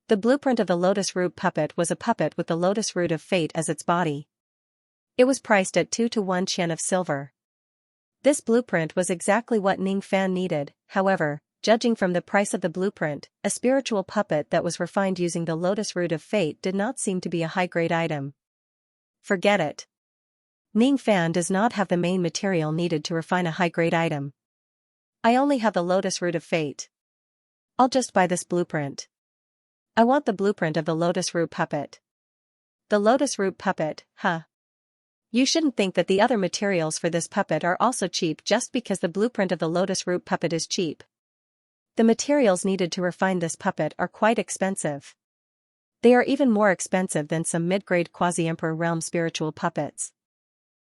The blueprint of the lotus root puppet was a puppet with the lotus root of fate as its body. It was priced at 2 to 1 qian of silver. This blueprint was exactly what Ning Fan needed. However, judging from the price of the blueprint, a spiritual puppet that was refined using the lotus root of fate did not seem to be a high-grade item. Forget it. Ning Fan does not have the main material needed to refine a high-grade item. I only have the lotus root of fate. I'll just buy this blueprint. I want the blueprint of the lotus root puppet. The lotus root puppet, huh? You shouldn't think that the other materials for this puppet are also cheap just because the blueprint of the lotus root puppet is cheap. The materials needed to refine this puppet are quite expensive. They are even more expensive than some mid-grade quasi-emperor realm spiritual puppets.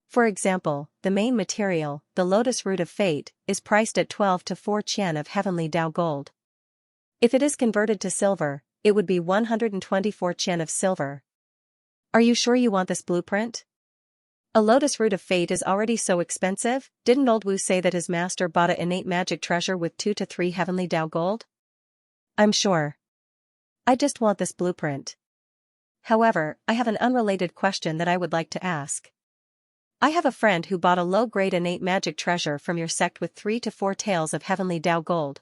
For example, the main material, the lotus root of fate, is priced at 12 to 4 qian of heavenly Dao gold. If it is converted to silver, it would be 124 qian of silver. Are you sure you want this blueprint? A lotus root of fate is already so expensive. Didn't Old Wu say that his master bought an innate magic treasure with 2 to 3 heavenly Dao gold? I'm sure. I just want this blueprint. However, I have an unrelated question that I would like to ask. I have a friend who bought a low-grade innate magic treasure from your sect with 3 to 4 taels of heavenly Dao gold.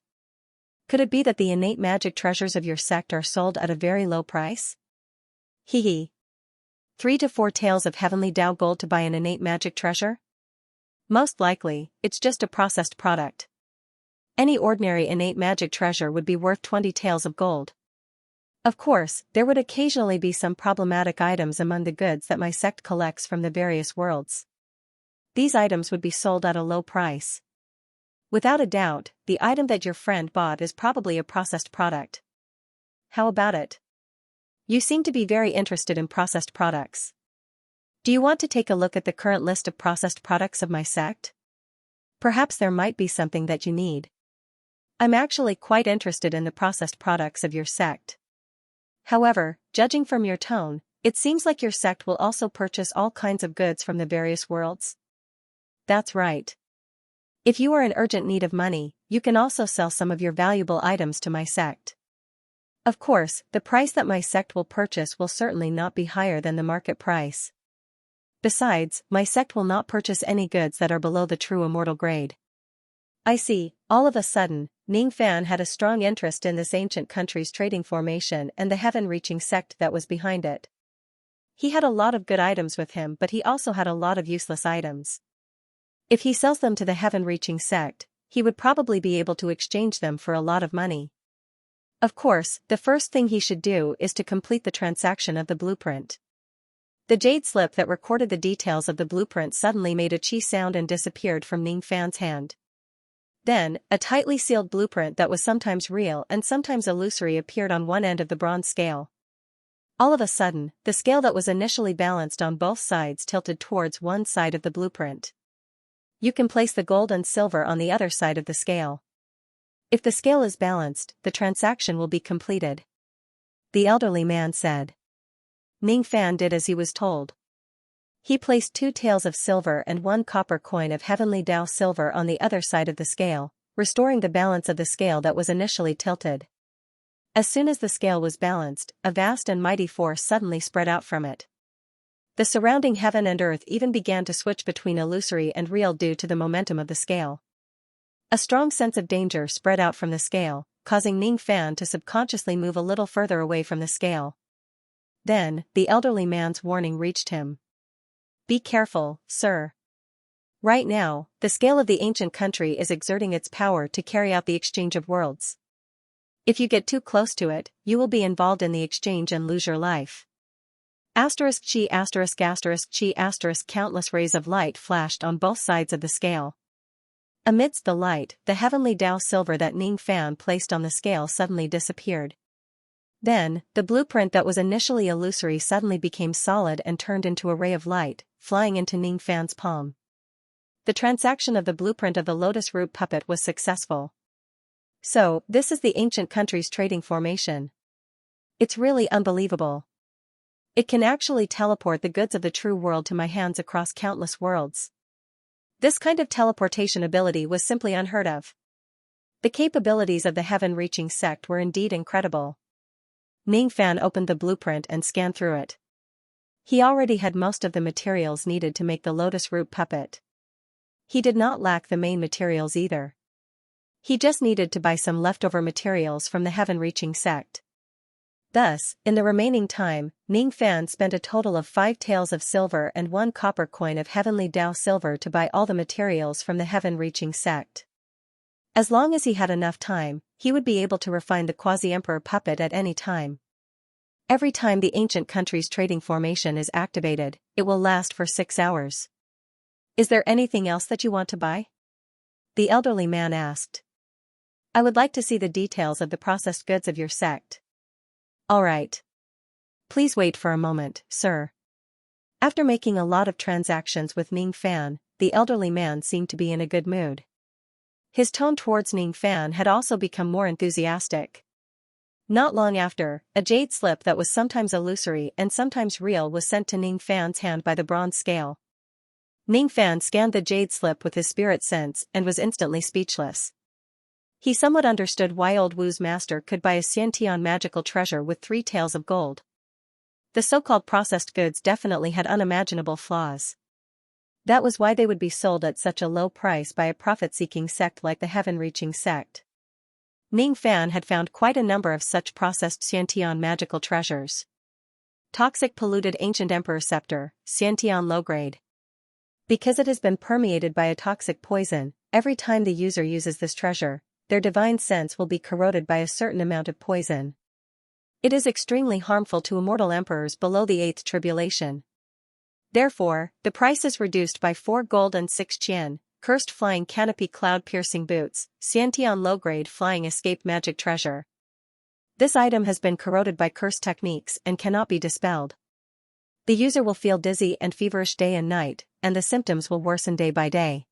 Could it be that the innate magic treasures of your sect are sold at a very low price? Hee hee. 3 to 4 taels of heavenly Dao gold to buy an innate magic treasure? Most likely, it's just a processed product. Any ordinary innate magic treasure would be worth 20 taels of gold. Of course, there would occasionally be some problematic items among the goods that my sect collects from the various worlds. These items would be sold at a low price. Without a doubt, the item that your friend bought is probably a processed product. How about it? You seem to be very interested in processed products. Do you want to take a look at the current list of processed products of my sect? Perhaps there might be something that you need. I'm actually quite interested in the processed products of your sect. However, judging from your tone, it seems like your sect will also purchase all kinds of goods from the various worlds. That's right. If you are in urgent need of money, you can also sell some of your valuable items to my sect. Of course, the price that my sect will purchase will certainly not be higher than the market price. Besides, my sect will not purchase any goods that are below the true immortal grade. I see. All of a sudden, Ning Fan had a strong interest in this ancient country's trading formation and the heaven-reaching sect that was behind it. He had a lot of good items with him, but he also had a lot of useless items. If he sells them to the heaven-reaching sect, he would probably be able to exchange them for a lot of money. Of course, the first thing he should do is to complete the transaction of the blueprint. The jade slip that recorded the details of the blueprint suddenly made a chi sound and disappeared from Ning Fan's hand. Then, a tightly sealed blueprint that was sometimes real and sometimes illusory appeared on one end of the bronze scale. All of a sudden, the scale that was initially balanced on both sides tilted towards one side of the blueprint. You can place the gold and silver on the other side of the scale. If the scale is balanced, the transaction will be completed, the elderly man said. Ning Fan did as he was told. He placed 2 taels of silver and 1 copper coin of heavenly Dao silver on the other side of the scale, restoring the balance of the scale that was initially tilted. As soon as the scale was balanced, a vast and mighty force suddenly spread out from it. The surrounding heaven and earth even began to switch between illusory and real due to the momentum of the scale. A strong sense of danger spread out from the scale, causing Ning Fan to subconsciously move a little further away from the scale. Then, the elderly man's warning reached him. Be careful, sir. Right now, the scale of the ancient country is exerting its power to carry out the exchange of worlds. If you get too close to it, you will be involved in the exchange and lose your life. Asterisk chi asterisk asterisk chi asterisk countless rays of light flashed on both sides of the scale. Amidst the light, the heavenly Dao silver that Ning Fan placed on the scale suddenly disappeared. Then, the blueprint that was initially illusory suddenly became solid and turned into a ray of light, flying into Ning Fan's palm. The transaction of the blueprint of the lotus root puppet was successful. So, this is the ancient country's trading formation. It's really unbelievable. It can actually teleport the goods of the true world to my hands across countless worlds. This kind of teleportation ability was simply unheard of. The capabilities of the heaven-reaching sect were indeed incredible. Ning Fan opened the blueprint and scanned through it. He already had most of the materials needed to make the lotus root puppet. He did not lack the main materials either. He just needed to buy some leftover materials from the heaven-reaching sect. Thus, in the remaining time, Ning Fan spent a total of 5 taels of silver and 1 copper coin of heavenly Dao silver to buy all the materials from the heaven-reaching sect. As long as he had enough time, he would be able to refine the quasi-emperor puppet at any time. Every time the ancient country's trading formation is activated, it will last for 6 hours. Is there anything else that you want to buy? The elderly man asked. I would like to see the details of the processed goods of your sect. All right. Please wait for a moment, sir. After making a lot of transactions with Ning Fan, the elderly man seemed to be in a good mood. His tone towards Ning Fan had also become more enthusiastic. Not long after, a jade slip that was sometimes illusory and sometimes real was sent to Ning Fan's hand by the bronze scale. Ning Fan scanned the jade slip with his spirit sense and was instantly speechless. He somewhat understood why Old Wu's master could buy a Xianxia magical treasure with 3 taels of gold. The so-called processed goods definitely had unimaginable flaws. That was why they would be sold at such a low price by a profit-seeking sect like the heaven-reaching sect. Ning Fan had found quite a number of such processed Xianxia magical treasures. Toxic polluted ancient emperor scepter, Xianxia low grade. Because it has been permeated by a toxic poison, every time the user uses this treasure, their divine sense will be corroded by a certain amount of poison. It is extremely harmful to immortal emperors below the 8th tribulation. Therefore, the price is reduced by 4 gold and 6 qian, cursed flying canopy cloud-piercing boots, Xiantian low-grade flying escape magic treasure. This item has been corroded by curse techniques and cannot be dispelled. The user will feel dizzy and feverish day and night, and the symptoms will worsen day by day.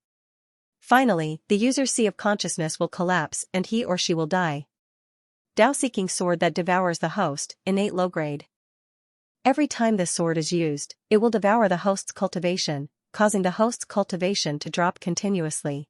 Finally, the user's sea of consciousness will collapse and he or she will die. Dao-seeking sword that devours the host, innate low-grade. Every time this sword is used, it will devour the host's cultivation, causing the host's cultivation to drop continuously.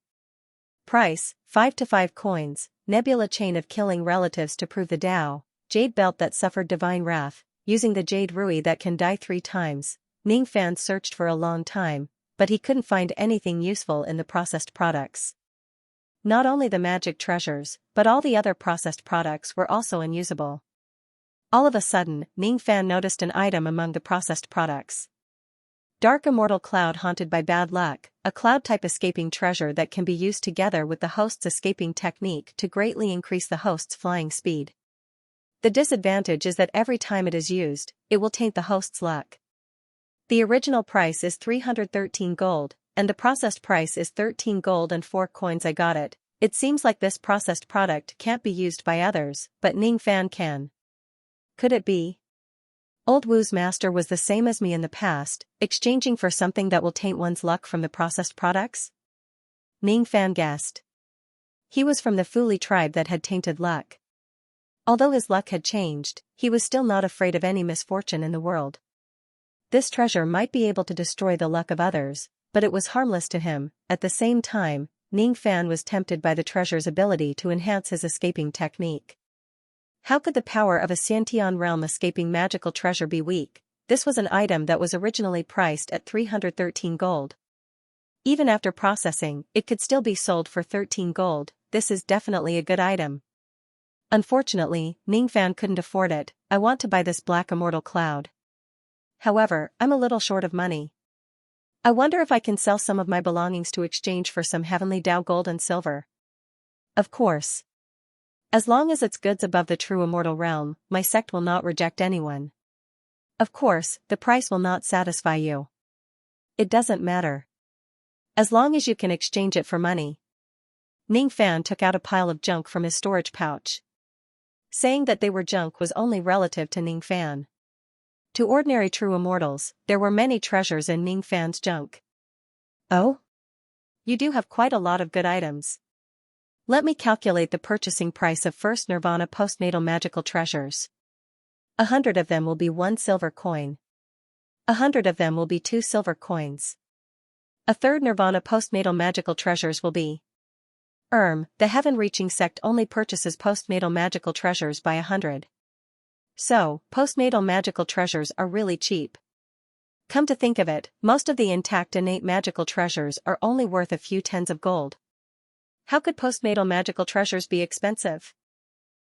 Price, 5 to 5 coins, nebula chain of killing relatives to prove the Dao, jade belt that suffered divine wrath, using the jade rui that can die 3 times. Ning Fan searched for a long time, but he couldn't find anything useful in the processed products. Not only the magic treasures, but all the other processed products were also unusable. All of a sudden, Ning Fan noticed an item among the processed products. Dark immortal cloud haunted by bad luck, a cloud-type escaping treasure that can be used together with the host's escaping technique to greatly increase the host's flying speed. The disadvantage is that every time it is used, it will taint the host's luck. The original price is 313 gold, and the processed price is 13 gold and 4 coins. I got it. It seems like this processed product can't be used by others, but Ning Fan can. Could it be? Old Wu's master was the same as me in the past, exchanging for something that will taint one's luck from the processed products? Ning Fan guessed. He was from the Fuli tribe that had tainted luck. Although his luck had changed, he was still not afraid of any misfortune in the world. This treasure might be able to destroy the luck of others, but it was harmless to him. At the same time, Ning Fan was tempted by the treasure's ability to enhance his escaping technique. How could the power of a Xiantian realm escaping magical treasure be weak? This was an item that was originally priced at 313 gold. Even after processing, it could still be sold for 13 gold. This is definitely a good item. Unfortunately, Ning Fan couldn't afford it. I want to buy this black immortal cloud. However, I'm a little short of money. I wonder if I can sell some of my belongings to exchange for some heavenly Dao gold and silver. Of course. As long as it's goods above the true immortal realm, my sect will not reject anyone. Of course, the price will not satisfy you. It doesn't matter. As long as you can exchange it for money. Ning Fan took out a pile of junk from his storage pouch. Saying that they were junk was only relative to Ning Fan. To ordinary true immortals, there were many treasures in Ning Fan's junk. Oh? You do have quite a lot of good items. Let me calculate the purchasing price of first Nirvana postnatal magical treasures. 100 of them will be 1 silver coin. 100 of them will be 2 silver coins. A third Nirvana postnatal magical treasures will be. The heaven-reaching sect only purchases postnatal magical treasures by 100. So, postnatal magical treasures are really cheap. Come to think of it, most of the intact innate magical treasures are only worth a few tens of gold. How could postnatal magical treasures be expensive?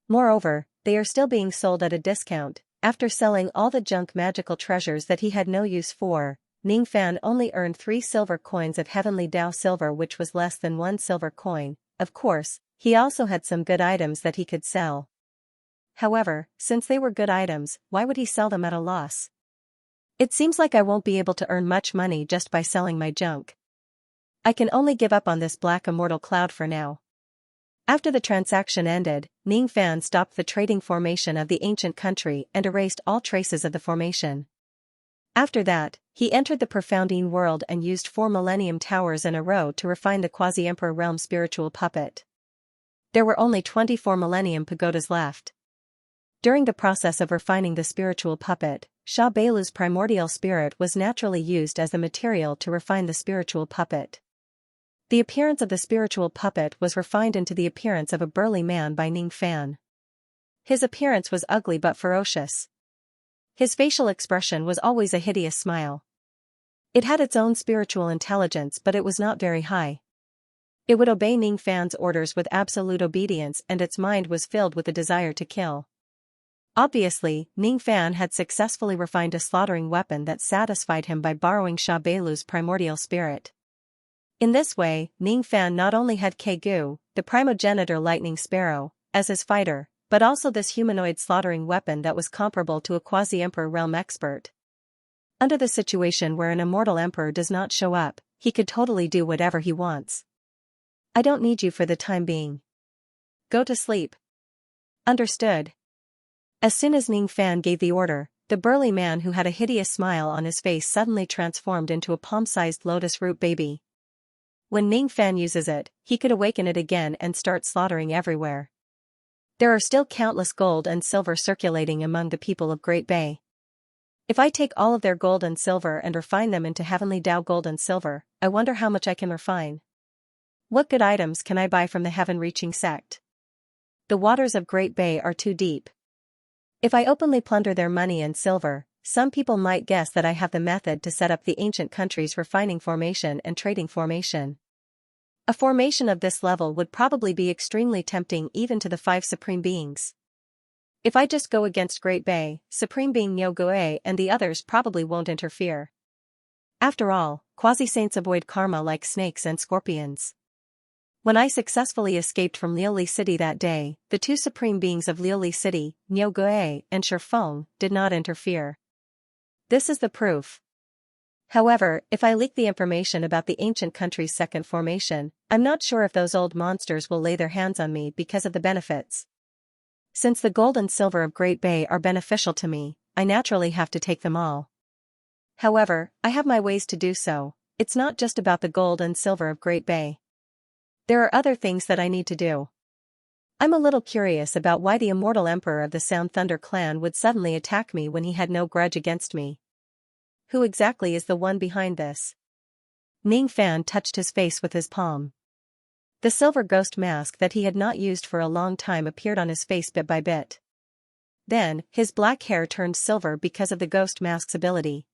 Moreover, they are still being sold at a discount. After selling all the junk magical treasures that he had no use for, Ning Fan only earned 3 silver coins of heavenly Dao silver, which was less than 1 silver coin. Of course, he also had some good items that he could sell. However, since they were good items, why would he sell them at a loss? It seems like I won't be able to earn much money just by selling my junk. I can only give up on this black immortal cloud for now. After the transaction ended, Ning Fan stopped the trading formation of the ancient country and erased all traces of the formation. After that, he entered the profounding world and used 4 Millennium Towers in a row to refine the Quasi-Emperor realm spiritual puppet. There were only 24 Millennium Pagodas left. During the process of refining the spiritual puppet, Sha Beilu's primordial spirit was naturally used as the material to refine the spiritual puppet. The appearance of the spiritual puppet was refined into the appearance of a burly man by Ning Fan. His appearance was ugly but ferocious. His facial expression was always a hideous smile. It had its own spiritual intelligence, but it was not very high. It would obey Ning Fan's orders with absolute obedience, and its mind was filled with the desire to kill. Obviously, Ning Fan had successfully refined a slaughtering weapon that satisfied him by borrowing Sha Beilu's primordial spirit. In this way, Ning Fan not only had Kegu, the primogenitor lightning sparrow, as his fighter, but also this humanoid slaughtering weapon that was comparable to a quasi-emperor realm expert. Under the situation where an immortal emperor does not show up, he could totally do whatever he wants. I don't need you for the time being. Go to sleep. Understood. As soon as Ning Fan gave the order, the burly man who had a hideous smile on his face suddenly transformed into a palm-sized lotus root baby. When Ning Fan uses it, he could awaken it again and start slaughtering everywhere. There are still countless gold and silver circulating among the people of Great Bay. If I take all of their gold and silver and refine them into heavenly Dao gold and silver, I wonder how much I can refine. What good items can I buy from the heaven-reaching sect? The waters of Great Bay are too deep. If I openly plunder their money and silver, some people might guess that I have the method to set up the ancient country's refining formation and trading formation. A formation of this level would probably be extremely tempting even to the 5 supreme beings. If I just go against Great Bay, Supreme Being Nyo Goe and the others probably won't interfere. After all, quasi-saints avoid karma like snakes and scorpions. When I successfully escaped from Liuli City that day, the 2 supreme beings of Liuli City, Nyo Goe and Shifeng, did not interfere. This is the proof. However, if I leak the information about the ancient country's second formation, I'm not sure if those old monsters will lay their hands on me because of the benefits. Since the gold and silver of Great Bay are beneficial to me, I naturally have to take them all. However, I have my ways to do so. It's not just about the gold and silver of Great Bay. There are other things that I need to do. I'm a little curious about why the immortal emperor of the Sound Thunder clan would suddenly attack me when he had no grudge against me. Who exactly is the one behind this? Ning Fan touched his face with his palm. The silver ghost mask that he had not used for a long time appeared on his face bit by bit. Then, his black hair turned silver because of the ghost mask's ability.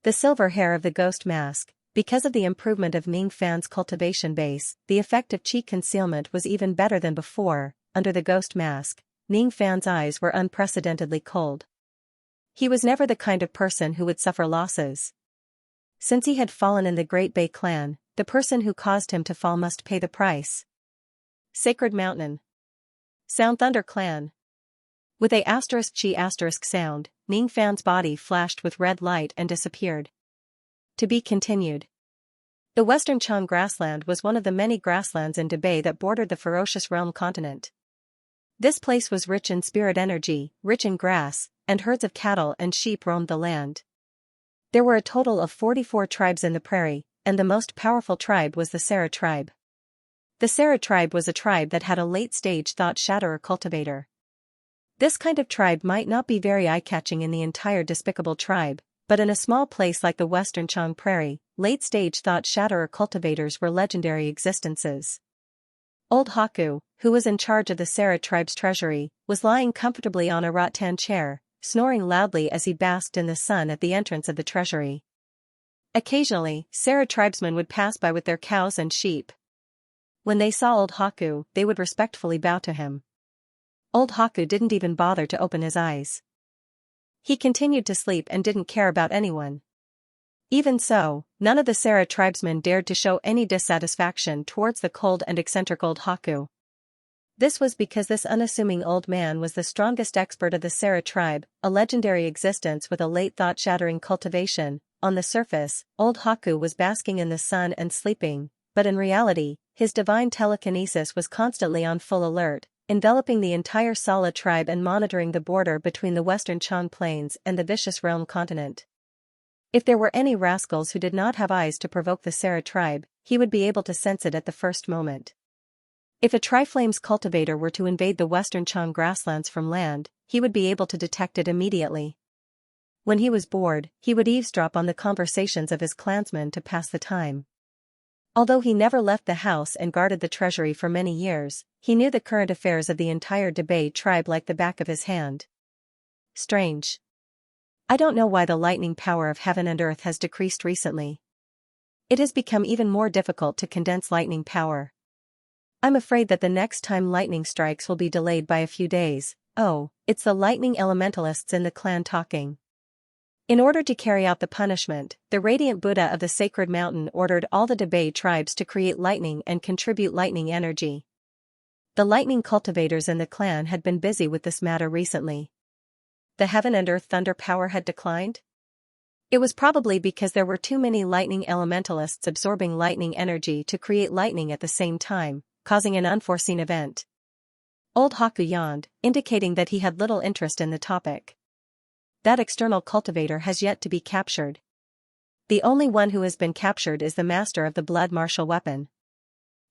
The silver hair of the ghost mask, because of the improvement of Ning Fan's cultivation base, the effect of chi concealment was even better than before. Under the ghost mask, Ning Fan's eyes were unprecedentedly cold. He was never the kind of person who would suffer losses. Since he had fallen in the Great Bay clan, the person who caused him to fall must pay the price. Sacred Mountain. Sound Thunder clan. With a *chi* sound, Ning Fan's body flashed with red light and disappeared. To be continued. The Western Chang grassland was one of the many grasslands in Debay that bordered the ferocious realm continent. This place was rich in spirit energy, rich in grass, and herds of cattle and sheep roamed the land. There were a total of 44 tribes in the prairie, and the most powerful tribe was the Sarah tribe. The Sarah tribe was a tribe that had a late-stage thought-shatterer cultivator. This kind of tribe might not be very eye-catching in the entire despicable tribe, but in a small place like the Western Chang Prairie, late-stage thought-shatterer cultivators were legendary existences. Old Haku, who was in charge of the Sarah tribe's treasury, was lying comfortably on a rattan chair, snoring loudly as he basked in the sun at the entrance of the treasury. Occasionally, Sarah tribesmen would pass by with their cows and sheep. When they saw Old Haku, they would respectfully bow to him. Old Haku didn't even bother to open his eyes. He continued to sleep and didn't care about anyone. Even so, none of the Sarah tribesmen dared to show any dissatisfaction towards the cold and eccentric Old Haku. This was because this unassuming old man was the strongest expert of the Sarah tribe, a legendary existence with a late thought-shattering cultivation. On the surface, Old Haku was basking in the sun and sleeping, but in reality, his divine telekinesis was constantly on full alert, enveloping the entire Sala tribe and monitoring the border between the Western Chang Plains and the vicious realm continent. If there were any rascals who did not have eyes to provoke the Sarah tribe, he would be able to sense it at the first moment. If a Triflames cultivator were to invade the Western Chang grasslands from land, he would be able to detect it immediately. When he was bored, he would eavesdrop on the conversations of his clansmen to pass the time. Although he never left the house and guarded the treasury for many years, he knew the current affairs of the entire Debay tribe like the back of his hand. Strange. I don't know why the lightning power of heaven and earth has decreased recently. It has become even more difficult to condense lightning power. I'm afraid that the next time lightning strikes will be delayed by a few days. Oh, it's the lightning elementalists in the clan talking. In order to carry out the punishment, the radiant Buddha of the sacred mountain ordered all the Debay tribes to create lightning and contribute lightning energy. The lightning cultivators in the clan had been busy with this matter recently. The heaven and earth thunder power had declined? It was probably because there were too many lightning elementalists absorbing lightning energy to create lightning at the same time, causing an unforeseen event. Old Haku yawned, indicating that he had little interest in the topic. That external cultivator has yet to be captured. The only one who has been captured is the master of the blood martial weapon.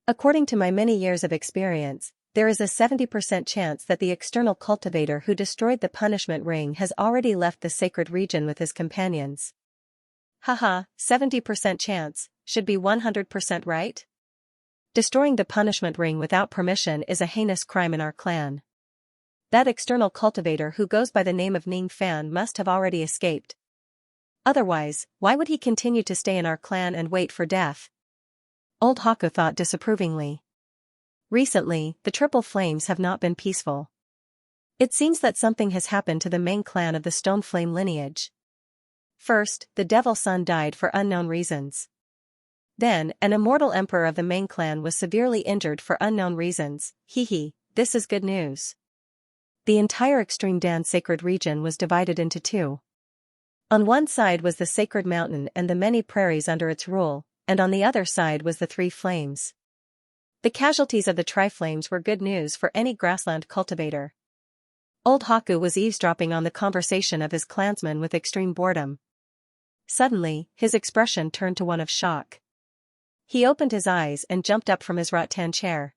According to my many years of experience, there is a 70% chance that the external cultivator who destroyed the punishment ring has already left the sacred region with his companions. Haha, 70% chance, should be 100% right? Destroying the punishment ring without permission is a heinous crime in our clan. That external cultivator who goes by the name of Ning Fan must have already escaped. Otherwise, why would he continue to stay in our clan and wait for death? Old Haku thought disapprovingly. Recently, the Triple Flames have not been peaceful. It seems that something has happened to the main clan of the Stone Flame lineage. First, the Devil Son died for unknown reasons. Then, an immortal emperor of the main clan was severely injured for unknown reasons. This is good news. The entire Extreme Dan sacred region was divided into two. On one side was the sacred mountain and the many prairies under its rule, and on the other side was the three flames. The casualties of the Tri-Flames were good news for any grassland cultivator. Old Haku was eavesdropping on the conversation of his clansmen with extreme boredom. Suddenly, his expression turned to one of shock. He opened his eyes and jumped up from his rattan chair.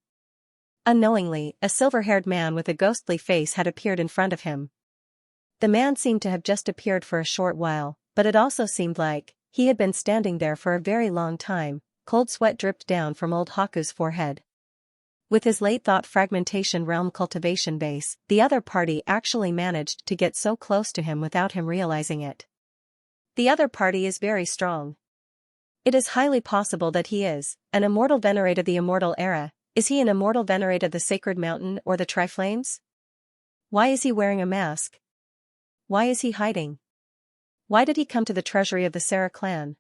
Unknowingly, a silver-haired man with a ghostly face had appeared in front of him. The man seemed to have just appeared for a short while, but it also seemed like he had been standing there for a very long time. Cold sweat dripped down from old Haku's forehead. With his late-thought fragmentation realm cultivation base, the other party actually managed to get so close to him without him realizing it. The other party is very strong. It is highly possible that he is an immortal venerate of the immortal era. Is he an immortal venerate of the sacred mountain or the Tri-Flames? Why is he wearing a mask? Why is he hiding? Why did he come to the treasury of the Sarah clan?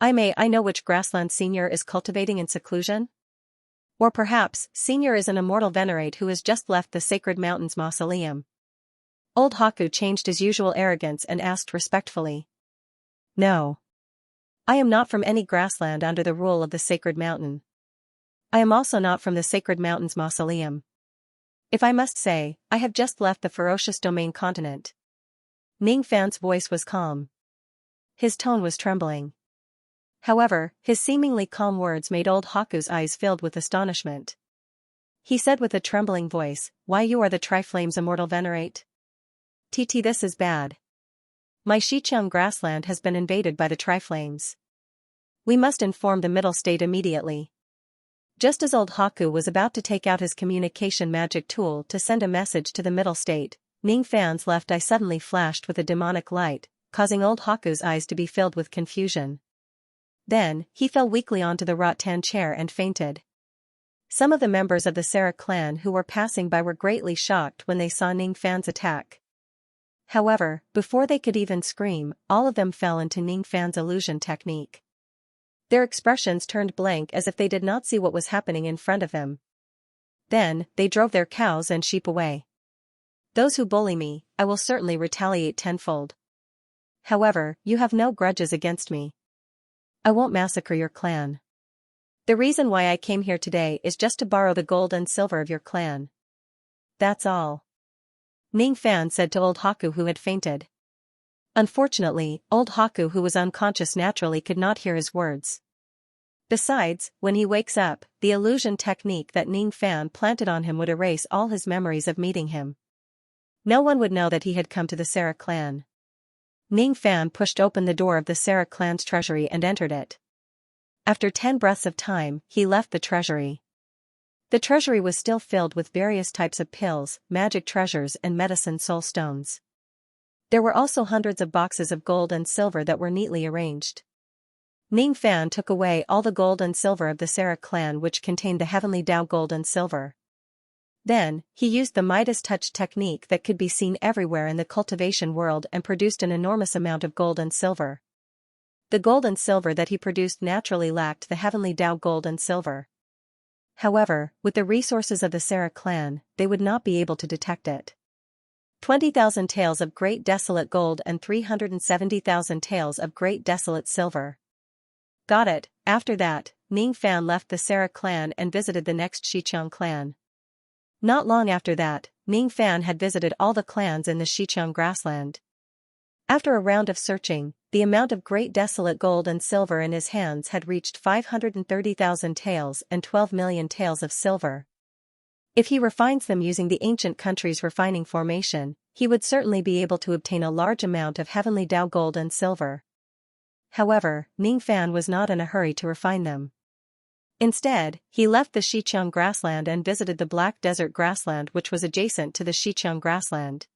I know which grassland Senior is cultivating in seclusion? Or perhaps, Senior is an immortal venerate who has just left the sacred mountain's mausoleum. Old Haku changed his usual arrogance and asked respectfully. No. I am not from any grassland under the rule of the sacred mountain. I am also not from the sacred mountain's mausoleum. If I must say, I have just left the ferocious domain continent. Ning Fan's voice was calm. His tone was trembling. However, his seemingly calm words made old Haku's eyes filled with astonishment. He said with a trembling voice, "Why, you are the Tri-Flames immortal venerate? This is bad. My Xianxia grassland has been invaded by the Tri-Flames. We must inform the middle state immediately." Just as old Haku was about to take out his communication magic tool to send a message to the middle state, Ning Fan's left eye suddenly flashed with a demonic light, causing old Haku's eyes to be filled with confusion. Then, he fell weakly onto the rattan chair and fainted. Some of the members of the Sarah clan who were passing by were greatly shocked when they saw Ning Fan's attack. However, before they could even scream, all of them fell into Ning Fan's illusion technique. Their expressions turned blank as if they did not see what was happening in front of them. Then, they drove their cows and sheep away. Those who bully me, I will certainly retaliate tenfold. However, you have no grudges against me. I won't massacre your clan. The reason why I came here today is just to borrow the gold and silver of your clan. That's all. Ning Fan said to old Haku who had fainted. Unfortunately, old Haku who was unconscious naturally could not hear his words. Besides, when he wakes up, the illusion technique that Ning Fan planted on him would erase all his memories of meeting him. No one would know that he had come to the Sarah clan. Ning Fan pushed open the door of the Sarah clan's treasury and entered it. After 10 breaths of time, he left the treasury. The treasury was still filled with various types of pills, magic treasures and medicine soul stones. There were also hundreds of boxes of gold and silver that were neatly arranged. Ning Fan took away all the gold and silver of the Sarah clan which contained the heavenly Tao gold and silver. Then, he used the Midas touch technique that could be seen everywhere in the cultivation world and produced an enormous amount of gold and silver. The gold and silver that he produced naturally lacked the heavenly Tao gold and silver. However, with the resources of the Sarah clan, they would not be able to detect it. 20,000 taels of great desolate gold and 370,000 taels of great desolate silver. Got it. After that, Ning Fan left the Sarah clan and visited the next Xianxia clan. Not long after that, Ning Fan had visited all the clans in the Xianxia grassland. After a round of searching, the amount of great desolate gold and silver in his hands had reached 530,000 taels and 12 million taels of silver. If he refines them using the ancient country's refining formation, he would certainly be able to obtain a large amount of heavenly Tao gold and silver. However, Ning Fan was not in a hurry to refine them. Instead, he left the Xianxia grassland and visited the Black Desert grassland which was adjacent to the Xianxia grassland.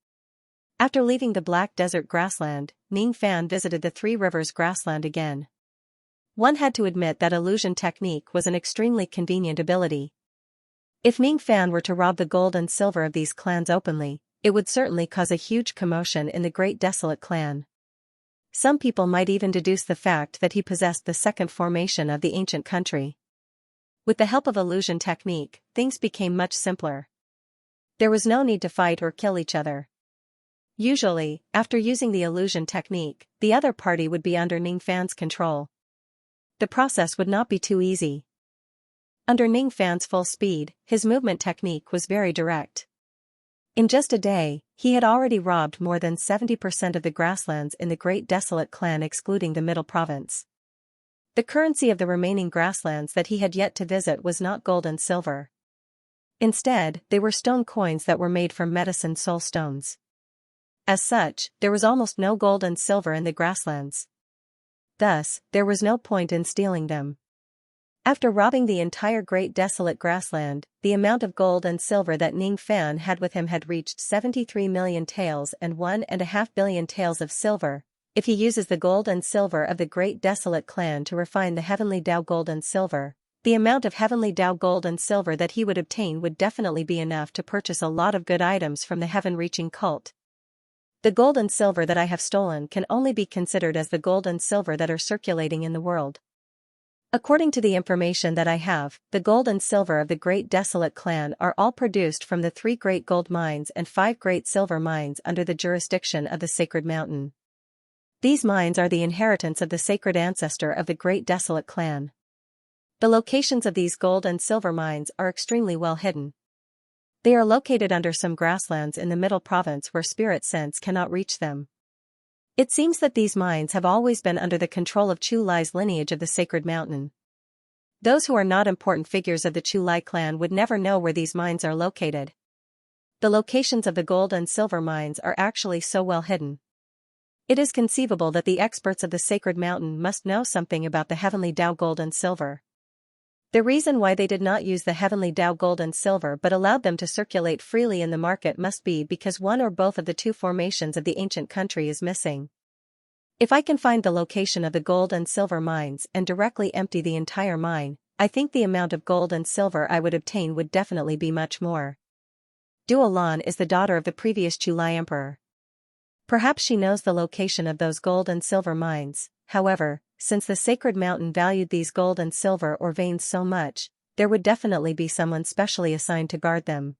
After leaving the Black Desert grassland, Ning Fan visited the Three Rivers grassland again. One had to admit that illusion technique was an extremely convenient ability. If Ning Fan were to rob the gold and silver of these clans openly, it would certainly cause a huge commotion in the Great Desolate clan. Some people might even deduce the fact that he possessed the second formation of the ancient country. With the help of illusion technique, things became much simpler. There was no need to fight or kill each other. Usually, after using the illusion technique, the other party would be under Ning Fan's control. The process would not be too easy. Under Ning Fan's full speed, his movement technique was very direct. In just a day, he had already robbed more than 70% of the grasslands in the Great Desolate Clan excluding the Middle Province. The currency of the remaining grasslands that he had yet to visit was not gold and silver. Instead, they were stone coins that were made from medicine soul stones. As such, there was almost no gold and silver in the grasslands. Thus, there was no point in stealing them. After robbing the entire Great Desolate Grassland, the amount of gold and silver that Ning Fan had with him had reached 73 million taels and 1.5 billion taels of silver. If he uses the gold and silver of the Great Desolate Clan to refine the Heavenly Dao gold and silver, the amount of Heavenly Dao gold and silver that he would obtain would definitely be enough to purchase a lot of good items from the heaven-reaching cult. The gold and silver that I have stolen can only be considered as the gold and silver that are circulating in the world. According to the information that I have, the gold and silver of the Great Desolate Clan are all produced from the 3 great gold mines and 5 great silver mines under the jurisdiction of the Sacred Mountain. These mines are the inheritance of the sacred ancestor of the Great Desolate Clan. The locations of these gold and silver mines are extremely well hidden. They are located under some grasslands in the Middle Province where spirit sense cannot reach them. It seems that these mines have always been under the control of Chu Lai's lineage of the Sacred Mountain. Those who are not important figures of the Chu Lai clan would never know where these mines are located. The locations of the gold and silver mines are actually so well hidden. It is conceivable that the experts of the Sacred Mountain must know something about the Heavenly Dao gold and silver. The reason why they did not use the Heavenly Dao gold and silver but allowed them to circulate freely in the market must be because one or both of the 2 formations of the ancient country is missing. If I can find the location of the gold and silver mines and directly empty the entire mine, I think the amount of gold and silver I would obtain would definitely be much more. Duolan is the daughter of the previous Chu Lai emperor. Perhaps she knows the location of those gold and silver mines. However, since the Sacred Mountain valued these gold and silver or veins so much, there would definitely be someone specially assigned to guard them.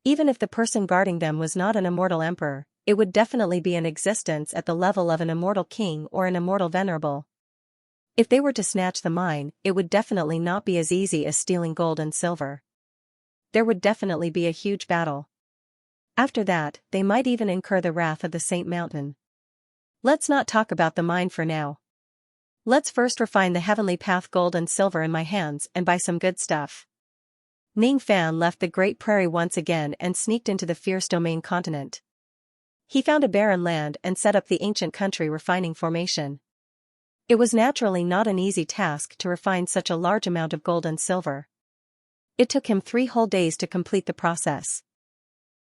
Even if the person guarding them was not an immortal emperor, it would definitely be in existence at the level of an immortal king or an immortal venerable. If they were to snatch the mine, it would definitely not be as easy as stealing gold and silver. There would definitely be a huge battle. After that, they might even incur the wrath of the Saint Mountain. Let's not talk about the mine for now. Let's first refine the Heavenly Path gold and silver in my hands and buy some good stuff. Ning Fan left the Great Prairie once again and sneaked into the fierce domain continent. He found a barren land and set up the ancient country refining formation. It was naturally not an easy task to refine such a large amount of gold and silver. It took him 3 whole days to complete the process.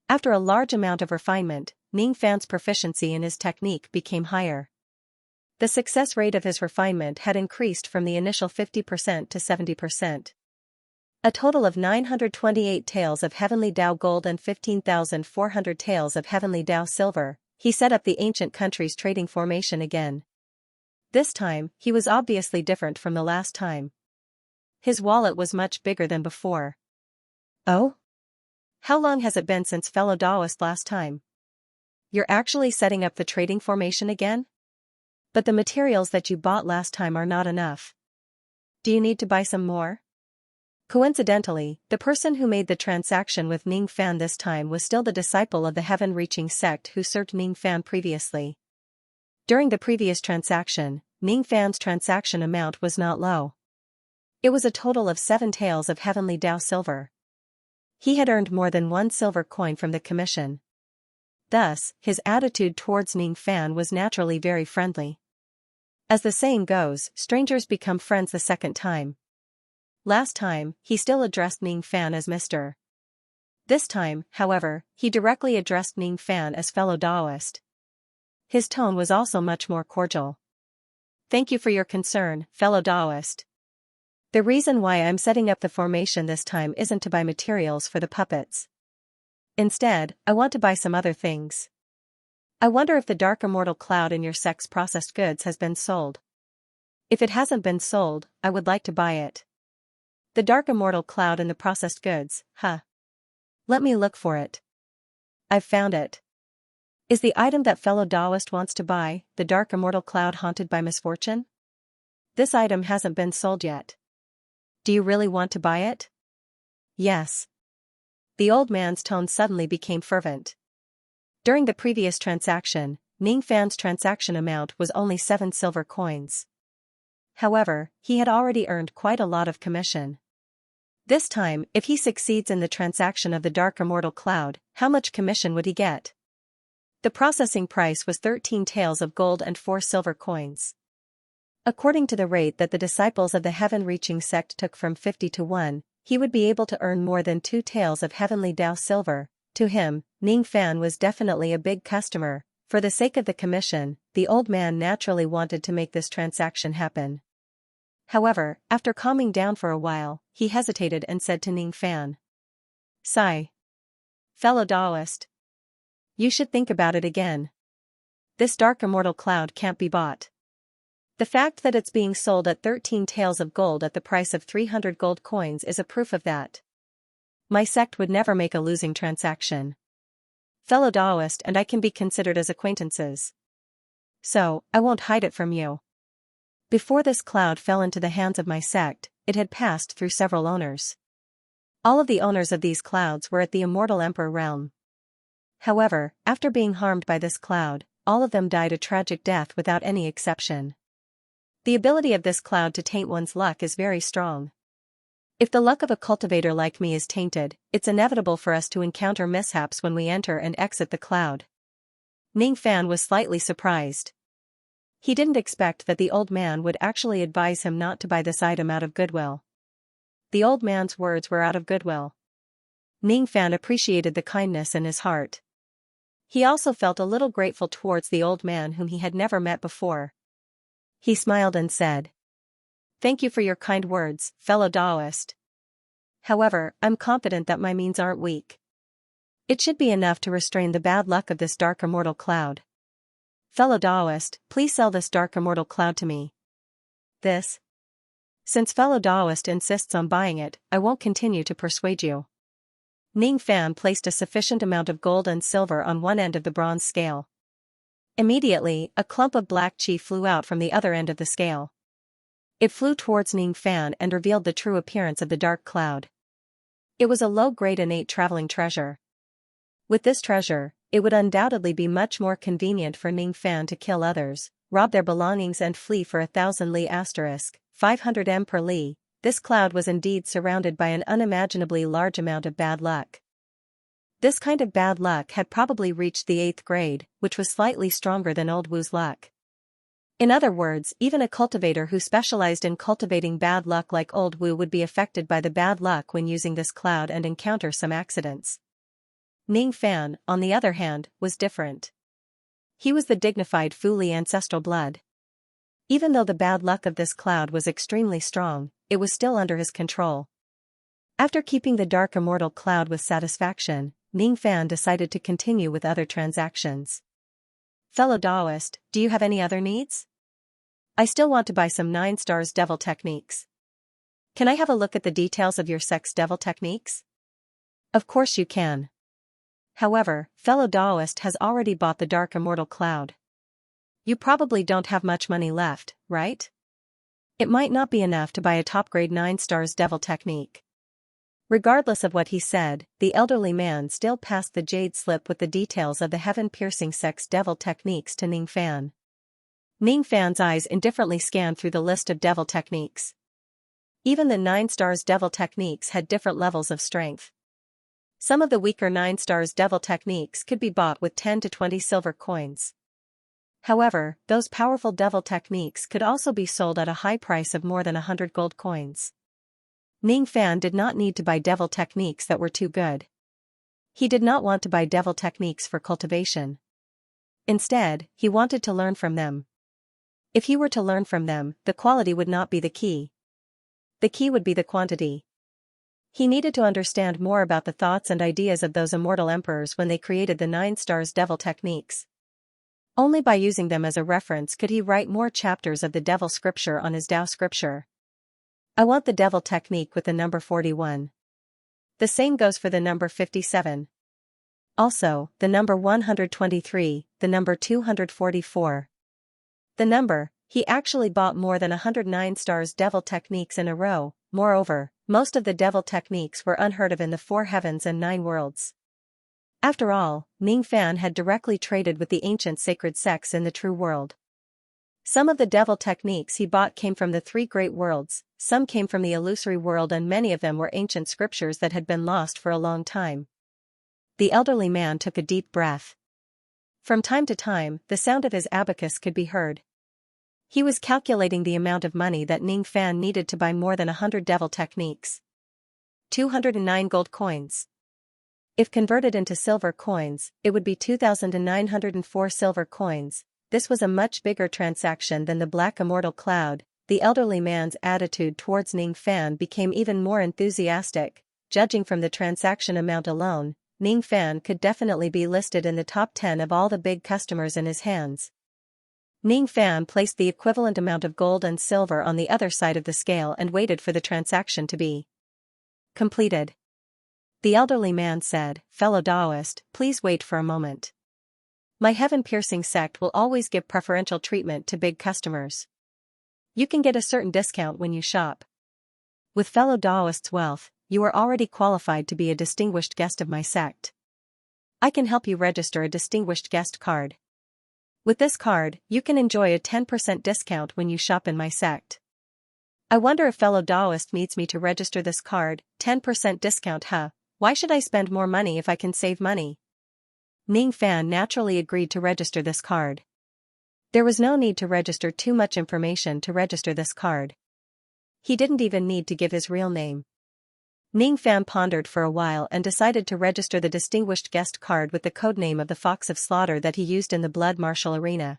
After a large amount of refinement, Ning Fan's proficiency in his technique became higher. The success rate of his refinement had increased from the initial 50% to 70%. A total of 928 taels of Heavenly Dao gold and 15,400 taels of Heavenly Dao silver, he set up the ancient country's trading formation again. This time, he was obviously different from the last time. His wallet was much bigger than before. Oh? How long has it been since fellow Daoist last time? You're actually setting up the trading formation again? But the materials that you bought last time are not enough. Do you need to buy some more? Coincidentally, the person who made the transaction with Ning Fan this time was still the disciple of the heaven-reaching sect who served Ning Fan previously. During the previous transaction, Ning Fan's transaction amount was not low. It was a total of 7 taels of Heavenly Dao silver. He had earned more than 1 silver coin from the commission. Thus, his attitude towards Ning Fan was naturally very friendly. As the saying goes, strangers become friends the second time. Last time, he still addressed Ning Fan as Mr. This time, however, he directly addressed Ning Fan as fellow Daoist. His tone was also much more cordial. Thank you for your concern, fellow Daoist. The reason why I'm setting up the formation this time isn't to buy materials for the puppets. Instead, I want to buy some other things. I wonder if the dark immortal cloud in your sect's processed goods has been sold. If it hasn't been sold, I would like to buy it. The dark immortal cloud in the processed goods, huh? Let me look for it. I've found it. Is the item that fellow Taoist wants to buy the dark immortal cloud haunted by misfortune? This item hasn't been sold yet. Do you really want to buy it? Yes. The old man's tone suddenly became fervent. During the previous transaction, Ning Fan's transaction amount was only 7 silver coins. However, he had already earned quite a lot of commission. This time, if he succeeds in the transaction of the dark immortal cloud, how much commission would he get? The processing price was 13 taels of gold and 4 silver coins. According to the rate that the disciples of the heaven-reaching sect took from 50 to 1, he would be able to earn more than 2 taels of heavenly Tao silver. To him, Ning Fan was definitely a big customer. For the sake of the commission, the old man naturally wanted to make this transaction happen. However, after calming down for a while, he hesitated and said to Ning Fan, "Sigh. Fellow Taoist. You should think about it again. This dark immortal cloud can't be bought. The fact that it's being sold at 13 taels of gold at the price of 300 gold coins is a proof of that. My sect would never make a losing transaction. Fellow Taoist and I can be considered as acquaintances. So, I won't hide it from you. Before this cloud fell into the hands of my sect, it had passed through several owners. All of the owners of these clouds were at the Immortal Emperor realm. However, after being harmed by this cloud, all of them died a tragic death without any exception. The ability of this cloud to taint one's luck is very strong. If the luck of a cultivator like me is tainted, it's inevitable for us to encounter mishaps when we enter and exit the cloud." Ning Fan was slightly surprised. He didn't expect that the old man would actually advise him not to buy this item out of goodwill. The old man's words were out of goodwill. Ning Fan appreciated the kindness in his heart. He also felt a little grateful towards the old man whom he had never met before. He smiled and said, "Thank you for your kind words, fellow Taoist. However, I'm confident that my means aren't weak. It should be enough to restrain the bad luck of this dark immortal cloud. Fellow Taoist, please sell this dark immortal cloud to me." This? Since fellow Taoist insists on buying it, I won't continue to persuade you. Ning Fan placed a sufficient amount of gold and silver on one end of the bronze scale. Immediately, a clump of black chi flew out from the other end of the scale. It flew towards Ning Fan and revealed the true appearance of the dark cloud. It was a low-grade innate traveling treasure. With this treasure, it would undoubtedly be much more convenient for Ning Fan to kill others, rob their belongings and flee for 1,000 li *, 500 m per li. This cloud was indeed surrounded by an unimaginably large amount of bad luck. This kind of bad luck had probably reached the 8th grade, which was slightly stronger than Old Wu's luck. In other words, even a cultivator who specialized in cultivating bad luck like Old Wu would be affected by the bad luck when using this cloud and encounter some accidents. Ning Fan, on the other hand, was different. He was the dignified Fu Li ancestral blood. Even though the bad luck of this cloud was extremely strong, it was still under his control. After keeping the dark immortal cloud with satisfaction, Ning Fan decided to continue with other transactions. "Fellow Taoist, do you have any other needs? I still want to buy some 9 stars devil techniques. Can I have a look at the details of your sect's devil techniques?" "Of course you can. However, fellow Taoist has already bought the dark immortal cloud. You probably don't have much money left, right? It might not be enough to buy a top-grade 9 stars devil technique." Regardless of what he said, the elderly man still passed the jade slip with the details of the heaven-piercing sect's devil techniques to Ning Fan. Ning Fan's eyes indifferently scanned through the list of devil techniques. Even the 9 stars devil techniques had different levels of strength. Some of the weaker 9 stars devil techniques could be bought with 10 to 20 silver coins. However, those powerful devil techniques could also be sold at a high price of more than 100 gold coins. Ning Fan did not need to buy devil techniques that were too good. He did not want to buy devil techniques for cultivation. Instead, he wanted to learn from them. If he were to learn from them, the quality would not be the key. The key would be the quantity. He needed to understand more about the thoughts and ideas of those immortal emperors when they created the 9 stars devil techniques. Only by using them as a reference could he write more chapters of the devil scripture on his Tao scripture. "I want the devil technique with the number 41. The same goes for the number 57. Also, the number 123, the number 244. The number, he actually bought more than 109 stars devil techniques in a row. Moreover, most of the devil techniques were unheard of in the 4 heavens and 9 worlds. After all, Ning Fan had directly traded with the ancient sacred sects in the true world. Some of the devil techniques he bought came from the 3 great worlds, some came from the illusory world, and many of them were ancient scriptures that had been lost for a long time. The elderly man took a deep breath. From time to time, the sound of his abacus could be heard. He was calculating the amount of money that Ning Fan needed to buy more than 100 devil techniques. 209 gold coins. If converted into silver coins, it would be 2,904 silver coins. This was a much bigger transaction than the black immortal cloud. The elderly man's attitude towards Ning Fan became even more enthusiastic. Judging from the transaction amount alone, Ning Fan could definitely be listed in the top 10 of all the big customers in his hands. Ning Fan placed the equivalent amount of gold and silver on the other side of the scale and waited for the transaction to be completed. The elderly man said, "Fellow Taoist, please wait for a moment. My heaven-piercing sect will always give preferential treatment to big customers. You can get a certain discount when you shop. With fellow Taoists' wealth, you are already qualified to be a distinguished guest of my sect. I can help you register a distinguished guest card. With this card, you can enjoy a 10% discount when you shop in my sect. I wonder if fellow Taoist needs me to register this card. 10% discount, huh? Why should I spend more money if I can save money?" Ning Fan naturally agreed to register this card. There was no need to register too much information to register this card. He didn't even need to give his real name. Ning Fan pondered for a while and decided to register the distinguished guest card with the codename of the Fox of Slaughter that he used in the blood martial arena.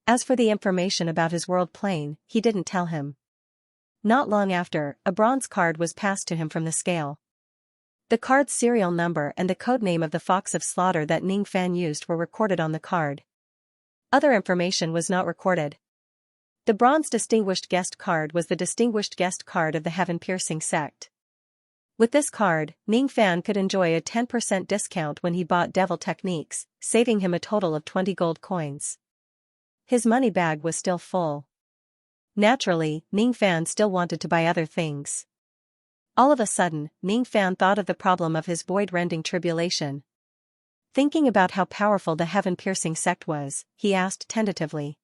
As for the information about his world plane, he didn't tell him. Not long after, a bronze card was passed to him from the scale. The card's serial number and the codename of the Fox of Slaughter that Ning Fan used were recorded on the card. Other information was not recorded. The bronze distinguished guest card was the distinguished guest card of the heaven-piercing sect. With this card, Ning Fan could enjoy a 10% discount when he bought devil techniques, saving him a total of 20 gold coins. His money bag was still full. Naturally, Ning Fan still wanted to buy other things. All of a sudden, Ning Fan thought of the problem of his void-rending tribulation. Thinking about how powerful the heaven-piercing sect was, he asked tentatively,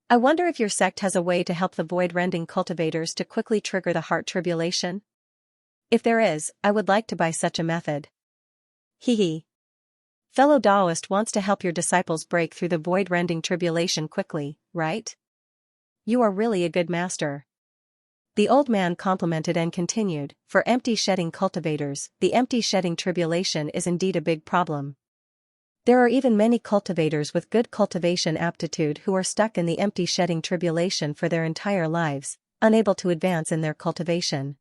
"I wonder if your sect has a way to help the void-rending cultivators to quickly trigger the heart tribulation? If there is, I would like to buy such a method." Hee. Fellow Taoist wants to help your disciples break through the void-rending tribulation quickly, right? You are really a good master. The old man complimented and continued, "For empty-shedding cultivators, the empty-shedding tribulation is indeed a big problem. There are even many cultivators with good cultivation aptitude who are stuck in the empty-shedding tribulation for their entire lives, unable to advance in their cultivation.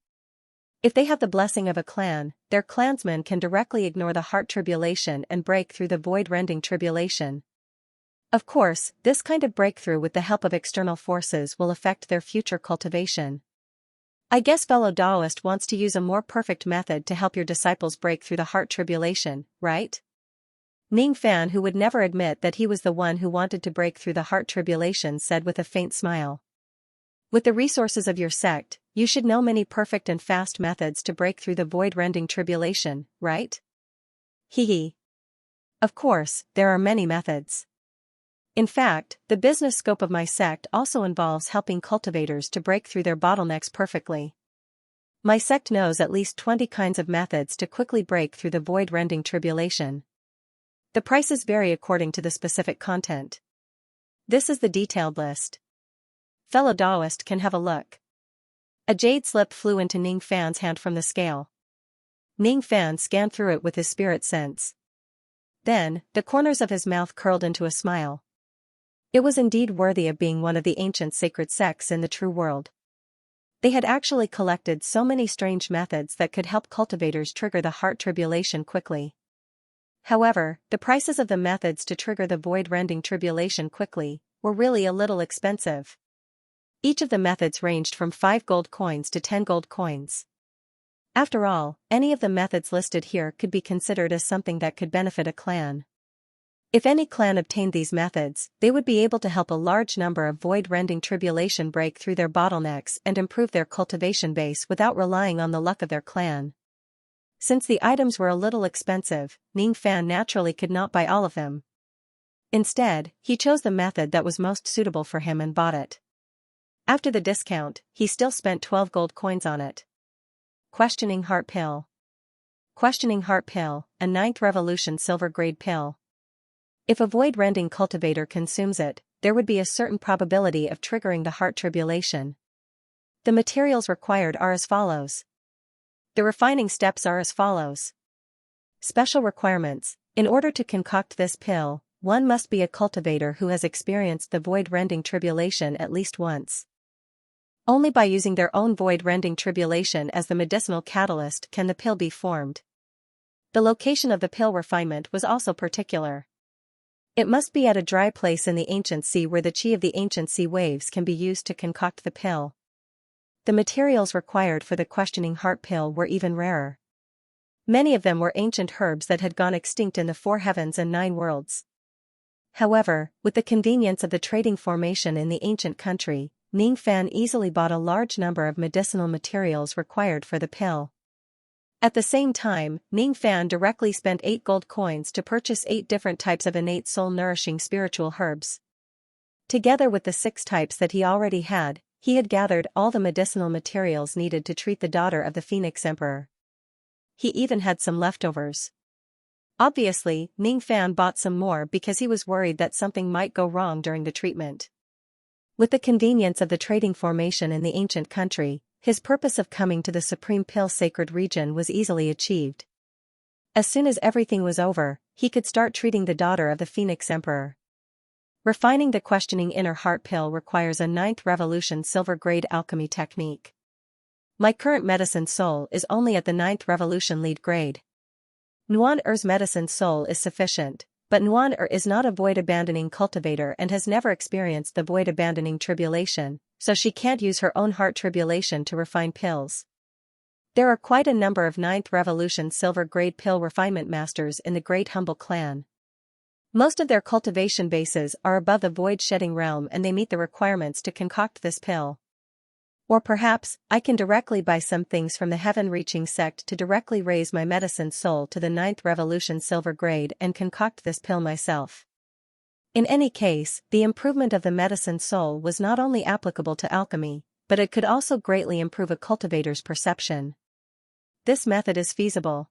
If they have the blessing of a clan, their clansmen can directly ignore the heart tribulation and break through the void-rending tribulation. Of course, this kind of breakthrough with the help of external forces will affect their future cultivation. I guess fellow Taoist wants to use a more perfect method to help your disciples break through the heart tribulation, right?" Ning Fan, who would never admit that he was the one who wanted to break through the heart tribulation, said with a faint smile. "With the resources of your sect, you should know many perfect and fast methods to break through the void-rending tribulation, right?" Hee. Of course, there are many methods. In fact, the business scope of my sect also involves helping cultivators to break through their bottlenecks perfectly. My sect knows at least 20 kinds of methods to quickly break through the void-rending tribulation. The prices vary according to the specific content. This is the detailed list. Fellow Taoist can have a look." A jade slip flew into Ning Fan's hand from the scale. Ning Fan scanned through it with his spirit sense. Then, the corners of his mouth curled into a smile. It was indeed worthy of being one of the ancient sacred sects in the true world. They had actually collected so many strange methods that could help cultivators trigger the heart tribulation quickly. However, the prices of the methods to trigger the void-rending tribulation quickly were really a little expensive. Each of the methods ranged from 5 gold coins to 10 gold coins. After all, any of the methods listed here could be considered as something that could benefit a clan. If any clan obtained these methods, they would be able to help a large number of void-rending tribulation break through their bottlenecks and improve their cultivation base without relying on the luck of their clan. Since the items were a little expensive, Ning Fan naturally could not buy all of them. Instead, he chose the method that was most suitable for him and bought it. After the discount, he still spent 12 gold coins on it. Questioning Heart Pill. Questioning Heart Pill, a 9th Revolution silver grade pill. If a void-rending cultivator consumes it, there would be a certain probability of triggering the heart tribulation. The materials required are as follows. The refining steps are as follows. Special requirements. In order to concoct this pill, one must be a cultivator who has experienced the void-rending tribulation at least once. Only by using their own void-rending tribulation as the medicinal catalyst can the pill be formed. The location of the pill refinement was also particular. It must be at a dry place in the ancient sea where the chi of the ancient sea waves can be used to concoct the pill. The materials required for the questioning heart pill were even rarer. Many of them were ancient herbs that had gone extinct in the 4 heavens and 9 worlds. However, with the convenience of the trading formation in the ancient country, Ning Fan easily bought a large number of medicinal materials required for the pill. At the same time, Ning Fan directly spent 8 gold coins to purchase 8 different types of innate soul-nourishing spiritual herbs. Together with the 6 types that he already had, he had gathered all the medicinal materials needed to treat the daughter of the Phoenix Emperor. He even had some leftovers. Obviously, Ning Fan bought some more because he was worried that something might go wrong during the treatment. With the convenience of the trading formation in the ancient country, his purpose of coming to the Supreme Pill Sacred Region was easily achieved. As soon as everything was over, he could start treating the daughter of the Phoenix Emperor. Refining the questioning inner heart pill requires a 9th Revolution silver grade alchemy technique. My current medicine soul is only at the 9th Revolution lead grade. Nuan Er's medicine soul is sufficient, but Nuan Er is not a void-abandoning cultivator and has never experienced the void-abandoning tribulation, so she can't use her own heart tribulation to refine pills. There are quite a number of 9th Revolution silver grade pill refinement masters in the Great Humble clan. Most of their cultivation bases are above the void-shedding realm and they meet the requirements to concoct this pill. Or perhaps, I can directly buy some things from the heaven-reaching sect to directly raise my medicine soul to the 9th Revolution silver grade and concoct this pill myself. In any case, the improvement of the medicine soul was not only applicable to alchemy, but it could also greatly improve a cultivator's perception. This method is feasible.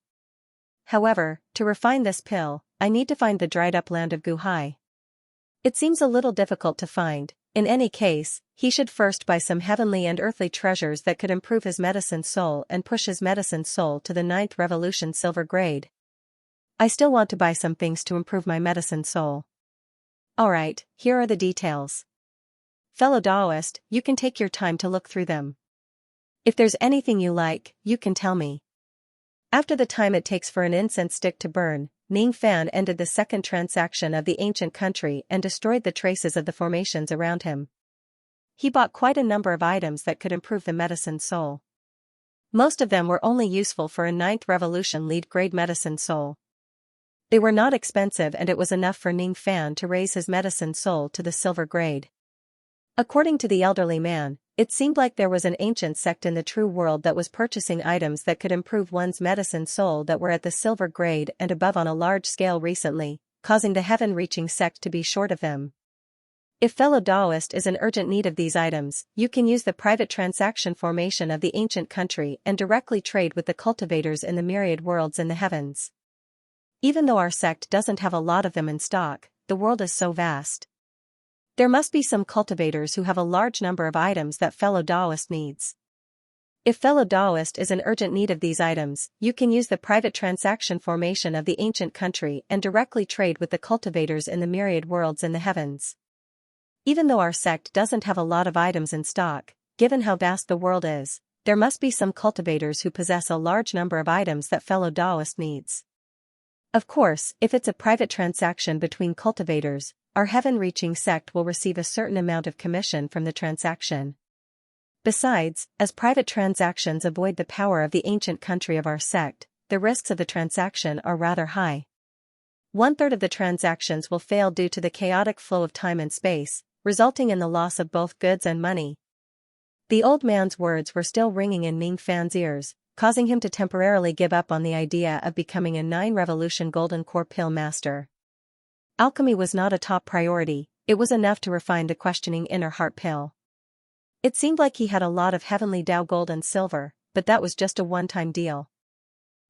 However, to refine this pill, I need to find the dried-up land of Guhai. It seems a little difficult to find. In any case, he should first buy some heavenly and earthly treasures that could improve his medicine soul and push his medicine soul to the 9th Revolution silver grade. I still want to buy some things to improve my medicine soul. Alright, here are the details. Fellow Daoist, you can take your time to look through them. If there's anything you like, you can tell me. After the time it takes for an incense stick to burn, Ning Fan ended the second transaction of the ancient country and destroyed the traces of the formations around him. He bought quite a number of items that could improve the medicine soul. Most of them were only useful for a 9th Revolution lead grade medicine soul. They were not expensive and it was enough for Ning Fan to raise his medicine soul to the silver grade. According to the elderly man, it seemed like there was an ancient sect in the true world that was purchasing items that could improve one's medicine soul that were at the silver grade and above on a large scale recently, causing the heaven-reaching sect to be short of them. If fellow Daoist is in urgent need of these items, you can use the private transaction formation of the ancient country and directly trade with the cultivators in the myriad worlds in the heavens. Even though our sect doesn't have a lot of them in stock, the world is so vast. There must be some cultivators who have a large number of items that fellow Daoist needs. If fellow Daoist is in urgent need of these items, you can use the private transaction formation of the ancient country and directly trade with the cultivators in the myriad worlds in the heavens. Even though our sect doesn't have a lot of items in stock, given how vast the world is, there must be some cultivators who possess a large number of items that fellow Daoist needs. Of course, if it's a private transaction between cultivators, our heaven-reaching sect will receive a certain amount of commission from the transaction. Besides, as private transactions avoid the power of the ancient country of our sect, the risks of the transaction are rather high. 1/3 of the transactions will fail due to the chaotic flow of time and space, resulting in the loss of both goods and money. The old man's words were still ringing in Ning Fan's ears, causing him to temporarily give up on the idea of becoming a 9-revolution golden core pill master. Alchemy was not a top priority, it was enough to refine the questioning inner heart pill. It seemed like he had a lot of heavenly Dao gold and silver, but that was just a one-time deal.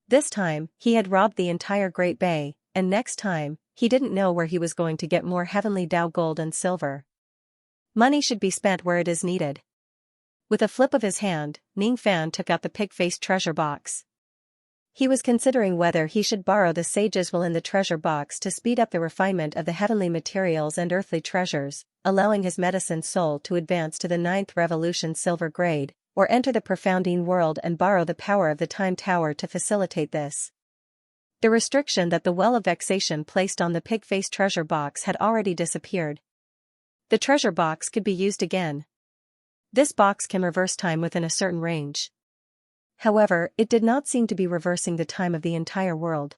This time, he had robbed the entire Great Bay, and next time, he didn't know where he was going to get more heavenly Dao gold and silver. Money should be spent where it is needed. With a flip of his hand, Ning Fan took out the pig-faced treasure box. He was considering whether he should borrow the sage's will in the treasure box to speed up the refinement of the heavenly materials and earthly treasures, allowing his medicine soul to advance to the 9th revolution silver grade, or enter the profounding world and borrow the power of the time tower to facilitate this. The restriction that the well of vexation placed on the pig-faced treasure box had already disappeared. The treasure box could be used again. This box can reverse time within a certain range. However, it did not seem to be reversing the time of the entire world.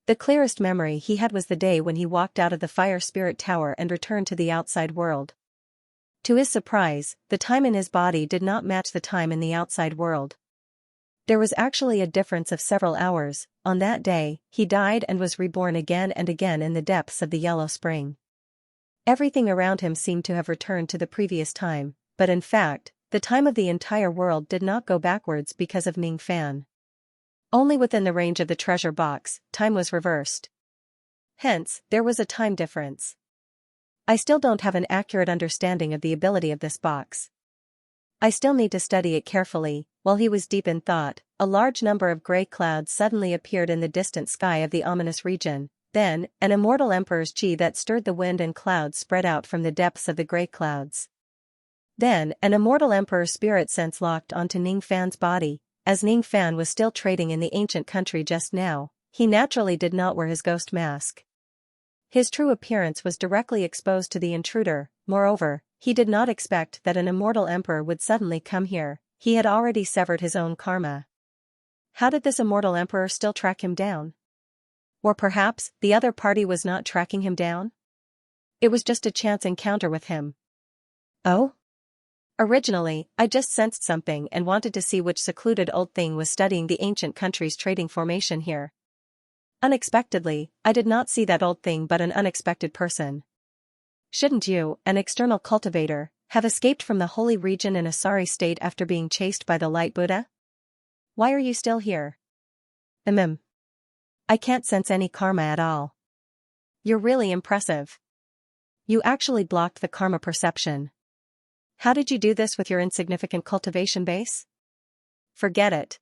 The clearest memory he had was the day when he walked out of the Fire Spirit Tower and returned to the outside world. To his surprise, the time in his body did not match the time in the outside world. There was actually a difference of several hours. On that day, he died and was reborn again and again in the depths of the Yellow Spring. Everything around him seemed to have returned to the previous time, but in fact, the time of the entire world did not go backwards because of Ning Fan. Only within the range of the treasure box, time was reversed. Hence, there was a time difference. I still don't have an accurate understanding of the ability of this box. I still need to study it carefully. While he was deep in thought, a large number of gray clouds suddenly appeared in the distant sky of the ominous region. Then, an immortal emperor's chi that stirred the wind and clouds spread out from the depths of the gray clouds. Then, an immortal emperor's spirit sense locked onto Ning Fan's body. As Ning Fan was still trading in the ancient country just now, he naturally did not wear his ghost mask. His true appearance was directly exposed to the intruder. Moreover, he did not expect that an immortal emperor would suddenly come here. He had already severed his own karma. How did this immortal emperor still track him down? Or perhaps, the other party was not tracking him down? It was just a chance encounter with him. Oh? Originally, I just sensed something and wanted to see which secluded old thing was studying the ancient country's trading formation here. Unexpectedly, I did not see that old thing but an unexpected person. Shouldn't you, an external cultivator, have escaped from the holy region in a sorry state after being chased by the Light Buddha? Why are you still here? I can't sense any karma at all. You're really impressive. You actually blocked the karma perception. How did you do this with your insignificant cultivation base? Forget it.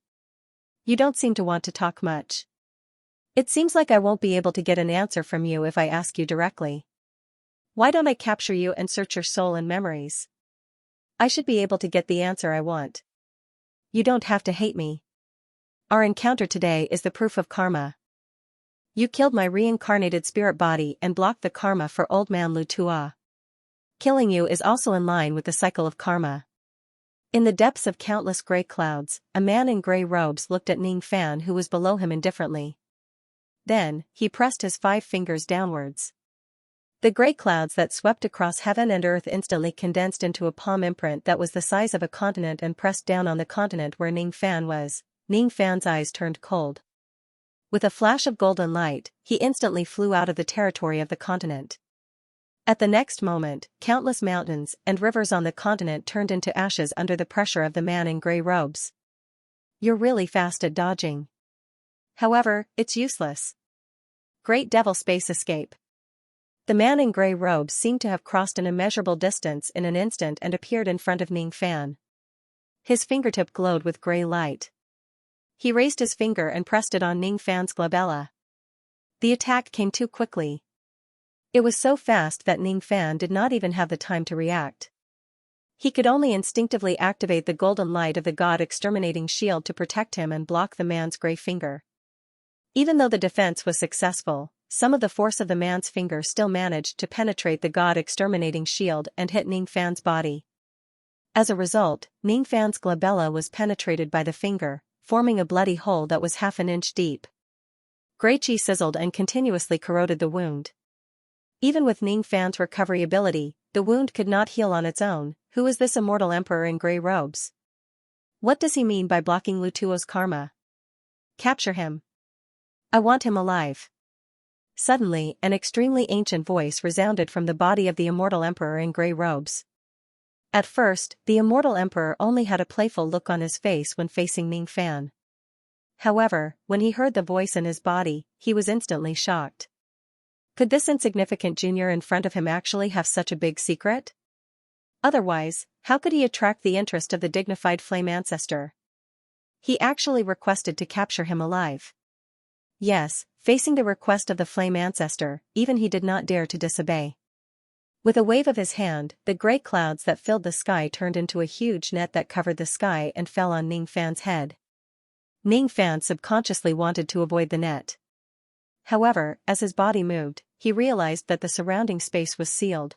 You don't seem to want to talk much. It seems like I won't be able to get an answer from you if I ask you directly. Why don't I capture you and search your soul and memories? I should be able to get the answer I want. You don't have to hate me. Our encounter today is the proof of karma. You killed my reincarnated spirit body and blocked the karma for Old Man Lu Tua. Killing you is also in line with the cycle of karma. In the depths of countless gray clouds, a man in gray robes looked at Ning Fan who was below him indifferently. Then, he pressed his 5 fingers downwards. The gray clouds that swept across heaven and earth instantly condensed into a palm imprint that was the size of a continent and pressed down on the continent where Ning Fan was. Ning Fan's eyes turned cold. With a flash of golden light, he instantly flew out of the territory of the continent. At the next moment, countless mountains and rivers on the continent turned into ashes under the pressure of the man in gray robes. You're really fast at dodging. However, it's useless. Great devil space escape. The man in gray robes seemed to have crossed an immeasurable distance in an instant and appeared in front of Ning Fan. His fingertip glowed with gray light. He raised his finger and pressed it on Ning Fan's glabella. The attack came too quickly. It was so fast that Ning Fan did not even have the time to react. He could only instinctively activate the golden light of the god-exterminating shield to protect him and block the man's gray finger. Even though the defense was successful, some of the force of the man's finger still managed to penetrate the god-exterminating shield and hit Ning Fan's body. As a result, Ning Fan's glabella was penetrated by the finger, forming a bloody hole that was half an inch deep. Gray qi sizzled and continuously corroded the wound. Even with Ning Fan's recovery ability, the wound could not heal on its own. Who is this immortal emperor in gray robes? What does he mean by blocking Lutuo's karma? Capture him. I want him alive. Suddenly, an extremely ancient voice resounded from the body of the immortal emperor in gray robes. At first, the immortal emperor only had a playful look on his face when facing Ning Fan. However, when he heard the voice in his body, he was instantly shocked. Could this insignificant junior in front of him actually have such a big secret? Otherwise, how could he attract the interest of the dignified flame ancestor? He actually requested to capture him alive. Yes, facing the request of the flame ancestor, even he did not dare to disobey. With a wave of his hand, the gray clouds that filled the sky turned into a huge net that covered the sky and fell on Ning Fan's head. Ning Fan subconsciously wanted to avoid the net. However, as his body moved, he realized that the surrounding space was sealed.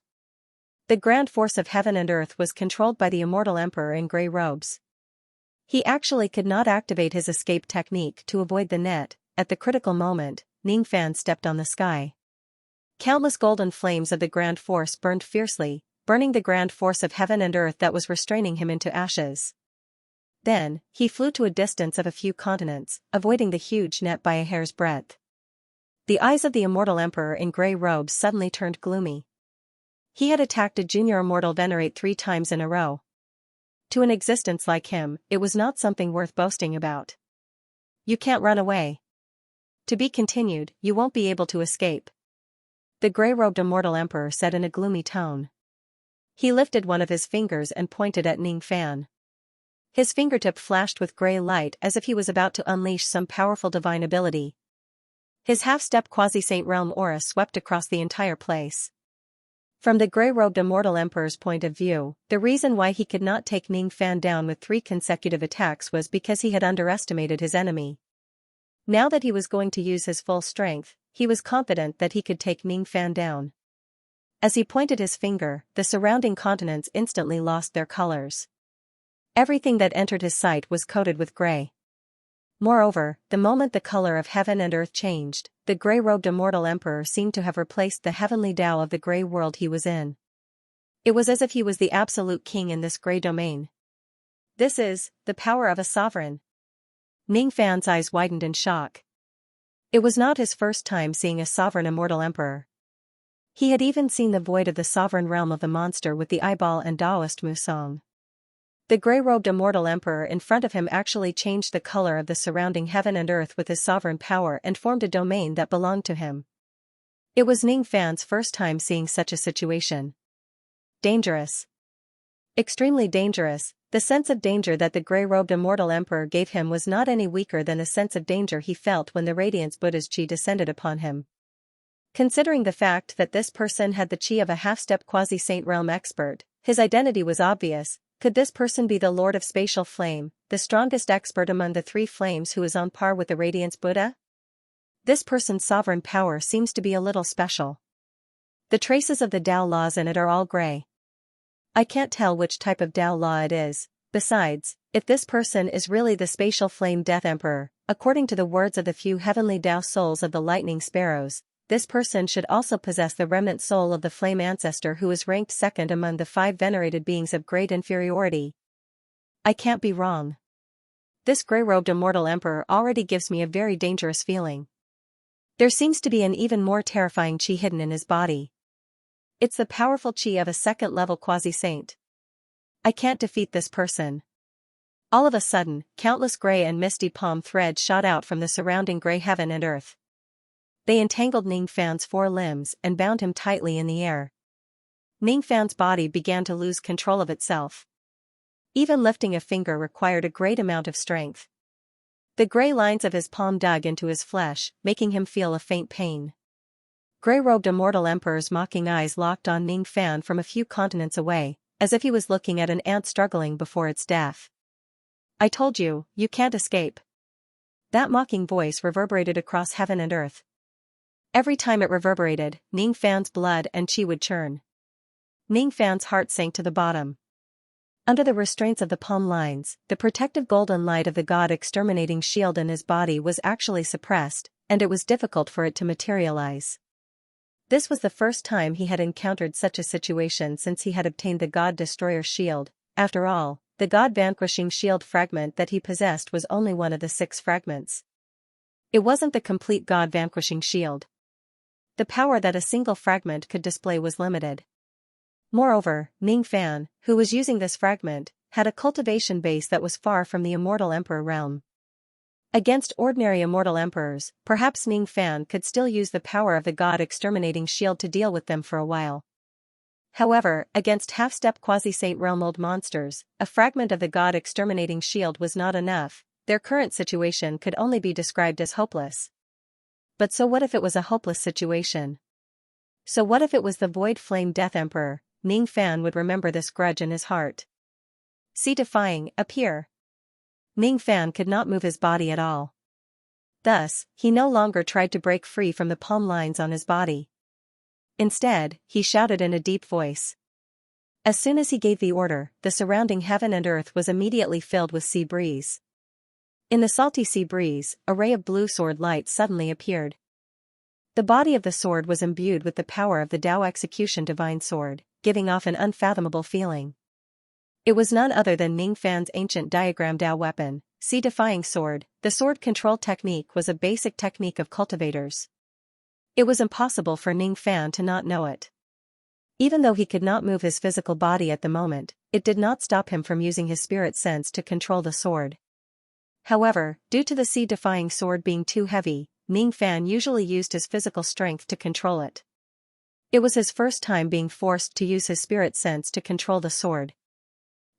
The grand force of heaven and earth was controlled by the immortal emperor in gray robes. He actually could not activate his escape technique to avoid the net. At the critical moment, Ning Fan stepped on the sky. Countless golden flames of the grand force burned fiercely, burning the grand force of heaven and earth that was restraining him into ashes. Then, he flew to a distance of a few continents, avoiding the huge net by a hair's breadth. The eyes of the immortal emperor in gray robes suddenly turned gloomy. He had attacked a junior immortal venerate 3 times in a row. To an existence like him, it was not something worth boasting about. You can't run away. To be continued, you won't be able to escape. The gray-robed immortal emperor said in a gloomy tone. He lifted one of his fingers and pointed at Ning Fan. His fingertip flashed with gray light as if he was about to unleash some powerful divine ability. His half-step quasi-saint realm aura swept across the entire place. From the gray-robed immortal emperor's point of view, the reason why he could not take Ning Fan down with 3 consecutive attacks was because he had underestimated his enemy. Now that he was going to use his full strength, he was confident that he could take Ning Fan down. As he pointed his finger, the surrounding continents instantly lost their colors. Everything that entered his sight was coated with gray. Moreover, the moment the color of heaven and earth changed, the gray-robed immortal emperor seemed to have replaced the heavenly Tao of the gray world he was in. It was as if he was the absolute king in this gray domain. This is the power of a sovereign. Ning Fan's eyes widened in shock. It was not his first time seeing a sovereign immortal emperor. He had even seen the void of the sovereign realm of the monster with the eyeball and Taoist Musong. The gray-robed immortal emperor in front of him actually changed the color of the surrounding heaven and earth with his sovereign power and formed a domain that belonged to him. It was Ning Fan's first time seeing such a situation. Dangerous. Extremely dangerous. The sense of danger that the gray-robed immortal emperor gave him was not any weaker than the sense of danger he felt when the Radiance Buddha's chi descended upon him. Considering the fact that this person had the chi of a half-step quasi-saint realm expert, his identity was obvious. Could this person be the Lord of Spatial Flame, the strongest expert among the 3 flames who is on par with the Radiance Buddha? This person's sovereign power seems to be a little special. The traces of the Tao laws in it are all gray. I can't tell which type of Tao law it is. Besides, if this person is really the Spatial Flame Death Emperor, according to the words of the few heavenly Tao souls of the Lightning Sparrows, this person should also possess the remnant soul of the Flame Ancestor who is ranked second among the 5 venerated beings of great inferiority. I can't be wrong. This gray-robed immortal emperor already gives me a very dangerous feeling. There seems to be an even more terrifying chi hidden in his body. It's the powerful chi of a second-level quasi-saint. I can't defeat this person. All of a sudden, countless gray and misty palm threads shot out from the surrounding gray heaven and earth. They entangled Ning Fan's 4 limbs and bound him tightly in the air. Ning Fan's body began to lose control of itself. Even lifting a finger required a great amount of strength. The gray lines of his palm dug into his flesh, making him feel a faint pain. Gray-robed immortal emperor's mocking eyes locked on Ning Fan from a few continents away, as if he was looking at an ant struggling before its death. I told you, you can't escape. That mocking voice reverberated across heaven and earth. Every time it reverberated, Ning Fan's blood and chi would churn. Ning Fan's heart sank to the bottom. Under the restraints of the palm lines, the protective golden light of the god-exterminating shield in his body was actually suppressed, and it was difficult for it to materialize. This was the first time he had encountered such a situation since he had obtained the God-Destroyer shield. After all, the God-vanquishing shield fragment that he possessed was only one of the 6 fragments. It wasn't the complete God-vanquishing shield. The power that a single fragment could display was limited. Moreover, Ning Fan, who was using this fragment, had a cultivation base that was far from the immortal emperor realm. Against ordinary immortal emperors, perhaps Ning Fan could still use the power of the god-exterminating shield to deal with them for a while. However, against half-step quasi-saint realm old monsters, a fragment of the god-exterminating shield was not enough. Their current situation could only be described as hopeless. But so what if it was a hopeless situation? So what if it was the Void Flame Death Emperor? Ning Fan would remember this grudge in his heart. Defying, appear. Ning Fan could not move his body at all. Thus, he no longer tried to break free from the palm lines on his body. Instead, he shouted in a deep voice. As soon as he gave the order, the surrounding heaven and earth was immediately filled with sea breeze. In the salty sea breeze, a ray of blue sword light suddenly appeared. The body of the sword was imbued with the power of the Dao Execution Divine Sword, giving off an unfathomable feeling. It was none other than Ning Fan's ancient diagram Dao weapon, Defying Sword. The sword control technique was a basic technique of cultivators. It was impossible for Ning Fan to not know it. Even though he could not move his physical body at the moment, it did not stop him from using his spirit sense to control the sword. However, due to the Defying Sword being too heavy, Ning Fan usually used his physical strength to control it. It was his first time being forced to use his spirit sense to control the sword.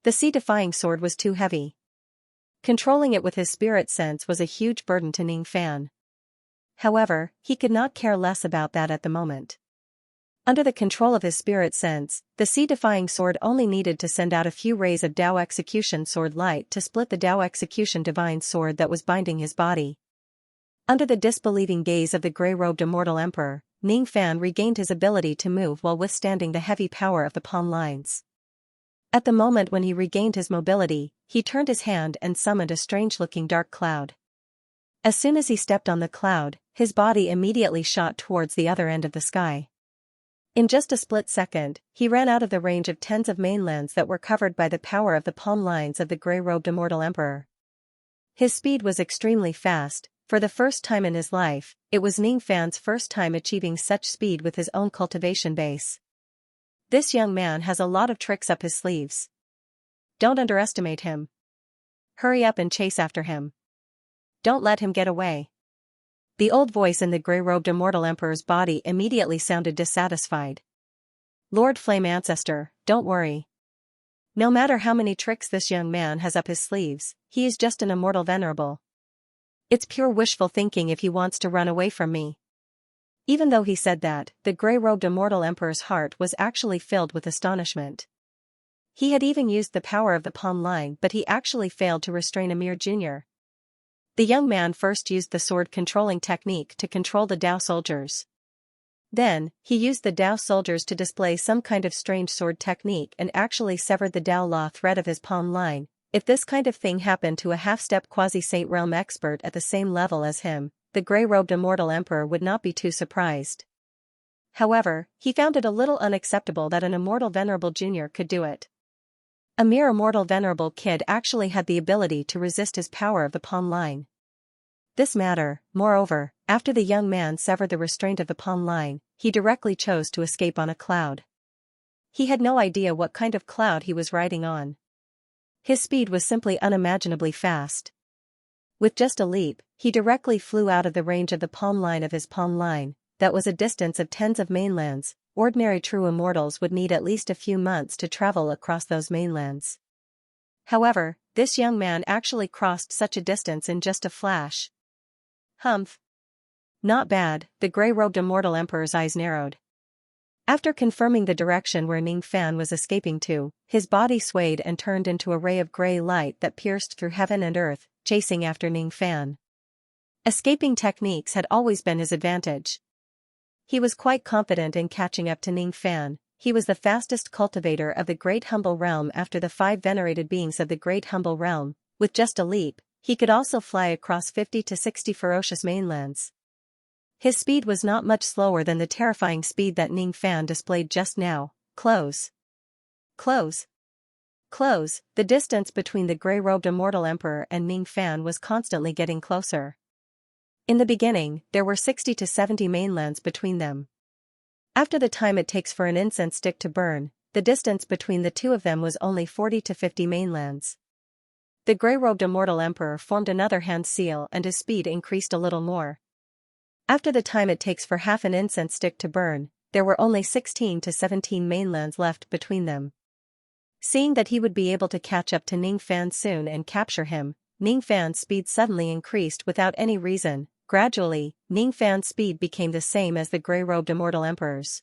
The Defying Sword was too heavy. Controlling it with his spirit sense was a huge burden to Ning Fan. However, he could not care less about that at the moment. Under the control of his spirit sense, the Defying Sword only needed to send out a few rays of Dao Execution Sword light to split the Dao Execution Divine Sword that was binding his body. Under the disbelieving gaze of the gray-robed immortal emperor, Ning Fan regained his ability to move while withstanding the heavy power of the palm lines. At the moment when he regained his mobility, he turned his hand and summoned a strange-looking dark cloud. As soon as he stepped on the cloud, his body immediately shot towards the other end of the sky. In just a split second, he ran out of the range of tens of mainlands that were covered by the power of the palm lines of the gray-robed immortal emperor. His speed was extremely fast. For the first time in his life, it was Ning Fan's first time achieving such speed with his own cultivation base. This young man has a lot of tricks up his sleeves. Don't underestimate him. Hurry up and chase after him. Don't let him get away. The old voice in the gray-robed immortal emperor's body immediately sounded dissatisfied. Lord Flame Ancestor, don't worry. No matter how many tricks this young man has up his sleeves, he is just an immortal venerable. It's pure wishful thinking if he wants to run away from me. Even though he said that, the gray-robed immortal emperor's heart was actually filled with astonishment. He had even used the power of the palm line, but he actually failed to restrain Amir Jr. The young man first used the sword controlling technique to control the Dao soldiers. Then, he used the Dao soldiers to display some kind of strange sword technique and actually severed the Dao law thread of his palm line. If this kind of thing happened to a half-step quasi-saint realm expert at the same level as him, the gray-robed immortal emperor would not be too surprised. However, he found it a little unacceptable that an immortal venerable junior could do it. A mere immortal venerable kid actually had the ability to resist his power of the palm line. This matter, moreover, after the young man severed the restraint of the palm line, he directly chose to escape on a cloud. He had no idea what kind of cloud he was riding on. His speed was simply unimaginably fast. With just a leap, he directly flew out of the range of the palm line of his palm line. That was a distance of tens of mainlands. Ordinary true immortals would need at least a few months to travel across those mainlands. However, this young man actually crossed such a distance in just a flash. Humph. Not bad, the gray-robed immortal emperor's eyes narrowed. After confirming the direction where Ning Fan was escaping to, his body swayed and turned into a ray of gray light that pierced through heaven and earth, chasing after Ning Fan. Escaping techniques had always been his advantage. He was quite confident in catching up to Ning Fan. he was the fastest cultivator of the Great Humble Realm after the 5 venerated beings of the Great Humble Realm. With just a leap, he could also fly across 50 to 60 ferocious mainlands. His speed was not much slower than the terrifying speed that Ning Fan displayed just now. Close. Close. Close. The distance between the grey-robed Immortal Emperor and Ning Fan was constantly getting closer. In the beginning, there were 60 to 70 mainlands between them. After the time it takes for an incense stick to burn, the distance between the two of them was only 40 to 50 mainlands. The grey-robed Immortal Emperor formed another hand seal and his speed increased a little more. After the time it takes for half an incense stick to burn, there were only 16 to 17 mainlands left between them. Seeing that he would be able to catch up to Ning Fan soon and capture him, Ning Fan's speed suddenly increased without any reason. Gradually, Ning Fan's speed became the same as the grey-robed Immortal Emperor's.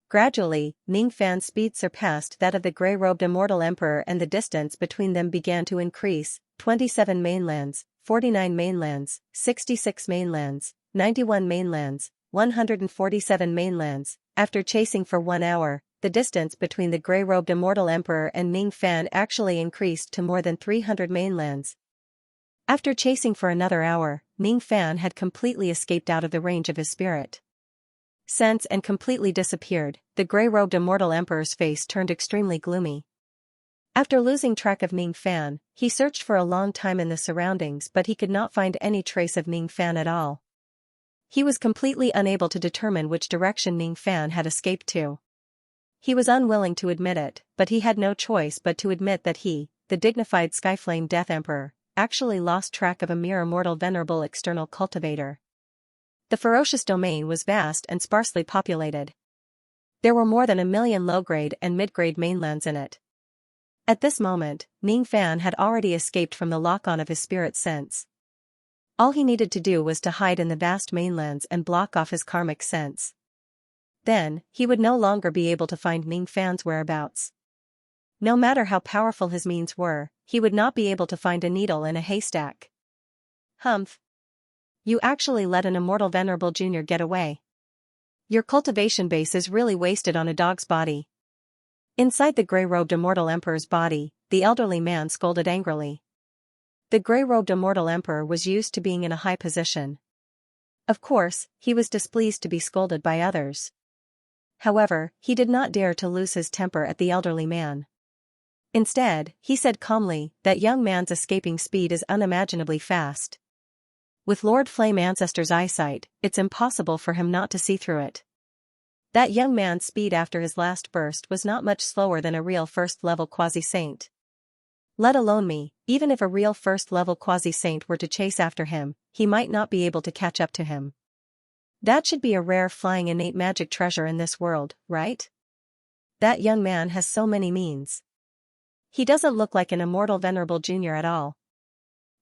Gradually, Ning Fan's speed surpassed that of the grey-robed Immortal Emperor and the distance between them began to increase. 27 mainlands, 49 mainlands, 66 mainlands, 91 mainlands, 147 mainlands. After chasing for 1 hour, the distance between the grey-robed Immortal Emperor and Ning Fan actually increased to more than 300 mainlands. After chasing for another hour, Ning Fan had completely escaped out of the range of his spirit sense and completely disappeared. The grey-robed Immortal Emperor's face turned extremely gloomy. After losing track of Ning Fan, he searched for a long time in the surroundings but he could not find any trace of Ning Fan at all. He was completely unable to determine which direction Ning Fan had escaped to. He was unwilling to admit it, but he had no choice but to admit that he, the dignified Skyflame Death Emperor, actually lost track of a mere immortal venerable external cultivator. The ferocious domain was vast and sparsely populated. There were more than 1 million low-grade and mid-grade mainlands in it. At this moment, Ning Fan had already escaped from the lock-on of his spirit sense. All he needed to do was to hide in the vast mainlands and block off his karmic sense. Then, he would no longer be able to find Ning Fan's whereabouts. No matter how powerful his means were, he would not be able to find a needle in a haystack. Humph. You actually let an immortal venerable junior get away. Your cultivation base is really wasted on a dog's body. Inside the grey-robed Immortal Emperor's body, the elderly man scolded angrily. The grey-robed Immortal Emperor was used to being in a high position. Of course, he was displeased to be scolded by others. However, he did not dare to lose his temper at the elderly man. Instead, he said calmly, "That young man's escaping speed is unimaginably fast. With Lord Flame Ancestor's eyesight, it's impossible for him not to see through it. That young man's speed after his last burst was not much slower than a real first-level quasi-saint. Let alone me, even if a real first-level quasi-saint were to chase after him, he might not be able to catch up to him. That should be a rare flying innate magic treasure in this world, right? That young man has so many means. He doesn't look like an immortal venerable junior at all.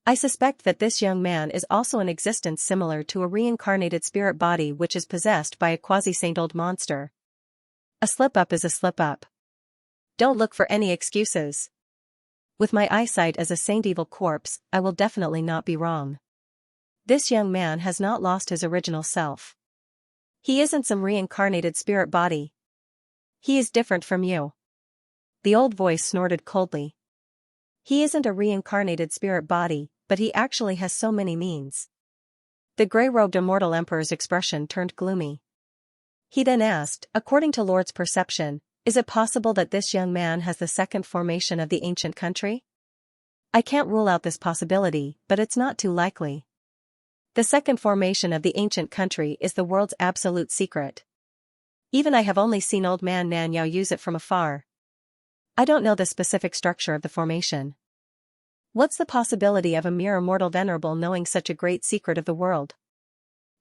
I suspect that this young man is also in existence similar to a reincarnated spirit body which is possessed by a quasi-saint old monster. A slip-up is a slip-up. Don't look for any excuses. With my eyesight as a saint evil corpse, I will definitely not be wrong. This young man has not lost his original self. He isn't some reincarnated spirit body. He is different from you." The old voice snorted coldly. "He isn't a reincarnated spirit body, but he actually has so many means." The grey-robed Immortal Emperor's expression turned gloomy. He then asked, "According to Lord's perception, is it possible that this young man has the second formation of the ancient country? I can't rule out this possibility, but it's not too likely. The second formation of the ancient country is the world's absolute secret. Even I have only seen old man Nanyao use it from afar. I don't know the specific structure of the formation. What's the possibility of a mere immortal venerable knowing such a great secret of the world?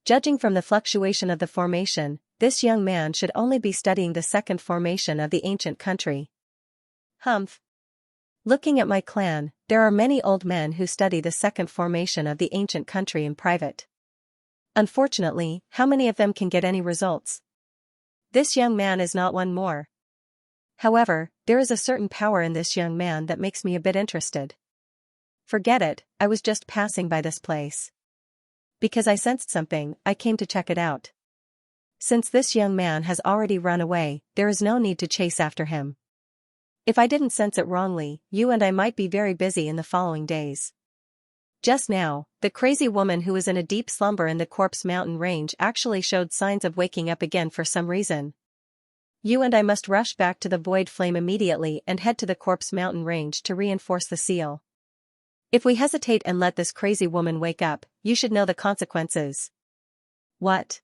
Judging from the fluctuation of the formation, this young man should only be studying the second formation of the ancient country." Humph. Looking at my clan, there are many old men who study the second formation of the ancient country in private. Unfortunately, how many of them can get any results? This young man is not one more. However, there is a certain power in this young man that makes me a bit interested. Forget it, I was just passing by this place. Because I sensed something, I came to check it out. Since this young man has already run away, there is no need to chase after him. If I didn't sense it wrongly, you and I might be very busy in the following days. Just now, the crazy woman who was in a deep slumber in the Corpse Mountain range actually showed signs of waking up again for some reason. You and I must rush back to the Void Flame immediately and head to the Corpse Mountain range to reinforce the seal. If we hesitate and let this crazy woman wake up, you should know the consequences. What?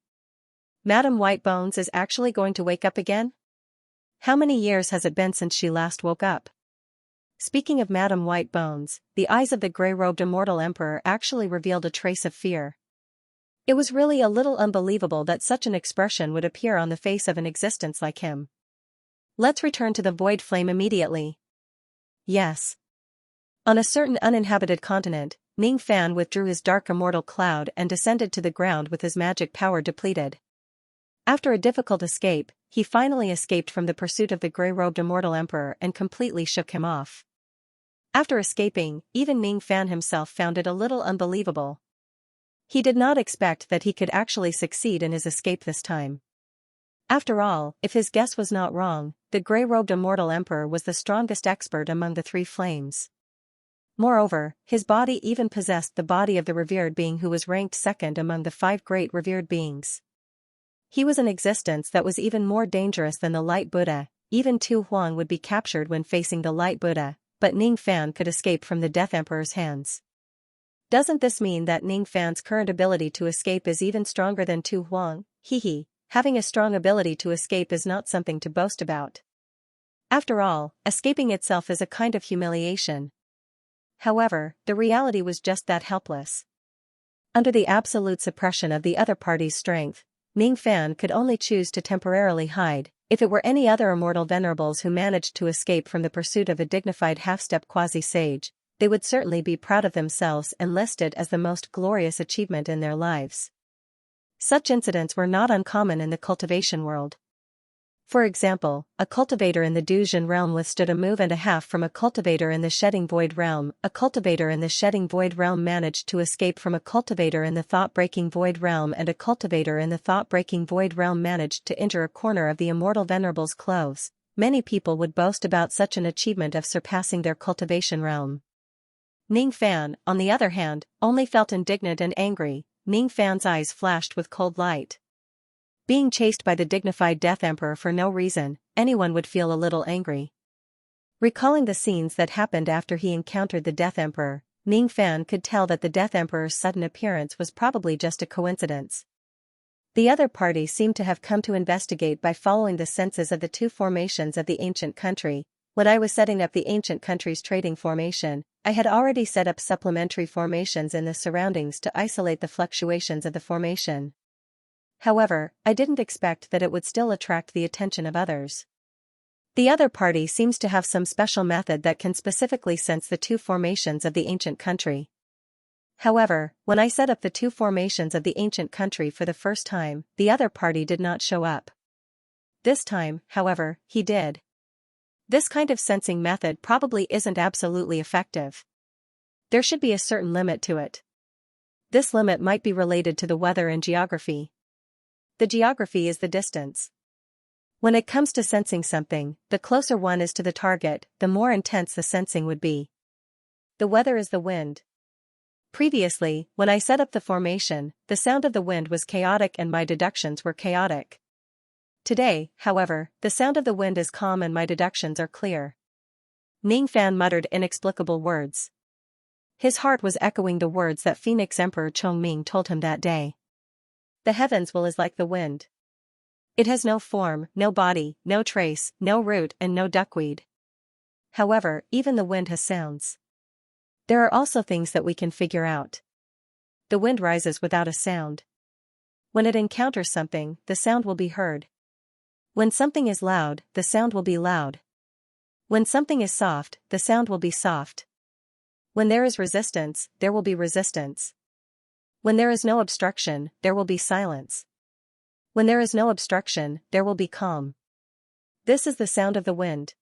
Madame Whitebones is actually going to wake up again? How many years has it been since she last woke up? Speaking of Madame Whitebones, the eyes of the grey-robed immortal emperor actually revealed a trace of fear. It was really a little unbelievable that such an expression would appear on the face of an existence like him. Let's return to the Void Flame immediately. Yes. On a certain uninhabited continent, Ning Fan withdrew his dark immortal cloud and descended to the ground with his magic power depleted. After a difficult escape, he finally escaped from the pursuit of the grey-robed immortal emperor and completely shook him off. After escaping, even Ning Fan himself found it a little unbelievable. He did not expect that he could actually succeed in his escape this time. After all, if his guess was not wrong, the grey-robed immortal emperor was the strongest expert among the three flames. Moreover, his body even possessed the body of the revered being who was ranked second among the 5 great revered beings. He was an existence that was even more dangerous than the Light Buddha. Even Tu Huang would be captured when facing the Light Buddha, but Ning Fan could escape from the Death Emperor's hands. Doesn't this mean that Ning Fan's current ability to escape is even stronger than Tu Huang? Hehe, having a strong ability to escape is not something to boast about. After all, escaping itself is a kind of humiliation. However, the reality was just that helpless. Under the absolute suppression of the other party's strength, Ning Fan could only choose to temporarily hide. If it were any other immortal venerables who managed to escape from the pursuit of a dignified half-step quasi-sage, they would certainly be proud of themselves and list it as the most glorious achievement in their lives. Such incidents were not uncommon in the cultivation world. For example, a cultivator in the Duzhen realm withstood a move and a half from a cultivator in the Shedding Void realm. A cultivator in the Shedding Void realm managed to escape from a cultivator in the Thought-Breaking Void realm, and a cultivator in the Thought-Breaking Void realm managed to injure a corner of the Immortal Venerable's clothes. Many people would boast about such an achievement of surpassing their cultivation realm. Ning Fan, on the other hand, only felt indignant and angry. Ning Fan's eyes flashed with cold light. Being chased by the dignified Death Emperor for no reason, anyone would feel a little angry. Recalling the scenes that happened after he encountered the Death Emperor, Ning Fan could tell that the Death Emperor's sudden appearance was probably just a coincidence. The other party seemed to have come to investigate by following the senses of the 2 formations of the ancient country. When I was setting up the ancient country's trading formation, I had already set up supplementary formations in the surroundings to isolate the fluctuations of the formation. However, I didn't expect that it would still attract the attention of others. The other party seems to have some special method that can specifically sense the 2 formations of the ancient country. However, when I set up the 2 formations of the ancient country for the first time, the other party did not show up. This time, however, he did. This kind of sensing method probably isn't absolutely effective. There should be a certain limit to it. This limit might be related to the weather and geography. The geography is the distance. When it comes to sensing something, the closer one is to the target, the more intense the sensing would be. The weather is the wind. Previously, when I set up the formation, the sound of the wind was chaotic and my deductions were chaotic. Today, however, the sound of the wind is calm and my deductions are clear. Ning Fan muttered inexplicable words. His heart was echoing the words that Phoenix Emperor Chongming told him that day. The heavens will is like the wind. It has no form, no body, no trace, no root and no duckweed. However, even the wind has sounds. There are also things that we can figure out. The wind rises without a sound. When it encounters something, the sound will be heard. When something is loud, the sound will be loud. When something is soft, the sound will be soft. When there is resistance, there will be resistance. When there is no obstruction, there will be silence. When there is no obstruction, there will be calm. This is the sound of the wind.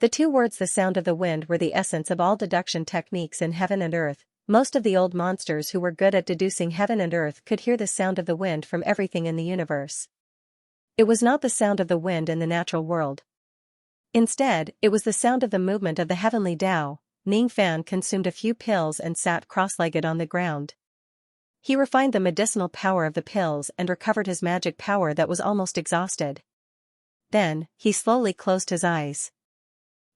The 2 words "the sound of the wind" were the essence of all deduction techniques in heaven and earth. Most of the old monsters who were good at deducing heaven and earth could hear the sound of the wind from everything in the universe. It was not the sound of the wind in the natural world. Instead, it was the sound of the movement of the heavenly Tao. Ning Fan consumed a few pills and sat cross-legged on the ground. He refined the medicinal power of the pills and recovered his magic power that was almost exhausted. Then, he slowly closed his eyes.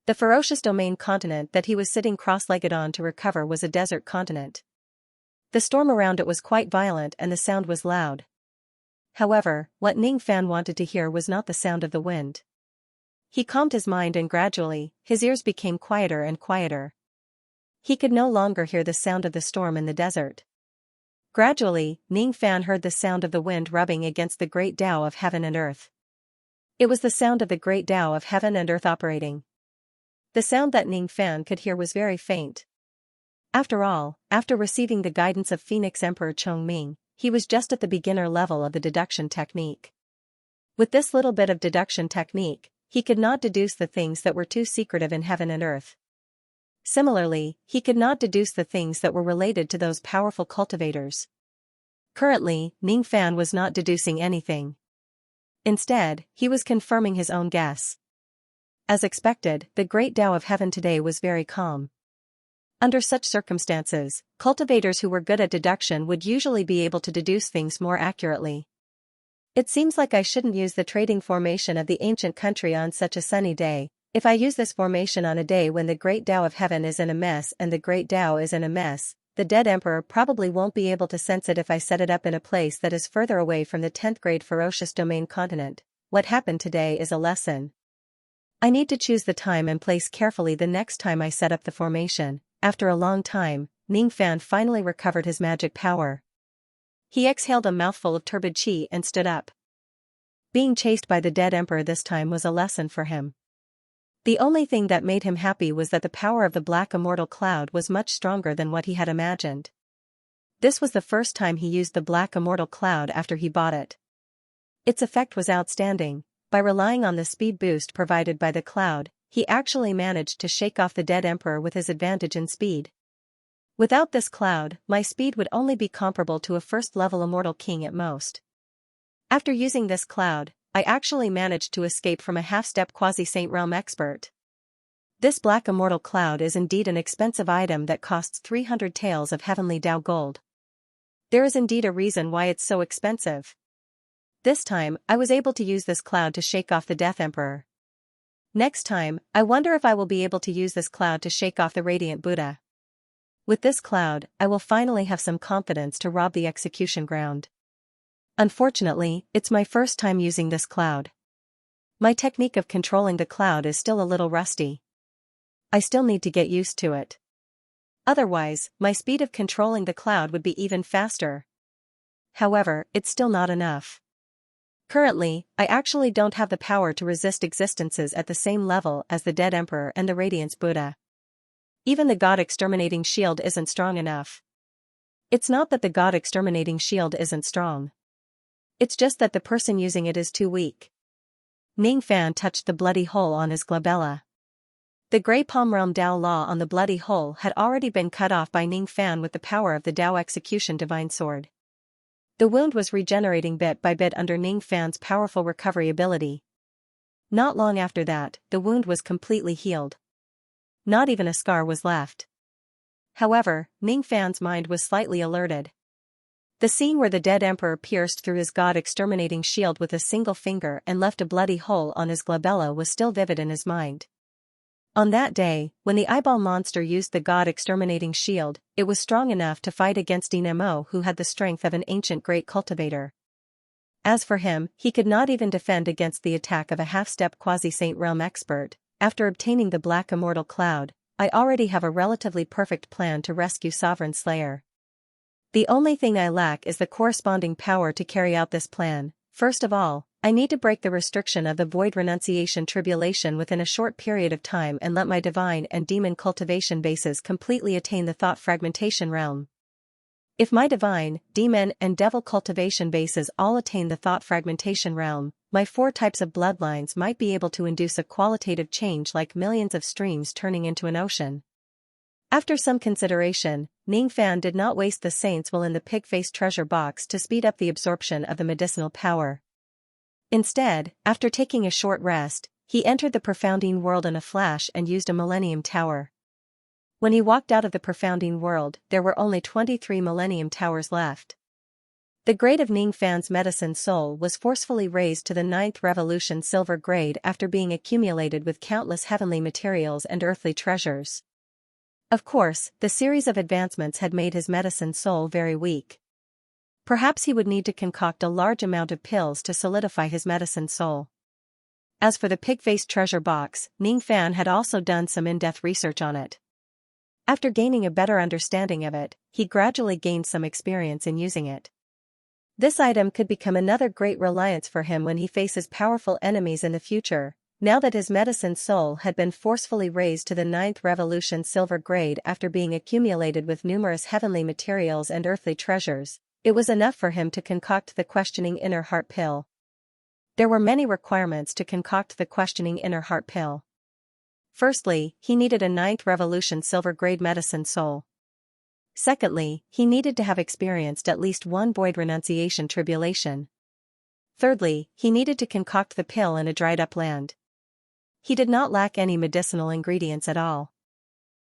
The ferocious domain continent that he was sitting cross-legged on to recover was a desert continent. The storm around it was quite violent and the sound was loud. However, what Ning Fan wanted to hear was not the sound of the wind. He calmed his mind and gradually, his ears became quieter and quieter. He could no longer hear the sound of the storm in the desert. Gradually, Ning Fan heard the sound of the wind rubbing against the great Tao of heaven and earth. It was the sound of the great Tao of heaven and earth operating. The sound that Ning Fan could hear was very faint. After all, after receiving the guidance of Phoenix Emperor Chongming, he was just at the beginner level of the deduction technique. With this little bit of deduction technique, he could not deduce the things that were too secretive in heaven and earth. Similarly, he could not deduce the things that were related to those powerful cultivators. Currently, Ning Fan was not deducing anything. Instead, he was confirming his own guess. As expected, the great Tao of heaven today was very calm. Under such circumstances, cultivators who were good at deduction would usually be able to deduce things more accurately. It seems like I shouldn't use the trading formation of the ancient country on such a sunny day. If I use this formation on a day when the great Tao of heaven is in a mess and the great Tao is in a mess, the dead emperor probably won't be able to sense it if I set it up in a place that is further away from the 10th grade ferocious domain continent. What happened today is a lesson. I need to choose the time and place carefully the next time I set up the formation. After a long time, Ning Fan finally recovered his magic power. He exhaled a mouthful of turbid qi and stood up. Being chased by the dead emperor this time was a lesson for him. The only thing that made him happy was that the power of the black immortal cloud was much stronger than what he had imagined. This was the first time he used the black immortal cloud after he bought it. Its effect was outstanding. By relying on the speed boost provided by the cloud, he actually managed to shake off the dead emperor with his advantage in speed. Without this cloud, my speed would only be comparable to a first-level immortal king at most. After using this cloud, I actually managed to escape from a half-step quasi-saint realm expert. This black immortal cloud is indeed an expensive item that costs 300 taels of heavenly Tao gold. There is indeed a reason why it's so expensive. This time, I was able to use this cloud to shake off the Death Emperor. Next time, I wonder if I will be able to use this cloud to shake off the Radiant Buddha. With this cloud, I will finally have some confidence to rob the execution ground. Unfortunately, it's my first time using this cloud. My technique of controlling the cloud is still a little rusty. I still need to get used to it. Otherwise, my speed of controlling the cloud would be even faster. However, it's still not enough. Currently, I actually don't have the power to resist existences at the same level as the Dead Emperor and the Radiance Buddha. Even the God Exterminating Shield isn't strong enough. It's not that the God Exterminating Shield isn't strong. It's just that the person using it is too weak. Ning Fan touched the bloody hole on his glabella. The Grey Palm Realm Dao Law on the bloody hole had already been cut off by Ning Fan with the power of the Dao Execution Divine Sword. The wound was regenerating bit by bit under Ning Fan's powerful recovery ability. Not long after that, the wound was completely healed. Not even a scar was left. However, Ning Fan's mind was slightly alerted. The scene where the dead emperor pierced through his God-exterminating shield with a single finger and left a bloody hole on his glabella was still vivid in his mind. On that day, when the eyeball monster used the God-exterminating shield, it was strong enough to fight against Dinamo, who had the strength of an ancient great cultivator. As for him, he could not even defend against the attack of a half-step quasi-saint realm expert. After obtaining the Black Immortal Cloud, I already have a relatively perfect plan to rescue Sovereign Slayer. The only thing I lack is the corresponding power to carry out this plan. First of all, I need to break the restriction of the Void Renunciation Tribulation within a short period of time and let my Divine and Demon Cultivation bases completely attain the Thought Fragmentation realm. If my Divine, Demon and Devil Cultivation bases all attain the Thought Fragmentation realm, my 4 types of bloodlines might be able to induce a qualitative change like millions of streams turning into an ocean. After some consideration, Ning Fan did not waste the Saint's Will in the pig-faced treasure box to speed up the absorption of the medicinal power. Instead, after taking a short rest, he entered the profounding world in a flash and used a Millennium Tower. When he walked out of the profounding world, there were only 23 Millennium Towers left. The grade of Ning Fan's medicine soul was forcefully raised to the 9th revolution silver grade after being accumulated with countless heavenly materials and earthly treasures. Of course, the series of advancements had made his medicine soul very weak. Perhaps he would need to concoct a large amount of pills to solidify his medicine soul. As for the pig-faced treasure box, Ning Fan had also done some in-depth research on it. After gaining a better understanding of it, he gradually gained some experience in using it. This item could become another great reliance for him when he faces powerful enemies in the future. Now that his medicine soul had been forcefully raised to the 9th revolution silver grade after being accumulated with numerous heavenly materials and earthly treasures, it was enough for him to concoct the questioning inner heart pill. There were many requirements to concoct the questioning inner heart pill. Firstly, he needed a 9th revolution silver grade medicine soul. Secondly, he needed to have experienced at least one void renunciation tribulation. Thirdly, he needed to concoct the pill in a dried-up land. He did not lack any medicinal ingredients at all.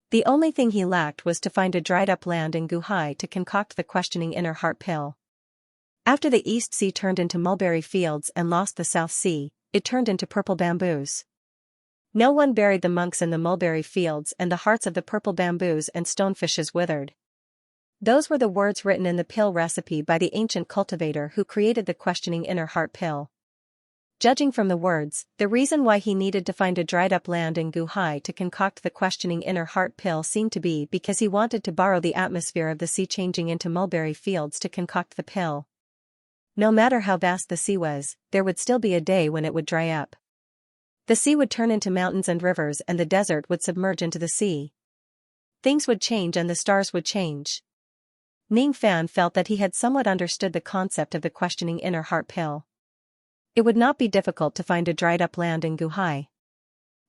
The only thing he lacked was to find a dried-up land in Guhai to concoct the questioning inner heart pill. After the East Sea turned into mulberry fields and lost the South Sea, it turned into purple bamboos. No one buried the monks in the mulberry fields, and the hearts of the purple bamboos and stonefishes withered. Those were the words written in the pill recipe by the ancient cultivator who created the questioning inner heart pill. Judging from the words, the reason why he needed to find a dried-up land in Guhai to concoct the questioning inner heart pill seemed to be because he wanted to borrow the atmosphere of the sea changing into mulberry fields to concoct the pill. No matter how vast the sea was, there would still be a day when it would dry up. The sea would turn into mountains and rivers, and the desert would submerge into the sea. Things would change and the stars would change. Ning Fan felt that he had somewhat understood the concept of the questioning inner heart pill. It would not be difficult to find a dried-up land in Guhai.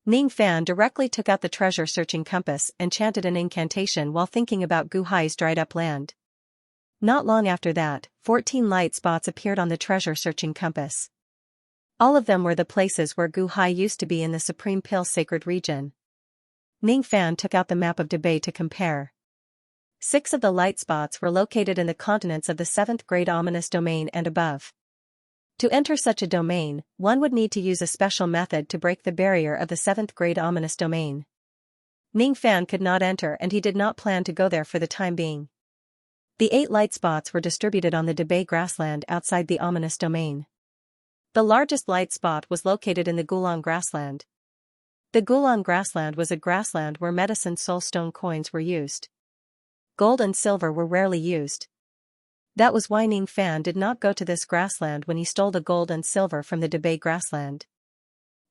Ning Fan directly took out the treasure-searching compass and chanted an incantation while thinking about Guhai's dried-up land. Not long after that, 14 light spots appeared on the treasure-searching compass. All of them were the places where Guhai used to be in the Supreme Pill sacred region. Ning Fan took out the map of Debay to compare. 6 of the light spots were located in the continents of the 7th grade ominous domain and above. To enter such a domain, one would need to use a special method to break the barrier of the 7th grade ominous domain. Ning Fan could not enter, and he did not plan to go there for the time being. The 8 light spots were distributed on the Debay grassland outside the ominous domain. The largest light spot was located in the Gulong grassland. The Gulong grassland was a grassland where medicine soul stone coins were used. Gold and silver were rarely used. That was why Ning Fan did not go to this grassland when he stole the gold and silver from the Debay grassland.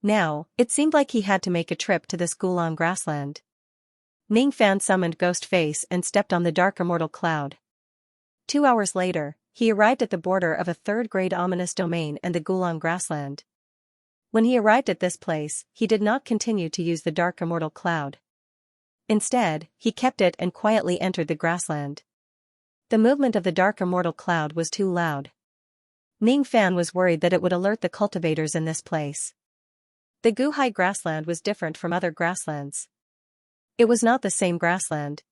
Now, it seemed like he had to make a trip to this Gulong grassland. Ning Fan summoned Ghost Face and stepped on the dark immortal cloud. 2 hours later, he arrived at the border of a 3rd grade ominous domain and the Gulong grassland. When he arrived at this place, he did not continue to use the dark immortal cloud. Instead, he kept it and quietly entered the grassland. The movement of the dark immortal cloud was too loud. Ning Fan was worried that it would alert the cultivators in this place. The Guhai grassland was different from other grasslands. It was not the same grassland.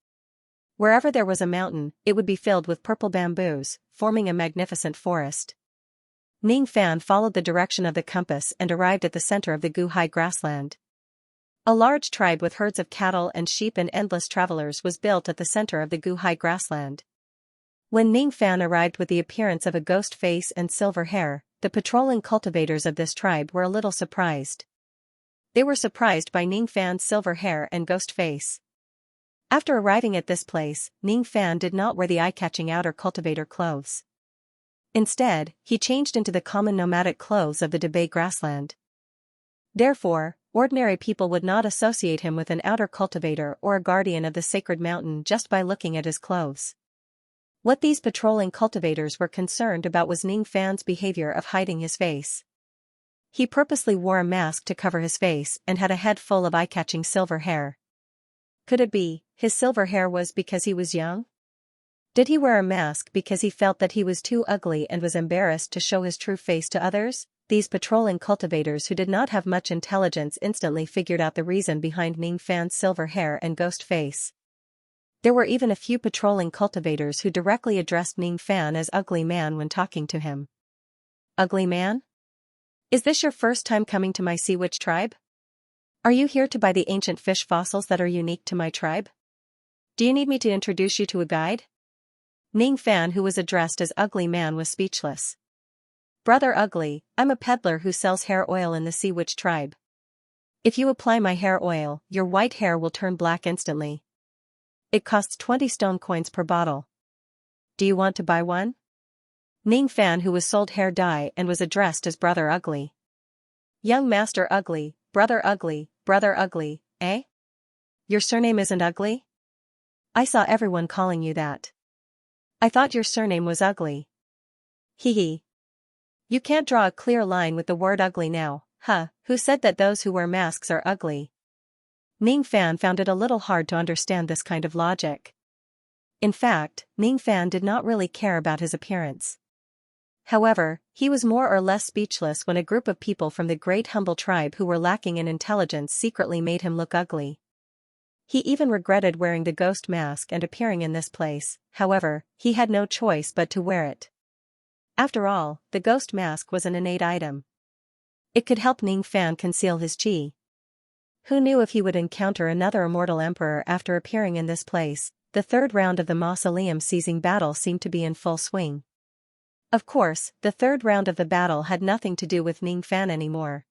Wherever there was a mountain, it would be filled with purple bamboos, forming a magnificent forest. Ning Fan followed the direction of the compass and arrived at the center of the Guhai grassland. A large tribe with herds of cattle and sheep and endless travelers was built at the center of the Guhai grassland. When Ning Fan arrived with the appearance of a ghost face and silver hair, the patrolling cultivators of this tribe were a little surprised. They were surprised by Ning Fan's silver hair and ghost face. After arriving at this place, Ning Fan did not wear the eye-catching outer cultivator clothes. Instead, he changed into the common nomadic clothes of the Debay grassland. Therefore, ordinary people would not associate him with an outer cultivator or a guardian of the sacred mountain just by looking at his clothes. What these patrolling cultivators were concerned about was Ning Fan's behavior of hiding his face. He purposely wore a mask to cover his face and had a head full of eye-catching silver hair. Could it be, his silver hair was because he was young? Did he wear a mask because he felt that he was too ugly and was embarrassed to show his true face to others? these patrolling cultivators who did not have much intelligence instantly figured out the reason behind Ning Fan's silver hair and ghost face. There were even a few patrolling cultivators who directly addressed Ning Fan as Ugly Man when talking to him. Ugly Man? Is this your first time coming to my Sea Witch tribe? Are you here to buy the ancient fish fossils that are unique to my tribe? Do you need me to introduce you to a guide? Ning Fan, who was addressed as Ugly Man, was speechless. Brother Ugly, I'm a peddler who sells hair oil in the Sea Witch tribe. If you apply my hair oil, your white hair will turn black instantly. It costs 20 stone coins per bottle. Do you want to buy one? Ning Fan, who was sold hair dye and was addressed as Brother Ugly. Young Master Ugly, Brother Ugly, eh? Your surname isn't Ugly? I saw everyone calling you that. I thought your surname was Ugly. Hee hee. You can't draw a clear line with the word ugly now, huh? Who said that those who wear masks are ugly? Ning Fan found it a little hard to understand this kind of logic. In fact, Ning Fan did not really care about his appearance. However, he was more or less speechless when a group of people from the Great Humble tribe who were lacking in intelligence secretly made him look ugly. He even regretted wearing the ghost mask and appearing in this place, however, he had no choice but to wear it. After all, the ghost mask was an innate item. It could help Ning Fan conceal his chi. Who knew if he would encounter another immortal emperor after appearing in this place? The third round of the mausoleum seizing battle seemed to be in full swing. Of course, the third round of the battle had nothing to do with Ning Fan anymore.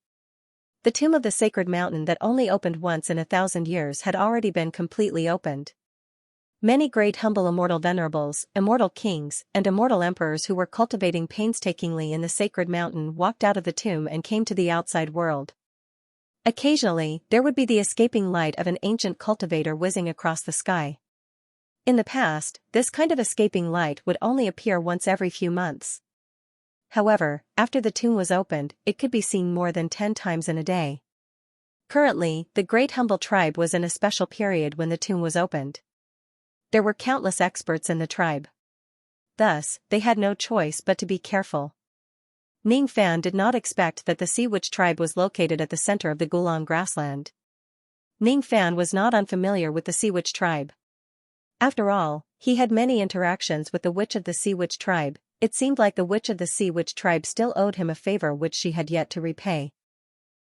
The tomb of the sacred mountain that only opened once in 1,000 years had already been completely opened. Many great humble immortal venerables, immortal kings, and immortal emperors who were cultivating painstakingly in the sacred mountain walked out of the tomb and came to the outside world. Occasionally, there would be the escaping light of an ancient cultivator whizzing across the sky. In the past, this kind of escaping light would only appear once every few months. However, after the tomb was opened, it could be seen more than 10 times in a day. Currently, the Great Humble tribe was in a special period when the tomb was opened. There were countless experts in the tribe. Thus, they had no choice but to be careful. Ning Fan did not expect that the Sea Witch tribe was located at the center of the Gulang grassland. Ning Fan was not unfamiliar with the Sea Witch tribe. After all, he had many interactions with the Witch of the Sea Witch tribe. It seemed like the Witch of the Sea Witch tribe still owed him a favor which she had yet to repay.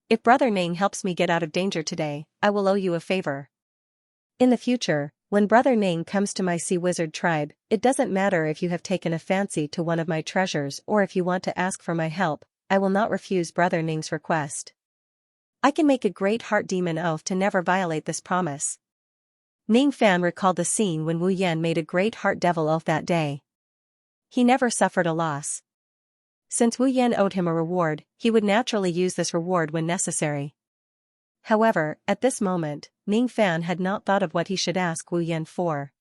If Brother Ning helps me get out of danger today, I will owe you a favor. In the future, when Brother Ning comes to my Sea Wizard tribe, it doesn't matter if you have taken a fancy to one of my treasures or if you want to ask for my help, I will not refuse Brother Ning's request. I can make a great heart demon oath to never violate this promise. Ning Fan recalled the scene when Wu Yan made a great heart devil oath that day. He never suffered a loss. Since Wu Yan owed him a reward, he would naturally use this reward when necessary. However, at this moment, Ning Fan had not thought of what he should ask Wu Yan for.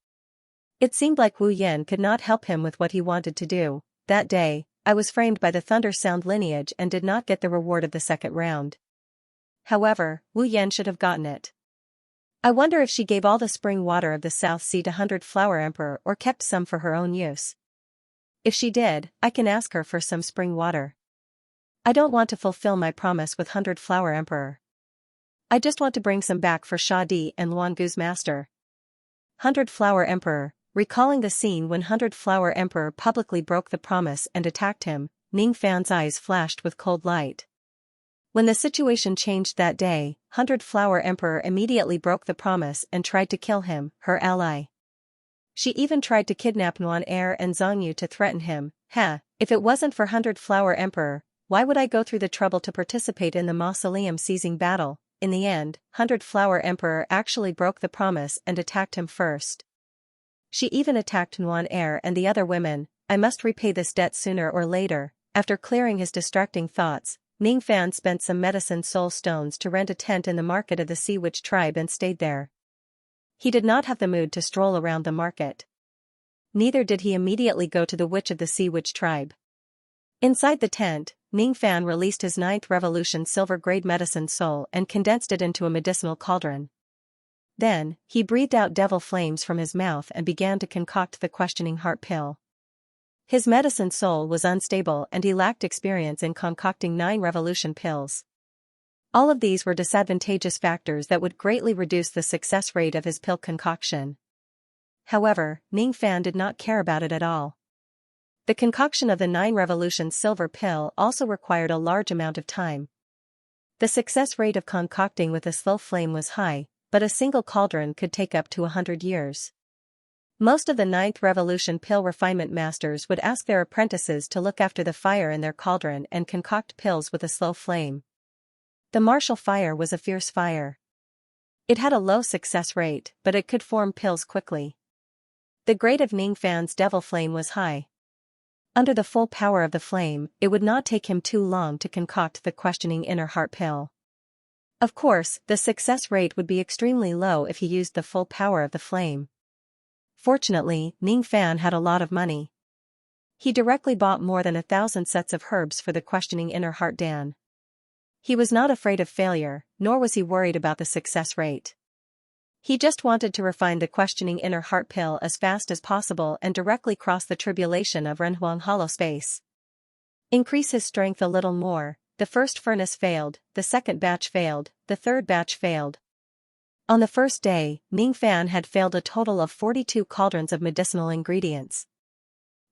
It seemed like Wu Yan could not help him with what he wanted to do. That day, I was framed by the Thunder Sound lineage and did not get the reward of the second round. However, Wu Yan should have gotten it. I wonder if she gave all the spring water of the South Sea to 100 Flower Emperor or kept some for her own use. If she did, I can ask her for some spring water. I don't want to fulfill my promise with 100 Flower Emperor. I just want to bring some back for Sha Di and Luan Gu's master. 100 Flower Emperor, recalling the scene when 100 Flower Emperor publicly broke the promise and attacked him, Ning Fan's eyes flashed with cold light. When the situation changed that day, 100 Flower Emperor immediately broke the promise and tried to kill him, her ally. She even tried to kidnap Nuan Er and Zhongyu to threaten him. If it wasn't for 100 Flower Emperor, why would I go through the trouble to participate in the mausoleum seizing battle? In the end, 100 Flower Emperor actually broke the promise and attacked him first. She even attacked Nuan Er and the other women. I must repay this debt sooner or later. After clearing his distracting thoughts, Ning Fan spent some medicine soul stones to rent a tent in the market of the Sea Witch tribe and stayed there. He did not have the mood to stroll around the market. Neither did he immediately go to the Witch of the Sea Witch tribe. Inside the tent, Ning Fan released his 9th Revolution silver-grade medicine soul and condensed it into a medicinal cauldron. Then, he breathed out devil flames from his mouth and began to concoct the questioning heart pill. His medicine soul was unstable and he lacked experience in concocting 9 revolution pills. All of these were disadvantageous factors that would greatly reduce the success rate of his pill concoction. However, Ning Fan did not care about it at all. The concoction of the 9 revolution silver pill also required a large amount of time. The success rate of concocting with a slow flame was high, but a single cauldron could take up to 100 years. Most of the 9th revolution pill refinement masters would ask their apprentices to look after the fire in their cauldron and concoct pills with a slow flame. The martial fire was a fierce fire. It had a low success rate, but it could form pills quickly. The grade of Ning Fan's devil flame was high. Under the full power of the flame, it would not take him too long to concoct the questioning inner heart pill. Of course, the success rate would be extremely low if he used the full power of the flame. Fortunately, Ning Fan had a lot of money. He directly bought more than 1,000 sets of herbs for the questioning inner heart Dan. He was not afraid of failure, nor was he worried about the success rate. He just wanted to refine the questioning inner heart pill as fast as possible and directly cross the tribulation of Renhuang hollow space. Increase his strength a little more. The first furnace failed, the second batch failed, the third batch failed. On the first day, Ning Fan had failed a total of 42 cauldrons of medicinal ingredients.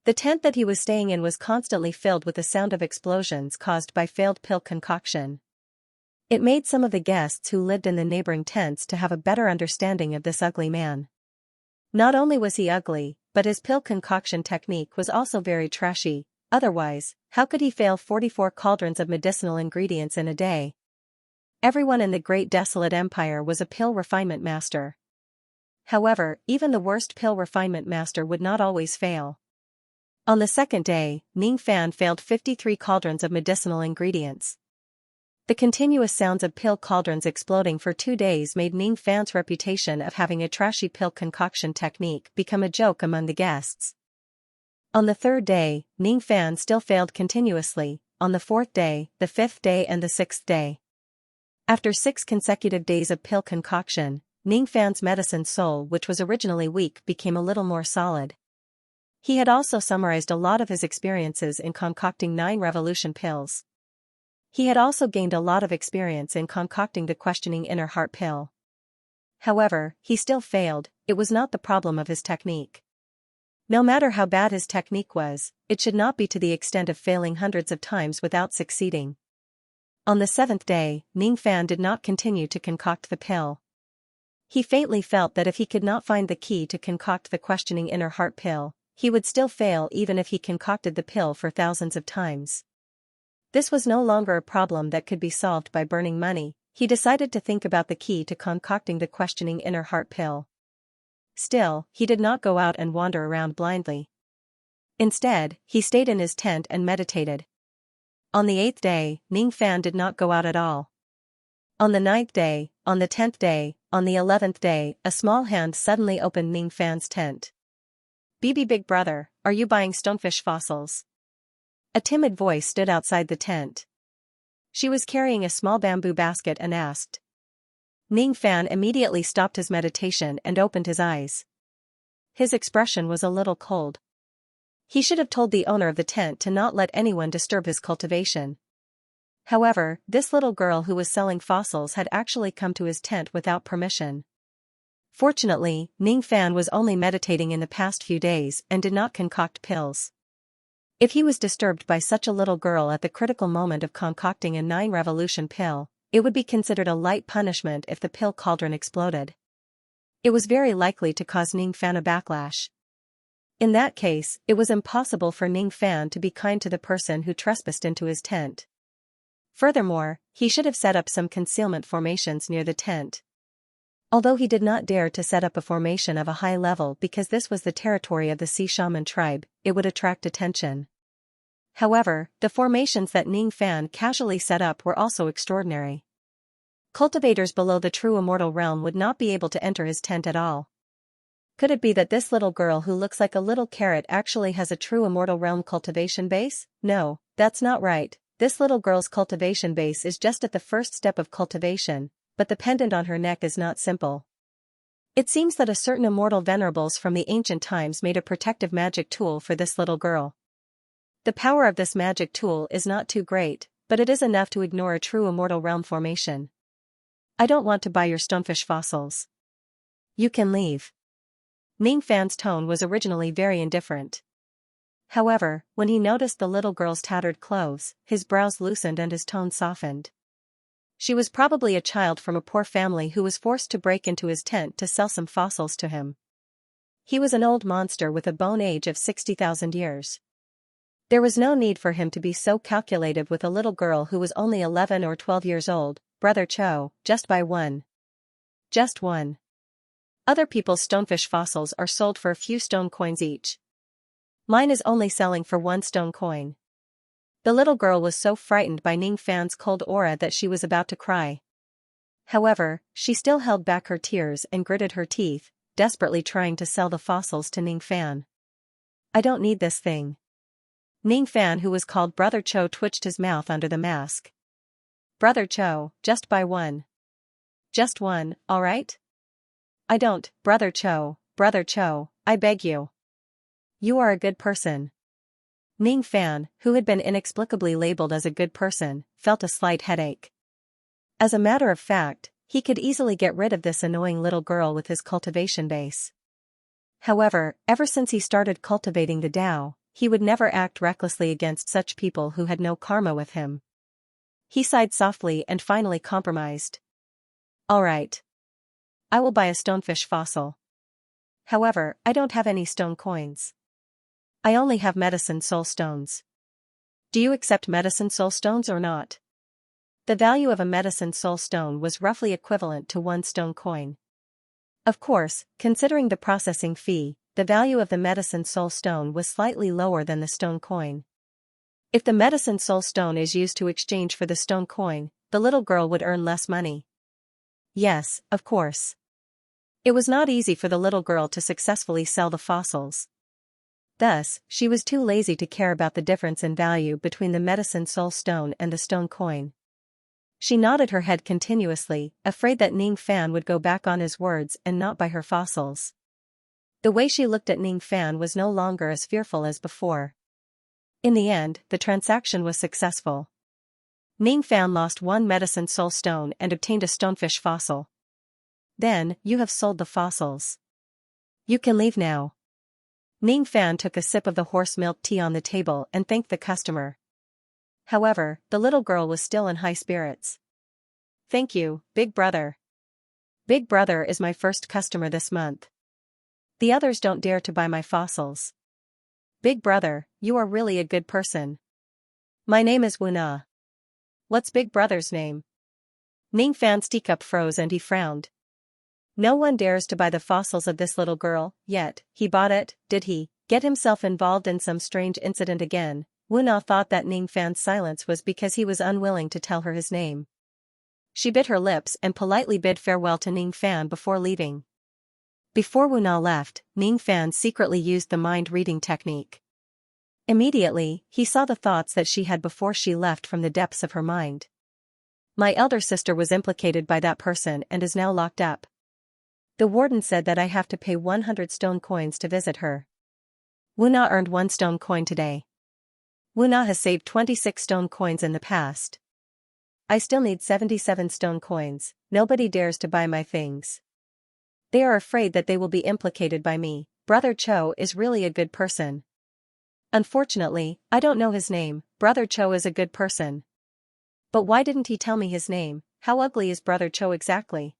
The tent that he was staying in was constantly filled with the sound of explosions caused by failed pill concoction. It made some of the guests who lived in the neighboring tents to have a better understanding of this ugly man. Not only was he ugly, but his pill concoction technique was also very trashy. Otherwise, how could he fail 44 cauldrons of medicinal ingredients in a day? Everyone in the Great Desolate Empire was a pill refinement master. However, even the worst pill refinement master would not always fail. On the second day, Ning Fan failed 53 cauldrons of medicinal ingredients. The continuous sounds of pill cauldrons exploding for 2 days made Ning Fan's reputation of having a trashy pill concoction technique become a joke among the guests. On the third day, Ning Fan still failed continuously, on the fourth day, the fifth day and the 6th day. After 6 consecutive days of pill concoction, Ning Fan's medicine soul, which was originally weak, became a little more solid. He had also summarized a lot of his experiences in concocting 9 revolution pills. He had also gained a lot of experience in concocting the questioning inner heart pill. However, he still failed. It was not the problem of his technique. No matter how bad his technique was, it should not be to the extent of failing hundreds of times without succeeding. On the 7th day, Ning Fan did not continue to concoct the pill. He faintly felt that if he could not find the key to concoct the questioning inner heart pill, he would still fail even if he concocted the pill for thousands of times. This was no longer a problem that could be solved by burning money. He decided to think about the key to concocting the questioning inner heart pill. Still, he did not go out and wander around blindly. Instead, he stayed in his tent and meditated. On the 8th day, Ning Fan did not go out at all. On the 9th day, on the 10th day, on the 11th day, a small hand suddenly opened Ning Fan's tent. "BB Big Brother, are you buying stonefish fossils?" A timid voice stood outside the tent. She was carrying a small bamboo basket and asked. Ning Fan immediately stopped his meditation and opened his eyes. His expression was a little cold. He should have told the owner of the tent to not let anyone disturb his cultivation. However, this little girl who was selling fossils had actually come to his tent without permission. Fortunately, Ning Fan was only meditating in the past few days and did not concoct pills. If he was disturbed by such a little girl at the critical moment of concocting a 9 revolution pill, it would be considered a light punishment if the pill cauldron exploded. It was very likely to cause Ning Fan a backlash. In that case, it was impossible for Ning Fan to be kind to the person who trespassed into his tent. Furthermore, he should have set up some concealment formations near the tent. Although he did not dare to set up a formation of a high level because this was the territory of the Sea Shaman tribe, it would attract attention. However, the formations that Ning Fan casually set up were also extraordinary. Cultivators below the true immortal realm would not be able to enter his tent at all. Could it be that this little girl who looks like a little carrot actually has a true immortal realm cultivation base? No, that's not right. This little girl's cultivation base is just at the first step of cultivation, but the pendant on her neck is not simple. It seems that a certain immortal venerables from the ancient times made a protective magic tool for this little girl. The power of this magic tool is not too great, but it is enough to ignore a true immortal realm formation. I don't want to buy your stonefish fossils. You can leave. Ning Fan's tone was originally very indifferent. However, when he noticed the little girl's tattered clothes, his brows loosened and his tone softened. She was probably a child from a poor family who was forced to break into his tent to sell some fossils to him. He was an old monster with a bone age of 60,000 years. There was no need for him to be so calculative with a little girl who was only 11 or 12 years old. Brother Cho, just buy one. Just one. Other people's stonefish fossils are sold for a few stone coins each. Mine is only selling for 1 stone coin. The little girl was so frightened by Ning Fan's cold aura that she was about to cry. However, she still held back her tears and gritted her teeth, desperately trying to sell the fossils to Ning Fan. I don't need this thing. Ning Fan, who was called Brother Cho, twitched his mouth under the mask. Brother Cho, just buy one. Just one, all right? I don't, Brother Cho, I beg you. You are a good person. Ning Fan, who had been inexplicably labeled as a good person, felt a slight headache. As a matter of fact, he could easily get rid of this annoying little girl with his cultivation base. However, ever since he started cultivating the Tao, he would never act recklessly against such people who had no karma with him. He sighed softly and finally compromised. All right. I will buy a stonefish fossil. However, I don't have any stone coins. I only have medicine soul stones. Do you accept medicine soul stones or not? The value of a medicine soul stone was roughly equivalent to 1 stone coin. Of course, considering the processing fee, the value of the medicine soul stone was slightly lower than the stone coin. If the medicine soul stone is used to exchange for the stone coin, the little girl would earn less money. Yes, of course. It was not easy for the little girl to successfully sell the fossils. Thus, she was too lazy to care about the difference in value between the medicine soul stone and the stone coin. She nodded her head continuously, afraid that Ning Fan would go back on his words and not buy her fossils. The way she looked at Ning Fan was no longer as fearful as before. In the end, the transaction was successful. Ning Fan lost 1 medicine soul stone and obtained a stonefish fossil. Then, you have sold the fossils. You can leave now. Ning Fan took a sip of the horse milk tea on the table and thanked the customer. However, the little girl was still in high spirits. Thank you, Big Brother. Big Brother is my first customer this month. The others don't dare to buy my fossils. Big Brother, you are really a good person. My name is Wuna. What's Big Brother's name? Ning Fan's teacup froze and he frowned. No one dares to buy the fossils of this little girl, yet, he bought it, did he, get himself involved in some strange incident again? Wuna thought that Ning Fan's silence was because he was unwilling to tell her his name. She bit her lips and politely bid farewell to Ning Fan before leaving. Before Wuna left, Ning Fan secretly used the mind-reading technique. Immediately, he saw the thoughts that she had before she left from the depths of her mind. My elder sister was implicated by that person and is now locked up. The warden said that I have to pay 100 stone coins to visit her. Wuna earned 1 stone coin today. Wuna has saved 26 stone coins in the past. I still need 77 stone coins. Nobody dares to buy my things. They are afraid that they will be implicated by me. Brother Cho is really a good person. Unfortunately, I don't know his name. Brother Cho is a good person. But why didn't he tell me his name? How ugly is Brother Cho exactly?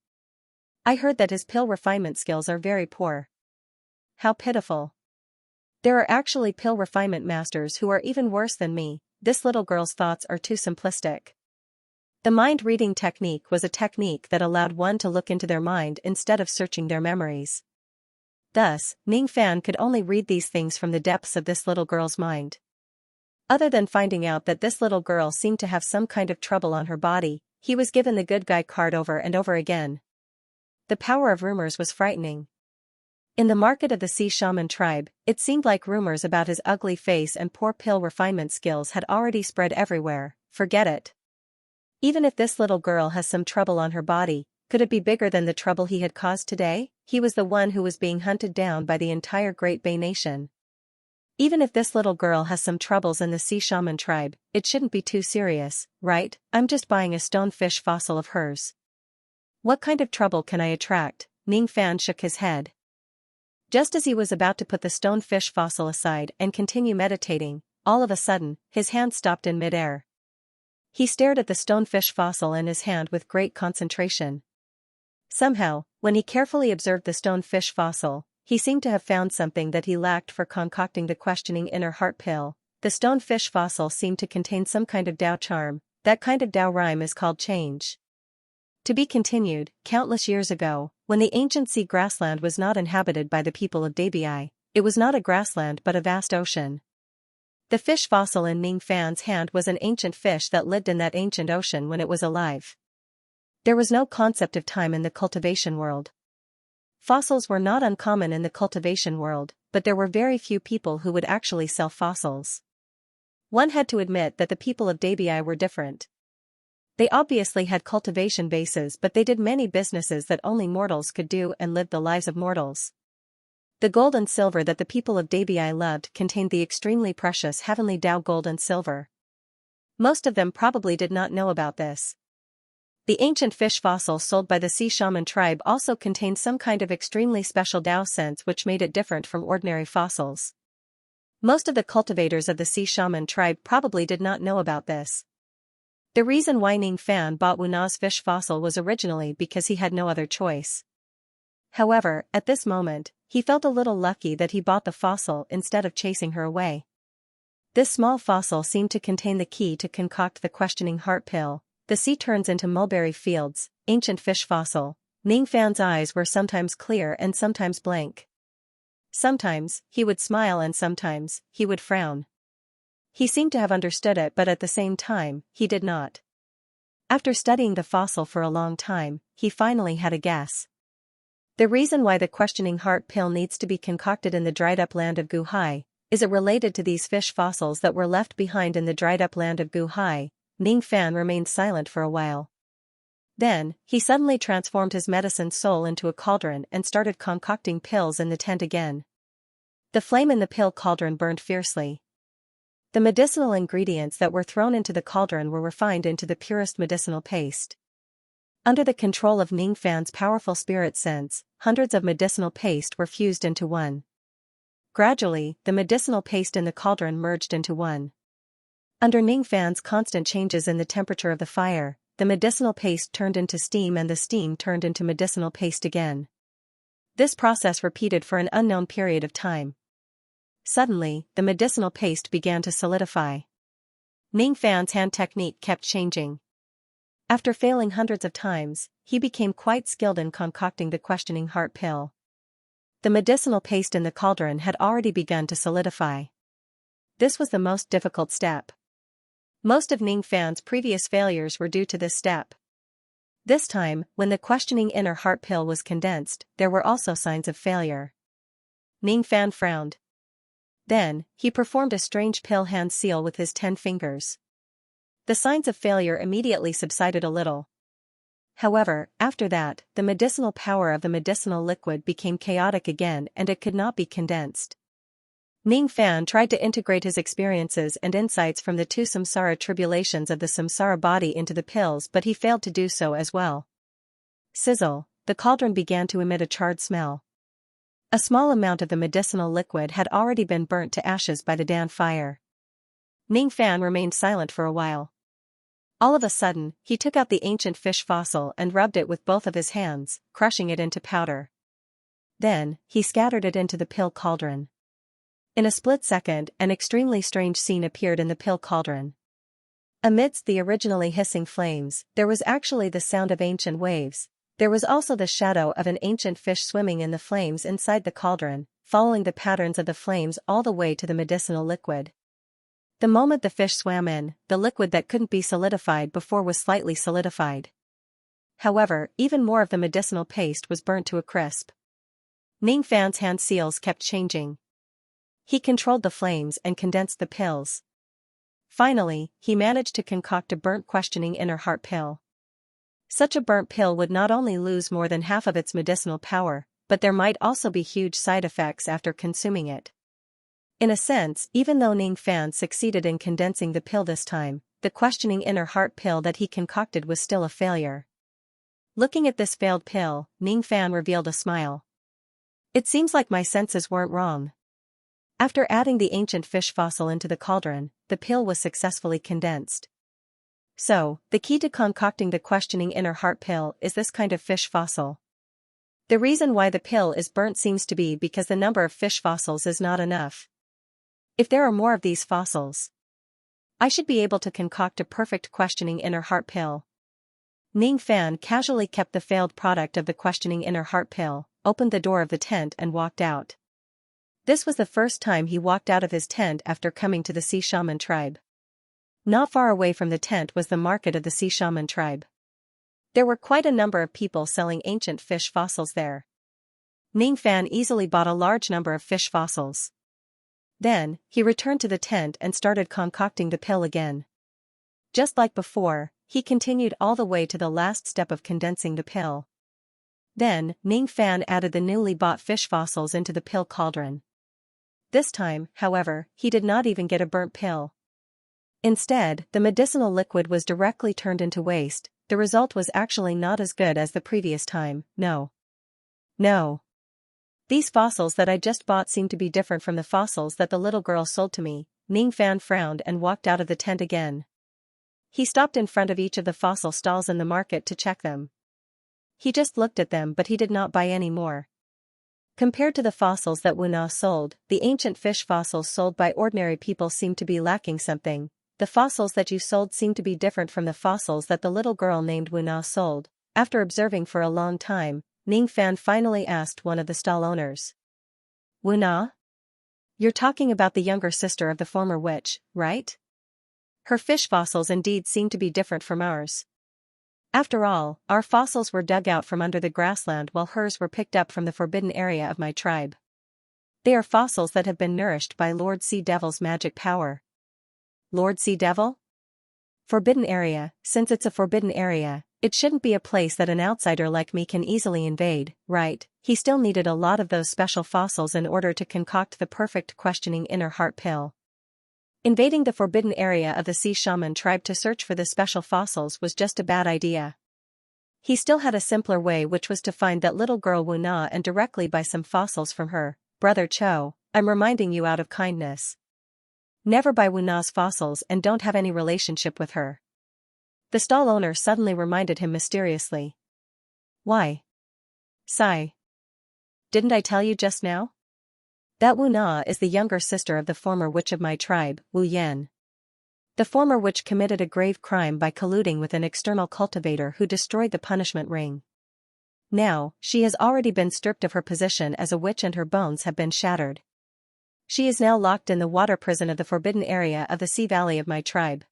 I heard that his pill refinement skills are very poor. How pitiful. There are actually pill refinement masters who are even worse than me. This little girl's thoughts are too simplistic. The mind-reading technique was a technique that allowed one to look into their mind instead of searching their memories. Thus, Ning Fan could only read these things from the depths of this little girl's mind. Other than finding out that this little girl seemed to have some kind of trouble on her body, he was given the good guy card over and over again. The power of rumors was frightening. In the market of the Sea Shaman tribe, it seemed like rumors about his ugly face and poor pill refinement skills had already spread everywhere. Forget it. Even if this little girl has some trouble on her body, could it be bigger than the trouble he had caused today? He was the one who was being hunted down by the entire Great Bay Nation. Even if this little girl has some troubles in the sea shaman tribe, it shouldn't be too serious, right? I'm just buying a stonefish fossil of hers. What kind of trouble can I attract? Ning Fan shook his head. Just as he was about to put the stonefish fossil aside and continue meditating, all of a sudden, his hand stopped in midair. He stared at the stonefish fossil in his hand with great concentration. Somehow, when he carefully observed the stonefish fossil, he seemed to have found something that he lacked for concocting the questioning inner heart pill. The stonefish fossil seemed to contain some kind of Tao charm. That kind of Tao rhyme is called change. To be continued, countless years ago, when the ancient sea grassland was not inhabited by the people of Dabii, it was not a grassland but a vast ocean. The fish fossil in Ning Fan's hand was an ancient fish that lived in that ancient ocean when it was alive. There was no concept of time in the cultivation world. Fossils were not uncommon in the cultivation world, but there were very few people who would actually sell fossils. One had to admit that the people of Dabii were different. They obviously had cultivation bases, but they did many businesses that only mortals could do and lived the lives of mortals. The gold and silver that the people of Dabii loved contained the extremely precious heavenly Tao gold and silver. Most of them probably did not know about this. The ancient fish fossil sold by the sea shaman tribe also contained some kind of extremely special Tao sense which made it different from ordinary fossils. Most of the cultivators of the sea shaman tribe probably did not know about this. The reason why Ning Fan bought Wu Na's fish fossil was originally because he had no other choice. However, at this moment, he felt a little lucky that he bought the fossil instead of chasing her away. This small fossil seemed to contain the key to concoct the questioning heart pill. The sea turns into mulberry fields, ancient fish fossil. Ning Fan's eyes were sometimes clear and sometimes blank. Sometimes, he would smile and sometimes, he would frown. He seemed to have understood it, but at the same time, he did not. After studying the fossil for a long time, he finally had a guess. The reason why the questioning heart pill needs to be concocted in the dried-up land of Guhai is it related to these fish fossils that were left behind in the dried-up land of Guhai. Ning Fan remained silent for a while. Then, he suddenly transformed his medicine soul into a cauldron and started concocting pills in the tent again. The flame in the pill cauldron burned fiercely. The medicinal ingredients that were thrown into the cauldron were refined into the purest medicinal paste. Under the control of Ning Fan's powerful spirit sense, hundreds of medicinal paste were fused into one. Gradually, the medicinal paste in the cauldron merged into one. Under Ning Fan's constant changes in the temperature of the fire, the medicinal paste turned into steam and the steam turned into medicinal paste again. This process repeated for an unknown period of time. Suddenly, the medicinal paste began to solidify. Ning Fan's hand technique kept changing. After failing hundreds of times, he became quite skilled in concocting the questioning heart pill. The medicinal paste in the cauldron had already begun to solidify. This was the most difficult step. Most of Ning Fan's previous failures were due to this step. This time, when the questioning inner heart pill was condensed, there were also signs of failure. Ning Fan frowned. Then, he performed a strange pill hand seal with his 10 fingers. The signs of failure immediately subsided a little. However, after that, the medicinal power of the medicinal liquid became chaotic again and it could not be condensed. Ning Fan tried to integrate his experiences and insights from the 2 samsara tribulations of the samsara body into the pills, but he failed to do so as well. Sizzle, the cauldron began to emit a charred smell. A small amount of the medicinal liquid had already been burnt to ashes by the Dan fire. Ning Fan remained silent for a while. All of a sudden, he took out the ancient fish fossil and rubbed it with both of his hands, crushing it into powder. Then, he scattered it into the pill cauldron. In a split second, an extremely strange scene appeared in the pill cauldron. Amidst the originally hissing flames, there was actually the sound of ancient waves. There was also the shadow of an ancient fish swimming in the flames inside the cauldron, following the patterns of the flames all the way to the medicinal liquid. The moment the fish swam in, the liquid that couldn't be solidified before was slightly solidified. However, even more of the medicinal paste was burnt to a crisp. Ning Fan's hand seals kept changing. He controlled the flames and condensed the pills. Finally, he managed to concoct a burnt questioning inner heart pill. Such a burnt pill would not only lose more than half of its medicinal power, but there might also be huge side effects after consuming it. In a sense, even though Ning Fan succeeded in condensing the pill this time, the questioning inner heart pill that he concocted was still a failure. Looking at this failed pill, Ning Fan revealed a smile. It seems like my senses weren't wrong. After adding the ancient fish fossil into the cauldron, the pill was successfully condensed. So, the key to concocting the questioning inner heart pill is this kind of fish fossil. The reason why the pill is burnt seems to be because the number of fish fossils is not enough. If there are more of these fossils, I should be able to concoct a perfect questioning inner heart pill. Ning Fan casually kept the failed product of the questioning inner heart pill, opened the door of the tent and walked out. This was the first time he walked out of his tent after coming to the Sea Shaman tribe. Not far away from the tent was the market of the Sea Shaman tribe. There were quite a number of people selling ancient fish fossils there. Ning Fan easily bought a large number of fish fossils. Then, he returned to the tent and started concocting the pill again. Just like before, he continued all the way to the last step of condensing the pill. Then, Ning Fan added the newly bought fish fossils into the pill cauldron. This time, however, he did not even get a burnt pill. Instead, the medicinal liquid was directly turned into waste. The result was actually not as good as the previous time. No. These fossils that I just bought seem to be different from the fossils that the little girl sold to me. Ning Fan frowned and walked out of the tent again. He stopped in front of each of the fossil stalls in the market to check them. He just looked at them, but he did not buy any more. Compared to the fossils that Wu Na sold, the ancient fish fossils sold by ordinary people seemed to be lacking something. The fossils that you sold seemed to be different from the fossils that the little girl named Wu Na sold. After observing for a long time, Ning Fan finally asked one of the stall owners. Wu Na? You're talking about the younger sister of the former witch, right? Her fish fossils indeed seem to be different from ours. After all, our fossils were dug out from under the grassland while hers were picked up from the forbidden area of my tribe. They are fossils that have been nourished by Lord Sea Devil's magic power. Lord Sea Devil? Forbidden area. Since it's a forbidden area, it shouldn't be a place that an outsider like me can easily invade, right? He still needed a lot of those special fossils in order to concoct the perfect questioning inner heart pill. Invading the forbidden area of the Sea Shaman tribe to search for the special fossils was just a bad idea. He still had a simpler way, which was to find that little girl Wu Na and directly buy some fossils from her. Brother Cho, I'm reminding you out of kindness. Never buy Wu Na's fossils and don't have any relationship with her. The stall owner suddenly reminded him mysteriously. Why? Sigh. Didn't I tell you just now? That Wu Na is the younger sister of the former witch of my tribe, Wu Yan. The former witch committed a grave crime by colluding with an external cultivator who destroyed the punishment ring. Now, she has already been stripped of her position as a witch and her bones have been shattered. She is now locked in the water prison of the forbidden area of the Sea Valley of my tribe.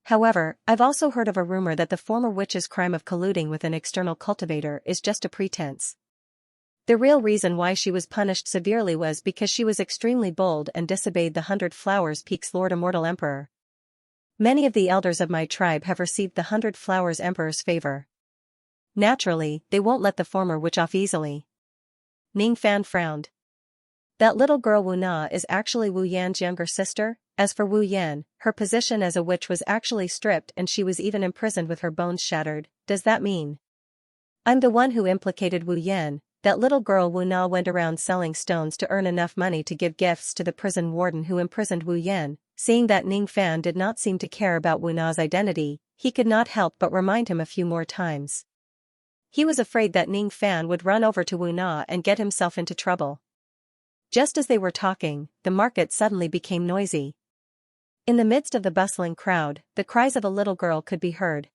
However, I've also heard of a rumor that the former witch's crime of colluding with an external cultivator is just a pretense. The real reason why she was punished severely was because she was extremely bold and disobeyed the 100 Flowers Peak's Lord Immortal Emperor. Many of the elders of my tribe have received the 100 Flowers Emperor's favor. Naturally, they won't let the former witch off easily. Ning Fan frowned. That little girl Wu Na is actually Wu Yan's younger sister. As for Wu Yan, her position as a witch was actually stripped and she was even imprisoned with her bones shattered. Does that mean I'm the one who implicated Wu Yan? That little girl Wu Na went around selling stones to earn enough money to give gifts to the prison warden who imprisoned Wu Yan. Seeing that Ning Fan did not seem to care about Wu Na's identity, he could not help but remind him a few more times. He was afraid that Ning Fan would run over to Wu Na and get himself into trouble. Just as they were talking, the market suddenly became noisy. In the midst of the bustling crowd, the cries of a little girl could be heard.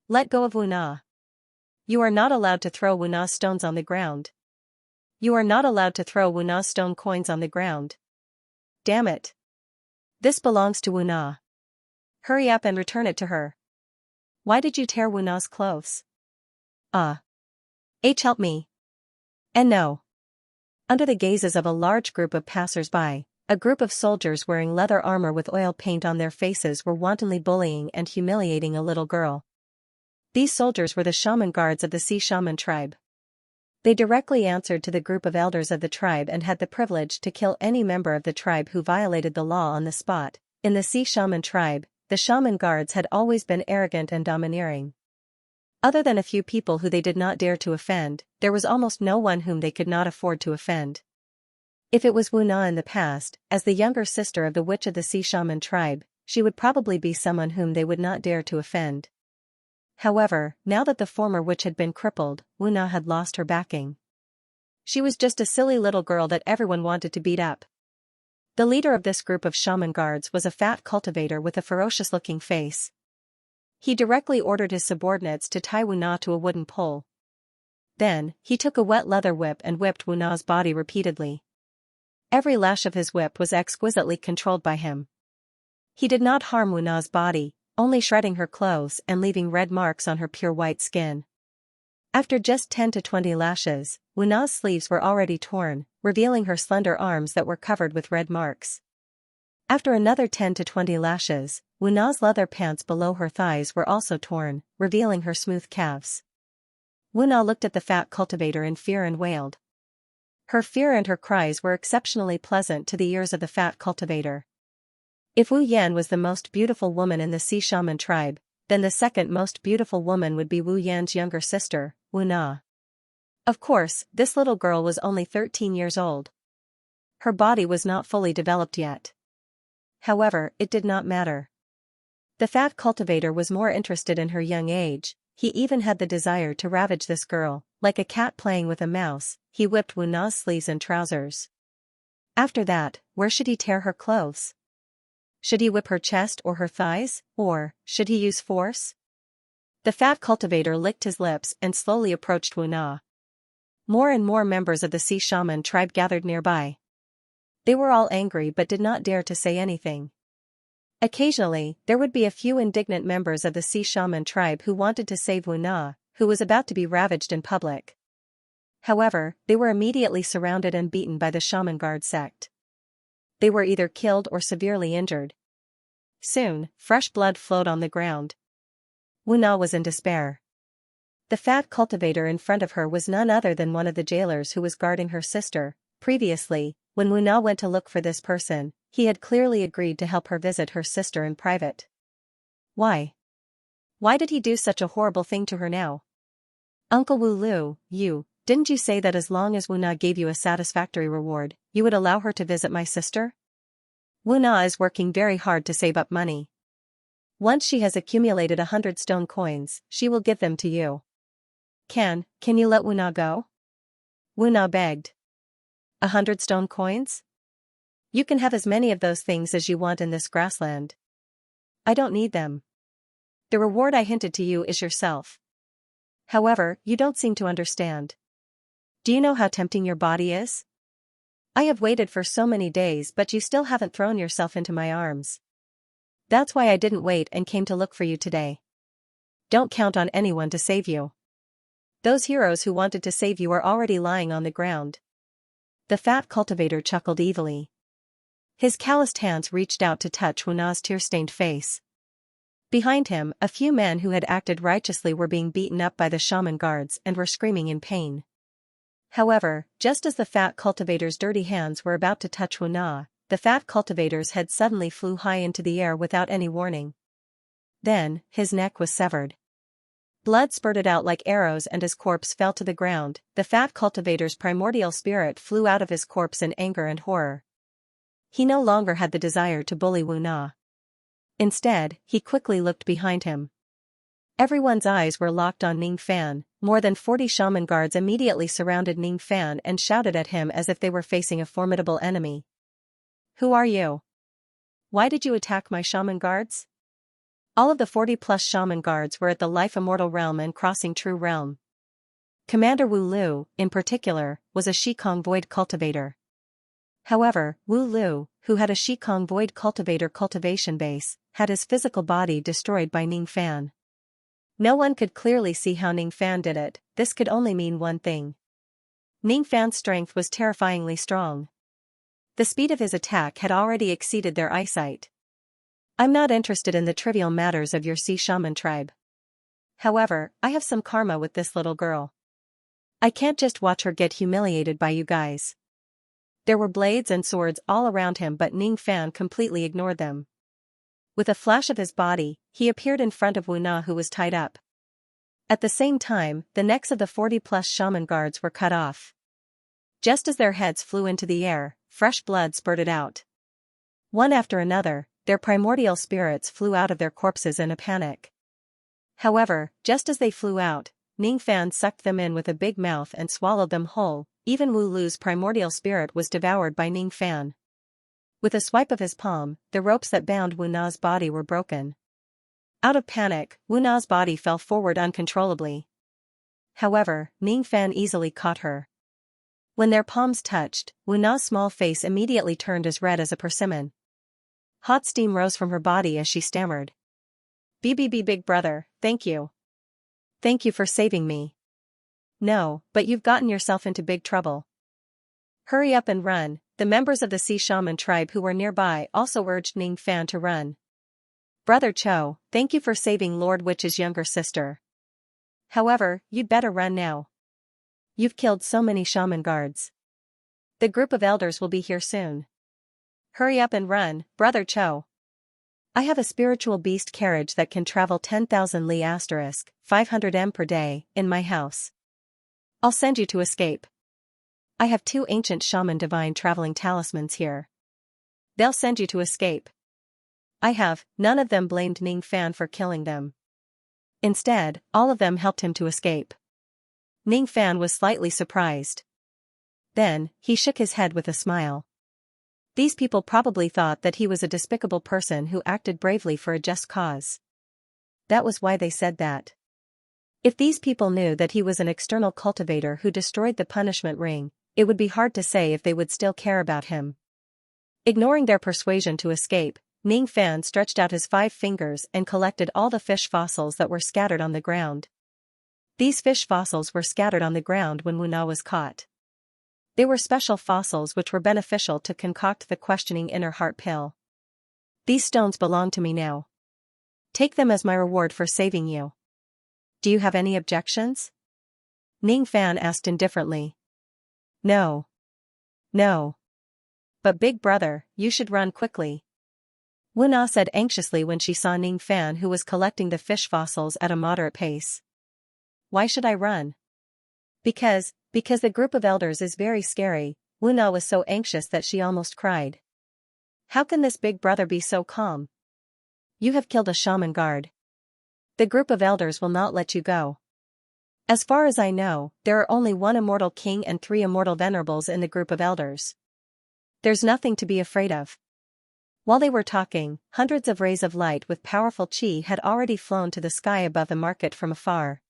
Let go of Wu Na. You are not allowed to throw Wu Na's stones on the ground. You are not allowed to throw Wu Na's stone coins on the ground. Damn it. This belongs to Wu Na. Hurry up and return it to her. Why did you tear Wu Na's clothes? Help me. And no. Under the gazes of a large group of passers-by, a group of soldiers wearing leather armor with oil paint on their faces were wantonly bullying and humiliating a little girl. These soldiers were the shaman guards of the Sea Shaman tribe. They directly answered to the group of elders of the tribe and had the privilege to kill any member of the tribe who violated the law on the spot. In the Sea Shaman tribe, the shaman guards had always been arrogant and domineering. Other than a few people who they did not dare to offend, there was almost no one whom they could not afford to offend. If it was Wu Na in the past, as the younger sister of the witch of the Sea Shaman tribe, she would probably be someone whom they would not dare to offend. However, now that the former witch had been crippled, Wu Na had lost her backing. She was just a silly little girl that everyone wanted to beat up. The leader of this group of shaman guards was a fat cultivator with a ferocious-looking face. He directly ordered his subordinates to tie Wu Na to a wooden pole. Then, he took a wet leather whip and whipped Wu Na's body repeatedly. Every lash of his whip was exquisitely controlled by him. He did not harm Wu Na's body, only shredding her clothes and leaving red marks on her pure white skin. After just 10 to 20 lashes, Wu Na's sleeves were already torn, revealing her slender arms that were covered with red marks. After another 10 to 20 lashes, Wu Na's leather pants below her thighs were also torn, revealing her smooth calves. Wu Na looked at the fat cultivator in fear and wailed. Her fear and her cries were exceptionally pleasant to the ears of the fat cultivator. If Wu Yan was the most beautiful woman in the Sea Shaman tribe, then the second most beautiful woman would be Wu Yan's younger sister, Wu Na. Of course, this little girl was only 13 years old. Her body was not fully developed yet. However, it did not matter. The fat cultivator was more interested in her young age. He even had the desire to ravage this girl. Like a cat playing with a mouse, he whipped Wu Na's sleeves and trousers. After that, where should he tear her clothes? Should he whip her chest or her thighs, or should he use force? The fat cultivator licked his lips and slowly approached Wu Na. More and more members of the Sea Shaman tribe gathered nearby. They were all angry but did not dare to say anything. Occasionally, there would be a few indignant members of the Sea Shaman tribe who wanted to save Wu Na, who was about to be ravaged in public. However, they were immediately surrounded and beaten by the Shaman Guard sect. They were either killed or severely injured. Soon, fresh blood flowed on the ground. Wu Na was in despair. The fat cultivator in front of her was none other than one of the jailers who was guarding her sister. Previously, when Wu Na went to look for this person, he had clearly agreed to help her visit her sister in private. Why? Why did he do such a horrible thing to her now? Uncle Wu Lu, didn't you say that as long as Wu Na gave you a satisfactory reward, you would allow her to visit my sister? Wu Na is working very hard to save up money. Once she has accumulated 100 stone coins, she will give them to you. Can you let Wu Na go? Wu Na begged. 100 stone coins? You can have as many of those things as you want in this grassland. I don't need them. The reward I hinted to you is yourself. However, you don't seem to understand. Do you know how tempting your body is? I have waited for so many days but you still haven't thrown yourself into my arms. That's why I didn't wait and came to look for you today. Don't count on anyone to save you. Those heroes who wanted to save you are already lying on the ground. The fat cultivator chuckled evilly. His calloused hands reached out to touch Wu Na's tear-stained face. Behind him, a few men who had acted righteously were being beaten up by the shaman guards and were screaming in pain. However, just as the fat cultivator's dirty hands were about to touch Wu Na, the fat cultivator's head suddenly flew high into the air without any warning. Then, his neck was severed. Blood spurted out like arrows and his corpse fell to the ground. The fat cultivator's primordial spirit flew out of his corpse in anger and horror. He no longer had the desire to bully Wu Na. Instead, he quickly looked behind him. Everyone's eyes were locked on Ning Fan. More than 40 shaman guards immediately surrounded Ning Fan and shouted at him as if they were facing a formidable enemy. Who are you? Why did you attack my shaman guards? All of the 40+ shaman guards were at the Life Immortal Realm and Crossing True Realm. Commander Wu Lu, in particular, was a Shikong Void Cultivator. However, Wu Lu, who had a Shikong Void Cultivator cultivation base, had his physical body destroyed by Ning Fan. No one could clearly see how Ning Fan did it. This could only mean one thing. Ning Fan's strength was terrifyingly strong. The speed of his attack had already exceeded their eyesight. I'm not interested in the trivial matters of your Sea Shaman tribe. However, I have some karma with this little girl. I can't just watch her get humiliated by you guys. There were blades and swords all around him, but Ning Fan completely ignored them. With a flash of his body, he appeared in front of Wu Na, who was tied up. At the same time, the necks of the 40-plus shaman guards were cut off. Just as their heads flew into the air, fresh blood spurted out. One after another, their primordial spirits flew out of their corpses in a panic. However, just as they flew out, Ning Fan sucked them in with a big mouth and swallowed them whole. Even Wu Lu's primordial spirit was devoured by Ning Fan. With a swipe of his palm, the ropes that bound Wu Na's body were broken. Out of panic, Wu Na's body fell forward uncontrollably. However, Ning Fan easily caught her. When their palms touched, Wu Na's small face immediately turned as red as a persimmon. Hot steam rose from her body as she stammered. "BBB big brother, thank you. Thank you for saving me." "No, but you've gotten yourself into big trouble. Hurry up and run." The members of the Sea Shaman tribe who were nearby also urged Ning Fan to run. "Brother Cho, thank you for saving Lord Witch's younger sister. However, you'd better run now. You've killed so many shaman guards. The group of elders will be here soon. Hurry up and run, Brother Cho. I have a spiritual beast carriage that can travel 10,000 li * 500 m per day, in my house. I'll send you to escape. I have 2 ancient shaman divine traveling talismans here. They'll send you to escape." None of them blamed Ning Fan for killing them. Instead, all of them helped him to escape. Ning Fan was slightly surprised. Then, he shook his head with a smile. These people probably thought that he was a despicable person who acted bravely for a just cause. That was why they said that. If these people knew that he was an external cultivator who destroyed the punishment ring, it would be hard to say if they would still care about him. Ignoring their persuasion to escape, Ning Fan stretched out his 5 fingers and collected all the fish fossils that were scattered on the ground. These fish fossils were scattered on the ground when Wu Na was caught. They were special fossils which were beneficial to concoct the questioning inner heart pill. "These stones belong to me now. Take them as my reward for saving you. Do you have any objections?" Ning Fan asked indifferently. No. No. But big brother, you should run quickly. Wu Na said anxiously when she saw Ning Fan, who was collecting the fish fossils at a moderate pace. "Why should I run?" Because the group of elders is very scary." Wu Na was so anxious that she almost cried. "How can this big brother be so calm? You have killed a shaman guard. The group of elders will not let you go. As far as I know, there are only 1 immortal king and 3 immortal venerables in the group of elders. There's nothing to be afraid of." While they were talking, hundreds of rays of light with powerful qi had already flown to the sky above the market from afar.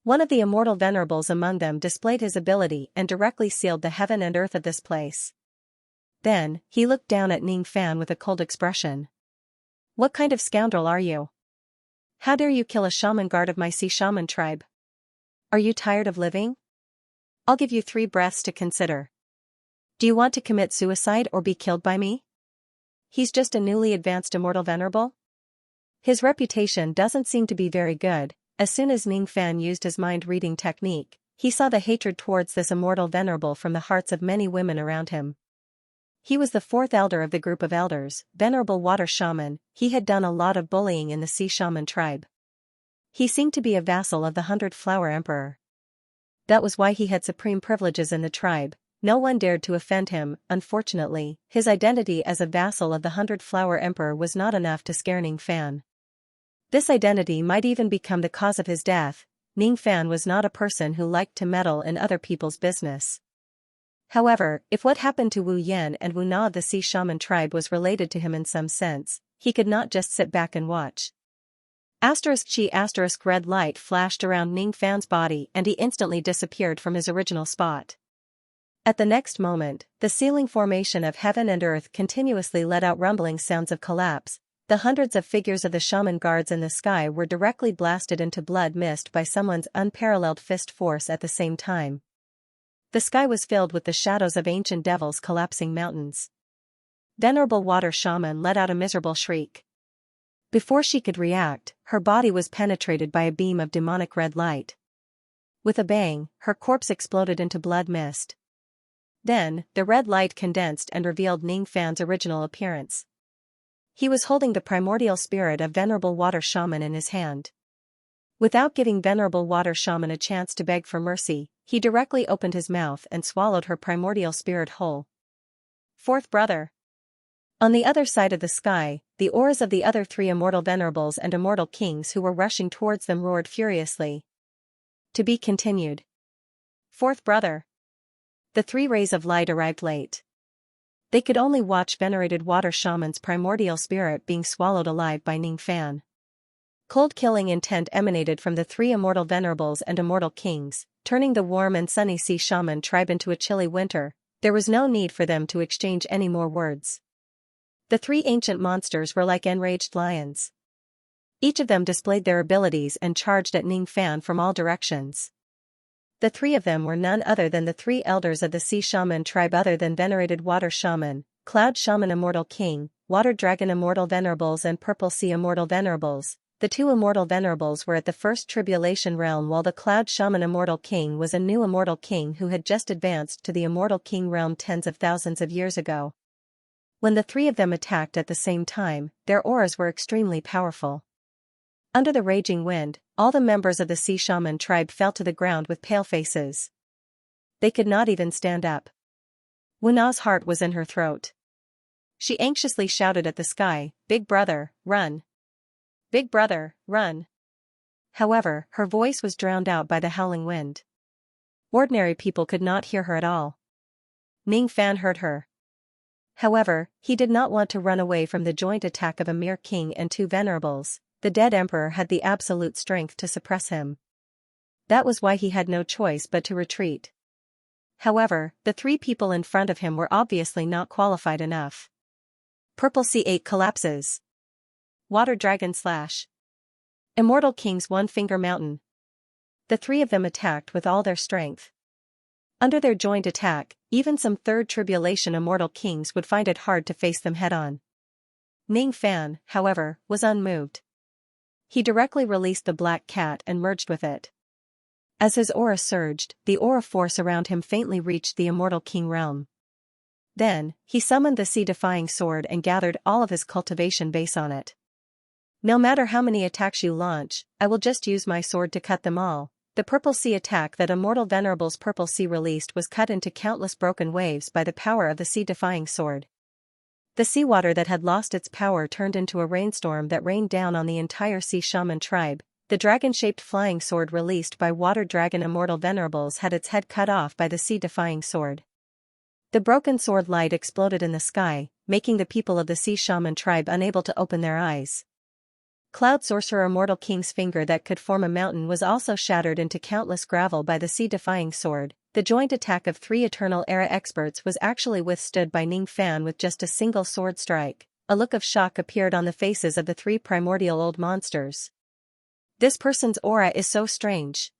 One of the immortal venerables among them displayed his ability and directly sealed the heaven and earth of this place. Then, he looked down at Ning Fan with a cold expression. "What kind of scoundrel are you? How dare you kill a shaman guard of my Sea Shaman tribe? Are you tired of living? I'll give you 3 breaths to consider. Do you want to commit suicide or be killed by me?" He's just a newly advanced immortal venerable? His reputation doesn't seem to be very good. As soon as Ning Fan used his mind-reading technique, he saw the hatred towards this immortal venerable from the hearts of many women around him. He was the 4th elder of the group of elders, venerable water shaman. He had done a lot of bullying in the Sea Shaman tribe. He seemed to be a vassal of the 100-Flower Emperor. That was why he had supreme privileges in the tribe. No one dared to offend him. Unfortunately, his identity as a vassal of the 100-Flower Emperor was not enough to scare Ning Fan. This identity might even become the cause of his death. Ning Fan was not a person who liked to meddle in other people's business. However, if what happened to Wu Yan and Wu Na of the Sea Shaman tribe was related to him in some sense, he could not just sit back and watch. *Chi** red light flashed around Ning Fan's body and he instantly disappeared from his original spot. At the next moment, the sealing formation of heaven and earth continuously let out rumbling sounds of collapse. The hundreds of figures of the shaman guards in the sky were directly blasted into blood mist by someone's unparalleled fist force at the same time. The sky was filled with the shadows of ancient devils collapsing mountains. Venerable water shaman let out a miserable shriek. Before she could react, her body was penetrated by a beam of demonic red light. With a bang, her corpse exploded into blood mist. Then, the red light condensed and revealed Ning Fan's original appearance. He was holding the primordial spirit of Venerable Water Shaman in his hand. Without giving Venerable Water Shaman a chance to beg for mercy, he directly opened his mouth and swallowed her primordial spirit whole. Fourth brother. On the other side of the sky, the auras of the other three immortal venerables and immortal kings who were rushing towards them roared furiously. To be continued. Fourth brother. The three rays of light arrived late. They could only watch venerated water shaman's primordial spirit being swallowed alive by Ning Fan. Cold killing intent emanated from the three immortal venerables and immortal kings, turning the warm and sunny sea shaman tribe into a chilly winter. There was no need for them to exchange any more words. The three ancient monsters were like enraged lions. Each of them displayed their abilities and charged at Ning Fan from all directions. The three of them were none other than the three elders of the Sea Shaman tribe other than Venerated Water Shaman, Cloud Shaman Immortal King, Water Dragon Immortal Venerables and Purple Sea Immortal Venerables. The two Immortal Venerables were at the first Tribulation Realm while the Cloud Shaman Immortal King was a new Immortal King who had just advanced to the Immortal King realm tens of thousands of years ago. When the three of them attacked at the same time, their auras were extremely powerful. Under the raging wind, all the members of the Sea Shaman tribe fell to the ground with pale faces. They could not even stand up. Wuna's heart was in her throat. She anxiously shouted at the sky, "Big brother, run! Big brother, run!" However, her voice was drowned out by the howling wind. Ordinary people could not hear her at all. Ning Fan heard her. However, he did not want to run away from the joint attack of a mere king and two venerables. The dead emperor had the absolute strength to suppress him. That was why he had no choice but to retreat. However, the three people in front of him were obviously not qualified enough. Purple C8 collapses. Water Dragon Slash. Immortal King's One Finger Mountain. The three of them attacked with all their strength. Under their joint attack, even some third tribulation immortal kings would find it hard to face them head-on. Ning Fan, however, was unmoved. He directly released the black cat and merged with it. As his aura surged, the aura force around him faintly reached the Immortal King realm. Then, he summoned the sea-defying sword and gathered all of his cultivation base on it. No matter how many attacks you launch, I will just use my sword to cut them all. The Purple Sea attack that Immortal Venerable's Purple Sea released was cut into countless broken waves by the power of the sea-defying sword. The seawater that had lost its power turned into a rainstorm that rained down on the entire Sea Shaman tribe. The dragon-shaped flying sword released by Water Dragon Immortal Venerables had its head cut off by the sea-defying sword. The broken sword light exploded in the sky, making the people of the Sea Shaman tribe unable to open their eyes. Cloud Sorcerer Immortal King's finger that could form a mountain was also shattered into countless gravel by the sea-defying sword. The joint attack of three Eternal Era experts was actually withstood by Ning Fan with just a single sword strike. A look of shock appeared on the faces of the three primordial old monsters. This person's aura is so strange.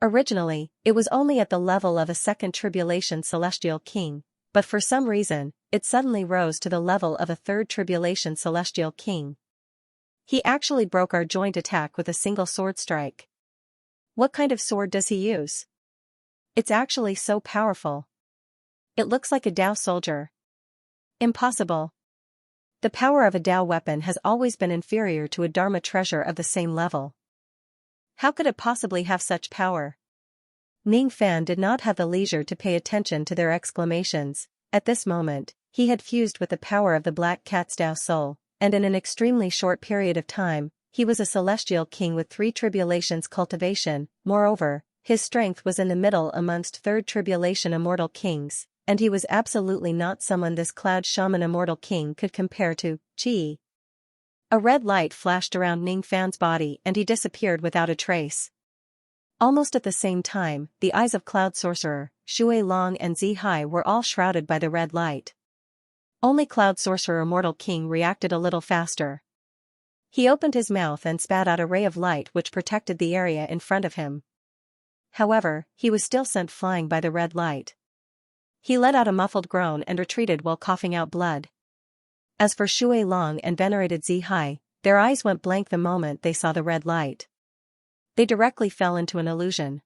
Originally, it was only at the level of a second tribulation celestial king, but for some reason, it suddenly rose to the level of a third tribulation celestial king. He actually broke our joint attack with a single sword strike. What kind of sword does he use? It's actually so powerful. It looks like a Dao soldier. Impossible. The power of a Dao weapon has always been inferior to a Dharma treasure of the same level. How could it possibly have such power? Ning Fan did not have the leisure to pay attention to their exclamations. At this moment, he had fused with the power of the Black Cat's Dao soul, and in an extremely short period of time, he was a celestial king with three tribulations cultivation. Moreover, his strength was in the middle amongst third tribulation immortal kings, and he was absolutely not someone this Cloud Shaman Immortal King could compare to. Gee. A red light flashed around Ning Fan's body and he disappeared without a trace. Almost at the same time, the eyes of Cloud Sorcerer, Shui Long and Zi Hai were all shrouded by the red light. Only Cloud Sorcerer Immortal King reacted a little faster. He opened his mouth and spat out a ray of light which protected the area in front of him. However, he was still sent flying by the red light. He let out a muffled groan and retreated while coughing out blood. As for Shui Long and venerated Zi Hai, their eyes went blank the moment they saw the red light. They directly fell into an illusion.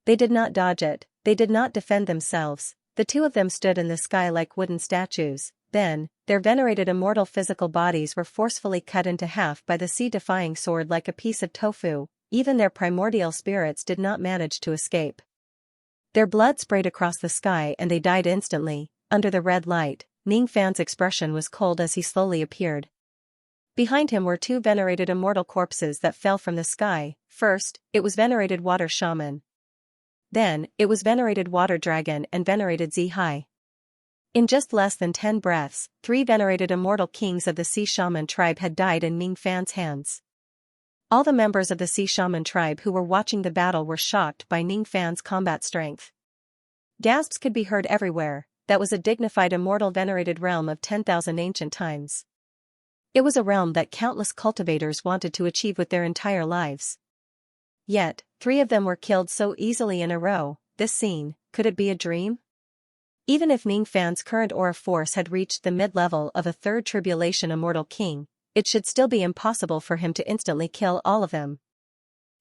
They did not dodge it, they did not defend themselves, the two of them stood in the sky like wooden statues. Then, their venerated immortal physical bodies were forcefully cut into half by the sea-defying sword like a piece of tofu. Even their primordial spirits did not manage to escape. Their blood sprayed across the sky and they died instantly. Under the red light, Ning Fan's expression was cold as he slowly appeared. Behind him were two venerated immortal corpses that fell from the sky. First, it was venerated water shaman. Then, it was venerated water dragon and venerated Zihai. In just less than 10 breaths, 3 venerated immortal kings of the Sea Shaman tribe had died in Ning Fan's hands. All the members of the Sea Shaman tribe who were watching the battle were shocked by Ning Fan's combat strength. Gasps could be heard everywhere. That was a dignified immortal venerated realm of 10,000 ancient times. It was a realm that countless cultivators wanted to achieve with their entire lives. Yet, 3 of them were killed so easily in a row. This scene, could it be a dream? Even if Ning Fan's current aura force had reached the mid-level of a third tribulation immortal king, it should still be impossible for him to instantly kill all of them.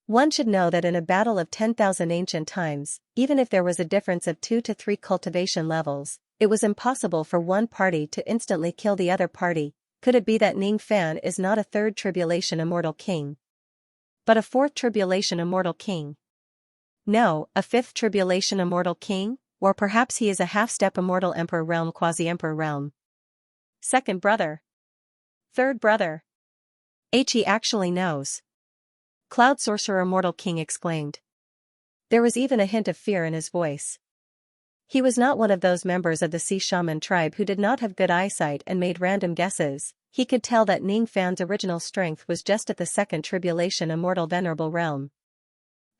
One should know that in a battle of 10,000 ancient times, even if there was a difference of 2 to 3 cultivation levels, it was impossible for one party to instantly kill the other party. Could it be that Ning Fan is not a third tribulation immortal king, but a fourth tribulation immortal king? No, a fifth tribulation immortal king? Or perhaps he is a half-step immortal emperor realm quasi-emperor realm. Second brother. Third brother. He actually knows. Cloud Sorcerer Immortal King exclaimed. There was even a hint of fear in his voice. He was not one of those members of the Sea Shaman tribe who did not have good eyesight and made random guesses. He could tell that Ning Fan's original strength was just at the second tribulation immortal venerable realm.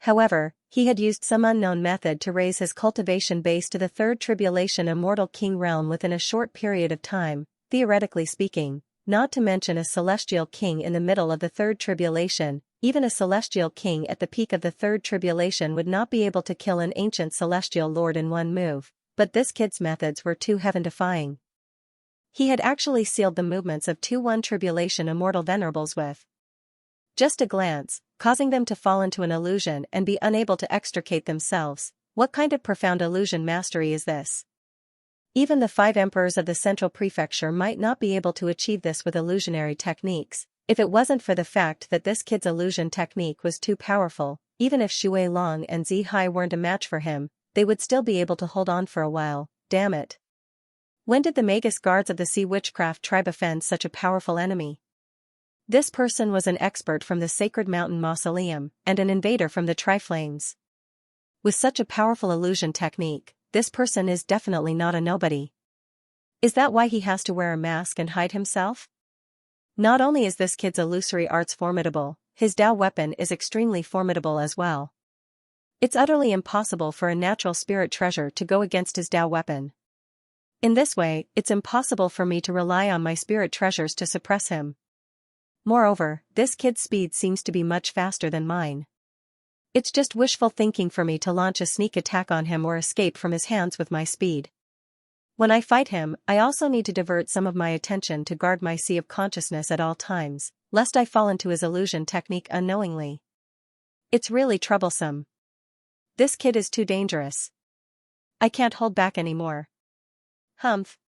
However, he had used some unknown method to raise his cultivation base to the third tribulation immortal king realm within a short period of time, theoretically speaking, not to mention a celestial king in the middle of the third tribulation. Even a celestial king at the peak of the third tribulation would not be able to kill an ancient celestial lord in one move, but this kid's methods were too heaven-defying. He had actually sealed the movements of 2-1 tribulation immortal venerables with just a glance, causing them to fall into an illusion and be unable to extricate themselves. What kind of profound illusion mastery is this? Even the 5 emperors of the central prefecture might not be able to achieve this with illusionary techniques. If it wasn't for the fact that this kid's illusion technique was too powerful, even if Shui Long and Zihai weren't a match for him, they would still be able to hold on for a while. Damn it. When did the Magus guards of the Sea Witchcraft tribe offend such a powerful enemy? This person was an expert from the Sacred Mountain Mausoleum, and an invader from the Triflames. With such a powerful illusion technique, this person is definitely not a nobody. Is that why he has to wear a mask and hide himself? Not only is this kid's illusory arts formidable, his Dao weapon is extremely formidable as well. It's utterly impossible for a natural spirit treasure to go against his Dao weapon. In this way, it's impossible for me to rely on my spirit treasures to suppress him. Moreover, this kid's speed seems to be much faster than mine. It's just wishful thinking for me to launch a sneak attack on him or escape from his hands with my speed. When I fight him, I also need to divert some of my attention to guard my sea of consciousness at all times, lest I fall into his illusion technique unknowingly. It's really troublesome. This kid is too dangerous. I can't hold back anymore. Humph.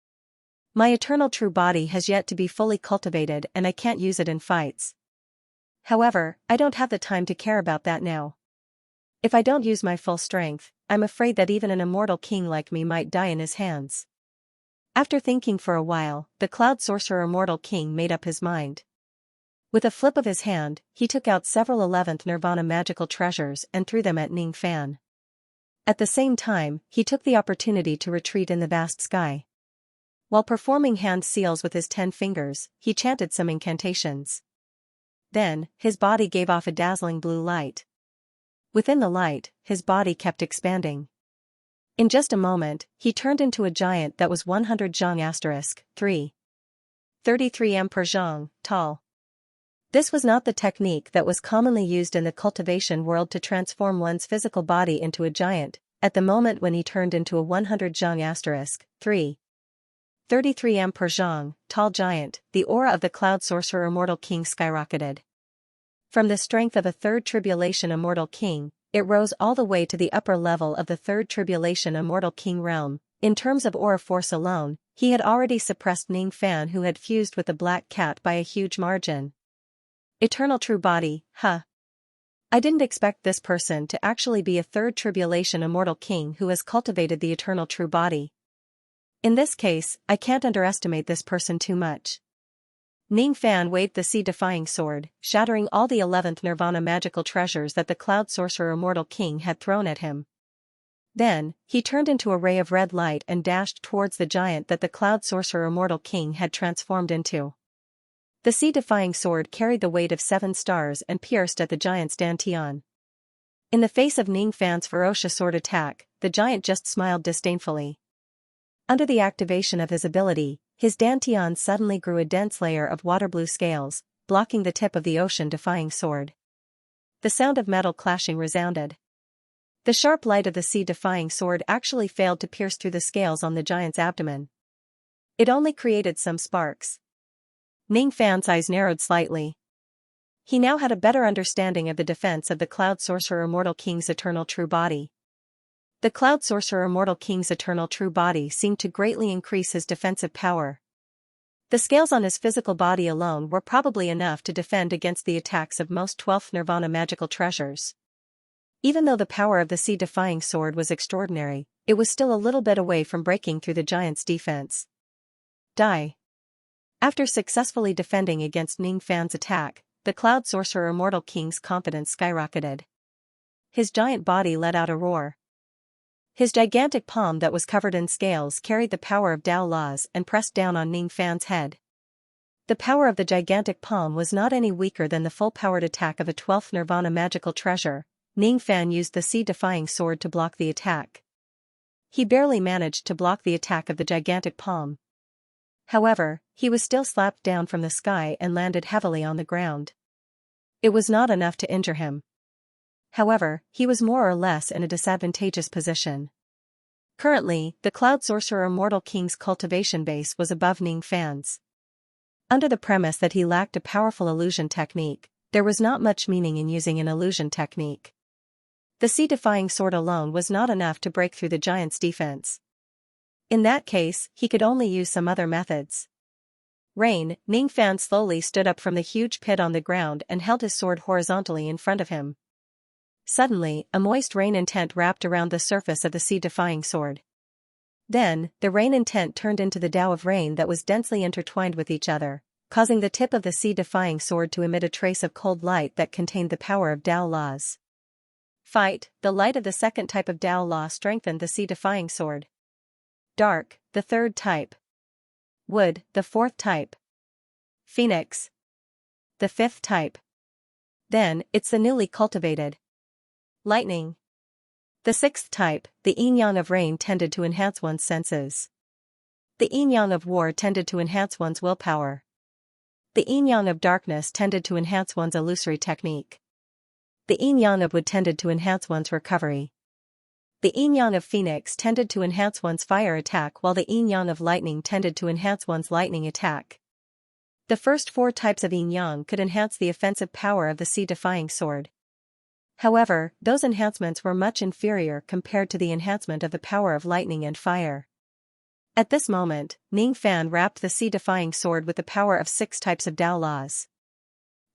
My eternal true body has yet to be fully cultivated and I can't use it in fights. However, I don't have the time to care about that now. If I don't use my full strength, I'm afraid that even an immortal king like me might die in his hands. After thinking for a while, the Cloud Sorcerer Immortal King made up his mind. With a flip of his hand, he took out several 11th Nirvana magical treasures and threw them at Ning Fan. At the same time, he took the opportunity to retreat in the vast sky. While performing hand seals with his 10 fingers, he chanted some incantations. Then, his body gave off a dazzling blue light. Within the light, his body kept expanding. In just a moment, he turned into a giant that was 100 zhang * 3. 33 m per zhang, tall. This was not the technique that was commonly used in the cultivation world to transform one's physical body into a giant. At the moment when he turned into a 100 zhang * 3. 33 m per zhang, tall giant, the aura of the Cloud Sorcerer Immortal King skyrocketed. From the strength of a third tribulation immortal king, it rose all the way to the upper level of the third tribulation immortal king realm. In terms of aura force alone, he had already suppressed Ning Fan, who had fused with the Black Cat by a huge margin. Eternal true body, huh? I didn't expect this person to actually be a third tribulation immortal king who has cultivated the eternal true body. In this case, I can't underestimate this person too much. Ning Fan waved the sea-defying sword, shattering all the 11th Nirvana magical treasures that the Cloud Sorcerer Immortal King had thrown at him. Then, he turned into a ray of red light and dashed towards the giant that the Cloud Sorcerer Immortal King had transformed into. The sea-defying sword carried the weight of 7 stars and pierced at the giant's dantian. In the face of Ning Fan's ferocious sword attack, the giant just smiled disdainfully. Under the activation of his ability, his dantian suddenly grew a dense layer of water-blue scales, blocking the tip of the ocean-defying sword. The sound of metal clashing resounded. The sharp light of the sea-defying sword actually failed to pierce through the scales on the giant's abdomen. It only created some sparks. Ning Fan's eyes narrowed slightly. He now had a better understanding of the defense of the Cloud Sorcerer Immortal King's eternal true body. The Cloud Sorcerer Immortal King's eternal true body seemed to greatly increase his defensive power. The scales on his physical body alone were probably enough to defend against the attacks of most 12th Nirvana magical treasures. Even though the power of the sea-defying sword was extraordinary, it was still a little bit away from breaking through the giant's defense. Die. After successfully defending against Ning Fan's attack, the Cloud Sorcerer Immortal King's confidence skyrocketed. His giant body let out a roar. His gigantic palm that was covered in scales carried the power of Tao laws and pressed down on Ning Fan's head. The power of the gigantic palm was not any weaker than the full-powered attack of a 12th Nirvana magical treasure. Ning Fan used the sea-defying sword to block the attack. He barely managed to block the attack of the gigantic palm. However, he was still slapped down from the sky and landed heavily on the ground. It was not enough to injure him. However, he was more or less in a disadvantageous position. Currently, the Cloud Sorcerer Immortal King's cultivation base was above Ning Fan's. Under the premise that he lacked a powerful illusion technique, there was not much meaning in using an illusion technique. The sea-defying sword alone was not enough to break through the giant's defense. In that case, he could only use some other methods. Rain. Ning Fan slowly stood up from the huge pit on the ground and held his sword horizontally in front of him. Suddenly, a moist rain intent wrapped around the surface of the sea-defying sword. Then, the rain intent turned into the Tao of rain that was densely intertwined with each other, causing the tip of the sea-defying sword to emit a trace of cold light that contained the power of Tao laws. Fight. The light of the second type of Tao law strengthened the sea-defying sword. Dark, the third type. Wood, the fourth type. Phoenix, the fifth type. Then, it's the newly cultivated lightning, the sixth type. The yin-yang of rain tended to enhance one's senses. The yin-yang of war tended to enhance one's willpower. The yin-yang of darkness tended to enhance one's illusory technique. The yin-yang of wood tended to enhance one's recovery. The yin-yang of phoenix tended to enhance one's fire attack, while the yin-yang of lightning tended to enhance one's lightning attack. The first 4 types of yin-yang could enhance the offensive power of the sea-defying sword. However, those enhancements were much inferior compared to the enhancement of the power of lightning and fire. At this moment, Ning Fan wrapped the sea-defying sword with the power of 6 types of Tao laws.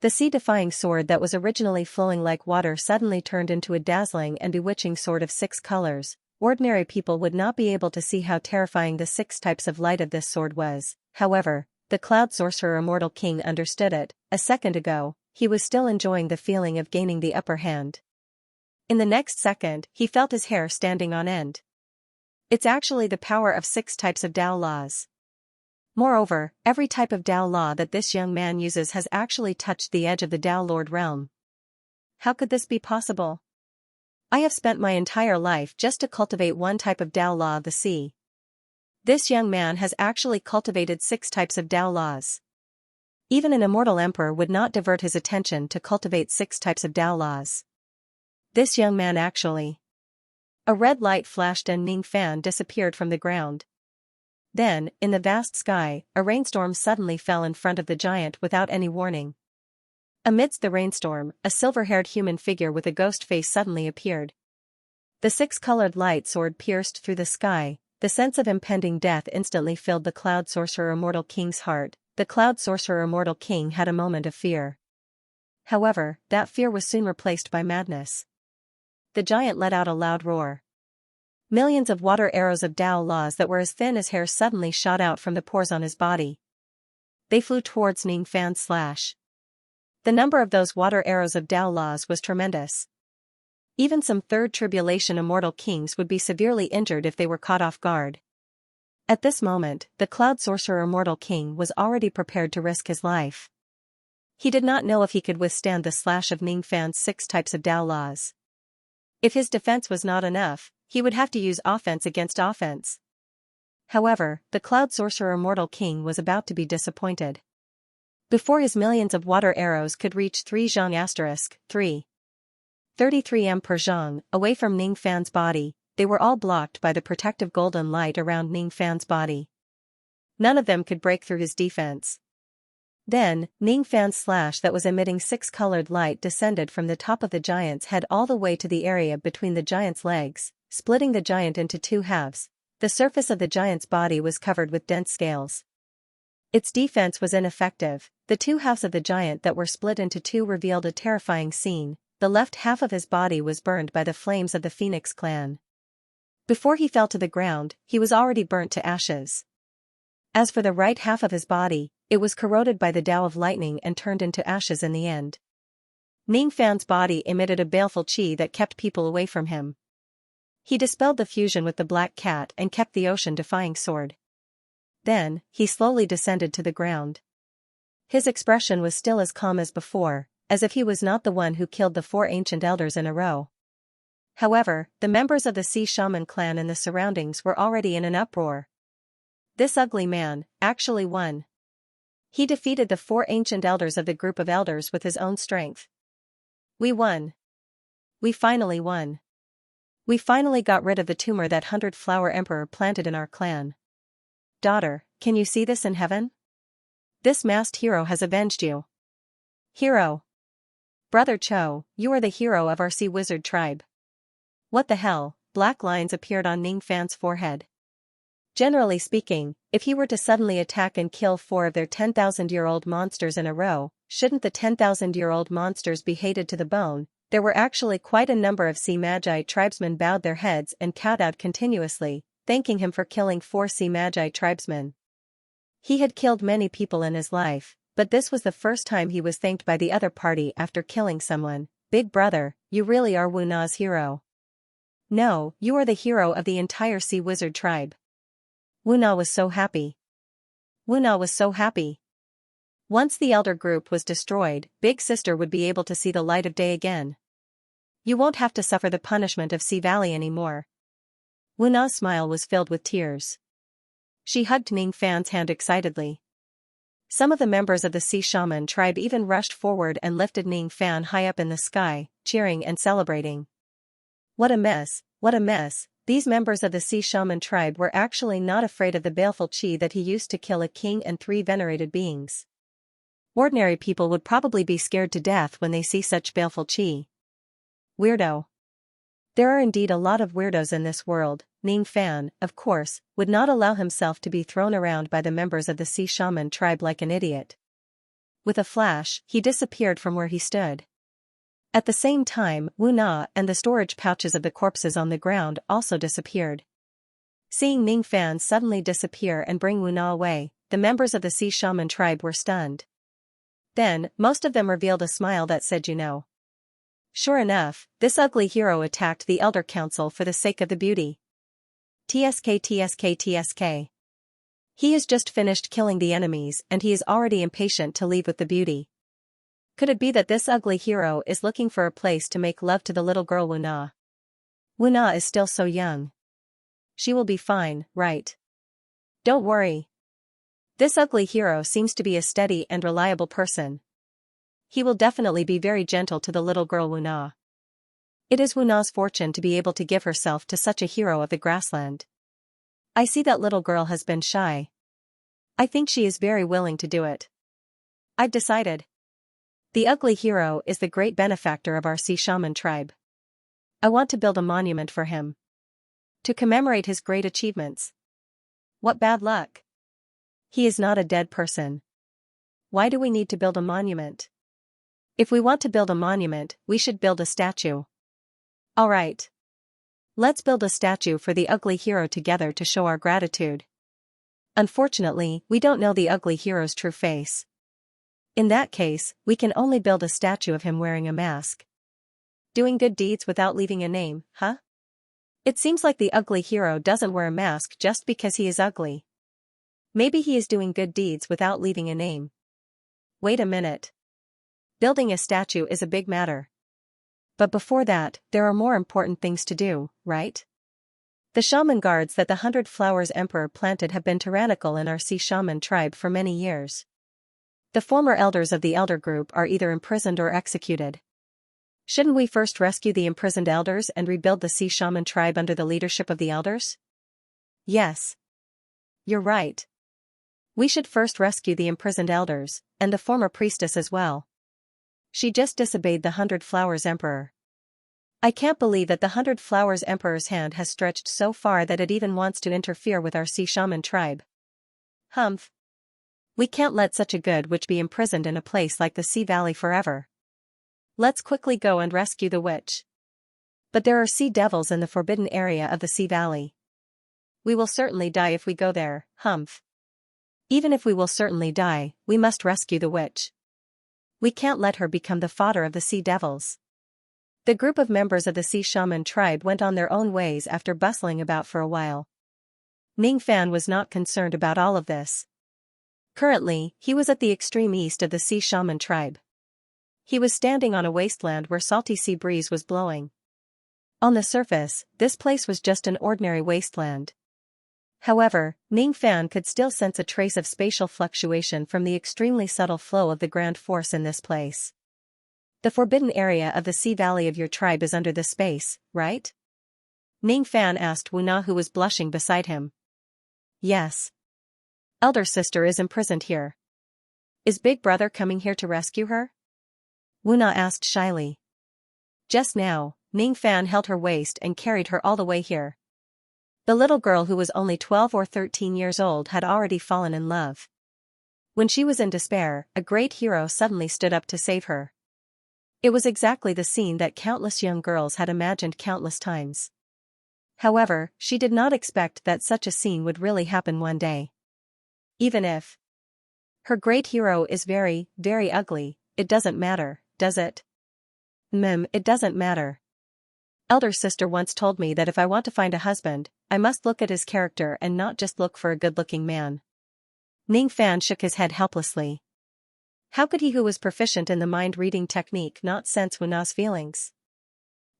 The sea-defying sword that was originally flowing like water suddenly turned into a dazzling and bewitching sword of 6 colors. Ordinary people would not be able to see how terrifying the 6 types of light of this sword was. However, the Cloud Sorcerer Immortal King understood it. A second ago, he was still enjoying the feeling of gaining the upper hand. In the next second, he felt his hair standing on end. It's actually the power of 6 types of Tao laws. Moreover, every type of Tao law that this young man uses has actually touched the edge of the Tao Lord realm. How could this be possible? I have spent my entire life just to cultivate one type of Tao law of the sea. This young man has actually cultivated 6 types of Tao laws. Even an immortal emperor would not divert his attention to cultivate 6 types of Tao laws. This young man actually. A red light flashed and Ning Fan disappeared from the ground. Then, in the vast sky, a rainstorm suddenly fell in front of the giant without any warning. Amidst the rainstorm, a silver-haired human figure with a ghost face suddenly appeared. The six-colored light sword pierced through the sky. The sense of impending death instantly filled the Cloud Sorcerer Immortal King's heart. The Cloud Sorcerer Immortal King had a moment of fear. However, that fear was soon replaced by madness. The giant let out a loud roar. Millions of water arrows of Dao laws that were as thin as hair suddenly shot out from the pores on his body. They flew towards Ning Fan's slash. The number of those water arrows of Dao laws was tremendous. Even some third tribulation immortal kings would be severely injured if they were caught off guard. At this moment, the Cloud Sorcerer Immortal King was already prepared to risk his life. He did not know if he could withstand the slash of Ning Fan's 6 types of Dao laws. If his defense was not enough, he would have to use offense against offense. However, the Cloud Sorcerer Immortal King was about to be disappointed. Before his millions of water arrows could reach 3 zhang * 3. 33 m per zhang, away from Ning Fan's body, they were all blocked by the protective golden light around Ning Fan's body. None of them could break through his defense. Then, Ning Fan's slash that was emitting 6-colored light descended from the top of the giant's head all the way to the area between the giant's legs, splitting the giant into 2 halves. The surface of the giant's body was covered with dense scales. Its defense was ineffective. The 2 halves of the giant that were split into 2 revealed a terrifying scene. The left half of his body was burned by the flames of the Phoenix clan. Before he fell to the ground, he was already burnt to ashes. As for the right half of his body, it was corroded by the Tao of lightning and turned into ashes in the end. Ning Fan's body emitted a baleful qi that kept people away from him. He dispelled the fusion with the black cat and kept the ocean-defying sword. Then, he slowly descended to the ground. His expression was still as calm as before, as if he was not the one who killed the 4 ancient elders in a row. However, the members of the Sea Shaman clan in the surroundings were already in an uproar. This ugly man actually won. He defeated the 4 ancient elders of the group of elders with his own strength. We won. We finally won. We finally got rid of the tumor that 100-flower emperor planted in our clan. Daughter, can you see this in heaven? This masked hero has avenged you. Hero. Brother Cho, you are the hero of our sea wizard tribe. What the hell? Black lines appeared on Ning Fan's forehead. Generally speaking, if he were to suddenly attack and kill 4 of their 10,000-year-old monsters in a row, shouldn't the 10,000-year-old monsters be hated to the bone? There were actually quite a number of Sea Magi tribesmen bowed their heads and kowtowed continuously, thanking him for killing 4 Sea Magi tribesmen. He had killed many people in his life, but this was the first time he was thanked by the other party after killing someone. Big brother, you really are Wu Na's hero. No, you are the hero of the entire Sea Wizard tribe. Wu Na was so happy. Wu Na was so happy. Once the elder group was destroyed, Big Sister would be able to see the light of day again. You won't have to suffer the punishment of Sea Valley anymore. Wu Na's smile was filled with tears. She hugged Ning Fan's hand excitedly. Some of the members of the Sea Shaman tribe even rushed forward and lifted Ning Fan high up in the sky, cheering and celebrating. What a mess, what a mess. These members of the Sea Shaman tribe were actually not afraid of the baleful qi that he used to kill a king and 3 venerated beings. Ordinary people would probably be scared to death when they see such baleful qi. Weirdo. There are indeed a lot of weirdos in this world. Ning Fan, of course, would not allow himself to be thrown around by the members of the Sea Shaman tribe like an idiot. With a flash, he disappeared from where he stood. At the same time, Wu Na and the storage pouches of the corpses on the ground also disappeared. Seeing Ning Fan suddenly disappear and bring Wu Na away, the members of the Sea Shaman tribe were stunned. Then, most of them revealed a smile that said you know. Sure enough, this ugly hero attacked the Elder Council for the sake of the beauty. TSK. He has just finished killing the enemies and he is already impatient to leave with the beauty. Could it be that this ugly hero is looking for a place to make love to the little girl Wu Na? Wu Na is still so young. She will be fine, right? Don't worry. This ugly hero seems to be a steady and reliable person. He will definitely be very gentle to the little girl Wu Na. It is Wu Na's fortune to be able to give herself to such a hero of the grassland. I see that little girl has been shy. I think she is very willing to do it. I've decided. The ugly hero is the great benefactor of our sea shaman tribe. I want to build a monument for him. To commemorate his great achievements. What bad luck. He is not a dead person. Why do we need to build a monument? If we want to build a monument, we should build a statue. Alright. Let's build a statue for the ugly hero together to show our gratitude. Unfortunately, we don't know the ugly hero's true face. In that case, we can only build a statue of him wearing a mask. Doing good deeds without leaving a name, huh? It seems like the ugly hero doesn't wear a mask just because he is ugly. Maybe he is doing good deeds without leaving a name. Wait a minute. Building a statue is a big matter. But before that, there are more important things to do, right? The shaman guards that the 100 Flowers Emperor planted have been tyrannical in our sea shaman tribe for many years. The former elders of the elder group are either imprisoned or executed. Shouldn't we first rescue the imprisoned elders and rebuild the sea shaman tribe under the leadership of the elders? Yes. You're right. We should first rescue the imprisoned elders, and the former priestess as well. She just disobeyed the 100 Flowers Emperor. I can't believe that the 100 Flowers Emperor's hand has stretched so far that it even wants to interfere with our sea shaman tribe. Humph. We can't let such a good witch be imprisoned in a place like the Sea Valley forever. Let's quickly go and rescue the witch. But there are sea devils in the forbidden area of the Sea Valley. We will certainly die if we go there, humph. Even if we will certainly die, we must rescue the witch. We can't let her become the fodder of the sea devils. The group of members of the sea shaman tribe went on their own ways after bustling about for a while. Ning Fan was not concerned about all of this. Currently, he was at the extreme east of the sea shaman tribe. He was standing on a wasteland where salty sea breeze was blowing. On the surface, this place was just an ordinary wasteland. However, Ning Fan could still sense a trace of spatial fluctuation from the extremely subtle flow of the grand force in this place. The forbidden area of the Sea Valley of your tribe is under this space, right? Ning Fan asked Wu Na, who was blushing beside him. Yes. Elder sister is imprisoned here. Is Big Brother coming here to rescue her? Wu Na asked shyly. Just now, Ning Fan held her waist and carried her all the way here. The little girl, who was only 12 or 13 years old, had already fallen in love. When she was in despair, a great hero suddenly stood up to save her. It was exactly the scene that countless young girls had imagined countless times. However, she did not expect that such a scene would really happen one day. Even if her great hero is very, very ugly, it doesn't matter, does it? It doesn't matter. Elder sister once told me that if I want to find a husband, I must look at his character and not just look for a good-looking man. Ning Fan shook his head helplessly. How could he, who was proficient in the mind-reading technique, not sense Wu Na's feelings?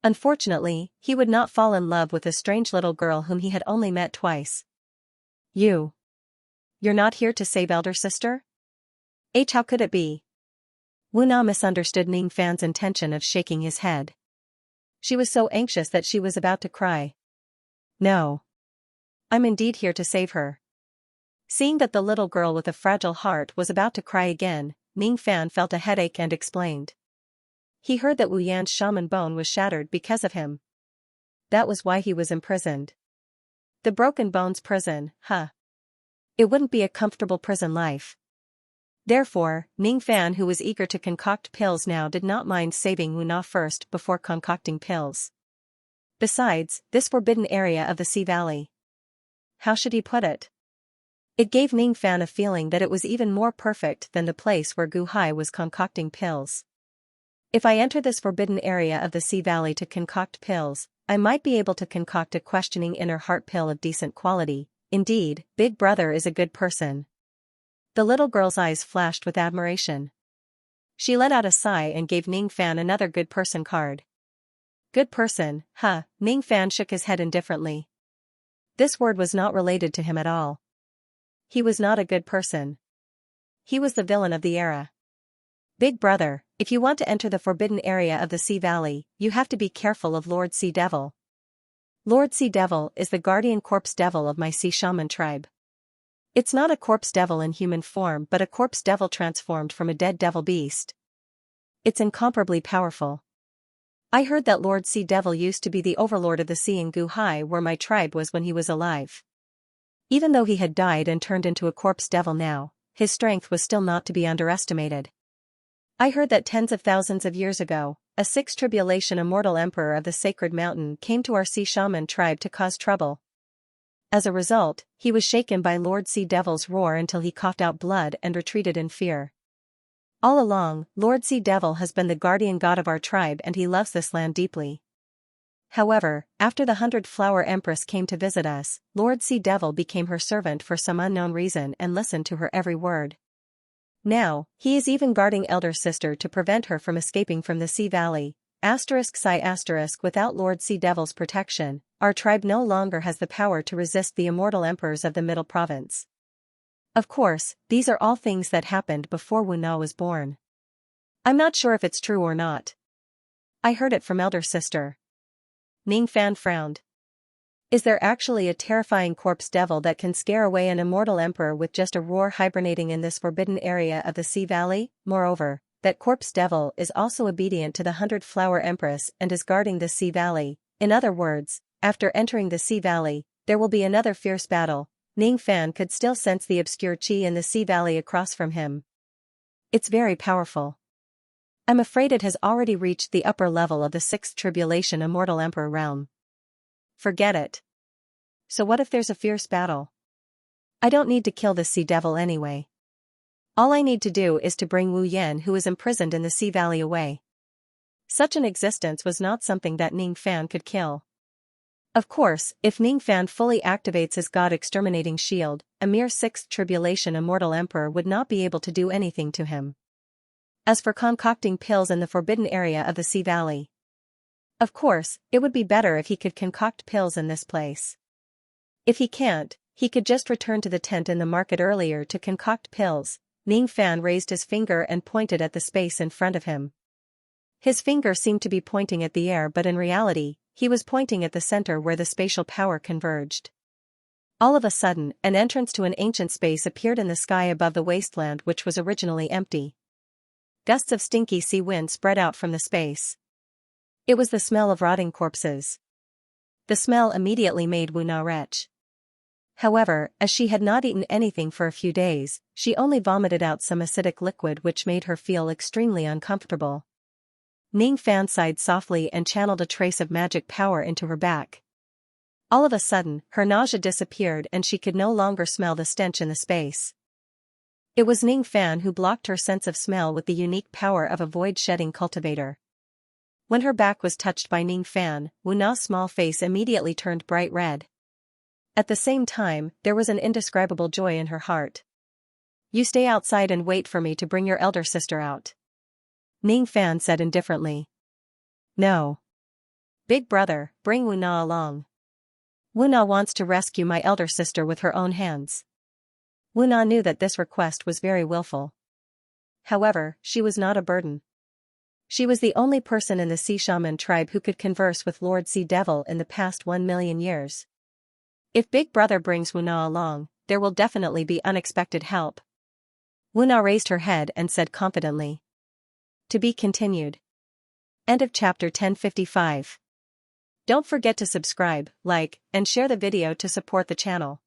Unfortunately, he would not fall in love with a strange little girl whom he had only met twice. You're not here to save elder sister? How could it be? Wu Na misunderstood Ning Fan's intention of shaking his head. She was so anxious that she was about to cry. No. I'm indeed here to save her. Seeing that the little girl with a fragile heart was about to cry again, Ning Fan felt a headache and explained. He heard that Wu Yan's shaman bone was shattered because of him. That was why he was imprisoned. The Broken Bones prison, huh? It wouldn't be a comfortable prison life. Therefore, Ning Fan, who was eager to concoct pills now, did not mind saving Wu Na first before concocting pills. Besides, this forbidden area of the Sea Valley. How should he put it? It gave Ning Fan a feeling that it was even more perfect than the place where Gu Hai was concocting pills. If I enter this forbidden area of the Sea Valley to concoct pills, I might be able to concoct a questioning inner heart pill of decent quality. Indeed, Big Brother is a good person. The little girl's eyes flashed with admiration. She let out a sigh and gave Ning Fan another good person card. Good person, huh? Ning Fan shook his head indifferently. This word was not related to him at all. He was not a good person. He was the villain of the era. Big Brother, if you want to enter the forbidden area of the Sea Valley, you have to be careful of Lord Sea Devil. Lord Sea Devil is the guardian corpse devil of my sea shaman tribe. It's not a corpse devil in human form but a corpse devil transformed from a dead devil beast. It's incomparably powerful. I heard that Lord Sea Devil used to be the overlord of the sea in Guhai where my tribe was when he was alive. Even though he had died and turned into a corpse devil now, his strength was still not to be underestimated. I heard that tens of thousands of years ago, a sixth tribulation immortal emperor of the sacred mountain came to our sea shaman tribe to cause trouble. As a result, he was shaken by Lord Sea Devil's roar until he coughed out blood and retreated in fear. All along, Lord Sea Devil has been the guardian god of our tribe and he loves this land deeply. However, after the 100-Flower Empress came to visit us, Lord Sea Devil became her servant for some unknown reason and listened to her every word. Now, he is even guarding Elder Sister to prevent her from escaping from the Sea Valley. Without Lord Sea Devil's protection, our tribe no longer has the power to resist the immortal emperors of the Middle Province. Of course, these are all things that happened before Wu Na was born. I'm not sure if it's true or not. I heard it from Elder Sister. Ning Fan frowned. Is there actually a terrifying corpse devil that can scare away an immortal emperor with just a roar hibernating in this forbidden area of the Sea Valley? Moreover, that corpse devil is also obedient to the 100-Flower Empress and is guarding the Sea Valley. In other words, after entering the Sea Valley, there will be another fierce battle. Ning Fan could still sense the obscure chi in the Sea Valley across from him. It's very powerful. I'm afraid it has already reached the upper level of the Sixth Tribulation Immortal Emperor realm. Forget it. So what if there's a fierce battle? I don't need to kill this sea devil anyway. All I need to do is to bring Wu Yan who is imprisoned in the Sea Valley away. Such an existence was not something that Ning Fan could kill. Of course, if Ning Fan fully activates his god-exterminating shield, a mere Sixth Tribulation Immortal Emperor would not be able to do anything to him. As for concocting pills in the forbidden area of the Sea Valley, of course, it would be better if he could concoct pills in this place. If he can't, he could just return to the tent in the market earlier to concoct pills. Ning Fan raised his finger and pointed at the space in front of him. His finger seemed to be pointing at the air, but in reality, he was pointing at the center where the spatial power converged. All of a sudden, an entrance to an ancient space appeared in the sky above the wasteland which was originally empty. Gusts of stinky sea wind spread out from the space. It was the smell of rotting corpses. The smell immediately made Wu Na retch. However, as she had not eaten anything for a few days, she only vomited out some acidic liquid which made her feel extremely uncomfortable. Ning Fan sighed softly and channeled a trace of magic power into her back. All of a sudden, her nausea disappeared and she could no longer smell the stench in the space. It was Ning Fan who blocked her sense of smell with the unique power of a void-shedding cultivator. When her back was touched by Ning Fan, Wu Na's small face immediately turned bright red. At the same time, there was an indescribable joy in her heart. You stay outside and wait for me to bring your elder sister out. Ning Fan said indifferently. No. Big brother, bring Wu Na along. Wu Na wants to rescue my elder sister with her own hands. Wu Na knew that this request was very willful. However, she was not a burden. She was the only person in the Sea Shaman tribe who could converse with Lord Sea Devil in the past 1 million years. If Big Brother brings Wu Na along, there will definitely be unexpected help. Wu Na raised her head and said confidently. To be continued. End of chapter 1055. Don't forget to subscribe, like, and share the video to support the channel.